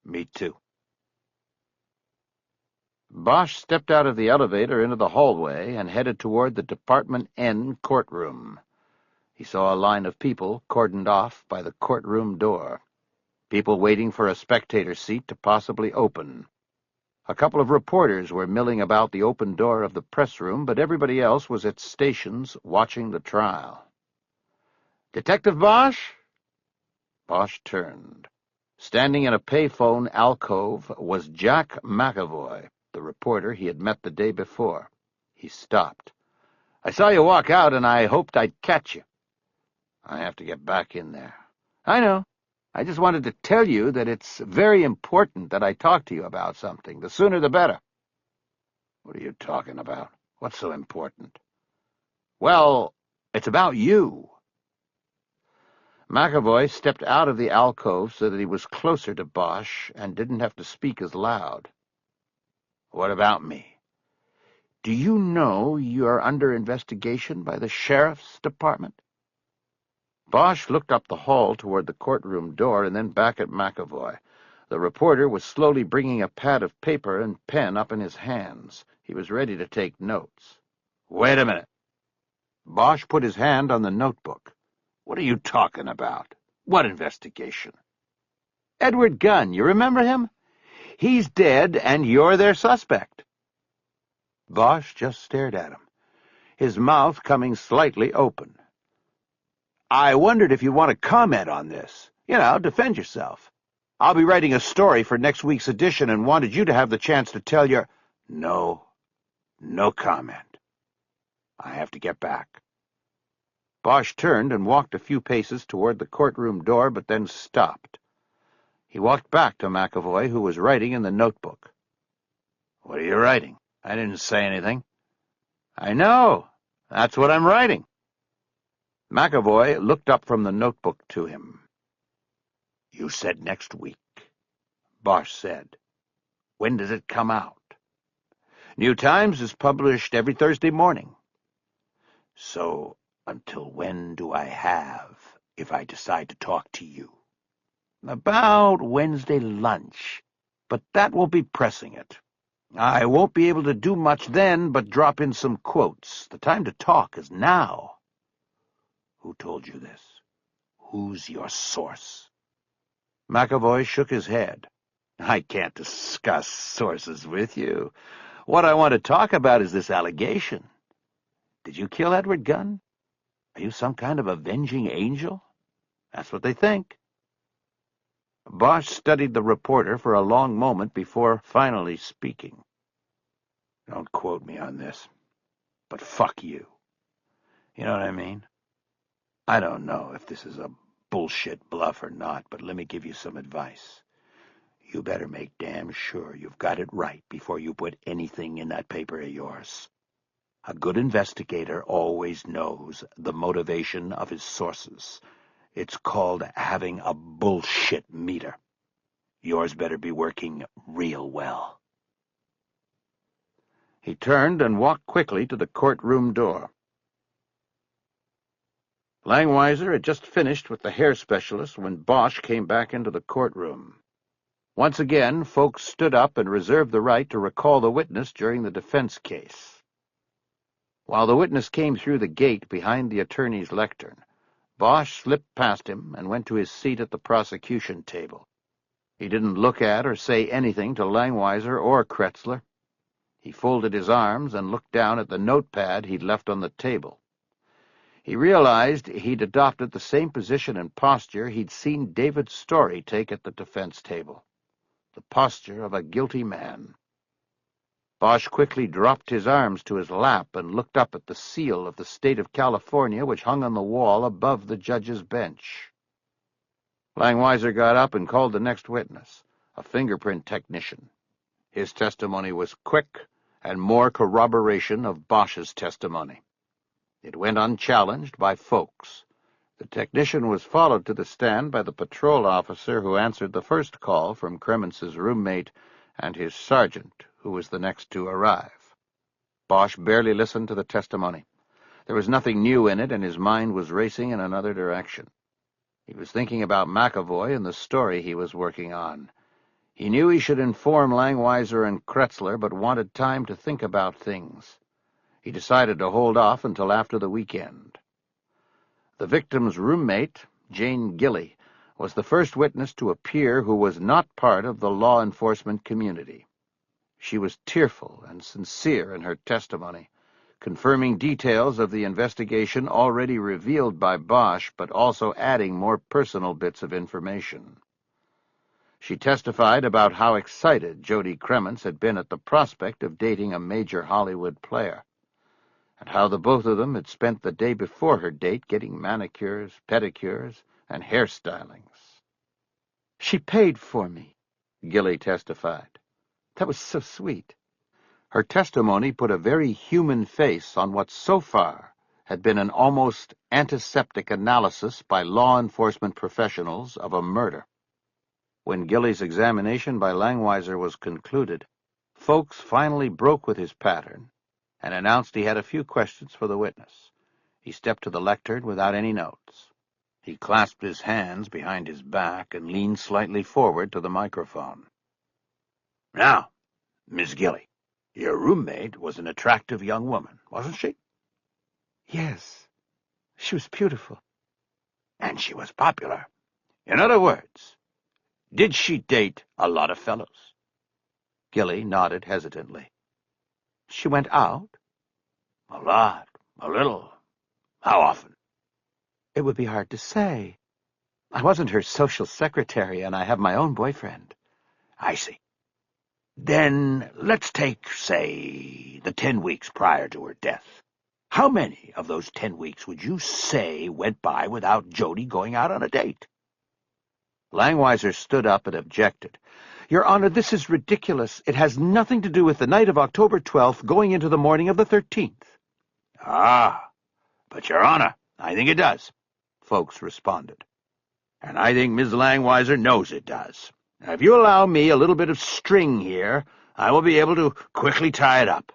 me too." Bosch stepped out of the elevator into the hallway and headed toward the Department N courtroom. He saw a line of people cordoned off by the courtroom door, people waiting for a spectator seat to possibly open. A couple of reporters were milling about the open door of the press room, but everybody else was at stations watching the trial. "Detective Bosch?" Bosch turned. Standing in a payphone alcove was Jack McAvoy, the reporter he had met the day before. He stopped. "I saw you walk out, and I hoped I'd catch you." "I have to get back in there." "I know. I just wanted to tell you that it's very important that I talk to you about something. The sooner the better." "What are you talking about? What's so important?" "Well, it's about you." McAvoy stepped out of the alcove so that he was closer to Bosch and didn't have to speak as loud. "What about me?" Do you know you're under investigation by the sheriff's department? Bosch looked up the hall toward the courtroom door and then back at McAvoy. The reporter was slowly bringing a pad of paper and pen up in his hands. He was ready to take notes. Wait a minute. Bosch put his hand on the notebook. What are you talking about? What investigation? Edward Gunn, you remember him? He's dead, and you're their suspect. Bosch just stared at him, his mouth coming slightly open. I wondered if you want to comment on this. You know, defend yourself. I'll be writing a story for next week's edition and wanted you to have the chance to tell your... No comment. I have to get back. Bosch turned and walked a few paces toward the courtroom door, but then stopped. He walked back to McAvoy, who was writing in the notebook. What are you writing? I didn't say anything. I know. That's what I'm writing. McAvoy looked up from the notebook to him. You said next week. Bosch said. When does it come out? New Times is published every Thursday morning. So, until when do I have, if I decide to talk to you? About Wednesday lunch, but that won't be pressing it. I won't be able to do much then but drop in some quotes. The time to talk is now. Who told you this? Who's your source? McAvoy shook his head. I can't discuss sources with you. What I want to talk about is this allegation. Did you kill Edward Gunn? Are you some kind of avenging angel? That's what they think. Bosch studied the reporter for a long moment before finally speaking. Don't quote me on this, but fuck you. You know what I mean? I don't know if this is a bullshit bluff or not, but let me give you some advice. You better make damn sure you've got it right before you put anything in that paper of yours. A good investigator always knows the motivation of his sources. It's called having a bullshit meter. Yours better be working real well. He turned and walked quickly to the courtroom door. Langweiser had just finished with the hair specialist when Bosch came back into the courtroom. Once again, folks stood up and reserved the right to recall the witness during the defense case. While the witness came through the gate behind the attorney's lectern, Bosch slipped past him and went to his seat at the prosecution table. He didn't look at or say anything to Langweiser or Kretzler. He folded his arms and looked down at the notepad he'd left on the table. He realized he'd adopted the same position and posture he'd seen David Story take at the defense table, the posture of a guilty man. Bosch quickly dropped his arms to his lap and looked up at the seal of the state of California which hung on the wall above the judge's bench. Langweiser got up and called the next witness, a fingerprint technician. His testimony was quick and more corroboration of Bosch's testimony. It went unchallenged by folks. The technician was followed to the stand by the patrol officer who answered the first call from Krementz's roommate and his sergeant, who was the next to arrive. Bosch barely listened to the testimony. There was nothing new in it, and his mind was racing in another direction. He was thinking about McAvoy and the story he was working on. He knew he should inform Langweiser and Kretzler, but wanted time to think about things. He decided to hold off until after the weekend. The victim's roommate, Jane Gilly, was the first witness to appear who was not part of the law enforcement community. She was tearful and sincere in her testimony, confirming details of the investigation already revealed by Bosch, but also adding more personal bits of information. She testified about how excited Jody Krementz had been at the prospect of dating a major Hollywood player, and how the both of them had spent the day before her date getting manicures, pedicures, and hairstylings. "She paid for me," Gilly testified. "That was so sweet." Her testimony put a very human face on what so far had been an almost antiseptic analysis by law enforcement professionals of a murder. When Gilly's examination by Langweiser was concluded, folks finally broke with his pattern and announced he had a few questions for the witness. He stepped to the lectern without any notes. He clasped his hands behind his back and leaned slightly forward to the microphone. "Now, Miss Gilly, your roommate was an attractive young woman, wasn't she?" Yes, she was beautiful. "And she was popular. In other words, did she date a lot of fellows?" Gilly nodded hesitantly. She went out? "A lot, a little. How often?" It would be hard to say. I wasn't her social secretary, and I have my own boyfriend." "I see. Then let's take, say, the 10 weeks prior to her death. How many of those 10 weeks would you say went by without Jody going out on a date?" Langweiser stood up and objected. "Your Honor, this is ridiculous. It has nothing to do with the night of October 12th going into the morning of the 13th. "Ah, but, Your Honor, I think it does," Folks responded. "And I think Ms. Langweiser knows it does. Now, if you allow me a little bit of string here, I will be able to quickly tie it up."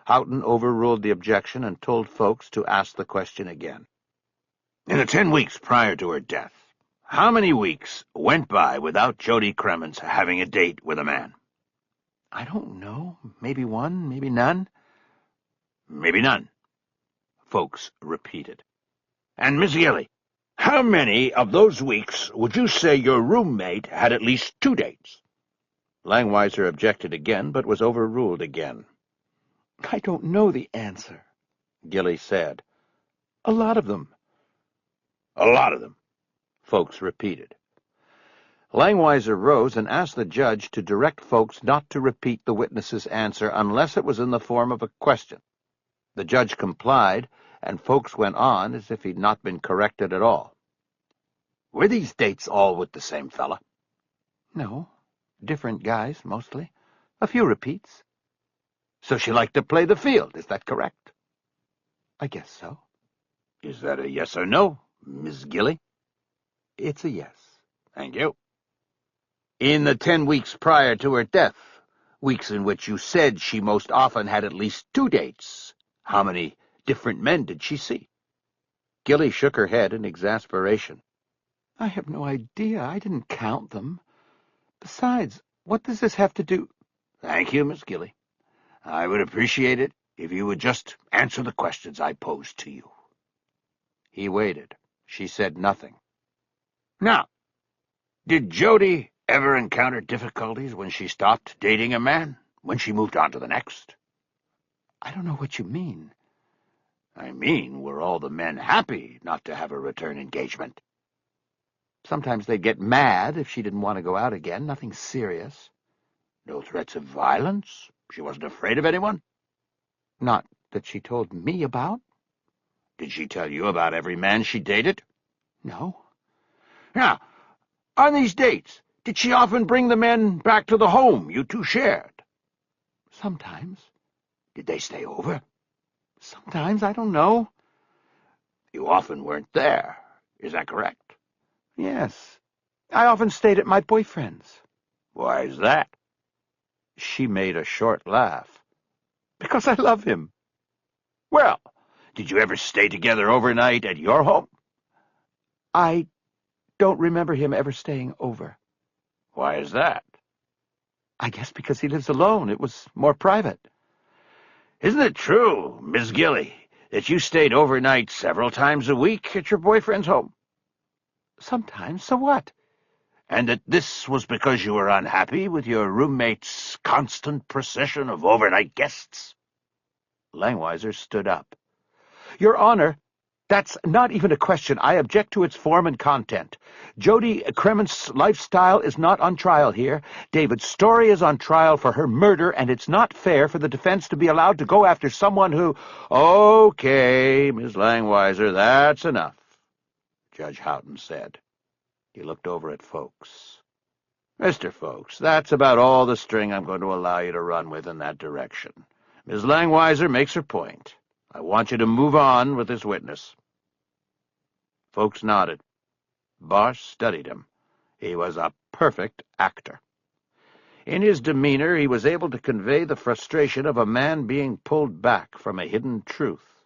Houghton overruled the objection and told Folks to ask the question again. "In the 10 weeks prior to her death, how many weeks went by without Jody Cremens having a date with a man?" "I don't know. Maybe one, maybe none." "Maybe none," Folks repeated. "And, Miss Gilly, how many of those weeks would you say your roommate had at least 2 dates?" Langweiser objected again, but was overruled again. "I don't know the answer," Gilly said. "A lot of them." "A lot of them," Folks repeated. Langweiser rose and asked the judge to direct Folks not to repeat the witness's answer unless it was in the form of a question. The judge complied, and Folks went on as if he'd not been corrected at all. "Were these dates all with the same fella?" "No, different guys, mostly. A few repeats." "So she liked to play the field, is that correct?" "I guess so." "Is that a yes or no, Miss Gilly?" "It's a yes." "Thank you. In the 10 weeks prior to her death, weeks in which you said she most often had at least 2 dates, how many different men did she see?" Gilly shook her head in exasperation. I have no idea. I didn't count them. Besides, what does this have to do? Thank you, Miss Gilly. I would appreciate it if you would just answer the questions I posed to you. He waited. She said nothing. Now, did Jody ever encounter difficulties when she stopped dating a man, when she moved on to the next? I don't know what you mean. I mean, were all the men happy not to have a return engagement? Sometimes they'd get mad if she didn't want to go out again. Nothing serious. No threats of violence? She wasn't afraid of anyone? Not that she told me about. Did she tell you about every man she dated? No. Now, on these dates, did she often bring the men back to the home you two shared? Sometimes. Did they stay over? Sometimes, I don't know. You often weren't there, is that correct? Yes. I often stayed at my boyfriend's. Why is that? She made a short laugh. Because I love him. Well, did you ever stay together overnight at your home? I don't remember him ever staying over. Why is that? I guess because he lives alone. It was more private. Isn't it true, Miss Gilly, that you stayed overnight several times a week at your boyfriend's home? Sometimes. So what? And that this was because you were unhappy with your roommate's constant procession of overnight guests? Langweiser stood up. Your Honor, that's not even a question. I object to its form and content. Jody Cremens' lifestyle is not on trial here. David's story is on trial for her murder, and it's not fair for the defense to be allowed to go after someone who— Okay, Miss Langweiser, that's enough, Judge Houghton said. He looked over at Folks. Mr. Folks, that's about all the string I'm going to allow you to run with in that direction. Miss Langweiser makes her point. I want you to move on with this witness. Folks nodded. Bosch studied him. He was a perfect actor. In his demeanor, he was able to convey the frustration of a man being pulled back from a hidden truth.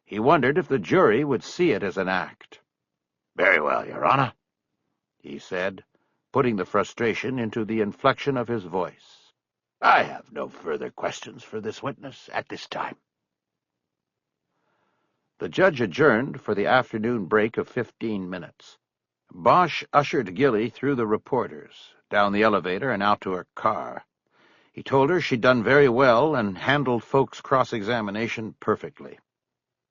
He wondered if the jury would see it as an act. "Very well, Your Honor," he said, putting the frustration into the inflection of his voice. "I have no further questions for this witness at this time." The judge adjourned for the afternoon break of 15 minutes. Bosch ushered Gilly through the reporters, down the elevator and out to her car. He told her she'd done very well and handled Folks' cross-examination perfectly.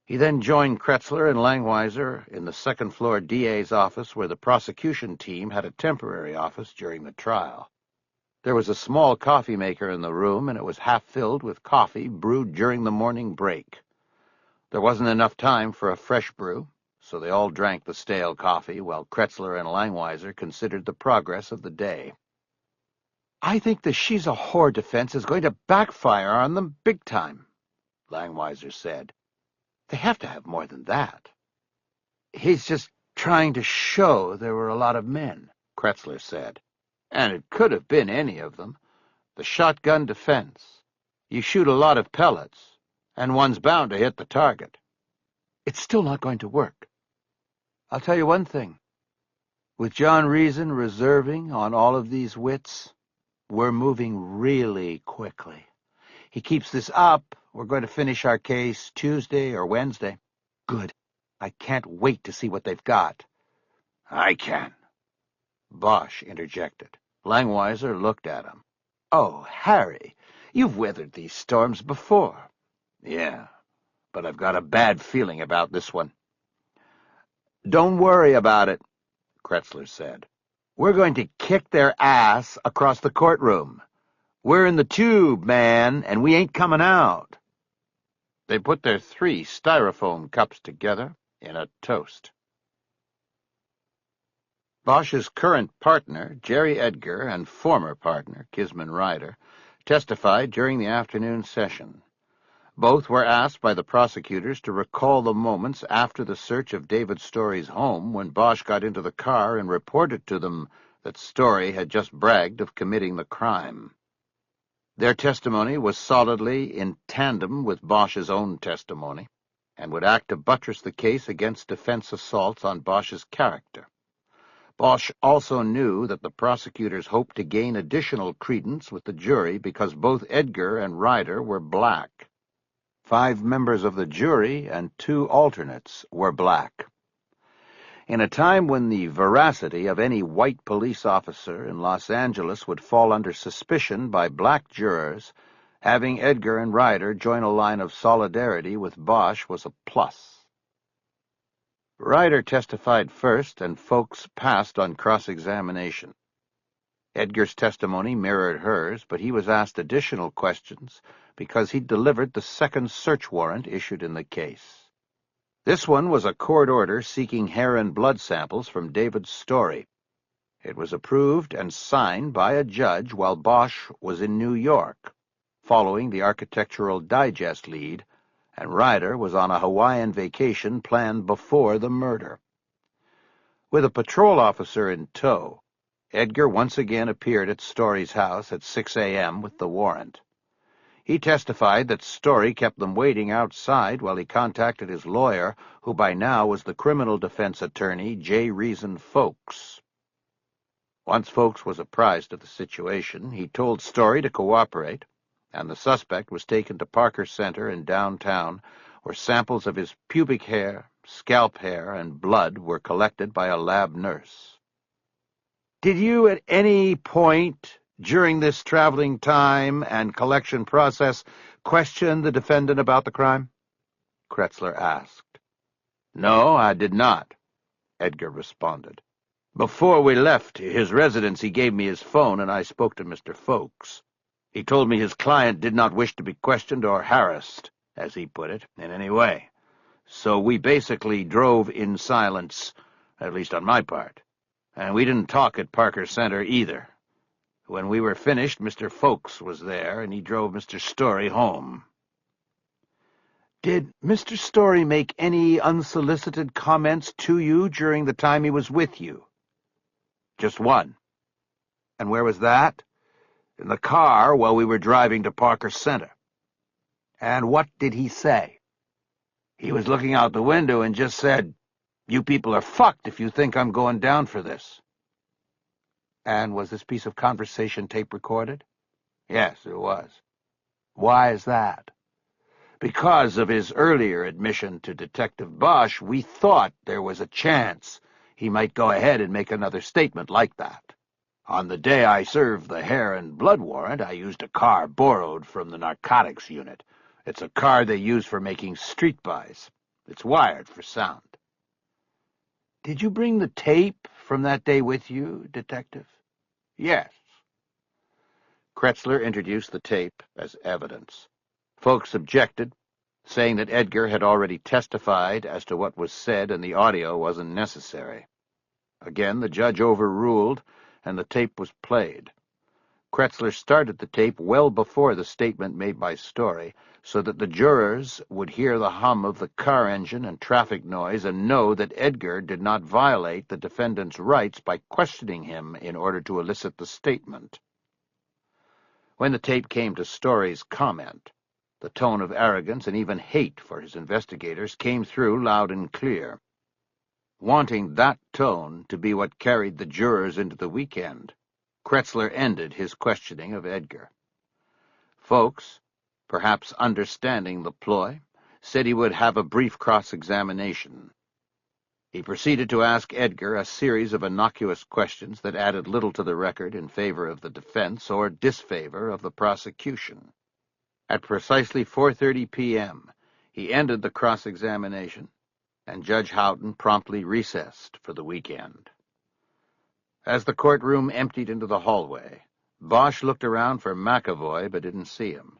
He then joined Kretzler and Langweiser in the second-floor DA's office where the prosecution team had a temporary office during the trial. There was a small coffee maker in the room, and it was half filled with coffee brewed during the morning break. There wasn't enough time for a fresh brew, so they all drank the stale coffee while Kretzler and Langweiser considered the progress of the day. "I think the she's a whore defense is going to backfire on them big time," Langweiser said. "They have to have more than that." "He's just trying to show there were a lot of men," Kretzler said. "And it could have been any of them. The shotgun defense. You shoot a lot of pellets, and one's bound to hit the target. It's still not going to work. I'll tell you one thing. With John Reason reserving on all of these wits, we're moving really quickly. He keeps this up, we're going to finish our case Tuesday or Wednesday." "Good. I can't wait to see what they've got." "I can," Bosch interjected. Langweiser looked at him. "Oh, Harry, you've weathered these storms before." "Yeah, but I've got a bad feeling about this one." "Don't worry about it," Kretzler said. "We're going to kick their ass across the courtroom. We're in the tube, man, and we ain't coming out." They put their 3 styrofoam cups together in a toast. Bosch's current partner, Jerry Edgar, and former partner, Kisman Ryder, testified during the afternoon session. Both were asked by the prosecutors to recall the moments after the search of David Story's home when Bosch got into the car and reported to them that Story had just bragged of committing the crime. Their testimony was solidly in tandem with Bosch's own testimony and would act to buttress the case against defense assaults on Bosch's character. Bosch also knew that the prosecutors hoped to gain additional credence with the jury because both Edgar and Ryder were black. 5 members of the jury and 2 alternates were black. In a time when the veracity of any white police officer in Los Angeles would fall under suspicion by black jurors, having Edgar and Ryder join a line of solidarity with Bosch was a plus. Ryder testified first, and Folks passed on cross-examination. Edgar's testimony mirrored hers, but he was asked additional questions because he delivered the second search warrant issued in the case. This one was a court order seeking hair and blood samples from David Story. It was approved and signed by a judge while Bosch was in New York, following the Architectural Digest lead, and Ryder was on a Hawaiian vacation planned before the murder. With a patrol officer in tow, Edgar once again appeared at Story's house at 6 a.m. with the warrant. He testified that Story kept them waiting outside while he contacted his lawyer, who by now was the criminal defense attorney J. Reason Folks. Once Folks was apprised of the situation, he told Story to cooperate, and the suspect was taken to Parker Center in downtown, where samples of his pubic hair, scalp hair, and blood were collected by a lab nurse. "Did you at any point during this traveling time and collection process question the defendant about the crime?" Kretzler asked. "No, I did not," Edgar responded. "Before we left his residence, he gave me his phone, and I spoke to Mr. Folks. He told me his client did not wish to be questioned or harassed, as he put it, in any way. So we basically drove in silence, at least on my part. And we didn't talk at Parker Center either. When we were finished, Mr. Folks was there, and he drove Mr. Story home." "Did Mr. Story make any unsolicited comments to you during the time he was with you?" "Just one." "And where was that?" In the car while we were driving to Parker Center. And what did he say? He was looking out the window and just said, "You people are fucked if you think I'm going down for this." And was this piece of conversation tape recorded? Yes, it was. Why is that? Because of his earlier admission to Detective Bosch, we thought there was a chance he might go ahead and make another statement like that. On the day I served the hair and blood warrant, I used a car borrowed from the narcotics unit. It's a car they use for making street buys. It's wired for sound. Did you bring the tape from that day with you, Detective? Yes. Kretzler introduced the tape as evidence. Folks objected, saying that Edgar had already testified as to what was said and the audio wasn't necessary. Again, the judge overruled, and the tape was played. Kretzler started the tape well before the statement made by Story, so that the jurors would hear the hum of the car engine and traffic noise and know that Edgar did not violate the defendant's rights by questioning him in order to elicit the statement. When the tape came to Story's comment, the tone of arrogance and even hate for his investigators came through loud and clear. Wanting that tone to be what carried the jurors into the weekend, Kretzler ended his questioning of Edgar. Folks, perhaps understanding the ploy, said he would have a brief cross-examination. He proceeded to ask Edgar a series of innocuous questions that added little to the record in favor of the defense or disfavor of the prosecution. At precisely 4:30 p.m., he ended the cross-examination, and Judge Houghton promptly recessed for the weekend. As the courtroom emptied into the hallway, Bosch looked around for McAvoy but didn't see him.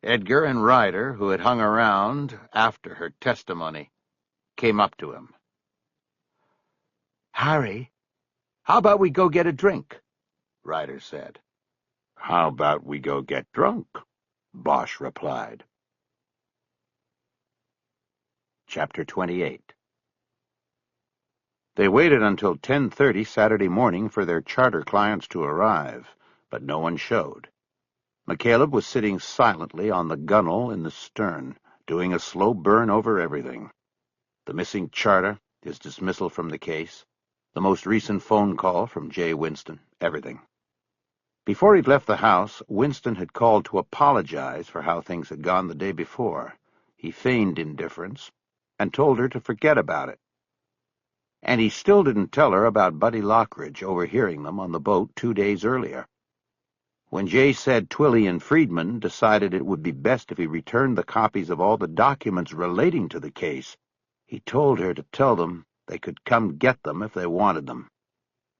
Edgar and Ryder, who had hung around after her testimony, came up to him. "Harry, how about we go get a drink?" Ryder said. "How about we go get drunk?" Bosch replied. Chapter 28. They waited until 10:30 Saturday morning for their charter clients to arrive, but no one showed. McCaleb was sitting silently on the gunwale in the stern, doing a slow burn over everything. The missing charter, his dismissal from the case, the most recent phone call from Jay Winston, everything. Before he'd left the house, Winston had called to apologize for how things had gone the day before. He feigned indifference and told her to forget about it. And he still didn't tell her about Buddy Lockridge overhearing them on the boat 2 days earlier. When Jay said Twilly and Friedman decided it would be best if he returned the copies of all the documents relating to the case, he told her to tell them they could come get them if they wanted them.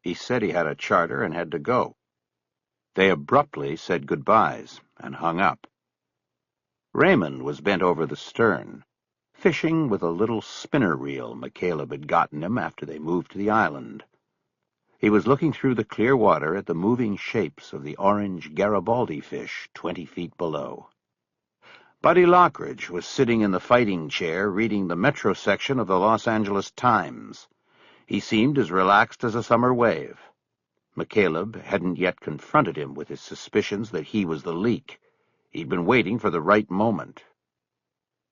He said he had a charter and had to go. They abruptly said goodbyes and hung up. Raymond was bent over the stern, fishing with a little spinner reel McCaleb had gotten him after they moved to the island. He was looking through the clear water at the moving shapes of the orange Garibaldi fish 20 feet below. Buddy Lockridge was sitting in the fighting chair reading the Metro section of the Los Angeles Times. He seemed as relaxed as a summer wave. McCaleb hadn't yet confronted him with his suspicions that he was the leak. He'd been waiting for the right moment.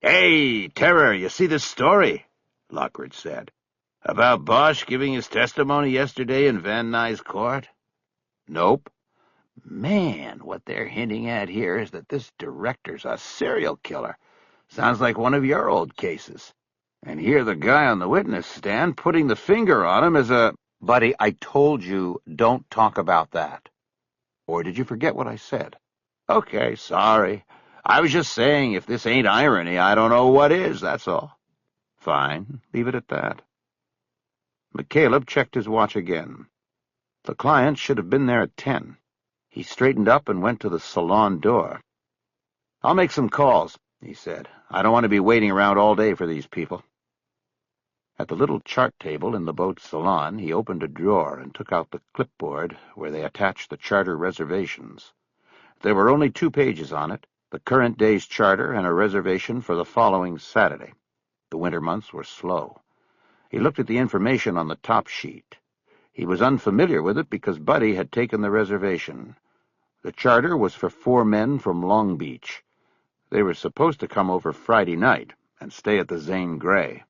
"Hey, Terror, you see this story?" Lockridge said. "About Bosch giving his testimony yesterday in Van Nuys court?" "Nope." "Man, what they're hinting at here is that this director's a serial killer. Sounds like one of your old cases. And here the guy on the witness stand putting the finger on him as a—" "Buddy, I told you don't talk about that. Or did you forget what I said?" "Okay, sorry. I was just saying if this ain't irony, I don't know what is, that's all." "Fine, leave it at that." McCaleb checked his watch again. The client should have been there at 10. He straightened up and went to the salon door. "I'll make some calls," he said. "I don't want to be waiting around all day for these people." At the little chart table in the boat's salon, he opened a drawer and took out the clipboard where they attached the charter reservations. There were only 2 pages on it, the current day's charter and a reservation for the following Saturday. The winter months were slow. He looked at the information on the top sheet. He was unfamiliar with it because Buddy had taken the reservation. The charter was for 4 men from Long Beach. They were supposed to come over Friday night and stay at the Zane Grey.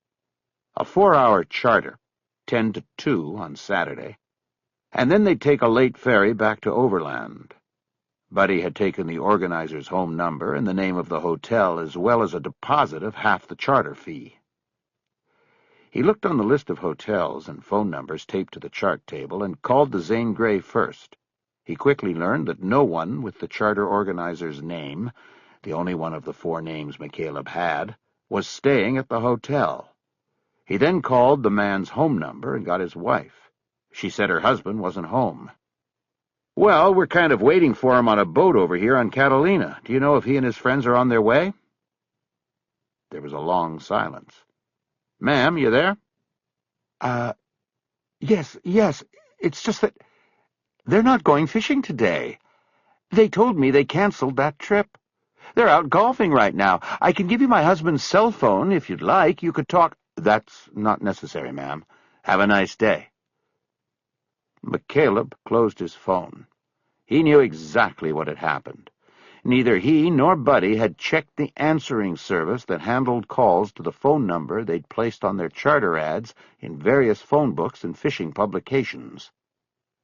A 4-hour charter, 10 to 2 on Saturday, and then they'd take a late ferry back to Overland. Buddy had taken the organizer's home number and the name of the hotel, as well as a deposit of half the charter fee. He looked on the list of hotels and phone numbers taped to the chart table and called the Zane Grey first. He quickly learned that no one with the charter organizer's name, the only one of the 4 names McCaleb had, was staying at the hotel. He then called the man's home number and got his wife. She said her husband wasn't home. "Well, we're kind of waiting for him on a boat over here on Catalina. Do you know if he and his friends are on their way?" There was a long silence. "Ma'am, you there?" Yes. It's just that they're not going fishing today. They told me they canceled that trip. They're out golfing right now. I can give you my husband's cell phone if you'd like. You could talk—" "That's not necessary, ma'am. Have a nice day." McCaleb closed his phone. He knew exactly what had happened. Neither he nor Buddy had checked the answering service that handled calls to the phone number they'd placed on their charter ads in various phone books and fishing publications.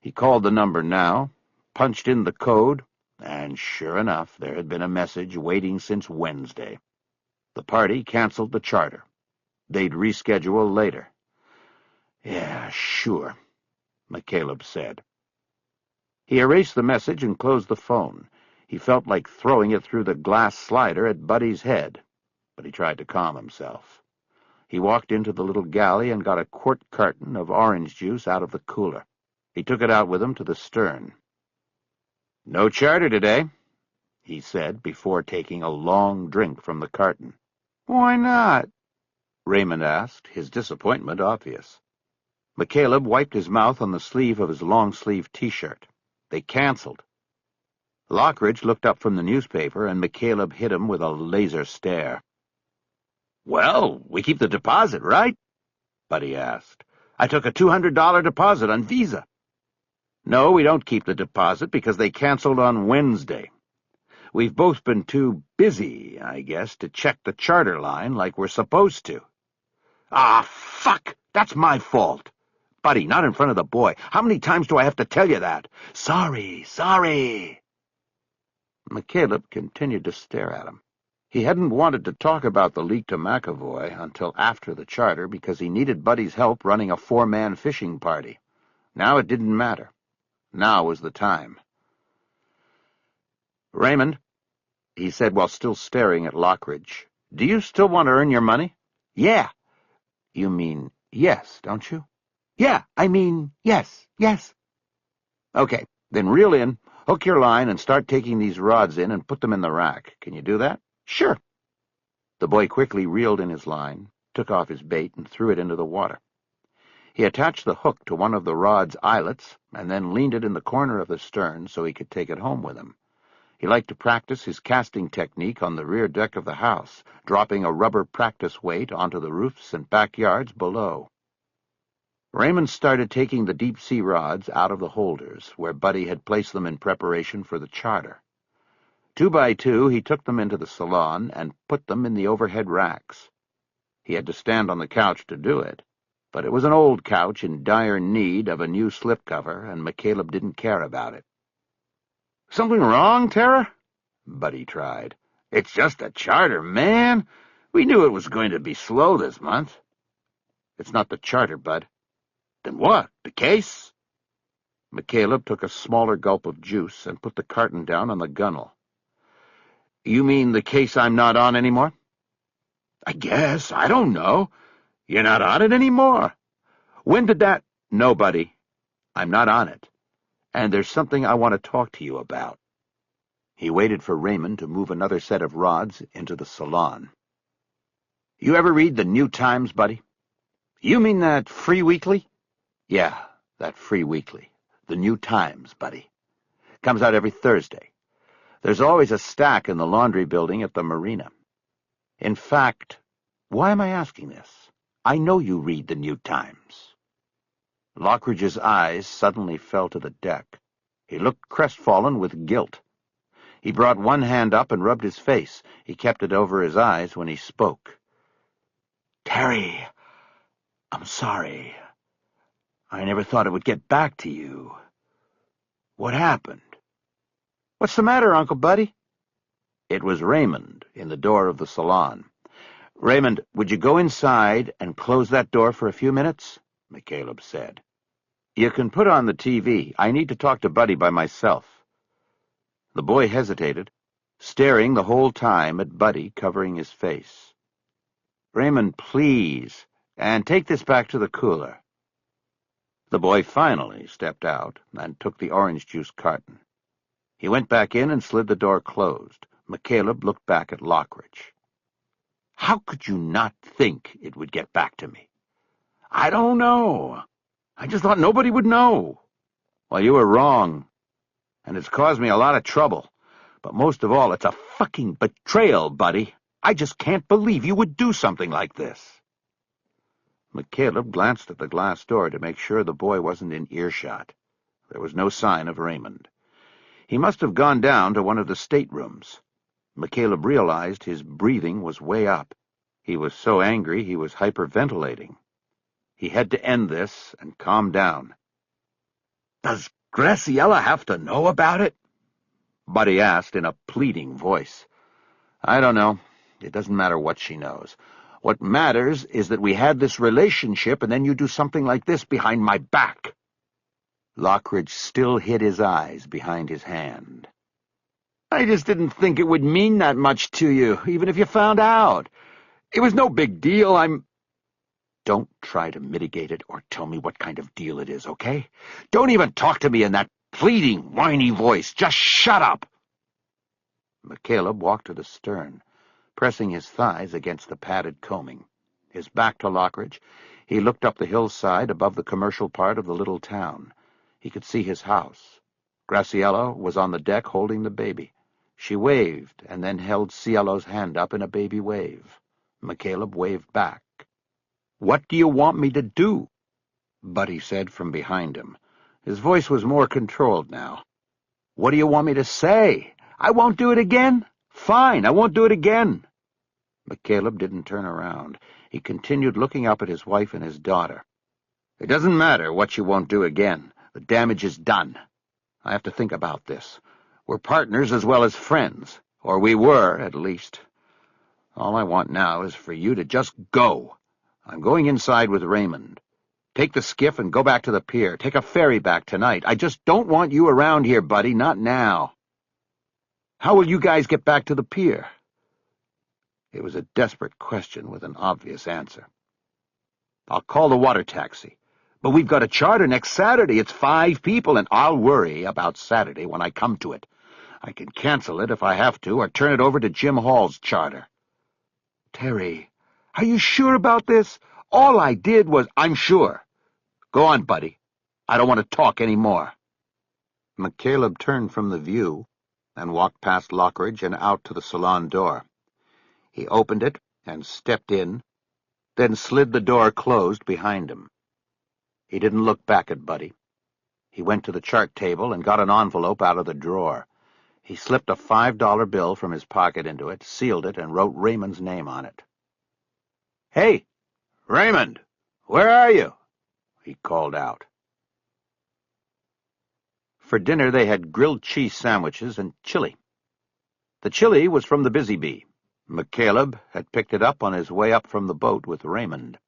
He called the number now, punched in the code, and sure enough, there had been a message waiting since Wednesday. The party canceled the charter. They'd reschedule later. "Yeah, sure," McCaleb said. He erased the message and closed the phone. He felt like throwing it through the glass slider at Buddy's head, but he tried to calm himself. He walked into the little galley and got a quart carton of orange juice out of the cooler. He took it out with him to the stern. "No charter today," he said before taking a long drink from the carton. "Why not?" Raymond asked, his disappointment obvious. McCaleb wiped his mouth on the sleeve of his long-sleeved T-shirt. They canceled. Lockridge looked up from the newspaper, and McCaleb hit him with a laser stare. "Well, we keep the deposit, right?" Buddy asked. "I took a $200 deposit on Visa." "No, we don't keep the deposit because they canceled on Wednesday. We've both been too busy, I guess, to check the charter line like we're supposed to." "Ah, fuck! That's my fault." "Buddy, not in front of the boy. How many times do I have to tell you that?" Sorry. McCaleb continued to stare at him. He hadn't wanted to talk about the leak to McAvoy until after the charter because he needed Buddy's help running a 4-man fishing party. Now it didn't matter. Now was the time. "Raymond," he said while still staring at Lockridge, "do you still want to earn your money?" "Yeah." "You mean yes, don't you?" "Yeah, I mean yes. "Okay, then reel in, hook your line, and start taking these rods in and put them in the rack. Can you do that?" "Sure." The boy quickly reeled in his line, took off his bait, and threw it into the water. He attached the hook to one of the rod's eyelets and then leaned it in the corner of the stern so he could take it home with him. He liked to practice his casting technique on the rear deck of the house, dropping a rubber practice weight onto the roofs and backyards below. Raymond started taking the deep-sea rods out of the holders, where Buddy had placed them in preparation for the charter. 2 by 2, he took them into the salon and put them in the overhead racks. He had to stand on the couch to do it, but it was an old couch in dire need of a new slipcover, and McCaleb didn't care about it. "Something wrong, Tara?" Buddy tried. "It's just a charter, man. We knew it was going to be slow this month." "It's not the charter, Bud." "Then what? The case?" McCaleb took a smaller gulp of juice and put the carton down on the gunnel. "You mean the case I'm not on anymore?" "I guess. I don't know. You're not on it anymore? When did that—" "No, Buddy. I'm not on it. And there's something I want to talk to you about." He waited for Raymond to move another set of rods into the salon. "You ever read the New Times, Buddy?" "You mean that free weekly?" "Yeah, that free weekly. The New Times, Buddy. Comes out every Thursday. There's always a stack in the laundry building at the marina. In fact, why am I asking this? I know you read the New Times." Lockridge's eyes suddenly fell to the deck. He looked crestfallen with guilt. He brought one hand up and rubbed his face. He kept it over his eyes when he spoke. "Terry, I'm sorry. I never thought it would get back to you. What happened?" "What's the matter, Uncle Buddy?" It was Raymond in the door of the salon. "Raymond, would you go inside and close that door for a few minutes?" McCaleb said. "You can put on the TV. I need to talk to Buddy by myself." The boy hesitated, staring the whole time at Buddy covering his face. "Raymond, please, and take this back to the cooler." The boy finally stepped out and took the orange juice carton. He went back in and slid the door closed. McCaleb looked back at Lockridge. "How could you not think it would get back to me?" "I don't know. I just thought nobody would know." "Well, you were wrong, and it's caused me a lot of trouble. But most of all, it's a fucking betrayal, Buddy. I just can't believe you would do something like this." McCaleb glanced at the glass door to make sure the boy wasn't in earshot. There was no sign of Raymond. He must have gone down to one of the staterooms. McCaleb realized his breathing was way up. He was so angry he was hyperventilating. He had to end this and calm down. "Does Graciela have to know about it?" Buddy asked in a pleading voice. "I don't know. It doesn't matter what she knows. What matters is that we had this relationship and then you do something like this behind my back." Lockridge still hid his eyes behind his hand. "I just didn't think it would mean that much to you, even if you found out. It was no big deal. Don't try to mitigate it or tell me what kind of deal it is, okay? Don't even talk to me in that pleading, whiny voice. Just shut up." McCaleb walked to the stern, pressing his thighs against the padded coaming. His back to Lockridge, he looked up the hillside above the commercial part of the little town. He could see his house. Graciela was on the deck holding the baby. She waved and then held Cielo's hand up in a baby wave. McCaleb waved back. "What do you want me to do?" Buddy said from behind him. His voice was more controlled now. "What do you want me to say? I won't do it again? Fine, I won't do it again." McCaleb didn't turn around. He continued looking up at his wife and his daughter. "It doesn't matter what you won't do again. The damage is done. I have to think about this. We're partners as well as friends, or we were, at least. All I want now is for you to just go. I'm going inside with Raymond. Take the skiff and go back to the pier. Take a ferry back tonight. I just don't want you around here, Buddy, not now." "How will you guys get back to the pier?" It was a desperate question with an obvious answer. "I'll call the water taxi. But we've got a charter next Saturday. It's 5 people, and I'll worry about Saturday when I come to it. I can cancel it if I have to, or turn it over to Jim Hall's charter." "Terry, are you sure about this? All I did was—" "I'm sure. Go on, Buddy. I don't want to talk any more." McCaleb turned from the view and walked past Lockridge and out to the salon door. He opened it and stepped in, then slid the door closed behind him. He didn't look back at Buddy. He went to the chart table and got an envelope out of the drawer. He slipped a $5 bill from his pocket into it, sealed it, and wrote Raymond's name on it. "Hey, Raymond, where are you?" he called out. For dinner they had grilled cheese sandwiches and chili. The chili was from the Busy Bee. McCaleb had picked it up on his way up from the boat with Raymond.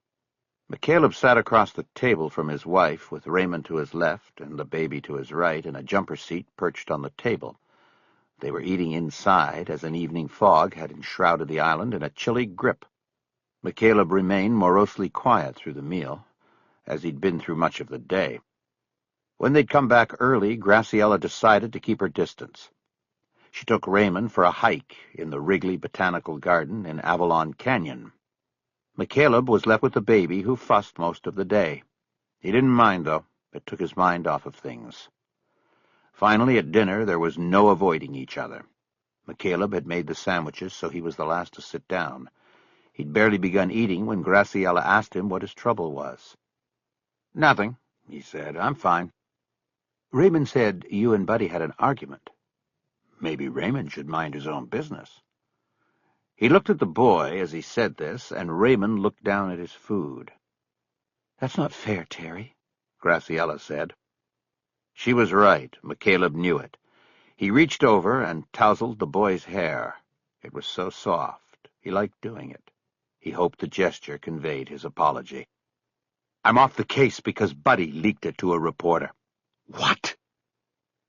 McCaleb sat across the table from his wife, with Raymond to his left and the baby to his right in a jumper seat perched on the table. They were eating inside, as an evening fog had enshrouded the island in a chilly grip. McCaleb remained morosely quiet through the meal, as he'd been through much of the day. When they'd come back early, Graciela decided to keep her distance. She took Raymond for a hike in the Wrigley Botanical Garden in Avalon Canyon. McCaleb was left with the baby, who fussed most of the day. He didn't mind, though. It took his mind off of things. Finally, at dinner, there was no avoiding each other. McCaleb had made the sandwiches, so he was the last to sit down. He'd barely begun eating when Graciela asked him what his trouble was. "Nothing," he said. "I'm fine." Raymond said you and Buddy had an argument. Maybe Raymond should mind his own business. He looked at the boy as he said this, and Raymond looked down at his food. That's not fair, Terry, Graciela said. She was right. McCaleb knew it. He reached over and tousled the boy's hair. It was so soft. He liked doing it. He hoped the gesture conveyed his apology. I'm off the case because Buddy leaked it to a reporter. What?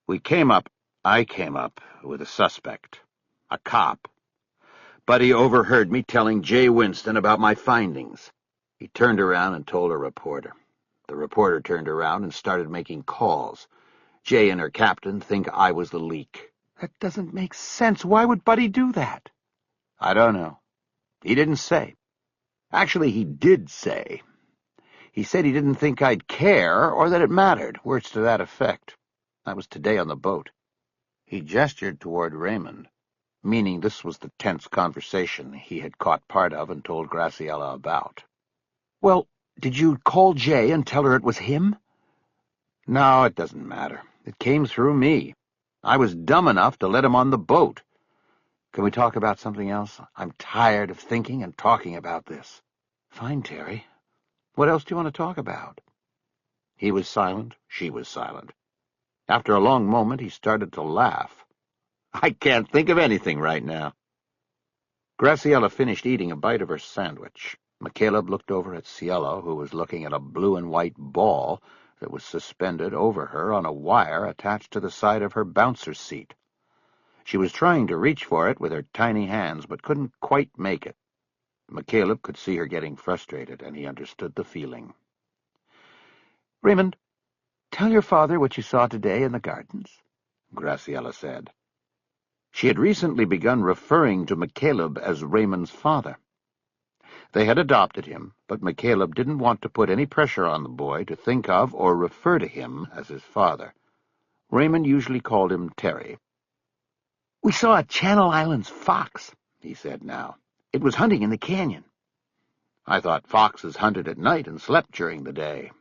I came up with a suspect, a cop. Buddy overheard me telling Jay Winston about my findings. He turned around and told a reporter. The reporter turned around and started making calls. Jay and her captain think I was the leak. That doesn't make sense. Why would Buddy do that? I don't know. He didn't say. Actually, he did say. He said he didn't think I'd care or that it mattered, words to that effect. That was today on the boat. He gestured toward Raymond, meaning this was the tense conversation he had caught part of and told Graciela about. Well, did you call Jay and tell her it was him? No, it doesn't matter. It came through me. I was dumb enough to let him on the boat. Can we talk about something else? I'm tired of thinking and talking about this. Fine, Terry. What else do you want to talk about? He was silent. She was silent. After a long moment, he started to laugh. I can't think of anything right now. Graciela finished eating a bite of her sandwich. McCaleb looked over at Cielo, who was looking at a blue and white ball that was suspended over her on a wire attached to the side of her bouncer seat. She was trying to reach for it with her tiny hands, but couldn't quite make it. McCaleb could see her getting frustrated, and he understood the feeling. Raymond, tell your father what you saw today in the gardens, Graciela said. She had recently begun referring to McCaleb as Raymond's father. They had adopted him, but McCaleb didn't want to put any pressure on the boy to think of or refer to him as his father. Raymond usually called him Terry. We saw a Channel Islands fox, he said now. It was hunting in the canyon. I thought foxes hunted at night and slept during the day.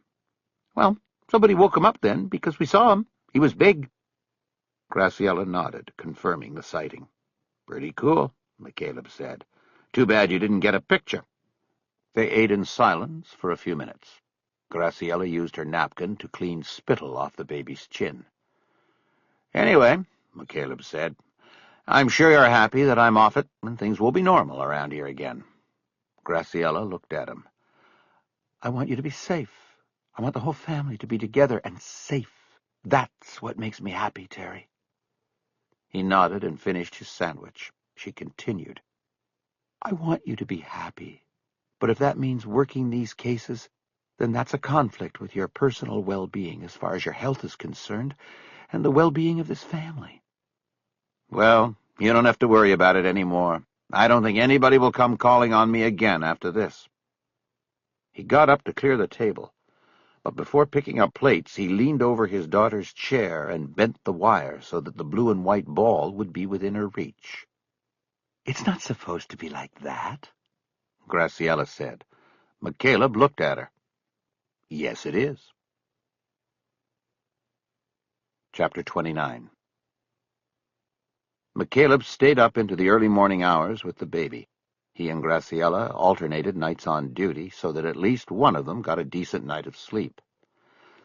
Well, somebody woke him up then, because we saw him. He was big. Graciela nodded, confirming the sighting. Pretty cool, McCaleb said. Too bad you didn't get a picture. They ate in silence for a few minutes. Graciela used her napkin to clean spittle off the baby's chin. Anyway, McCaleb said, I'm sure you're happy that I'm off it, and things will be normal around here again. Graciela looked at him. I want you to be safe. I want the whole family to be together and safe. That's what makes me happy, Terry. He nodded and finished his sandwich. She continued. I want you to be happy. But if that means working these cases, then that's a conflict with your personal well-being as far as your health is concerned, and the well-being of this family. Well, you don't have to worry about it anymore. I don't think anybody will come calling on me again after this. He got up to clear the table, but before picking up plates, he leaned over his daughter's chair and bent the wire so that the blue and white ball would be within her reach. It's not supposed to be like that, Graciela said. McCaleb looked at her. Yes, it is. Chapter 29. McCaleb stayed up into the early morning hours with the baby. He and Graciela alternated nights on duty so that at least one of them got a decent night of sleep.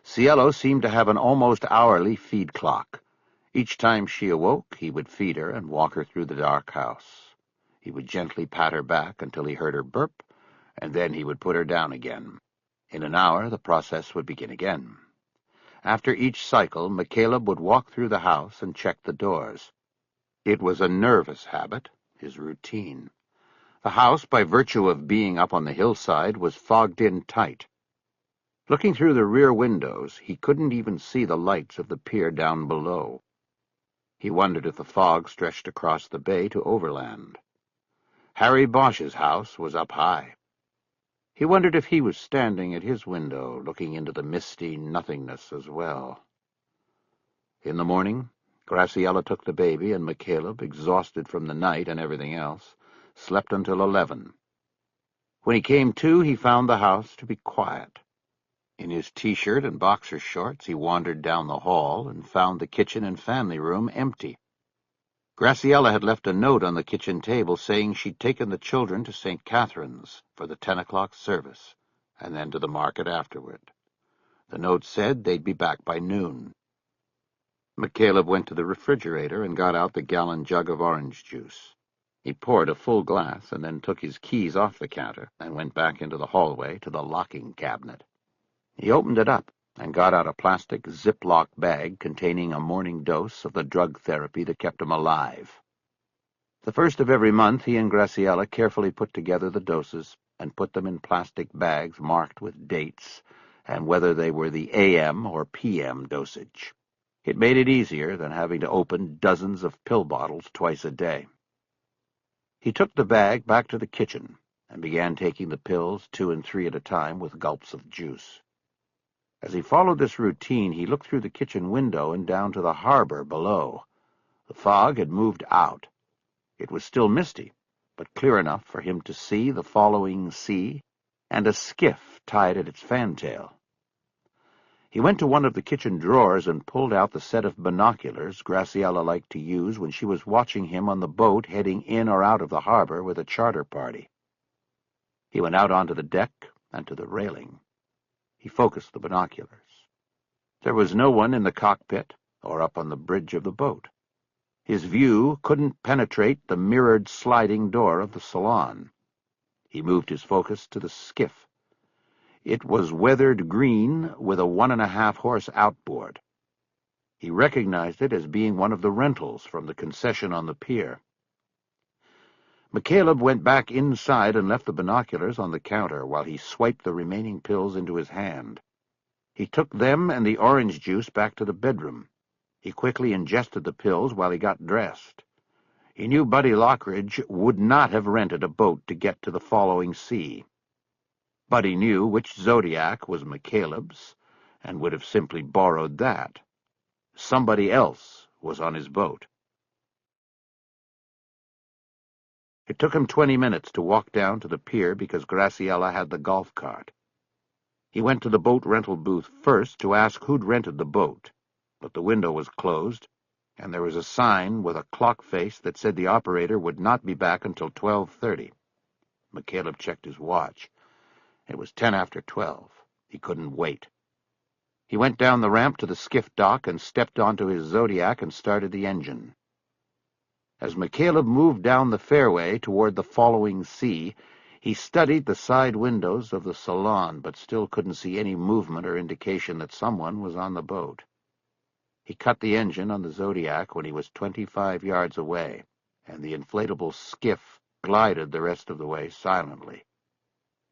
Cielo seemed to have an almost hourly feed clock. Each time she awoke, he would feed her and walk her through the dark house. He would gently pat her back until he heard her burp, and then he would put her down again. In an hour, the process would begin again. After each cycle, McCaleb would walk through the house and check the doors. It was a nervous habit, his routine. The house, by virtue of being up on the hillside, was fogged in tight. Looking through the rear windows, he couldn't even see the lights of the pier down below. He wondered if the fog stretched across the bay to Overland. Harry Bosch's house was up high. He wondered if he was standing at his window, looking into the misty nothingness as well. In the morning, Graciela took the baby, and McCaleb, exhausted from the night and everything else, slept until 11. When he came to, he found the house to be quiet. In his T-shirt and boxer shorts, he wandered down the hall and found the kitchen and family room empty. Graciela had left a note on the kitchen table saying she'd taken the children to St. Catherine's for the 10 o'clock service, and then to the market afterward. The note said they'd be back by noon. McCaleb went to the refrigerator and got out the gallon jug of orange juice. He poured a full glass and then took his keys off the counter and went back into the hallway to the locking cabinet. He opened it up and got out a plastic Ziploc bag containing a morning dose of the drug therapy that kept him alive. The first of every month, he and Graciela carefully put together the doses and put them in plastic bags marked with dates and whether they were the AM or PM dosage. It made it easier than having to open dozens of pill bottles twice a day. He took the bag back to the kitchen and began taking the pills 2 and 3 at a time with gulps of juice. As he followed this routine, he looked through the kitchen window and down to the harbor below. The fog had moved out. It was still misty, but clear enough for him to see the following sea and a skiff tied at its fantail. He went to one of the kitchen drawers and pulled out the set of binoculars Graciela liked to use when she was watching him on the boat heading in or out of the harbor with a charter party. He went out onto the deck and to the railing. He focused the binoculars. There was no one in the cockpit or up on the bridge of the boat. His view couldn't penetrate the mirrored sliding door of the salon. He moved his focus to the skiff. It was weathered green with a 1.5-horse outboard. He recognized it as being one of the rentals from the concession on the pier. McCaleb went back inside and left the binoculars on the counter while he swiped the remaining pills into his hand. He took them and the orange juice back to the bedroom. He quickly ingested the pills while he got dressed. He knew Buddy Lockridge would not have rented a boat to get to the following sea. Buddy knew which Zodiac was McCaleb's and would have simply borrowed that. Somebody else was on his boat. It took him 20 minutes to walk down to the pier because Graciela had the golf cart. He went to the boat rental booth first to ask who'd rented the boat, but the window was closed, and there was a sign with a clock face that said the operator would not be back until 12:30. McCaleb checked his watch. It was 10 after 12. He couldn't wait. He went down the ramp to the skiff dock and stepped onto his Zodiac and started the engine. As McCaleb moved down the fairway toward the following sea, he studied the side windows of the salon, but still couldn't see any movement or indication that someone was on the boat. He cut the engine on the Zodiac when he was 25 yards away, and the inflatable skiff glided the rest of the way silently.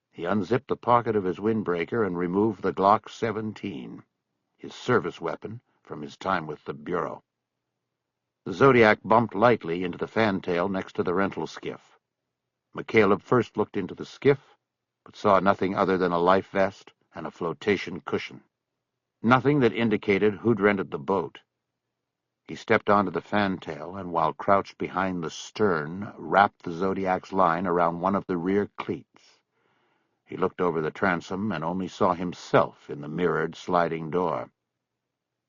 He unzipped the pocket of his windbreaker and removed the Glock 17, his service weapon from his time with the Bureau. The Zodiac bumped lightly into the fantail next to the rental skiff. McCaleb first looked into the skiff, but saw nothing other than a life vest and a flotation cushion. Nothing that indicated who'd rented the boat. He stepped onto the fantail and, while crouched behind the stern, wrapped the Zodiac's line around one of the rear cleats. He looked over the transom and only saw himself in the mirrored sliding door.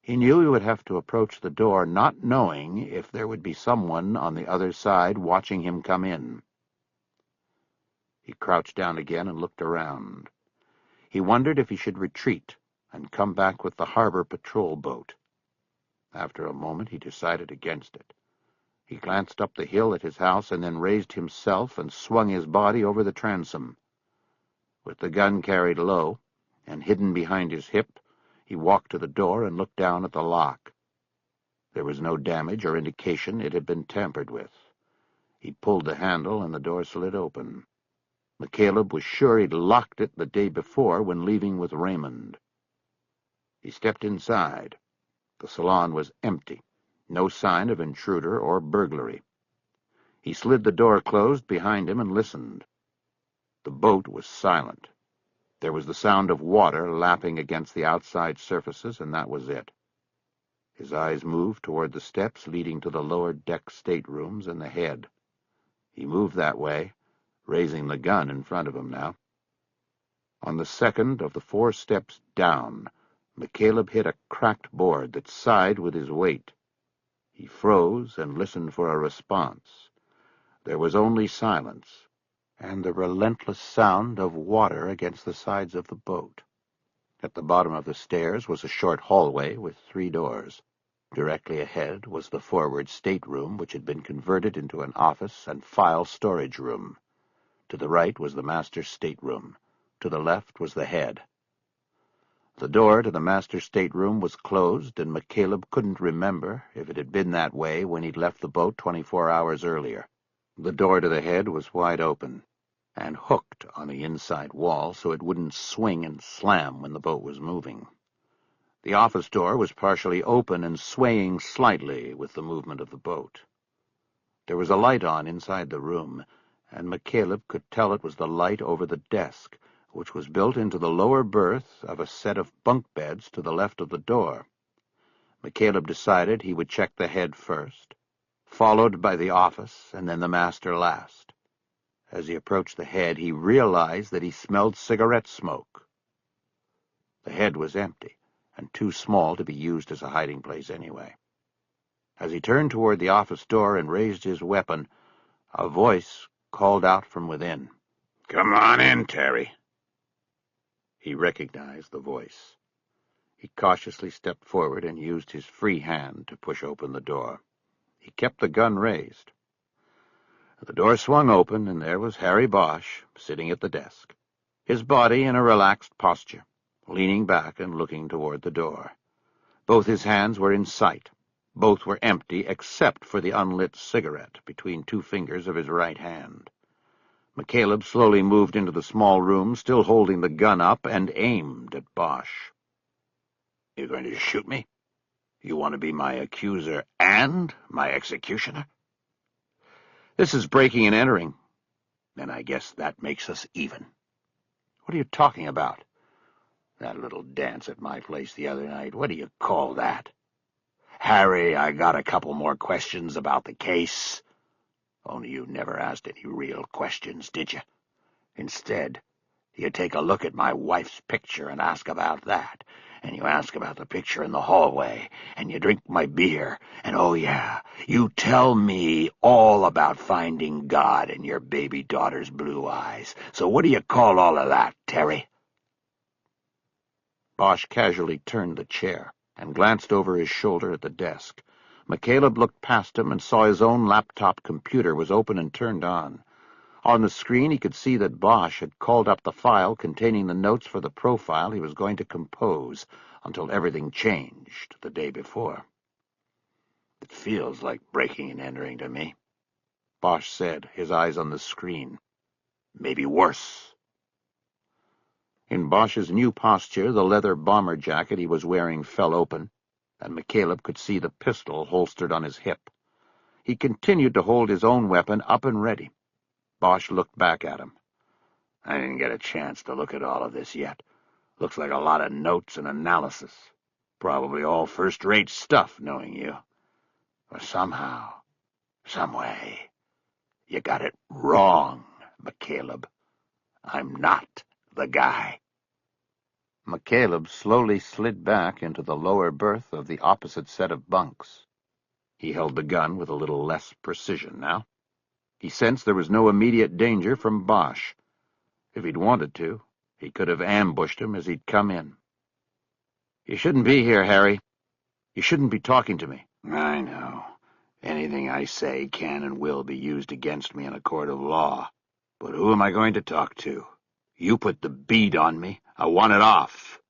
He knew he would have to approach the door, not knowing if there would be someone on the other side watching him come in. He crouched down again and looked around. He wondered if he should retreat and come back with the harbor patrol boat. After a moment, he decided against it. He glanced up the hill at his house and then raised himself and swung his body over the transom. With the gun carried low and hidden behind his hip, he walked to the door and looked down at the lock. There was no damage or indication it had been tampered with. He pulled the handle and the door slid open. McCaleb was sure he'd locked it the day before when leaving with Raymond. He stepped inside. The salon was empty, no sign of intruder or burglary. He slid the door closed behind him and listened. The boat was silent. There was the sound of water lapping against the outside surfaces, and that was it. His eyes moved toward the steps leading to the lower deck staterooms and the head. He moved that way, raising the gun in front of him now. On the second of the 4 steps down, McCaleb hit a cracked board that sighed with his weight. He froze and listened for a response. There was only silence, and the relentless sound of water against the sides of the boat. At the bottom of the stairs was a short hallway with 3 doors. Directly ahead was the forward stateroom, which had been converted into an office and file storage room. To the right was the master's stateroom. To the left was the head. The door to the master's stateroom was closed, and McCaleb couldn't remember if it had been that way when he'd left the boat 24 hours earlier. The door to the head was wide open, and hooked on the inside wall so it wouldn't swing and slam when the boat was moving. The office door was partially open and swaying slightly with the movement of the boat. There was a light on inside the room, and McCaleb could tell it was the light over the desk, which was built into the lower berth of a set of bunk beds to the left of the door. McCaleb decided he would check the head first, followed by the office, and then the master last. As he approached the head, he realized that he smelled cigarette smoke. The head was empty, and too small to be used as a hiding place anyway. As he turned toward the office door and raised his weapon, a voice called out from within. "Come on in, Terry." He recognized the voice. He cautiously stepped forward and used his free hand to push open the door. He kept the gun raised. The door swung open, and there was Harry Bosch sitting at the desk, his body in a relaxed posture, leaning back and looking toward the door. Both his hands were in sight. Both were empty except for the unlit cigarette between 2 fingers of his right hand. McCaleb slowly moved into the small room, still holding the gun up, and aimed at Bosch. "You going to shoot me? You want to be my accuser and my executioner? This is breaking and entering, and I guess that makes us even. What are you talking about? That little dance at my place the other night, what do you call that? Harry, I got a couple more questions about the case. Only you never asked any real questions, did you? Instead, you take a look at my wife's picture and ask about that, and you ask about the picture in the hallway, and you drink my beer, and oh yeah, you tell me all about finding God in your baby daughter's blue eyes. So what do you call all of that, Terry?" Bosch casually turned the chair and glanced over his shoulder at the desk. McCaleb looked past him and saw his own laptop computer was open and turned on. On the screen he could see that Bosch had called up the file containing the notes for the profile he was going to compose until everything changed the day before. "It feels like breaking and entering to me," Bosch said, his eyes on the screen. "Maybe worse." In Bosch's new posture, the leather bomber jacket he was wearing fell open, and McCaleb could see the pistol holstered on his hip. He continued to hold his own weapon up and ready. Bosch looked back at him. "I didn't get a chance to look at all of this yet. Looks like a lot of notes and analysis. Probably all first-rate stuff, knowing you. But somehow, someway, you got it wrong, McCaleb. I'm not the guy." McCaleb slowly slid back into the lower berth of the opposite set of bunks. He held the gun with a little less precision now. He sensed there was no immediate danger from Bosch. If he'd wanted to, he could have ambushed him as he'd come in. "You shouldn't be here, Harry. You shouldn't be talking to me." "I know. Anything I say can and will be used against me in a court of law. But who am I going to talk to? You put the bead on me. I want it off."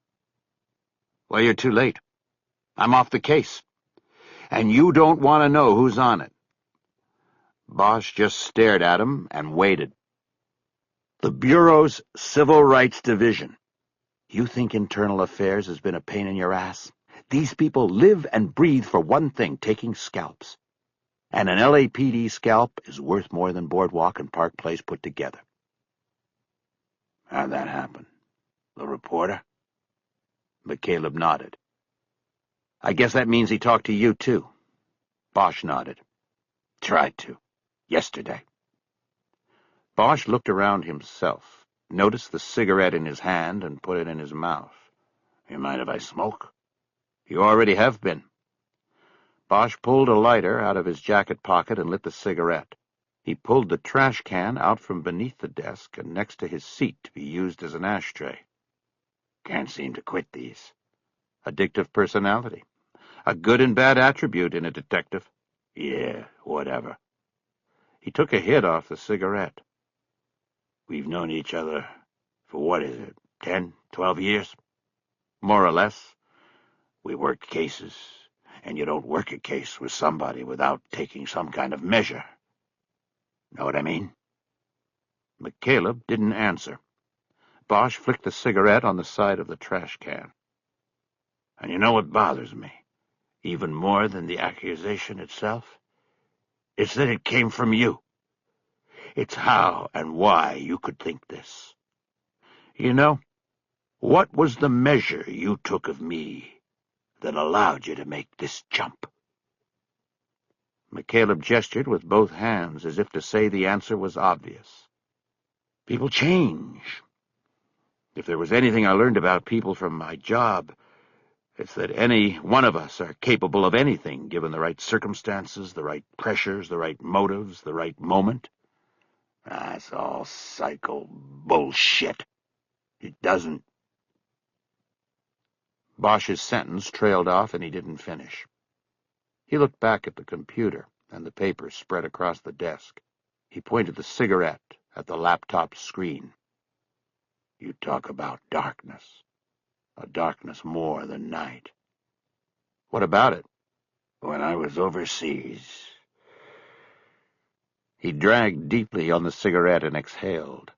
"Well, you're too late. I'm off the case. And you don't want to know who's on it." Bosch just stared at him and waited. "The Bureau's Civil Rights Division. You think internal affairs has been a pain in your ass? These people live and breathe for one thing, taking scalps. And an LAPD scalp is worth more than Boardwalk and Park Place put together." "How'd that happen? The reporter?" McCaleb nodded. "I guess that means he talked to you, too." Bosch nodded. "Tried to. Yesterday." Bosch looked around himself. noticed the cigarette in his hand and put it in his mouth. "You mind if I smoke?" "You already have been." Bosch pulled a lighter out of his jacket pocket and lit the cigarette. He pulled the trash can out from beneath the desk and next to his seat to be used as an ashtray. "Can't seem to quit these." Addictive personality. A good and bad attribute in a detective. "Yeah, whatever." He took a hit off the cigarette. "We've known each other for what is it, 10, 12 years?" "More or less." "We worked cases, and you don't work a case with somebody without taking some kind of measure. Know what I mean?" McCaleb didn't answer. Bosch flicked the cigarette on the side of the trash can. "And you know what bothers me, even more than the accusation itself? It's that it came from you. It's how and why you could think this. You know, what was the measure you took of me that allowed you to make this jump?" McCaleb gestured with both hands as if to say the answer was obvious. "People change. If there was anything I learned about people from my job, it's that any one of us are capable of anything given the right circumstances, the right pressures, the right motives, the right moment." "That's all psycho bullshit. It doesn't—" Bosch's sentence trailed off and he didn't finish. He looked back at the computer and the papers spread across the desk. He pointed the cigarette at the laptop screen. "You talk about darkness. A darkness more than night." "What about it?" "When I was overseas—" He dragged deeply on the cigarette and exhaled,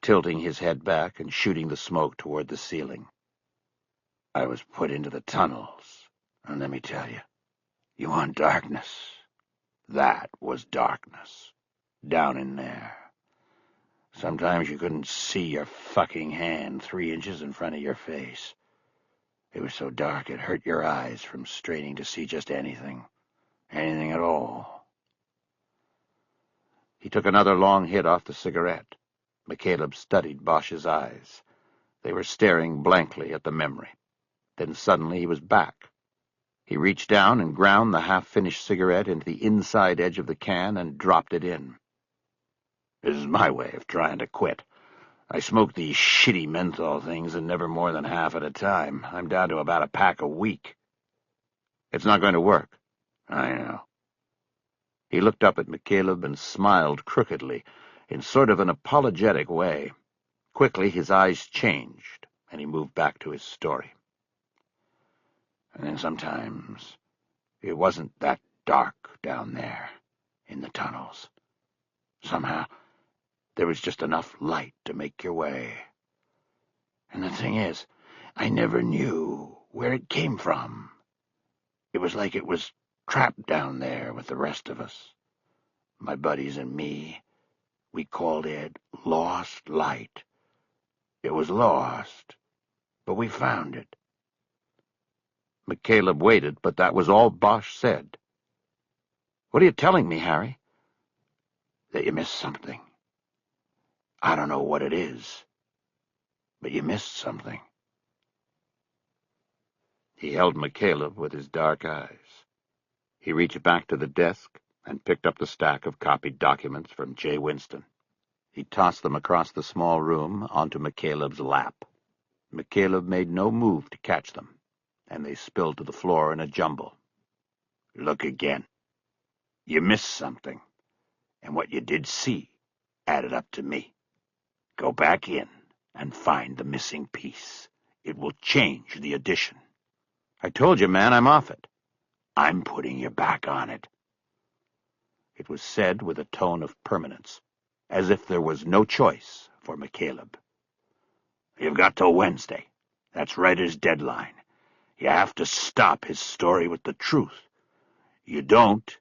tilting his head back and shooting the smoke toward the ceiling. "I was put into the tunnels, and let me tell you, you want darkness? That was darkness. Down in there. Sometimes you couldn't see your fucking hand 3 inches in front of your face. It was so dark it hurt your eyes from straining to see just anything. Anything at all." He took another long hit off the cigarette. McCaleb studied Bosch's eyes. They were staring blankly at the memory. Then suddenly he was back. He reached down and ground the half-finished cigarette into the inside edge of the can and dropped it in. "This is my way of trying to quit. I smoke these shitty menthol things and never more than half at a time. I'm down to about a pack a week." "It's not going to work." "I know." He looked up at McCaleb and smiled crookedly, in sort of an apologetic way. Quickly his eyes changed, and he moved back to his story. "And then sometimes it wasn't that dark down there in the tunnels. Somehow there was just enough light to make your way. And the thing is, I never knew where it came from. It was like it was trapped down there with the rest of us. My buddies and me, we called it lost light. It was lost, but we found it." McCaleb waited, but that was all Bosch said. "What are you telling me, Harry?" "That you missed something. I don't know what it is, but you missed something." He held McCaleb with his dark eyes. He reached back to the desk and picked up the stack of copied documents from J. Winston. He tossed them across the small room onto McCaleb's lap. McCaleb made no move to catch them, and they spilled to the floor in a jumble. "Look again. You missed something, and what you did see added up to me. Go back in and find the missing piece. It will change the addition." "I told you, man, I'm off it." "I'm putting you back on it." It was said with a tone of permanence, as if there was no choice for McCaleb. "You've got till Wednesday. That's Ryder's deadline. You have to stop his story with the truth. You don't,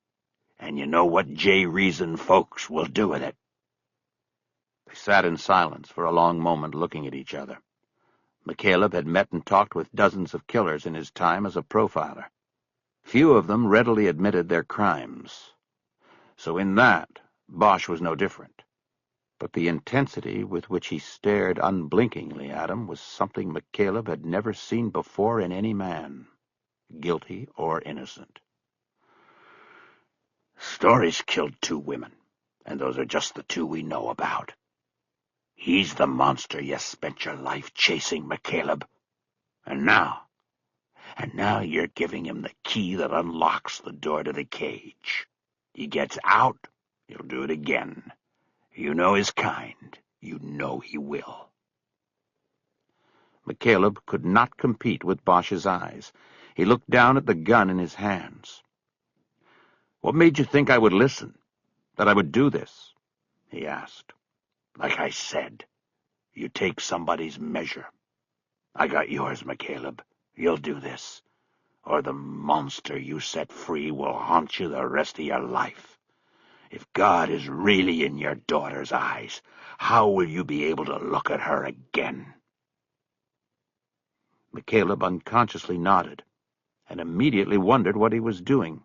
and you know what J. Reason folks will do with it." They sat in silence for a long moment looking at each other. McCaleb had met and talked with dozens of killers in his time as a profiler. Few of them readily admitted their crimes. So in that, Bosch was no different. But the intensity with which he stared unblinkingly at him was something McCaleb had never seen before in any man, guilty or innocent. Story's killed 2 women, and those are just the 2 we know about. He's the monster you spent your life chasing, McCaleb. And now you're giving him the key that unlocks the door to the cage. He gets out, he'll do it again. You know his kind. You know he will. McCaleb could not compete with Bosch's eyes. He looked down at the gun in his hands. "What made you think I would listen? That I would do this?" he asked. Like I said, you take somebody's measure. I got yours, McCaleb. You'll do this, or the monster you set free will haunt you the rest of your life. If God is really in your daughter's eyes, how will you be able to look at her again?" McCaleb unconsciously nodded, and immediately wondered what he was doing.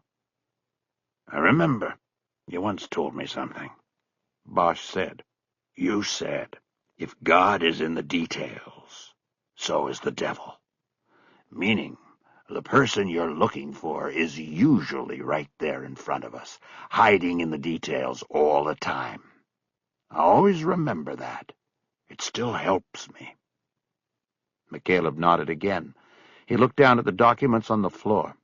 "I remember, you once told me something," Bosch said. "You said, if God is in the details, so is the devil. Meaning, the person you're looking for is usually right there in front of us, hiding in the details all the time. I always remember that. It still helps me." McCaleb nodded again. He looked down at the documents on the floor.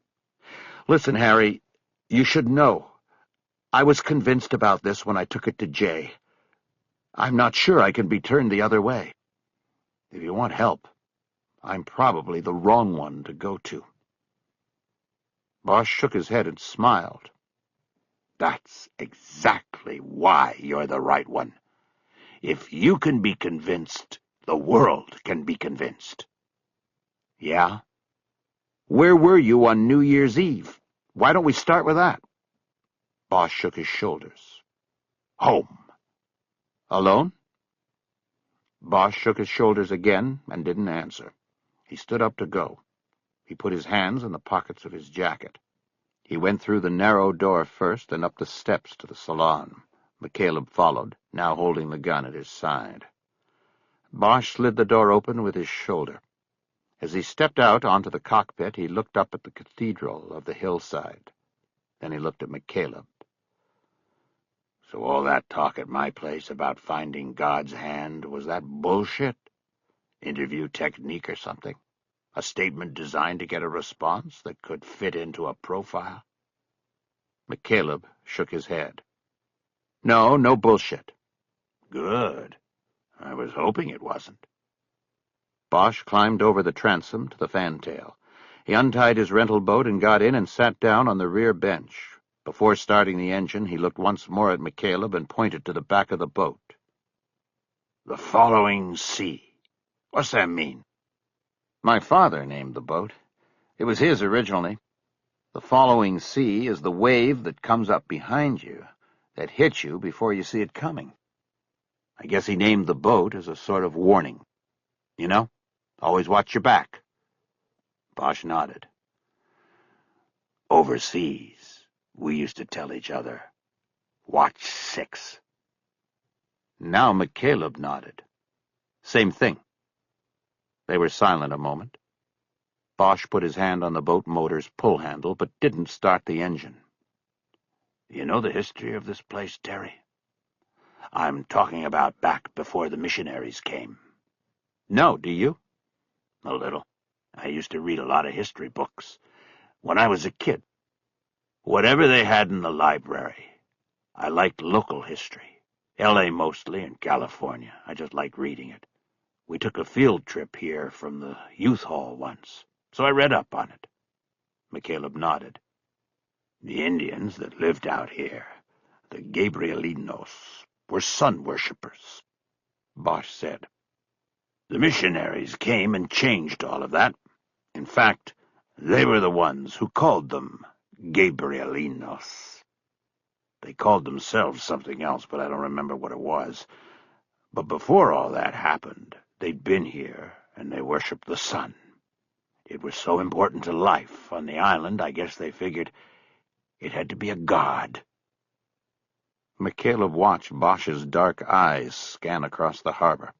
"Listen, Harry, you should know. I was convinced about this when I took it to Jay. I'm not sure I can be turned the other way. If you want help, I'm probably the wrong one to go to." Bosch shook his head and smiled. "That's exactly why you're the right one. If you can be convinced, the world can be convinced." "Yeah? Where were you on New Year's Eve? Why don't we start with that?" Bosch shook his shoulders. "Home." "Alone?" Bosch shook his shoulders again and didn't answer. He stood up to go. He put his hands in the pockets of his jacket. He went through the narrow door first and up the steps to the salon. McCaleb followed, now holding the gun at his side. Bosch slid the door open with his shoulder. As he stepped out onto the cockpit, he looked up at the cathedral of the hillside. Then he looked at McCaleb. "So all that talk at my place about finding God's hand, was that bullshit? Interview technique or something? A statement designed to get a response that could fit into a profile?" McCaleb shook his head. "No bullshit." "Good. I was hoping it wasn't." Bosch climbed over the transom to the fantail. He untied his rental boat and got in and sat down on the rear bench. Before starting the engine, he looked once more at McCaleb and pointed to the back of the boat. "The following sea. What's that mean?" "My father named the boat. It was his originally. The following sea is the wave that comes up behind you, that hits you before you see it coming. I guess he named the boat as a sort of warning. You know, always watch your back." Bosch nodded. "Overseas, we used to tell each other, watch 6. Now McCaleb nodded. "Same thing." They were silent a moment. Bosch put his hand on the boat motor's pull handle, but didn't start the engine. "You know the history of this place, Terry? I'm talking about back before the missionaries came." "No, do you?" "A little. I used to read a lot of history books when I was a kid. Whatever they had in the library. I liked local history. L.A. mostly, and California. I just liked reading it. We took a field trip here from the youth hall once, so I read up on it." McCaleb nodded. "The Indians that lived out here, the Gabrielinos, were sun worshippers," Bosch said. "The missionaries came and changed all of that. In fact, they were the ones who called them Gabrielinos. They called themselves something else, but I don't remember what it was. But before all that happened, they'd been here, and they worshipped the sun. It was so important to life on the island, I guess they figured it had to be a god." McCaleb watched Bosch's dark eyes scan across the harbor.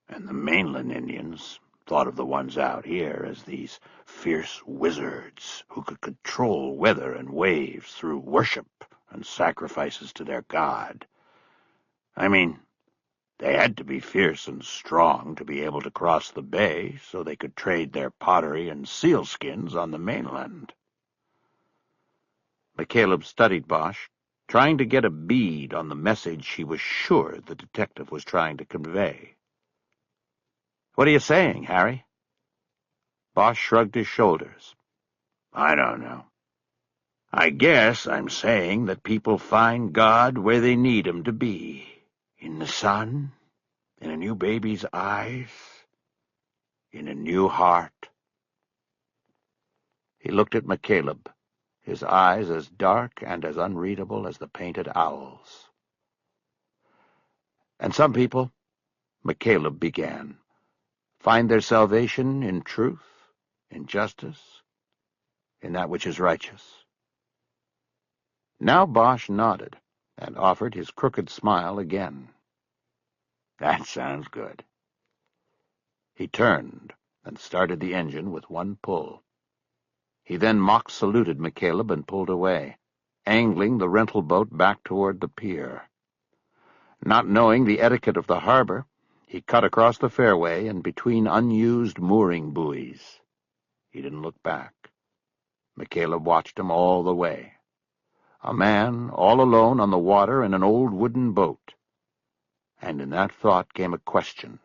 And the mainland Indians thought of the ones out here as these fierce wizards who could control weather and waves through worship and sacrifices to their god. I mean, they had to be fierce and strong to be able to cross the bay so they could trade their pottery and sealskins on the mainland. McCaleb studied Bosch, trying to get a bead on the message he was sure the detective was trying to convey. "What are you saying, Harry?" Bosch shrugged his shoulders. "I don't know. I guess I'm saying that people find God where they need him to be. In the sun, in a new baby's eyes, in a new heart." He looked at McCaleb, his eyes as dark and as unreadable as the painted owl's. "And some people," McCaleb began, "find their salvation in truth, in justice, in that which is righteous." Now Bosch nodded and offered his crooked smile again. "That sounds good." He turned and started the engine with one pull. He then mock-saluted McCaleb and pulled away, angling the rental boat back toward the pier. Not knowing the etiquette of the harbor, he cut across the fairway and between unused mooring buoys. He didn't look back. McCaleb watched him all the way. A man all alone on the water in an old wooden boat. And in that thought came a question.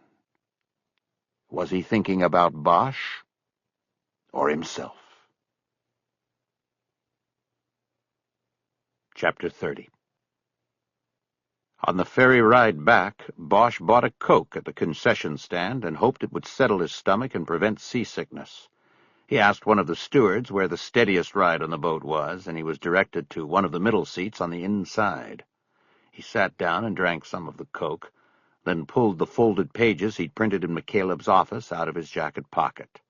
Was he thinking about Bosch or himself? Chapter 30. On the ferry ride back, Bosch bought a Coke at the concession stand and hoped it would settle his stomach and prevent seasickness. He asked one of the stewards where the steadiest ride on the boat was, and he was directed to one of the middle seats on the inside. He sat down and drank some of the Coke, then pulled the folded pages he'd printed in McCaleb's office out of his jacket pocket.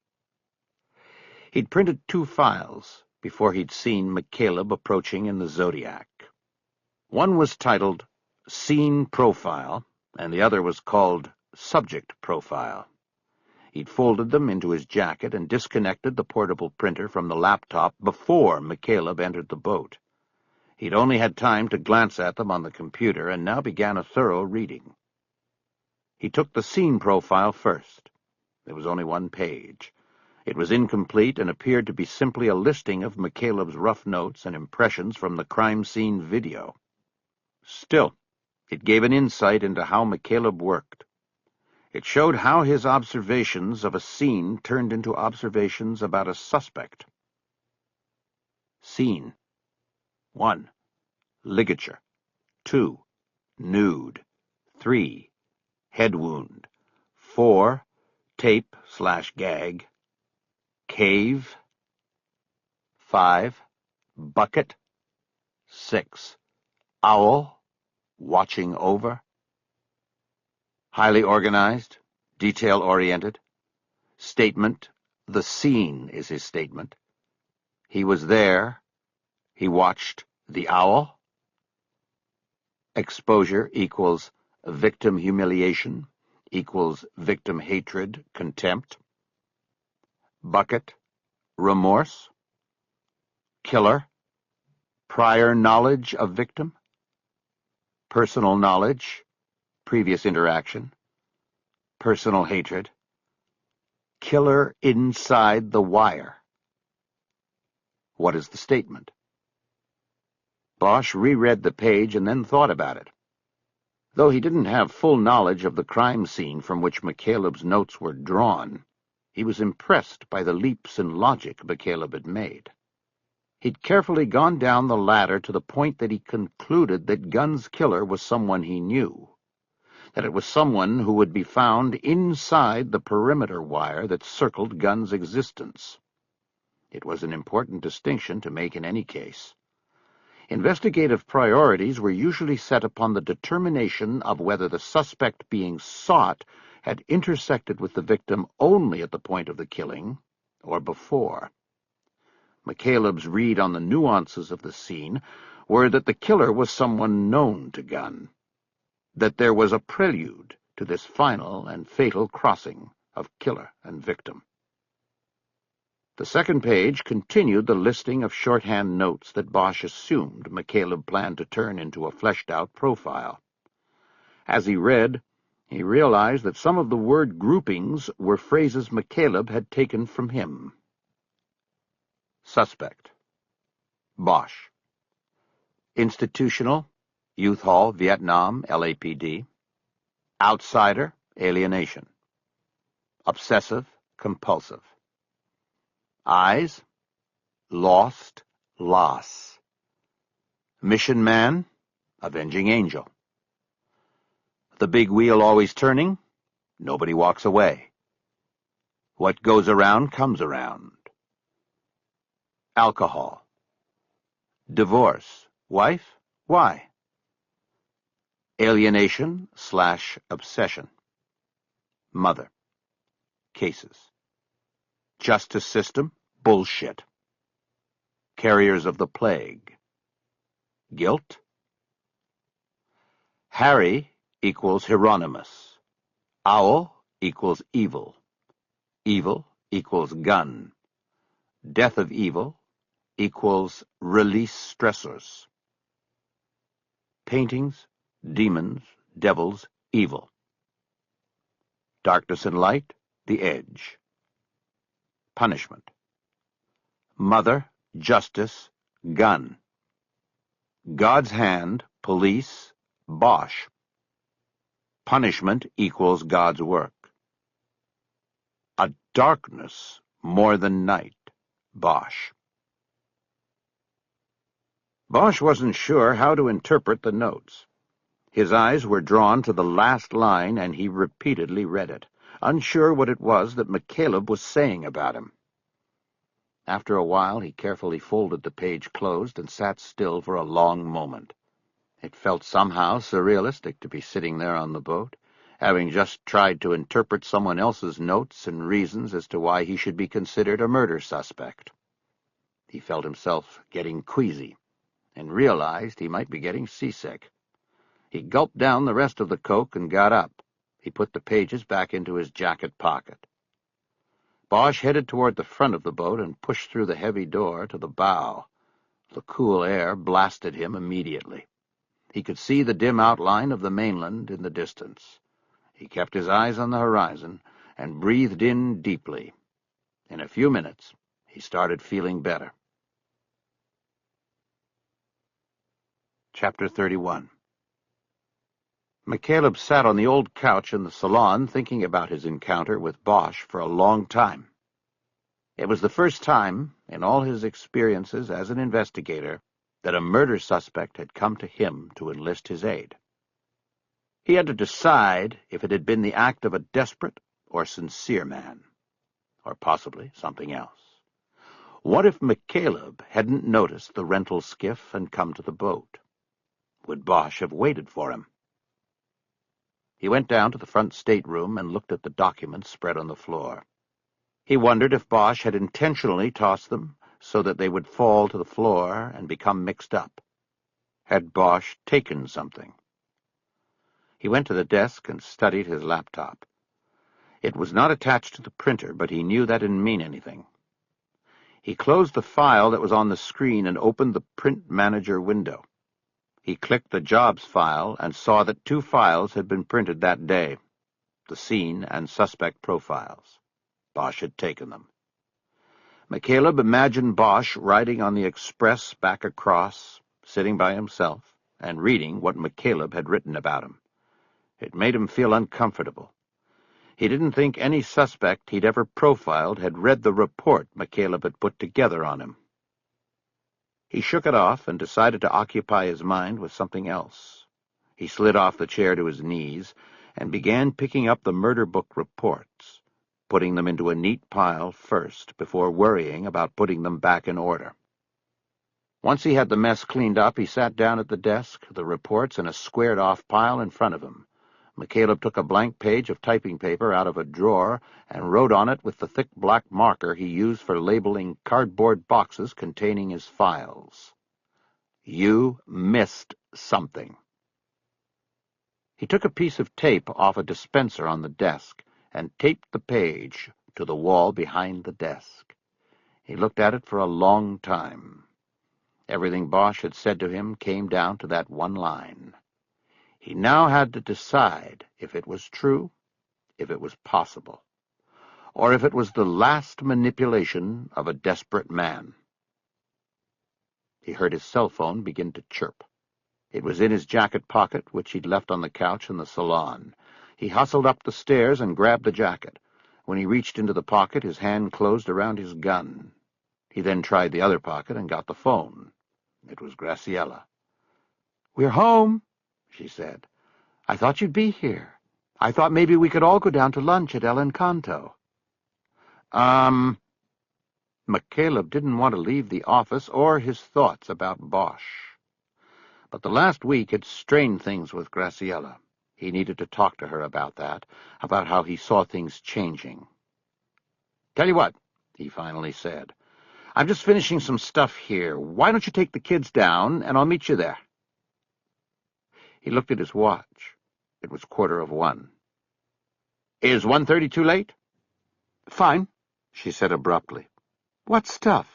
He'd printed 2 files before he'd seen McCaleb approaching in the Zodiac. One was titled Scene Profile, and the other was called Subject Profile. He'd folded them into his jacket and disconnected the portable printer from the laptop before McCaleb entered the boat. He'd only had time to glance at them on the computer and now began a thorough reading. He took the scene profile first. There was only 1 page. It was incomplete and appeared to be simply a listing of McCaleb's rough notes and impressions from the crime scene video. Still, it gave an insight into how McCaleb worked. It showed how his observations of a scene turned into observations about a suspect. Scene. 1. Ligature. 2. Nude. 3. Head wound. 4. Tape/gag. Cave. 5. Bucket. 6. Owl. Watching over. Highly organized, detail-oriented. Statement, the scene is his statement. He was there. He watched the owl. Exposure equals victim humiliation equals victim hatred, contempt. Bucket, remorse. Killer, prior knowledge of victim. Personal knowledge, previous interaction. Personal hatred. Killer inside the wire. What is the statement? Bosch reread the page and then thought about it. Though he didn't have full knowledge of the crime scene from which McCaleb's notes were drawn, he was impressed by the leaps in logic McCaleb had made. He'd carefully gone down the ladder to the point that he concluded that Gunn's killer was someone he knew, that it was someone who would be found inside the perimeter wire that circled Gunn's existence. It was an important distinction to make in any case. Investigative priorities were usually set upon the determination of whether the suspect being sought had intersected with the victim only at the point of the killing or before. McCaleb's read on the nuances of the scene were that the killer was someone known to Gunn, that there was a prelude to this final and fatal crossing of killer and victim. The second page continued the listing of shorthand notes that Bosch assumed McCaleb planned to turn into a fleshed-out profile. As he read, he realized that some of the word groupings were phrases McCaleb had taken from him. Suspect. Bosch. Institutional. Youth Hall, Vietnam, LAPD. Outsider. Alienation. Obsessive. Compulsive. Eyes. Lost. Loss. Mission man. Avenging angel. The big wheel always turning. Nobody walks away. What goes around comes around. Alcohol. Divorce. Wife? Why? Alienation/obsession. Mother. Cases. Justice system? Bullshit. Carriers of the plague. Guilt? Harry equals Hieronymus. Owl equals evil. Evil equals gun. Death of evil equals release stressors. Paintings, demons, devils, evil. Darkness and light, the edge. Punishment. Mother, justice, gun. God's hand, police, Bosch. Punishment equals God's work. A darkness more than night, Bosch. Bosch wasn't sure how to interpret the notes. His eyes were drawn to the last line, and he repeatedly read it, unsure what it was that McCaleb was saying about him. After a while, he carefully folded the page closed and sat still for a long moment. It felt somehow surrealistic to be sitting there on the boat, having just tried to interpret someone else's notes and reasons as to why he should be considered a murder suspect. He felt himself getting queasy, and realized he might be getting seasick. He gulped down the rest of the Coke and got up. He put the pages back into his jacket pocket. Bosch headed toward the front of the boat and pushed through the heavy door to the bow. The cool air blasted him immediately. He could see the dim outline of the mainland in the distance. He kept his eyes on the horizon and breathed in deeply. In a few minutes, he started feeling better. Chapter 31. McCaleb sat on the old couch in the salon thinking about his encounter with Bosch for a long time. It was the first time, in all his experiences as an investigator, that a murder suspect had come to him to enlist his aid. He had to decide if it had been the act of a desperate or sincere man, or possibly something else. What if McCaleb hadn't noticed the rental skiff and come to the boat? Would Bosch have waited for him? He went down to the front stateroom and looked at the documents spread on the floor. He wondered if Bosch had intentionally tossed them so that they would fall to the floor and become mixed up. Had Bosch taken something? He went to the desk and studied his laptop. It was not attached to the printer, but he knew that didn't mean anything. He closed the file that was on the screen and opened the Print Manager window. He clicked the Jobs file and saw that 2 files had been printed that day, the scene and suspect profiles. Bosch had taken them. McCaleb imagined Bosch riding on the express back across, sitting by himself, and reading what McCaleb had written about him. It made him feel uncomfortable. He didn't think any suspect he'd ever profiled had read the report McCaleb had put together on him. He shook it off and decided to occupy his mind with something else. He slid off the chair to his knees and began picking up the murder book reports, putting them into a neat pile first before worrying about putting them back in order. Once he had the mess cleaned up, he sat down at the desk, the reports in a squared-off pile in front of him. McCaleb took a blank page of typing paper out of a drawer and wrote on it with the thick black marker he used for labeling cardboard boxes containing his files. You missed something. He took a piece of tape off a dispenser on the desk and taped the page to the wall behind the desk. He looked at it for a long time. Everything Bosch had said to him came down to that one line. He now had to decide if it was true, if it was possible, or if it was the last manipulation of a desperate man. He heard his cell phone begin to chirp. It was in his jacket pocket, which he'd left on the couch in the salon. He hustled up the stairs and grabbed the jacket. When he reached into the pocket, his hand closed around his gun. He then tried the other pocket and got the phone. It was Graciela. "We're home," she said. "I thought you'd be here. I thought maybe we could all go down to lunch at El Encanto." McCaleb didn't want to leave the office or his thoughts about Bosch. But the last week had strained things with Graciela. He needed to talk to her about that, about how he saw things changing. "Tell you what," he finally said. "I'm just finishing some stuff here. Why don't you take the kids down, and I'll meet you there?" He looked at his watch. It was 1:15. "Is 1:30 too late?" "Fine," she said abruptly. "What stuff?"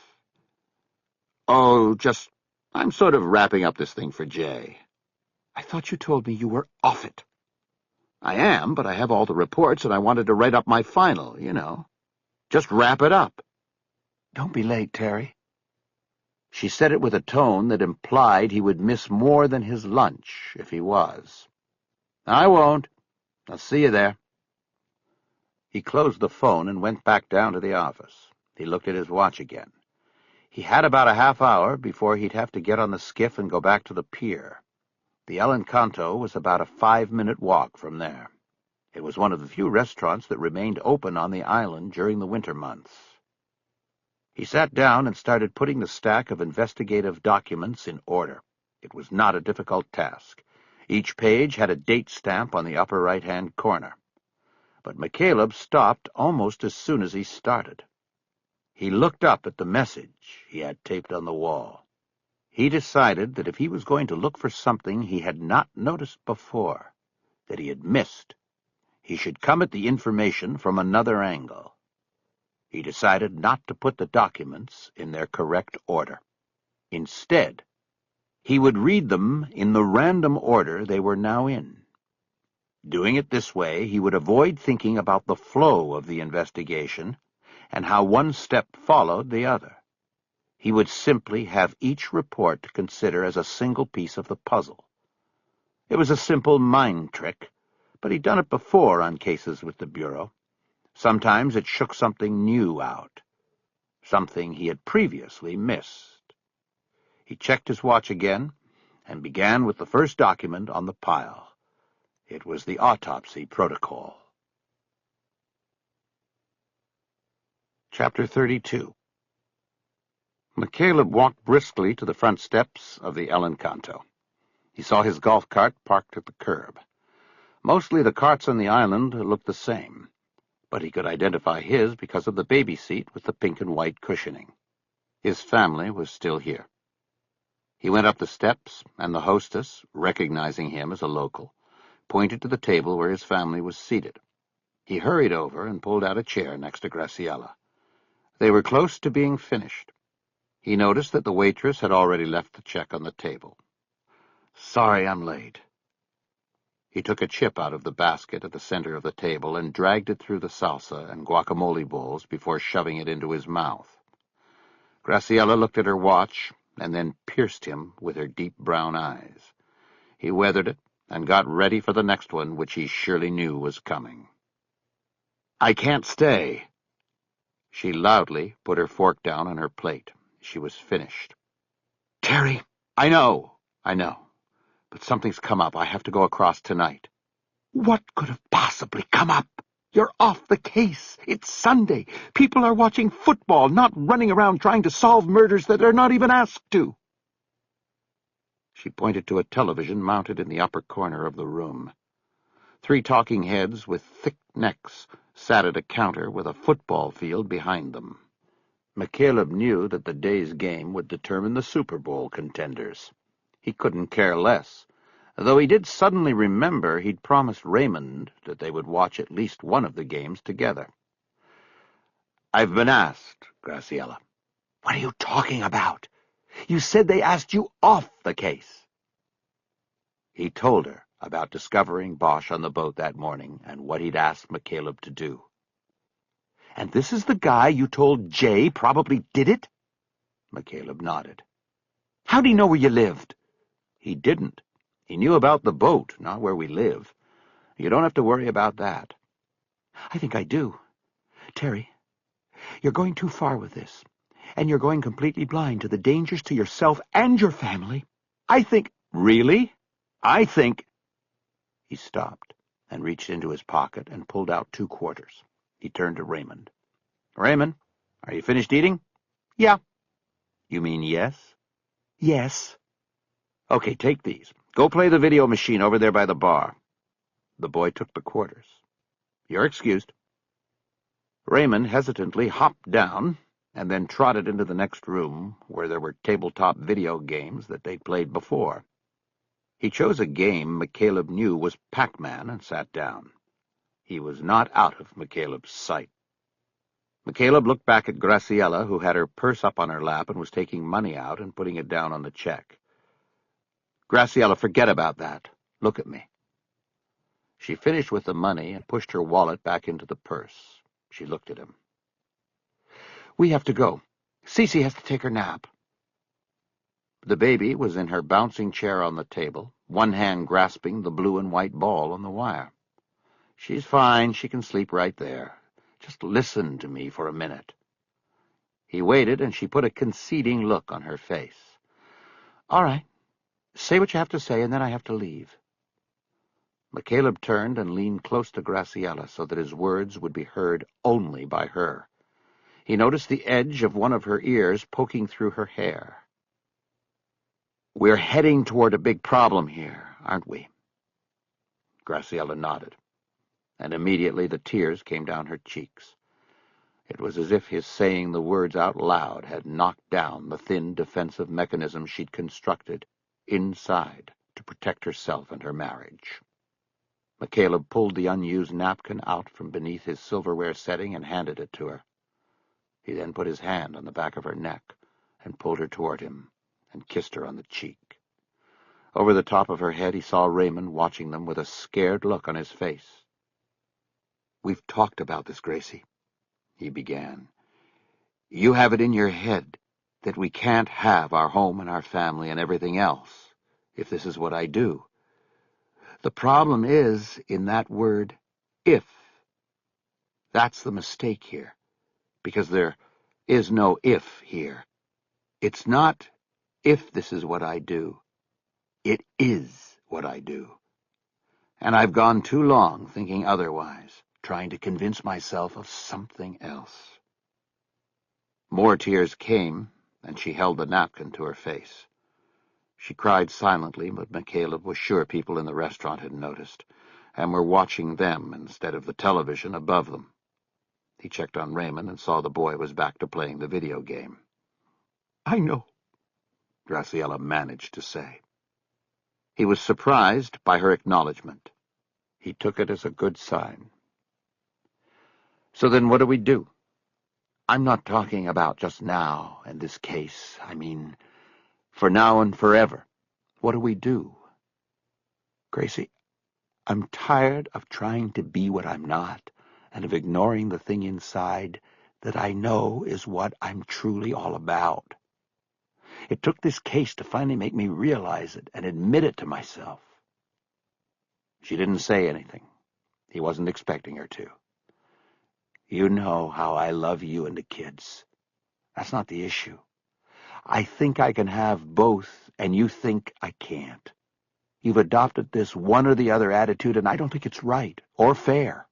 "Oh, I'm sort of wrapping up this thing for Jay." "I thought you told me you were off it." "I am, but I have all the reports, and I wanted to write up my final, you know. Just wrap it up." "Don't be late, Terry." She said it with a tone that implied he would miss more than his lunch if he was. "I won't. I'll see you there." He closed the phone and went back down to the office. He looked at his watch again. He had about a half hour before he'd have to get on the skiff and go back to the pier. The El Encanto was about a 5-minute walk from there. It was one of the few restaurants that remained open on the island during the winter months. He sat down and started putting the stack of investigative documents in order. It was not a difficult task. Each page had a date stamp on the upper right-hand corner. But McCaleb stopped almost as soon as he started. He looked up at the message he had taped on the wall. He decided that if he was going to look for something he had not noticed before, that he had missed, he should come at the information from another angle. He decided not to put the documents in their correct order. Instead, he would read them in the random order they were now in. Doing it this way, he would avoid thinking about the flow of the investigation and how one step followed the other. He would simply have each report to consider as a single piece of the puzzle. It was a simple mind trick, but he'd done it before on cases with the Bureau. Sometimes it shook something new out, something he had previously missed. He checked his watch again and began with the first document on the pile. It was the autopsy protocol. Chapter 32. McCaleb walked briskly to the front steps of the El Encanto. He saw his golf cart parked at the curb. Mostly the carts on the island looked the same, but he could identify his because of the baby seat with the pink and white cushioning. His family was still here. He went up the steps, and the hostess, recognizing him as a local, pointed to the table where his family was seated. He hurried over and pulled out a chair next to Graciela. They were close to being finished. He noticed that the waitress had already left the check on the table. "Sorry I'm late." He took a chip out of the basket at the center of the table and dragged it through the salsa and guacamole bowls before shoving it into his mouth. Graciela looked at her watch and then pierced him with her deep brown eyes. He weathered it and got ready for the next one, which he surely knew was coming. "I can't stay." She loudly put her fork down on her plate. She was finished. "Terry, I know. But something's come up. I have to go across tonight." "What could have possibly come up? You're off the case. It's Sunday. People are watching football, not running around trying to solve murders that they're not even asked to." She pointed to a television mounted in the upper corner of the room. 3 talking heads with thick necks sat at a counter with a football field behind them. McCaleb knew that the day's game would determine the Super Bowl contenders. He couldn't care less, though he did suddenly remember he'd promised Raymond that they would watch at least one of the games together. "I've been asked, Graciela." What are you talking about? You said they asked you off the case. He told her about discovering Bosch on the boat that morning and what he'd asked McCaleb to do. And this is the guy you told Jay probably did it? McCaleb nodded. How'd he know where you lived? He didn't. He knew about the boat, not where we live. You don't have to worry about that. I think I do. Terry, you're going too far with this, and you're going completely blind to the dangers to yourself and your family. I think... Really? I think... He stopped and reached into his pocket and pulled out 2 quarters. He turned to Raymond. "Raymond, are you finished eating?" Yeah. "You mean yes?" Yes. "Okay, take these. Go play the video machine over there by the bar." The boy took the quarters. "You're excused." Raymond hesitantly hopped down and then trotted into the next room where there were tabletop video games that they'd played before. He chose a game McCaleb knew was Pac-Man and sat down. He was not out of McCaleb's sight. McCaleb looked back at Graciela, who had her purse up on her lap and was taking money out and putting it down on the check. "Graciela, forget about that. Look at me." She finished with the money and pushed her wallet back into the purse. She looked at him. We have to go. Cece has to take her nap. The baby was in her bouncing chair on the table, one hand grasping the blue and white ball on the wire. "She's fine. She can sleep right there. Just listen to me for a minute." He waited, and she put a conceding look on her face. "All right. Say what you have to say, and then I have to leave." McCaleb turned and leaned close to Graciela so that his words would be heard only by her. He noticed the edge of one of her ears poking through her hair. "We're heading toward a big problem here, aren't we?" Graciela nodded, and immediately the tears came down her cheeks. It was as if his saying the words out loud had knocked down the thin defensive mechanism she'd constructed inside to protect herself and her marriage. McCaleb pulled the unused napkin out from beneath his silverware setting and handed it to her. He then put his hand on the back of her neck and pulled her toward him and kissed her on the cheek. Over the top of her head he saw Raymond watching them with a scared look on his face. "We've talked about this, Gracie," he began. "You have it in your head that we can't have our home and our family and everything else if this is what I do. The problem is in that word, if. That's the mistake here, because there is no if here. It's not if this is what I do. It is what I do. And I've gone too long thinking otherwise, trying to convince myself of something else." More tears came, and she held the napkin to her face. She cried silently, but McCaleb was sure people in the restaurant had noticed, and were watching them instead of the television above them. He checked on Raymond and saw the boy was back to playing the video game. "I know," Graciela managed to say. He was surprised by her acknowledgement. He took it as a good sign. "So then what do we do?" "I'm not talking about just now in this case. I mean, for now and forever. What do we do?" "Gracie, I'm tired of trying to be what I'm not and of ignoring the thing inside that I know is what I'm truly all about. It took this case to finally make me realize it and admit it to myself." She didn't say anything. He wasn't expecting her to. "You know how I love you and the kids. That's not the issue. I think I can have both, and you think I can't. You've adopted this one or the other attitude, and I don't think it's right or fair."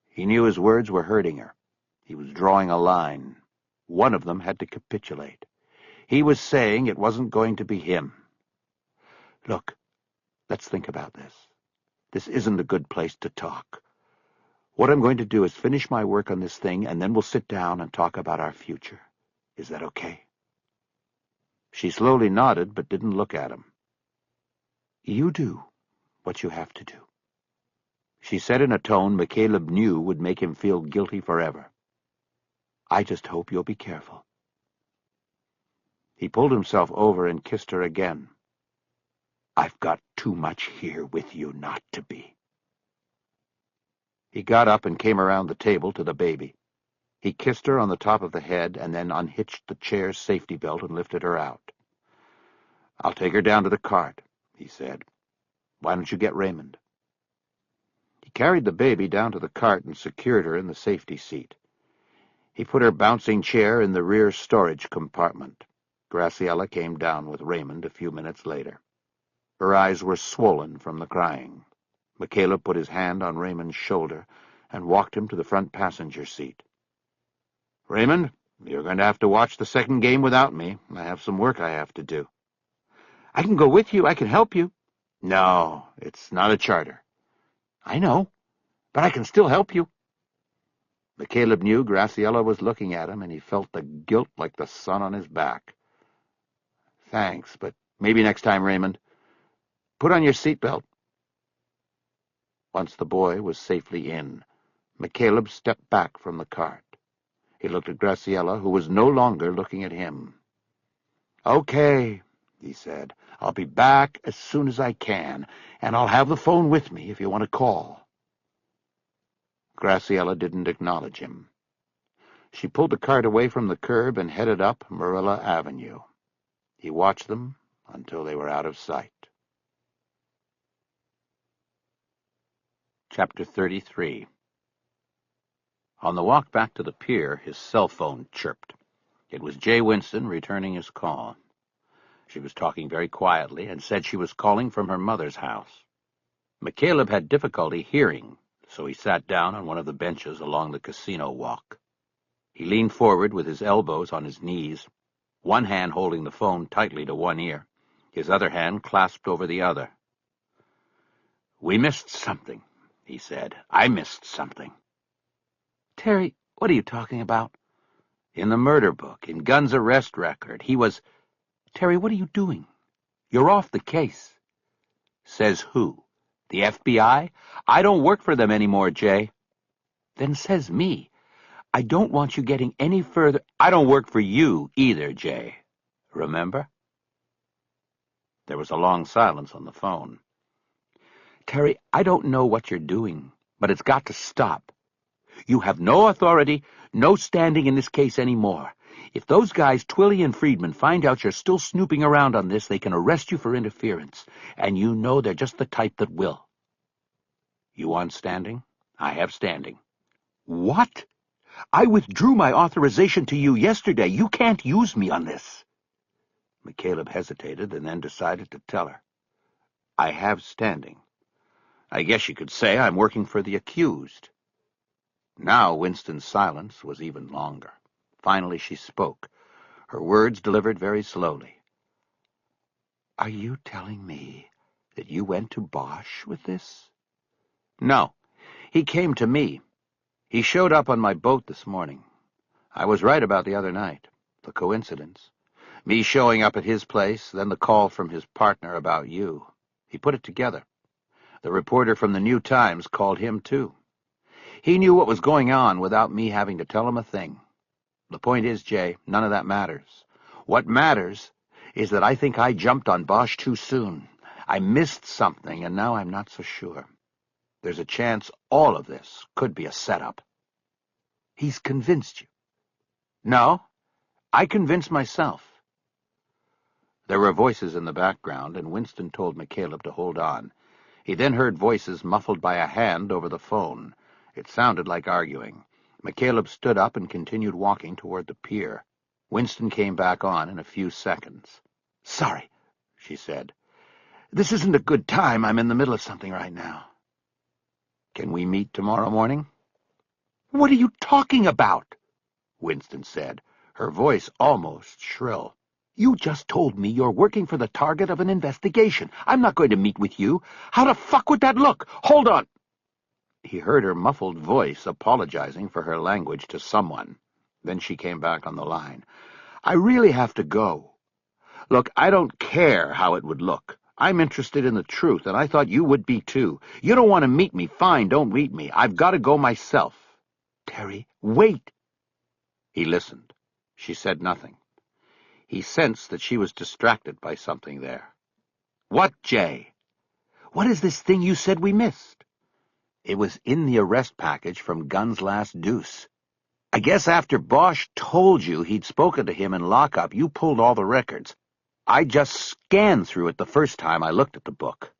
He knew his words were hurting her. He was drawing a line. One of them had to capitulate. He was saying it wasn't going to be him. "Look, let's think about this. This isn't a good place to talk. What I'm going to do is finish my work on this thing, and then we'll sit down and talk about our future. Is that okay?" She slowly nodded, but didn't look at him. "You do what you have to do," she said in a tone McCaleb knew would make him feel guilty forever. "I just hope you'll be careful." He pulled himself over and kissed her again. "I've got too much here with you not to be." He got up and came around the table to the baby. He kissed her on the top of the head and then unhitched the chair's safety belt and lifted her out. "I'll take her down to the cart," he said. "Why don't you get Raymond?" He carried the baby down to the cart and secured her in the safety seat. He put her bouncing chair in the rear storage compartment. Graciela came down with Raymond a few minutes later. Her eyes were swollen from the crying. McCaleb put his hand on Raymond's shoulder and walked him to the front passenger seat. "Raymond, you're going to have to watch the second game without me. I have some work I have to do." "I can go with you. I can help you." "No, it's not a charter." "I know, but I can still help you." McCaleb knew Graciela was looking at him, and he felt the guilt like the sun on his back. "Thanks, but maybe next time, Raymond. Put on your seatbelt." Once the boy was safely in, McCaleb stepped back from the cart. He looked at Graciela, who was no longer looking at him. "Okay," he said. "I'll be back as soon as I can, and I'll have the phone with me if you want to call." Graciela didn't acknowledge him. She pulled the cart away from the curb and headed up Marilla Avenue. He watched them until they were out of sight. Chapter 33. On the walk back to the pier, his cell phone chirped. It was Jay Winston returning his call. She was talking very quietly and said she was calling from her mother's house. McCaleb had difficulty hearing, so he sat down on one of the benches along the casino walk. He leaned forward with his elbows on his knees, one hand holding the phone tightly to one ear, his other hand clasped over the other. "We missed something," he said. "I missed something." "Terry, what are you talking about?" "In the murder book, in Gunn's arrest record, he was—" "Terry, what are you doing? You're off the case." "Says who? The FBI? I don't work for them anymore, Jay." "Then says me. I don't want you getting any further—" "I don't work for you either, Jay. Remember?" There was a long silence on the phone. "Terry, I don't know what you're doing, but it's got to stop. You have no authority, no standing in this case anymore. If those guys, Twilly and Friedman, find out you're still snooping around on this, they can arrest you for interference, and you know they're just the type that will." "You want standing?" "I have standing." "What? I withdrew my authorization to you yesterday. You can't use me on this." McCaleb hesitated and then decided to tell her. "I have standing. I guess you could say I'm working for the accused." Now Winston's silence was even longer. Finally she spoke, her words delivered very slowly. "Are you telling me that you went to Bosch with this?" "No. He came to me. He showed up on my boat this morning. I was right about the other night. The coincidence. Me showing up at his place, then the call from his partner about you. He put it together. The reporter from the New Times called him, too. He knew what was going on without me having to tell him a thing. The point is, Jay, none of that matters. What matters is that I think I jumped on Bosch too soon. I missed something, and now I'm not so sure. There's a chance all of this could be a setup." "He's convinced you?" "No, I convinced myself." There were voices in the background, and Winston told McCaleb to hold on. He then heard voices muffled by a hand over the phone. It sounded like arguing. McCaleb stood up and continued walking toward the pier. Winston came back on in a few seconds. "Sorry," she said. "This isn't a good time. I'm in the middle of something right now." "Can we meet tomorrow morning?" "What are you talking about?" Winston said, her voice almost shrill. "You just told me you're working for the target of an investigation. I'm not going to meet with you. How the fuck would that look? Hold on." He heard her muffled voice apologizing for her language to someone. Then she came back on the line. "I really have to go. Look, I don't care how it would look. I'm interested in the truth, and I thought you would be too. You don't want to meet me, fine, don't meet me. I've got to go myself. Terry, wait. He listened. She said nothing. He sensed that she was distracted by something there. What, Jay? What is this thing you said we missed? It was in the arrest package from Gunn's last deuce. I guess after Bosch told you he'd spoken to him in lockup, you pulled all the records. I just scanned through it the first time I looked at the book.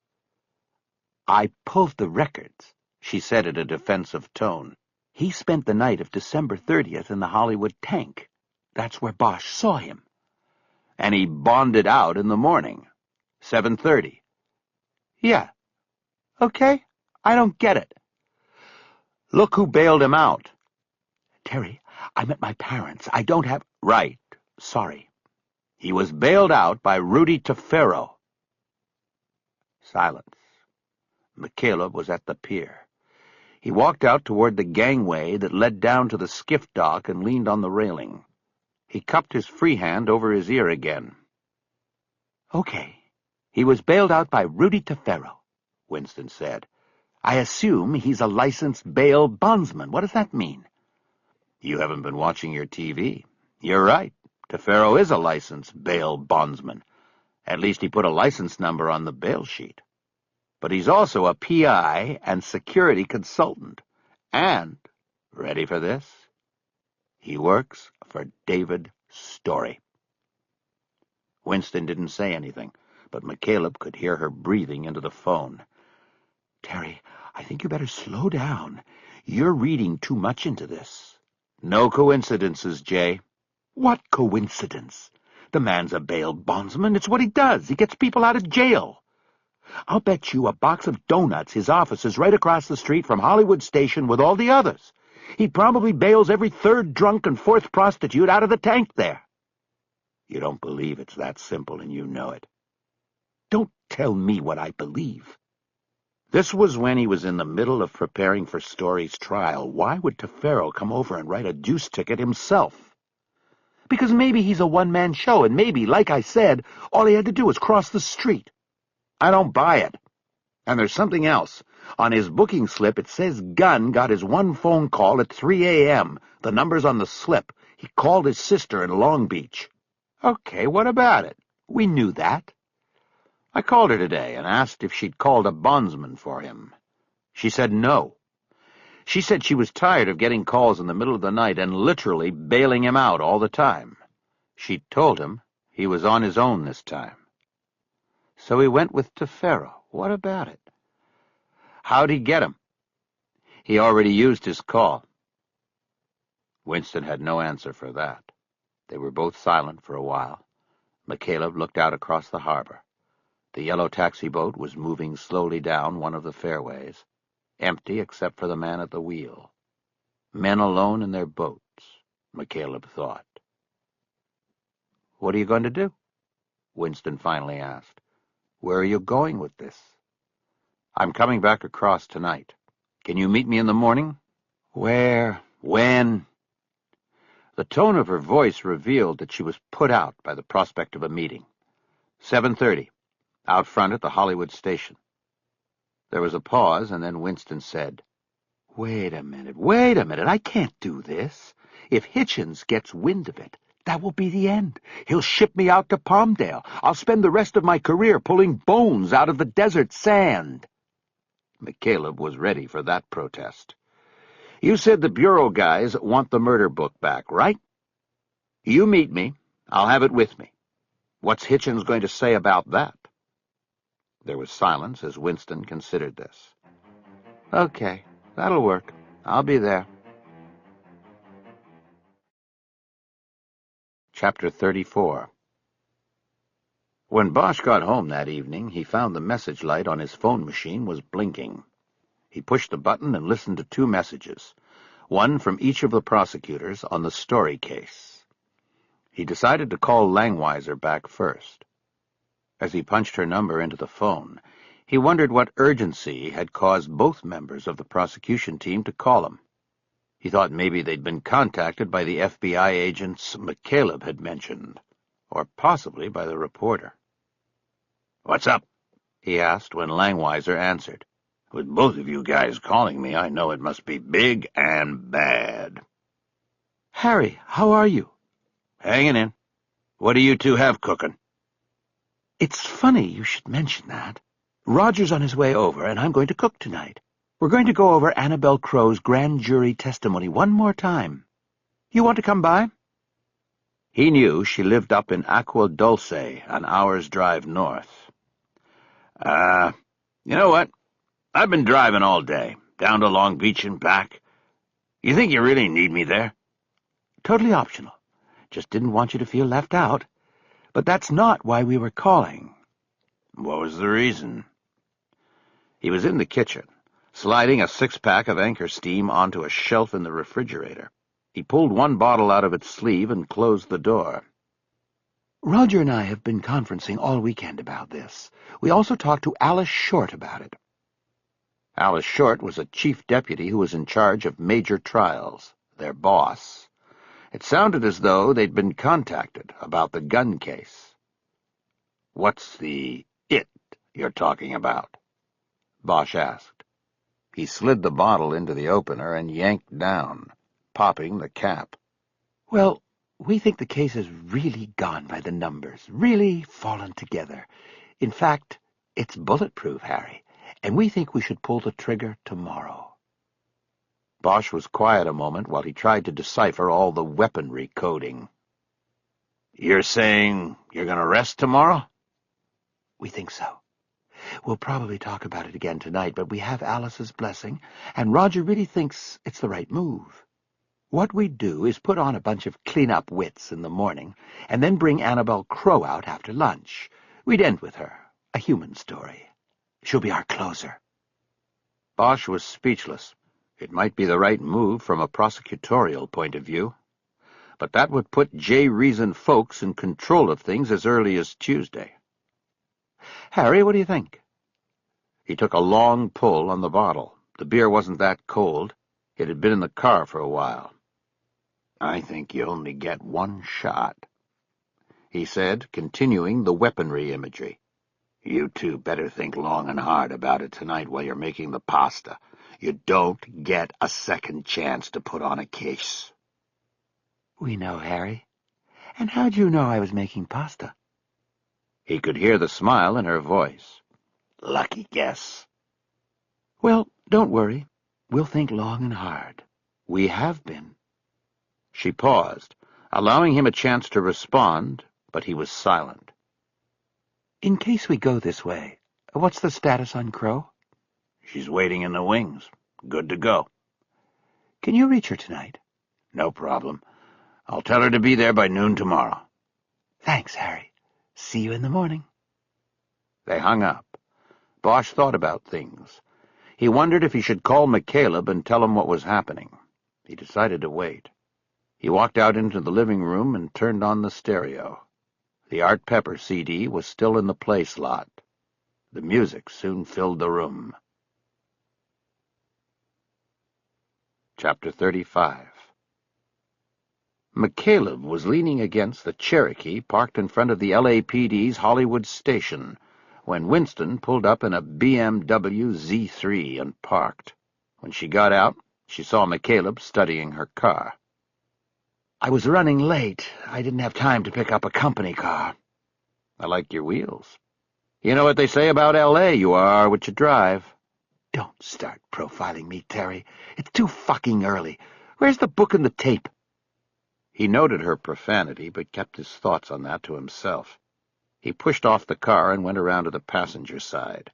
I pulled the records, she said in a defensive tone. He spent the night of December 30th in the Hollywood tank. That's where Bosch saw him. And he bonded out in the morning, 7:30. Yeah. Okay, I don't get it. Look who bailed him out. Terry, I'm at my parents'. I don't have... Right. Sorry. He was bailed out by Rudy Tefero. Silence. McCaleb was at the pier. He walked out toward the gangway that led down to the skiff dock and leaned on the railing. He cupped his free hand over his ear again. Okay. He was bailed out by Rudy Tefero, Winston said. I assume he's a licensed bail bondsman. What does that mean? You haven't been watching your TV. You're right. Tefero is a licensed bail bondsman. At least he put a license number on the bail sheet. But he's also a PI and security consultant. And, ready for this? He works for David Story. Winston didn't say anything, but McCaleb could hear her breathing into the phone. Terry, I think you better slow down. You're reading too much into this. No coincidences, Jay. What coincidence? The man's a bail bondsman. It's what he does. He gets people out of jail. I'll bet you a box of donuts his office is right across the street from Hollywood Station with all the others. He probably bails every third drunk and fourth prostitute out of the tank there. You don't believe it's that simple, and you know it. Don't tell me what I believe. This was when he was in the middle of preparing for Story's trial. Why would Tefero come over and write a deuce ticket himself? Because maybe he's a one-man show, and maybe, like I said, all he had to do was cross the street. I don't buy it. And there's something else. On his booking slip, it says Gunn got his one phone call at 3 a.m. The number's on the slip. He called his sister in Long Beach. Okay, what about it? We knew that. I called her today and asked if she'd called a bondsman for him. She said no. She said she was tired of getting calls in the middle of the night and literally bailing him out all the time. She told him he was on his own this time. So he went with Tefero. What about it? How'd he get him? He already used his call. Winston had no answer for that. They were both silent for a while. McCaleb looked out across the harbor. The yellow taxi boat was moving slowly down one of the fairways, empty except for the man at the wheel. Men alone in their boats, McCaleb thought. What are you going to do? Winston finally asked. Where are you going with this? I'm coming back across tonight. Can you meet me in the morning? Where? When? The tone of her voice revealed that she was put out by the prospect of a meeting. 7:30. Out front at the Hollywood Station. There was a pause, and then Winston said, wait a minute, I can't do this. If Hitchens gets wind of it, that will be the end. He'll ship me out to Palmdale. I'll spend the rest of my career pulling bones out of the desert sand. McCaleb was ready for that protest. You said the Bureau guys want the murder book back, right? You meet me. I'll have it with me. What's Hitchens going to say about that? There was silence as Winston considered this. Okay, that'll work. I'll be there. Chapter 34. When Bosch got home that evening, he found the message light on his phone machine was blinking. He pushed the button and listened to 2 messages, one from each of the prosecutors on the Story case. He decided to call Langweiser back first. As he punched her number into the phone, he wondered what urgency had caused both members of the prosecution team to call him. He thought maybe they'd been contacted by the FBI agents McCaleb had mentioned, or possibly by the reporter. "What's up?" he asked when Langweiser answered. "With both of you guys calling me, I know it must be big and bad." "Harry, how are you?" "Hanging in. What do you two have cooking?" "It's funny you should mention that. Roger's on his way over, and I'm going to cook tonight. We're going to go over Annabelle Crow's grand jury testimony one more time. You want to come by?" He knew she lived up in Aqua Dulce, an hour's drive north. You know what? I've been driving all day, down to Long Beach and back. You think you really need me there?" "Totally optional. Just didn't want you to feel left out. But that's not why we were calling." "What was the reason?" He was in the kitchen, sliding a six-pack of Anchor Steam onto a shelf in the refrigerator. He pulled one bottle out of its sleeve and closed the door. "Roger and I have been conferencing all weekend about this. We also talked to Alice Short about it." Alice Short was a chief deputy who was in charge of major trials, their boss. It sounded as though they'd been contacted about the gun case. "What's the it you're talking about?" Bosch asked. He slid the bottle into the opener and yanked down, popping the cap. "Well, we think the case has really gone by the numbers, really fallen together. In fact, it's bulletproof, Harry, and we think we should pull the trigger tomorrow." Bosch was quiet a moment while he tried to decipher all the weaponry coding. "You're saying you're going to rest tomorrow?" "We think so. We'll probably talk about it again tonight, but we have Alice's blessing, and Roger really thinks it's the right move. What we'd do is put on a bunch of clean-up wits in the morning, and then bring Annabelle Crow out after lunch. We'd end with her, a human story. She'll be our closer." Bosch was speechless. It might be the right move from a prosecutorial point of view, but that would put J. Reason folks in control of things as early as Tuesday. "Harry, what do you think?" He took a long pull on the bottle. The beer wasn't that cold. It had been in the car for a while. "I think you only get one shot," he said, continuing the weaponry imagery. "You two better think long and hard about it tonight while you're making the pasta. You don't get a second chance to put on a case." "We know, Harry. And how'd you know I was making pasta?" He could hear the smile in her voice. "Lucky guess." "Well, don't worry. We'll think long and hard. We have been." She paused, allowing him a chance to respond, but he was silent. "In case we go this way, what's the status on Crow?" "She's waiting in the wings. Good to go." "Can you reach her tonight?" "No problem. I'll tell her to be there by noon tomorrow." "Thanks, Harry. See you in the morning." They hung up. Bosch thought about things. He wondered if he should call McCaleb and tell him what was happening. He decided to wait. He walked out into the living room and turned on the stereo. The Art Pepper CD was still in the play slot. The music soon filled the room. Chapter 35. McCaleb was leaning against the Cherokee parked in front of the LAPD's Hollywood station when Winston pulled up in a BMW Z3 and parked. When she got out, she saw McCaleb studying her car. "I was running late. I didn't have time to pick up a company car." "I like your wheels. You know what they say about L.A., you are what you drive." "Don't start profiling me, Terry. It's too fucking early. Where's the book and the tape?" He noted her profanity, but kept his thoughts on that to himself. He pushed off the car and went around to the passenger side.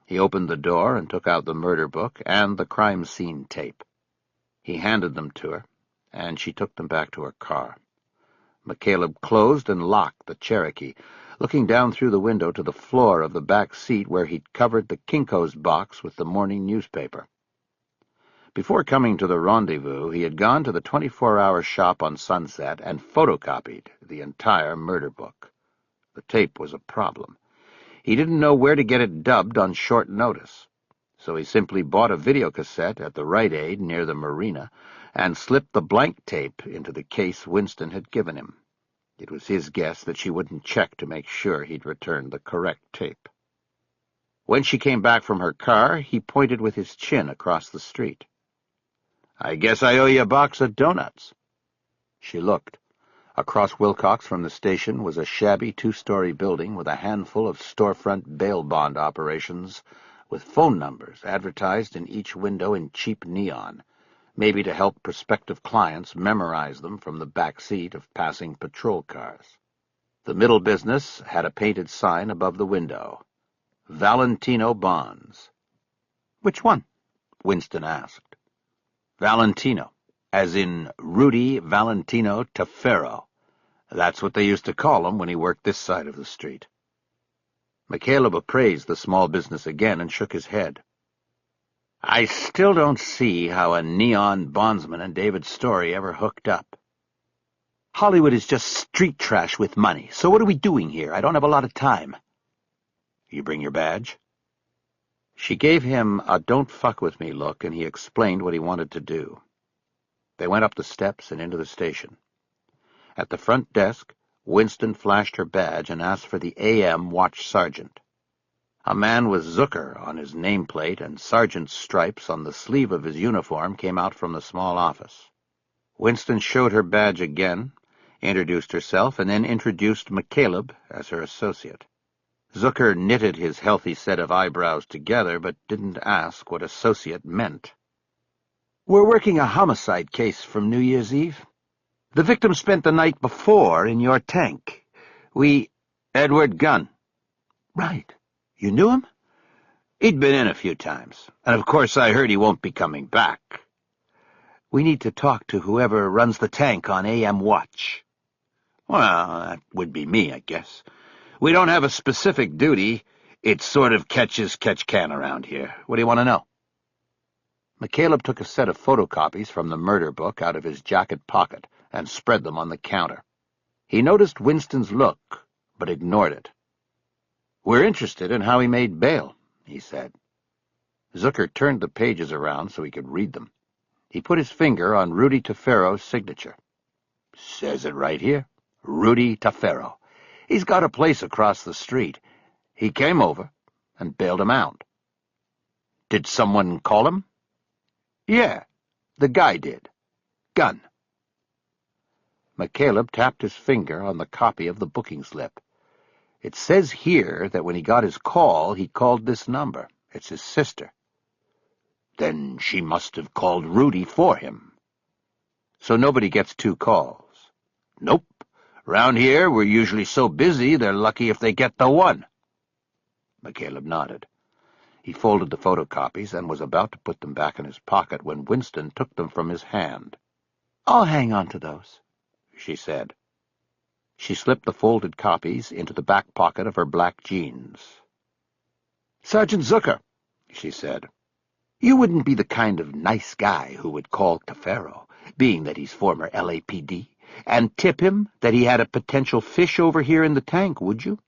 He opened the door and took out the murder book and the crime scene tape. He handed them to her, and she took them back to her car. McCaleb closed and locked the Cherokee, looking down through the window to the floor of the back seat where he'd covered the Kinko's box with the morning newspaper. Before coming to the rendezvous, he had gone to the 24-hour shop on Sunset and photocopied the entire murder book. The tape was a problem. He didn't know where to get it dubbed on short notice, so he simply bought a videocassette at the Rite Aid near the marina and slipped the blank tape into the case Winston had given him. It was his guess that she wouldn't check to make sure he'd returned the correct tape. When she came back from her car, he pointed with his chin across the street. "I guess I owe you a box of donuts." She looked. Across Wilcox from the station was a shabby two-story building with a handful of storefront bail bond operations, with phone numbers advertised in each window in cheap neon, maybe to help prospective clients memorize them from the back seat of passing patrol cars. The middle business had a painted sign above the window, "Valentino Bonds." "Which one?" Winston asked. "Valentino, as in Rudy Valentino Tafero. That's what they used to call him when he worked this side of the street." McCaleb appraised the small business again and shook his head. "I still don't see how a neon bondsman and David Story ever hooked up. Hollywood is just street trash with money, so what are we doing here? I don't have a lot of time." "You bring your badge?" She gave him a don't-fuck-with-me look, and he explained what he wanted to do. They went up the steps and into the station. At the front desk, Winston flashed her badge and asked for the AM watch sergeant. A man with Zucker on his nameplate and sergeant's stripes on the sleeve of his uniform came out from the small office. Winston showed her badge again, introduced herself, and then introduced McCaleb as her associate. Zucker knitted his healthy set of eyebrows together, but didn't ask what associate meant. "We're working a homicide case from New Year's Eve. The victim spent the night before in your tank. Edward Gunn." "Right. You knew him?" "He'd been in a few times, and of course I heard he won't be coming back." "We need to talk to whoever runs the tank on AM watch." "Well, that would be me, I guess. We don't have a specific duty. It's sort of catch-as-catch-can around here. What do you want to know?" McCaleb took a set of photocopies from the murder book out of his jacket pocket and spread them on the counter. He noticed Winston's look, but ignored it. "We're interested in how he made bail," he said. Zucker turned the pages around so he could read them. He put his finger on Rudy Tafero's signature. "Says it right here. Rudy Tafero. He's got a place across the street. He came over and bailed him out." "Did someone call him?" "Yeah, the guy did. Gunn." McCaleb tapped his finger on the copy of the booking slip. "It says here that when he got his call, he called this number. It's his sister." "Then she must have called Rudy for him." "So nobody gets two calls?" "Nope. Round here, we're usually so busy they're lucky if they get the one." McCaleb nodded. He folded the photocopies and was about to put them back in his pocket when Winston took them from his hand. "I'll hang on to those," she said. She slipped the folded copies into the back pocket of her black jeans. "Sergeant Zucker," she said, "you wouldn't be the kind of nice guy who would call Tafero, being that he's former LAPD, and tip him that he had a potential fish over here in the tank, would you?"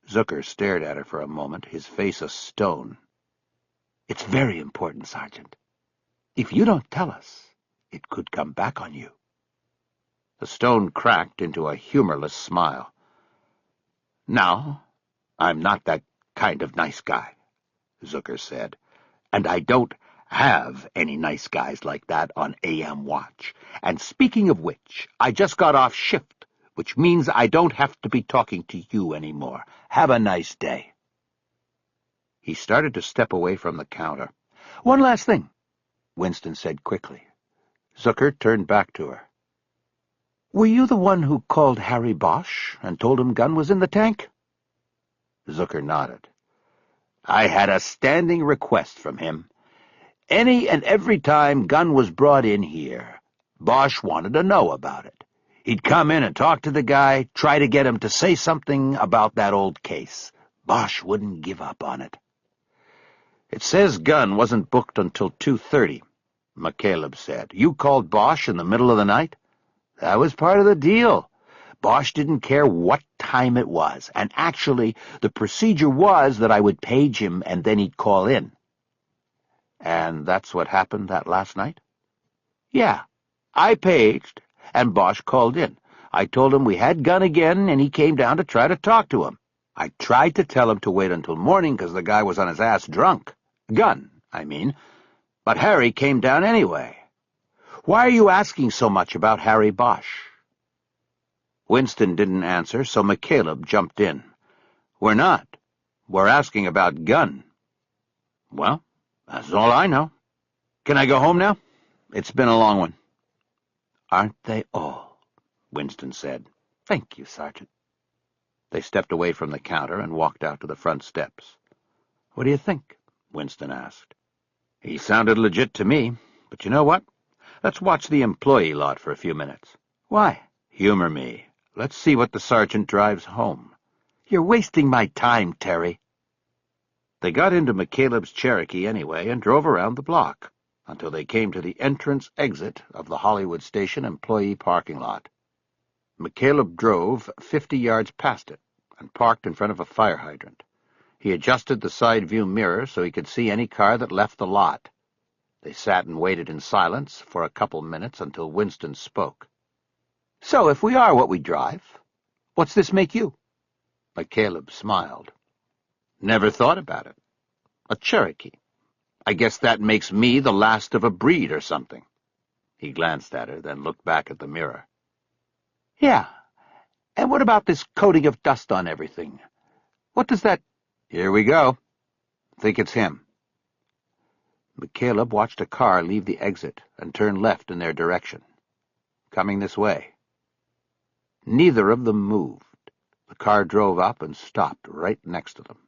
Zucker stared at her for a moment, his face a stone. "It's very important, Sergeant. If you don't tell us, it could come back on you." The stone cracked into a humorless smile. "No, I'm not that kind of nice guy," Zucker said, "and I don't have any nice guys like that on AM watch. And speaking of which, I just got off shift, which means I don't have to be talking to you anymore. Have a nice day." He started to step away from the counter. "One last thing," Winston said quickly. Zucker turned back to her. "Were you the one who called Harry Bosch and told him Gunn was in the tank?" Zucker nodded. "I had a standing request from him. Any and every time Gunn was brought in here, Bosch wanted to know about it. He'd come in and talk to the guy, try to get him to say something about that old case. Bosch wouldn't give up on it." "It says Gunn wasn't booked until 2:30, McCaleb said. "You called Bosch in the middle of the night?" "That was part of the deal. Bosch didn't care what time it was, and actually the procedure was that I would page him and then he'd call in." "And that's what happened that last night?" "Yeah. I paged, and Bosch called in. I told him we had Gunn again, and he came down to try to talk to him. I tried to tell him to wait until morning because the guy was on his ass drunk. Gunn, I mean. But Harry came down anyway. Why are you asking so much about Harry Bosch?" Winston didn't answer, so McCaleb jumped in. "We're not. We're asking about Gunn." "Well, that's all I know. Can I go home now? It's been a long one." "Aren't they all?" Winston said. "Thank you, Sergeant." They stepped away from the counter and walked out to the front steps. "What do you think?" Winston asked. "He sounded legit to me, but you know what? Let's watch the employee lot for a few minutes." "Why?" "Humor me. Let's see what the sergeant drives home." "You're wasting my time, Terry." They got into McCaleb's Cherokee anyway and drove around the block until they came to the entrance-exit of the Hollywood Station employee parking lot. McCaleb drove 50 yards past it and parked in front of a fire hydrant. He adjusted the side-view mirror so he could see any car that left the lot. They sat and waited in silence for a couple minutes until Winston spoke. "So, if we are what we drive, what's this make you?" McCaleb smiled. "Never thought about it. A Cherokee. I guess that makes me the last of a breed or something." He glanced at her, then looked back at the mirror. "Yeah, and what about this coating of dust on everything? What does that—" "Here we go. Think it's him." McCaleb watched a car leave the exit and turn left in their direction. "Coming this way." Neither of them moved. The car drove up and stopped right next to them.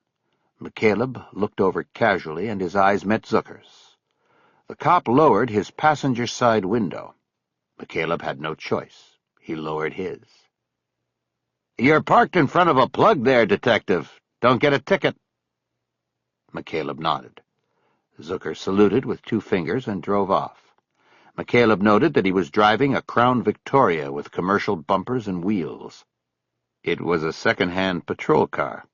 McCaleb looked over casually, and his eyes met Zucker's. The cop lowered his passenger side window. McCaleb had no choice. He lowered his. "You're parked in front of a plug there, Detective. Don't get a ticket." McCaleb nodded. Zucker saluted with 2 fingers and drove off. McCaleb noted that he was driving a Crown Victoria with commercial bumpers and wheels. It was a second-hand patrol car,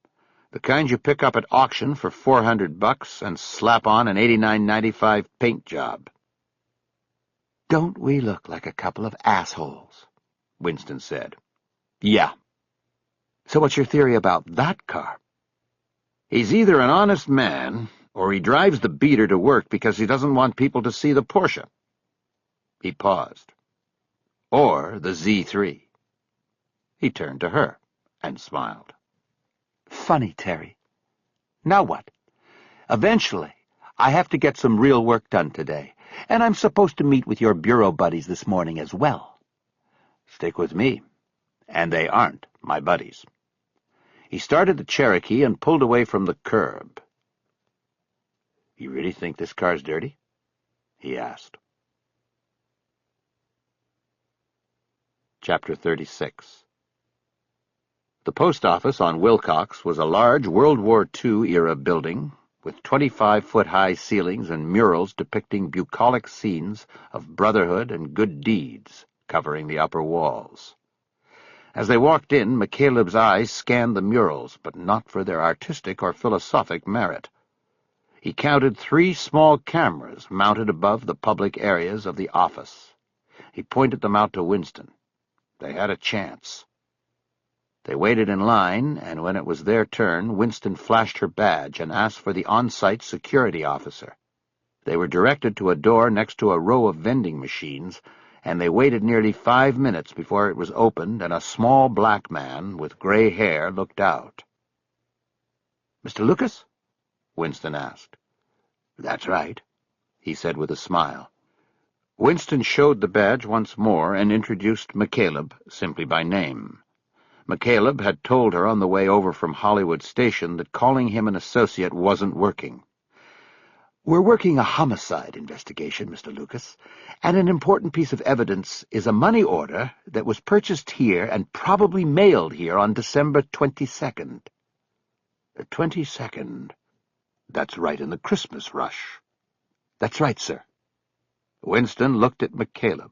the kind you pick up at auction for $400 and slap on an $89.95 paint job. "Don't we look like a couple of assholes?" Winston said. "Yeah." "So what's your theory about that car?" "He's either an honest man, or he drives the beater to work because he doesn't want people to see the Porsche." He paused. "Or the Z3. He turned to her and smiled. "Funny, Terry. Now what? Eventually, I have to get some real work done today, and I'm supposed to meet with your bureau buddies this morning as well." "Stick with me, and they aren't my buddies." He started the Cherokee and pulled away from the curb. "You really think this car's dirty?" he asked. Chapter 36. The post office on Wilcox was a large World War II-era building with 25-foot-high ceilings and murals depicting bucolic scenes of brotherhood and good deeds covering the upper walls. As they walked in, McCaleb's eyes scanned the murals, but not for their artistic or philosophic merit. He counted 3 small cameras mounted above the public areas of the office. He pointed them out to Winston. They had a chance. They waited in line, and when it was their turn, Winston flashed her badge and asked for the on-site security officer. They were directed to a door next to a row of vending machines, and they waited nearly 5 minutes before it was opened and a small black man with gray hair looked out. "Mr. Lucas?" Winston asked. "That's right," he said with a smile. Winston showed the badge once more and introduced McCaleb simply by name. McCaleb had told her on the way over from Hollywood Station that calling him an associate wasn't working. "We're working a homicide investigation, Mr. Lucas, and an important piece of evidence is a money order that was purchased here and probably mailed here on December 22nd. The 22nd. That's right in the Christmas rush." "That's right, sir." Winston looked at McCaleb.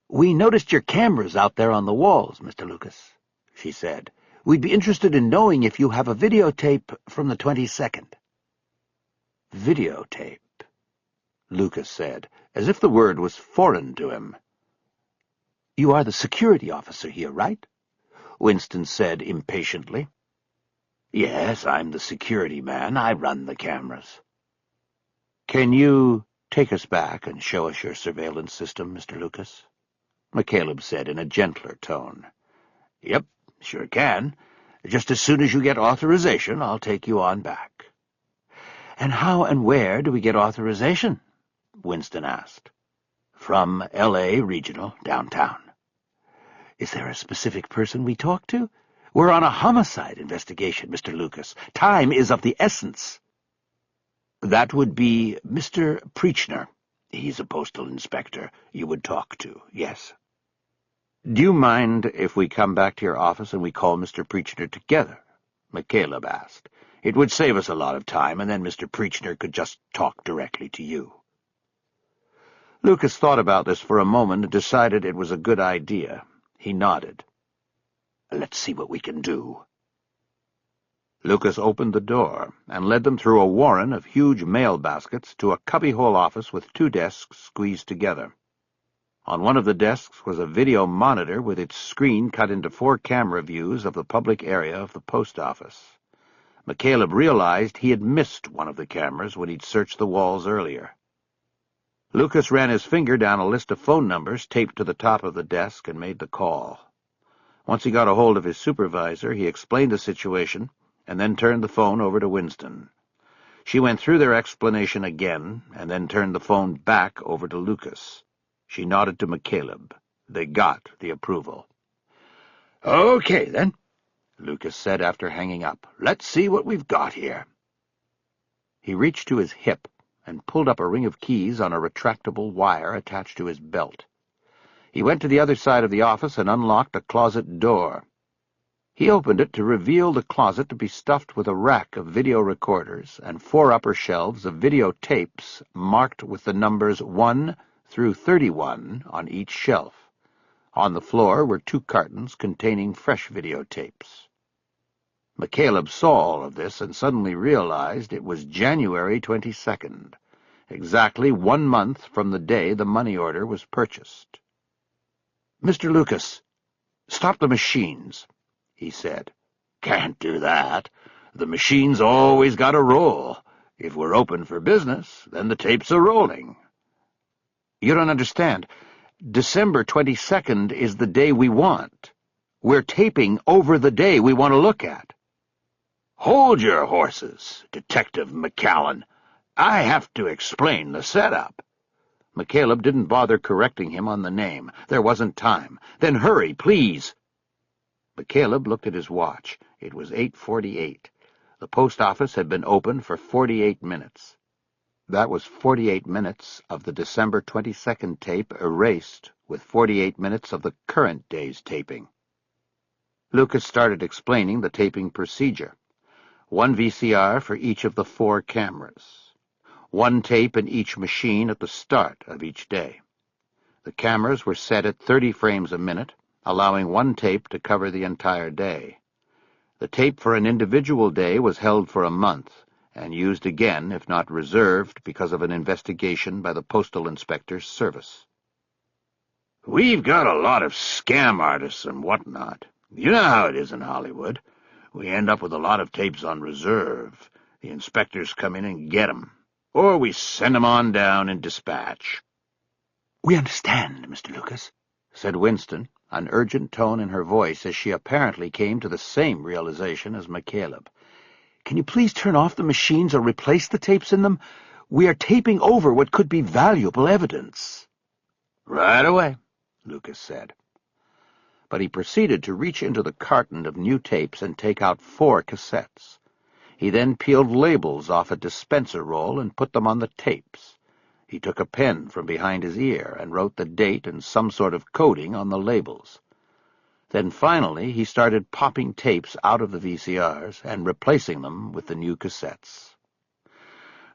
"We noticed your cameras out there on the walls, Mr. Lucas," she said. "We'd be interested in knowing if you have a videotape from the 22nd. "Videotape," Lucas said, as if the word was foreign to him. You are the security officer here, right? Winston said impatiently. Yes, I'm the security man. I run the cameras. Can you take us back and show us your surveillance system, Mr. Lucas? McCaleb said in a gentler tone. Yep, sure can. Just as soon as you get authorization, I'll take you on back. And how and where do we get authorization? Winston asked. From L.A. Regional, downtown. Is there a specific person we talk to? We're on a homicide investigation, Mr. Lucas. Time is of the essence. That would be Mr. Preachner. He's a postal inspector you would talk to, yes. Do you mind if we come back to your office and we call Mr. Preachner together? McCaleb asked. It would save us a lot of time, and then Mr. Preachner could just talk directly to you. Lucas thought about this for a moment and decided it was a good idea. He nodded. Let's see what we can do. Lucas opened the door and led them through a warren of huge mail baskets to a cubbyhole office with 2 desks squeezed together. On one of the desks was a video monitor with its screen cut into 4 camera views of the public area of the post office. McCaleb realized he had missed one of the cameras when he'd searched the walls earlier. Lucas ran his finger down a list of phone numbers taped to the top of the desk and made the call. Once he got a hold of his supervisor, he explained the situation and then turned the phone over to Winston. She went through their explanation again and then turned the phone back over to Lucas. She nodded to McCaleb. They got the approval. Okay, then, Lucas said after hanging up. Let's see what we've got here. He reached to his hip and pulled up a ring of keys on a retractable wire attached to his belt. He went to the other side of the office and unlocked a closet door. He opened it to reveal the closet to be stuffed with a rack of video recorders and 4 upper shelves of videotapes marked with the numbers 1 through 31 on each shelf. On the floor were 2 cartons containing fresh videotapes. McCaleb saw all of this and suddenly realized it was January 22nd, exactly 1 month from the day the money order was purchased. Mr. Lucas, stop the machines, he said. Can't do that. The machine's always got to roll. If we're open for business, then the tapes are rolling. You don't understand. December 22nd is the day we want. We're taping over the day we want to look at. Hold your horses, Detective McCallan. I have to explain the setup. McCaleb didn't bother correcting him on the name. There wasn't time. Then hurry, please. McCaleb looked at his watch. It was 8:48. The post office had been open for 48 minutes. That was 48 minutes of the December 22nd tape erased with 48 minutes of the current day's taping. Lucas started explaining the taping procedure. 1 VCR for each of the 4 cameras. 1 tape in each machine at the start of each day. The cameras were set at 30 frames a minute, allowing 1 tape to cover the entire day. The tape for an individual day was held for a month, and used again if not reserved because of an investigation by the Postal Inspector's Service. We've got a lot of scam artists and whatnot. You know how it is in Hollywood. We end up with a lot of tapes on reserve. The inspectors come in and get 'em. Or we send 'em on down in dispatch. We understand, Mr. Lucas, said Winston, an urgent tone in her voice as she apparently came to the same realization as McCaleb. Can you please turn off the machines or replace the tapes in them? We are taping over what could be valuable evidence. Right away, Lucas said. But he proceeded to reach into the carton of new tapes and take out 4 cassettes. He then peeled labels off a dispenser roll and put them on the tapes. He took a pen from behind his ear and wrote the date and some sort of coding on the labels. Then finally he started popping tapes out of the VCRs and replacing them with the new cassettes.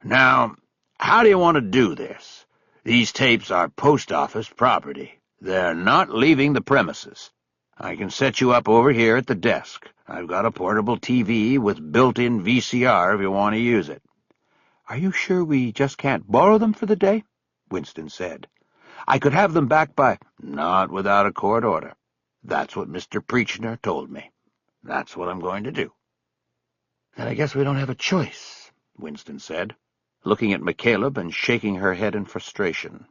Now, how do you want to do this? These tapes are post office property. They're not leaving the premises. I can set you up over here at the desk. I've got a portable TV with built-in VCR if you want to use it. Are you sure we just can't borrow them for the day? Winston said. I could have them back by— Not without a court order. That's what Mr. Preachner told me. That's what I'm going to do. Then I guess we don't have a choice, Winston said, looking at McCaleb and shaking her head in frustration.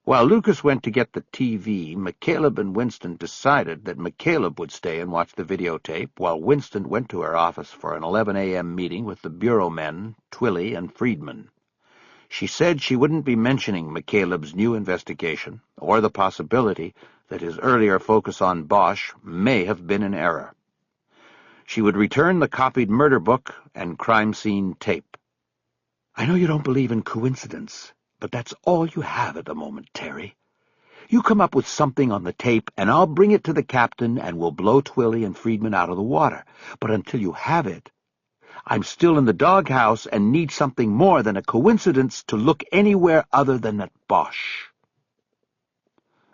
While Lucas went to get the TV, McCaleb and Winston decided that McCaleb would stay and watch the videotape while Winston went to her office for an 11 a.m. meeting with the bureau men, Twilly and Friedman. She said she wouldn't be mentioning McCaleb's new investigation or the possibility that his earlier focus on Bosch may have been an error. She would return the copied murder book and crime scene tape. I know you don't believe in coincidence, but that's all you have at the moment, Terry. You come up with something on the tape, and I'll bring it to the captain, and we'll blow Twilly and Friedman out of the water. But until you have it, I'm still in the doghouse and need something more than a coincidence to look anywhere other than at Bosch.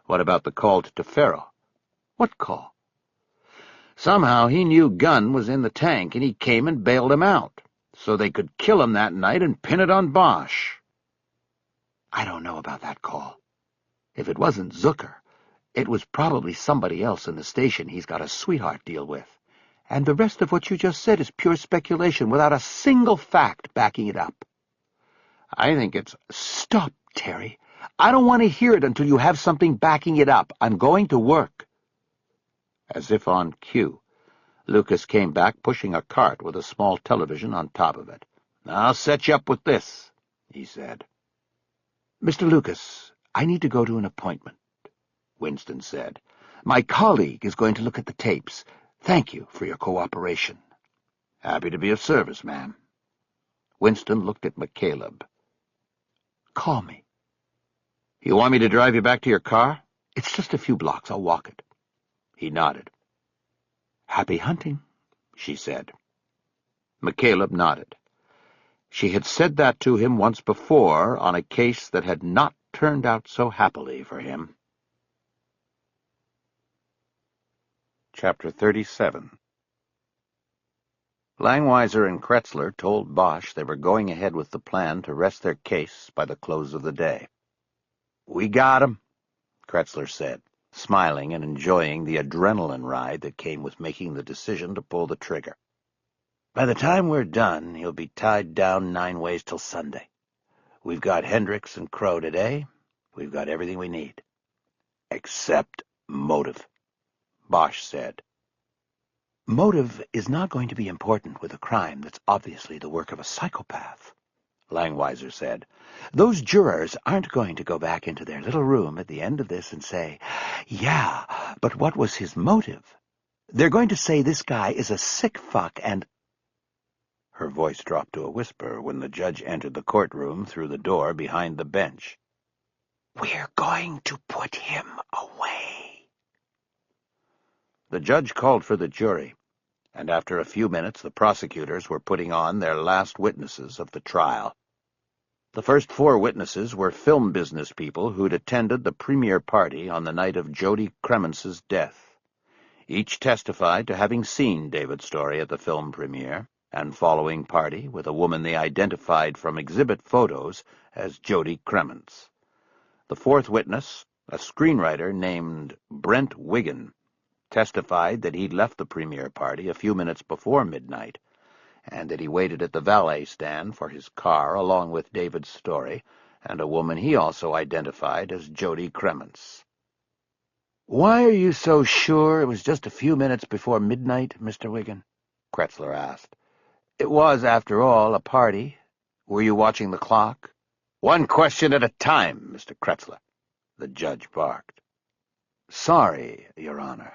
What about the call to Tefero? What call? Somehow he knew Gunn was in the tank, and he came and bailed him out, so they could kill him that night and pin it on Bosch. I don't know about that call. If it wasn't Zucker, it was probably somebody else in the station he's got a sweetheart deal with. And the rest of what you just said is pure speculation without a single fact backing it up. I think it's— Stop, Terry. I don't want to hear it until you have something backing it up. I'm going to work. As if on cue, Lucas came back pushing a cart with a small television on top of it. I'll set you up with this, he said. Mr. Lucas, I need to go to an appointment, Winston said. My colleague is going to look at the tapes. Thank you for your cooperation. Happy to be of service, ma'am. Winston looked at McCaleb. Call me. You want me to drive you back to your car? It's just a few blocks. I'll walk it. He nodded. Happy hunting, she said. McCaleb nodded. She had said that to him once before on a case that had not turned out so happily for him. Chapter 37. Langweiser and Kretzler told Bosch they were going ahead with the plan to rest their case by the close of the day. We got him, Kretzler said, smiling and enjoying the adrenaline ride that came with making the decision to pull the trigger. By the time we're done, he'll be tied down 9 ways till Sunday. We've got Hendricks and Crow today. We've got everything we need. Except motive, Bosch said. Motive is not going to be important with a crime that's obviously the work of a psychopath, Langweiser said. Those jurors aren't going to go back into their little room at the end of this and say, yeah, but what was his motive? They're going to say this guy is a sick fuck and— Her voice dropped to a whisper when the judge entered the courtroom through the door behind the bench. We're going to put him away. The judge called for the jury, and after a few minutes the prosecutors were putting on their last witnesses of the trial. The first 4 witnesses were film business people who'd attended the premiere party on the night of Jody Cremence's death. Each testified to having seen David's story at the film premiere and following party with a woman they identified from exhibit photos as Jody Cremence. The 4th witness, a screenwriter named Brent Wiggin, testified that he'd left the premiere party a few minutes before midnight, and that he waited at the valet stand for his car along with David's story and a woman he also identified as Jody Cremence. Why are you so sure it was just a few minutes before midnight, Mr. Wiggin? Kretzler asked. It was, after all, a party. Were you watching the clock? One question at a time, Mr. Kretzler, the judge barked. Sorry, Your Honor.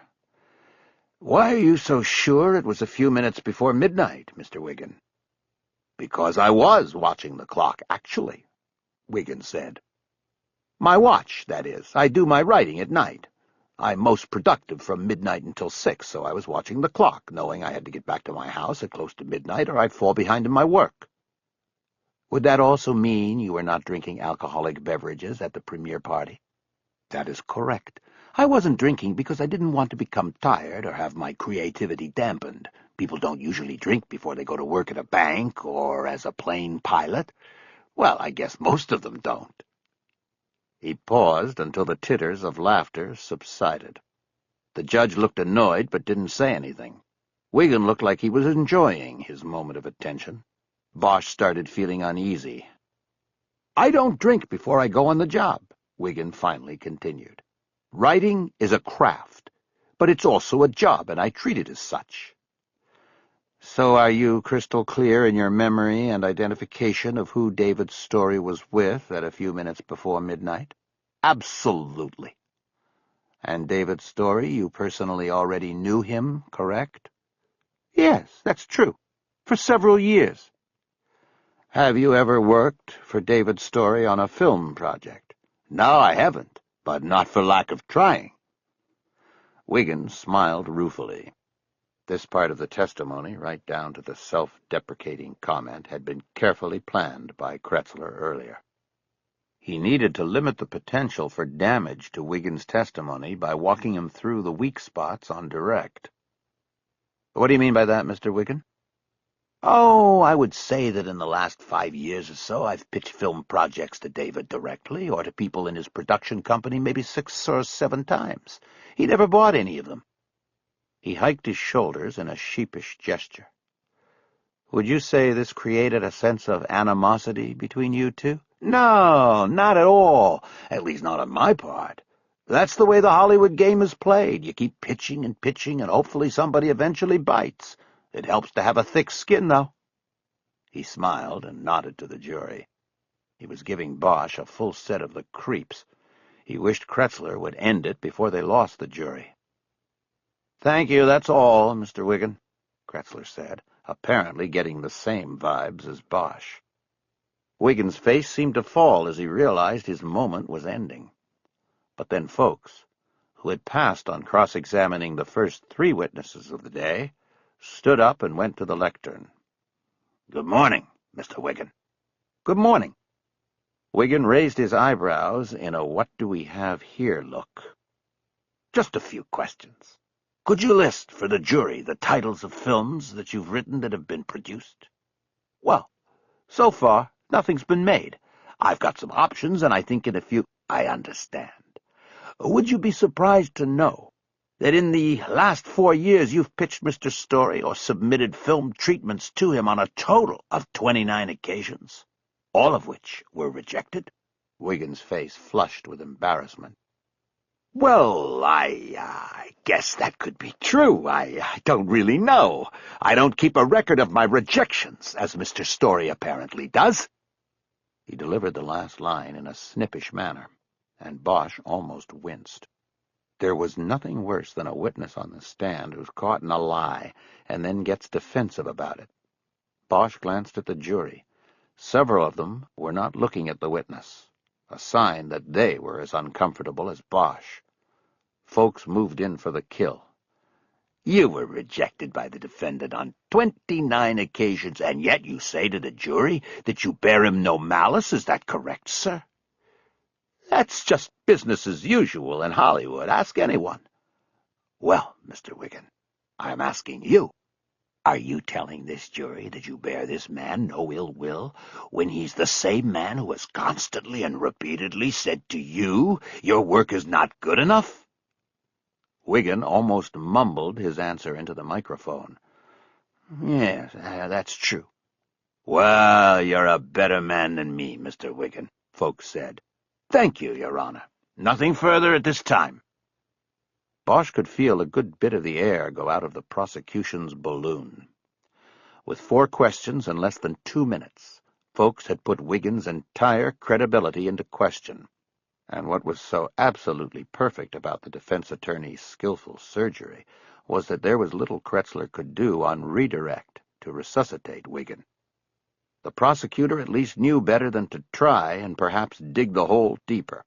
Why are you so sure it was a few minutes before midnight, Mr. Wiggin? Because I was watching the clock, actually, Wiggin said. My watch, that is. I do my writing at night. I'm most productive from midnight until 6, so I was watching the clock, knowing I had to get back to my house at close to midnight or I'd fall behind in my work. Would that also mean you were not drinking alcoholic beverages at the premiere party? That is correct. I wasn't drinking because I didn't want to become tired or have my creativity dampened. People don't usually drink before they go to work at a bank or as a plane pilot. Well, I guess most of them don't. He paused until the titters of laughter subsided. The judge looked annoyed but didn't say anything. Wigan looked like he was enjoying his moment of attention. Bosch started feeling uneasy. "I don't drink before I go on the job," Wigan finally continued. "Writing is a craft, but it's also a job, and I treat it as such." "So are you crystal clear in your memory and identification of who David Story was with at a few minutes before midnight?" "Absolutely." "And David Story, you personally already knew him, correct?" "Yes, that's true. For several years." "Have you ever worked for David Story on a film project?" "No, I haven't, but not for lack of trying." Wigan smiled ruefully. This part of the testimony, right down to the self-deprecating comment, had been carefully planned by Kretzler earlier. He needed to limit the potential for damage to Wigan's testimony by walking him through the weak spots on direct. "What do you mean by that, Mr. Wigan?" "Oh, I would say that in the last 5 years or so I've pitched film projects to David directly, or to people in his production company maybe 6 or 7 times. He never bought any of them." He hiked his shoulders in a sheepish gesture. "Would you say this created a sense of animosity between you two?" "No, not at all. At least not on my part. That's the way the Hollywood game is played. You keep pitching, and hopefully somebody eventually bites. It helps to have a thick skin, though." He smiled and nodded to the jury. He was giving Bosch a full set of the creeps. He wished Kretzler would end it before they lost the jury. "Thank you, that's all, Mr. Wigan," Kretzler said, apparently getting the same vibes as Bosch. Wigan's face seemed to fall as he realized his moment was ending. But then Folks, who had passed on cross-examining the first 3 witnesses of the day, stood up and went to the lectern. "Good morning, Mr. Wigan." "Good morning." Wigan raised his eyebrows in a what-do-we-have-here look. "Just a few questions. Could you list for the jury the titles of films that you've written that have been produced?" "Well, so far, nothing's been made. I've got some options, and I think in a few—" "I understand. Would you be surprised to know that in the last 4 years you've pitched Mr. Story or submitted film treatments to him on a total of 29 occasions, all of which were rejected?" Wigan's face flushed with embarrassment. "Well, I guess that could be true. I don't really know. I don't keep a record of my rejections, as Mr. Story apparently does." He delivered the last line in a snippish manner, and Bosch almost winced. There was nothing worse than a witness on the stand who's caught in a lie and then gets defensive about it. Bosch glanced at the jury. Several of them were not looking at the witness, a sign that they were as uncomfortable as Bosch. Folks moved in for the kill. "You were rejected by the defendant on 29 occasions, and yet you say to the jury that you bear him no malice. Is that correct, sir?" "That's just business as usual in Hollywood. Ask anyone." "Well, Mr. Wigan, I'm asking you. Are you telling this jury that you bear this man no ill will, when he's the same man who has constantly and repeatedly said to you your work is not good enough?" Wigan almost mumbled his answer into the microphone. "Yes, that's true." "Well, you're a better man than me, Mr. Wigan," Folks said. "Thank you, Your Honor. Nothing further at this time." Bosch could feel a good bit of the air go out of the prosecution's balloon. With 4 questions in less than 2 minutes, Folks had put Wigan's entire credibility into question. And what was so absolutely perfect about the defense attorney's skillful surgery was that there was little Kretzler could do on redirect to resuscitate Wigan. The prosecutor at least knew better than to try and perhaps dig the hole deeper.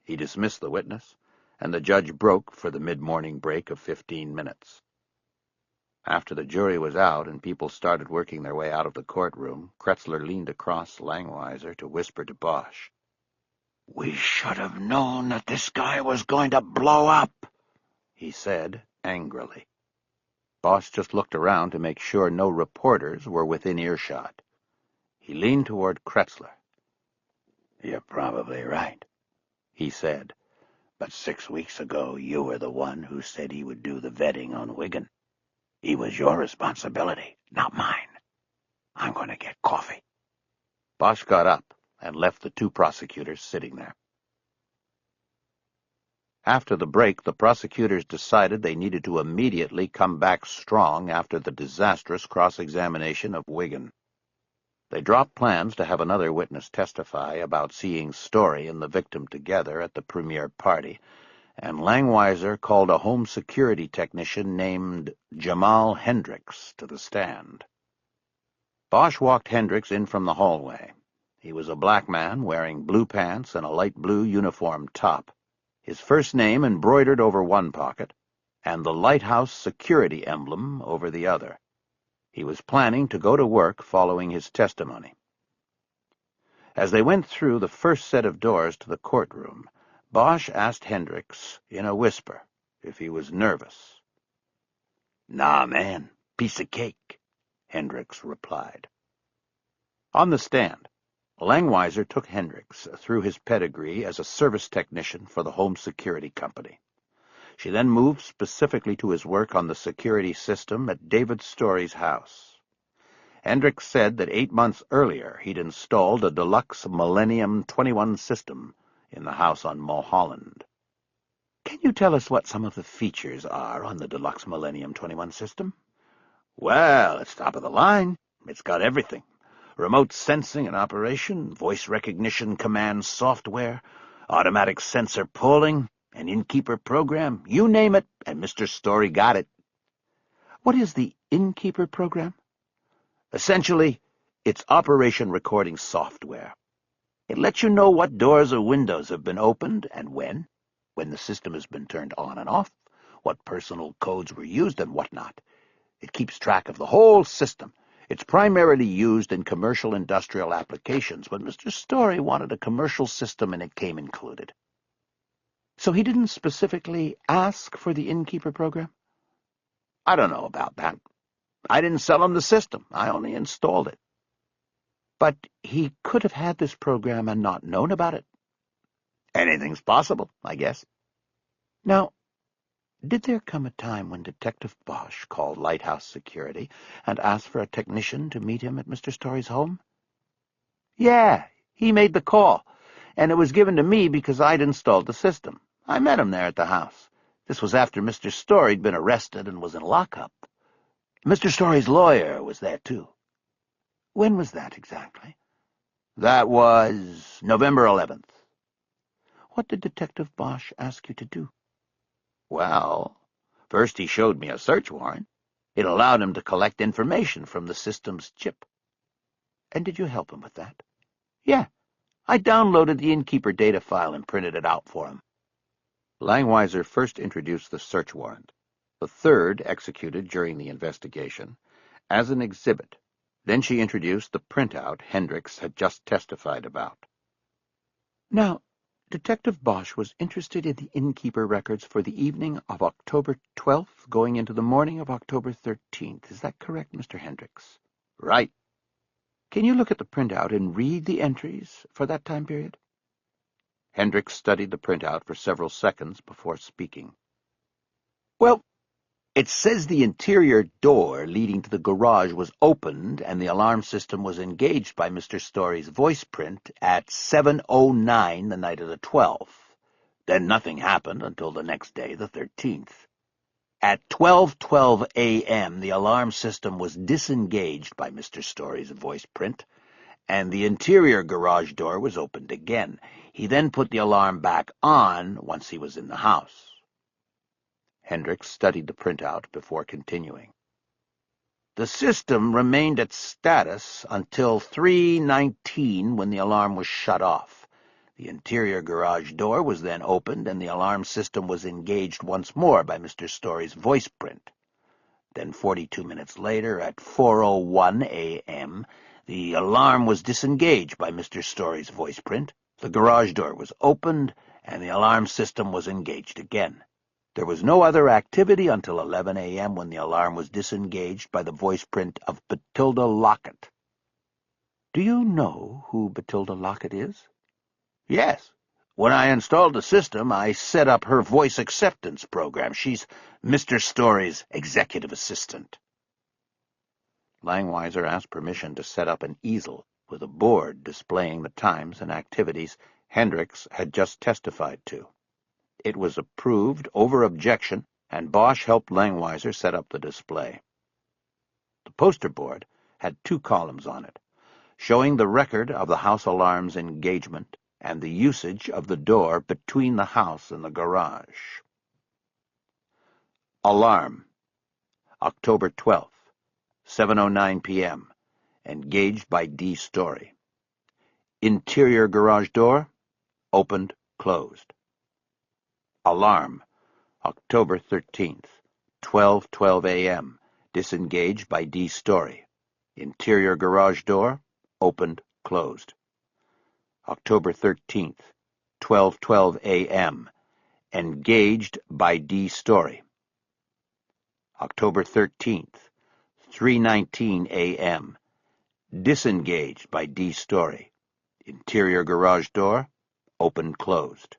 He dismissed the witness, and the judge broke for the mid-morning break of 15 minutes. After the jury was out and people started working their way out of the courtroom, Kretzler leaned across Langweiser to whisper to Bosch. "We should have known that this guy was going to blow up," he said angrily. Bosch just looked around to make sure no reporters were within earshot. He leaned toward Kretzler. "You're probably right. he said. "But 6 weeks ago you were the one who said he would do the vetting on Wigan. He was your responsibility, not mine. I'm going to get coffee." Bosch got up and left the two prosecutors sitting there. After the break, the prosecutors decided they needed to immediately come back strong after the disastrous cross-examination of Wigan. They dropped plans to have another witness testify about seeing Story and the victim together at the premiere party, and Langweiser called a home security technician named Jamal Hendricks to the stand. Bosch walked Hendricks in from the hallway. He was a black man wearing blue pants and a light blue uniform top, his first name embroidered over one pocket, and the lighthouse security emblem over the other. He was planning to go to work following his testimony. As they went through the first set of doors to the courtroom, Bosch asked Hendricks, in a whisper, if he was nervous. "Nah, man, piece of cake," Hendricks replied. On the stand, Langweiser took Hendricks through his pedigree as a service technician for the home security company. She then moved specifically to his work on the security system at David Story's house. Hendricks said that 8 months earlier he'd installed a deluxe Millennium 21 system in the house on Mulholland. "Can you tell us what some of the features are on the deluxe Millennium 21 system?" "Well, it's top of the line. It's got everything. Remote sensing and operation, voice recognition command software, automatic sensor pulling, an innkeeper program, you name it, and Mr. Story got it." "What is the innkeeper program?" "Essentially, it's operation recording software. It lets you know what doors or windows have been opened and when the system has been turned on and off, what personal codes were used and whatnot. It keeps track of the whole system. It's primarily used in commercial industrial applications, but Mr. Story wanted a commercial system and it came included." "So he didn't specifically ask for the innkeeper program?" "I don't know about that. I didn't sell him the system. I only installed it." "But he could have had this program and not known about it." "Anything's possible, I guess." "Now, did there come a time when Detective Bosch called Lighthouse Security and asked for a technician to meet him at Mr. Story's home?" "Yeah, he made the call, and it was given to me because I'd installed the system. I met him there at the house. This was after Mr. Story'd been arrested and was in lockup. Mr. Story's lawyer was there, too." "When was that exactly?" "That was November 11th. "What did Detective Bosch ask you to do?" "Well, first he showed me a search warrant. It allowed him to collect information from the system's chip." "And did you help him with that?" "Yeah. I downloaded the innkeeper data file and printed it out for him." Langweiser first introduced the search warrant, the third executed during the investigation, as an exhibit. Then she introduced the printout Hendricks had just testified about. "Now, Detective Bosch was interested in the innkeeper records for the evening of October 12th going into the morning of October 13th. Is that correct, Mr. Hendricks?" "Right." "Can you look at the printout and read the entries for that time period?" Hendricks studied the printout for several seconds before speaking. "Well, it says the interior door leading to the garage was opened and the alarm system was engaged by Mr. Story's voice print at 7:09 the night of the 12th. Then nothing happened until the next day, the 13th. At 12:12 a.m., the alarm system was disengaged by Mr. Story's voice print, and the interior garage door was opened again. He then put the alarm back on once he was in the house." Hendricks studied the printout before continuing. "The system remained at status until 3:19 when the alarm was shut off. The interior garage door was then opened and the alarm system was engaged once more by Mr. Story's voice print. Then 42 minutes later, at 4:01 a.m., the alarm was disengaged by Mr. Story's voice print, the garage door was opened, and the alarm system was engaged again. There was no other activity until 11 a.m. when the alarm was disengaged by the voice print of Batilda Lockett." "Do you know who Batilda Lockett is?" "Yes. When I installed the system, I set up her voice acceptance program. She's Mr. Story's executive assistant. Langweiser asked permission to set up an easel with a board displaying the times and activities Hendricks had just testified to. It was approved over objection, and Bosch helped Langweiser set up the display. The poster board had 2 columns on it, showing the record of the house alarm's engagement and the usage of the door between the house and the garage. Alarm, October 12th, 7:09 p.m., engaged by D. Story. Interior garage door, opened, closed. Alarm, October 13th, 12:12 a.m., disengaged by D. Story. Interior garage door, opened, closed. October 13th, 12:12 a.m., engaged by D. Story. October 13th, 3:19 a.m., disengaged by D. Story. Interior garage door, opened, closed.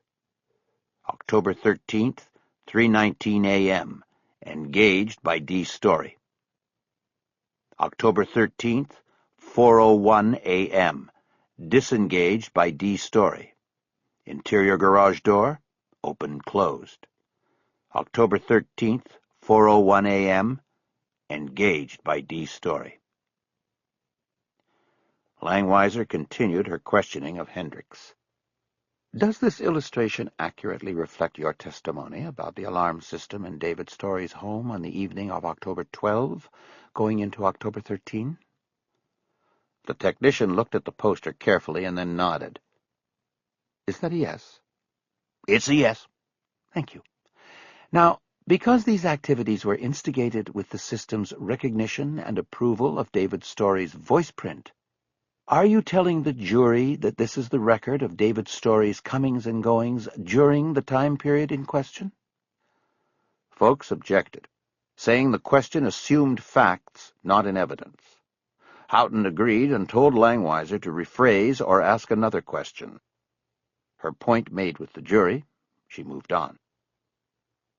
October 13th, 3:19 a.m., engaged by D. Story. October 13th, 4:01 a.m., disengaged by D. Story. Interior garage door, open, closed. October 13th, 4:01 a.m., engaged by D. Story. Langweiser continued her questioning of Hendricks. Does this illustration accurately reflect your testimony about the alarm system in David Story's home on the evening of October 12, going into October 13? The technician looked at the poster carefully and then nodded. Is that a yes? It's a yes. Thank you. Now, because these activities were instigated with the system's recognition and approval of David Story's voice print, are you telling the jury that this is the record of David Story's comings and goings during the time period in question? Folks objected, saying the question assumed facts, not in evidence. Houghton agreed and told Langweiser to rephrase or ask another question. Her point made with the jury, she moved on.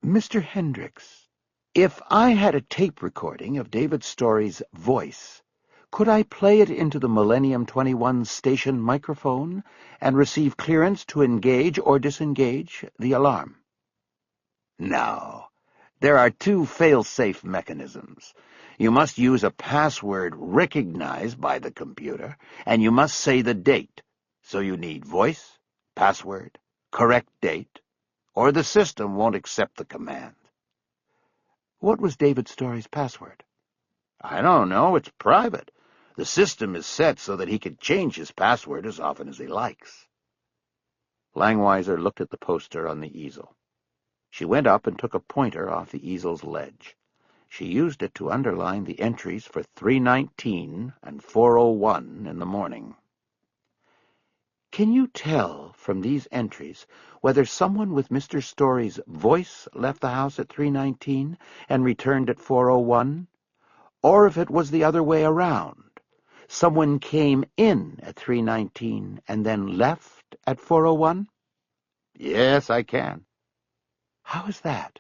Mr. Hendricks, if I had a tape recording of David Story's voice, could I play it into the Millennium 21 station microphone and receive clearance to engage or disengage the alarm? No. There are 2 fail-safe mechanisms. You must use a password recognized by the computer, and you must say the date. So you need voice, password, correct date, or the system won't accept the command. What was David Story's password? I don't know. It's private. The system is set so that he can change his password as often as he likes. Langweiser looked at the poster on the easel. She went up and took a pointer off the easel's ledge. She used it to underline the entries for 3:19 and 4:01 in the morning. Can you tell from these entries whether someone with Mr. Story's voice left the house at 3:19 and returned at 4:01, or if it was the other way around? Someone came in at 3:19 and then left at 4:01? Yes, I can. How is that?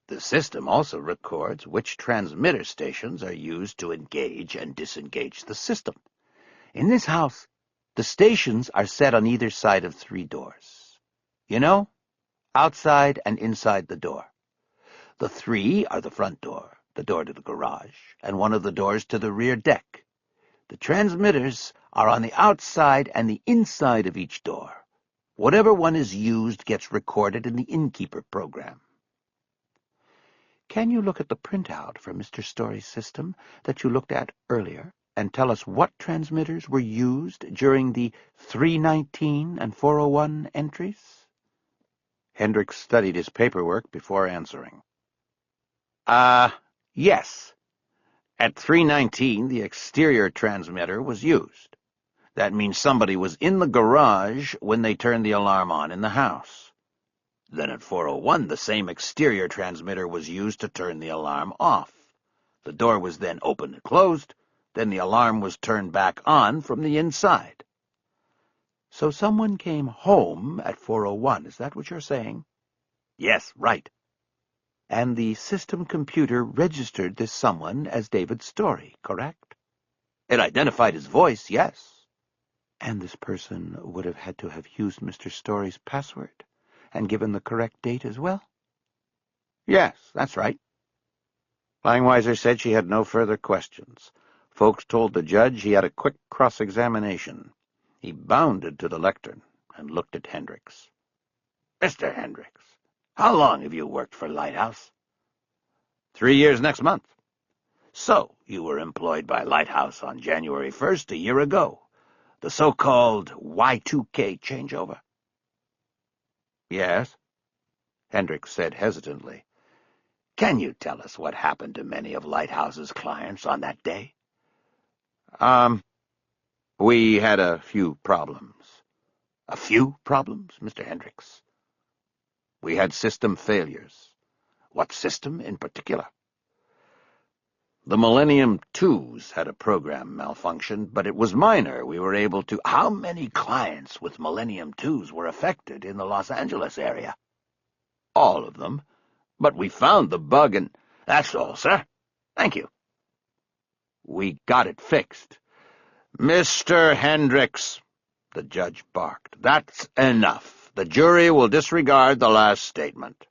The system also records which transmitter stations are used to engage and disengage the system. In this house, the stations are set on either side of 3 doors. You know, outside and inside the door. The 3 are the front door, the door to the garage, and one of the doors to the rear deck. The transmitters are on the outside and the inside of each door. Whatever one is used gets recorded in the innkeeper program. Can you look at the printout from Mr. Story's system that you looked at earlier and tell us what transmitters were used during the 3:19 and 4:01 entries? Hendricks studied his paperwork before answering. Yes. At 3:19, the exterior transmitter was used. That means somebody was in the garage when they turned the alarm on in the house. Then at 4:01, the same exterior transmitter was used to turn the alarm off. The door was then opened and closed. Then the alarm was turned back on from the inside. So someone came home at 4:01, is that what you're saying? Yes, right. And the system computer registered this someone as David Story, correct? It identified his voice, yes. And this person would have had to have used Mr. Story's password and given the correct date as well? Yes, that's right. Langweiser said she had no further questions. Folks told the judge he had a quick cross-examination. He bounded to the lectern and looked at Hendricks. Mr. Hendricks, how long have you worked for Lighthouse? 3 years next month. So, you were employed by Lighthouse on January 1st a year ago, the so-called Y2K changeover? Yes, Hendricks said hesitantly. Can you tell us what happened to many of Lighthouse's clients on that day? We had a few problems. A few problems, Mr. Hendricks? We had system failures. What system in particular? The Millennium Twos had a program malfunction, but it was minor. We were able to... How many clients with Millennium Twos were affected in the Los Angeles area? All of them. But we found the bug and... That's all, sir. Thank you. We got it fixed. Mr. Hendricks, the judge barked, that's enough. The jury will disregard the last statement.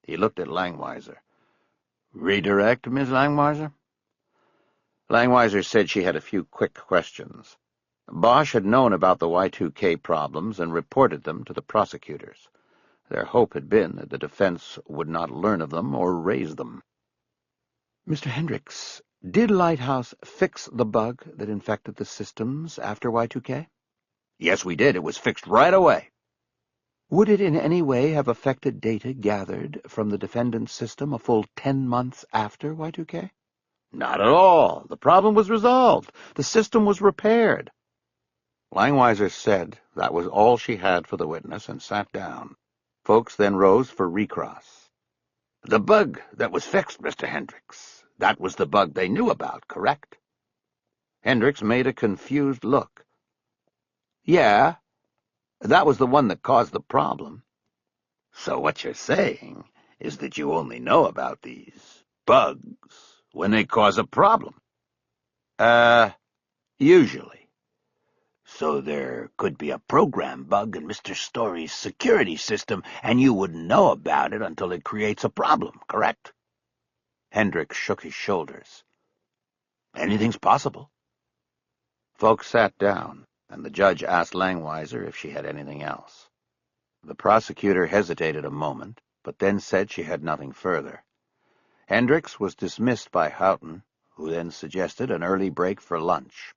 He looked at Langweiser. Redirect, Miss Langweiser? Langweiser said she had a few quick questions. Bosch had known about the Y2K problems and reported them to the prosecutors. Their hope had been that the defense would not learn of them or raise them. Mr. Hendricks, did Lighthouse fix the bug that infected the systems after Y2K? Yes, we did. It was fixed right away. Would it in any way have affected data gathered from the defendant's system a full 10 months after Y2K? Not at all. The problem was resolved. The system was repaired. Langweiser said that was all she had for the witness and sat down. Folks then rose for recross. The bug that was fixed, Mr. Hendricks, that was the bug they knew about, correct? Hendricks made a confused look. Yeah, that was the one that caused the problem. So what you're saying is that you only know about these bugs when they cause a problem? Usually. So there could be a program bug in Mr. Story's security system, and you wouldn't know about it until it creates a problem, correct? Hendricks shook his shoulders. Anything's possible. Folks sat down, and the judge asked Langweiser if she had anything else. The prosecutor hesitated a moment, but then said she had nothing further. Hendricks was dismissed by Houghton, who then suggested an early break for lunch.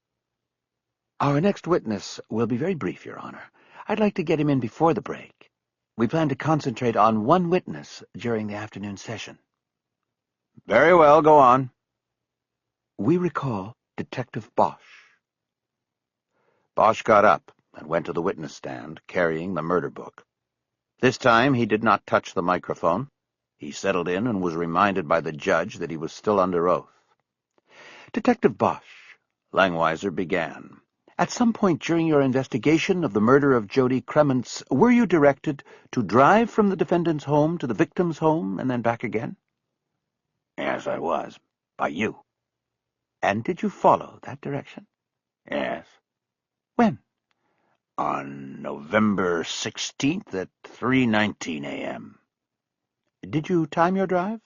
Our next witness will be very brief, Your Honor. I'd like to get him in before the break. We plan to concentrate on one witness during the afternoon session. Very well, go on. We recall Detective Bosch. Bosch got up and went to the witness stand, carrying the murder book. This time he did not touch the microphone. He settled in and was reminded by the judge that he was still under oath. Detective Bosch, Langweiser began. At some point during your investigation of the murder of Jody Kremens, were you directed to drive from the defendant's home to the victim's home and then back again? Yes, I was. By you. And did you follow that direction? Yes. When? On November 16th at 3:19 a.m. Did you time your drive?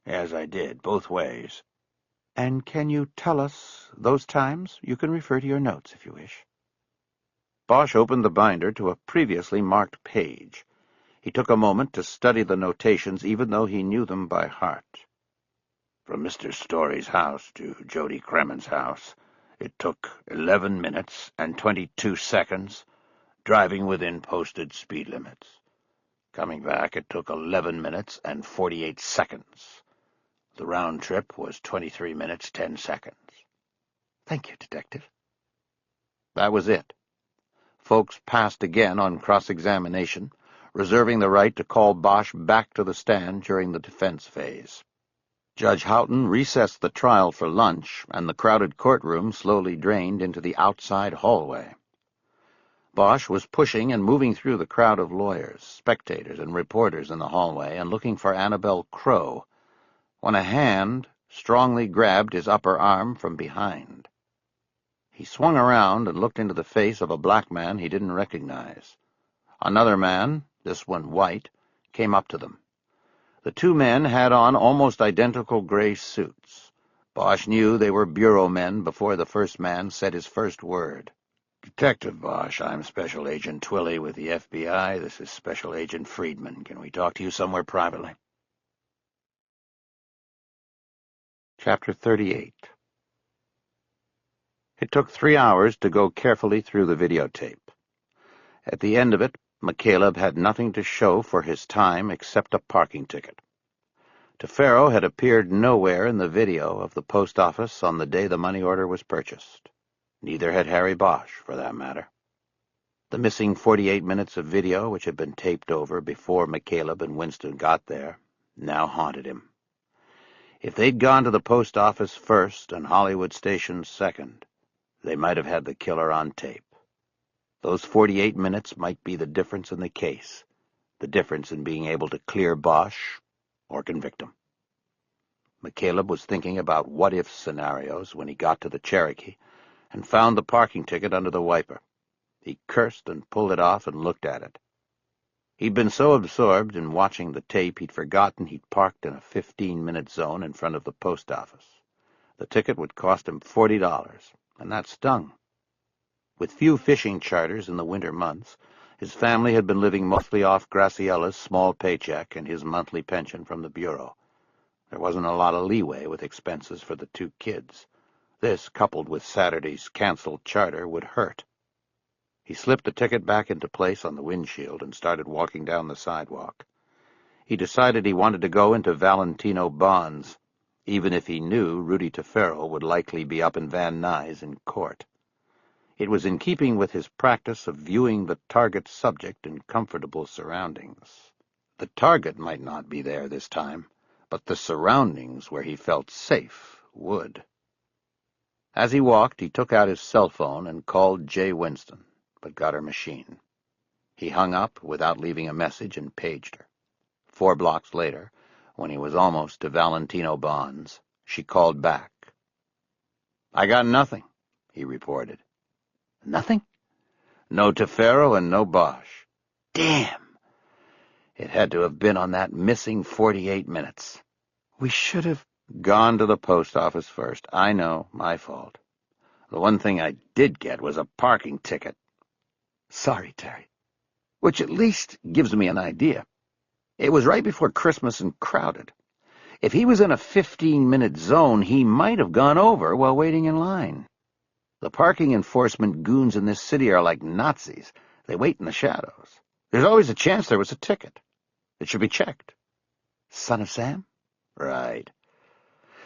Yes, I did, both ways. And can you tell us those times? You can refer to your notes if you wish. Bosch opened the binder to a previously marked page. He took a moment to study the notations, even though he knew them by heart. From Mr. Story's house to Jody Kremens' house, it took 11 minutes and 22 seconds, driving within posted speed limits. Coming back, it took 11 minutes and 48 seconds. The round trip was 23 minutes, 10 seconds. Thank you, Detective. That was it. Folks passed again on cross-examination, reserving the right to call Bosch back to the stand during the defense phase. Judge Houghton recessed the trial for lunch, and the crowded courtroom slowly drained into the outside hallway. Bosch was pushing and moving through the crowd of lawyers, spectators, and reporters in the hallway and looking for Annabelle Crow, when a hand strongly grabbed his upper arm from behind. He swung around and looked into the face of a black man he didn't recognize. Another man, this one white, came up to them. The two men had on almost identical gray suits. Bosch knew they were bureau men before the first man said his first word. "Detective Bosch, I'm Special Agent Twilley with the FBI. This is Special Agent Friedman. Can we talk to you somewhere privately?" Chapter 38. It took 3 hours to go carefully through the videotape. At the end of it, McCaleb had nothing to show for his time except a parking ticket. Tefero had appeared nowhere in the video of the post office on the day the money order was purchased. Neither had Harry Bosch, for that matter. The missing 48 minutes of video, which had been taped over before McCaleb and Winston got there, now haunted him. If they'd gone to the post office first and Hollywood Station second, they might have had the killer on tape. Those 48 minutes might be the difference in the case, the difference in being able to clear Bosch or convict him. McCaleb was thinking about what-if scenarios when he got to the Cherokee and found the parking ticket under the wiper. He cursed and pulled it off and looked at it. He'd been so absorbed in watching the tape he'd forgotten he'd parked in a 15-minute zone in front of the post office. The ticket would cost him $40, and that stung. With few fishing charters in the winter months, his family had been living mostly off Graciella's small paycheck and his monthly pension from the Bureau. There wasn't a lot of leeway with expenses for the two kids. This, coupled with Saturday's canceled charter, would hurt. He slipped the ticket back into place on the windshield and started walking down the sidewalk. He decided he wanted to go into Valentino Bonds, even if he knew Rudy Tefero would likely be up in Van Nuys in court. It was in keeping with his practice of viewing the target subject in comfortable surroundings. The target might not be there this time, but the surroundings where he felt safe would. As he walked, he took out his cell phone and called Jay Winston, but got her machine. He hung up without leaving a message and paged her. 4 blocks later, when he was almost to Valentino Bonds, she called back. "I got nothing," he reported. "Nothing?" "No Tefero and no Bosch." "Damn! It had to have been on that missing 48 minutes. We should have gone to the post office first. I know, my fault. The one thing I did get was a parking ticket." "Sorry, Terry." "Which at least gives me an idea. It was right before Christmas and crowded. If he was in a 15-minute zone, he might have gone over while waiting in line. The parking enforcement goons in this city are like Nazis. They wait in the shadows. There's always a chance there was a ticket. It should be checked." "Son of Sam?" "Right."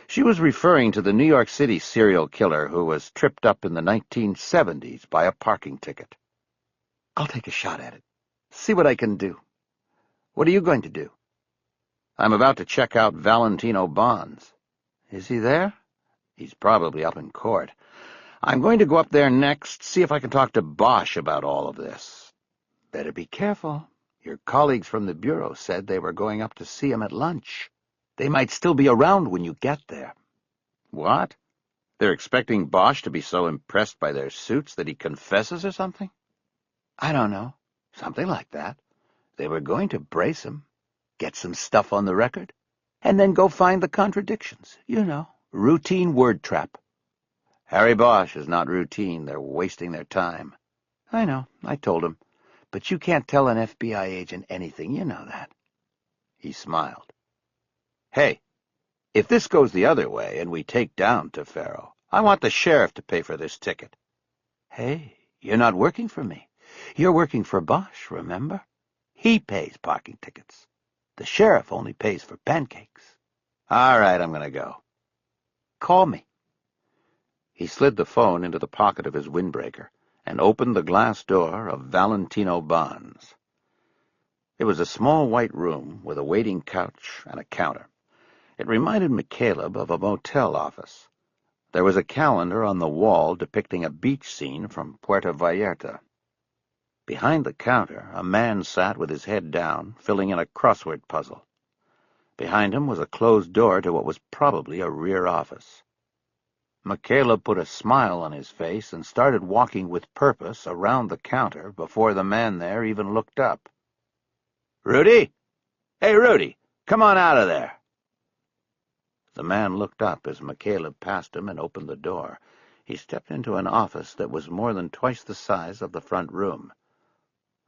She was referring to the New York City serial killer who was tripped up in the 1970s by a parking ticket. "I'll take a shot at it. See what I can do." "What are you going to do?" "I'm about to check out Valentino Bonds." "Is he there?" "He's probably up in court. I'm going to go up there next, see if I can talk to Bosch about all of this." "Better be careful. Your colleagues from the Bureau said they were going up to see him at lunch. They might still be around when you get there." "What? They're expecting Bosch to be so impressed by their suits that he confesses or something?" "I don't know. Something like that. They were going to brace him, get some stuff on the record, and then go find the contradictions. You know, routine word trap." "Harry Bosch is not routine. They're wasting their time." "I know. I told him. But you can't tell an FBI agent anything. You know that." He smiled. "Hey, if this goes the other way and we take down Tefero, I want the sheriff to pay for this ticket." "Hey, you're not working for me. You're working for Bosch, remember? He pays parking tickets. The sheriff only pays for pancakes." "All right, I'm going to go." "Call me." He slid the phone into the pocket of his windbreaker and opened the glass door of Valentino Bonds. It was a small white room with a waiting couch and a counter. It reminded McCaleb of a motel office. There was a calendar on the wall depicting a beach scene from Puerto Vallarta. Behind the counter, a man sat with his head down, filling in a crossword puzzle. Behind him was a closed door to what was probably a rear office. McCaleb put a smile on his face and started walking with purpose around the counter before the man there even looked up. "Rudy? Hey, Rudy, come on out of there." The man looked up as McCaleb passed him and opened the door. He stepped into an office that was more than twice the size of the front room.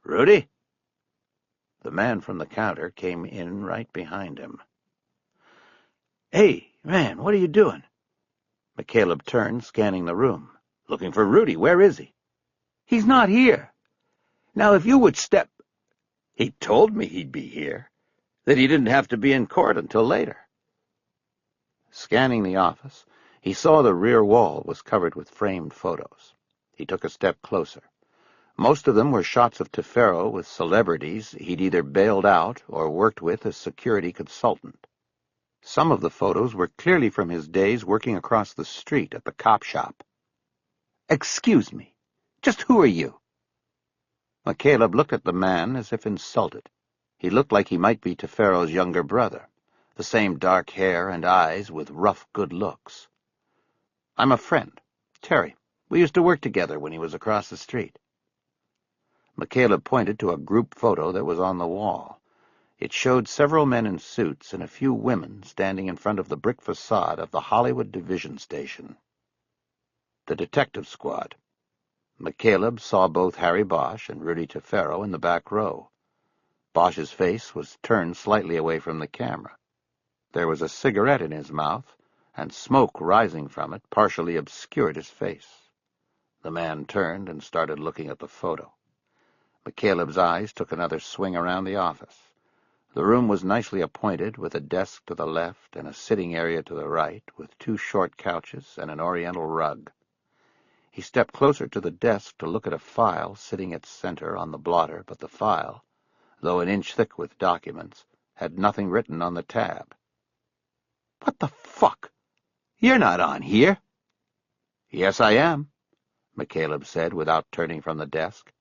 "Rudy?" The man from the counter came in right behind him. "Hey, man, what are you doing?" McCaleb turned, scanning the room. "Looking for Rudy. Where is he?" "He's not here. Now, if you would step—" "He told me he'd be here, that he didn't have to be in court until later." Scanning the office, he saw the rear wall was covered with framed photos. He took a step closer. Most of them were shots of Tefero with celebrities he'd either bailed out or worked with as security consultant. Some of the photos were clearly from his days working across the street at the cop shop. "Excuse me, just who are you?" McCaleb looked at the man as if insulted. He looked like he might be Tefero's younger brother, the same dark hair and eyes with rough good looks. "I'm a friend, Terry. We used to work together when he was across the street." McCaleb pointed to a group photo that was on the wall. It showed several men in suits and a few women standing in front of the brick facade of the Hollywood Division Station. The detective squad. McCaleb saw both Harry Bosch and Rudy Tefero in the back row. Bosch's face was turned slightly away from the camera. There was a cigarette in his mouth, and smoke rising from it partially obscured his face. The man turned and started looking at the photo. McCaleb's eyes took another swing around the office. The room was nicely appointed, with a desk to the left and a sitting area to the right, with 2 short couches and an oriental rug. He stepped closer to the desk to look at a file sitting at center on the blotter, but the file, though an inch thick with documents, had nothing written on the tab. "What the fuck? You're not on here." "Yes, I am," McCaleb said without turning from the desk.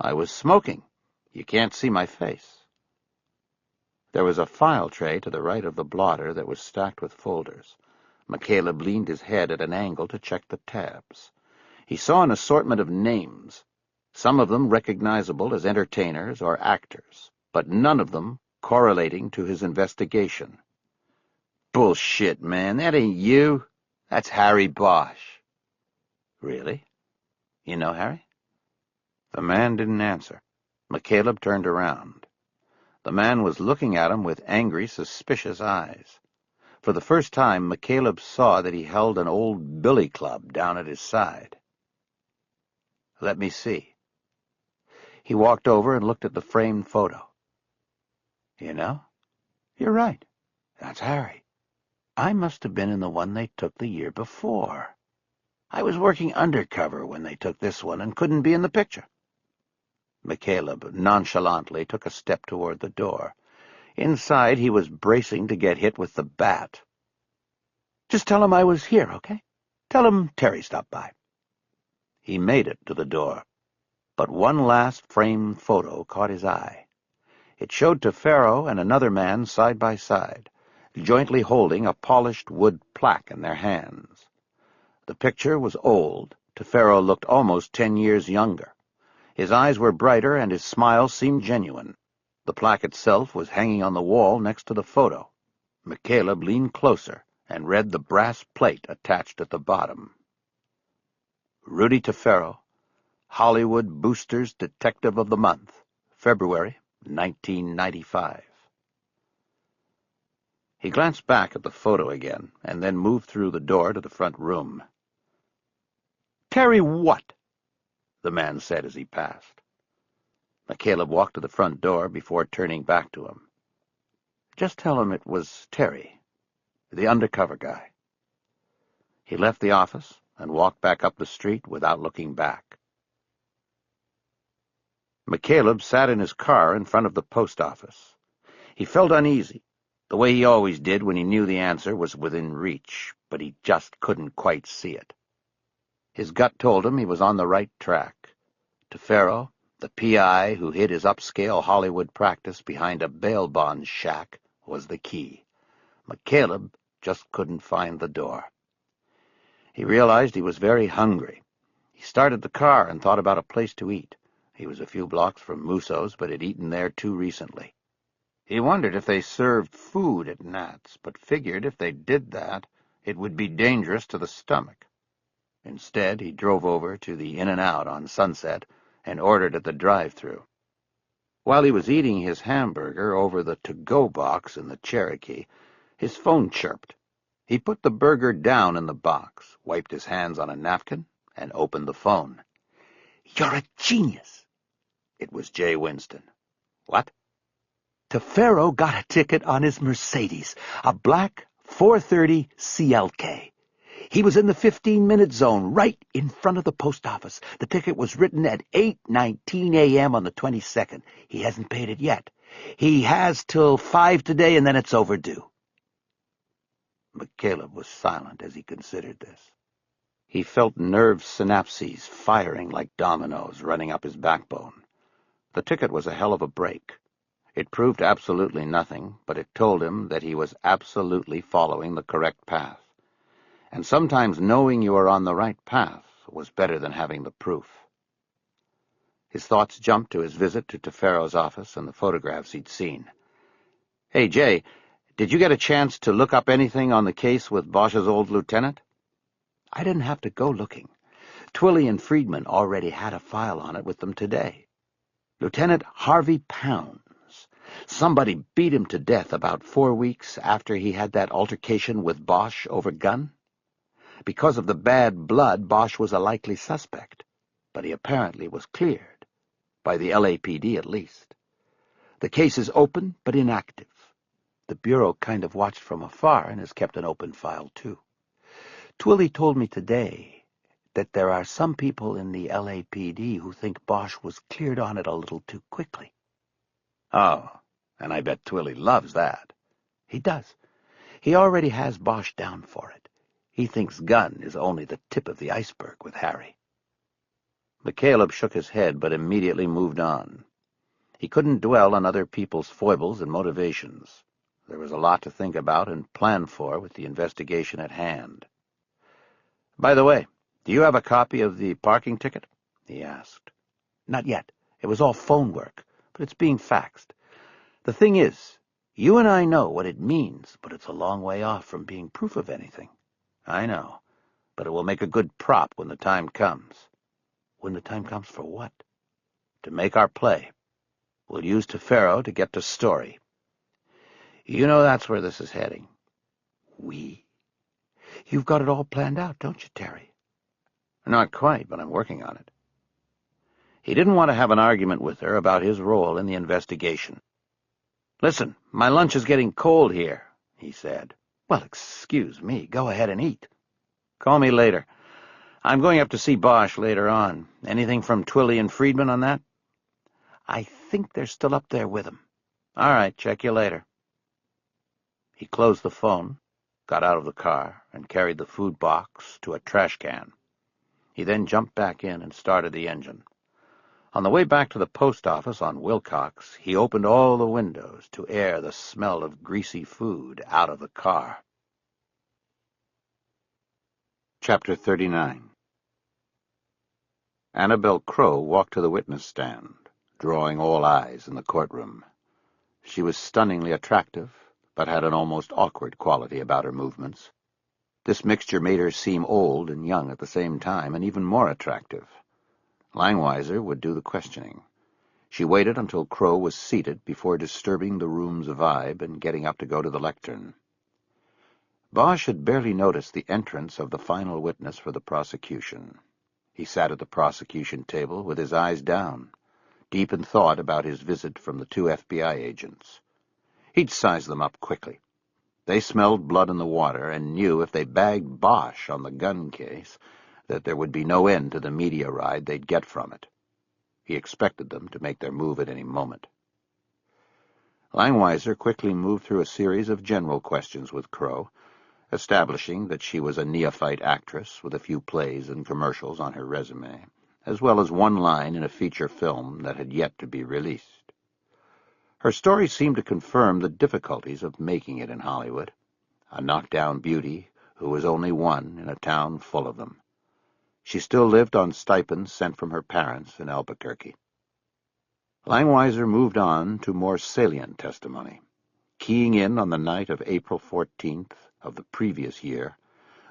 "I was smoking. You can't see my face." There was a file tray to the right of the blotter that was stacked with folders. McCaleb leaned his head at an angle to check the tabs. He saw an assortment of names, some of them recognizable as entertainers or actors, but none of them correlating to his investigation. "Bullshit, man. That ain't you. That's Harry Bosch." "Really? You know Harry?" The man didn't answer. McCaleb turned around. The man was looking at him with angry, suspicious eyes. For the first time, McCaleb saw that he held an old billy club down at his side. "Let me see." He walked over and looked at the framed photo. "You know, you're right. That's Harry. I must have been in the one they took the year before. I was working undercover when they took this one and couldn't be in the picture." McCaleb nonchalantly took a step toward the door. Inside, he was bracing to get hit with the bat. "Just tell him I was here, okay? Tell him Terry stopped by." He made it to the door, but one last framed photo caught his eye. It showed Tefero and another man side by side, jointly holding a polished wood plaque in their hands. The picture was old. Tefero looked almost 10 years younger. His eyes were brighter, and his smile seemed genuine. The plaque itself was hanging on the wall next to the photo. McCaleb leaned closer and read the brass plate attached at the bottom. "Rudy Tefero, Hollywood Boosters Detective of the Month, February 1995. He glanced back at the photo again, and then moved through the door to the front room. "Terry what?" the man said as he passed. McCaleb walked to the front door before turning back to him. "Just tell him it was Terry, the undercover guy." He left the office and walked back up the street without looking back. McCaleb sat in his car in front of the post office. He felt uneasy, the way he always did when he knew the answer was within reach, but he just couldn't quite see it. His gut told him he was on the right track. Tefero, The PI who hid his upscale Hollywood practice behind a bail bond shack was the key. McCaleb just couldn't find the door. He realized he was very hungry. He started the car and thought about a place to eat. He was a few blocks from Musso's, but had eaten there too recently. He wondered if they served food at Nat's, but figured if they did that, it would be dangerous to the stomach. Instead, he drove over to the In-N-Out on Sunset and ordered at the drive-thru. While he was eating his hamburger over the to-go box in the Cherokee, his phone chirped. He put the burger down in the box, wiped his hands on a napkin, and opened the phone. "You're a genius." It was Jay Winston. "What?" "Tefero got a ticket on his Mercedes, a black 430 CLK. He was in the 15-minute zone, right in front of the post office. The ticket was written at 8:19 a.m. on the 22nd. He hasn't paid it yet. He has till 5 today, and then it's overdue." McCaleb was silent as he considered this. He felt nerve synapses firing like dominoes running up his backbone. The ticket was a hell of a break. It proved absolutely nothing, but it told him that he was absolutely following the correct path. And sometimes knowing you are on the right path was better than having the proof. His thoughts jumped to his visit to Tefero's office and the photographs he'd seen. "Hey, Jay, did you get a chance to look up anything on the case with Bosch's old lieutenant?" "I didn't have to go looking. Twilley and Friedman already had a file on it with them today. Lieutenant Harvey Pounds. Somebody beat him to death about 4 weeks after he had that altercation with Bosch over gun. Because of the bad blood, Bosch was a likely suspect, but he apparently was cleared, by the LAPD at least. The case is open but inactive. The Bureau kind of watched from afar and has kept an open file, too. Twilley told me today that there are some people in the LAPD who think Bosch was cleared on it a little too quickly." "Oh, and I bet Twilley loves that." "He does. He already has Bosch down for it. He thinks gun is only the tip of the iceberg with Harry." McCaleb shook his head, but immediately moved on. He couldn't dwell on other people's foibles and motivations. There was a lot to think about and plan for with the investigation at hand. "By the way, do you have a copy of the parking ticket?" he asked. "Not yet. It was all phone work, but it's being faxed. The thing is, you and I know what it means, but it's a long way off from being proof of anything." "I know, but it will make a good prop when the time comes." "When the time comes for what?" "To make our play. We'll use Tefero to get to Story. You know that's where this is heading." "We? You've got it all planned out, don't you, Terry?" "Not quite, but I'm working on it." He didn't want to have an argument with her about his role in the investigation. "Listen, my lunch is getting cold here," he said. "Well, excuse me. Go ahead and eat." "Call me later. I'm going up to see Bosch later on. Anything from Twilley and Friedman on that?" "I think they're still up there with him." "All right, check you later." He closed the phone, got out of the car, and carried the food box to a trash can. He then jumped back in and started the engine. On the way back to the post office on Wilcox, he opened all the windows to air the smell of greasy food out of the car. Chapter 39. Annabelle Crowe walked to the witness stand, drawing all eyes in the courtroom. She was stunningly attractive, but had an almost awkward quality about her movements. This mixture made her seem old and young at the same time, and even more attractive. Langweiser would do the questioning. She waited until Crowe was seated before disturbing the room's vibe and getting up to go to the lectern. Bosch had barely noticed the entrance of the final witness for the prosecution. He sat at the prosecution table with his eyes down, deep in thought about his visit from the 2 FBI agents. He'd sized them up quickly. They smelled blood in the water and knew if they bagged Bosch on the gun case that there would be no end to the media ride they'd get from it. He expected them to make their move at any moment. Langweiser quickly moved through a series of general questions with Crowe, establishing that she was a neophyte actress with a few plays and commercials on her resume, as well as one line in a feature film that had yet to be released. Her story seemed to confirm the difficulties of making it in Hollywood, a knockdown beauty who was only one in a town full of them. She still lived on stipends sent from her parents in Albuquerque. Langweiser moved on to more salient testimony, keying in on the night of April 14th of the previous year,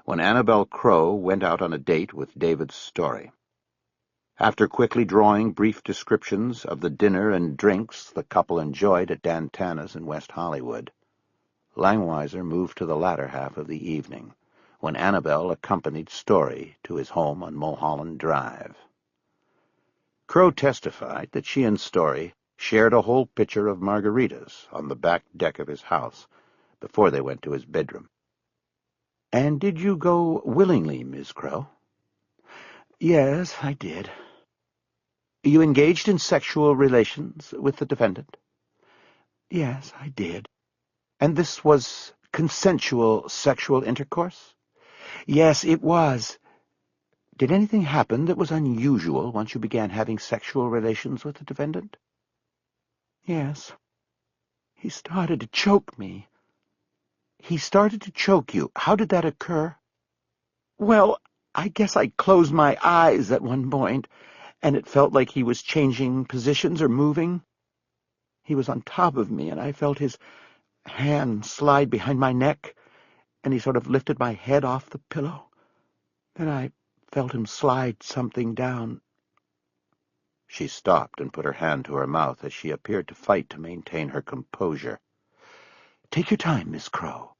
when Annabelle Crowe went out on a date with David Story. After quickly drawing brief descriptions of the dinner and drinks the couple enjoyed at Dantana's in West Hollywood, Langweiser moved to the latter half of the evening, when Annabelle accompanied Story to his home on Mulholland Drive. Crowe testified that she and Story shared a whole pitcher of margaritas on the back deck of his house before they went to his bedroom. "And did you go willingly, Miss Crowe?" "Yes, I did." "You engaged in sexual relations with the defendant?" "Yes, I did." "And this was consensual sexual intercourse?" "Yes, it was." "Did anything happen that was unusual once you began having sexual relations with the defendant?" "Yes. He started to choke me." "He started to choke you. How did that occur?" "Well, I guess I closed my eyes at one point, and it felt like he was changing positions or moving. He was on top of me, and I felt his hand slide behind my neck, and he sort of lifted my head off the pillow. Then I felt him slide something down." She stopped and put her hand to her mouth as she appeared to fight to maintain her composure. "Take your time, Miss Crowe."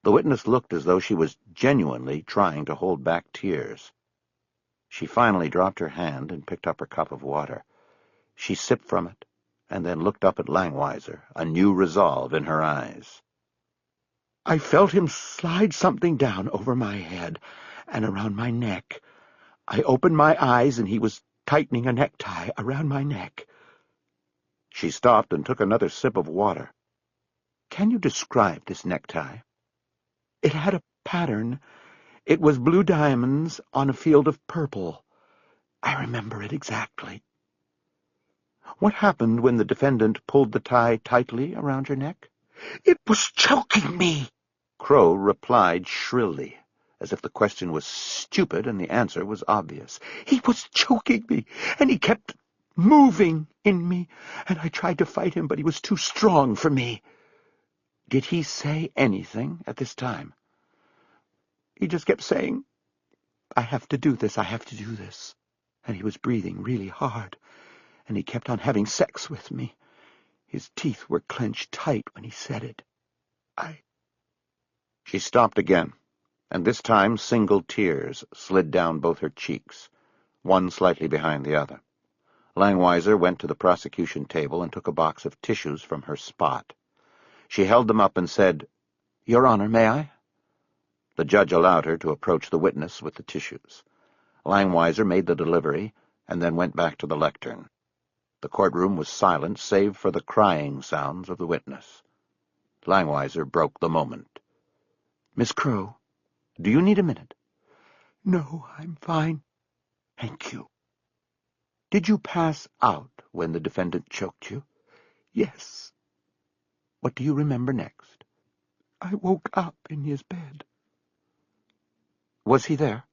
The witness looked as though she was genuinely trying to hold back tears. She finally dropped her hand and picked up her cup of water. She sipped from it, and then looked up at Langweiser, a new resolve in her eyes. "I felt him slide something down over my head and around my neck. I opened my eyes, and he was tightening a necktie around my neck." She stopped and took another sip of water. "Can you describe this necktie?" "It had a pattern. It was blue diamonds on a field of purple. I remember it exactly." "What happened when the defendant pulled the tie tightly around your neck?" "It was choking me," Crowe replied shrilly, as if the question was stupid and the answer was obvious. "He was choking me, and he kept moving in me, and I tried to fight him, but he was too strong for me." "Did he say anything at this time?" "He just kept saying, 'I have to do this, I have to do this.' And he was breathing really hard, and he kept on having sex with me. His teeth were clenched tight when he said it. She stopped again, and this time single tears slid down both her cheeks, one slightly behind the other. Langweiser went to the prosecution table and took a box of tissues from her spot. She held them up and said, "Your Honor, may I?" The judge allowed her to approach the witness with the tissues. Langweiser made the delivery and then went back to the lectern. The courtroom was silent save for the crying sounds of the witness. Langweiser broke the moment. "Miss Crowe, do you need a minute?" "No, I'm fine. Thank you." "Did you pass out when the defendant choked you?" "Yes." "What do you remember next?" "I woke up in his bed." "Was he there?"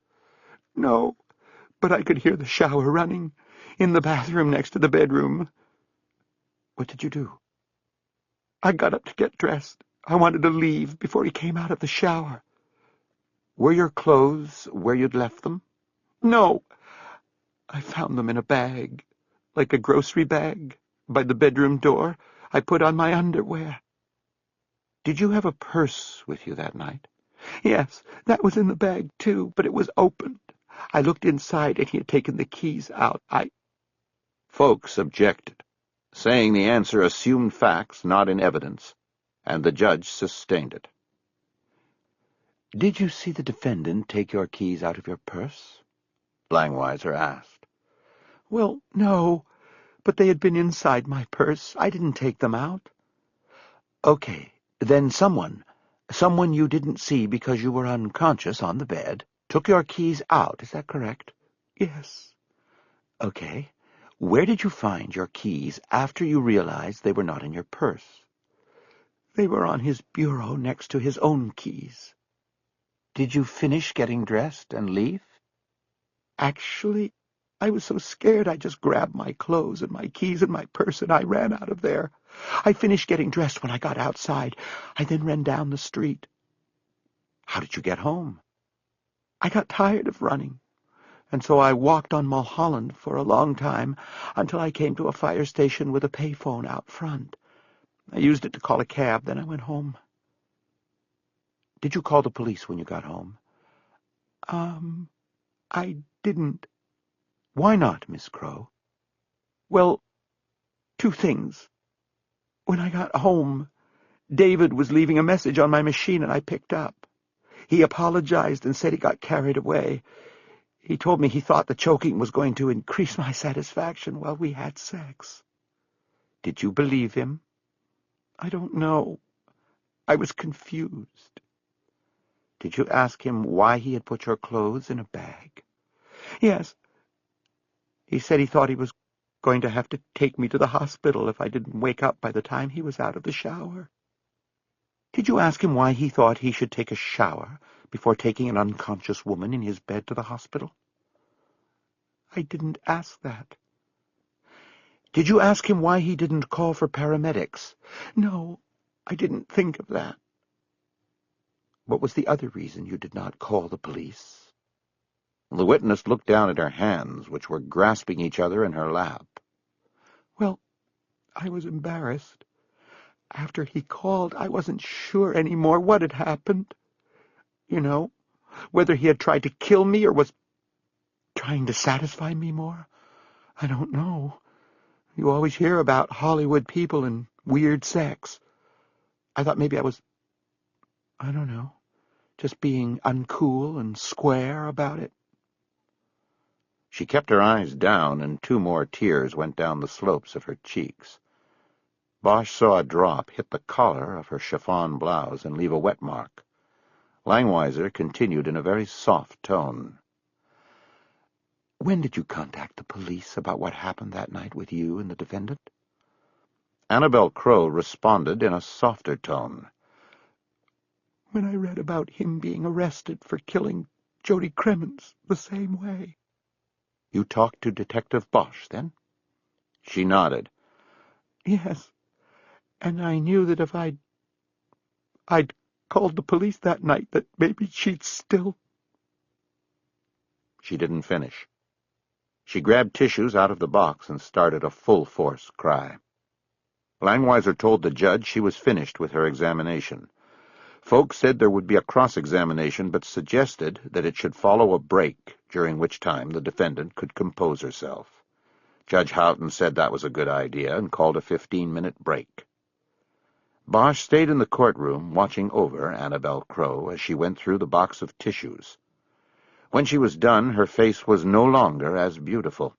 "No, but I could hear the shower running in the bathroom next to the bedroom." "What did you do?" "I got up to get dressed. I wanted to leave before he came out of the shower." "Were your clothes where you'd left them?" "No. I found them in a bag, like a grocery bag, by the bedroom door. I put on my underwear." "Did you have a purse with you that night?" "Yes, that was in the bag, too, but it was opened. I looked inside, and he had taken the keys out. Folks objected, saying the answer assumed facts not in evidence, and the judge sustained it. "Did you see the defendant take your keys out of your purse?" Langweiser asked. "Well, no, but they had been inside my purse. I didn't take them out." "Okay, then someone you didn't see because you were unconscious on the bed, took your keys out, is that correct?" "Yes." Okay. Where did you find your keys after you realized they were not in your purse? They were on his bureau next to his own keys. Did you finish getting dressed and leave? Actually, I was so scared I just grabbed my clothes and my keys and my purse and I ran out of there. I finished getting dressed when I got outside. I then ran down the street. How did you get home? I got tired of running, and so I walked on Mulholland for a long time until I came to a fire station with a payphone out front. I used it to call a cab, then I went home. Did you call the police when you got home? I didn't. Why not, Miss Crow? Well, two things. When I got home, David was leaving a message on my machine and I picked up. He apologized and said he got carried away. He told me he thought the choking was going to increase my satisfaction while we had sex. Did you believe him? I don't know. I was confused. Did you ask him why he had put your clothes in a bag? Yes. He said he thought he was going to have to take me to the hospital if I didn't wake up by the time he was out of the shower. Did you ask him why he thought he should take a shower before taking an unconscious woman in his bed to the hospital? I didn't ask that. Did you ask him why he didn't call for paramedics? No, I didn't think of that. What was the other reason you did not call the police? The witness looked down at her hands, which were grasping each other in her lap. Well, I was embarrassed. After he called, I wasn't sure anymore what had happened. You know, whether he had tried to kill me or was trying to satisfy me more. I don't know. You always hear about Hollywood people and weird sex. I thought maybe I don't know, just being uncool and square about it. She kept her eyes down, and 2 more tears went down the slopes of her cheeks. Bosch saw a drop hit the collar of her chiffon blouse and leave a wet mark. Langweiser continued in a very soft tone. When did you contact the police about what happened that night with you and the defendant? Annabel Crow responded in a softer tone. When I read about him being arrested for killing Jody Cremens the same way. You talked to Detective Bosch, then? She nodded. Yes, and I knew that if I'd called the police that night, that maybe she'd still... She didn't finish. She grabbed tissues out of the box and started a full-force cry. Langweiser told the judge she was finished with her examination. Folks said there would be a cross-examination, but suggested that it should follow a break, during which time the defendant could compose herself. Judge Houghton said that was a good idea and called a 15-minute break. Bosch stayed in the courtroom, watching over Annabel Crow as she went through the box of tissues. When she was done, her face was no longer as beautiful.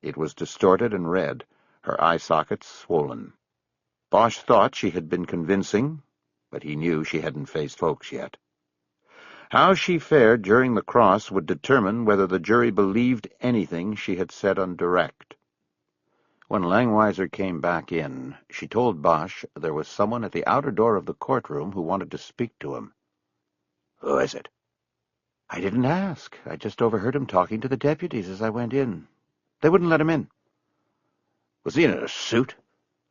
It was distorted and red, her eye sockets swollen. Bosch thought she had been convincing, but he knew she hadn't faced folks yet. How she fared during the cross would determine whether the jury believed anything she had said on direct. When Langweiser came back in, she told Bosch there was someone at the outer door of the courtroom who wanted to speak to him. Who is it? I didn't ask. I just overheard him talking to the deputies as I went in. They wouldn't let him in. Was he in a suit?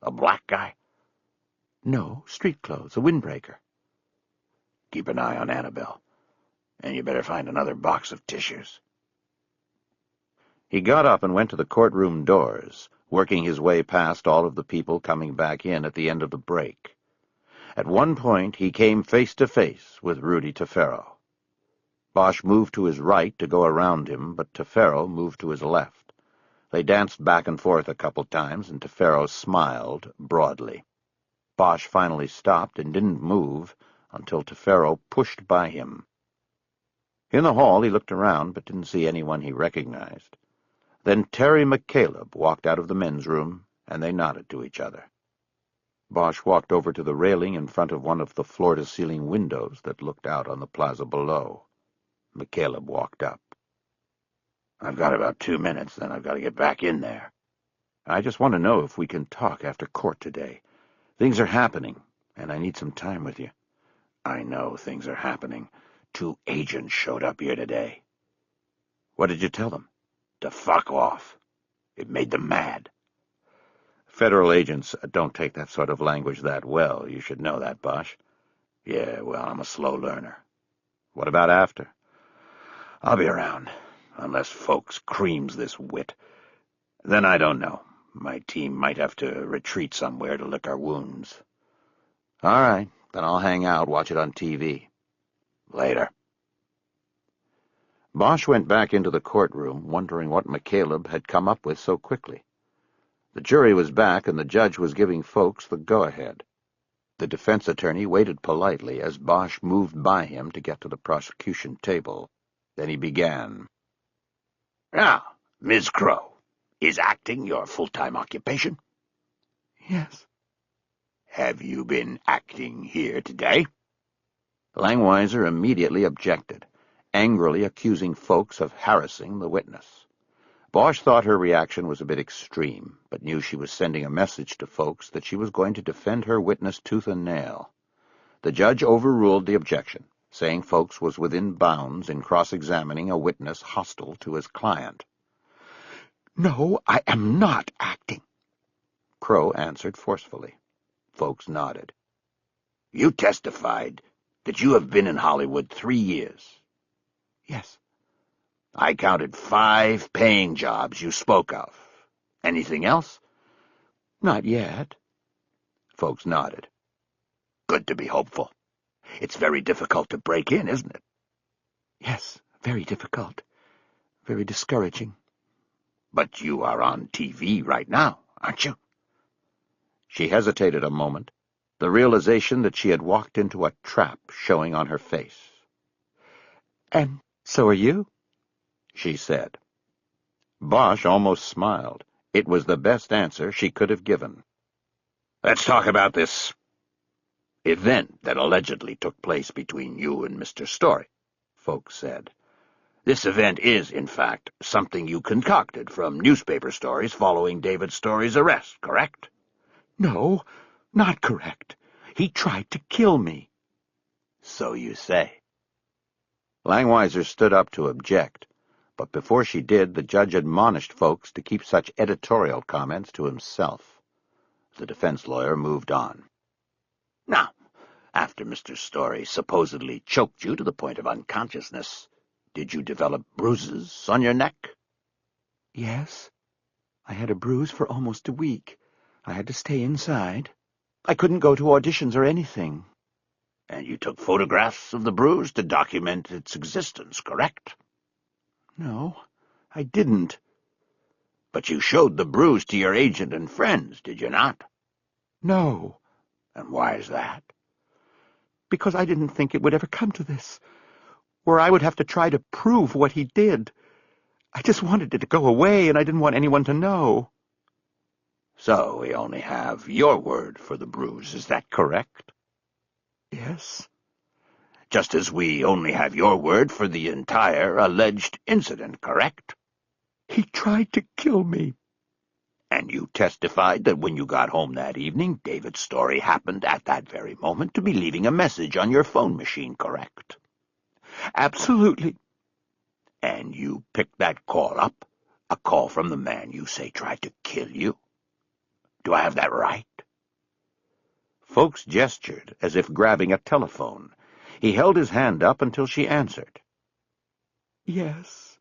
A black guy? No, street clothes, a windbreaker. Keep an eye on Annabel, and you better find another box of tissues. He got up and went to the courtroom doors, working his way past all of the people coming back in at the end of the break. At one point, he came face to face with Rudy Tefero. Bosch moved to his right to go around him, but Tefero moved to his left. They danced back and forth a couple times, and Tefero smiled broadly. Bosch finally stopped and didn't move until Tefero pushed by him. In the hall, he looked around, but didn't see anyone he recognized. Then Terry McCaleb walked out of the men's room, and they nodded to each other. Bosch walked over to the railing in front of one of the floor-to-ceiling windows that looked out on the plaza below. McCaleb walked up. I've got about 2 minutes, then I've got to get back in there. I just want to know if we can talk after court today. Things are happening, and I need some time with you. I know things are happening. 2 agents showed up here today. What did you tell them? To fuck off. It made them mad. Federal agents don't take that sort of language that well. You should know that, Bosch. Yeah, well, I'm a slow learner. What about after? I'll be around, unless folks creams this wit. Then I don't know. My team might have to retreat somewhere to lick our wounds. All right, then I'll hang out, watch it on TV. Later. Bosch went back into the courtroom, wondering what McCaleb had come up with so quickly. The jury was back, and the judge was giving folks the go-ahead. The defense attorney waited politely as Bosch moved by him to get to the prosecution table. Then he began. Now, Ms. Crow, is acting your full-time occupation? Yes. Have you been acting here today? Langweiser immediately objected, angrily accusing folks of harassing the witness. Bosch thought her reaction was a bit extreme, but knew she was sending a message to folks that she was going to defend her witness tooth and nail. The judge overruled the objection, saying folks was within bounds in cross-examining a witness hostile to his client. No, I am not acting, Crow answered forcefully. Folks nodded. You testified that you have been in Hollywood 3 years. Yes. I counted 5 paying jobs you spoke of. Anything else? Not yet. Folks nodded. Good to be hopeful. It's very difficult to break in, isn't it? Yes, very difficult. Very discouraging. But you are on TV right now, aren't you? She hesitated a moment, the realization that she had walked into a trap showing on her face. And so are you? She said. Bosch almost smiled. It was the best answer she could have given. Let's talk about this event that allegedly took place between you and Mr. Story, folks said. This event is, in fact, something you concocted from newspaper stories following David Story's arrest, correct? No, not correct. He tried to kill me. So you say. Langweiser stood up to object, but before she did, the judge admonished folks to keep such editorial comments to himself. The defense lawyer moved on. Now, after Mr. Story supposedly choked you to the point of unconsciousness, did you develop bruises on your neck? Yes. I had a bruise for almost a week. I had to stay inside. I couldn't go to auditions or anything. And you took photographs of the bruise to document its existence, correct? No, I didn't. But you showed the bruise to your agent and friends, did you not? No. And why is that? Because I didn't think it would ever come to this, where I would have to try to prove what he did. I just wanted it to go away, and I didn't want anyone to know. So we only have your word for the bruise, is that correct? Yes. Just as we only have your word for the entire alleged incident, correct? He tried to kill me. And you testified that when you got home that evening, David Story happened at that very moment to be leaving a message on your phone machine, correct? Absolutely. And you picked that call up, a call from the man you say tried to kill you? Do I have that right? Folks gestured, as if grabbing a telephone. He held his hand up until she answered. Yes.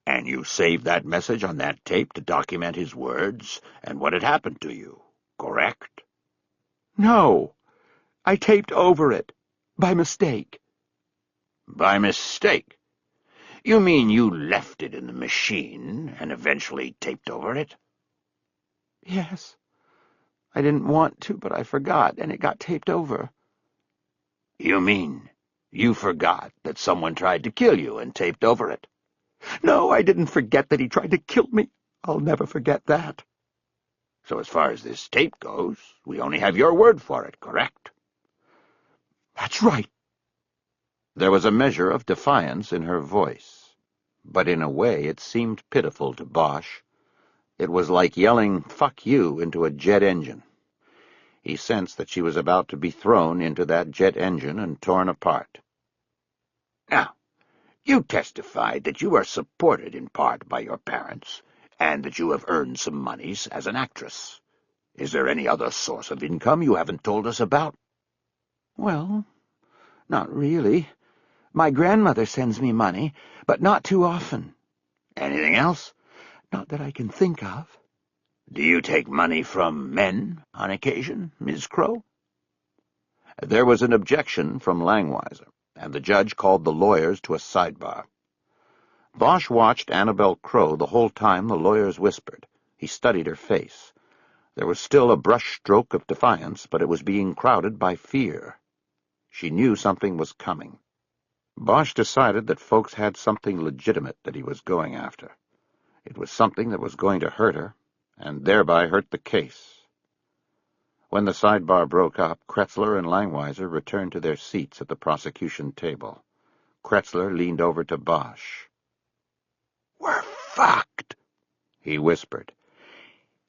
And you saved that message on that tape to document his words and what had happened to you, correct? No. I taped over it. By mistake. By mistake? You mean you left it in the machine and eventually taped over it? Yes. I didn't want to, but I forgot, and it got taped over. You mean you forgot that someone tried to kill you and taped over it? No, I didn't forget that he tried to kill me. I'll never forget that. So as far as this tape goes, we only have your word for it, correct? That's right. There was a measure of defiance in her voice. but in a way it seemed pitiful to Bosch. It was like yelling, "Fuck you," into a jet engine. He sensed that she was about to be thrown into that jet engine and torn apart. Now, you testified that you are supported in part by your parents, and that you have earned some monies as an actress. Is there any other source of income you haven't told us about? Well, not really. My grandmother sends me money, but not too often. Anything else? Not that I can think of. Do you take money from men on occasion, Ms. Crow? There was an objection from Langweiser, and the judge called the lawyers to a sidebar. Bosch watched Annabel Crow the whole time the lawyers whispered. He studied her face. There was still a brush-stroke of defiance, but it was being crowded by fear. She knew something was coming. Bosch decided that folks had something legitimate that he was going after. It was something that was going to hurt her, and thereby hurt the case. When the sidebar broke up, Kretzler and Langweiser returned to their seats at the prosecution table. Kretzler leaned over to Bosch. "We're fucked," he whispered.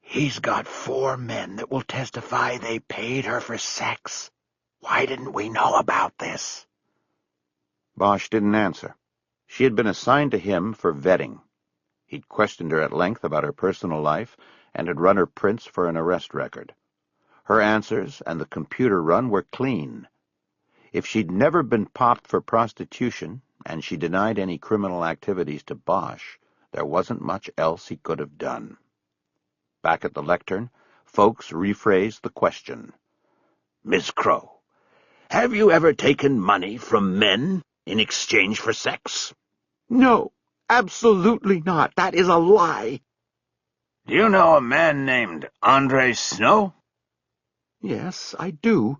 "He's got 4 men that will testify they paid her for sex. Why didn't we know about this?" Bosch didn't answer. She had been assigned to him for vetting. He'd questioned her at length about her personal life and had run her prints for an arrest record. Her answers and the computer run were clean. If she'd never been popped for prostitution, and she denied any criminal activities to Bosch, there wasn't much else he could have done. Back at the lectern, folks rephrased the question. "Miss Crow, have you ever taken money from men in exchange for sex?" No, absolutely not. That is a lie. "Do you know a man named Andre Snow?" Yes, I do.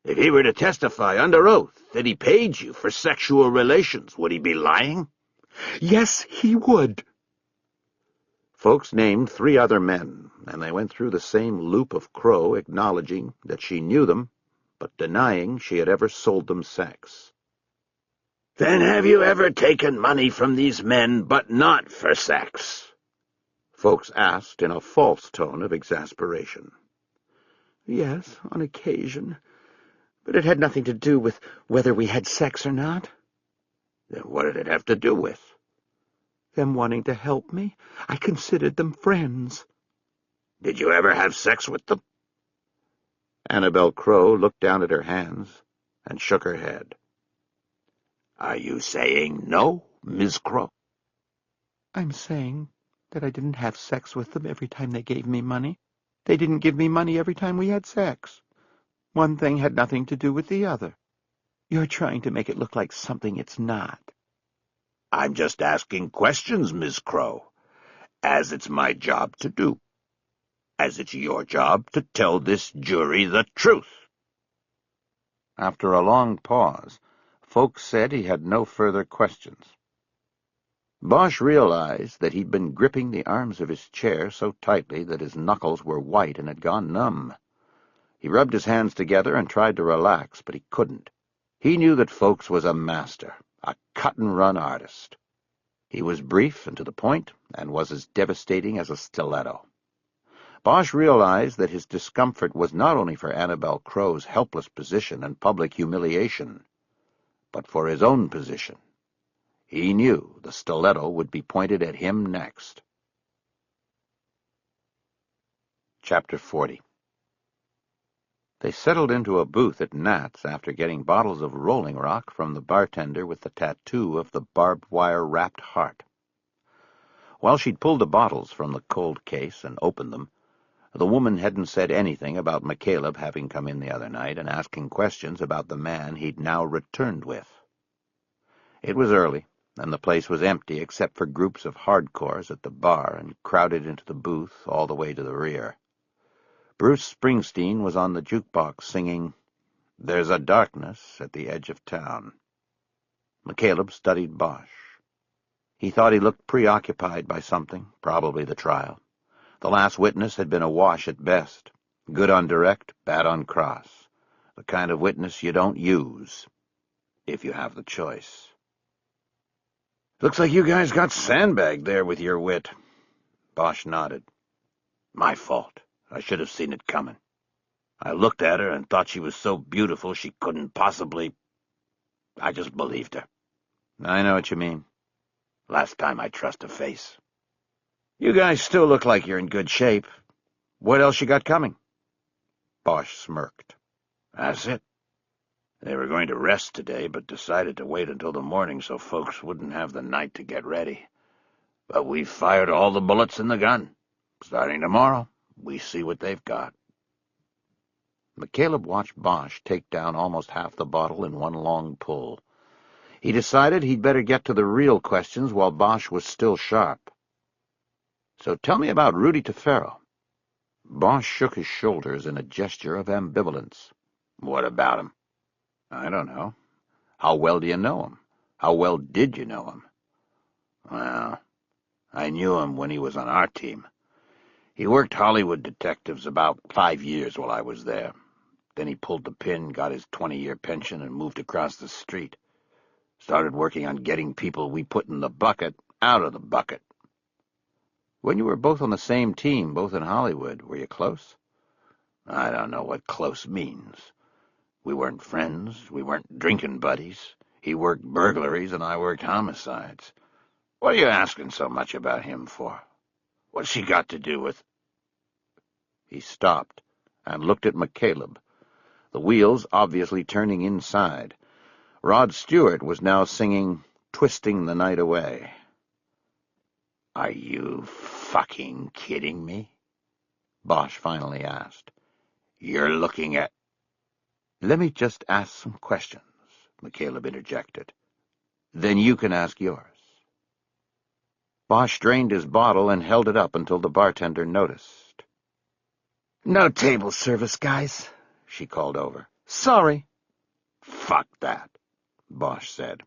"If he were to testify under oath that he paid you for sexual relations, would he be lying?" Yes, he would. Folks named 3 other men, and they went through the same loop of Crow, acknowledging that she knew them, but denying she had ever sold them sex. "Then have you ever taken money from these men, but not for sex?" Folks asked in a false tone of exasperation. Yes, on occasion. But it had nothing to do with whether we had sex or not. Then what did it have to do with? Them wanting to help me. I considered them friends. Did you ever have sex with them? Annabel Crow looked down at her hands and shook her head. Are you saying no, Ms. Crow? I'm saying that I didn't have sex with them every time they gave me money. They didn't give me money every time we had sex. One thing had nothing to do with the other. You're trying to make it look like something it's not. I'm just asking questions, Ms. Crow, as it's my job to do. As it's your job to tell this jury the truth. After a long pause, folks said he had no further questions. Bosch realized that he'd been gripping the arms of his chair so tightly that his knuckles were white and had gone numb. He rubbed his hands together and tried to relax, but he couldn't. He knew that Folks was a master, a cut-and-run artist. He was brief and to the point, and was as devastating as a stiletto. Bosch realized that his discomfort was not only for Annabel Crow's helpless position and public humiliation, but for his own position. He knew the stiletto would be pointed at him next. Chapter 40. They settled into a booth at Nat's after getting bottles of Rolling Rock from the bartender with the tattoo of the barbed wire-wrapped heart. While she'd pulled the bottles from the cold case and opened them, the woman hadn't said anything about McCaleb having come in the other night and asking questions about the man he'd now returned with. It was early, and the place was empty except for groups of hardcores at the bar and crowded into the booth all the way to the rear. Bruce Springsteen was on the jukebox singing, "There's a Darkness at the Edge of Town." McCaleb studied Bosch. He thought he looked preoccupied by something, probably the trial. The last witness had been a wash at best, good on direct, bad on cross, the kind of witness you don't use, if you have the choice. Looks like you guys got sandbagged there with your wit. Bosch nodded. My fault. I should have seen it coming. I looked at her and thought she was so beautiful she couldn't possibly... I just believed her. I know what you mean. Last time I trust a face. You guys still look like you're in good shape. What else you got coming? Bosch smirked. That's it. They were going to rest today, but decided to wait until the morning so folks wouldn't have the night to get ready. But we've fired all the bullets in the gun. Starting tomorrow, we see what they've got. McCaleb watched Bosch take down almost half the bottle in one long pull. He decided he'd better get to the real questions while Bosch was still sharp. So tell me about Rudy Tefero. Bosch shook his shoulders in a gesture of ambivalence. What about him? I don't know. How well do you know him? How well did you know him? Well, I knew him when he was on our team. He worked Hollywood detectives about 5 years while I was there. Then he pulled the pin, got his 20-year pension, and moved across the street. Started working on getting people we put in the bucket out of the bucket. When you were both on the same team, both in Hollywood, were you close? I don't know what close means. We weren't friends. We weren't drinking buddies. He worked burglaries and I worked homicides. What are you asking so much about him for? What's she got to do with... He stopped and looked at McCaleb, the wheels obviously turning inside. Rod Stewart was now singing Twisting the Night Away. Are you fucking kidding me? Bosch finally asked. You're looking at... Let me just ask some questions, McCaleb interjected. Then you can ask yours. Bosch drained his bottle and held it up until the bartender noticed. No table service, guys, she called over. Sorry. Fuck that, Bosch said.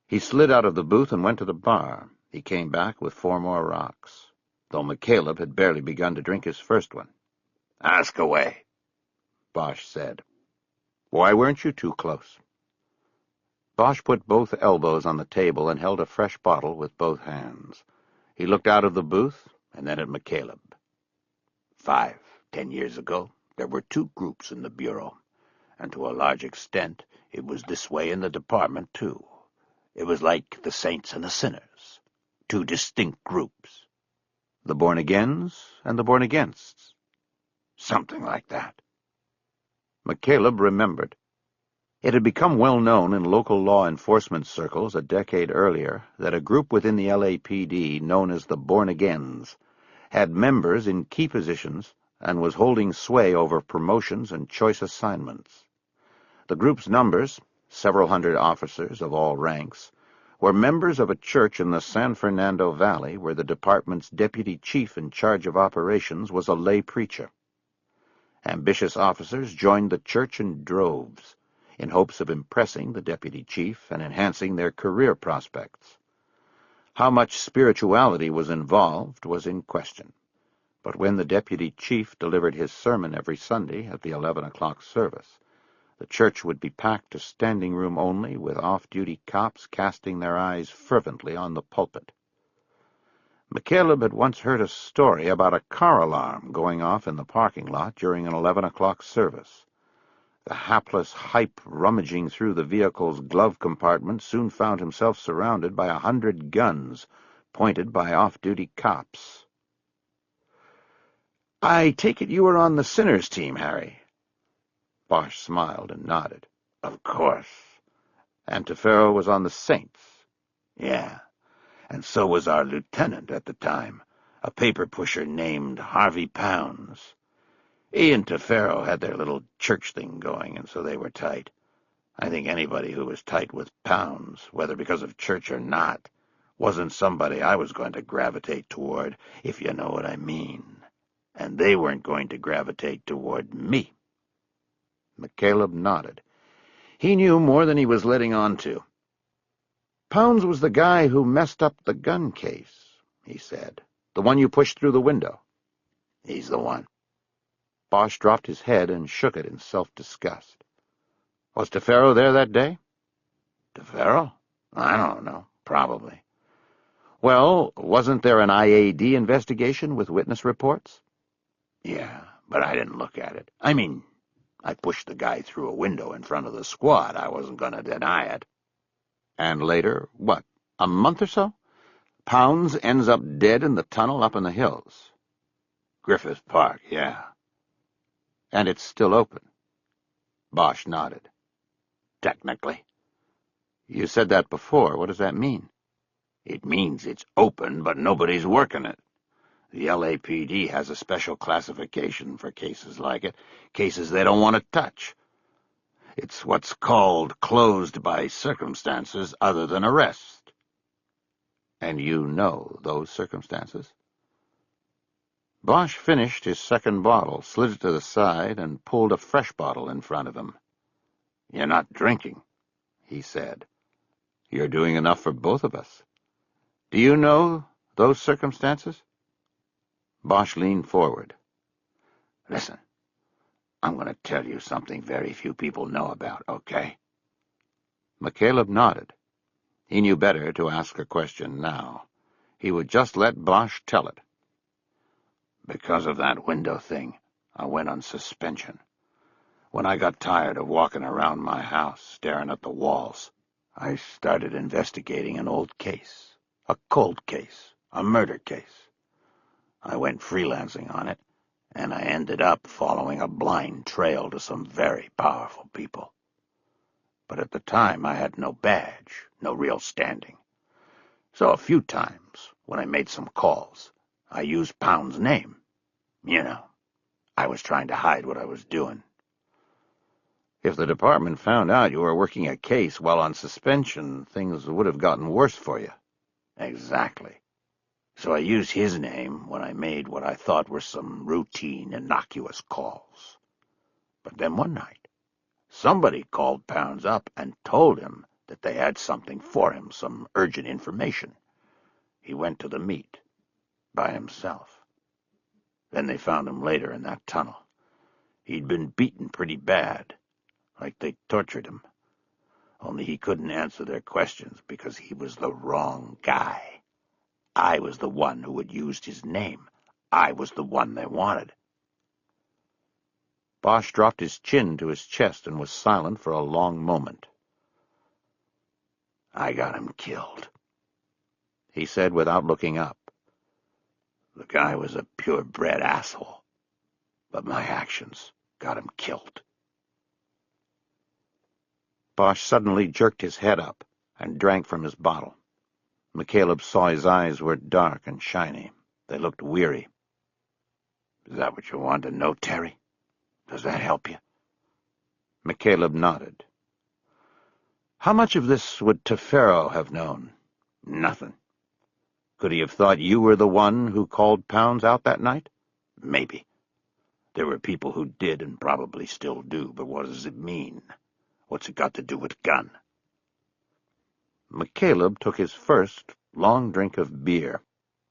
He slid out of the booth and went to the bar. He came back with 4 more rocks, though McCaleb had barely begun to drink his first one. Ask away, Bosch said. Why weren't you too close? Bosch put both elbows on the table and held a fresh bottle with both hands. He looked out of the booth and then at McCaleb. 5, 10 years ago, there were 2 groups in the Bureau, and to a large extent, it was this way in the department, too. It was like the saints and the sinners, 2 distinct groups. The born-agains and the born-againsts. Something like that. McCaleb remembered. It had become well known in local law enforcement circles a decade earlier that a group within the LAPD known as the born-agains had members in key positions and was holding sway over promotions and choice assignments. The group's numbers, several hundred officers of all ranks, were members of a church in the San Fernando Valley where the department's deputy chief in charge of operations was a lay preacher. Ambitious officers joined the church in droves, in hopes of impressing the deputy chief and enhancing their career prospects. How much spirituality was involved was in question, but when the deputy chief delivered his sermon every Sunday at the 11 o'clock service, the church would be packed to standing room only, with off-duty cops casting their eyes fervently on the pulpit. McCaleb had once heard a story about a car alarm going off in the parking lot during an 11 o'clock service. The hapless hype rummaging through the vehicle's glove compartment soon found himself surrounded by 100 guns, pointed by off-duty cops. I take it you were on the sinners team, Harry. Bosch smiled and nodded. Of course. And Tefero was on the saints. Yeah, and so was our lieutenant at the time, a paper pusher named Harvey Pounds. He and Tefero had their little church thing going, and so they were tight. I think anybody who was tight with Pounds, whether because of church or not, wasn't somebody I was going to gravitate toward, if you know what I mean. And they weren't going to gravitate toward me. McCaleb nodded. He knew more than he was letting on to. Pounds was the guy who messed up the gun case, he said. The one you pushed through the window. He's the one. Bosch dropped his head and shook it in self-disgust. Was Tefero there that day? Tefero? I don't know. Probably. Well, wasn't there an IAD investigation with witness reports? Yeah, but I didn't look at it. I mean, I pushed the guy through a window in front of the squad. I wasn't going to deny it. And later, what, a month or so? Pounds ends up dead in the tunnel up in the hills. Griffith Park, yeah. And it's still open. Bosch nodded. Technically. You said that before. What does that mean? It means it's open, but nobody's working it. The LAPD has a special classification for cases like it, cases they don't want to touch. It's what's called closed by circumstances other than arrest. And you know those circumstances? Bosch finished his second bottle, slid it to the side, and pulled a fresh bottle in front of him. You're not drinking, he said. You're doing enough for both of us. Do you know those circumstances? Bosch leaned forward. Listen, I'm going to tell you something very few people know about, okay? McCaleb nodded. He knew better to ask a question now. He would just let Bosch tell it. Because of that window thing, I went on suspension. When I got tired of walking around my house, staring at the walls, I started investigating an old case, a cold case, a murder case. I went freelancing on it, and I ended up following a blind trail to some very powerful people. But at the time, I had no badge, no real standing. So a few times, when I made some calls, I used Pound's name. You know, I was trying to hide what I was doing. If the department found out you were working a case while on suspension, things would have gotten worse for you. Exactly. So I used his name when I made what I thought were some routine, innocuous calls. But then one night, somebody called Pounds up and told him that they had something for him, some urgent information. He went to the meet, by himself. Then they found him later in that tunnel. He'd been beaten pretty bad, like they tortured him. Only he couldn't answer their questions because he was the wrong guy. I was the one who had used his name. I was the one they wanted. Bosch dropped his chin to his chest and was silent for a long moment. I got him killed, he said without looking up. The guy was a purebred asshole, but my actions got him killed. Bosch suddenly jerked his head up and drank from his bottle. McCaleb saw his eyes were dark and shiny. They looked weary. Is that what you want to know, Terry? Does that help you? McCaleb nodded. How much of this would Tefero have known? Nothing. Could he have thought you were the one who called Pounds out that night? Maybe. There were people who did and probably still do, but what does it mean? What's it got to do with gun? McCaleb took his first long drink of beer.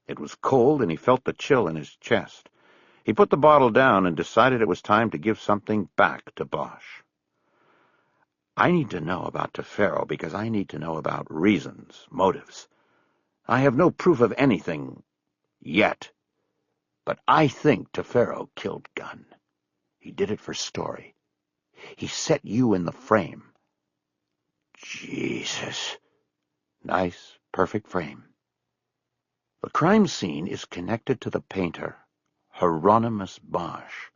It was cold, and he felt the chill in his chest. He put the bottle down and decided it was time to give something back to Bosch. I need to know about Tefero because I need to know about reasons, motives. I have no proof of anything yet, but I think Tefero killed Gunn. He did it for story. He set you in the frame. Jesus. Nice, perfect frame. The crime scene is connected to the painter, Hieronymus Bosch.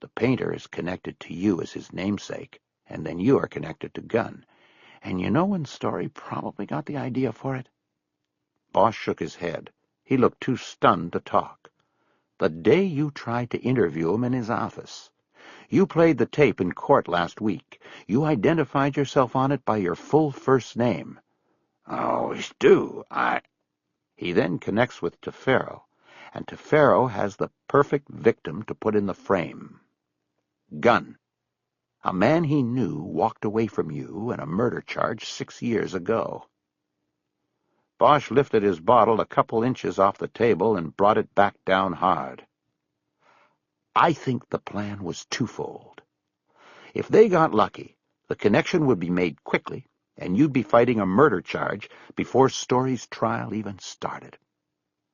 The painter is connected to you as his namesake, and then you are connected to Gunn. And you know when Story probably got the idea for it? Bosch shook his head. He looked too stunned to talk. The day you tried to interview him in his office. You played the tape in court last week. You identified yourself on it by your full first name. I always do. He then connects with Tefero, and Tefero has the perfect victim to put in the frame. Gunn. A man he knew walked away from you in a murder charge 6 years ago. Bosch lifted his bottle a couple inches off the table and brought it back down hard. I think the plan was twofold. If they got lucky, the connection would be made quickly, and you'd be fighting a murder charge before Story's trial even started.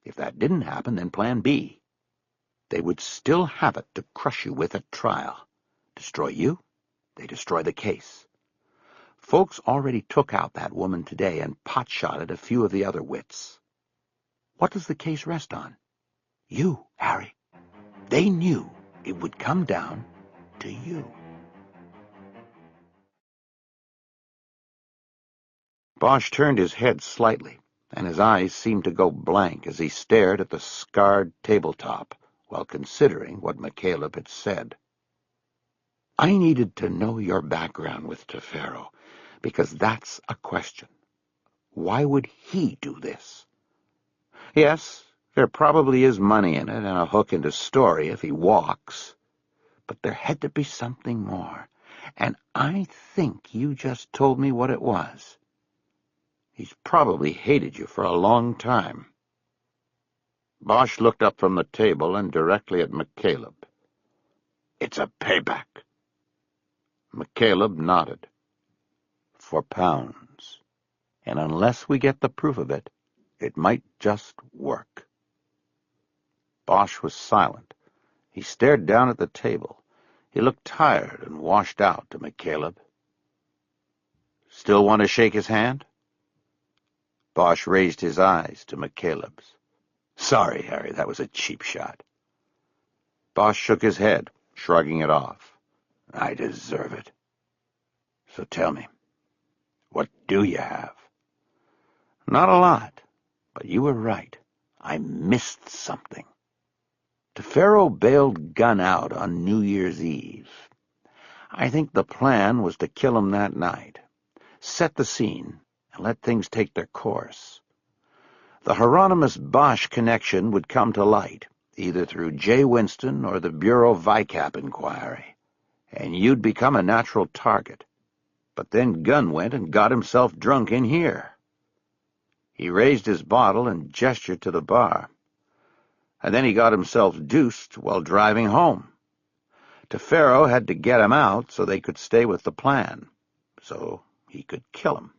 If that didn't happen, then Plan B. They would still have it to crush you with at trial. Destroy you, they destroy the case. Folks already took out that woman today and pot-shotted a few of the other wits. What does the case rest on? You, Harry. They knew it would come down to you. Bosch turned his head slightly, and his eyes seemed to go blank as he stared at the scarred tabletop while considering what McCaleb had said. I needed to know your background with Tefero, because that's a question. Why would he do this? Yes, there probably is money in it and a hook into Story if he walks, but there had to be something more, and I think you just told me what it was. He's probably hated you for a long time. Bosch looked up from the table and directly at McCaleb. It's a payback. McCaleb nodded. For pounds. And unless we get the proof of it, it might just work. Bosch was silent. He stared down at the table. He looked tired and washed out to McCaleb. Still want to shake his hand? Bosch raised his eyes to McCaleb's. Sorry, Harry, that was a cheap shot. Bosch shook his head, shrugging it off. I deserve it. So tell me, what do you have? Not a lot, but you were right. I missed something. Tefero bailed Gunn out on New Year's Eve. I think the plan was to kill him that night, set the scene, and let things take their course. The Hieronymus Bosch connection would come to light, either through J. Winston or the Bureau VICAP inquiry, and you'd become a natural target. But then Gunn went and got himself drunk in here. He raised his bottle and gestured to the bar. And then he got himself deuced while driving home. Tefero had to get him out so they could stay with the plan, so he could kill him.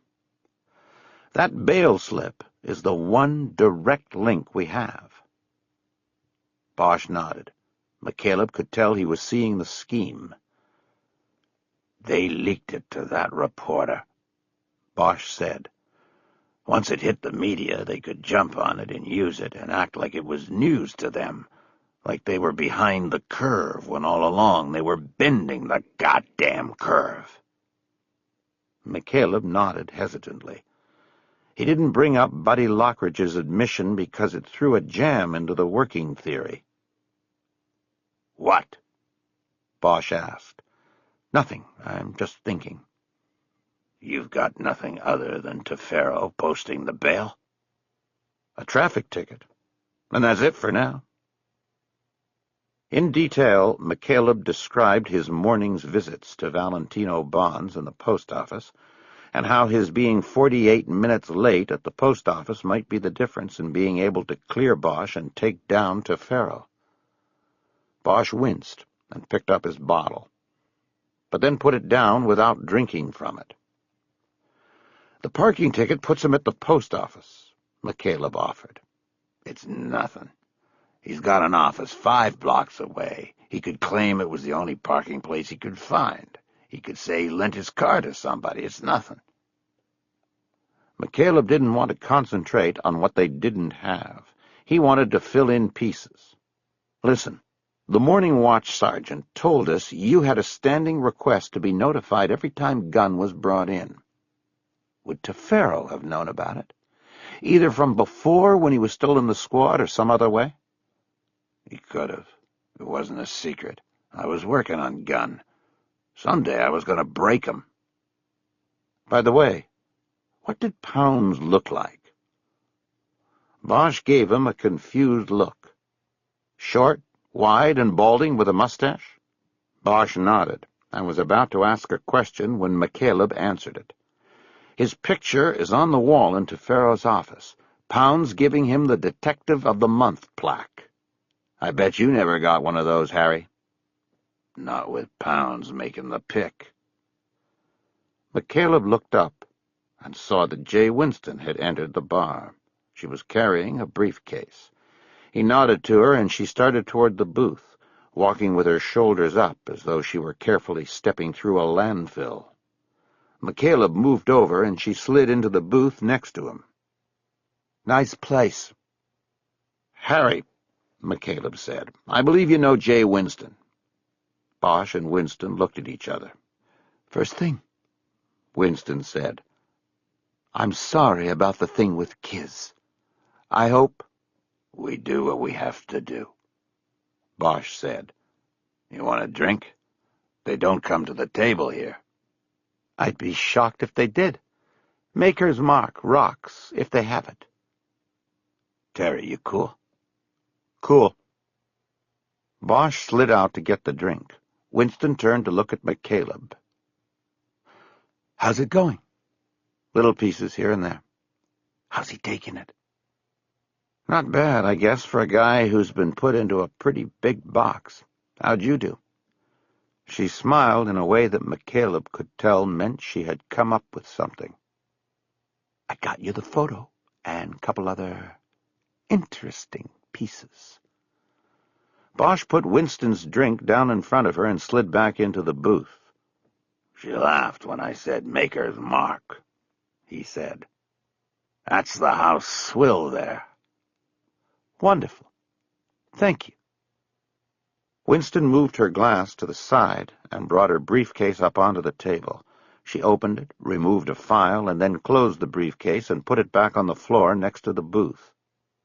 That bail slip is the one direct link we have. Bosch nodded. McCaleb could tell he was seeing the scheme. They leaked it to that reporter, Bosch said. Once it hit the media, they could jump on it and use it and act like it was news to them, like they were behind the curve when all along they were bending the goddamn curve. McCaleb nodded hesitantly. He didn't bring up Buddy Lockridge's admission because it threw a jam into the working theory. What? Bosch asked. Nothing. I'm just thinking. You've got nothing other than Tefero posting the bail? A traffic ticket. And that's it for now. In detail, McCaleb described his morning's visits to Valentino Bonds in the post office, and how his being 48 minutes late at the post office might be the difference in being able to clear Bosch and take down Tefero. Bosch winced and picked up his bottle, but then put it down without drinking from it. The parking ticket puts him at the post office, McCaleb offered. It's nothing. He's got an office 5 blocks away. He could claim it was the only parking place he could find. He could say he lent his car to somebody. It's nothing. McCaleb didn't want to concentrate on what they didn't have. He wanted to fill in pieces. Listen, the Morning Watch sergeant told us you had a standing request to be notified every time Gunn was brought in. Would Tefero have known about it? Either from before when he was still in the squad or some other way? He could have. It wasn't a secret. I was working on Gunn. Someday I was going to break him. By the way, what did Pounds look like? Bosch gave him a confused look. Short, wide, and balding with a mustache? Bosch nodded and was about to ask a question when McCaleb answered it. His picture is on the wall in Tefero's office, Pounds giving him the Detective of the Month plaque. I bet you never got one of those, Harry. Not with Pounds making the pick. McCaleb looked up, and saw that Jay Winston had entered the bar. She was carrying a briefcase. He nodded to her, and she started toward the booth, walking with her shoulders up as though she were carefully stepping through a landfill. McCaleb moved over, and she slid into the booth next to him. "Nice place." "Harry," McCaleb said, "I believe you know Jay Winston." Bosch and Winston looked at each other. "First thing," Winston said. "I'm sorry about the thing with Kiz. I hope—" "We do what we have to do," Bosch said. "You want a drink? They don't come to the table here." "I'd be shocked if they did. Maker's Mark rocks if they have it." "Terry, you cool?" "Cool." Bosch slid out to get the drink. Winston turned to look at McCaleb. "How's it going?" "Little pieces here and there." "How's he taking it?" "Not bad, I guess, for a guy who's been put into a pretty big box. How'd you do?" She smiled in a way that McCaleb could tell meant she had come up with something. "I got you the photo and a couple other interesting pieces." Bosch put Winston's drink down in front of her and slid back into the booth. "She laughed when I said Maker's Mark," he said. "That's the house swill there." "Wonderful. Thank you." Winston moved her glass to the side and brought her briefcase up onto the table. She opened it, removed a file, and then closed the briefcase and put it back on the floor next to the booth.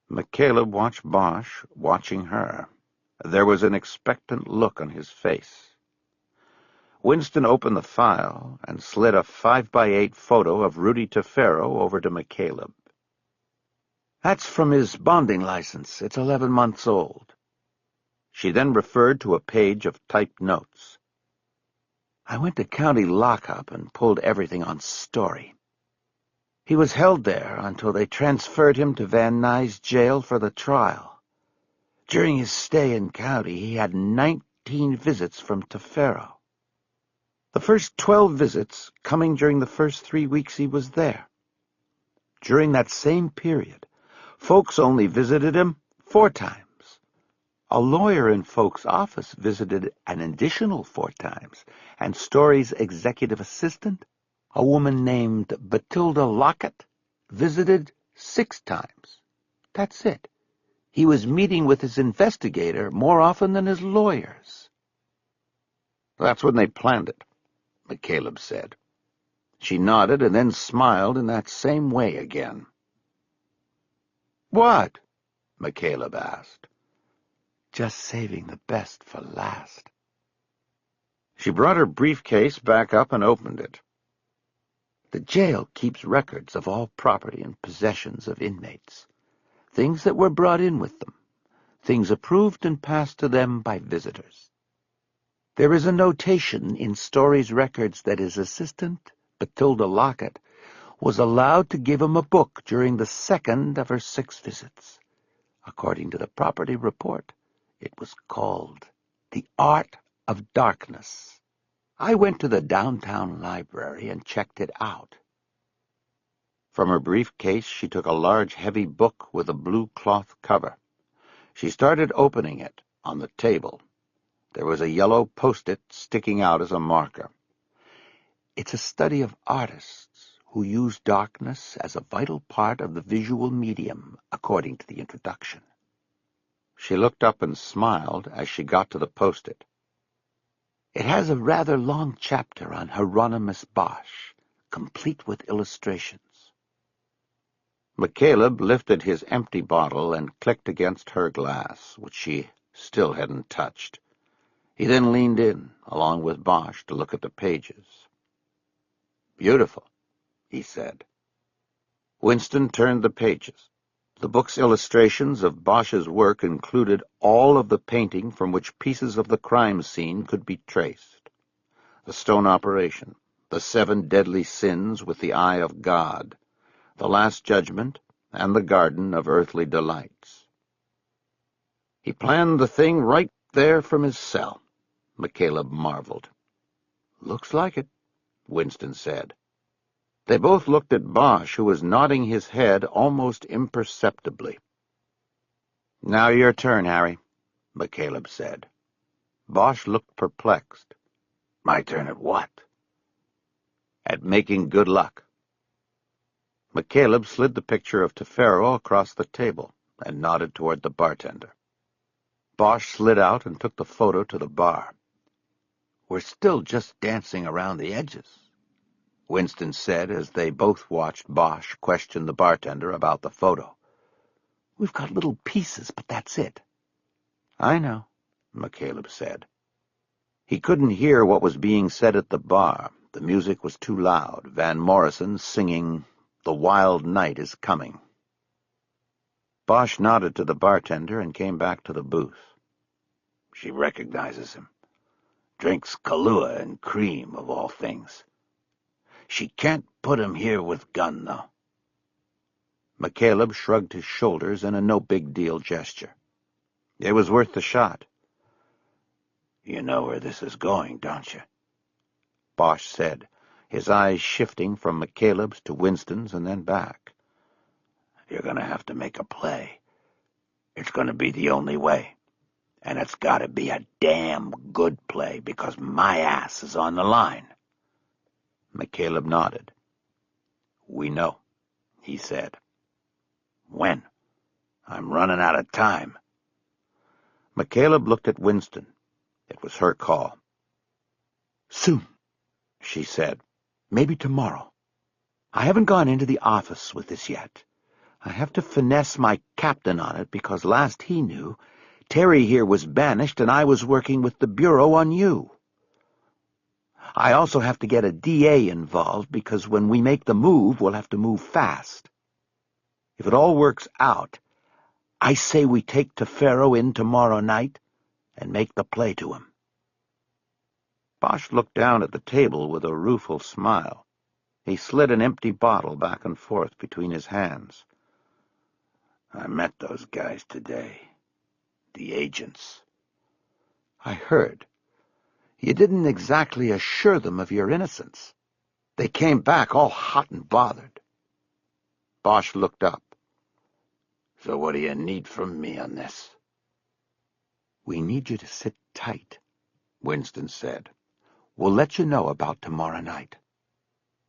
McCaleb watched Bosch, watching her. There was an expectant look on his face. Winston opened the file and slid a 5x8 photo of Rudy Tefero over to McCaleb. "That's from his bonding license. It's 11 months old." She then referred to a page of typed notes. "I went to county lockup and pulled everything on Story. He was held there until they transferred him to Van Nuys jail for the trial. During his stay in county, he had 19 visits from Tefero. The first 12 visits coming during the first 3 weeks he was there. During that same period, folks only visited him 4 times. A lawyer in Folk's office visited an additional 4 times, and Story's executive assistant, a woman named Batilda Lockett, visited 6 times. That's it. He was meeting with his investigator more often than his lawyers." "That's when they planned it," McCaleb said. She nodded and then smiled in that same way again. "What?" McCaleb asked. "Just saving the best for last." She brought her briefcase back up and opened it. "The jail keeps records of all property and possessions of inmates, things that were brought in with them, things approved and passed to them by visitors. There is a notation in Story's records that his assistant, Batilda Lockett, was allowed to give him a book during the 2nd of her 6 visits. According to the property report, it was called The Art of Darkness. I went to the downtown library and checked it out." From her briefcase she took a large, heavy book with a blue cloth cover. She started opening it on the table. There was a yellow post-it sticking out as a marker. "It's a study of artists who use darkness as a vital part of the visual medium, according to the introduction." She looked up and smiled as she got to the post-it. "It has a rather long chapter on Hieronymus Bosch, complete with illustrations." McCaleb lifted his empty bottle and clicked against her glass, which she still hadn't touched. He then leaned in, along with Bosch, to look at the pages. "Beautiful," he said. Winston turned the pages. The book's illustrations of Bosch's work included all of the painting from which pieces of the crime scene could be traced. The stone operation, the 7 deadly sins with the eye of God, the Last Judgment, and the Garden of Earthly Delights. "He planned the thing right there from his cell," McCaleb marveled. "Looks like it," Winston said. They both looked at Bosch, who was nodding his head almost imperceptibly. "Now your turn, Harry," McCaleb said. Bosch looked perplexed. "My turn at what?" "At making good luck." McCaleb slid the picture of Tefero across the table and nodded toward the bartender. Bosch slid out and took the photo to the bar. "We're still just dancing around the edges," Winston said as they both watched Bosch question the bartender about the photo. "We've got little pieces, but that's it." "I know," McCaleb said. He couldn't hear what was being said at the bar. The music was too loud. Van Morrison singing, "The Wild Night is Coming." Bosch nodded to the bartender and came back to the booth. "She recognizes him. Drinks Kahlua and cream, of all things. She can't put him here with gun, though." McCaleb shrugged his shoulders in a no-big-deal gesture. It was worth the shot. "You know where this is going, don't you?" Bosch said, his eyes shifting from McCaleb's to Winston's and then back. "You're going to have to make a play. It's going to be the only way. And it's got to be a damn good play, because my ass is on the line." McCaleb nodded. "We know," he said. "When? I'm running out of time." McCaleb looked at Winston. It was her call. "Soon," she said. "Maybe tomorrow. I haven't gone into the office with this yet. I have to finesse my captain on it, because last he knew, Terry here was banished and I was working with the Bureau on you. I also have to get a DA involved, because when we make the move, we'll have to move fast. If it all works out, I say we take Tefero in tomorrow night and make the play to him." Bosch looked down at the table with a rueful smile. He slid an empty bottle back and forth between his hands. "I met those guys today. The agents." "I heard. You didn't exactly assure them of your innocence. They came back all hot and bothered." Bosch looked up. "So what do you need from me on this?" "We need you to sit tight," Winston said. "We'll let you know about tomorrow night."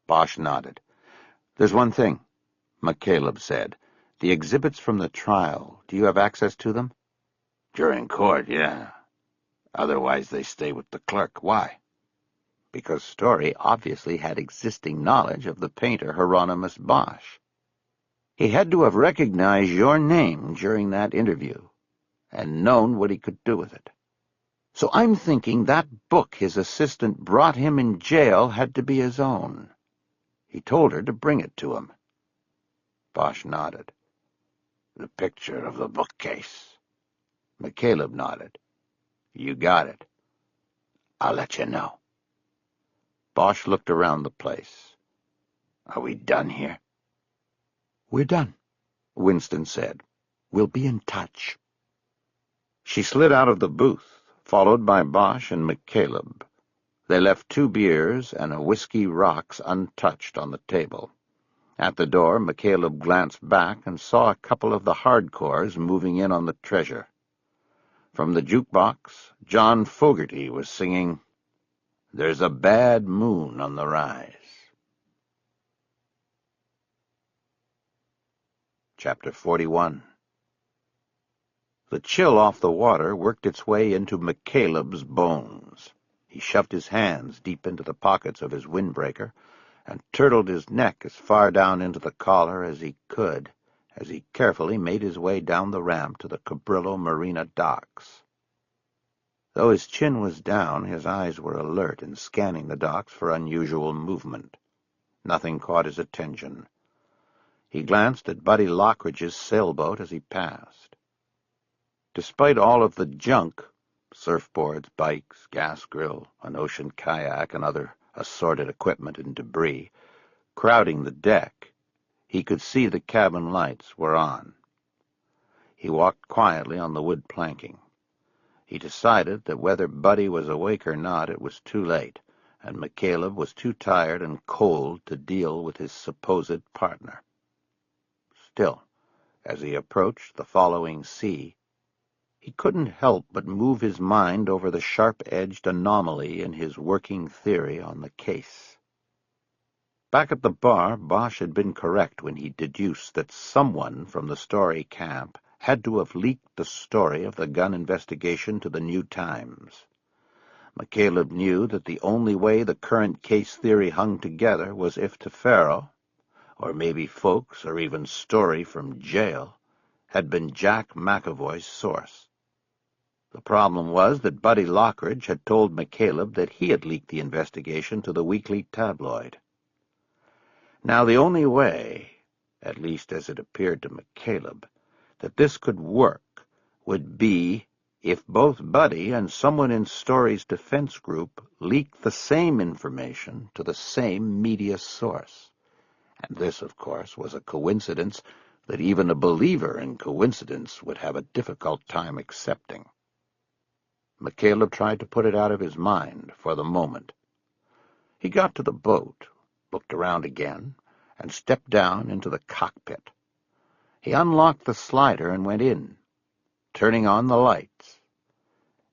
Bosch nodded. "There's one thing," McCaleb said. "The exhibits from the trial, do you have access to them?" "During court, yeah. Otherwise they stay with the clerk. Why?" "Because Story obviously had existing knowledge of the painter Hieronymus Bosch. He had to have recognized your name during that interview and known what he could do with it. So I'm thinking that book his assistant brought him in jail had to be his own. He told her to bring it to him." Bosch nodded. "The picture of the bookcase." McCaleb nodded. "You got it. I'll let you know." Bosch looked around the place. "Are we done here?" "We're done," Winston said. "We'll be in touch." She slid out of the booth, followed by Bosch and McCaleb. They left 2 beers and a whiskey rocks untouched on the table. At the door, McCaleb glanced back and saw a couple of the hardcores moving in on the treasure. From the jukebox, John Fogerty was singing, "There's a Bad Moon on the Rise." Chapter 41. The chill off the water worked its way into McCaleb's bones. He shoved his hands deep into the pockets of his windbreaker and turtled his neck as far down into the collar as he could, as he carefully made his way down the ramp to the Cabrillo Marina docks. Though his chin was down, his eyes were alert and scanning the docks for unusual movement. Nothing caught his attention. He glanced at Buddy Lockridge's sailboat as he passed. Despite all of the junk, surfboards, bikes, gas grill, an ocean kayak, and other assorted equipment and debris, crowding the deck, he could see the cabin lights were on. He walked quietly on the wood planking. He decided that whether Buddy was awake or not, it was too late, and McCaleb was too tired and cold to deal with his supposed partner. Still, as he approached the following sea, he couldn't help but move his mind over the sharp-edged anomaly in his working theory on the case. Back at the bar, Bosch had been correct when he deduced that someone from the Story camp had to have leaked the story of the gun investigation to the New Times. McCaleb knew that the only way the current case theory hung together was if Tefero, or maybe Folks, or even Story from jail, had been Jack McAvoy's source. The problem was that Buddy Lockridge had told McCaleb that he had leaked the investigation to the weekly tabloid. Now the only way, at least as it appeared to McCaleb, that this could work would be if both Buddy and someone in Story's defense group leaked the same information to the same media source. And this, of course, was a coincidence that even a believer in coincidence would have a difficult time accepting. McCaleb tried to put it out of his mind for the moment. He got to the boat, looked around again, and stepped down into the cockpit. He unlocked the slider and went in, turning on the lights.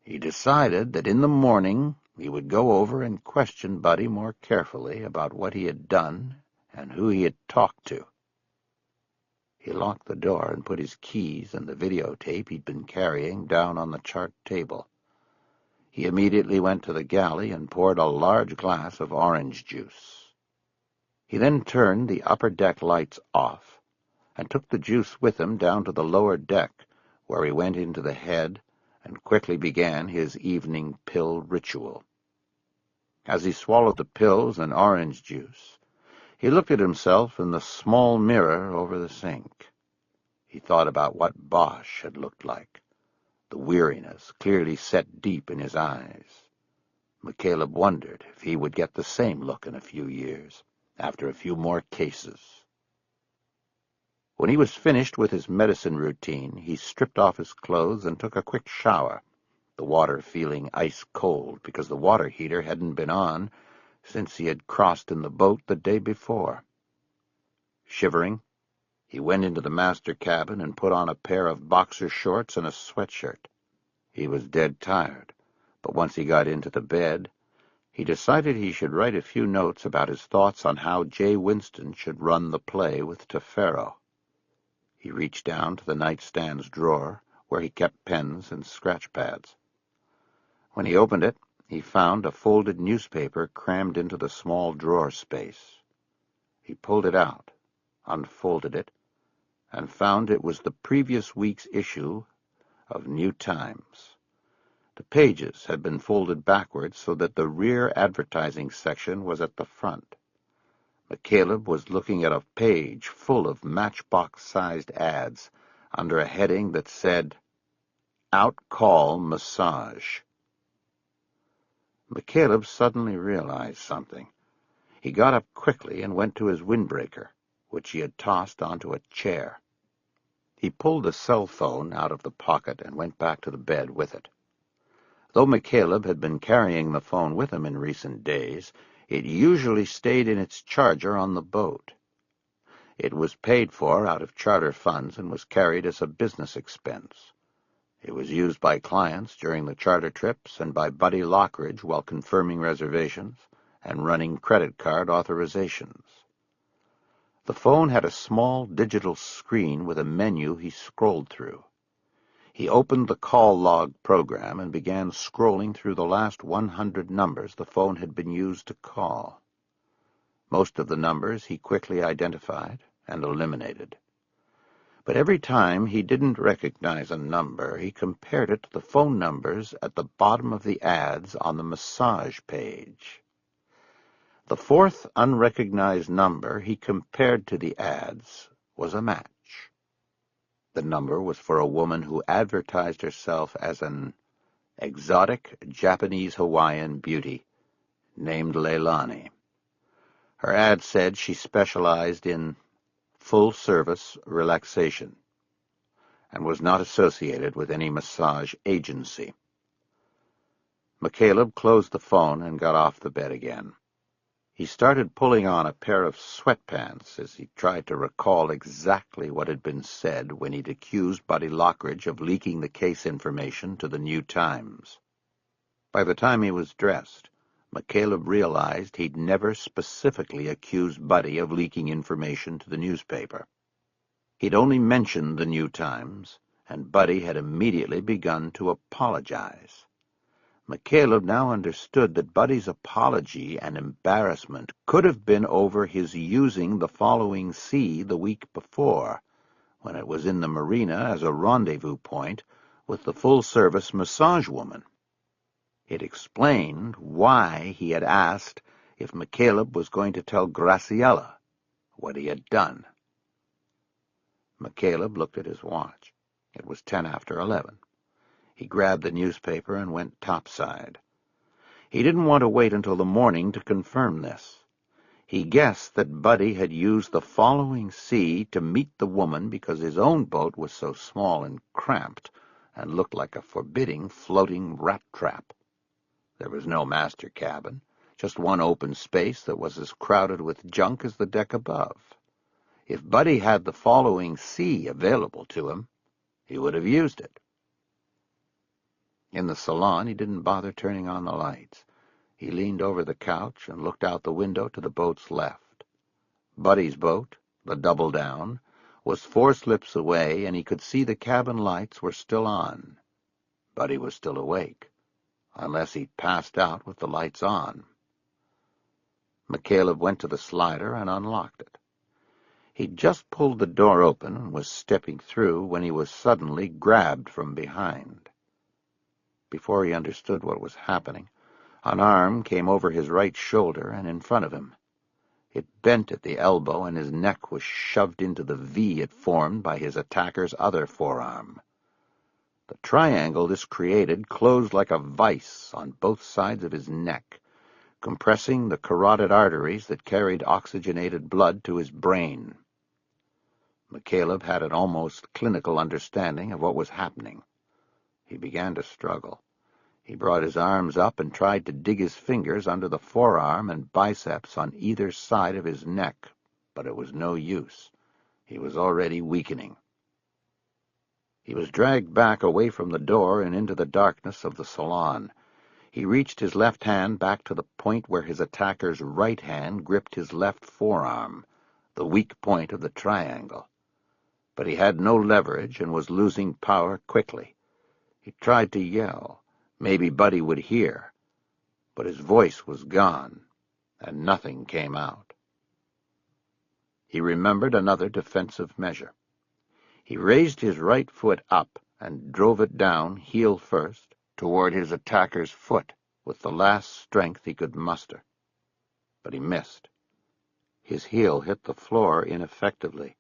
He decided that in the morning he would go over and question Buddy more carefully about what he had done and who he had talked to. He locked the door and put his keys and the videotape he'd been carrying down on the chart table. He immediately went to the galley and poured a large glass of orange juice. He then turned the upper deck lights off and took the juice with him down to the lower deck, where he went into the head and quickly began his evening pill ritual. As he swallowed the pills and orange juice, he looked at himself in the small mirror over the sink. He thought about what Bosch had looked like, the weariness clearly set deep in his eyes. McCaleb wondered if he would get the same look in a few years, after a few more cases. When he was finished with his medicine routine, he stripped off his clothes and took a quick shower, the water feeling ice-cold because the water heater hadn't been on since he had crossed in the boat the day before. Shivering, he went into the master cabin and put on a pair of boxer shorts and a sweatshirt. He was dead tired, but once he got into the bed, he decided he should write a few notes about his thoughts on how J. Winston should run the play with Tefero. He reached down to the nightstand's drawer, where he kept pens and scratch pads. When he opened it, he found a folded newspaper crammed into the small drawer space. He pulled it out, unfolded it, and found it was the previous week's issue of New Times. The pages had been folded backwards so that the rear advertising section was at the front. McCaleb was looking at a page full of matchbox-sized ads under a heading that said, Out-Call Massage. McCaleb suddenly realized something. He got up quickly and went to his windbreaker, which he had tossed onto a chair. He pulled a cell phone out of the pocket and went back to the bed with it. Though McCaleb had been carrying the phone with him in recent days, it usually stayed in its charger on the boat. It was paid for out of charter funds and was carried as a business expense. It was used by clients during the charter trips and by Buddy Lockridge while confirming reservations and running credit card authorizations. The phone had a small digital screen with a menu he scrolled through. He opened the call log program and began scrolling through the last 100 numbers the phone had been used to call. Most of the numbers he quickly identified and eliminated. But every time he didn't recognize a number, he compared it to the phone numbers at the bottom of the ads on the massage page. The fourth unrecognized number he compared to the ads was a match. The number was for a woman who advertised herself as an exotic Japanese-Hawaiian beauty named Leilani. Her ad said she specialized in full-service relaxation and was not associated with any massage agency. McCaleb closed the phone and got off the bed again. He started pulling on a pair of sweatpants as he tried to recall exactly what had been said when he'd accused Buddy Lockridge of leaking the case information to the New Times. By the time he was dressed, McCaleb realized he'd never specifically accused Buddy of leaking information to the newspaper. He'd only mentioned the New Times, and Buddy had immediately begun to apologize. McCaleb now understood that Buddy's apology and embarrassment could have been over his using the following sea the week before, when it was in the marina as a rendezvous point with the full-service massage woman. It explained why he had asked if McCaleb was going to tell Graciela what he had done. McCaleb looked at his watch. It was 10 after 11. He grabbed the newspaper and went topside. He didn't want to wait until the morning to confirm this. He guessed that Buddy had used the following sea to meet the woman because his own boat was so small and cramped and looked like a forbidding floating rat trap. There was no master cabin, just one open space that was as crowded with junk as the deck above. If Buddy had the following sea available to him, he would have used it. In the salon, he didn't bother turning on the lights. He leaned over the couch and looked out the window to the boat's left. Buddy's boat, the Double Down, was 4 slips away, and he could see the cabin lights were still on. Buddy was still awake, unless he'd passed out with the lights on. McCaleb went to the slider and unlocked it. He'd just pulled the door open and was stepping through when he was suddenly grabbed from behind. Before he understood what was happening, an arm came over his right shoulder and in front of him. It bent at the elbow, and his neck was shoved into the V it formed by his attacker's other forearm. The triangle this created closed like a vice on both sides of his neck, compressing the carotid arteries that carried oxygenated blood to his brain. McCaleb had an almost clinical understanding of what was happening. He began to struggle. He brought his arms up and tried to dig his fingers under the forearm and biceps on either side of his neck, but it was no use. He was already weakening. He was dragged back away from the door and into the darkness of the salon. He reached his left hand back to the point where his attacker's right hand gripped his left forearm, the weak point of the triangle. But he had no leverage and was losing power quickly. He tried to yell. Maybe Buddy would hear, but his voice was gone, and nothing came out. He remembered another defensive measure. He raised his right foot up and drove it down, heel first, toward his attacker's foot with the last strength he could muster. But he missed. His heel hit the floor ineffectively,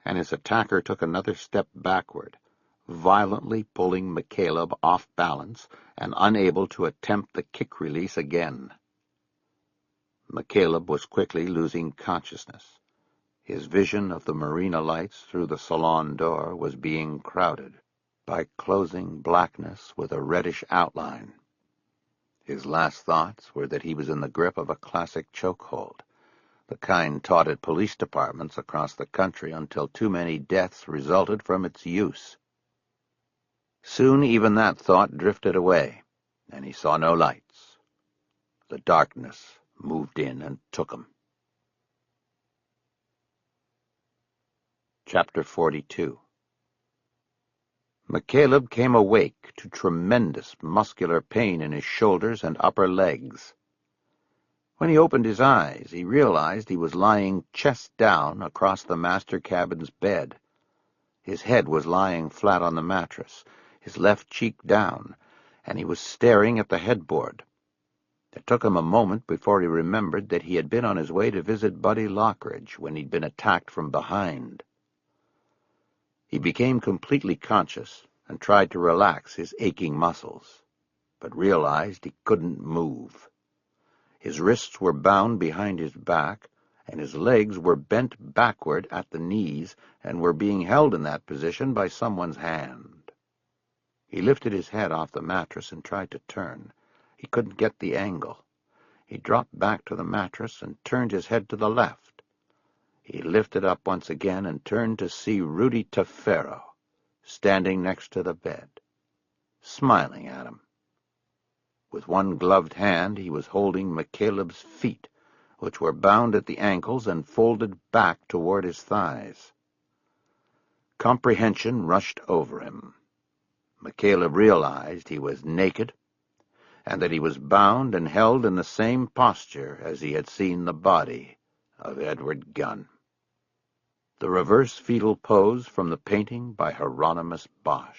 and his attacker took another step backward, violently pulling McCaleb off balance and unable to attempt the kick release again. McCaleb was quickly losing consciousness. His vision of the marina lights through the salon door was being crowded by closing blackness with a reddish outline. His last thoughts were that he was in the grip of a classic chokehold, the kind taught at police departments across the country until too many deaths resulted from its use. Soon even that thought drifted away, and he saw no lights. The darkness moved in and took him. Chapter 42. McCaleb came awake to tremendous muscular pain in his shoulders and upper legs. When he opened his eyes, he realized he was lying chest down across the master cabin's bed. His head was lying flat on the mattress, his left cheek down, and he was staring at the headboard. It took him a moment before he remembered that he had been on his way to visit Buddy Lockridge when he'd been attacked from behind. He became completely conscious and tried to relax his aching muscles, but realized he couldn't move. His wrists were bound behind his back, and his legs were bent backward at the knees and were being held in that position by someone's hand. He lifted his head off the mattress and tried to turn. He couldn't get the angle. He dropped back to the mattress and turned his head to the left. He lifted up once again and turned to see Rudy Tefero standing next to the bed, smiling at him. With one gloved hand he was holding McCaleb's feet, which were bound at the ankles and folded back toward his thighs. Comprehension rushed over him. McCaleb realized he was naked, and that he was bound and held in the same posture as he had seen the body of Edward Gunn. The reverse fetal pose from the painting by Hieronymus Bosch.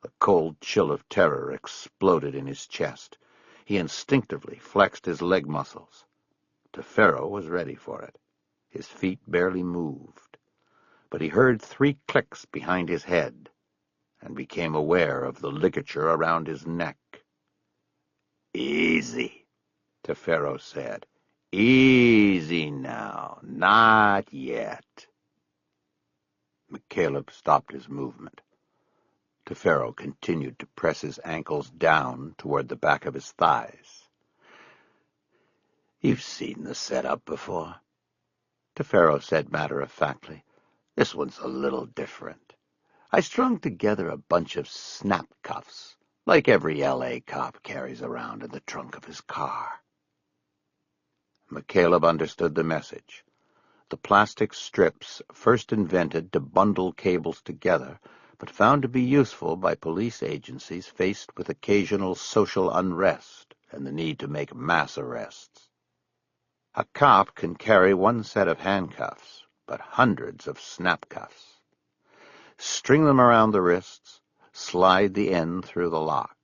A cold chill of terror exploded in his chest. He instinctively flexed his leg muscles. Tefero was ready for it. His feet barely moved, but he heard 3 clicks behind his head and became aware of the ligature around his neck. "Easy," Tefero said. "Easy now. Not yet." McCaleb stopped his movement. Tefero continued to press his ankles down toward the back of his thighs. "You've seen the setup before," Tefero said matter-of-factly. "This one's a little different. I strung together a bunch of snap cuffs, like every L.A. cop carries around in the trunk of his car." McCaleb understood the message. The plastic strips first invented to bundle cables together, but found to be useful by police agencies faced with occasional social unrest and the need to make mass arrests. A cop can carry one set of handcuffs, but hundreds of snap cuffs. String them around the wrists, slide the end through the lock.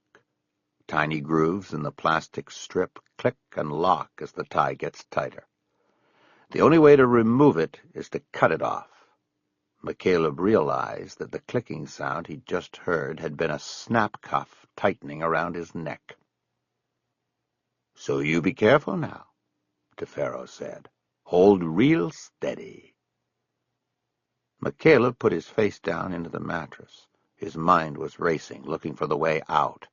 Tiny grooves in the plastic strip click and lock as the tie gets tighter. The only way to remove it is to cut it off. McCaleb realized that the clicking sound he'd just heard had been a snap cuff tightening around his neck. "So you be careful now," Tefero said. "Hold real steady." McCaleb put his face down into the mattress. His mind was racing, looking for the way out.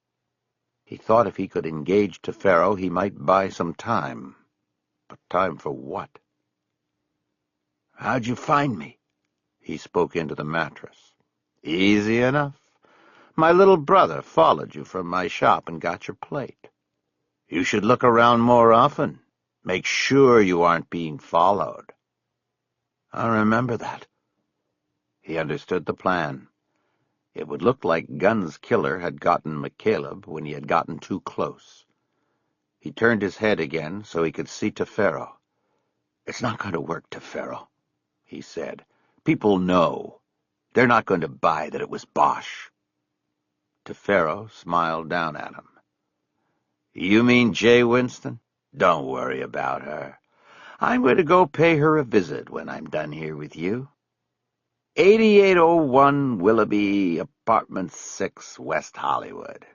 He thought if he could engage Tefero, he might buy some time. But time for what? "How'd you find me?" He spoke into the mattress. "Easy enough. My little brother followed you from my shop and got your plate. You should look around more often. Make sure you aren't being followed." "I'll remember that." He understood the plan. It would look like Gunn's killer had gotten McCaleb when he had gotten too close. He turned his head again so he could see Tefero. "It's not going to work, Tefero," he said. "People know. They're not going to buy that it was Bosch." Tefero smiled down at him. "You mean Jay Winston? Don't worry about her. I'm going to go pay her a visit when I'm done here with you. 8801 Willoughby, Apartment 6, West Hollywood.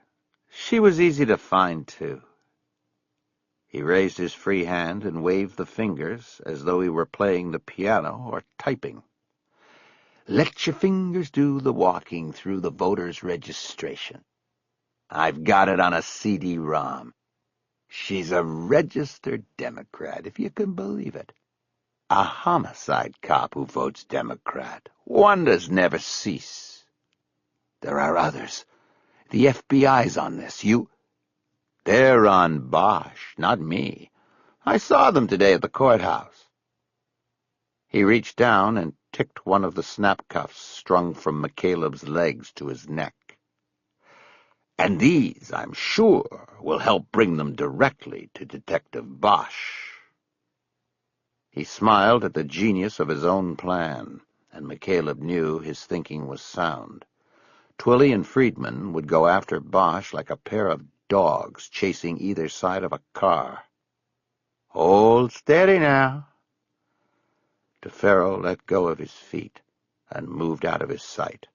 She was easy to find, too." He raised his free hand and waved the fingers as though he were playing the piano or typing. "Let your fingers do the walking through the voter's registration. I've got it on a CD-ROM. She's a registered Democrat, if you can believe it. A homicide cop who votes Democrat. Wonders never cease. There are others. The FBI's on this. They're on Bosch, not me. I saw them today at the courthouse." He reached down and ticked one of the snap cuffs strung from McCaleb's legs to his neck. "And these, I'm sure, will help bring them directly to Detective Bosch." He smiled at the genius of his own plan, and McCaleb knew his thinking was sound. Twilly and Friedman would go after Bosch like a pair of dogs chasing either side of a car. "Hold steady now." Tefero let go of his feet and moved out of his sight.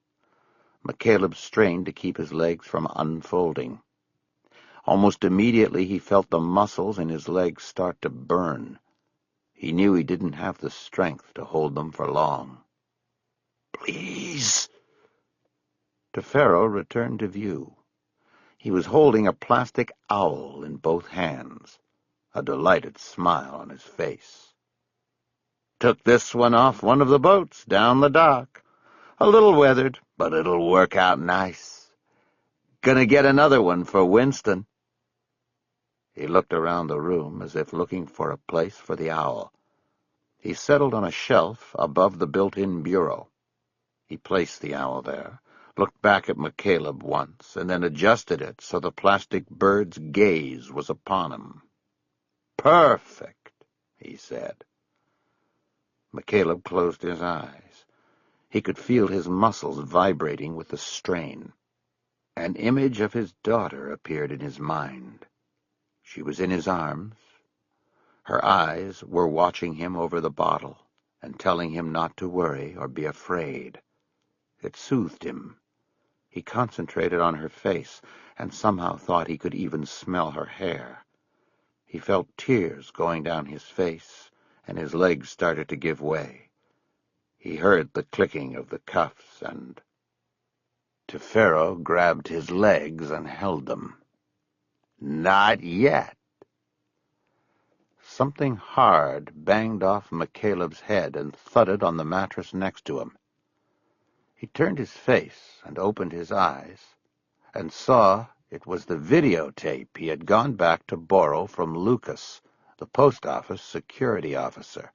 McCaleb strained to keep his legs from unfolding. Almost immediately he felt the muscles in his legs start to burn. He knew he didn't have the strength to hold them for long. "Please." Tefero returned to view. He was holding a plastic owl in both hands, a delighted smile on his face. "Took this one off one of the boats down the dock. A little weathered, but it'll work out nice. Gonna get another one for Winston." He looked around the room as if looking for a place for the owl. He settled on a shelf above the built-in bureau. He placed the owl there, looked back at McCaleb once, and then adjusted it so the plastic bird's gaze was upon him. "Perfect," he said. McCaleb closed his eyes. He could feel his muscles vibrating with the strain. An image of his daughter appeared in his mind. She was in his arms. Her eyes were watching him over the bottle and telling him not to worry or be afraid. It soothed him. He concentrated on her face and somehow thought he could even smell her hair. He felt tears going down his face, and his legs started to give way. He heard the clicking of the cuffs, and Tefero grabbed his legs and held them. "Not yet." Something hard banged off McCaleb's head and thudded on the mattress next to him. He turned his face and opened his eyes, and saw it was the videotape he had gone back to borrow from Lucas, the post office security officer.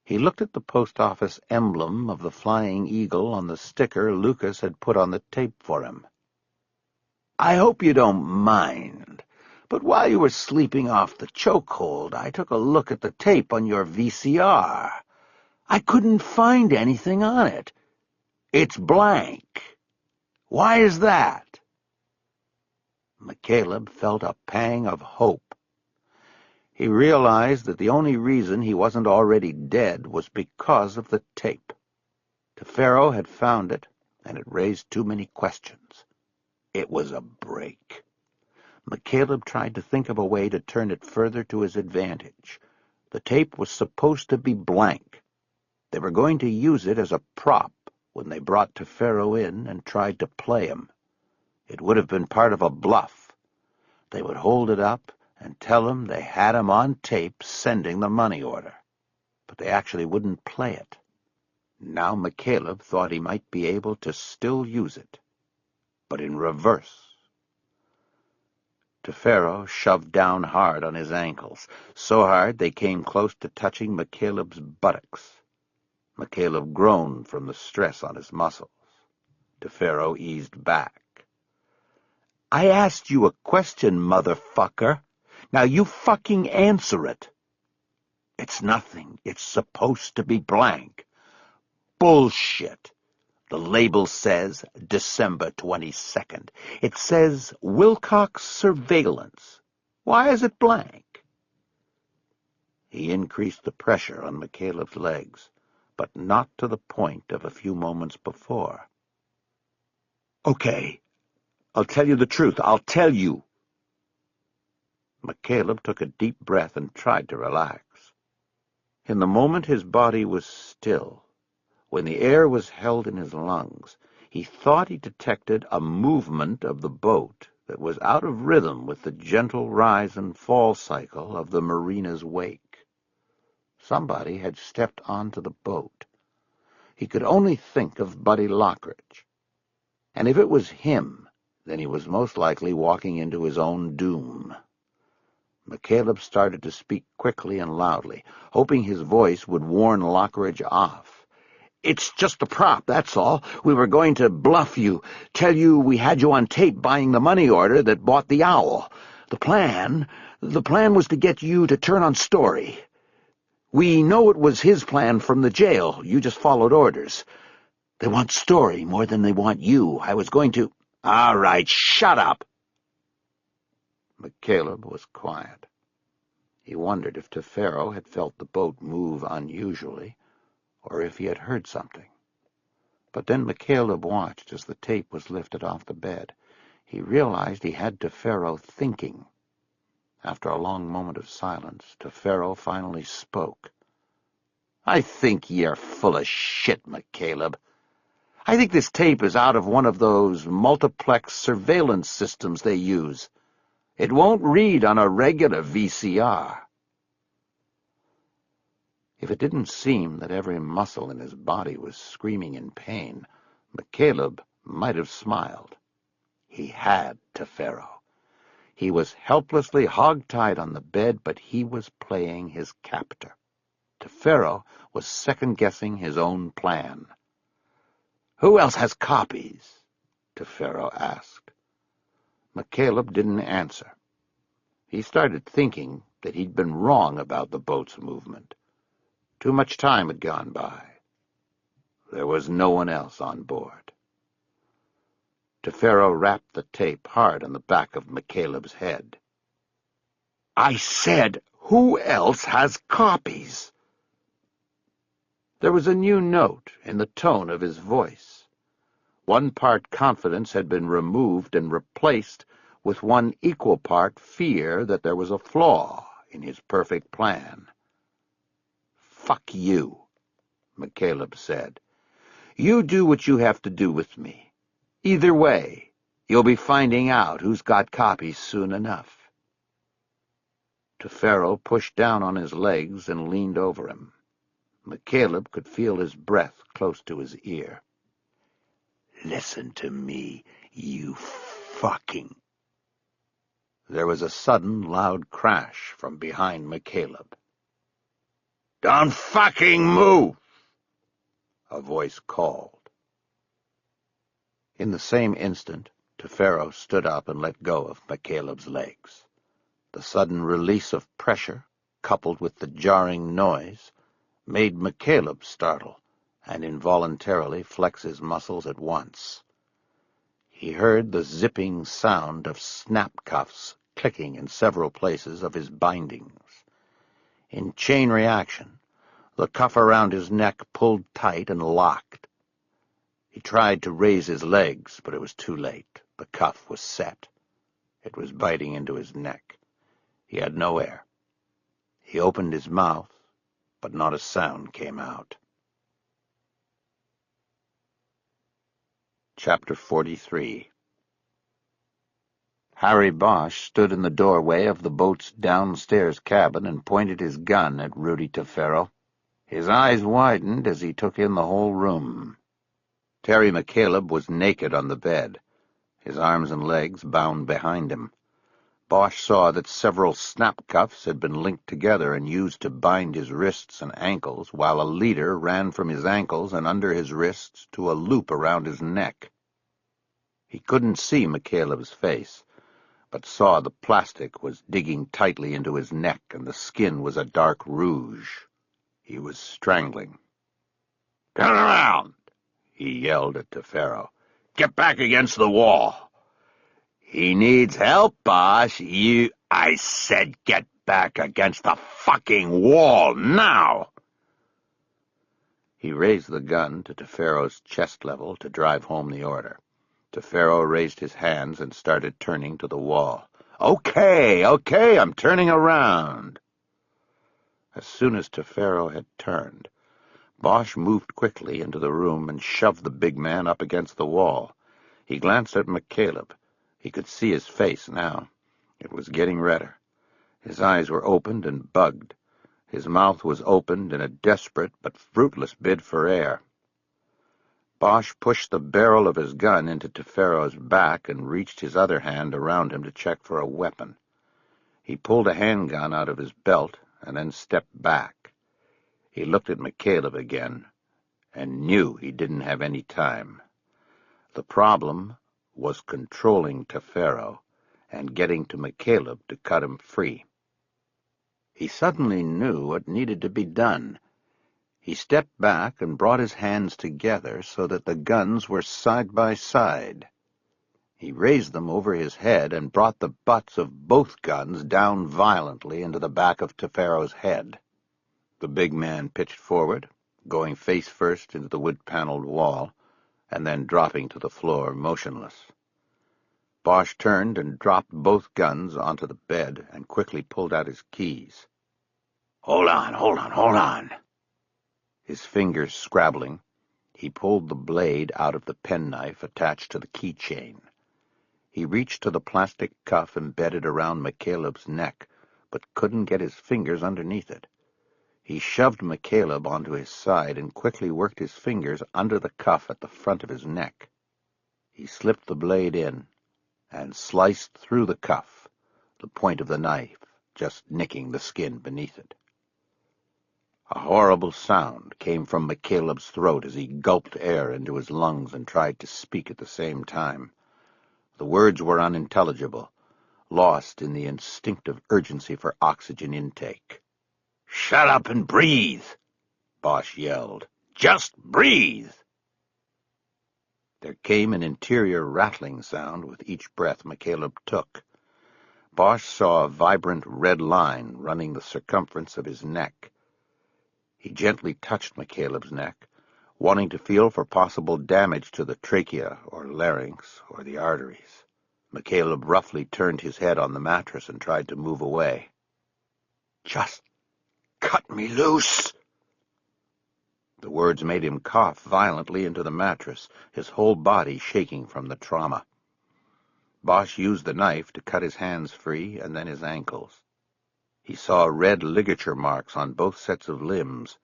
He looked at the post office emblem of the flying eagle on the sticker Lucas had put on the tape for him. "I hope you don't mind, but while you were sleeping off the chokehold, I took a look at the tape on your VCR. I couldn't find anything on it. It's blank. Why is that?" McCaleb felt a pang of hope. He realized that the only reason he wasn't already dead was because of the tape. Tefero had found it, and it raised too many questions. It was a break. McCaleb tried to think of a way to turn it further to his advantage. The tape was supposed to be blank. They were going to use it as a prop when they brought Tefero in and tried to play him. It would have been part of a bluff. They would hold it up and tell him they had him on tape sending the money order. But they actually wouldn't play it. Now McCaleb thought he might be able to still use it, but in reverse. Tefero shoved down hard on his ankles, so hard they came close to touching McCaleb's buttocks. McCaleb groaned from the stress on his muscles. Tefero eased back. "I asked you a question, motherfucker. Now you fucking answer it." "It's nothing. It's supposed to be blank." "Bullshit. The label says December 22nd. It says Wilcox Surveillance. Why is it blank?" He increased the pressure on McCaleb's legs, but not to the point of a few moments before. "Okay, I'll tell you the truth. I'll tell you." McCaleb took a deep breath and tried to relax. In the moment his body was still, when the air was held in his lungs, he thought he detected a movement of the boat that was out of rhythm with the gentle rise and fall cycle of the marina's wake. Somebody had stepped onto the boat. He could only think of Buddy Lockridge. And if it was him, then he was most likely walking into his own doom. McCaleb started to speak quickly and loudly, hoping his voice would warn Lockridge off. "It's just a prop, that's all. We were going to bluff you, tell you we had you on tape buying the money order that bought the owl. The plan was to get you to turn on Story. We know it was his plan from the jail. You just followed orders. They want Story more than they want you. I was going to—" "All right, shut up." McCaleb was quiet. He wondered if Tefero had felt the boat move unusually, or if he had heard something. But then McCaleb watched as the tape was lifted off the bed. He realized he had Tefero thinking. After a long moment of silence, Tefero finally spoke. "I think you're full of shit, McCaleb. I think this tape is out of one of those multiplex surveillance systems they use. It won't read on a regular VCR. If it didn't seem that every muscle in his body was screaming in pain, McCaleb might have smiled. He had Tefero. He was helplessly hog-tied on the bed, but he was playing his captor. Tefero was second-guessing his own plan. "Who else has copies?" Tefero asked. McCaleb didn't answer. He started thinking that he'd been wrong about the boat's movement. Too much time had gone by. There was no one else on board. Tefero rapped the tape hard on the back of McCaleb's head. "I said, who else has copies?" There was a new note in the tone of his voice. One part confidence had been removed and replaced with one equal part fear that there was a flaw in his perfect plan. "Fuck you," McCaleb said. "You do what you have to do with me. Either way, you'll be finding out who's got copies soon enough." Tefero pushed down on his legs and leaned over him. McCaleb could feel his breath close to his ear. "Listen to me, you fucking—" There was a sudden, loud crash from behind McCaleb. "Don't fucking move!" a voice called. In the same instant, Tefero stood up and let go of McCaleb's legs. The sudden release of pressure, coupled with the jarring noise, made McCaleb startle and involuntarily flex his muscles at once. He heard the zipping sound of snap cuffs clicking in several places of his bindings. In chain reaction, the cuff around his neck pulled tight and locked. He tried to raise his legs, but it was too late. The cuff was set. It was biting into his neck. He had no air. He opened his mouth, but not a sound came out. Chapter 43. Harry Bosch stood in the doorway of the boat's downstairs cabin and pointed his gun at Rudy Tefero. His eyes widened as he took in the whole room. Terry McCaleb was naked on the bed, his arms and legs bound behind him. Bosch saw that several snap cuffs had been linked together and used to bind his wrists and ankles, while a leader ran from his ankles and under his wrists to a loop around his neck. He couldn't see McCaleb's face, but saw the plastic was digging tightly into his neck and the skin was a dark rouge. He was strangling. "Turn around!" he yelled at Tefero. "Get back against the wall." "He needs help, Bosch. I said get back against the fucking wall, now!" He raised the gun to Tefero's chest level to drive home the order. Tefero raised his hands and started turning to the wall. Okay, I'm turning around." As soon as Tefero had turned, Bosch moved quickly into the room and shoved the big man up against the wall. He glanced at McCaleb. He could see his face now. It was getting redder. His eyes were opened and bugged. His mouth was opened in a desperate but fruitless bid for air. Bosch pushed the barrel of his gun into Tefero's back and reached his other hand around him to check for a weapon. He pulled a handgun out of his belt and then stepped back. He looked at McCaleb again and knew he didn't have any time. The problem was controlling Tefero and getting to McCaleb to cut him free. He suddenly knew what needed to be done. He stepped back and brought his hands together so that the guns were side by side. He raised them over his head and brought the butts of both guns down violently into the back of Tefero's head. The big man pitched forward, going face first into the wood-paneled wall, and then dropping to the floor motionless. Bosch turned and dropped both guns onto the bed and quickly pulled out his keys. Hold on. His fingers scrabbling, He pulled the blade out of the penknife attached to the keychain. He reached to the plastic cuff embedded around McCaleb's neck, but couldn't get his fingers underneath it. He shoved McCaleb onto his side and quickly worked his fingers under the cuff at the front of his neck. He slipped the blade in and sliced through the cuff, the point of the knife just nicking the skin beneath it. A horrible sound came from McCaleb's throat as he gulped air into his lungs and tried to speak at the same time. The words were unintelligible, lost in the instinctive urgency for oxygen intake. "Shut up and breathe!" Bosch yelled. "Just breathe!" There came an interior rattling sound with each breath McCaleb took. Bosch saw a vibrant red line running the circumference of his neck. He gently touched McCaleb's neck, wanting to feel for possible damage to the trachea or larynx or the arteries. McCaleb roughly turned his head on the mattress and tried to move away. "Just cut me loose!" The words made him cough violently into the mattress, his whole body shaking from the trauma. Bosch used the knife to cut his hands free and then his ankles. He saw red ligature marks on both sets of limbs.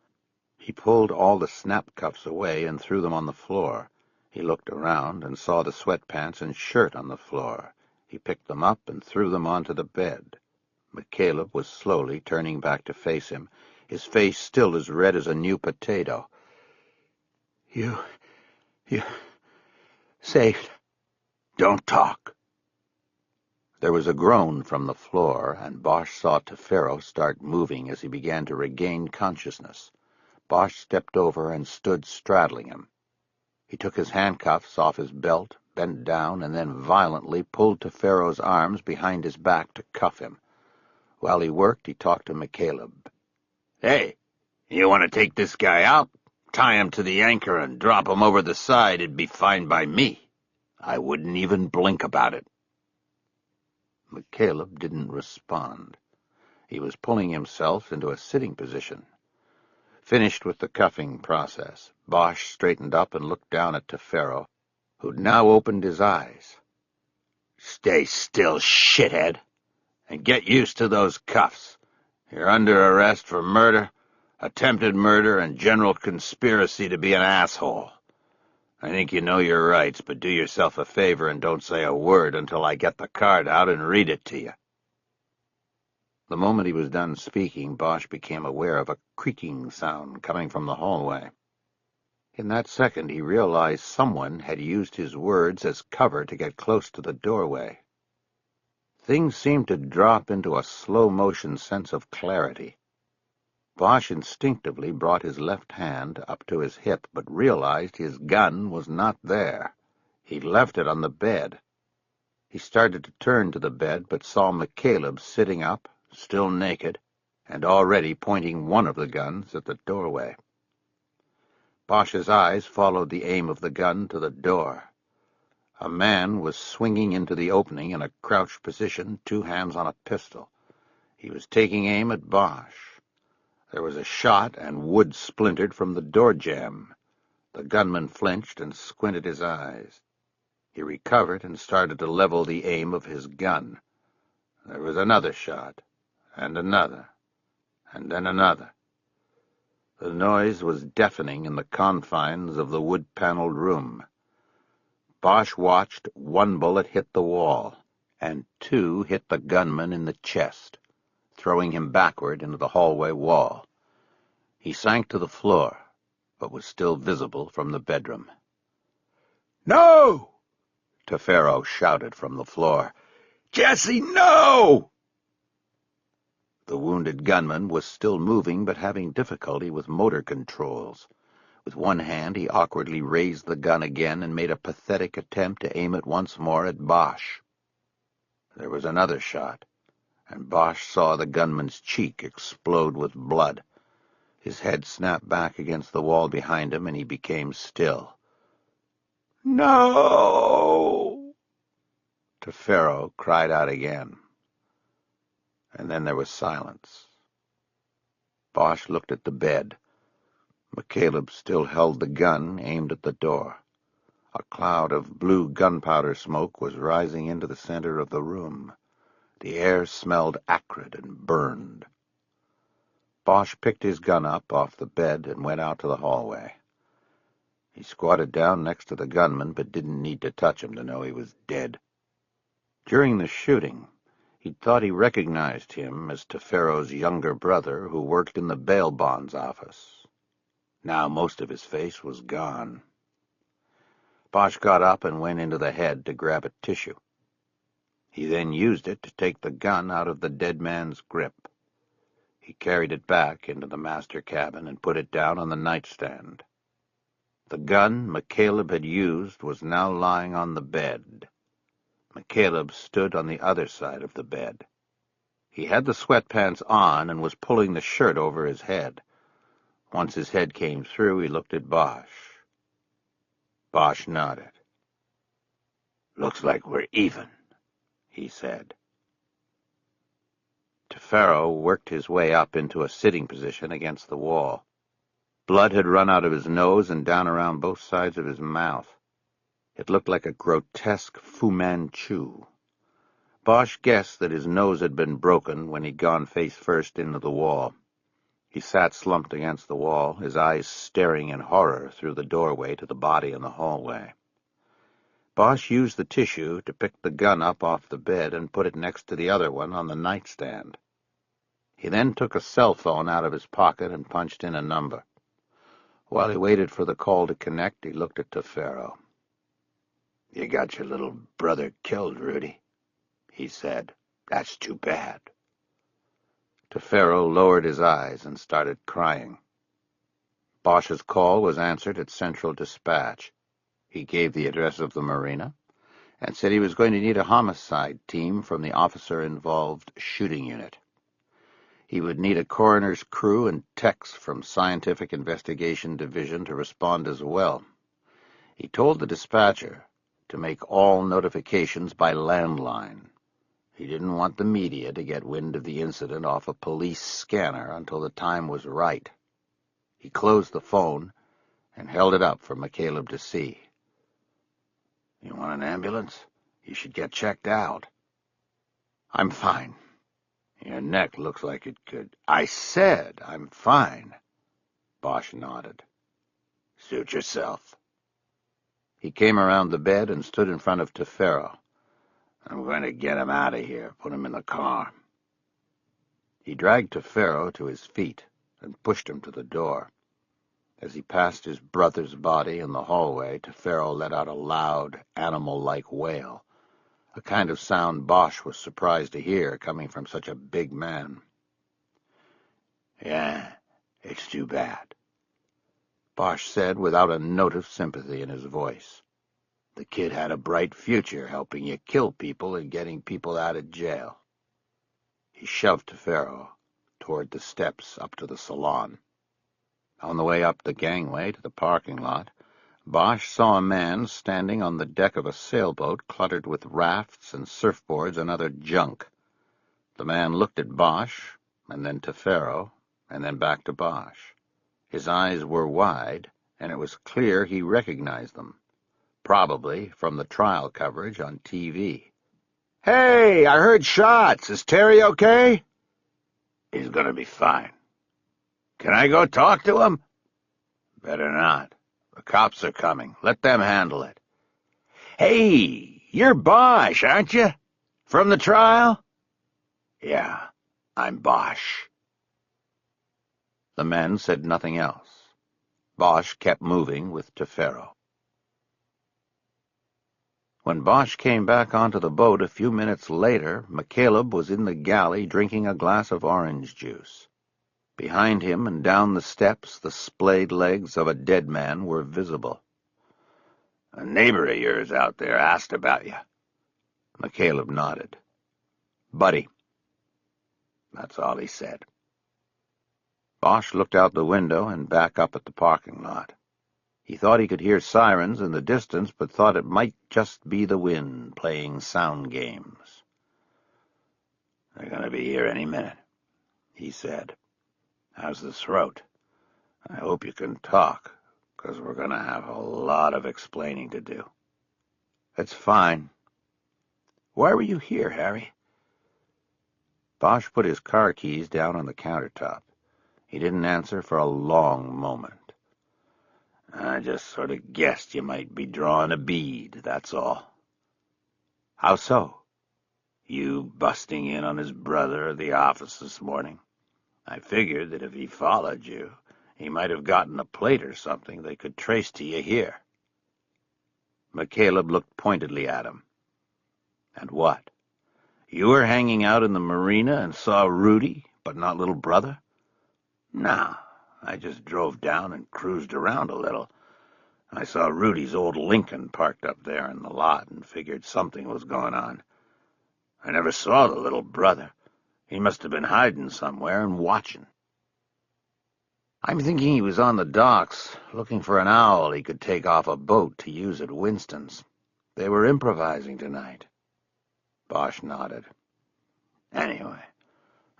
He pulled all the snap cuffs away and threw them on the floor. He looked around and saw the sweatpants and shirt on the floor. He picked them up and threw them onto the bed. McCaleb was slowly turning back to face him, his face still as red as a new potato. You saved. Don't talk." There was a groan from the floor, and Bosch saw Tefero start moving as he began to regain consciousness. Bosch stepped over and stood straddling him. He took his handcuffs off his belt, bent down, and then violently pulled Tefero's arms behind his back to cuff him. While he worked, he talked to McCaleb. "Hey, you want to take this guy out? Tie him to the anchor and drop him over the side. It'd be fine by me. I wouldn't even blink about it." McCaleb didn't respond. He was pulling himself into a sitting position. Finished with the cuffing process, Bosch straightened up and looked down at Tefero, who'd now opened his eyes. "Stay still, shithead, and get used to those cuffs. You're under arrest for murder, attempted murder, and general conspiracy to be an asshole. I think you know your rights, but do yourself a favor and don't say a word until I get the card out and read it to you." The moment he was done speaking, Bosch became aware of a creaking sound coming from the hallway. In that second, he realized someone had used his words as cover to get close to the doorway. Things seemed to drop into a slow-motion sense of clarity. Bosch instinctively brought his left hand up to his hip, but realized his gun was not there. He'd left it on the bed. He started to turn to the bed, but saw McCaleb sitting up, still naked, and already pointing one of the guns at the doorway. Bosch's eyes followed the aim of the gun to the door. A man was swinging into the opening in a crouched position, 2 hands on a pistol. He was taking aim at Bosch. There was a shot, and wood splintered from the door jamb. The gunman flinched and squinted his eyes. He recovered and started to level the aim of his gun. There was another shot, and another, and then another. The noise was deafening in the confines of the wood-paneled room. Bosch watched 1 bullet hit the wall, and 2 hit the gunman in the chest, throwing him backward into the hallway wall. He sank to the floor, but was still visible from the bedroom. "No!" Tefero shouted from the floor. "Jesse, no!" The wounded gunman was still moving, but having difficulty with motor controls. With one hand, he awkwardly raised the gun again and made a pathetic attempt to aim it once more at Bosch. There was another shot, and Bosch saw the gunman's cheek explode with blood. His head snapped back against the wall behind him, and he became still. "No!" Tefero cried out again. And then there was silence. Bosch looked at the bed. McCaleb still held the gun aimed at the door. A cloud of blue gunpowder smoke was rising into the center of the room. The air smelled acrid and burned. Bosch picked his gun up off the bed and went out to the hallway. He squatted down next to the gunman, but didn't need to touch him to know he was dead. During the shooting, he thought he recognized him as Tefero's younger brother who worked in the bail bonds office. Now most of his face was gone. Bosch got up and went into the head to grab a tissue. He then used it to take the gun out of the dead man's grip. He carried it back into the master cabin and put it down on the nightstand. The gun McCaleb had used was now lying on the bed. McCaleb stood on the other side of the bed. He had the sweatpants on and was pulling the shirt over his head. Once his head came through, he looked at Bosch. Bosch nodded. "Looks like we're even," he said. Tefero worked his way up into a sitting position against the wall. Blood had run out of his nose and down around both sides of his mouth. It looked like a grotesque Fu Manchu. Bosch guessed that his nose had been broken when he'd gone face first into the wall. He sat slumped against the wall, his eyes staring in horror through the doorway to the body in the hallway. Bosch used the tissue to pick the gun up off the bed and put it next to the other one on the nightstand. He then took a cell phone out of his pocket and punched in a number. While he waited for the call to connect, he looked at Tefero. "You got your little brother killed, Rudy," he said. "That's too bad." Tefero lowered his eyes and started crying. Bosch's call was answered at Central Dispatch. He gave the address of the marina and said he was going to need a homicide team from the officer-involved shooting unit. He would need a coroner's crew and techs from Scientific Investigation Division to respond as well. He told the dispatcher to make all notifications by landline. He didn't want the media to get wind of the incident off a police scanner until the time was right. He closed the phone and held it up for McCaleb to see. "You want an ambulance? You should get checked out." "I'm fine." "Your neck looks like it could—" "I said I'm fine." Bosch nodded. "Suit yourself." He came around the bed and stood in front of Tefero. "I'm going to get him out of here, put him in the car." He dragged Tefero to his feet and pushed him to the door. As he passed his brother's body in the hallway, Tefero let out a loud, animal-like wail, a kind of sound Bosch was surprised to hear coming from such a big man. "Yeah, it's too bad," Bosch said without a note of sympathy in his voice. "The kid had a bright future helping you kill people and getting people out of jail." He shoved Tefero toward the steps up to the salon. On the way up the gangway to the parking lot, Bosch saw a man standing on the deck of a sailboat cluttered with rafts and surfboards and other junk. The man looked at Bosch, and then Tefero, and then back to Bosch. His eyes were wide, and it was clear he recognized them, probably from the trial coverage on TV. "Hey, I heard shots. Is Terry okay?" "He's going to be fine." "Can I go talk to him?" "Better not. The cops are coming. Let them handle it." "Hey, you're Bosch, aren't you? From the trial?" "Yeah, I'm Bosch." The men said nothing else. Bosch kept moving with Tefero. When Bosch came back onto the boat a few minutes later, McCaleb was in the galley drinking a glass of orange juice. Behind him and down the steps, the splayed legs of a dead man were visible. "A neighbor of yours out there asked about you." McCaleb nodded. "Buddy." That's all he said. Bosch looked out the window and back up at the parking lot. He thought he could hear sirens in the distance, but thought it might just be the wind playing sound games. "They're going to be here any minute," he said. "How's the throat?" I hope you can talk, because we're going to have a lot of explaining to do. It's fine. Why were you here, Harry? Bosch put his car keys down on the countertop. He didn't answer for a long moment. I just sort of guessed you might be drawing a bead, that's all. How so? You busting in on his brother at the office this morning. I figured that if he followed you, he might have gotten a plate or something they could trace to you here. McCaleb looked pointedly at him. And what? You were hanging out in the marina and saw Rudy, but not little brother? No, I just drove down and cruised around a little. I saw Rudy's old Lincoln parked up there in the lot and figured something was going on. I never saw the little brother. He must have been hiding somewhere and watching. I'm thinking he was on the docks, looking for an owl he could take off a boat to use at Winston's. They were improvising tonight. Bosch nodded. Anyway,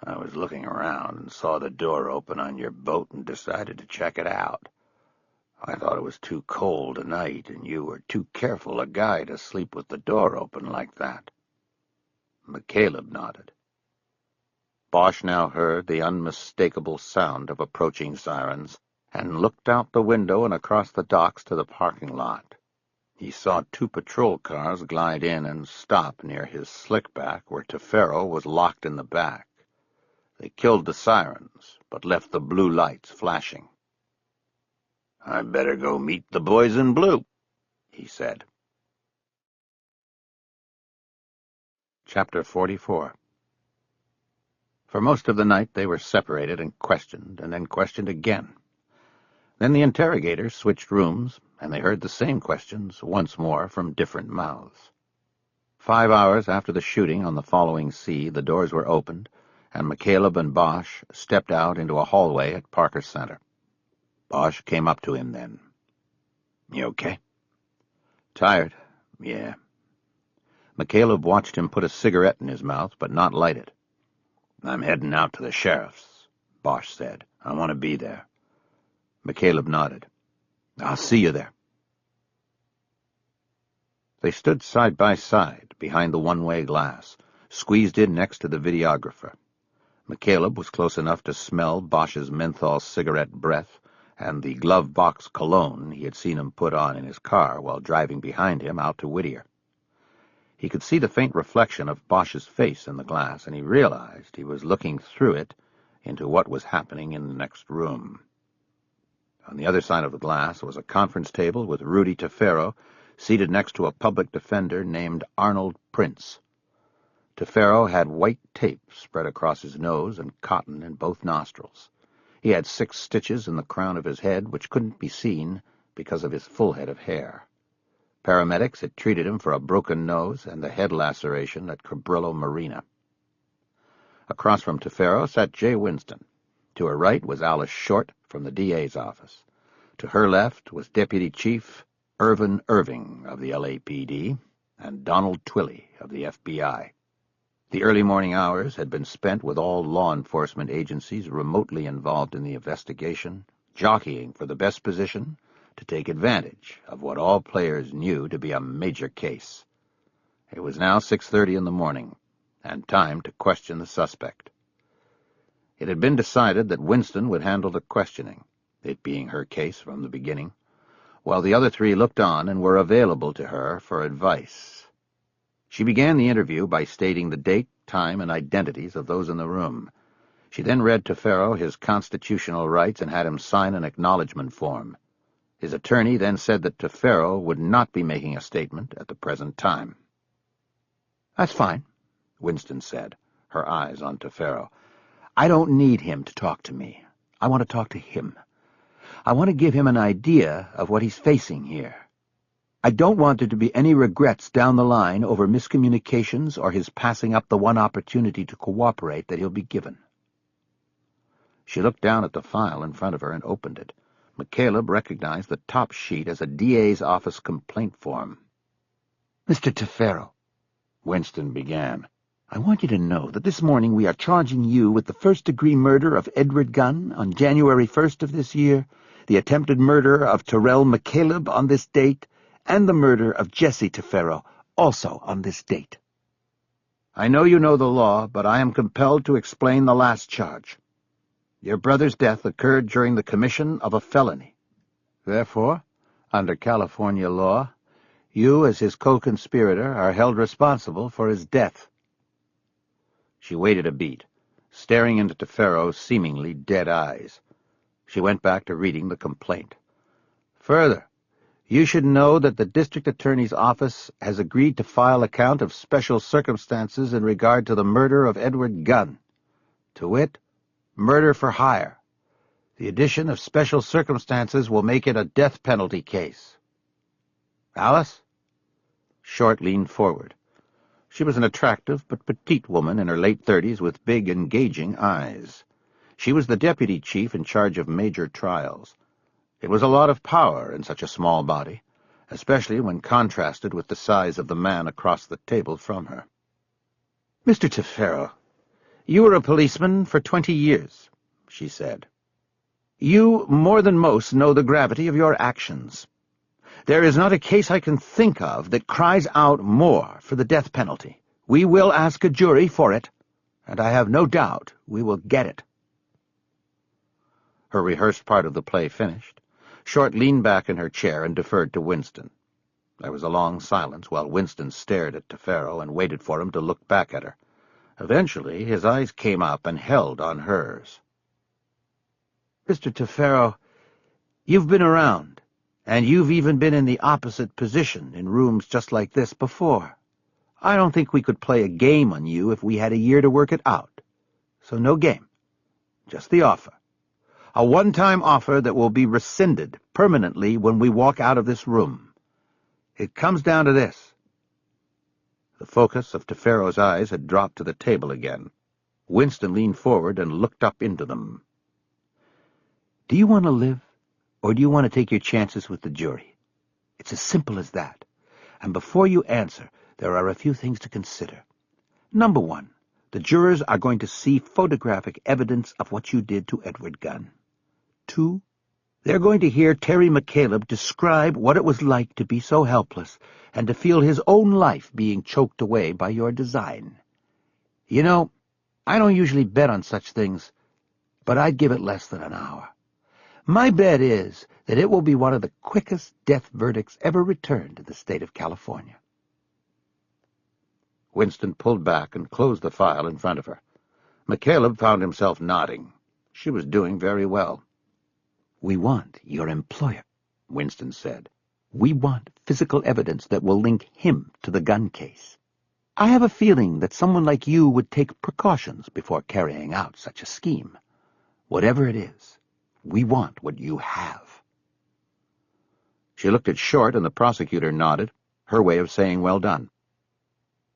I was looking around and saw the door open on your boat and decided to check it out. I thought it was too cold a night, and you were too careful a guy to sleep with the door open like that. McCaleb nodded. Bosch now heard the unmistakable sound of approaching sirens and looked out the window and across the docks to the parking lot. He saw 2 patrol cars glide in and stop near his slickback where Tefero was locked in the back. They killed the sirens, but left the blue lights flashing. I better go meet the boys in blue, he said. Chapter 44. For most of the night they were separated and then questioned again. Then the interrogators switched rooms, and they heard the same questions once more from different mouths. 5 hours after the shooting on the following sea, the doors were opened, and McCaleb and Bosch stepped out into a hallway at Parker Center. Bosch came up to him then. You okay? Tired, yeah. McCaleb watched him put a cigarette in his mouth, but not light it. I'm heading out to the sheriff's, Bosch said. I want to be there. McCaleb nodded. I'll see you there. They stood side by side behind the one-way glass, squeezed in next to the videographer. McCaleb was close enough to smell Bosch's menthol cigarette breath and the glove-box cologne he had seen him put on in his car while driving behind him out to Whittier. He could see the faint reflection of Bosch's face in the glass, and he realized he was looking through it into what was happening in the next room. On the other side of the glass was a conference table with Rudy Tefero seated next to a public defender named Arnold Prince. Tefero had white tape spread across his nose and cotton in both nostrils. He had 6 stitches in the crown of his head which couldn't be seen because of his full head of hair. Paramedics had treated him for a broken nose and the head laceration at Cabrillo Marina. Across from Tefero sat Jay Winston. To her right was Alice Short from the DA's office. To her left was Deputy Chief Irvin Irving of the LAPD and Donald Twilley of the FBI. The early morning hours had been spent with all law enforcement agencies remotely involved in the investigation, jockeying for the best position to take advantage of what all players knew to be a major case. It was now 6:30 in the morning, and time to question the suspect. It had been decided that Winston would handle the questioning, it being her case from the beginning, while the other 3 looked on and were available to her for advice. She began the interview by stating the date, time, and identities of those in the room. She then read Tefero his constitutional rights and had him sign an acknowledgment form. His attorney then said that Tefero would not be making a statement at the present time. That's fine, Winston said, her eyes on Tefero. I don't need him to talk to me. I want to talk to him. I want to give him an idea of what he's facing here. I don't want there to be any regrets down the line over miscommunications or his passing up the one opportunity to cooperate that he'll be given. She looked down at the file in front of her and opened it. McCaleb recognized the top sheet as a DA's office complaint form. Mr. Tefero, Winston began. I want you to know that this morning we are charging you with the first-degree murder of Edward Gunn on January 1st of this year, the attempted murder of Terry McCaleb on this date, and the murder of Jesse Tefero, also on this date. I know you know the law, but I am compelled to explain the last charge. Your brother's death occurred during the commission of a felony. Therefore, under California law, you, as his co-conspirator, are held responsible for his death. She waited a beat, staring into Tefero's seemingly dead eyes. She went back to reading the complaint. Further, you should know that the district attorney's office has agreed to file a count of special circumstances in regard to the murder of Edward Gunn. To wit, murder for hire. The addition of special circumstances will make it a death penalty case. Alice? Short leaned forward. She was an attractive but petite woman in her late 30s with big, engaging eyes. She was the deputy chief in charge of major trials. It was a lot of power in such a small body, especially when contrasted with the size of the man across the table from her. "Mr. Tefero, you were a policeman for 20 years, she said. You, more than most, know the gravity of your actions. There is not a case I can think of that cries out more for the death penalty. We will ask a jury for it, and I have no doubt we will get it." Her rehearsed part of the play finished, Short leaned back in her chair and deferred to Winston. There was a long silence while Winston stared at Tefero and waited for him to look back at her. Eventually, his eyes came up and held on hers. "Mr. Tefero, you've been around, and you've even been in the opposite position in rooms just like this before. I don't think we could play a game on you if we had a year to work it out. So no game, just the offer. A one-time offer that will be rescinded permanently when we walk out of this room. It comes down to this." The focus of Tefero's eyes had dropped to the table again. Winston leaned forward and looked up into them. "Do you want to live, or do you want to take your chances with the jury? It's as simple as that. And before you answer, there are a few things to consider. Number one, the jurors are going to see photographic evidence of what you did to Edward Gunn. 2, they're going to hear Terry McCaleb describe what it was like to be so helpless and to feel his own life being choked away by your design. You know, I don't usually bet on such things, but I'd give it less than an hour. My bet is that it will be one of the quickest death verdicts ever returned in the state of California." Winston pulled back and closed the file in front of her. McCaleb found himself nodding. She was doing very well. "We want your employer," Winston said. "We want physical evidence that will link him to the gun case. I have a feeling that someone like you would take precautions before carrying out such a scheme. Whatever it is, we want what you have." She looked at Short, and the prosecutor nodded, her way of saying well done.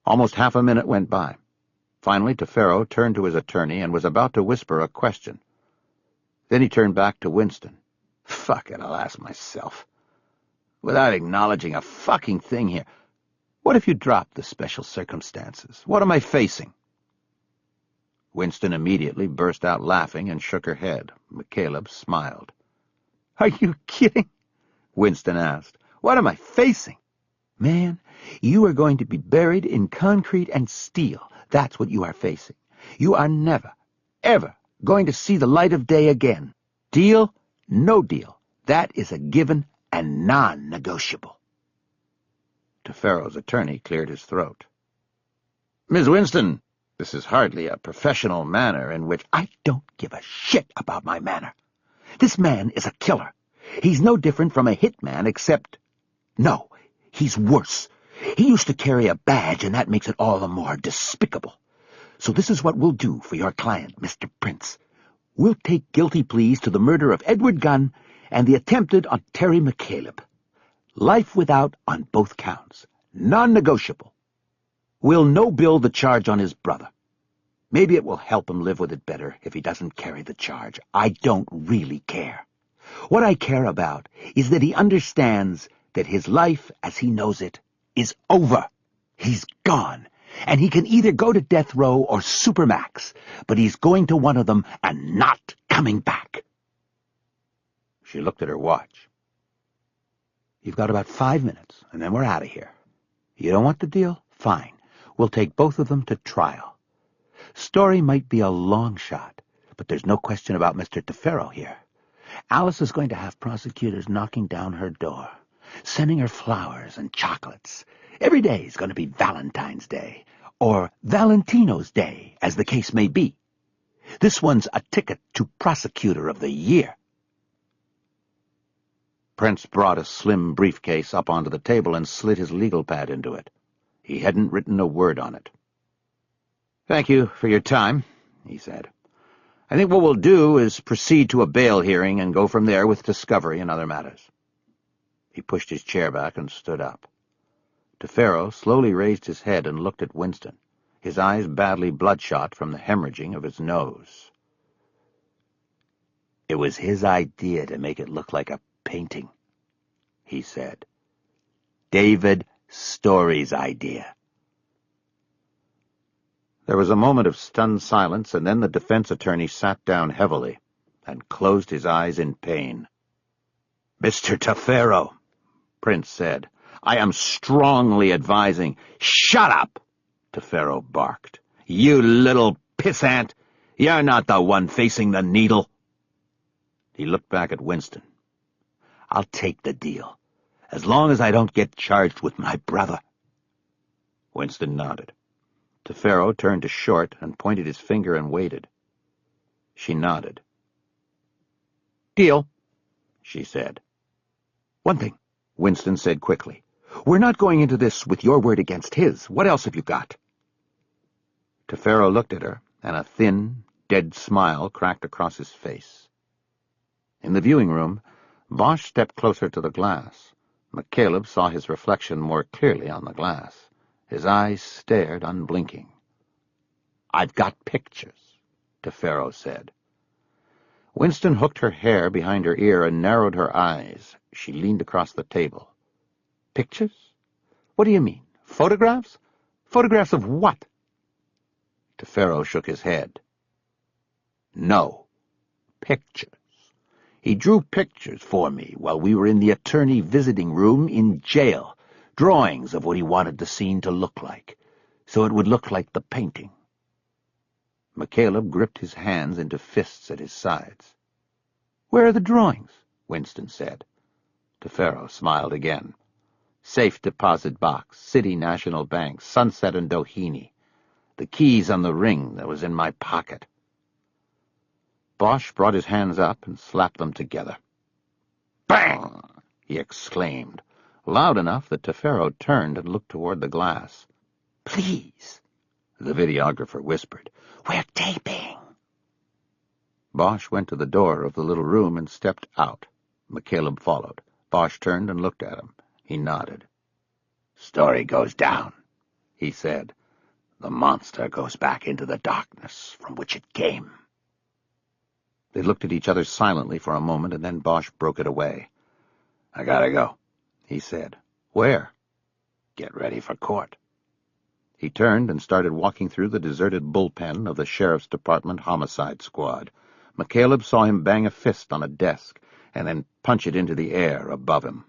Almost half a minute went by. Finally, Tefero turned to his attorney and was about to whisper a question. Then he turned back to Winston. "Fuck it, I'll ask myself. Without acknowledging a fucking thing here. What if you drop the special circumstances? What am I facing?" Winston immediately burst out laughing and shook her head. McCaleb smiled. "Are you kidding?" Winston asked. "What am I facing? Man, you are going to be buried in concrete and steel. That's what you are facing. You are never, ever going to see the light of day again. Deal? No deal. That is a given and non-negotiable." Tefero's attorney cleared his throat. "Ms. Winston, this is hardly a professional manner in which—" "I don't give a shit about my manner. This man is a killer. He's no different from a hitman except— No, he's worse. He used to carry a badge, and that makes it all the more despicable. So this is what we'll do for your client, Mr. Prince. We'll take guilty pleas to the murder of Edward Gunn and the attempted on Terry McCaleb. Life without on both counts. Non-negotiable. We'll no-bill the charge on his brother. Maybe it will help him live with it better if he doesn't carry the charge. I don't really care. What I care about is that he understands that his life, as he knows it, is over. He's gone, and he can either go to death row or supermax, but he's going to one of them and not coming back. She looked at her watch. You've got about 5 minutes, and then we're out of here. You don't want the deal? Fine. We'll take both of them to trial. Story might be a long shot, but there's no question about Mr. Tefero here. Alice is going to have prosecutors knocking down her door, sending her flowers and chocolates. Every day is going to be Valentine's Day, or Valentino's Day, as the case may be. This one's a ticket to Prosecutor of the Year. Prince brought a slim briefcase up onto the table and slid his legal pad into it. He hadn't written a word on it. "Thank you for your time," he said. "I think what we'll do is proceed to a bail hearing and go from there with discovery and other matters." He pushed his chair back and stood up. Tefero slowly raised his head and looked at Winston, his eyes badly bloodshot from the hemorrhaging of his nose. "It was his idea to make it look like a painting," he said. "David Story's idea." There was a moment of stunned silence, and then the defense attorney sat down heavily and closed his eyes in pain. "Mr. Tefero," Prince said, "I am strongly advising—" "Shut up!" Tefero barked. "You little pissant! You're not the one facing the needle." He looked back at Winston. "I'll take the deal, as long as I don't get charged with my brother." Winston nodded. Tefero turned to Short and pointed his finger and waited. She nodded. "Deal," she said. "One thing," Winston said quickly. "We're not going into this with your word against his. What else have you got?" Tefero looked at her, and a thin, dead smile cracked across his face. In the viewing room, Bosch stepped closer to the glass. McCaleb saw his reflection more clearly on the glass. His eyes stared unblinking. "I've got pictures," Tefero said. Winston hooked her hair behind her ear and narrowed her eyes. She leaned across the table. "Pictures? What do you mean? Photographs? Photographs of what?" Tefero shook his head. "No, pictures. He drew pictures for me while we were in the attorney visiting room in jail, drawings of what he wanted the scene to look like, so it would look like the painting." McCaleb gripped his hands into fists at his sides. "Where are the drawings?" Winston said. Tefero smiled again. "Safe deposit box, City National Bank, Sunset and Doheny. The keys on the ring that was in my pocket." Bosch brought his hands up and slapped them together. "Bang!" he exclaimed, loud enough that Tefero turned and looked toward the glass. "Please," the videographer whispered. "We're taping." Bosch went to the door of the little room and stepped out. McCaleb followed. Bosch turned and looked at him. He nodded. "Story goes down," he said. "The monster goes back into the darkness from which it came." They looked at each other silently for a moment, and then Bosch broke it away. "I gotta go," he said. "Where?" "Get ready for court." He turned and started walking through the deserted bullpen of the Sheriff's Department Homicide Squad. McCaleb saw him bang a fist on a desk and then punch it into the air above him.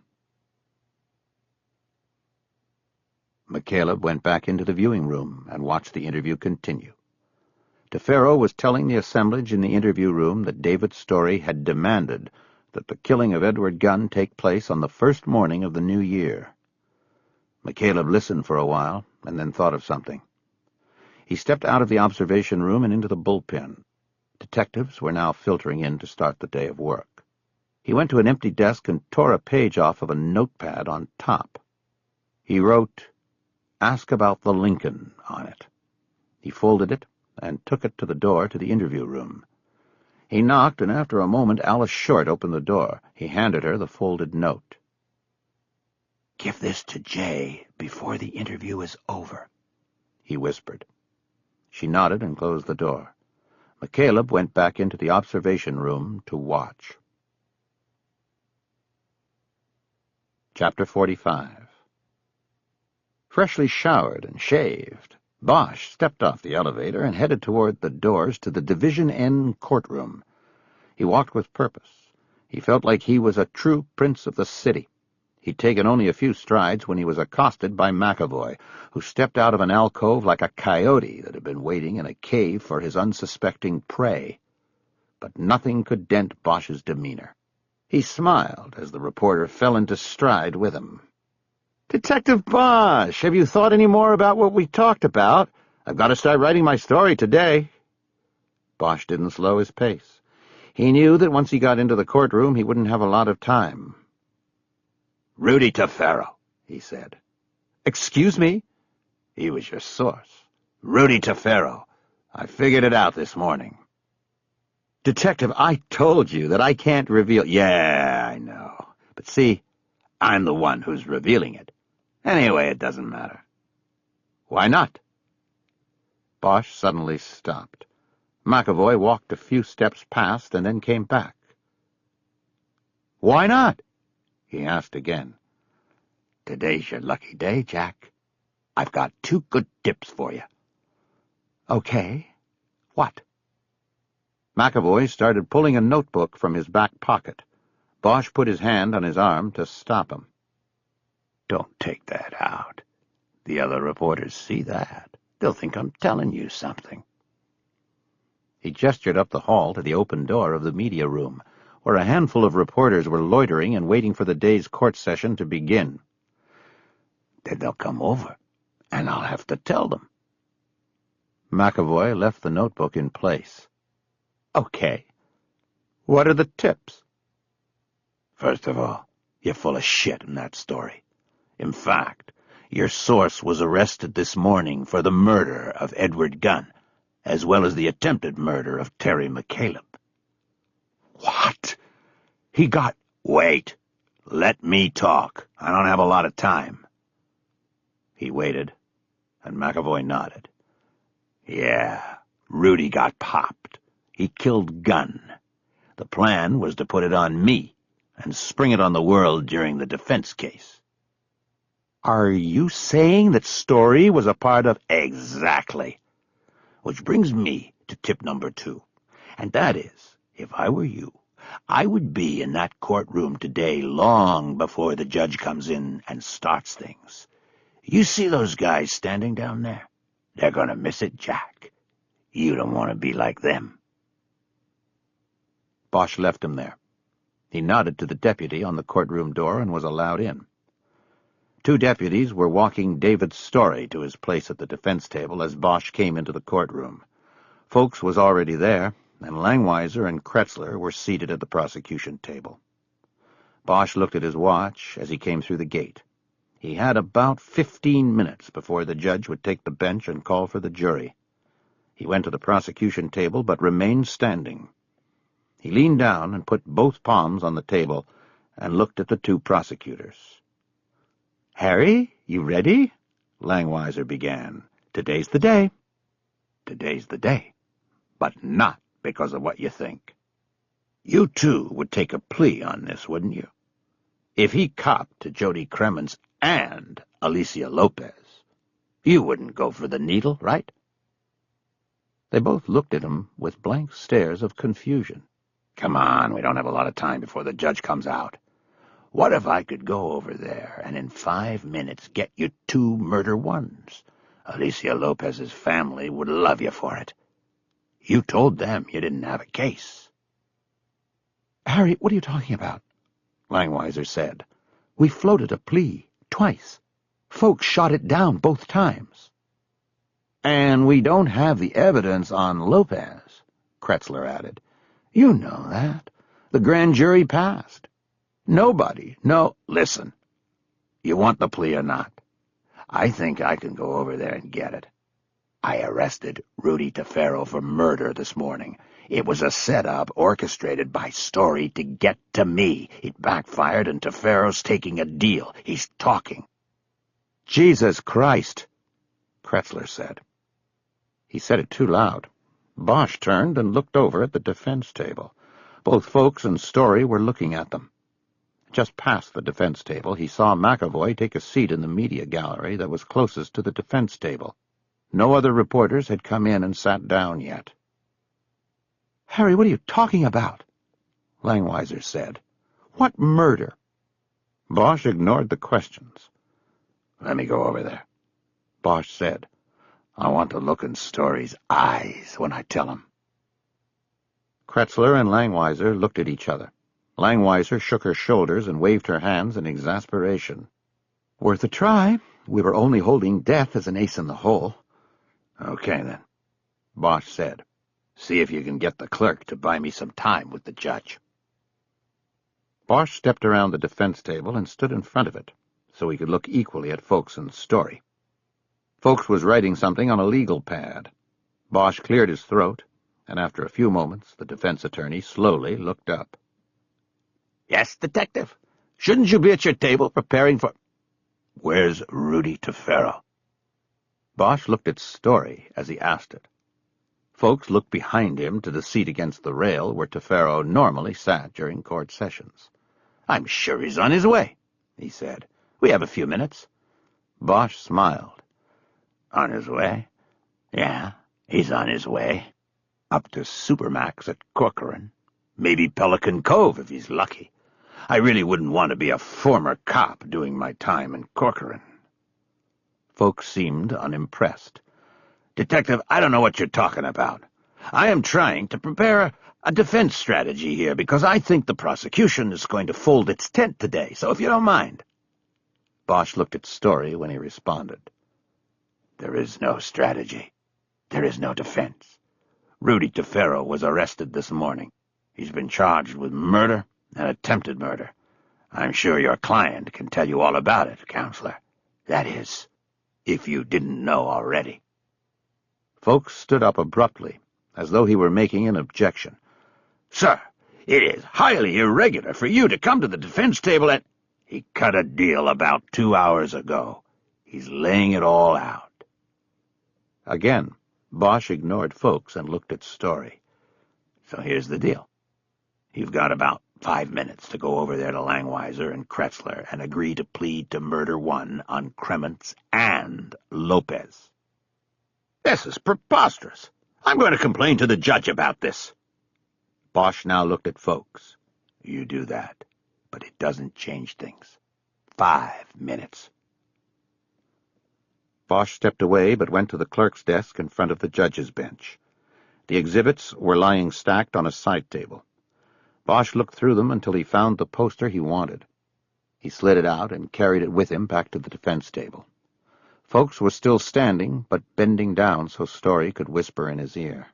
McCaleb went back into the viewing room and watched the interview continue. Tefero was telling the assemblage in the interview room that David Story had demanded that the killing of Edward Gunn take place on the first morning of the new year. McCaleb listened for a while and then thought of something. He stepped out of the observation room and into the bullpen. Detectives were now filtering in to start the day of work. He went to an empty desk and tore a page off of a notepad on top. He wrote, "Ask about the Lincoln," on it. He folded it and took it to the door to the interview room. He knocked, and after a moment Alice Short opened the door. He handed her the folded note. "Give this to Jay before the interview is over," he whispered. She nodded and closed the door. McCaleb went back into the observation room to watch. Chapter 45. Freshly showered and shaved, Bosch stepped off the elevator and headed toward the doors to the Division N courtroom. He walked with purpose. He felt like he was a true prince of the city. He'd taken only a few strides when he was accosted by McAvoy, who stepped out of an alcove like a coyote that had been waiting in a cave for his unsuspecting prey. But nothing could dent Bosch's demeanor. He smiled as the reporter fell into stride with him. "Detective Bosch, have you thought any more about what we talked about? I've got to start writing my story today." Bosch didn't slow his pace. He knew that once he got into the courtroom, he wouldn't have a lot of time. "Rudy Tefero," he said. "Excuse me?" "He was your source. Rudy Tefero. I figured it out this morning." "Detective, I told you that I can't reveal—" "Yeah, I know. But see, I'm the one who's revealing it. Anyway, it doesn't matter." "Why not?" Bosch suddenly stopped. McAvoy walked a few steps past and then came back. "Why not?" he asked again. "Today's your lucky day, Jack. I've got 2 good tips for you." "Okay. What?" McAvoy started pulling a notebook from his back pocket. Bosch put his hand on his arm to stop him. "Don't take that out. The other reporters see that. They'll think I'm telling you something." He gestured up the hall to the open door of the media room, where a handful of reporters were loitering and waiting for the day's court session to begin. "Then they'll come over, and I'll have to tell them." McAvoy left the notebook in place. "Okay. What are the tips?" "First of all, you're full of shit in that story. In fact, your source was arrested this morning for the murder of Edward Gunn, as well as the attempted murder of Terry McCaleb." "What? He got—" "Wait. Let me talk. I don't have a lot of time." He waited, and McAvoy nodded. "Yeah, Rudy got popped. He killed Gunn. The plan was to put it on me and spring it on the world during the defense case." "Are you saying that Story was a part of—" "Exactly. Which brings me to tip number 2, and that is, if I were you, I would be in that courtroom today long before the judge comes in and starts things. You see those guys standing down there? They're going to miss it, Jack. You don't want to be like them." Bosch left him there. He nodded to the deputy on the courtroom door and was allowed in. 2 deputies were walking David Story to his place at the defense table as Bosch came into the courtroom. Folks was already there, and Langweiser and Kretzler were seated at the prosecution table. Bosch looked at his watch as he came through the gate. He had about 15 minutes before the judge would take the bench and call for the jury. He went to the prosecution table but remained standing. He leaned down and put both palms on the table and looked at the 2 prosecutors. "Harry, you ready?" Langweiser began. "Today's the day." "Today's the day, but not because of what you think. You 2 would take a plea on this, wouldn't you? If he copped to Jody Cremens and Alicia Lopez, you wouldn't go for the needle, right?" They both looked at him with blank stares of confusion. "Come on, we don't have a lot of time before the judge comes out. What if I could go over there and in 5 minutes get you 2 murder ones? Alicia Lopez's family would love you for it. You told them you didn't have a case." "Harry, what are you talking about?" Langweiser said. "We floated a plea, twice. Folks shot it down both times." "And we don't have the evidence on Lopez," Kretzler added. "You know that. The grand jury passed. Nobody, no—" "Listen, you want the plea or not? I think I can go over there and get it. I arrested Rudy Tefero for murder this morning. It was a setup orchestrated by Story to get to me. It backfired, and Tefero's taking a deal. He's talking." "Jesus Christ," Kretzler said. He said it too loud. Bosch turned and looked over at the defense table. Both Folks and Story were looking at them. Just past the defense table, he saw McAvoy take a seat in the media gallery that was closest to the defense table. No other reporters had come in and sat down yet. "Harry, what are you talking about?" Langweiser said. "What murder?" Bosch ignored the questions. "Let me go over there," Bosch said. "I want to look in Story's eyes when I tell him." Kretzler and Langweiser looked at each other. Langweiser shook her shoulders and waved her hands in exasperation. "Worth a try. We were only holding death as an ace in the hole." "Okay, then," Bosch said. "See if you can get the clerk to buy me some time with the judge." Bosch stepped around the defense table and stood in front of it, so he could look equally at Folks and Story. Folks was writing something on a legal pad. Bosch cleared his throat, and after a few moments the defense attorney slowly looked up. "Yes, Detective? Shouldn't you be at your table preparing for—" "Where's Rudy Tefero?" Bosch looked at Story as he asked it. Folks looked behind him to the seat against the rail where Tefero normally sat during court sessions. "I'm sure he's on his way," he said. "We have a few minutes." Bosch smiled. "On his way? Yeah, he's on his way. Up to Supermax at Corcoran. Maybe Pelican Cove if he's lucky. I really wouldn't want to be a former cop doing my time in Corcoran." Folks seemed unimpressed. "Detective, I don't know what you're talking about. I am trying to prepare a defense strategy here because I think the prosecution is going to fold its tent today, so if you don't mind." Bosch looked at Story when he responded. "There is no strategy. There is no defense. Rudy Tefero was arrested this morning. He's been charged with murder and attempted murder. I'm sure your client can tell you all about it, Counselor. That is, if you didn't know already." Folks stood up abruptly, as though he were making an objection. "Sir, it is highly irregular for you to come to the defense table and—" "He cut a deal about 2 hours ago. He's laying it all out." Again, Bosch ignored Folks and looked at Story. "So here's the deal. You've got about 5 minutes to go over there to Langweiser and Kretzler and agree to plead to murder one on Kremens and Lopez." "This is preposterous. I'm going to complain to the judge about this." Bosch now looked at Folks. "You do that, but it doesn't change things. 5 minutes." Bosch stepped away but went to the clerk's desk in front of the judge's bench. The exhibits were lying stacked on a side table. Bosch looked through them until he found the poster he wanted. He slid it out and carried it with him back to the defense table. Folks was still standing, but bending down so Story could whisper in his ear.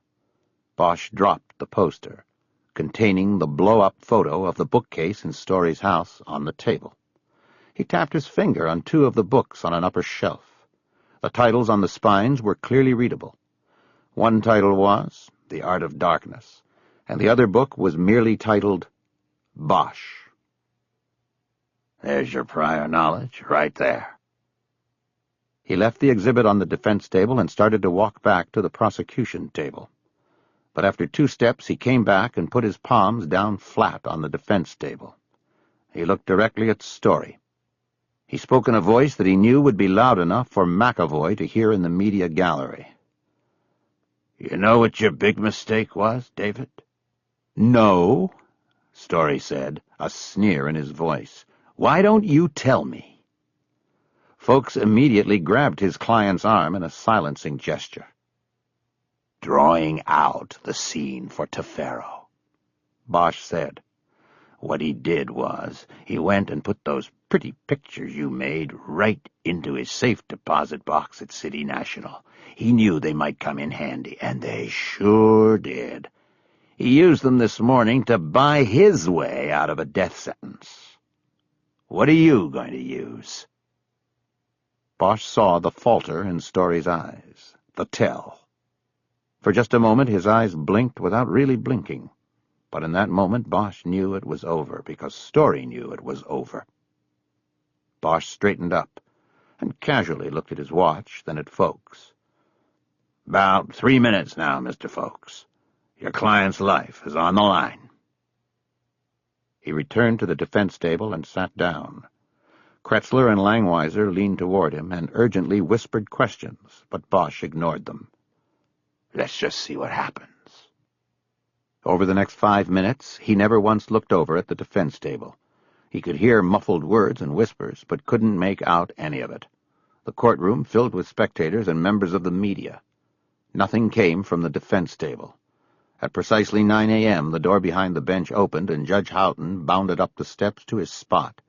Bosch dropped the poster, containing the blow-up photo of the bookcase in Story's house, on the table. He tapped his finger on 2 of the books on an upper shelf. The titles on the spines were clearly readable. One title was The Art of Darkness, and the other book was merely titled Bosch. "There's your prior knowledge, right there." He left the exhibit on the defense table and started to walk back to the prosecution table. But after 2 steps he came back and put his palms down flat on the defense table. He looked directly at Story. He spoke in a voice that he knew would be loud enough for McAvoy to hear in the media gallery. "You know what your big mistake was, David?" "No," Story said, a sneer in his voice. "Why don't you tell me?" Folks immediately grabbed his client's arm in a silencing gesture. "Drawing out the scene for Tefero," Bosch said. "What he did was, he went and put those pretty pictures you made right into his safe deposit box at City National. He knew they might come in handy, and they sure did. He used them this morning to buy his way out of a death sentence. What are you going to use?" Bosch saw the falter in Story's eyes, the tell. For just a moment his eyes blinked without really blinking, but in that moment Bosch knew it was over, because Story knew it was over. Bosch straightened up and casually looked at his watch, then at Folks. "About 3 minutes now, Mr. Folks. Your client's life is on the line." He returned to the defense table and sat down. Kretzler and Langweiser leaned toward him and urgently whispered questions, but Bosch ignored them. Let's just see what happens. Over the next 5 minutes, he never once looked over at the defense table. He could hear muffled words and whispers, but couldn't make out any of it. The courtroom filled with spectators and members of the media. Nothing came from the defense table. At precisely 9 a.m., the door behind the bench opened, and Judge Houghton bounded up the steps to his spot.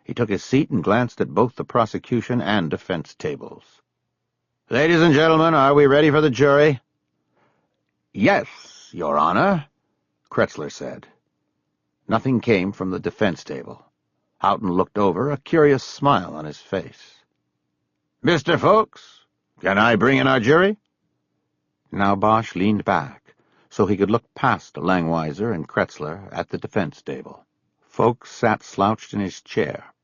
He took his seat and glanced at both the prosecution and defense tables. "Ladies and gentlemen, are we ready for the jury?" "Yes, Your Honor," Kretzler said. Nothing came from the defense table. Houghton looked over, a curious smile on his face. "Mr. Folks, can I bring in our jury?" Now Bosch leaned back, so he could look past Langweiser and Kretzler at the defense table. Folks sat slouched in his chair,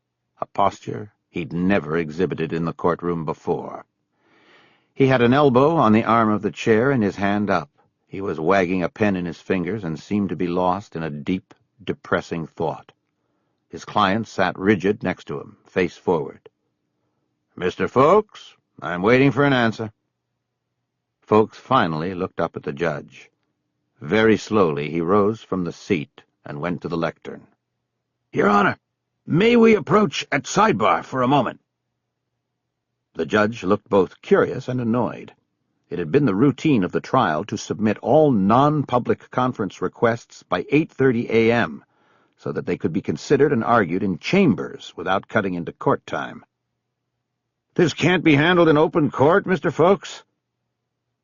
a posture he'd never exhibited in the courtroom before. He had an elbow on the arm of the chair and his hand up. He was wagging a pen in his fingers and seemed to be lost in a deep, depressing thought. His client sat rigid next to him, face forward. "Mr. Folks, I'm waiting for an answer." Folks finally looked up at the judge. Very slowly he rose from the seat and went to the lectern. "Your Honor, may we approach at sidebar for a moment?" The judge looked both curious and annoyed. It had been the routine of the trial to submit all non-public conference requests by 8:30 a.m., so that they could be considered and argued in chambers without cutting into court time. "This can't be handled in open court, Mr. Folks?"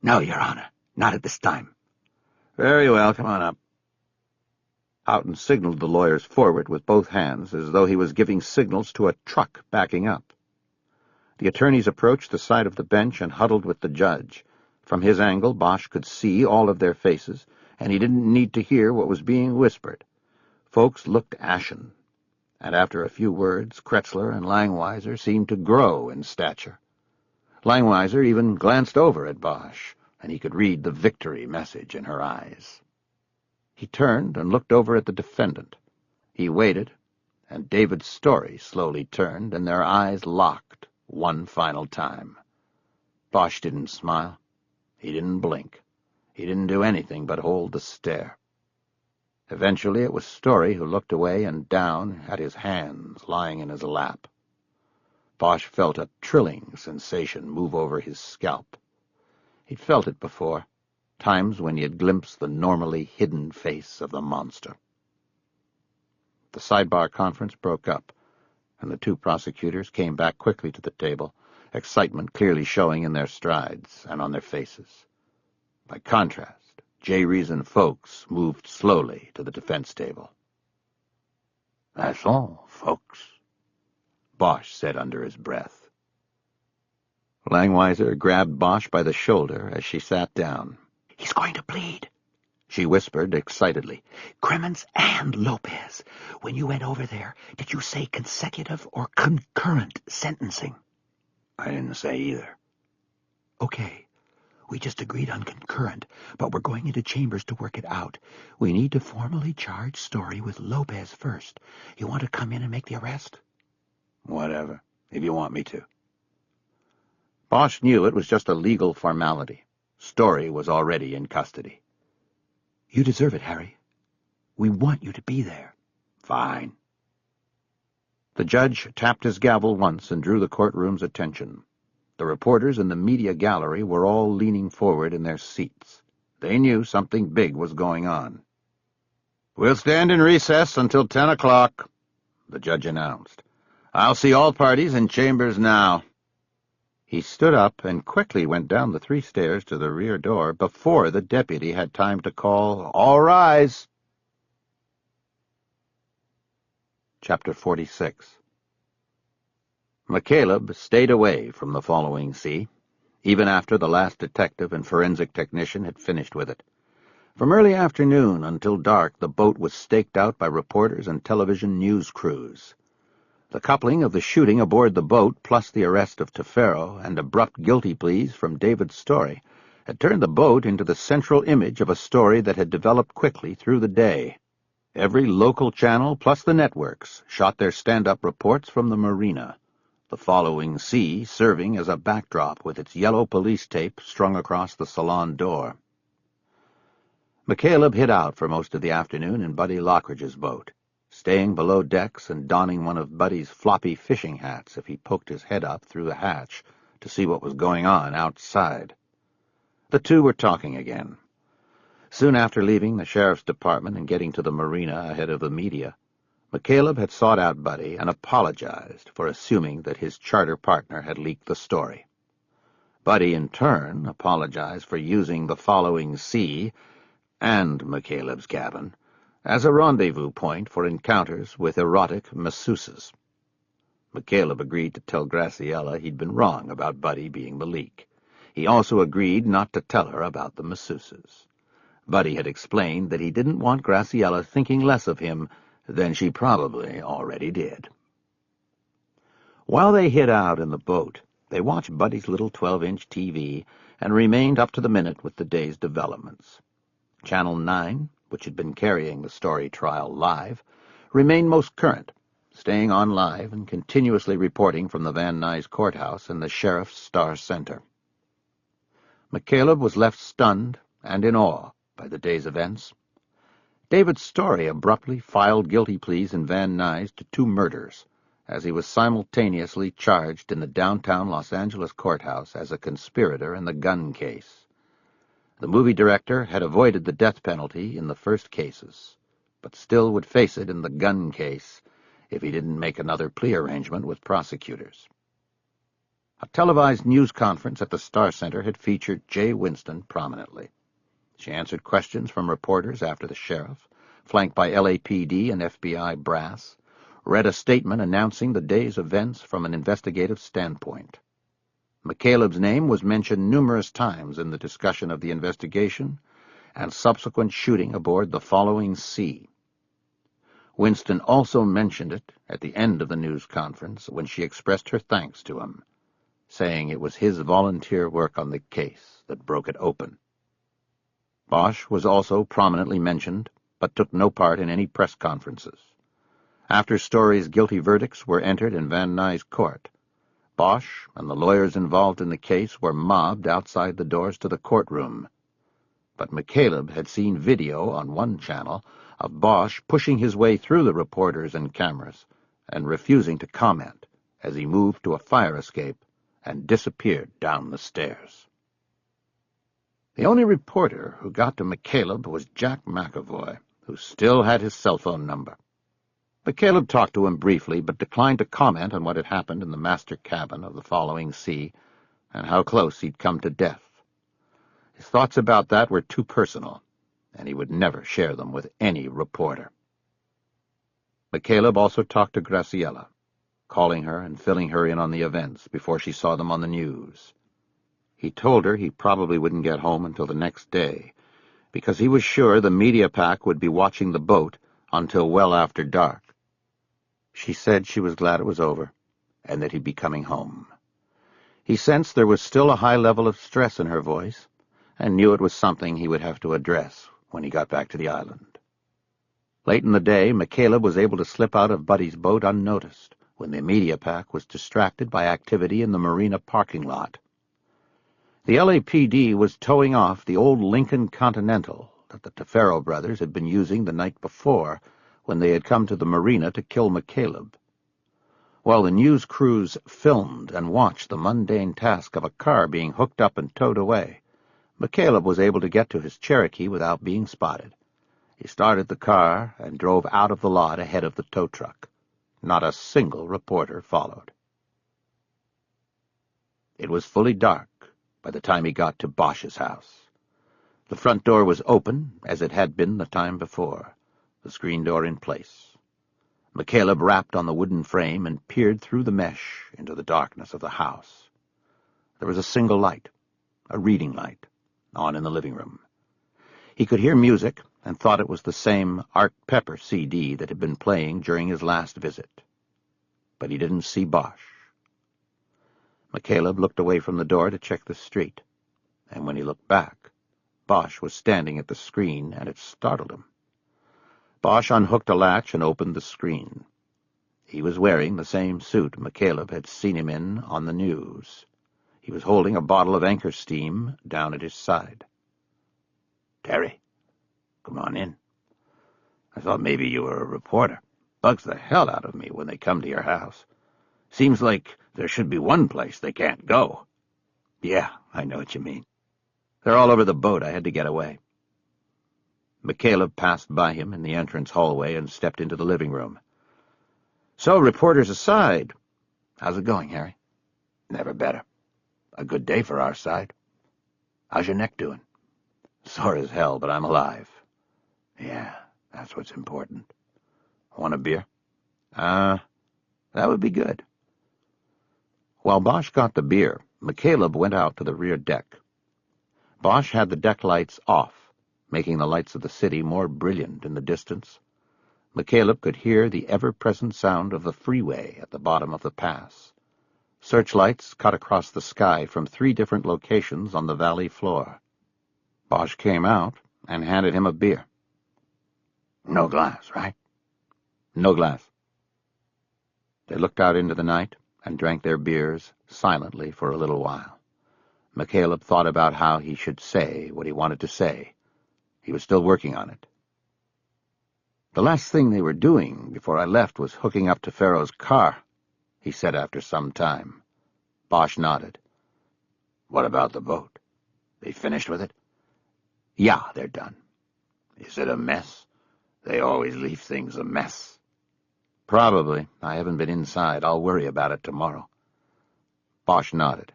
"No, Your Honor, not at this time." "Very well, come on up." Houghton signaled the lawyers forward with both hands, as though he was giving signals to a truck backing up. The attorneys approached the side of the bench and huddled with the judge. From his angle, Bosch could see all of their faces, and he didn't need to hear what was being whispered. Folks looked ashen, and after a few words, Kretzler and Langweiser seemed to grow in stature. Langweiser even glanced over at Bosch, and he could read the victory message in her eyes. He turned and looked over at the defendant. He waited, and David's story slowly turned, and their eyes locked one final time. Bosch didn't smile. He didn't blink. He didn't do anything but hold the stare. Eventually it was Story who looked away and down at his hands lying in his lap. Bosch felt a trilling sensation move over his scalp. He'd felt it before, times when he had glimpsed the normally hidden face of the monster. The sidebar conference broke up, and the two prosecutors came back quickly to the table, excitement clearly showing in their strides and on their faces. By contrast, J. Reason Folks moved slowly to the defense table. "That's all, Folks," Bosch said under his breath. Langweiser grabbed Bosch by the shoulder as she sat down. "He's going to plead," she whispered excitedly. "Crimmins and Lopez. When you went over there, did you say consecutive or concurrent sentencing?" "I didn't say either." "Okay. We just agreed on concurrent, but we're going into chambers to work it out. We need to formally charge Story with Lopez first. You want to come in and make the arrest?" "Whatever, if you want me to." Bosch knew it was just a legal formality. Story was already in custody. "You deserve it, Harry. We want you to be there." "Fine." The judge tapped his gavel once and drew the courtroom's attention. The reporters in the media gallery were all leaning forward in their seats. They knew something big was going on. "We'll stand in recess until 10 o'clock, the judge announced. "I'll see all parties in chambers now." He stood up and quickly went down the 3 stairs to the rear door before the deputy had time to call, "All rise." Chapter 46. McCaleb stayed away from the following sea, even after the last detective and forensic technician had finished with it. From early afternoon until dark, the boat was staked out by reporters and television news crews. The coupling of the shooting aboard the boat, plus the arrest of Tefero and abrupt guilty pleas from David Story, had turned the boat into the central image of a story that had developed quickly through the day. Every local channel plus the networks shot their stand-up reports from the marina, the following sea serving as a backdrop with its yellow police tape strung across the salon door. McCaleb hid out for most of the afternoon in Buddy Lockridge's boat, staying below decks and donning one of Buddy's floppy fishing hats if he poked his head up through the hatch to see what was going on outside. The two were talking again. Soon after leaving the sheriff's department and getting to the marina ahead of the media, McCaleb had sought out Buddy and apologized for assuming that his charter partner had leaked the story. Buddy, in turn, apologized for using the following sea and McCaleb's cabin as a rendezvous point for encounters with erotic masseuses. McCaleb agreed to tell Graciela he'd been wrong about Buddy being the leak. He also agreed not to tell her about the masseuses. Buddy had explained that he didn't want Graciela thinking less of him than she probably already did. While they hid out in the boat, they watched Buddy's little 12-inch TV and remained up to the minute with the day's developments. Channel 9, which had been carrying the story trial live, remained most current, staying on live and continuously reporting from the Van Nuys courthouse and the sheriff's Star Center. McCaleb was left stunned and in awe by the day's events. David Story abruptly filed guilty pleas in Van Nuys to 2 murders, as he was simultaneously charged in the downtown Los Angeles courthouse as a conspirator in the gun case. The movie director had avoided the death penalty in the first cases, but still would face it in the gun case if he didn't make another plea arrangement with prosecutors. A televised news conference at the Star Center had featured Jay Winston prominently. She answered questions from reporters after the sheriff, flanked by LAPD and FBI brass, read a statement announcing the day's events from an investigative standpoint. McCaleb's name was mentioned numerous times in the discussion of the investigation and subsequent shooting aboard the following sea. Winston also mentioned it at the end of the news conference when she expressed her thanks to him, saying it was his volunteer work on the case that broke it open. Bosch was also prominently mentioned, but took no part in any press conferences. After Story's guilty verdicts were entered in Van Nuys court, Bosch and the lawyers involved in the case were mobbed outside the doors to the courtroom. But McCaleb had seen video on one channel of Bosch pushing his way through the reporters and cameras and refusing to comment as he moved to a fire escape and disappeared down the stairs. The only reporter who got to McCaleb was Jack McAvoy, who still had his cell phone number. McCaleb talked to him briefly, but declined to comment on what had happened in the master cabin of the following sea and how close he'd come to death. His thoughts about that were too personal, and he would never share them with any reporter. McCaleb also talked to Graciela, calling her and filling her in on the events before she saw them on the news. He told her he probably wouldn't get home until the next day, because he was sure the media pack would be watching the boat until well after dark. She said she was glad it was over, and that he'd be coming home. He sensed there was still a high level of stress in her voice, and knew it was something he would have to address when he got back to the island. Late in the day, McCaleb was able to slip out of Buddy's boat unnoticed, when the media pack was distracted by activity in the marina parking lot. The LAPD was towing off the old Lincoln Continental that the Tefero brothers had been using the night before when they had come to the marina to kill McCaleb. While the news crews filmed and watched the mundane task of a car being hooked up and towed away, McCaleb was able to get to his Cherokee without being spotted. He started the car and drove out of the lot ahead of the tow truck. Not a single reporter followed. It was fully dark by the time he got to Bosch's house. The front door was open, as it had been the time before, the screen door in place. McCaleb rapped on the wooden frame and peered through the mesh into the darkness of the house. There was a single light, a reading light, on in the living room. He could hear music and thought it was the same Art Pepper CD that had been playing during his last visit. But he didn't see Bosch. McCaleb looked away from the door to check the street, and when he looked back, Bosch was standing at the screen, and it startled him. Bosch unhooked a latch and opened the screen. He was wearing the same suit McCaleb had seen him in on the news. He was holding a bottle of Anchor Steam down at his side. "Terry, come on in. I thought maybe you were a reporter. Bugs the hell out of me when they come to your house. Seems like there should be one place they can't go." "Yeah, I know what you mean. They're all over the boat. I had to get away." McCaleb passed by him in the entrance hallway and stepped into the living room. "So, reporters aside, how's it going, Harry?" "Never better. A good day for our side. How's your neck doing?" "Sore as hell, but I'm alive." "Yeah, that's what's important. Want a beer?" That would be good." While Bosch got the beer, McCaleb went out to the rear deck. Bosch had the deck lights off, making the lights of the city more brilliant in the distance. McCaleb could hear the ever-present sound of the freeway at the bottom of the pass. Searchlights cut across the sky from 3 different locations on the valley floor. Bosch came out and handed him a beer. "No glass, right?" "No glass." They looked out into the night and drank their beers silently for a little while. McCaleb thought about how he should say what he wanted to say. He was still working on it. "The last thing they were doing before I left was hooking up to Farrow's car," he said after some time. Bosch nodded. "What about the boat? They finished with it?" "Yeah, they're done." "Is it a mess? They always leave things a mess." "Probably. I haven't been inside. I'll worry about it tomorrow." Bosch nodded.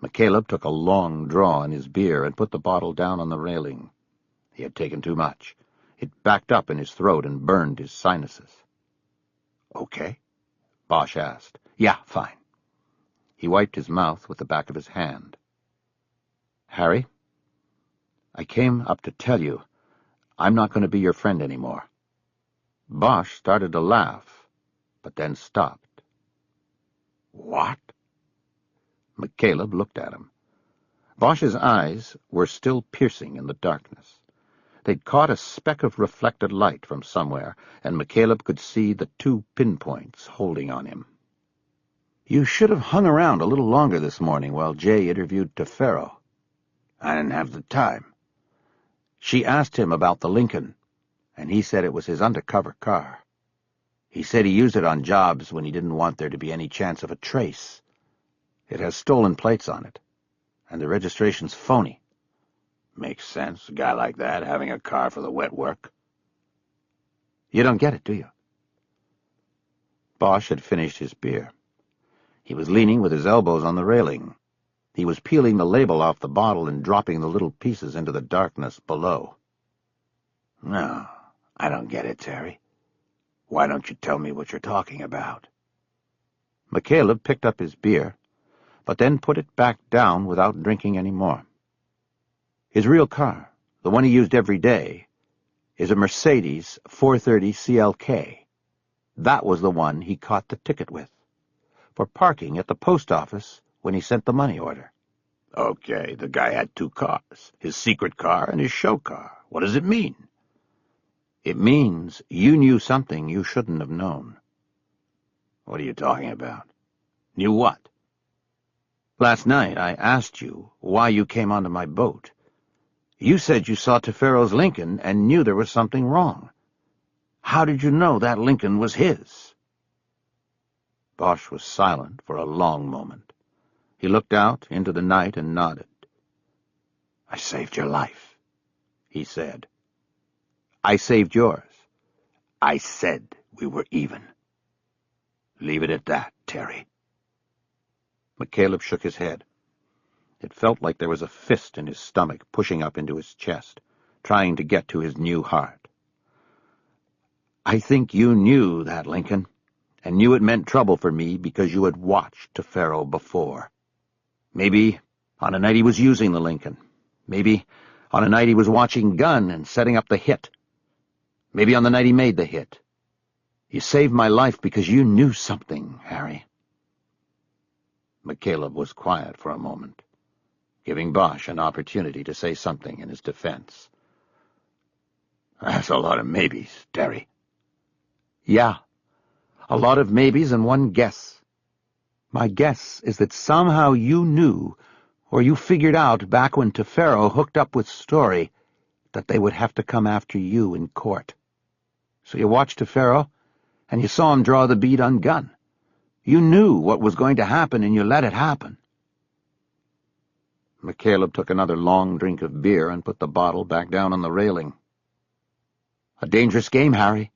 McCaleb took a long draw on his beer and put the bottle down on the railing. He had taken too much. It backed up in his throat and burned his sinuses. "Okay?" Bosch asked. "Yeah, fine." He wiped his mouth with the back of his hand. "Harry, I came up to tell you I'm not going to be your friend anymore." Bosch started to laugh, but then stopped. "What?" McCaleb looked at him. Bosch's eyes were still piercing in the darkness. They'd caught a speck of reflected light from somewhere, and McCaleb could see the 2 pinpoints holding on him. "You should have hung around a little longer this morning while Jay interviewed Tefero." "I didn't have the time." "She asked him about the Lincoln, and he said it was his undercover car. He said he used it on jobs when he didn't want there to be any chance of a trace. It has stolen plates on it, and the registration's phony." "Makes sense, a guy like that having a car for the wet work." "You don't get it, do you?" Bosch had finished his beer. He was leaning with his elbows on the railing. He was peeling the label off the bottle and dropping the little pieces into the darkness below. "No, I don't get it, Terry. Why don't you tell me what you're talking about?" McCaleb picked up his beer, but then put it back down without drinking any more. "His real car, the one he used every day, is a Mercedes 430 CLK. That was the one he caught the ticket with, for parking at the post office when he sent the money order." "Okay, the guy had 2 cars, his secret car and his show car. What does it mean?" "It means you knew something you shouldn't have known." "What are you talking about?" "Knew what?" "Last night I asked you why you came onto my boat. You said you saw Tefero's Lincoln and knew there was something wrong. How did you know that Lincoln was his?" Bosch was silent for a long moment. He looked out into the night and nodded. "I saved your life," he said. "I saved yours." "I said we were even. Leave it at that, Terry." McCaleb shook his head. It felt like there was a fist in his stomach pushing up into his chest, trying to get to his new heart. "I think you knew that Lincoln, and knew it meant trouble for me because you had watched Tefero before. Maybe on a night he was using the Lincoln. Maybe on a night he was watching Gunn and setting up the hit. Maybe on the night he made the hit. You saved my life because you knew something, Harry." McCaleb was quiet for a moment, giving Bosch an opportunity to say something in his defense. That's a lot of maybes, Terry. Yeah, a lot of maybes and one guess. My guess is that somehow you knew, or you figured out back when Tefero hooked up with Story, that they would have to come after you in court. So you watched Tefero, and you saw him draw the bead on Gunn. You knew what was going to happen, and you let it happen. McCaleb took another long drink of beer and put the bottle back down on the railing. A dangerous game, Harry.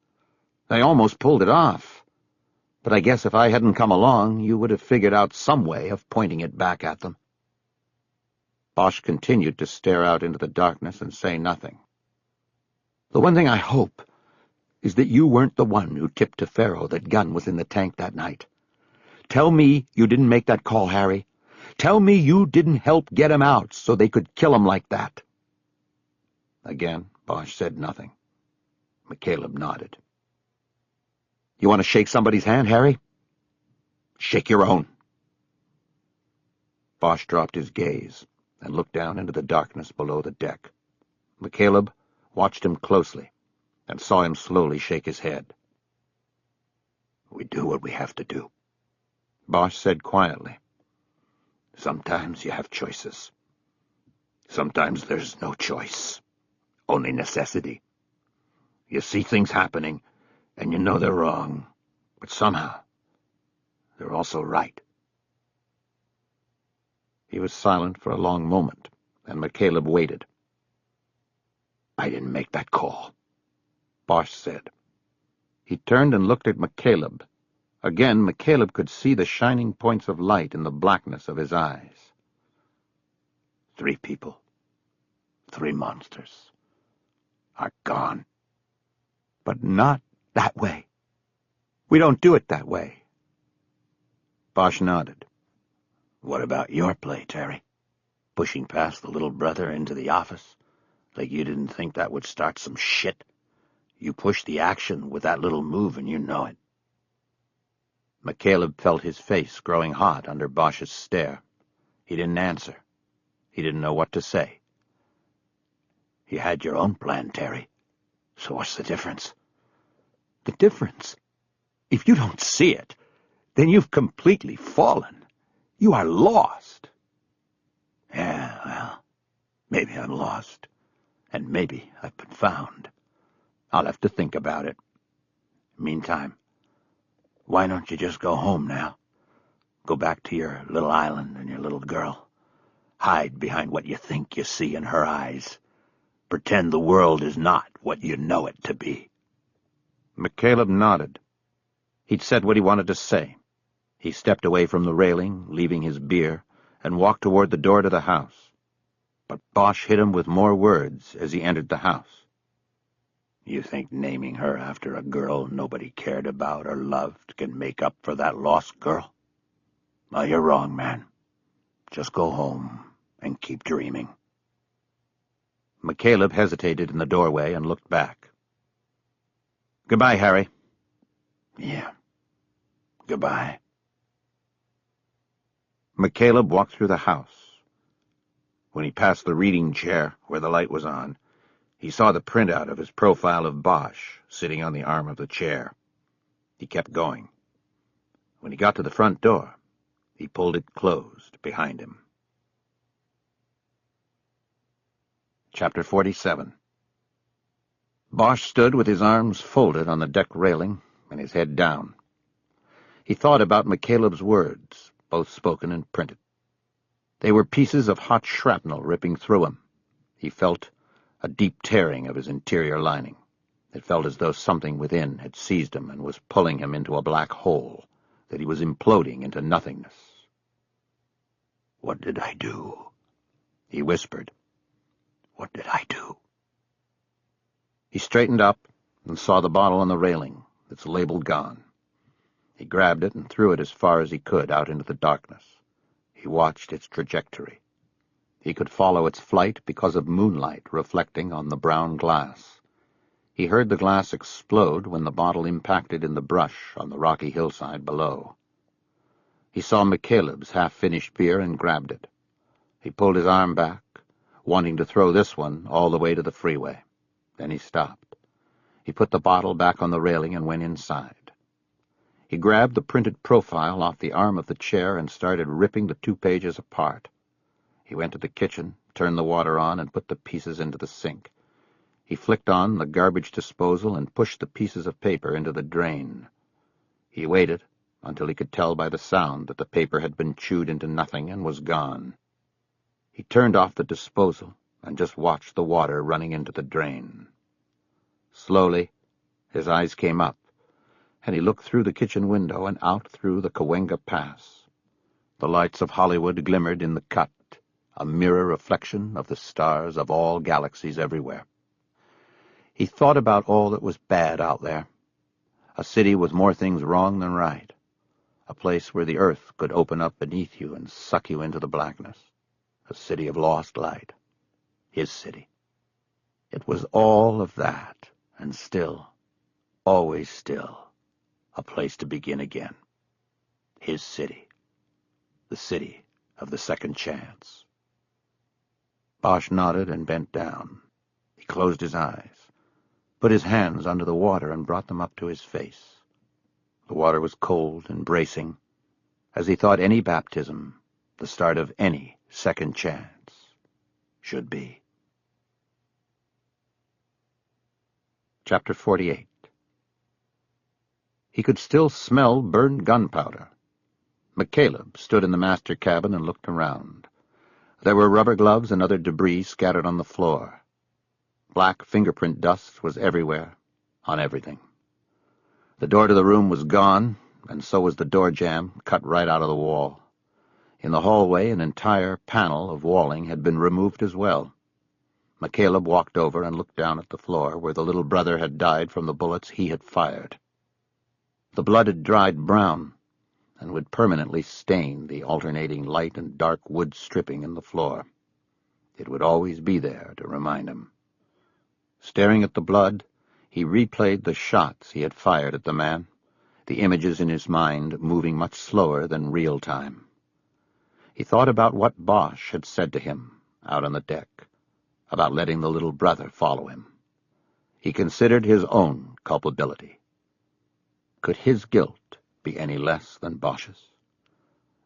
They almost pulled it off. But I guess if I hadn't come along, you would have figured out some way of pointing it back at them. Bosch continued to stare out into the darkness and say nothing. The one thing I hope is that you weren't the one who tipped Tefero that Gunn was in the tank that night. Tell me you didn't make that call, Harry. Tell me you didn't help get him out so they could kill him like that. Again, Bosch said nothing. McCaleb nodded. You want to shake somebody's hand, Harry? Shake your own. Bosch dropped his gaze and looked down into the darkness below the deck. McCaleb watched him closely and saw him slowly shake his head. We do what we have to do, Bosch said quietly. Sometimes you have choices. Sometimes there's no choice, only necessity. You see things happening, and you know they're wrong, but somehow they're also right. He was silent for a long moment, and McCaleb waited. I didn't make that call, Bosch said. He turned and looked at McCaleb. Again, McCaleb could see the shining points of light in the blackness of his eyes. 3 people, 3 monsters, are gone. But not that way. We don't do it that way. Bosch nodded. What about your play, Terry? Pushing past the little brother into the office, like you didn't think that would start some shit? You pushed the action with that little move, and you know it. McCaleb felt his face growing hot under Bosch's stare. He didn't answer. He didn't know what to say. You had your own plan, Terry. So what's the difference? The difference? If you don't see it, then you've completely fallen. You are lost. Yeah, well, maybe I'm lost. And maybe I've been found. I'll have to think about it. Meantime, why don't you just go home now? Go back to your little island and your little girl. Hide behind what you think you see in her eyes. Pretend the world is not what you know it to be. McCaleb nodded. He'd said what he wanted to say. He stepped away from the railing, leaving his beer, and walked toward the door to the house. But Bosch hit him with more words as he entered the house. You think naming her after a girl nobody cared about or loved can make up for that lost girl? Well, you're wrong, man. Just go home and keep dreaming. McCaleb hesitated in the doorway and looked back. Goodbye, Harry. Yeah. Goodbye. McCaleb walked through the house. When he passed the reading chair where the light was on, he saw the printout of his profile of Bosch sitting on the arm of the chair. He kept going. When he got to the front door, he pulled it closed behind him. Chapter 47. Bosch stood with his arms folded on the deck railing and his head down. He thought about McCaleb's words, both spoken and printed. They were pieces of hot shrapnel ripping through him. He felt a deep tearing of his interior lining. It felt as though something within had seized him and was pulling him into a black hole, that he was imploding into nothingness. What did I do? He whispered. What did I do? He straightened up and saw the bottle on the railing, its label gone. He grabbed it and threw it as far as he could out into the darkness. He watched its trajectory. He could follow its flight because of moonlight reflecting on the brown glass. He heard the glass explode when the bottle impacted in the brush on the rocky hillside below. He saw McCaleb's half-finished beer and grabbed it. He pulled his arm back, wanting to throw this one all the way to the freeway. Then he stopped. He put the bottle back on the railing and went inside. He grabbed the printed profile off the arm of the chair and started ripping the 2 pages apart. He went to the kitchen, turned the water on, and put the pieces into the sink. He flicked on the garbage disposal and pushed the pieces of paper into the drain. He waited until he could tell by the sound that the paper had been chewed into nothing and was gone. He turned off the disposal and just watched the water running into the drain. Slowly, his eyes came up, and he looked through the kitchen window and out through the Cahuenga Pass. The lights of Hollywood glimmered in the cut, a mirror reflection of the stars of all galaxies everywhere. He thought about all that was bad out there. A city with more things wrong than right. A place where the earth could open up beneath you and suck you into the blackness. A city of lost light. His city. It was all of that, and still, always still, a place to begin again. His city. The city of the second chance. Bosch nodded and bent down. He closed his eyes, put his hands under the water and brought them up to his face. The water was cold and bracing, as he thought any baptism, the start of any second chance, should be. Chapter 48. He could still smell burned gunpowder. McCaleb stood in the master cabin and looked around. There were rubber gloves and other debris scattered on the floor. Black fingerprint dust was everywhere, on everything. The door to the room was gone, and so was the door jamb, cut right out of the wall. In the hallway, an entire panel of walling had been removed as well. McCaleb walked over and looked down at the floor where the little brother had died from the bullets he had fired. The blood had dried brown and would permanently stain the alternating light and dark wood stripping in the floor. It would always be there to remind him. Staring at the blood, he replayed the shots he had fired at the man, the images in his mind moving much slower than real time. He thought about what Bosch had said to him out on the deck, about letting the little brother follow him. He considered his own culpability. Could his guilt be any less than Bosch's?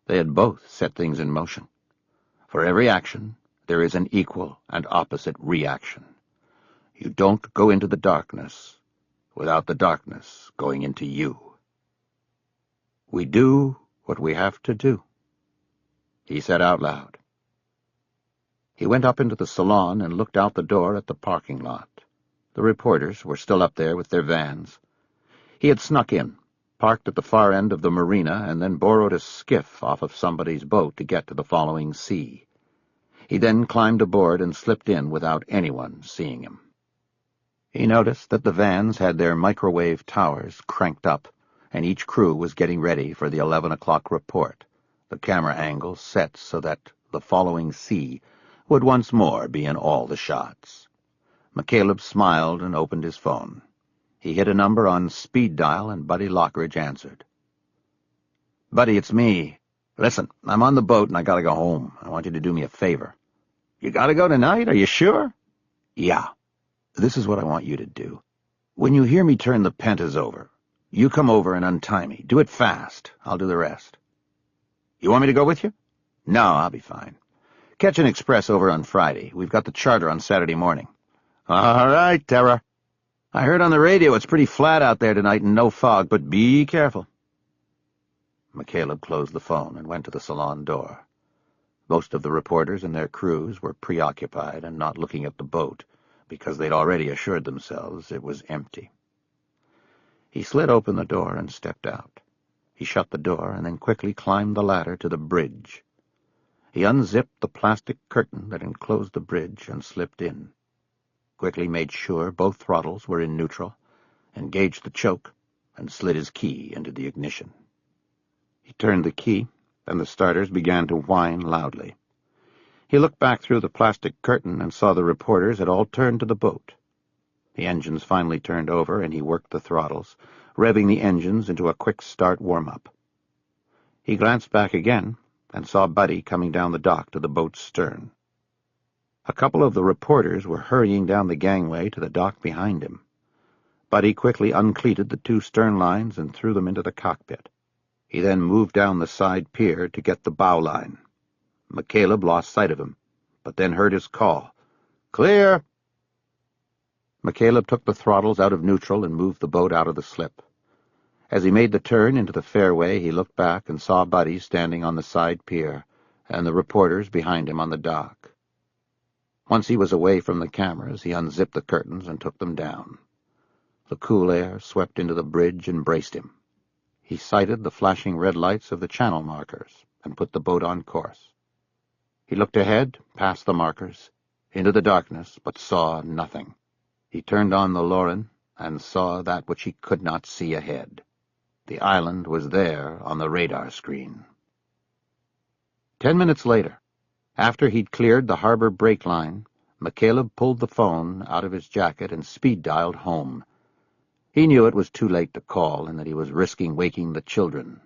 They had both set things in motion. For every action, there is an equal and opposite reaction. You don't go into the darkness without the darkness going into you. We do what we have to do, he said out loud. He went up into the salon and looked out the door at the parking lot. The reporters were still up there with their vans. He had snuck in, parked at the far end of the marina, and then borrowed a skiff off of somebody's boat to get to the following sea. He then climbed aboard and slipped in without anyone seeing him. He noticed that the vans had their microwave towers cranked up, and each crew was getting ready for the 11 o'clock report, the camera angle set so that the following sea would once more be in all the shots. McCaleb smiled and opened his phone. He hit a number on speed dial, and Buddy Lockridge answered. "Buddy, it's me. Listen, I'm on the boat and I gotta go home. I want you to do me a favor." "You gotta go tonight? Are you sure?" "Yeah. This is what I want you to do. When you hear me turn the pentas over, you come over and untie me. Do it fast. I'll do the rest." "You want me to go with you?" "No, I'll be fine. Catch an express over on Friday. We've got the charter on Saturday morning." "All right, Terra. I heard on the radio it's pretty flat out there tonight and no fog, but be careful." McCaleb closed the phone and went to the salon door. Most of the reporters and their crews were preoccupied and not looking at the boat, because they'd already assured themselves it was empty. He slid open the door and stepped out. He shut the door and then quickly climbed the ladder to the bridge. He unzipped the plastic curtain that enclosed the bridge and slipped in. Quickly made sure both throttles were in neutral, engaged the choke, and slid his key into the ignition. He turned the key, and the starters began to whine loudly. He looked back through the plastic curtain and saw the reporters had all turned to the boat. The engines finally turned over, and he worked the throttles, revving the engines into a quick start warm-up. He glanced back again and saw Buddy coming down the dock to the boat's stern. A couple of the reporters were hurrying down the gangway to the dock behind him. Buddy quickly uncleated the 2 stern lines and threw them into the cockpit. He then moved down the side pier to get the bow line. McCaleb lost sight of him, but then heard his call. "Clear!" McCaleb took the throttles out of neutral and moved the boat out of the slip. As he made the turn into the fairway, he looked back and saw Buddy standing on the side pier, and the reporters behind him on the dock. Once he was away from the cameras, he unzipped the curtains and took them down. The cool air swept into the bridge and braced him. He sighted the flashing red lights of the channel markers and put the boat on course. He looked ahead, past the markers, into the darkness, but saw nothing. He turned on the Loren and saw that which he could not see ahead. The island was there on the radar screen. 10 minutes later, after he'd cleared the harbor brake line, McCaleb pulled the phone out of his jacket and speed-dialed home. He knew it was too late to call and that he was risking waking the children.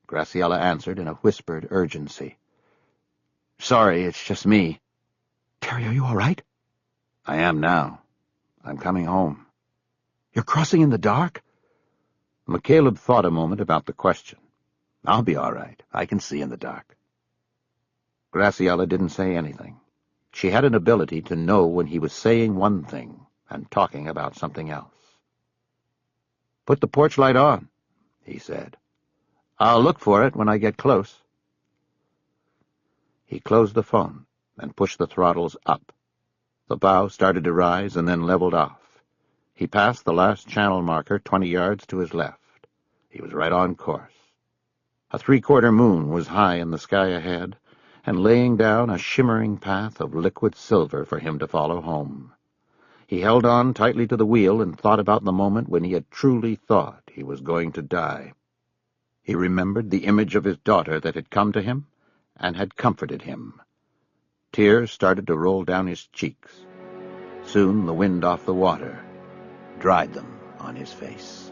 Graciela answered in a whispered urgency. "Sorry, it's just me." "Terry, are you all right?" "I am now. I'm coming home." "You're crossing in the dark?" McCaleb thought a moment about the question. "I'll be all right. I can see in the dark." Graciela didn't say anything. She had an ability to know when he was saying one thing and talking about something else. "Put the porch light on," he said. "I'll look for it when I get close." He closed the phone and pushed the throttles up. The bow started to rise and then leveled off. He passed the last channel marker 20 yards to his left. He was right on course. A 3/4 moon was high in the sky ahead and laying down a shimmering path of liquid silver for him to follow home. He held on tightly to the wheel and thought about the moment when he had truly thought he was going to die. He remembered the image of his daughter that had come to him and had comforted him. Tears started to roll down his cheeks. Soon the wind off the water dried them on his face.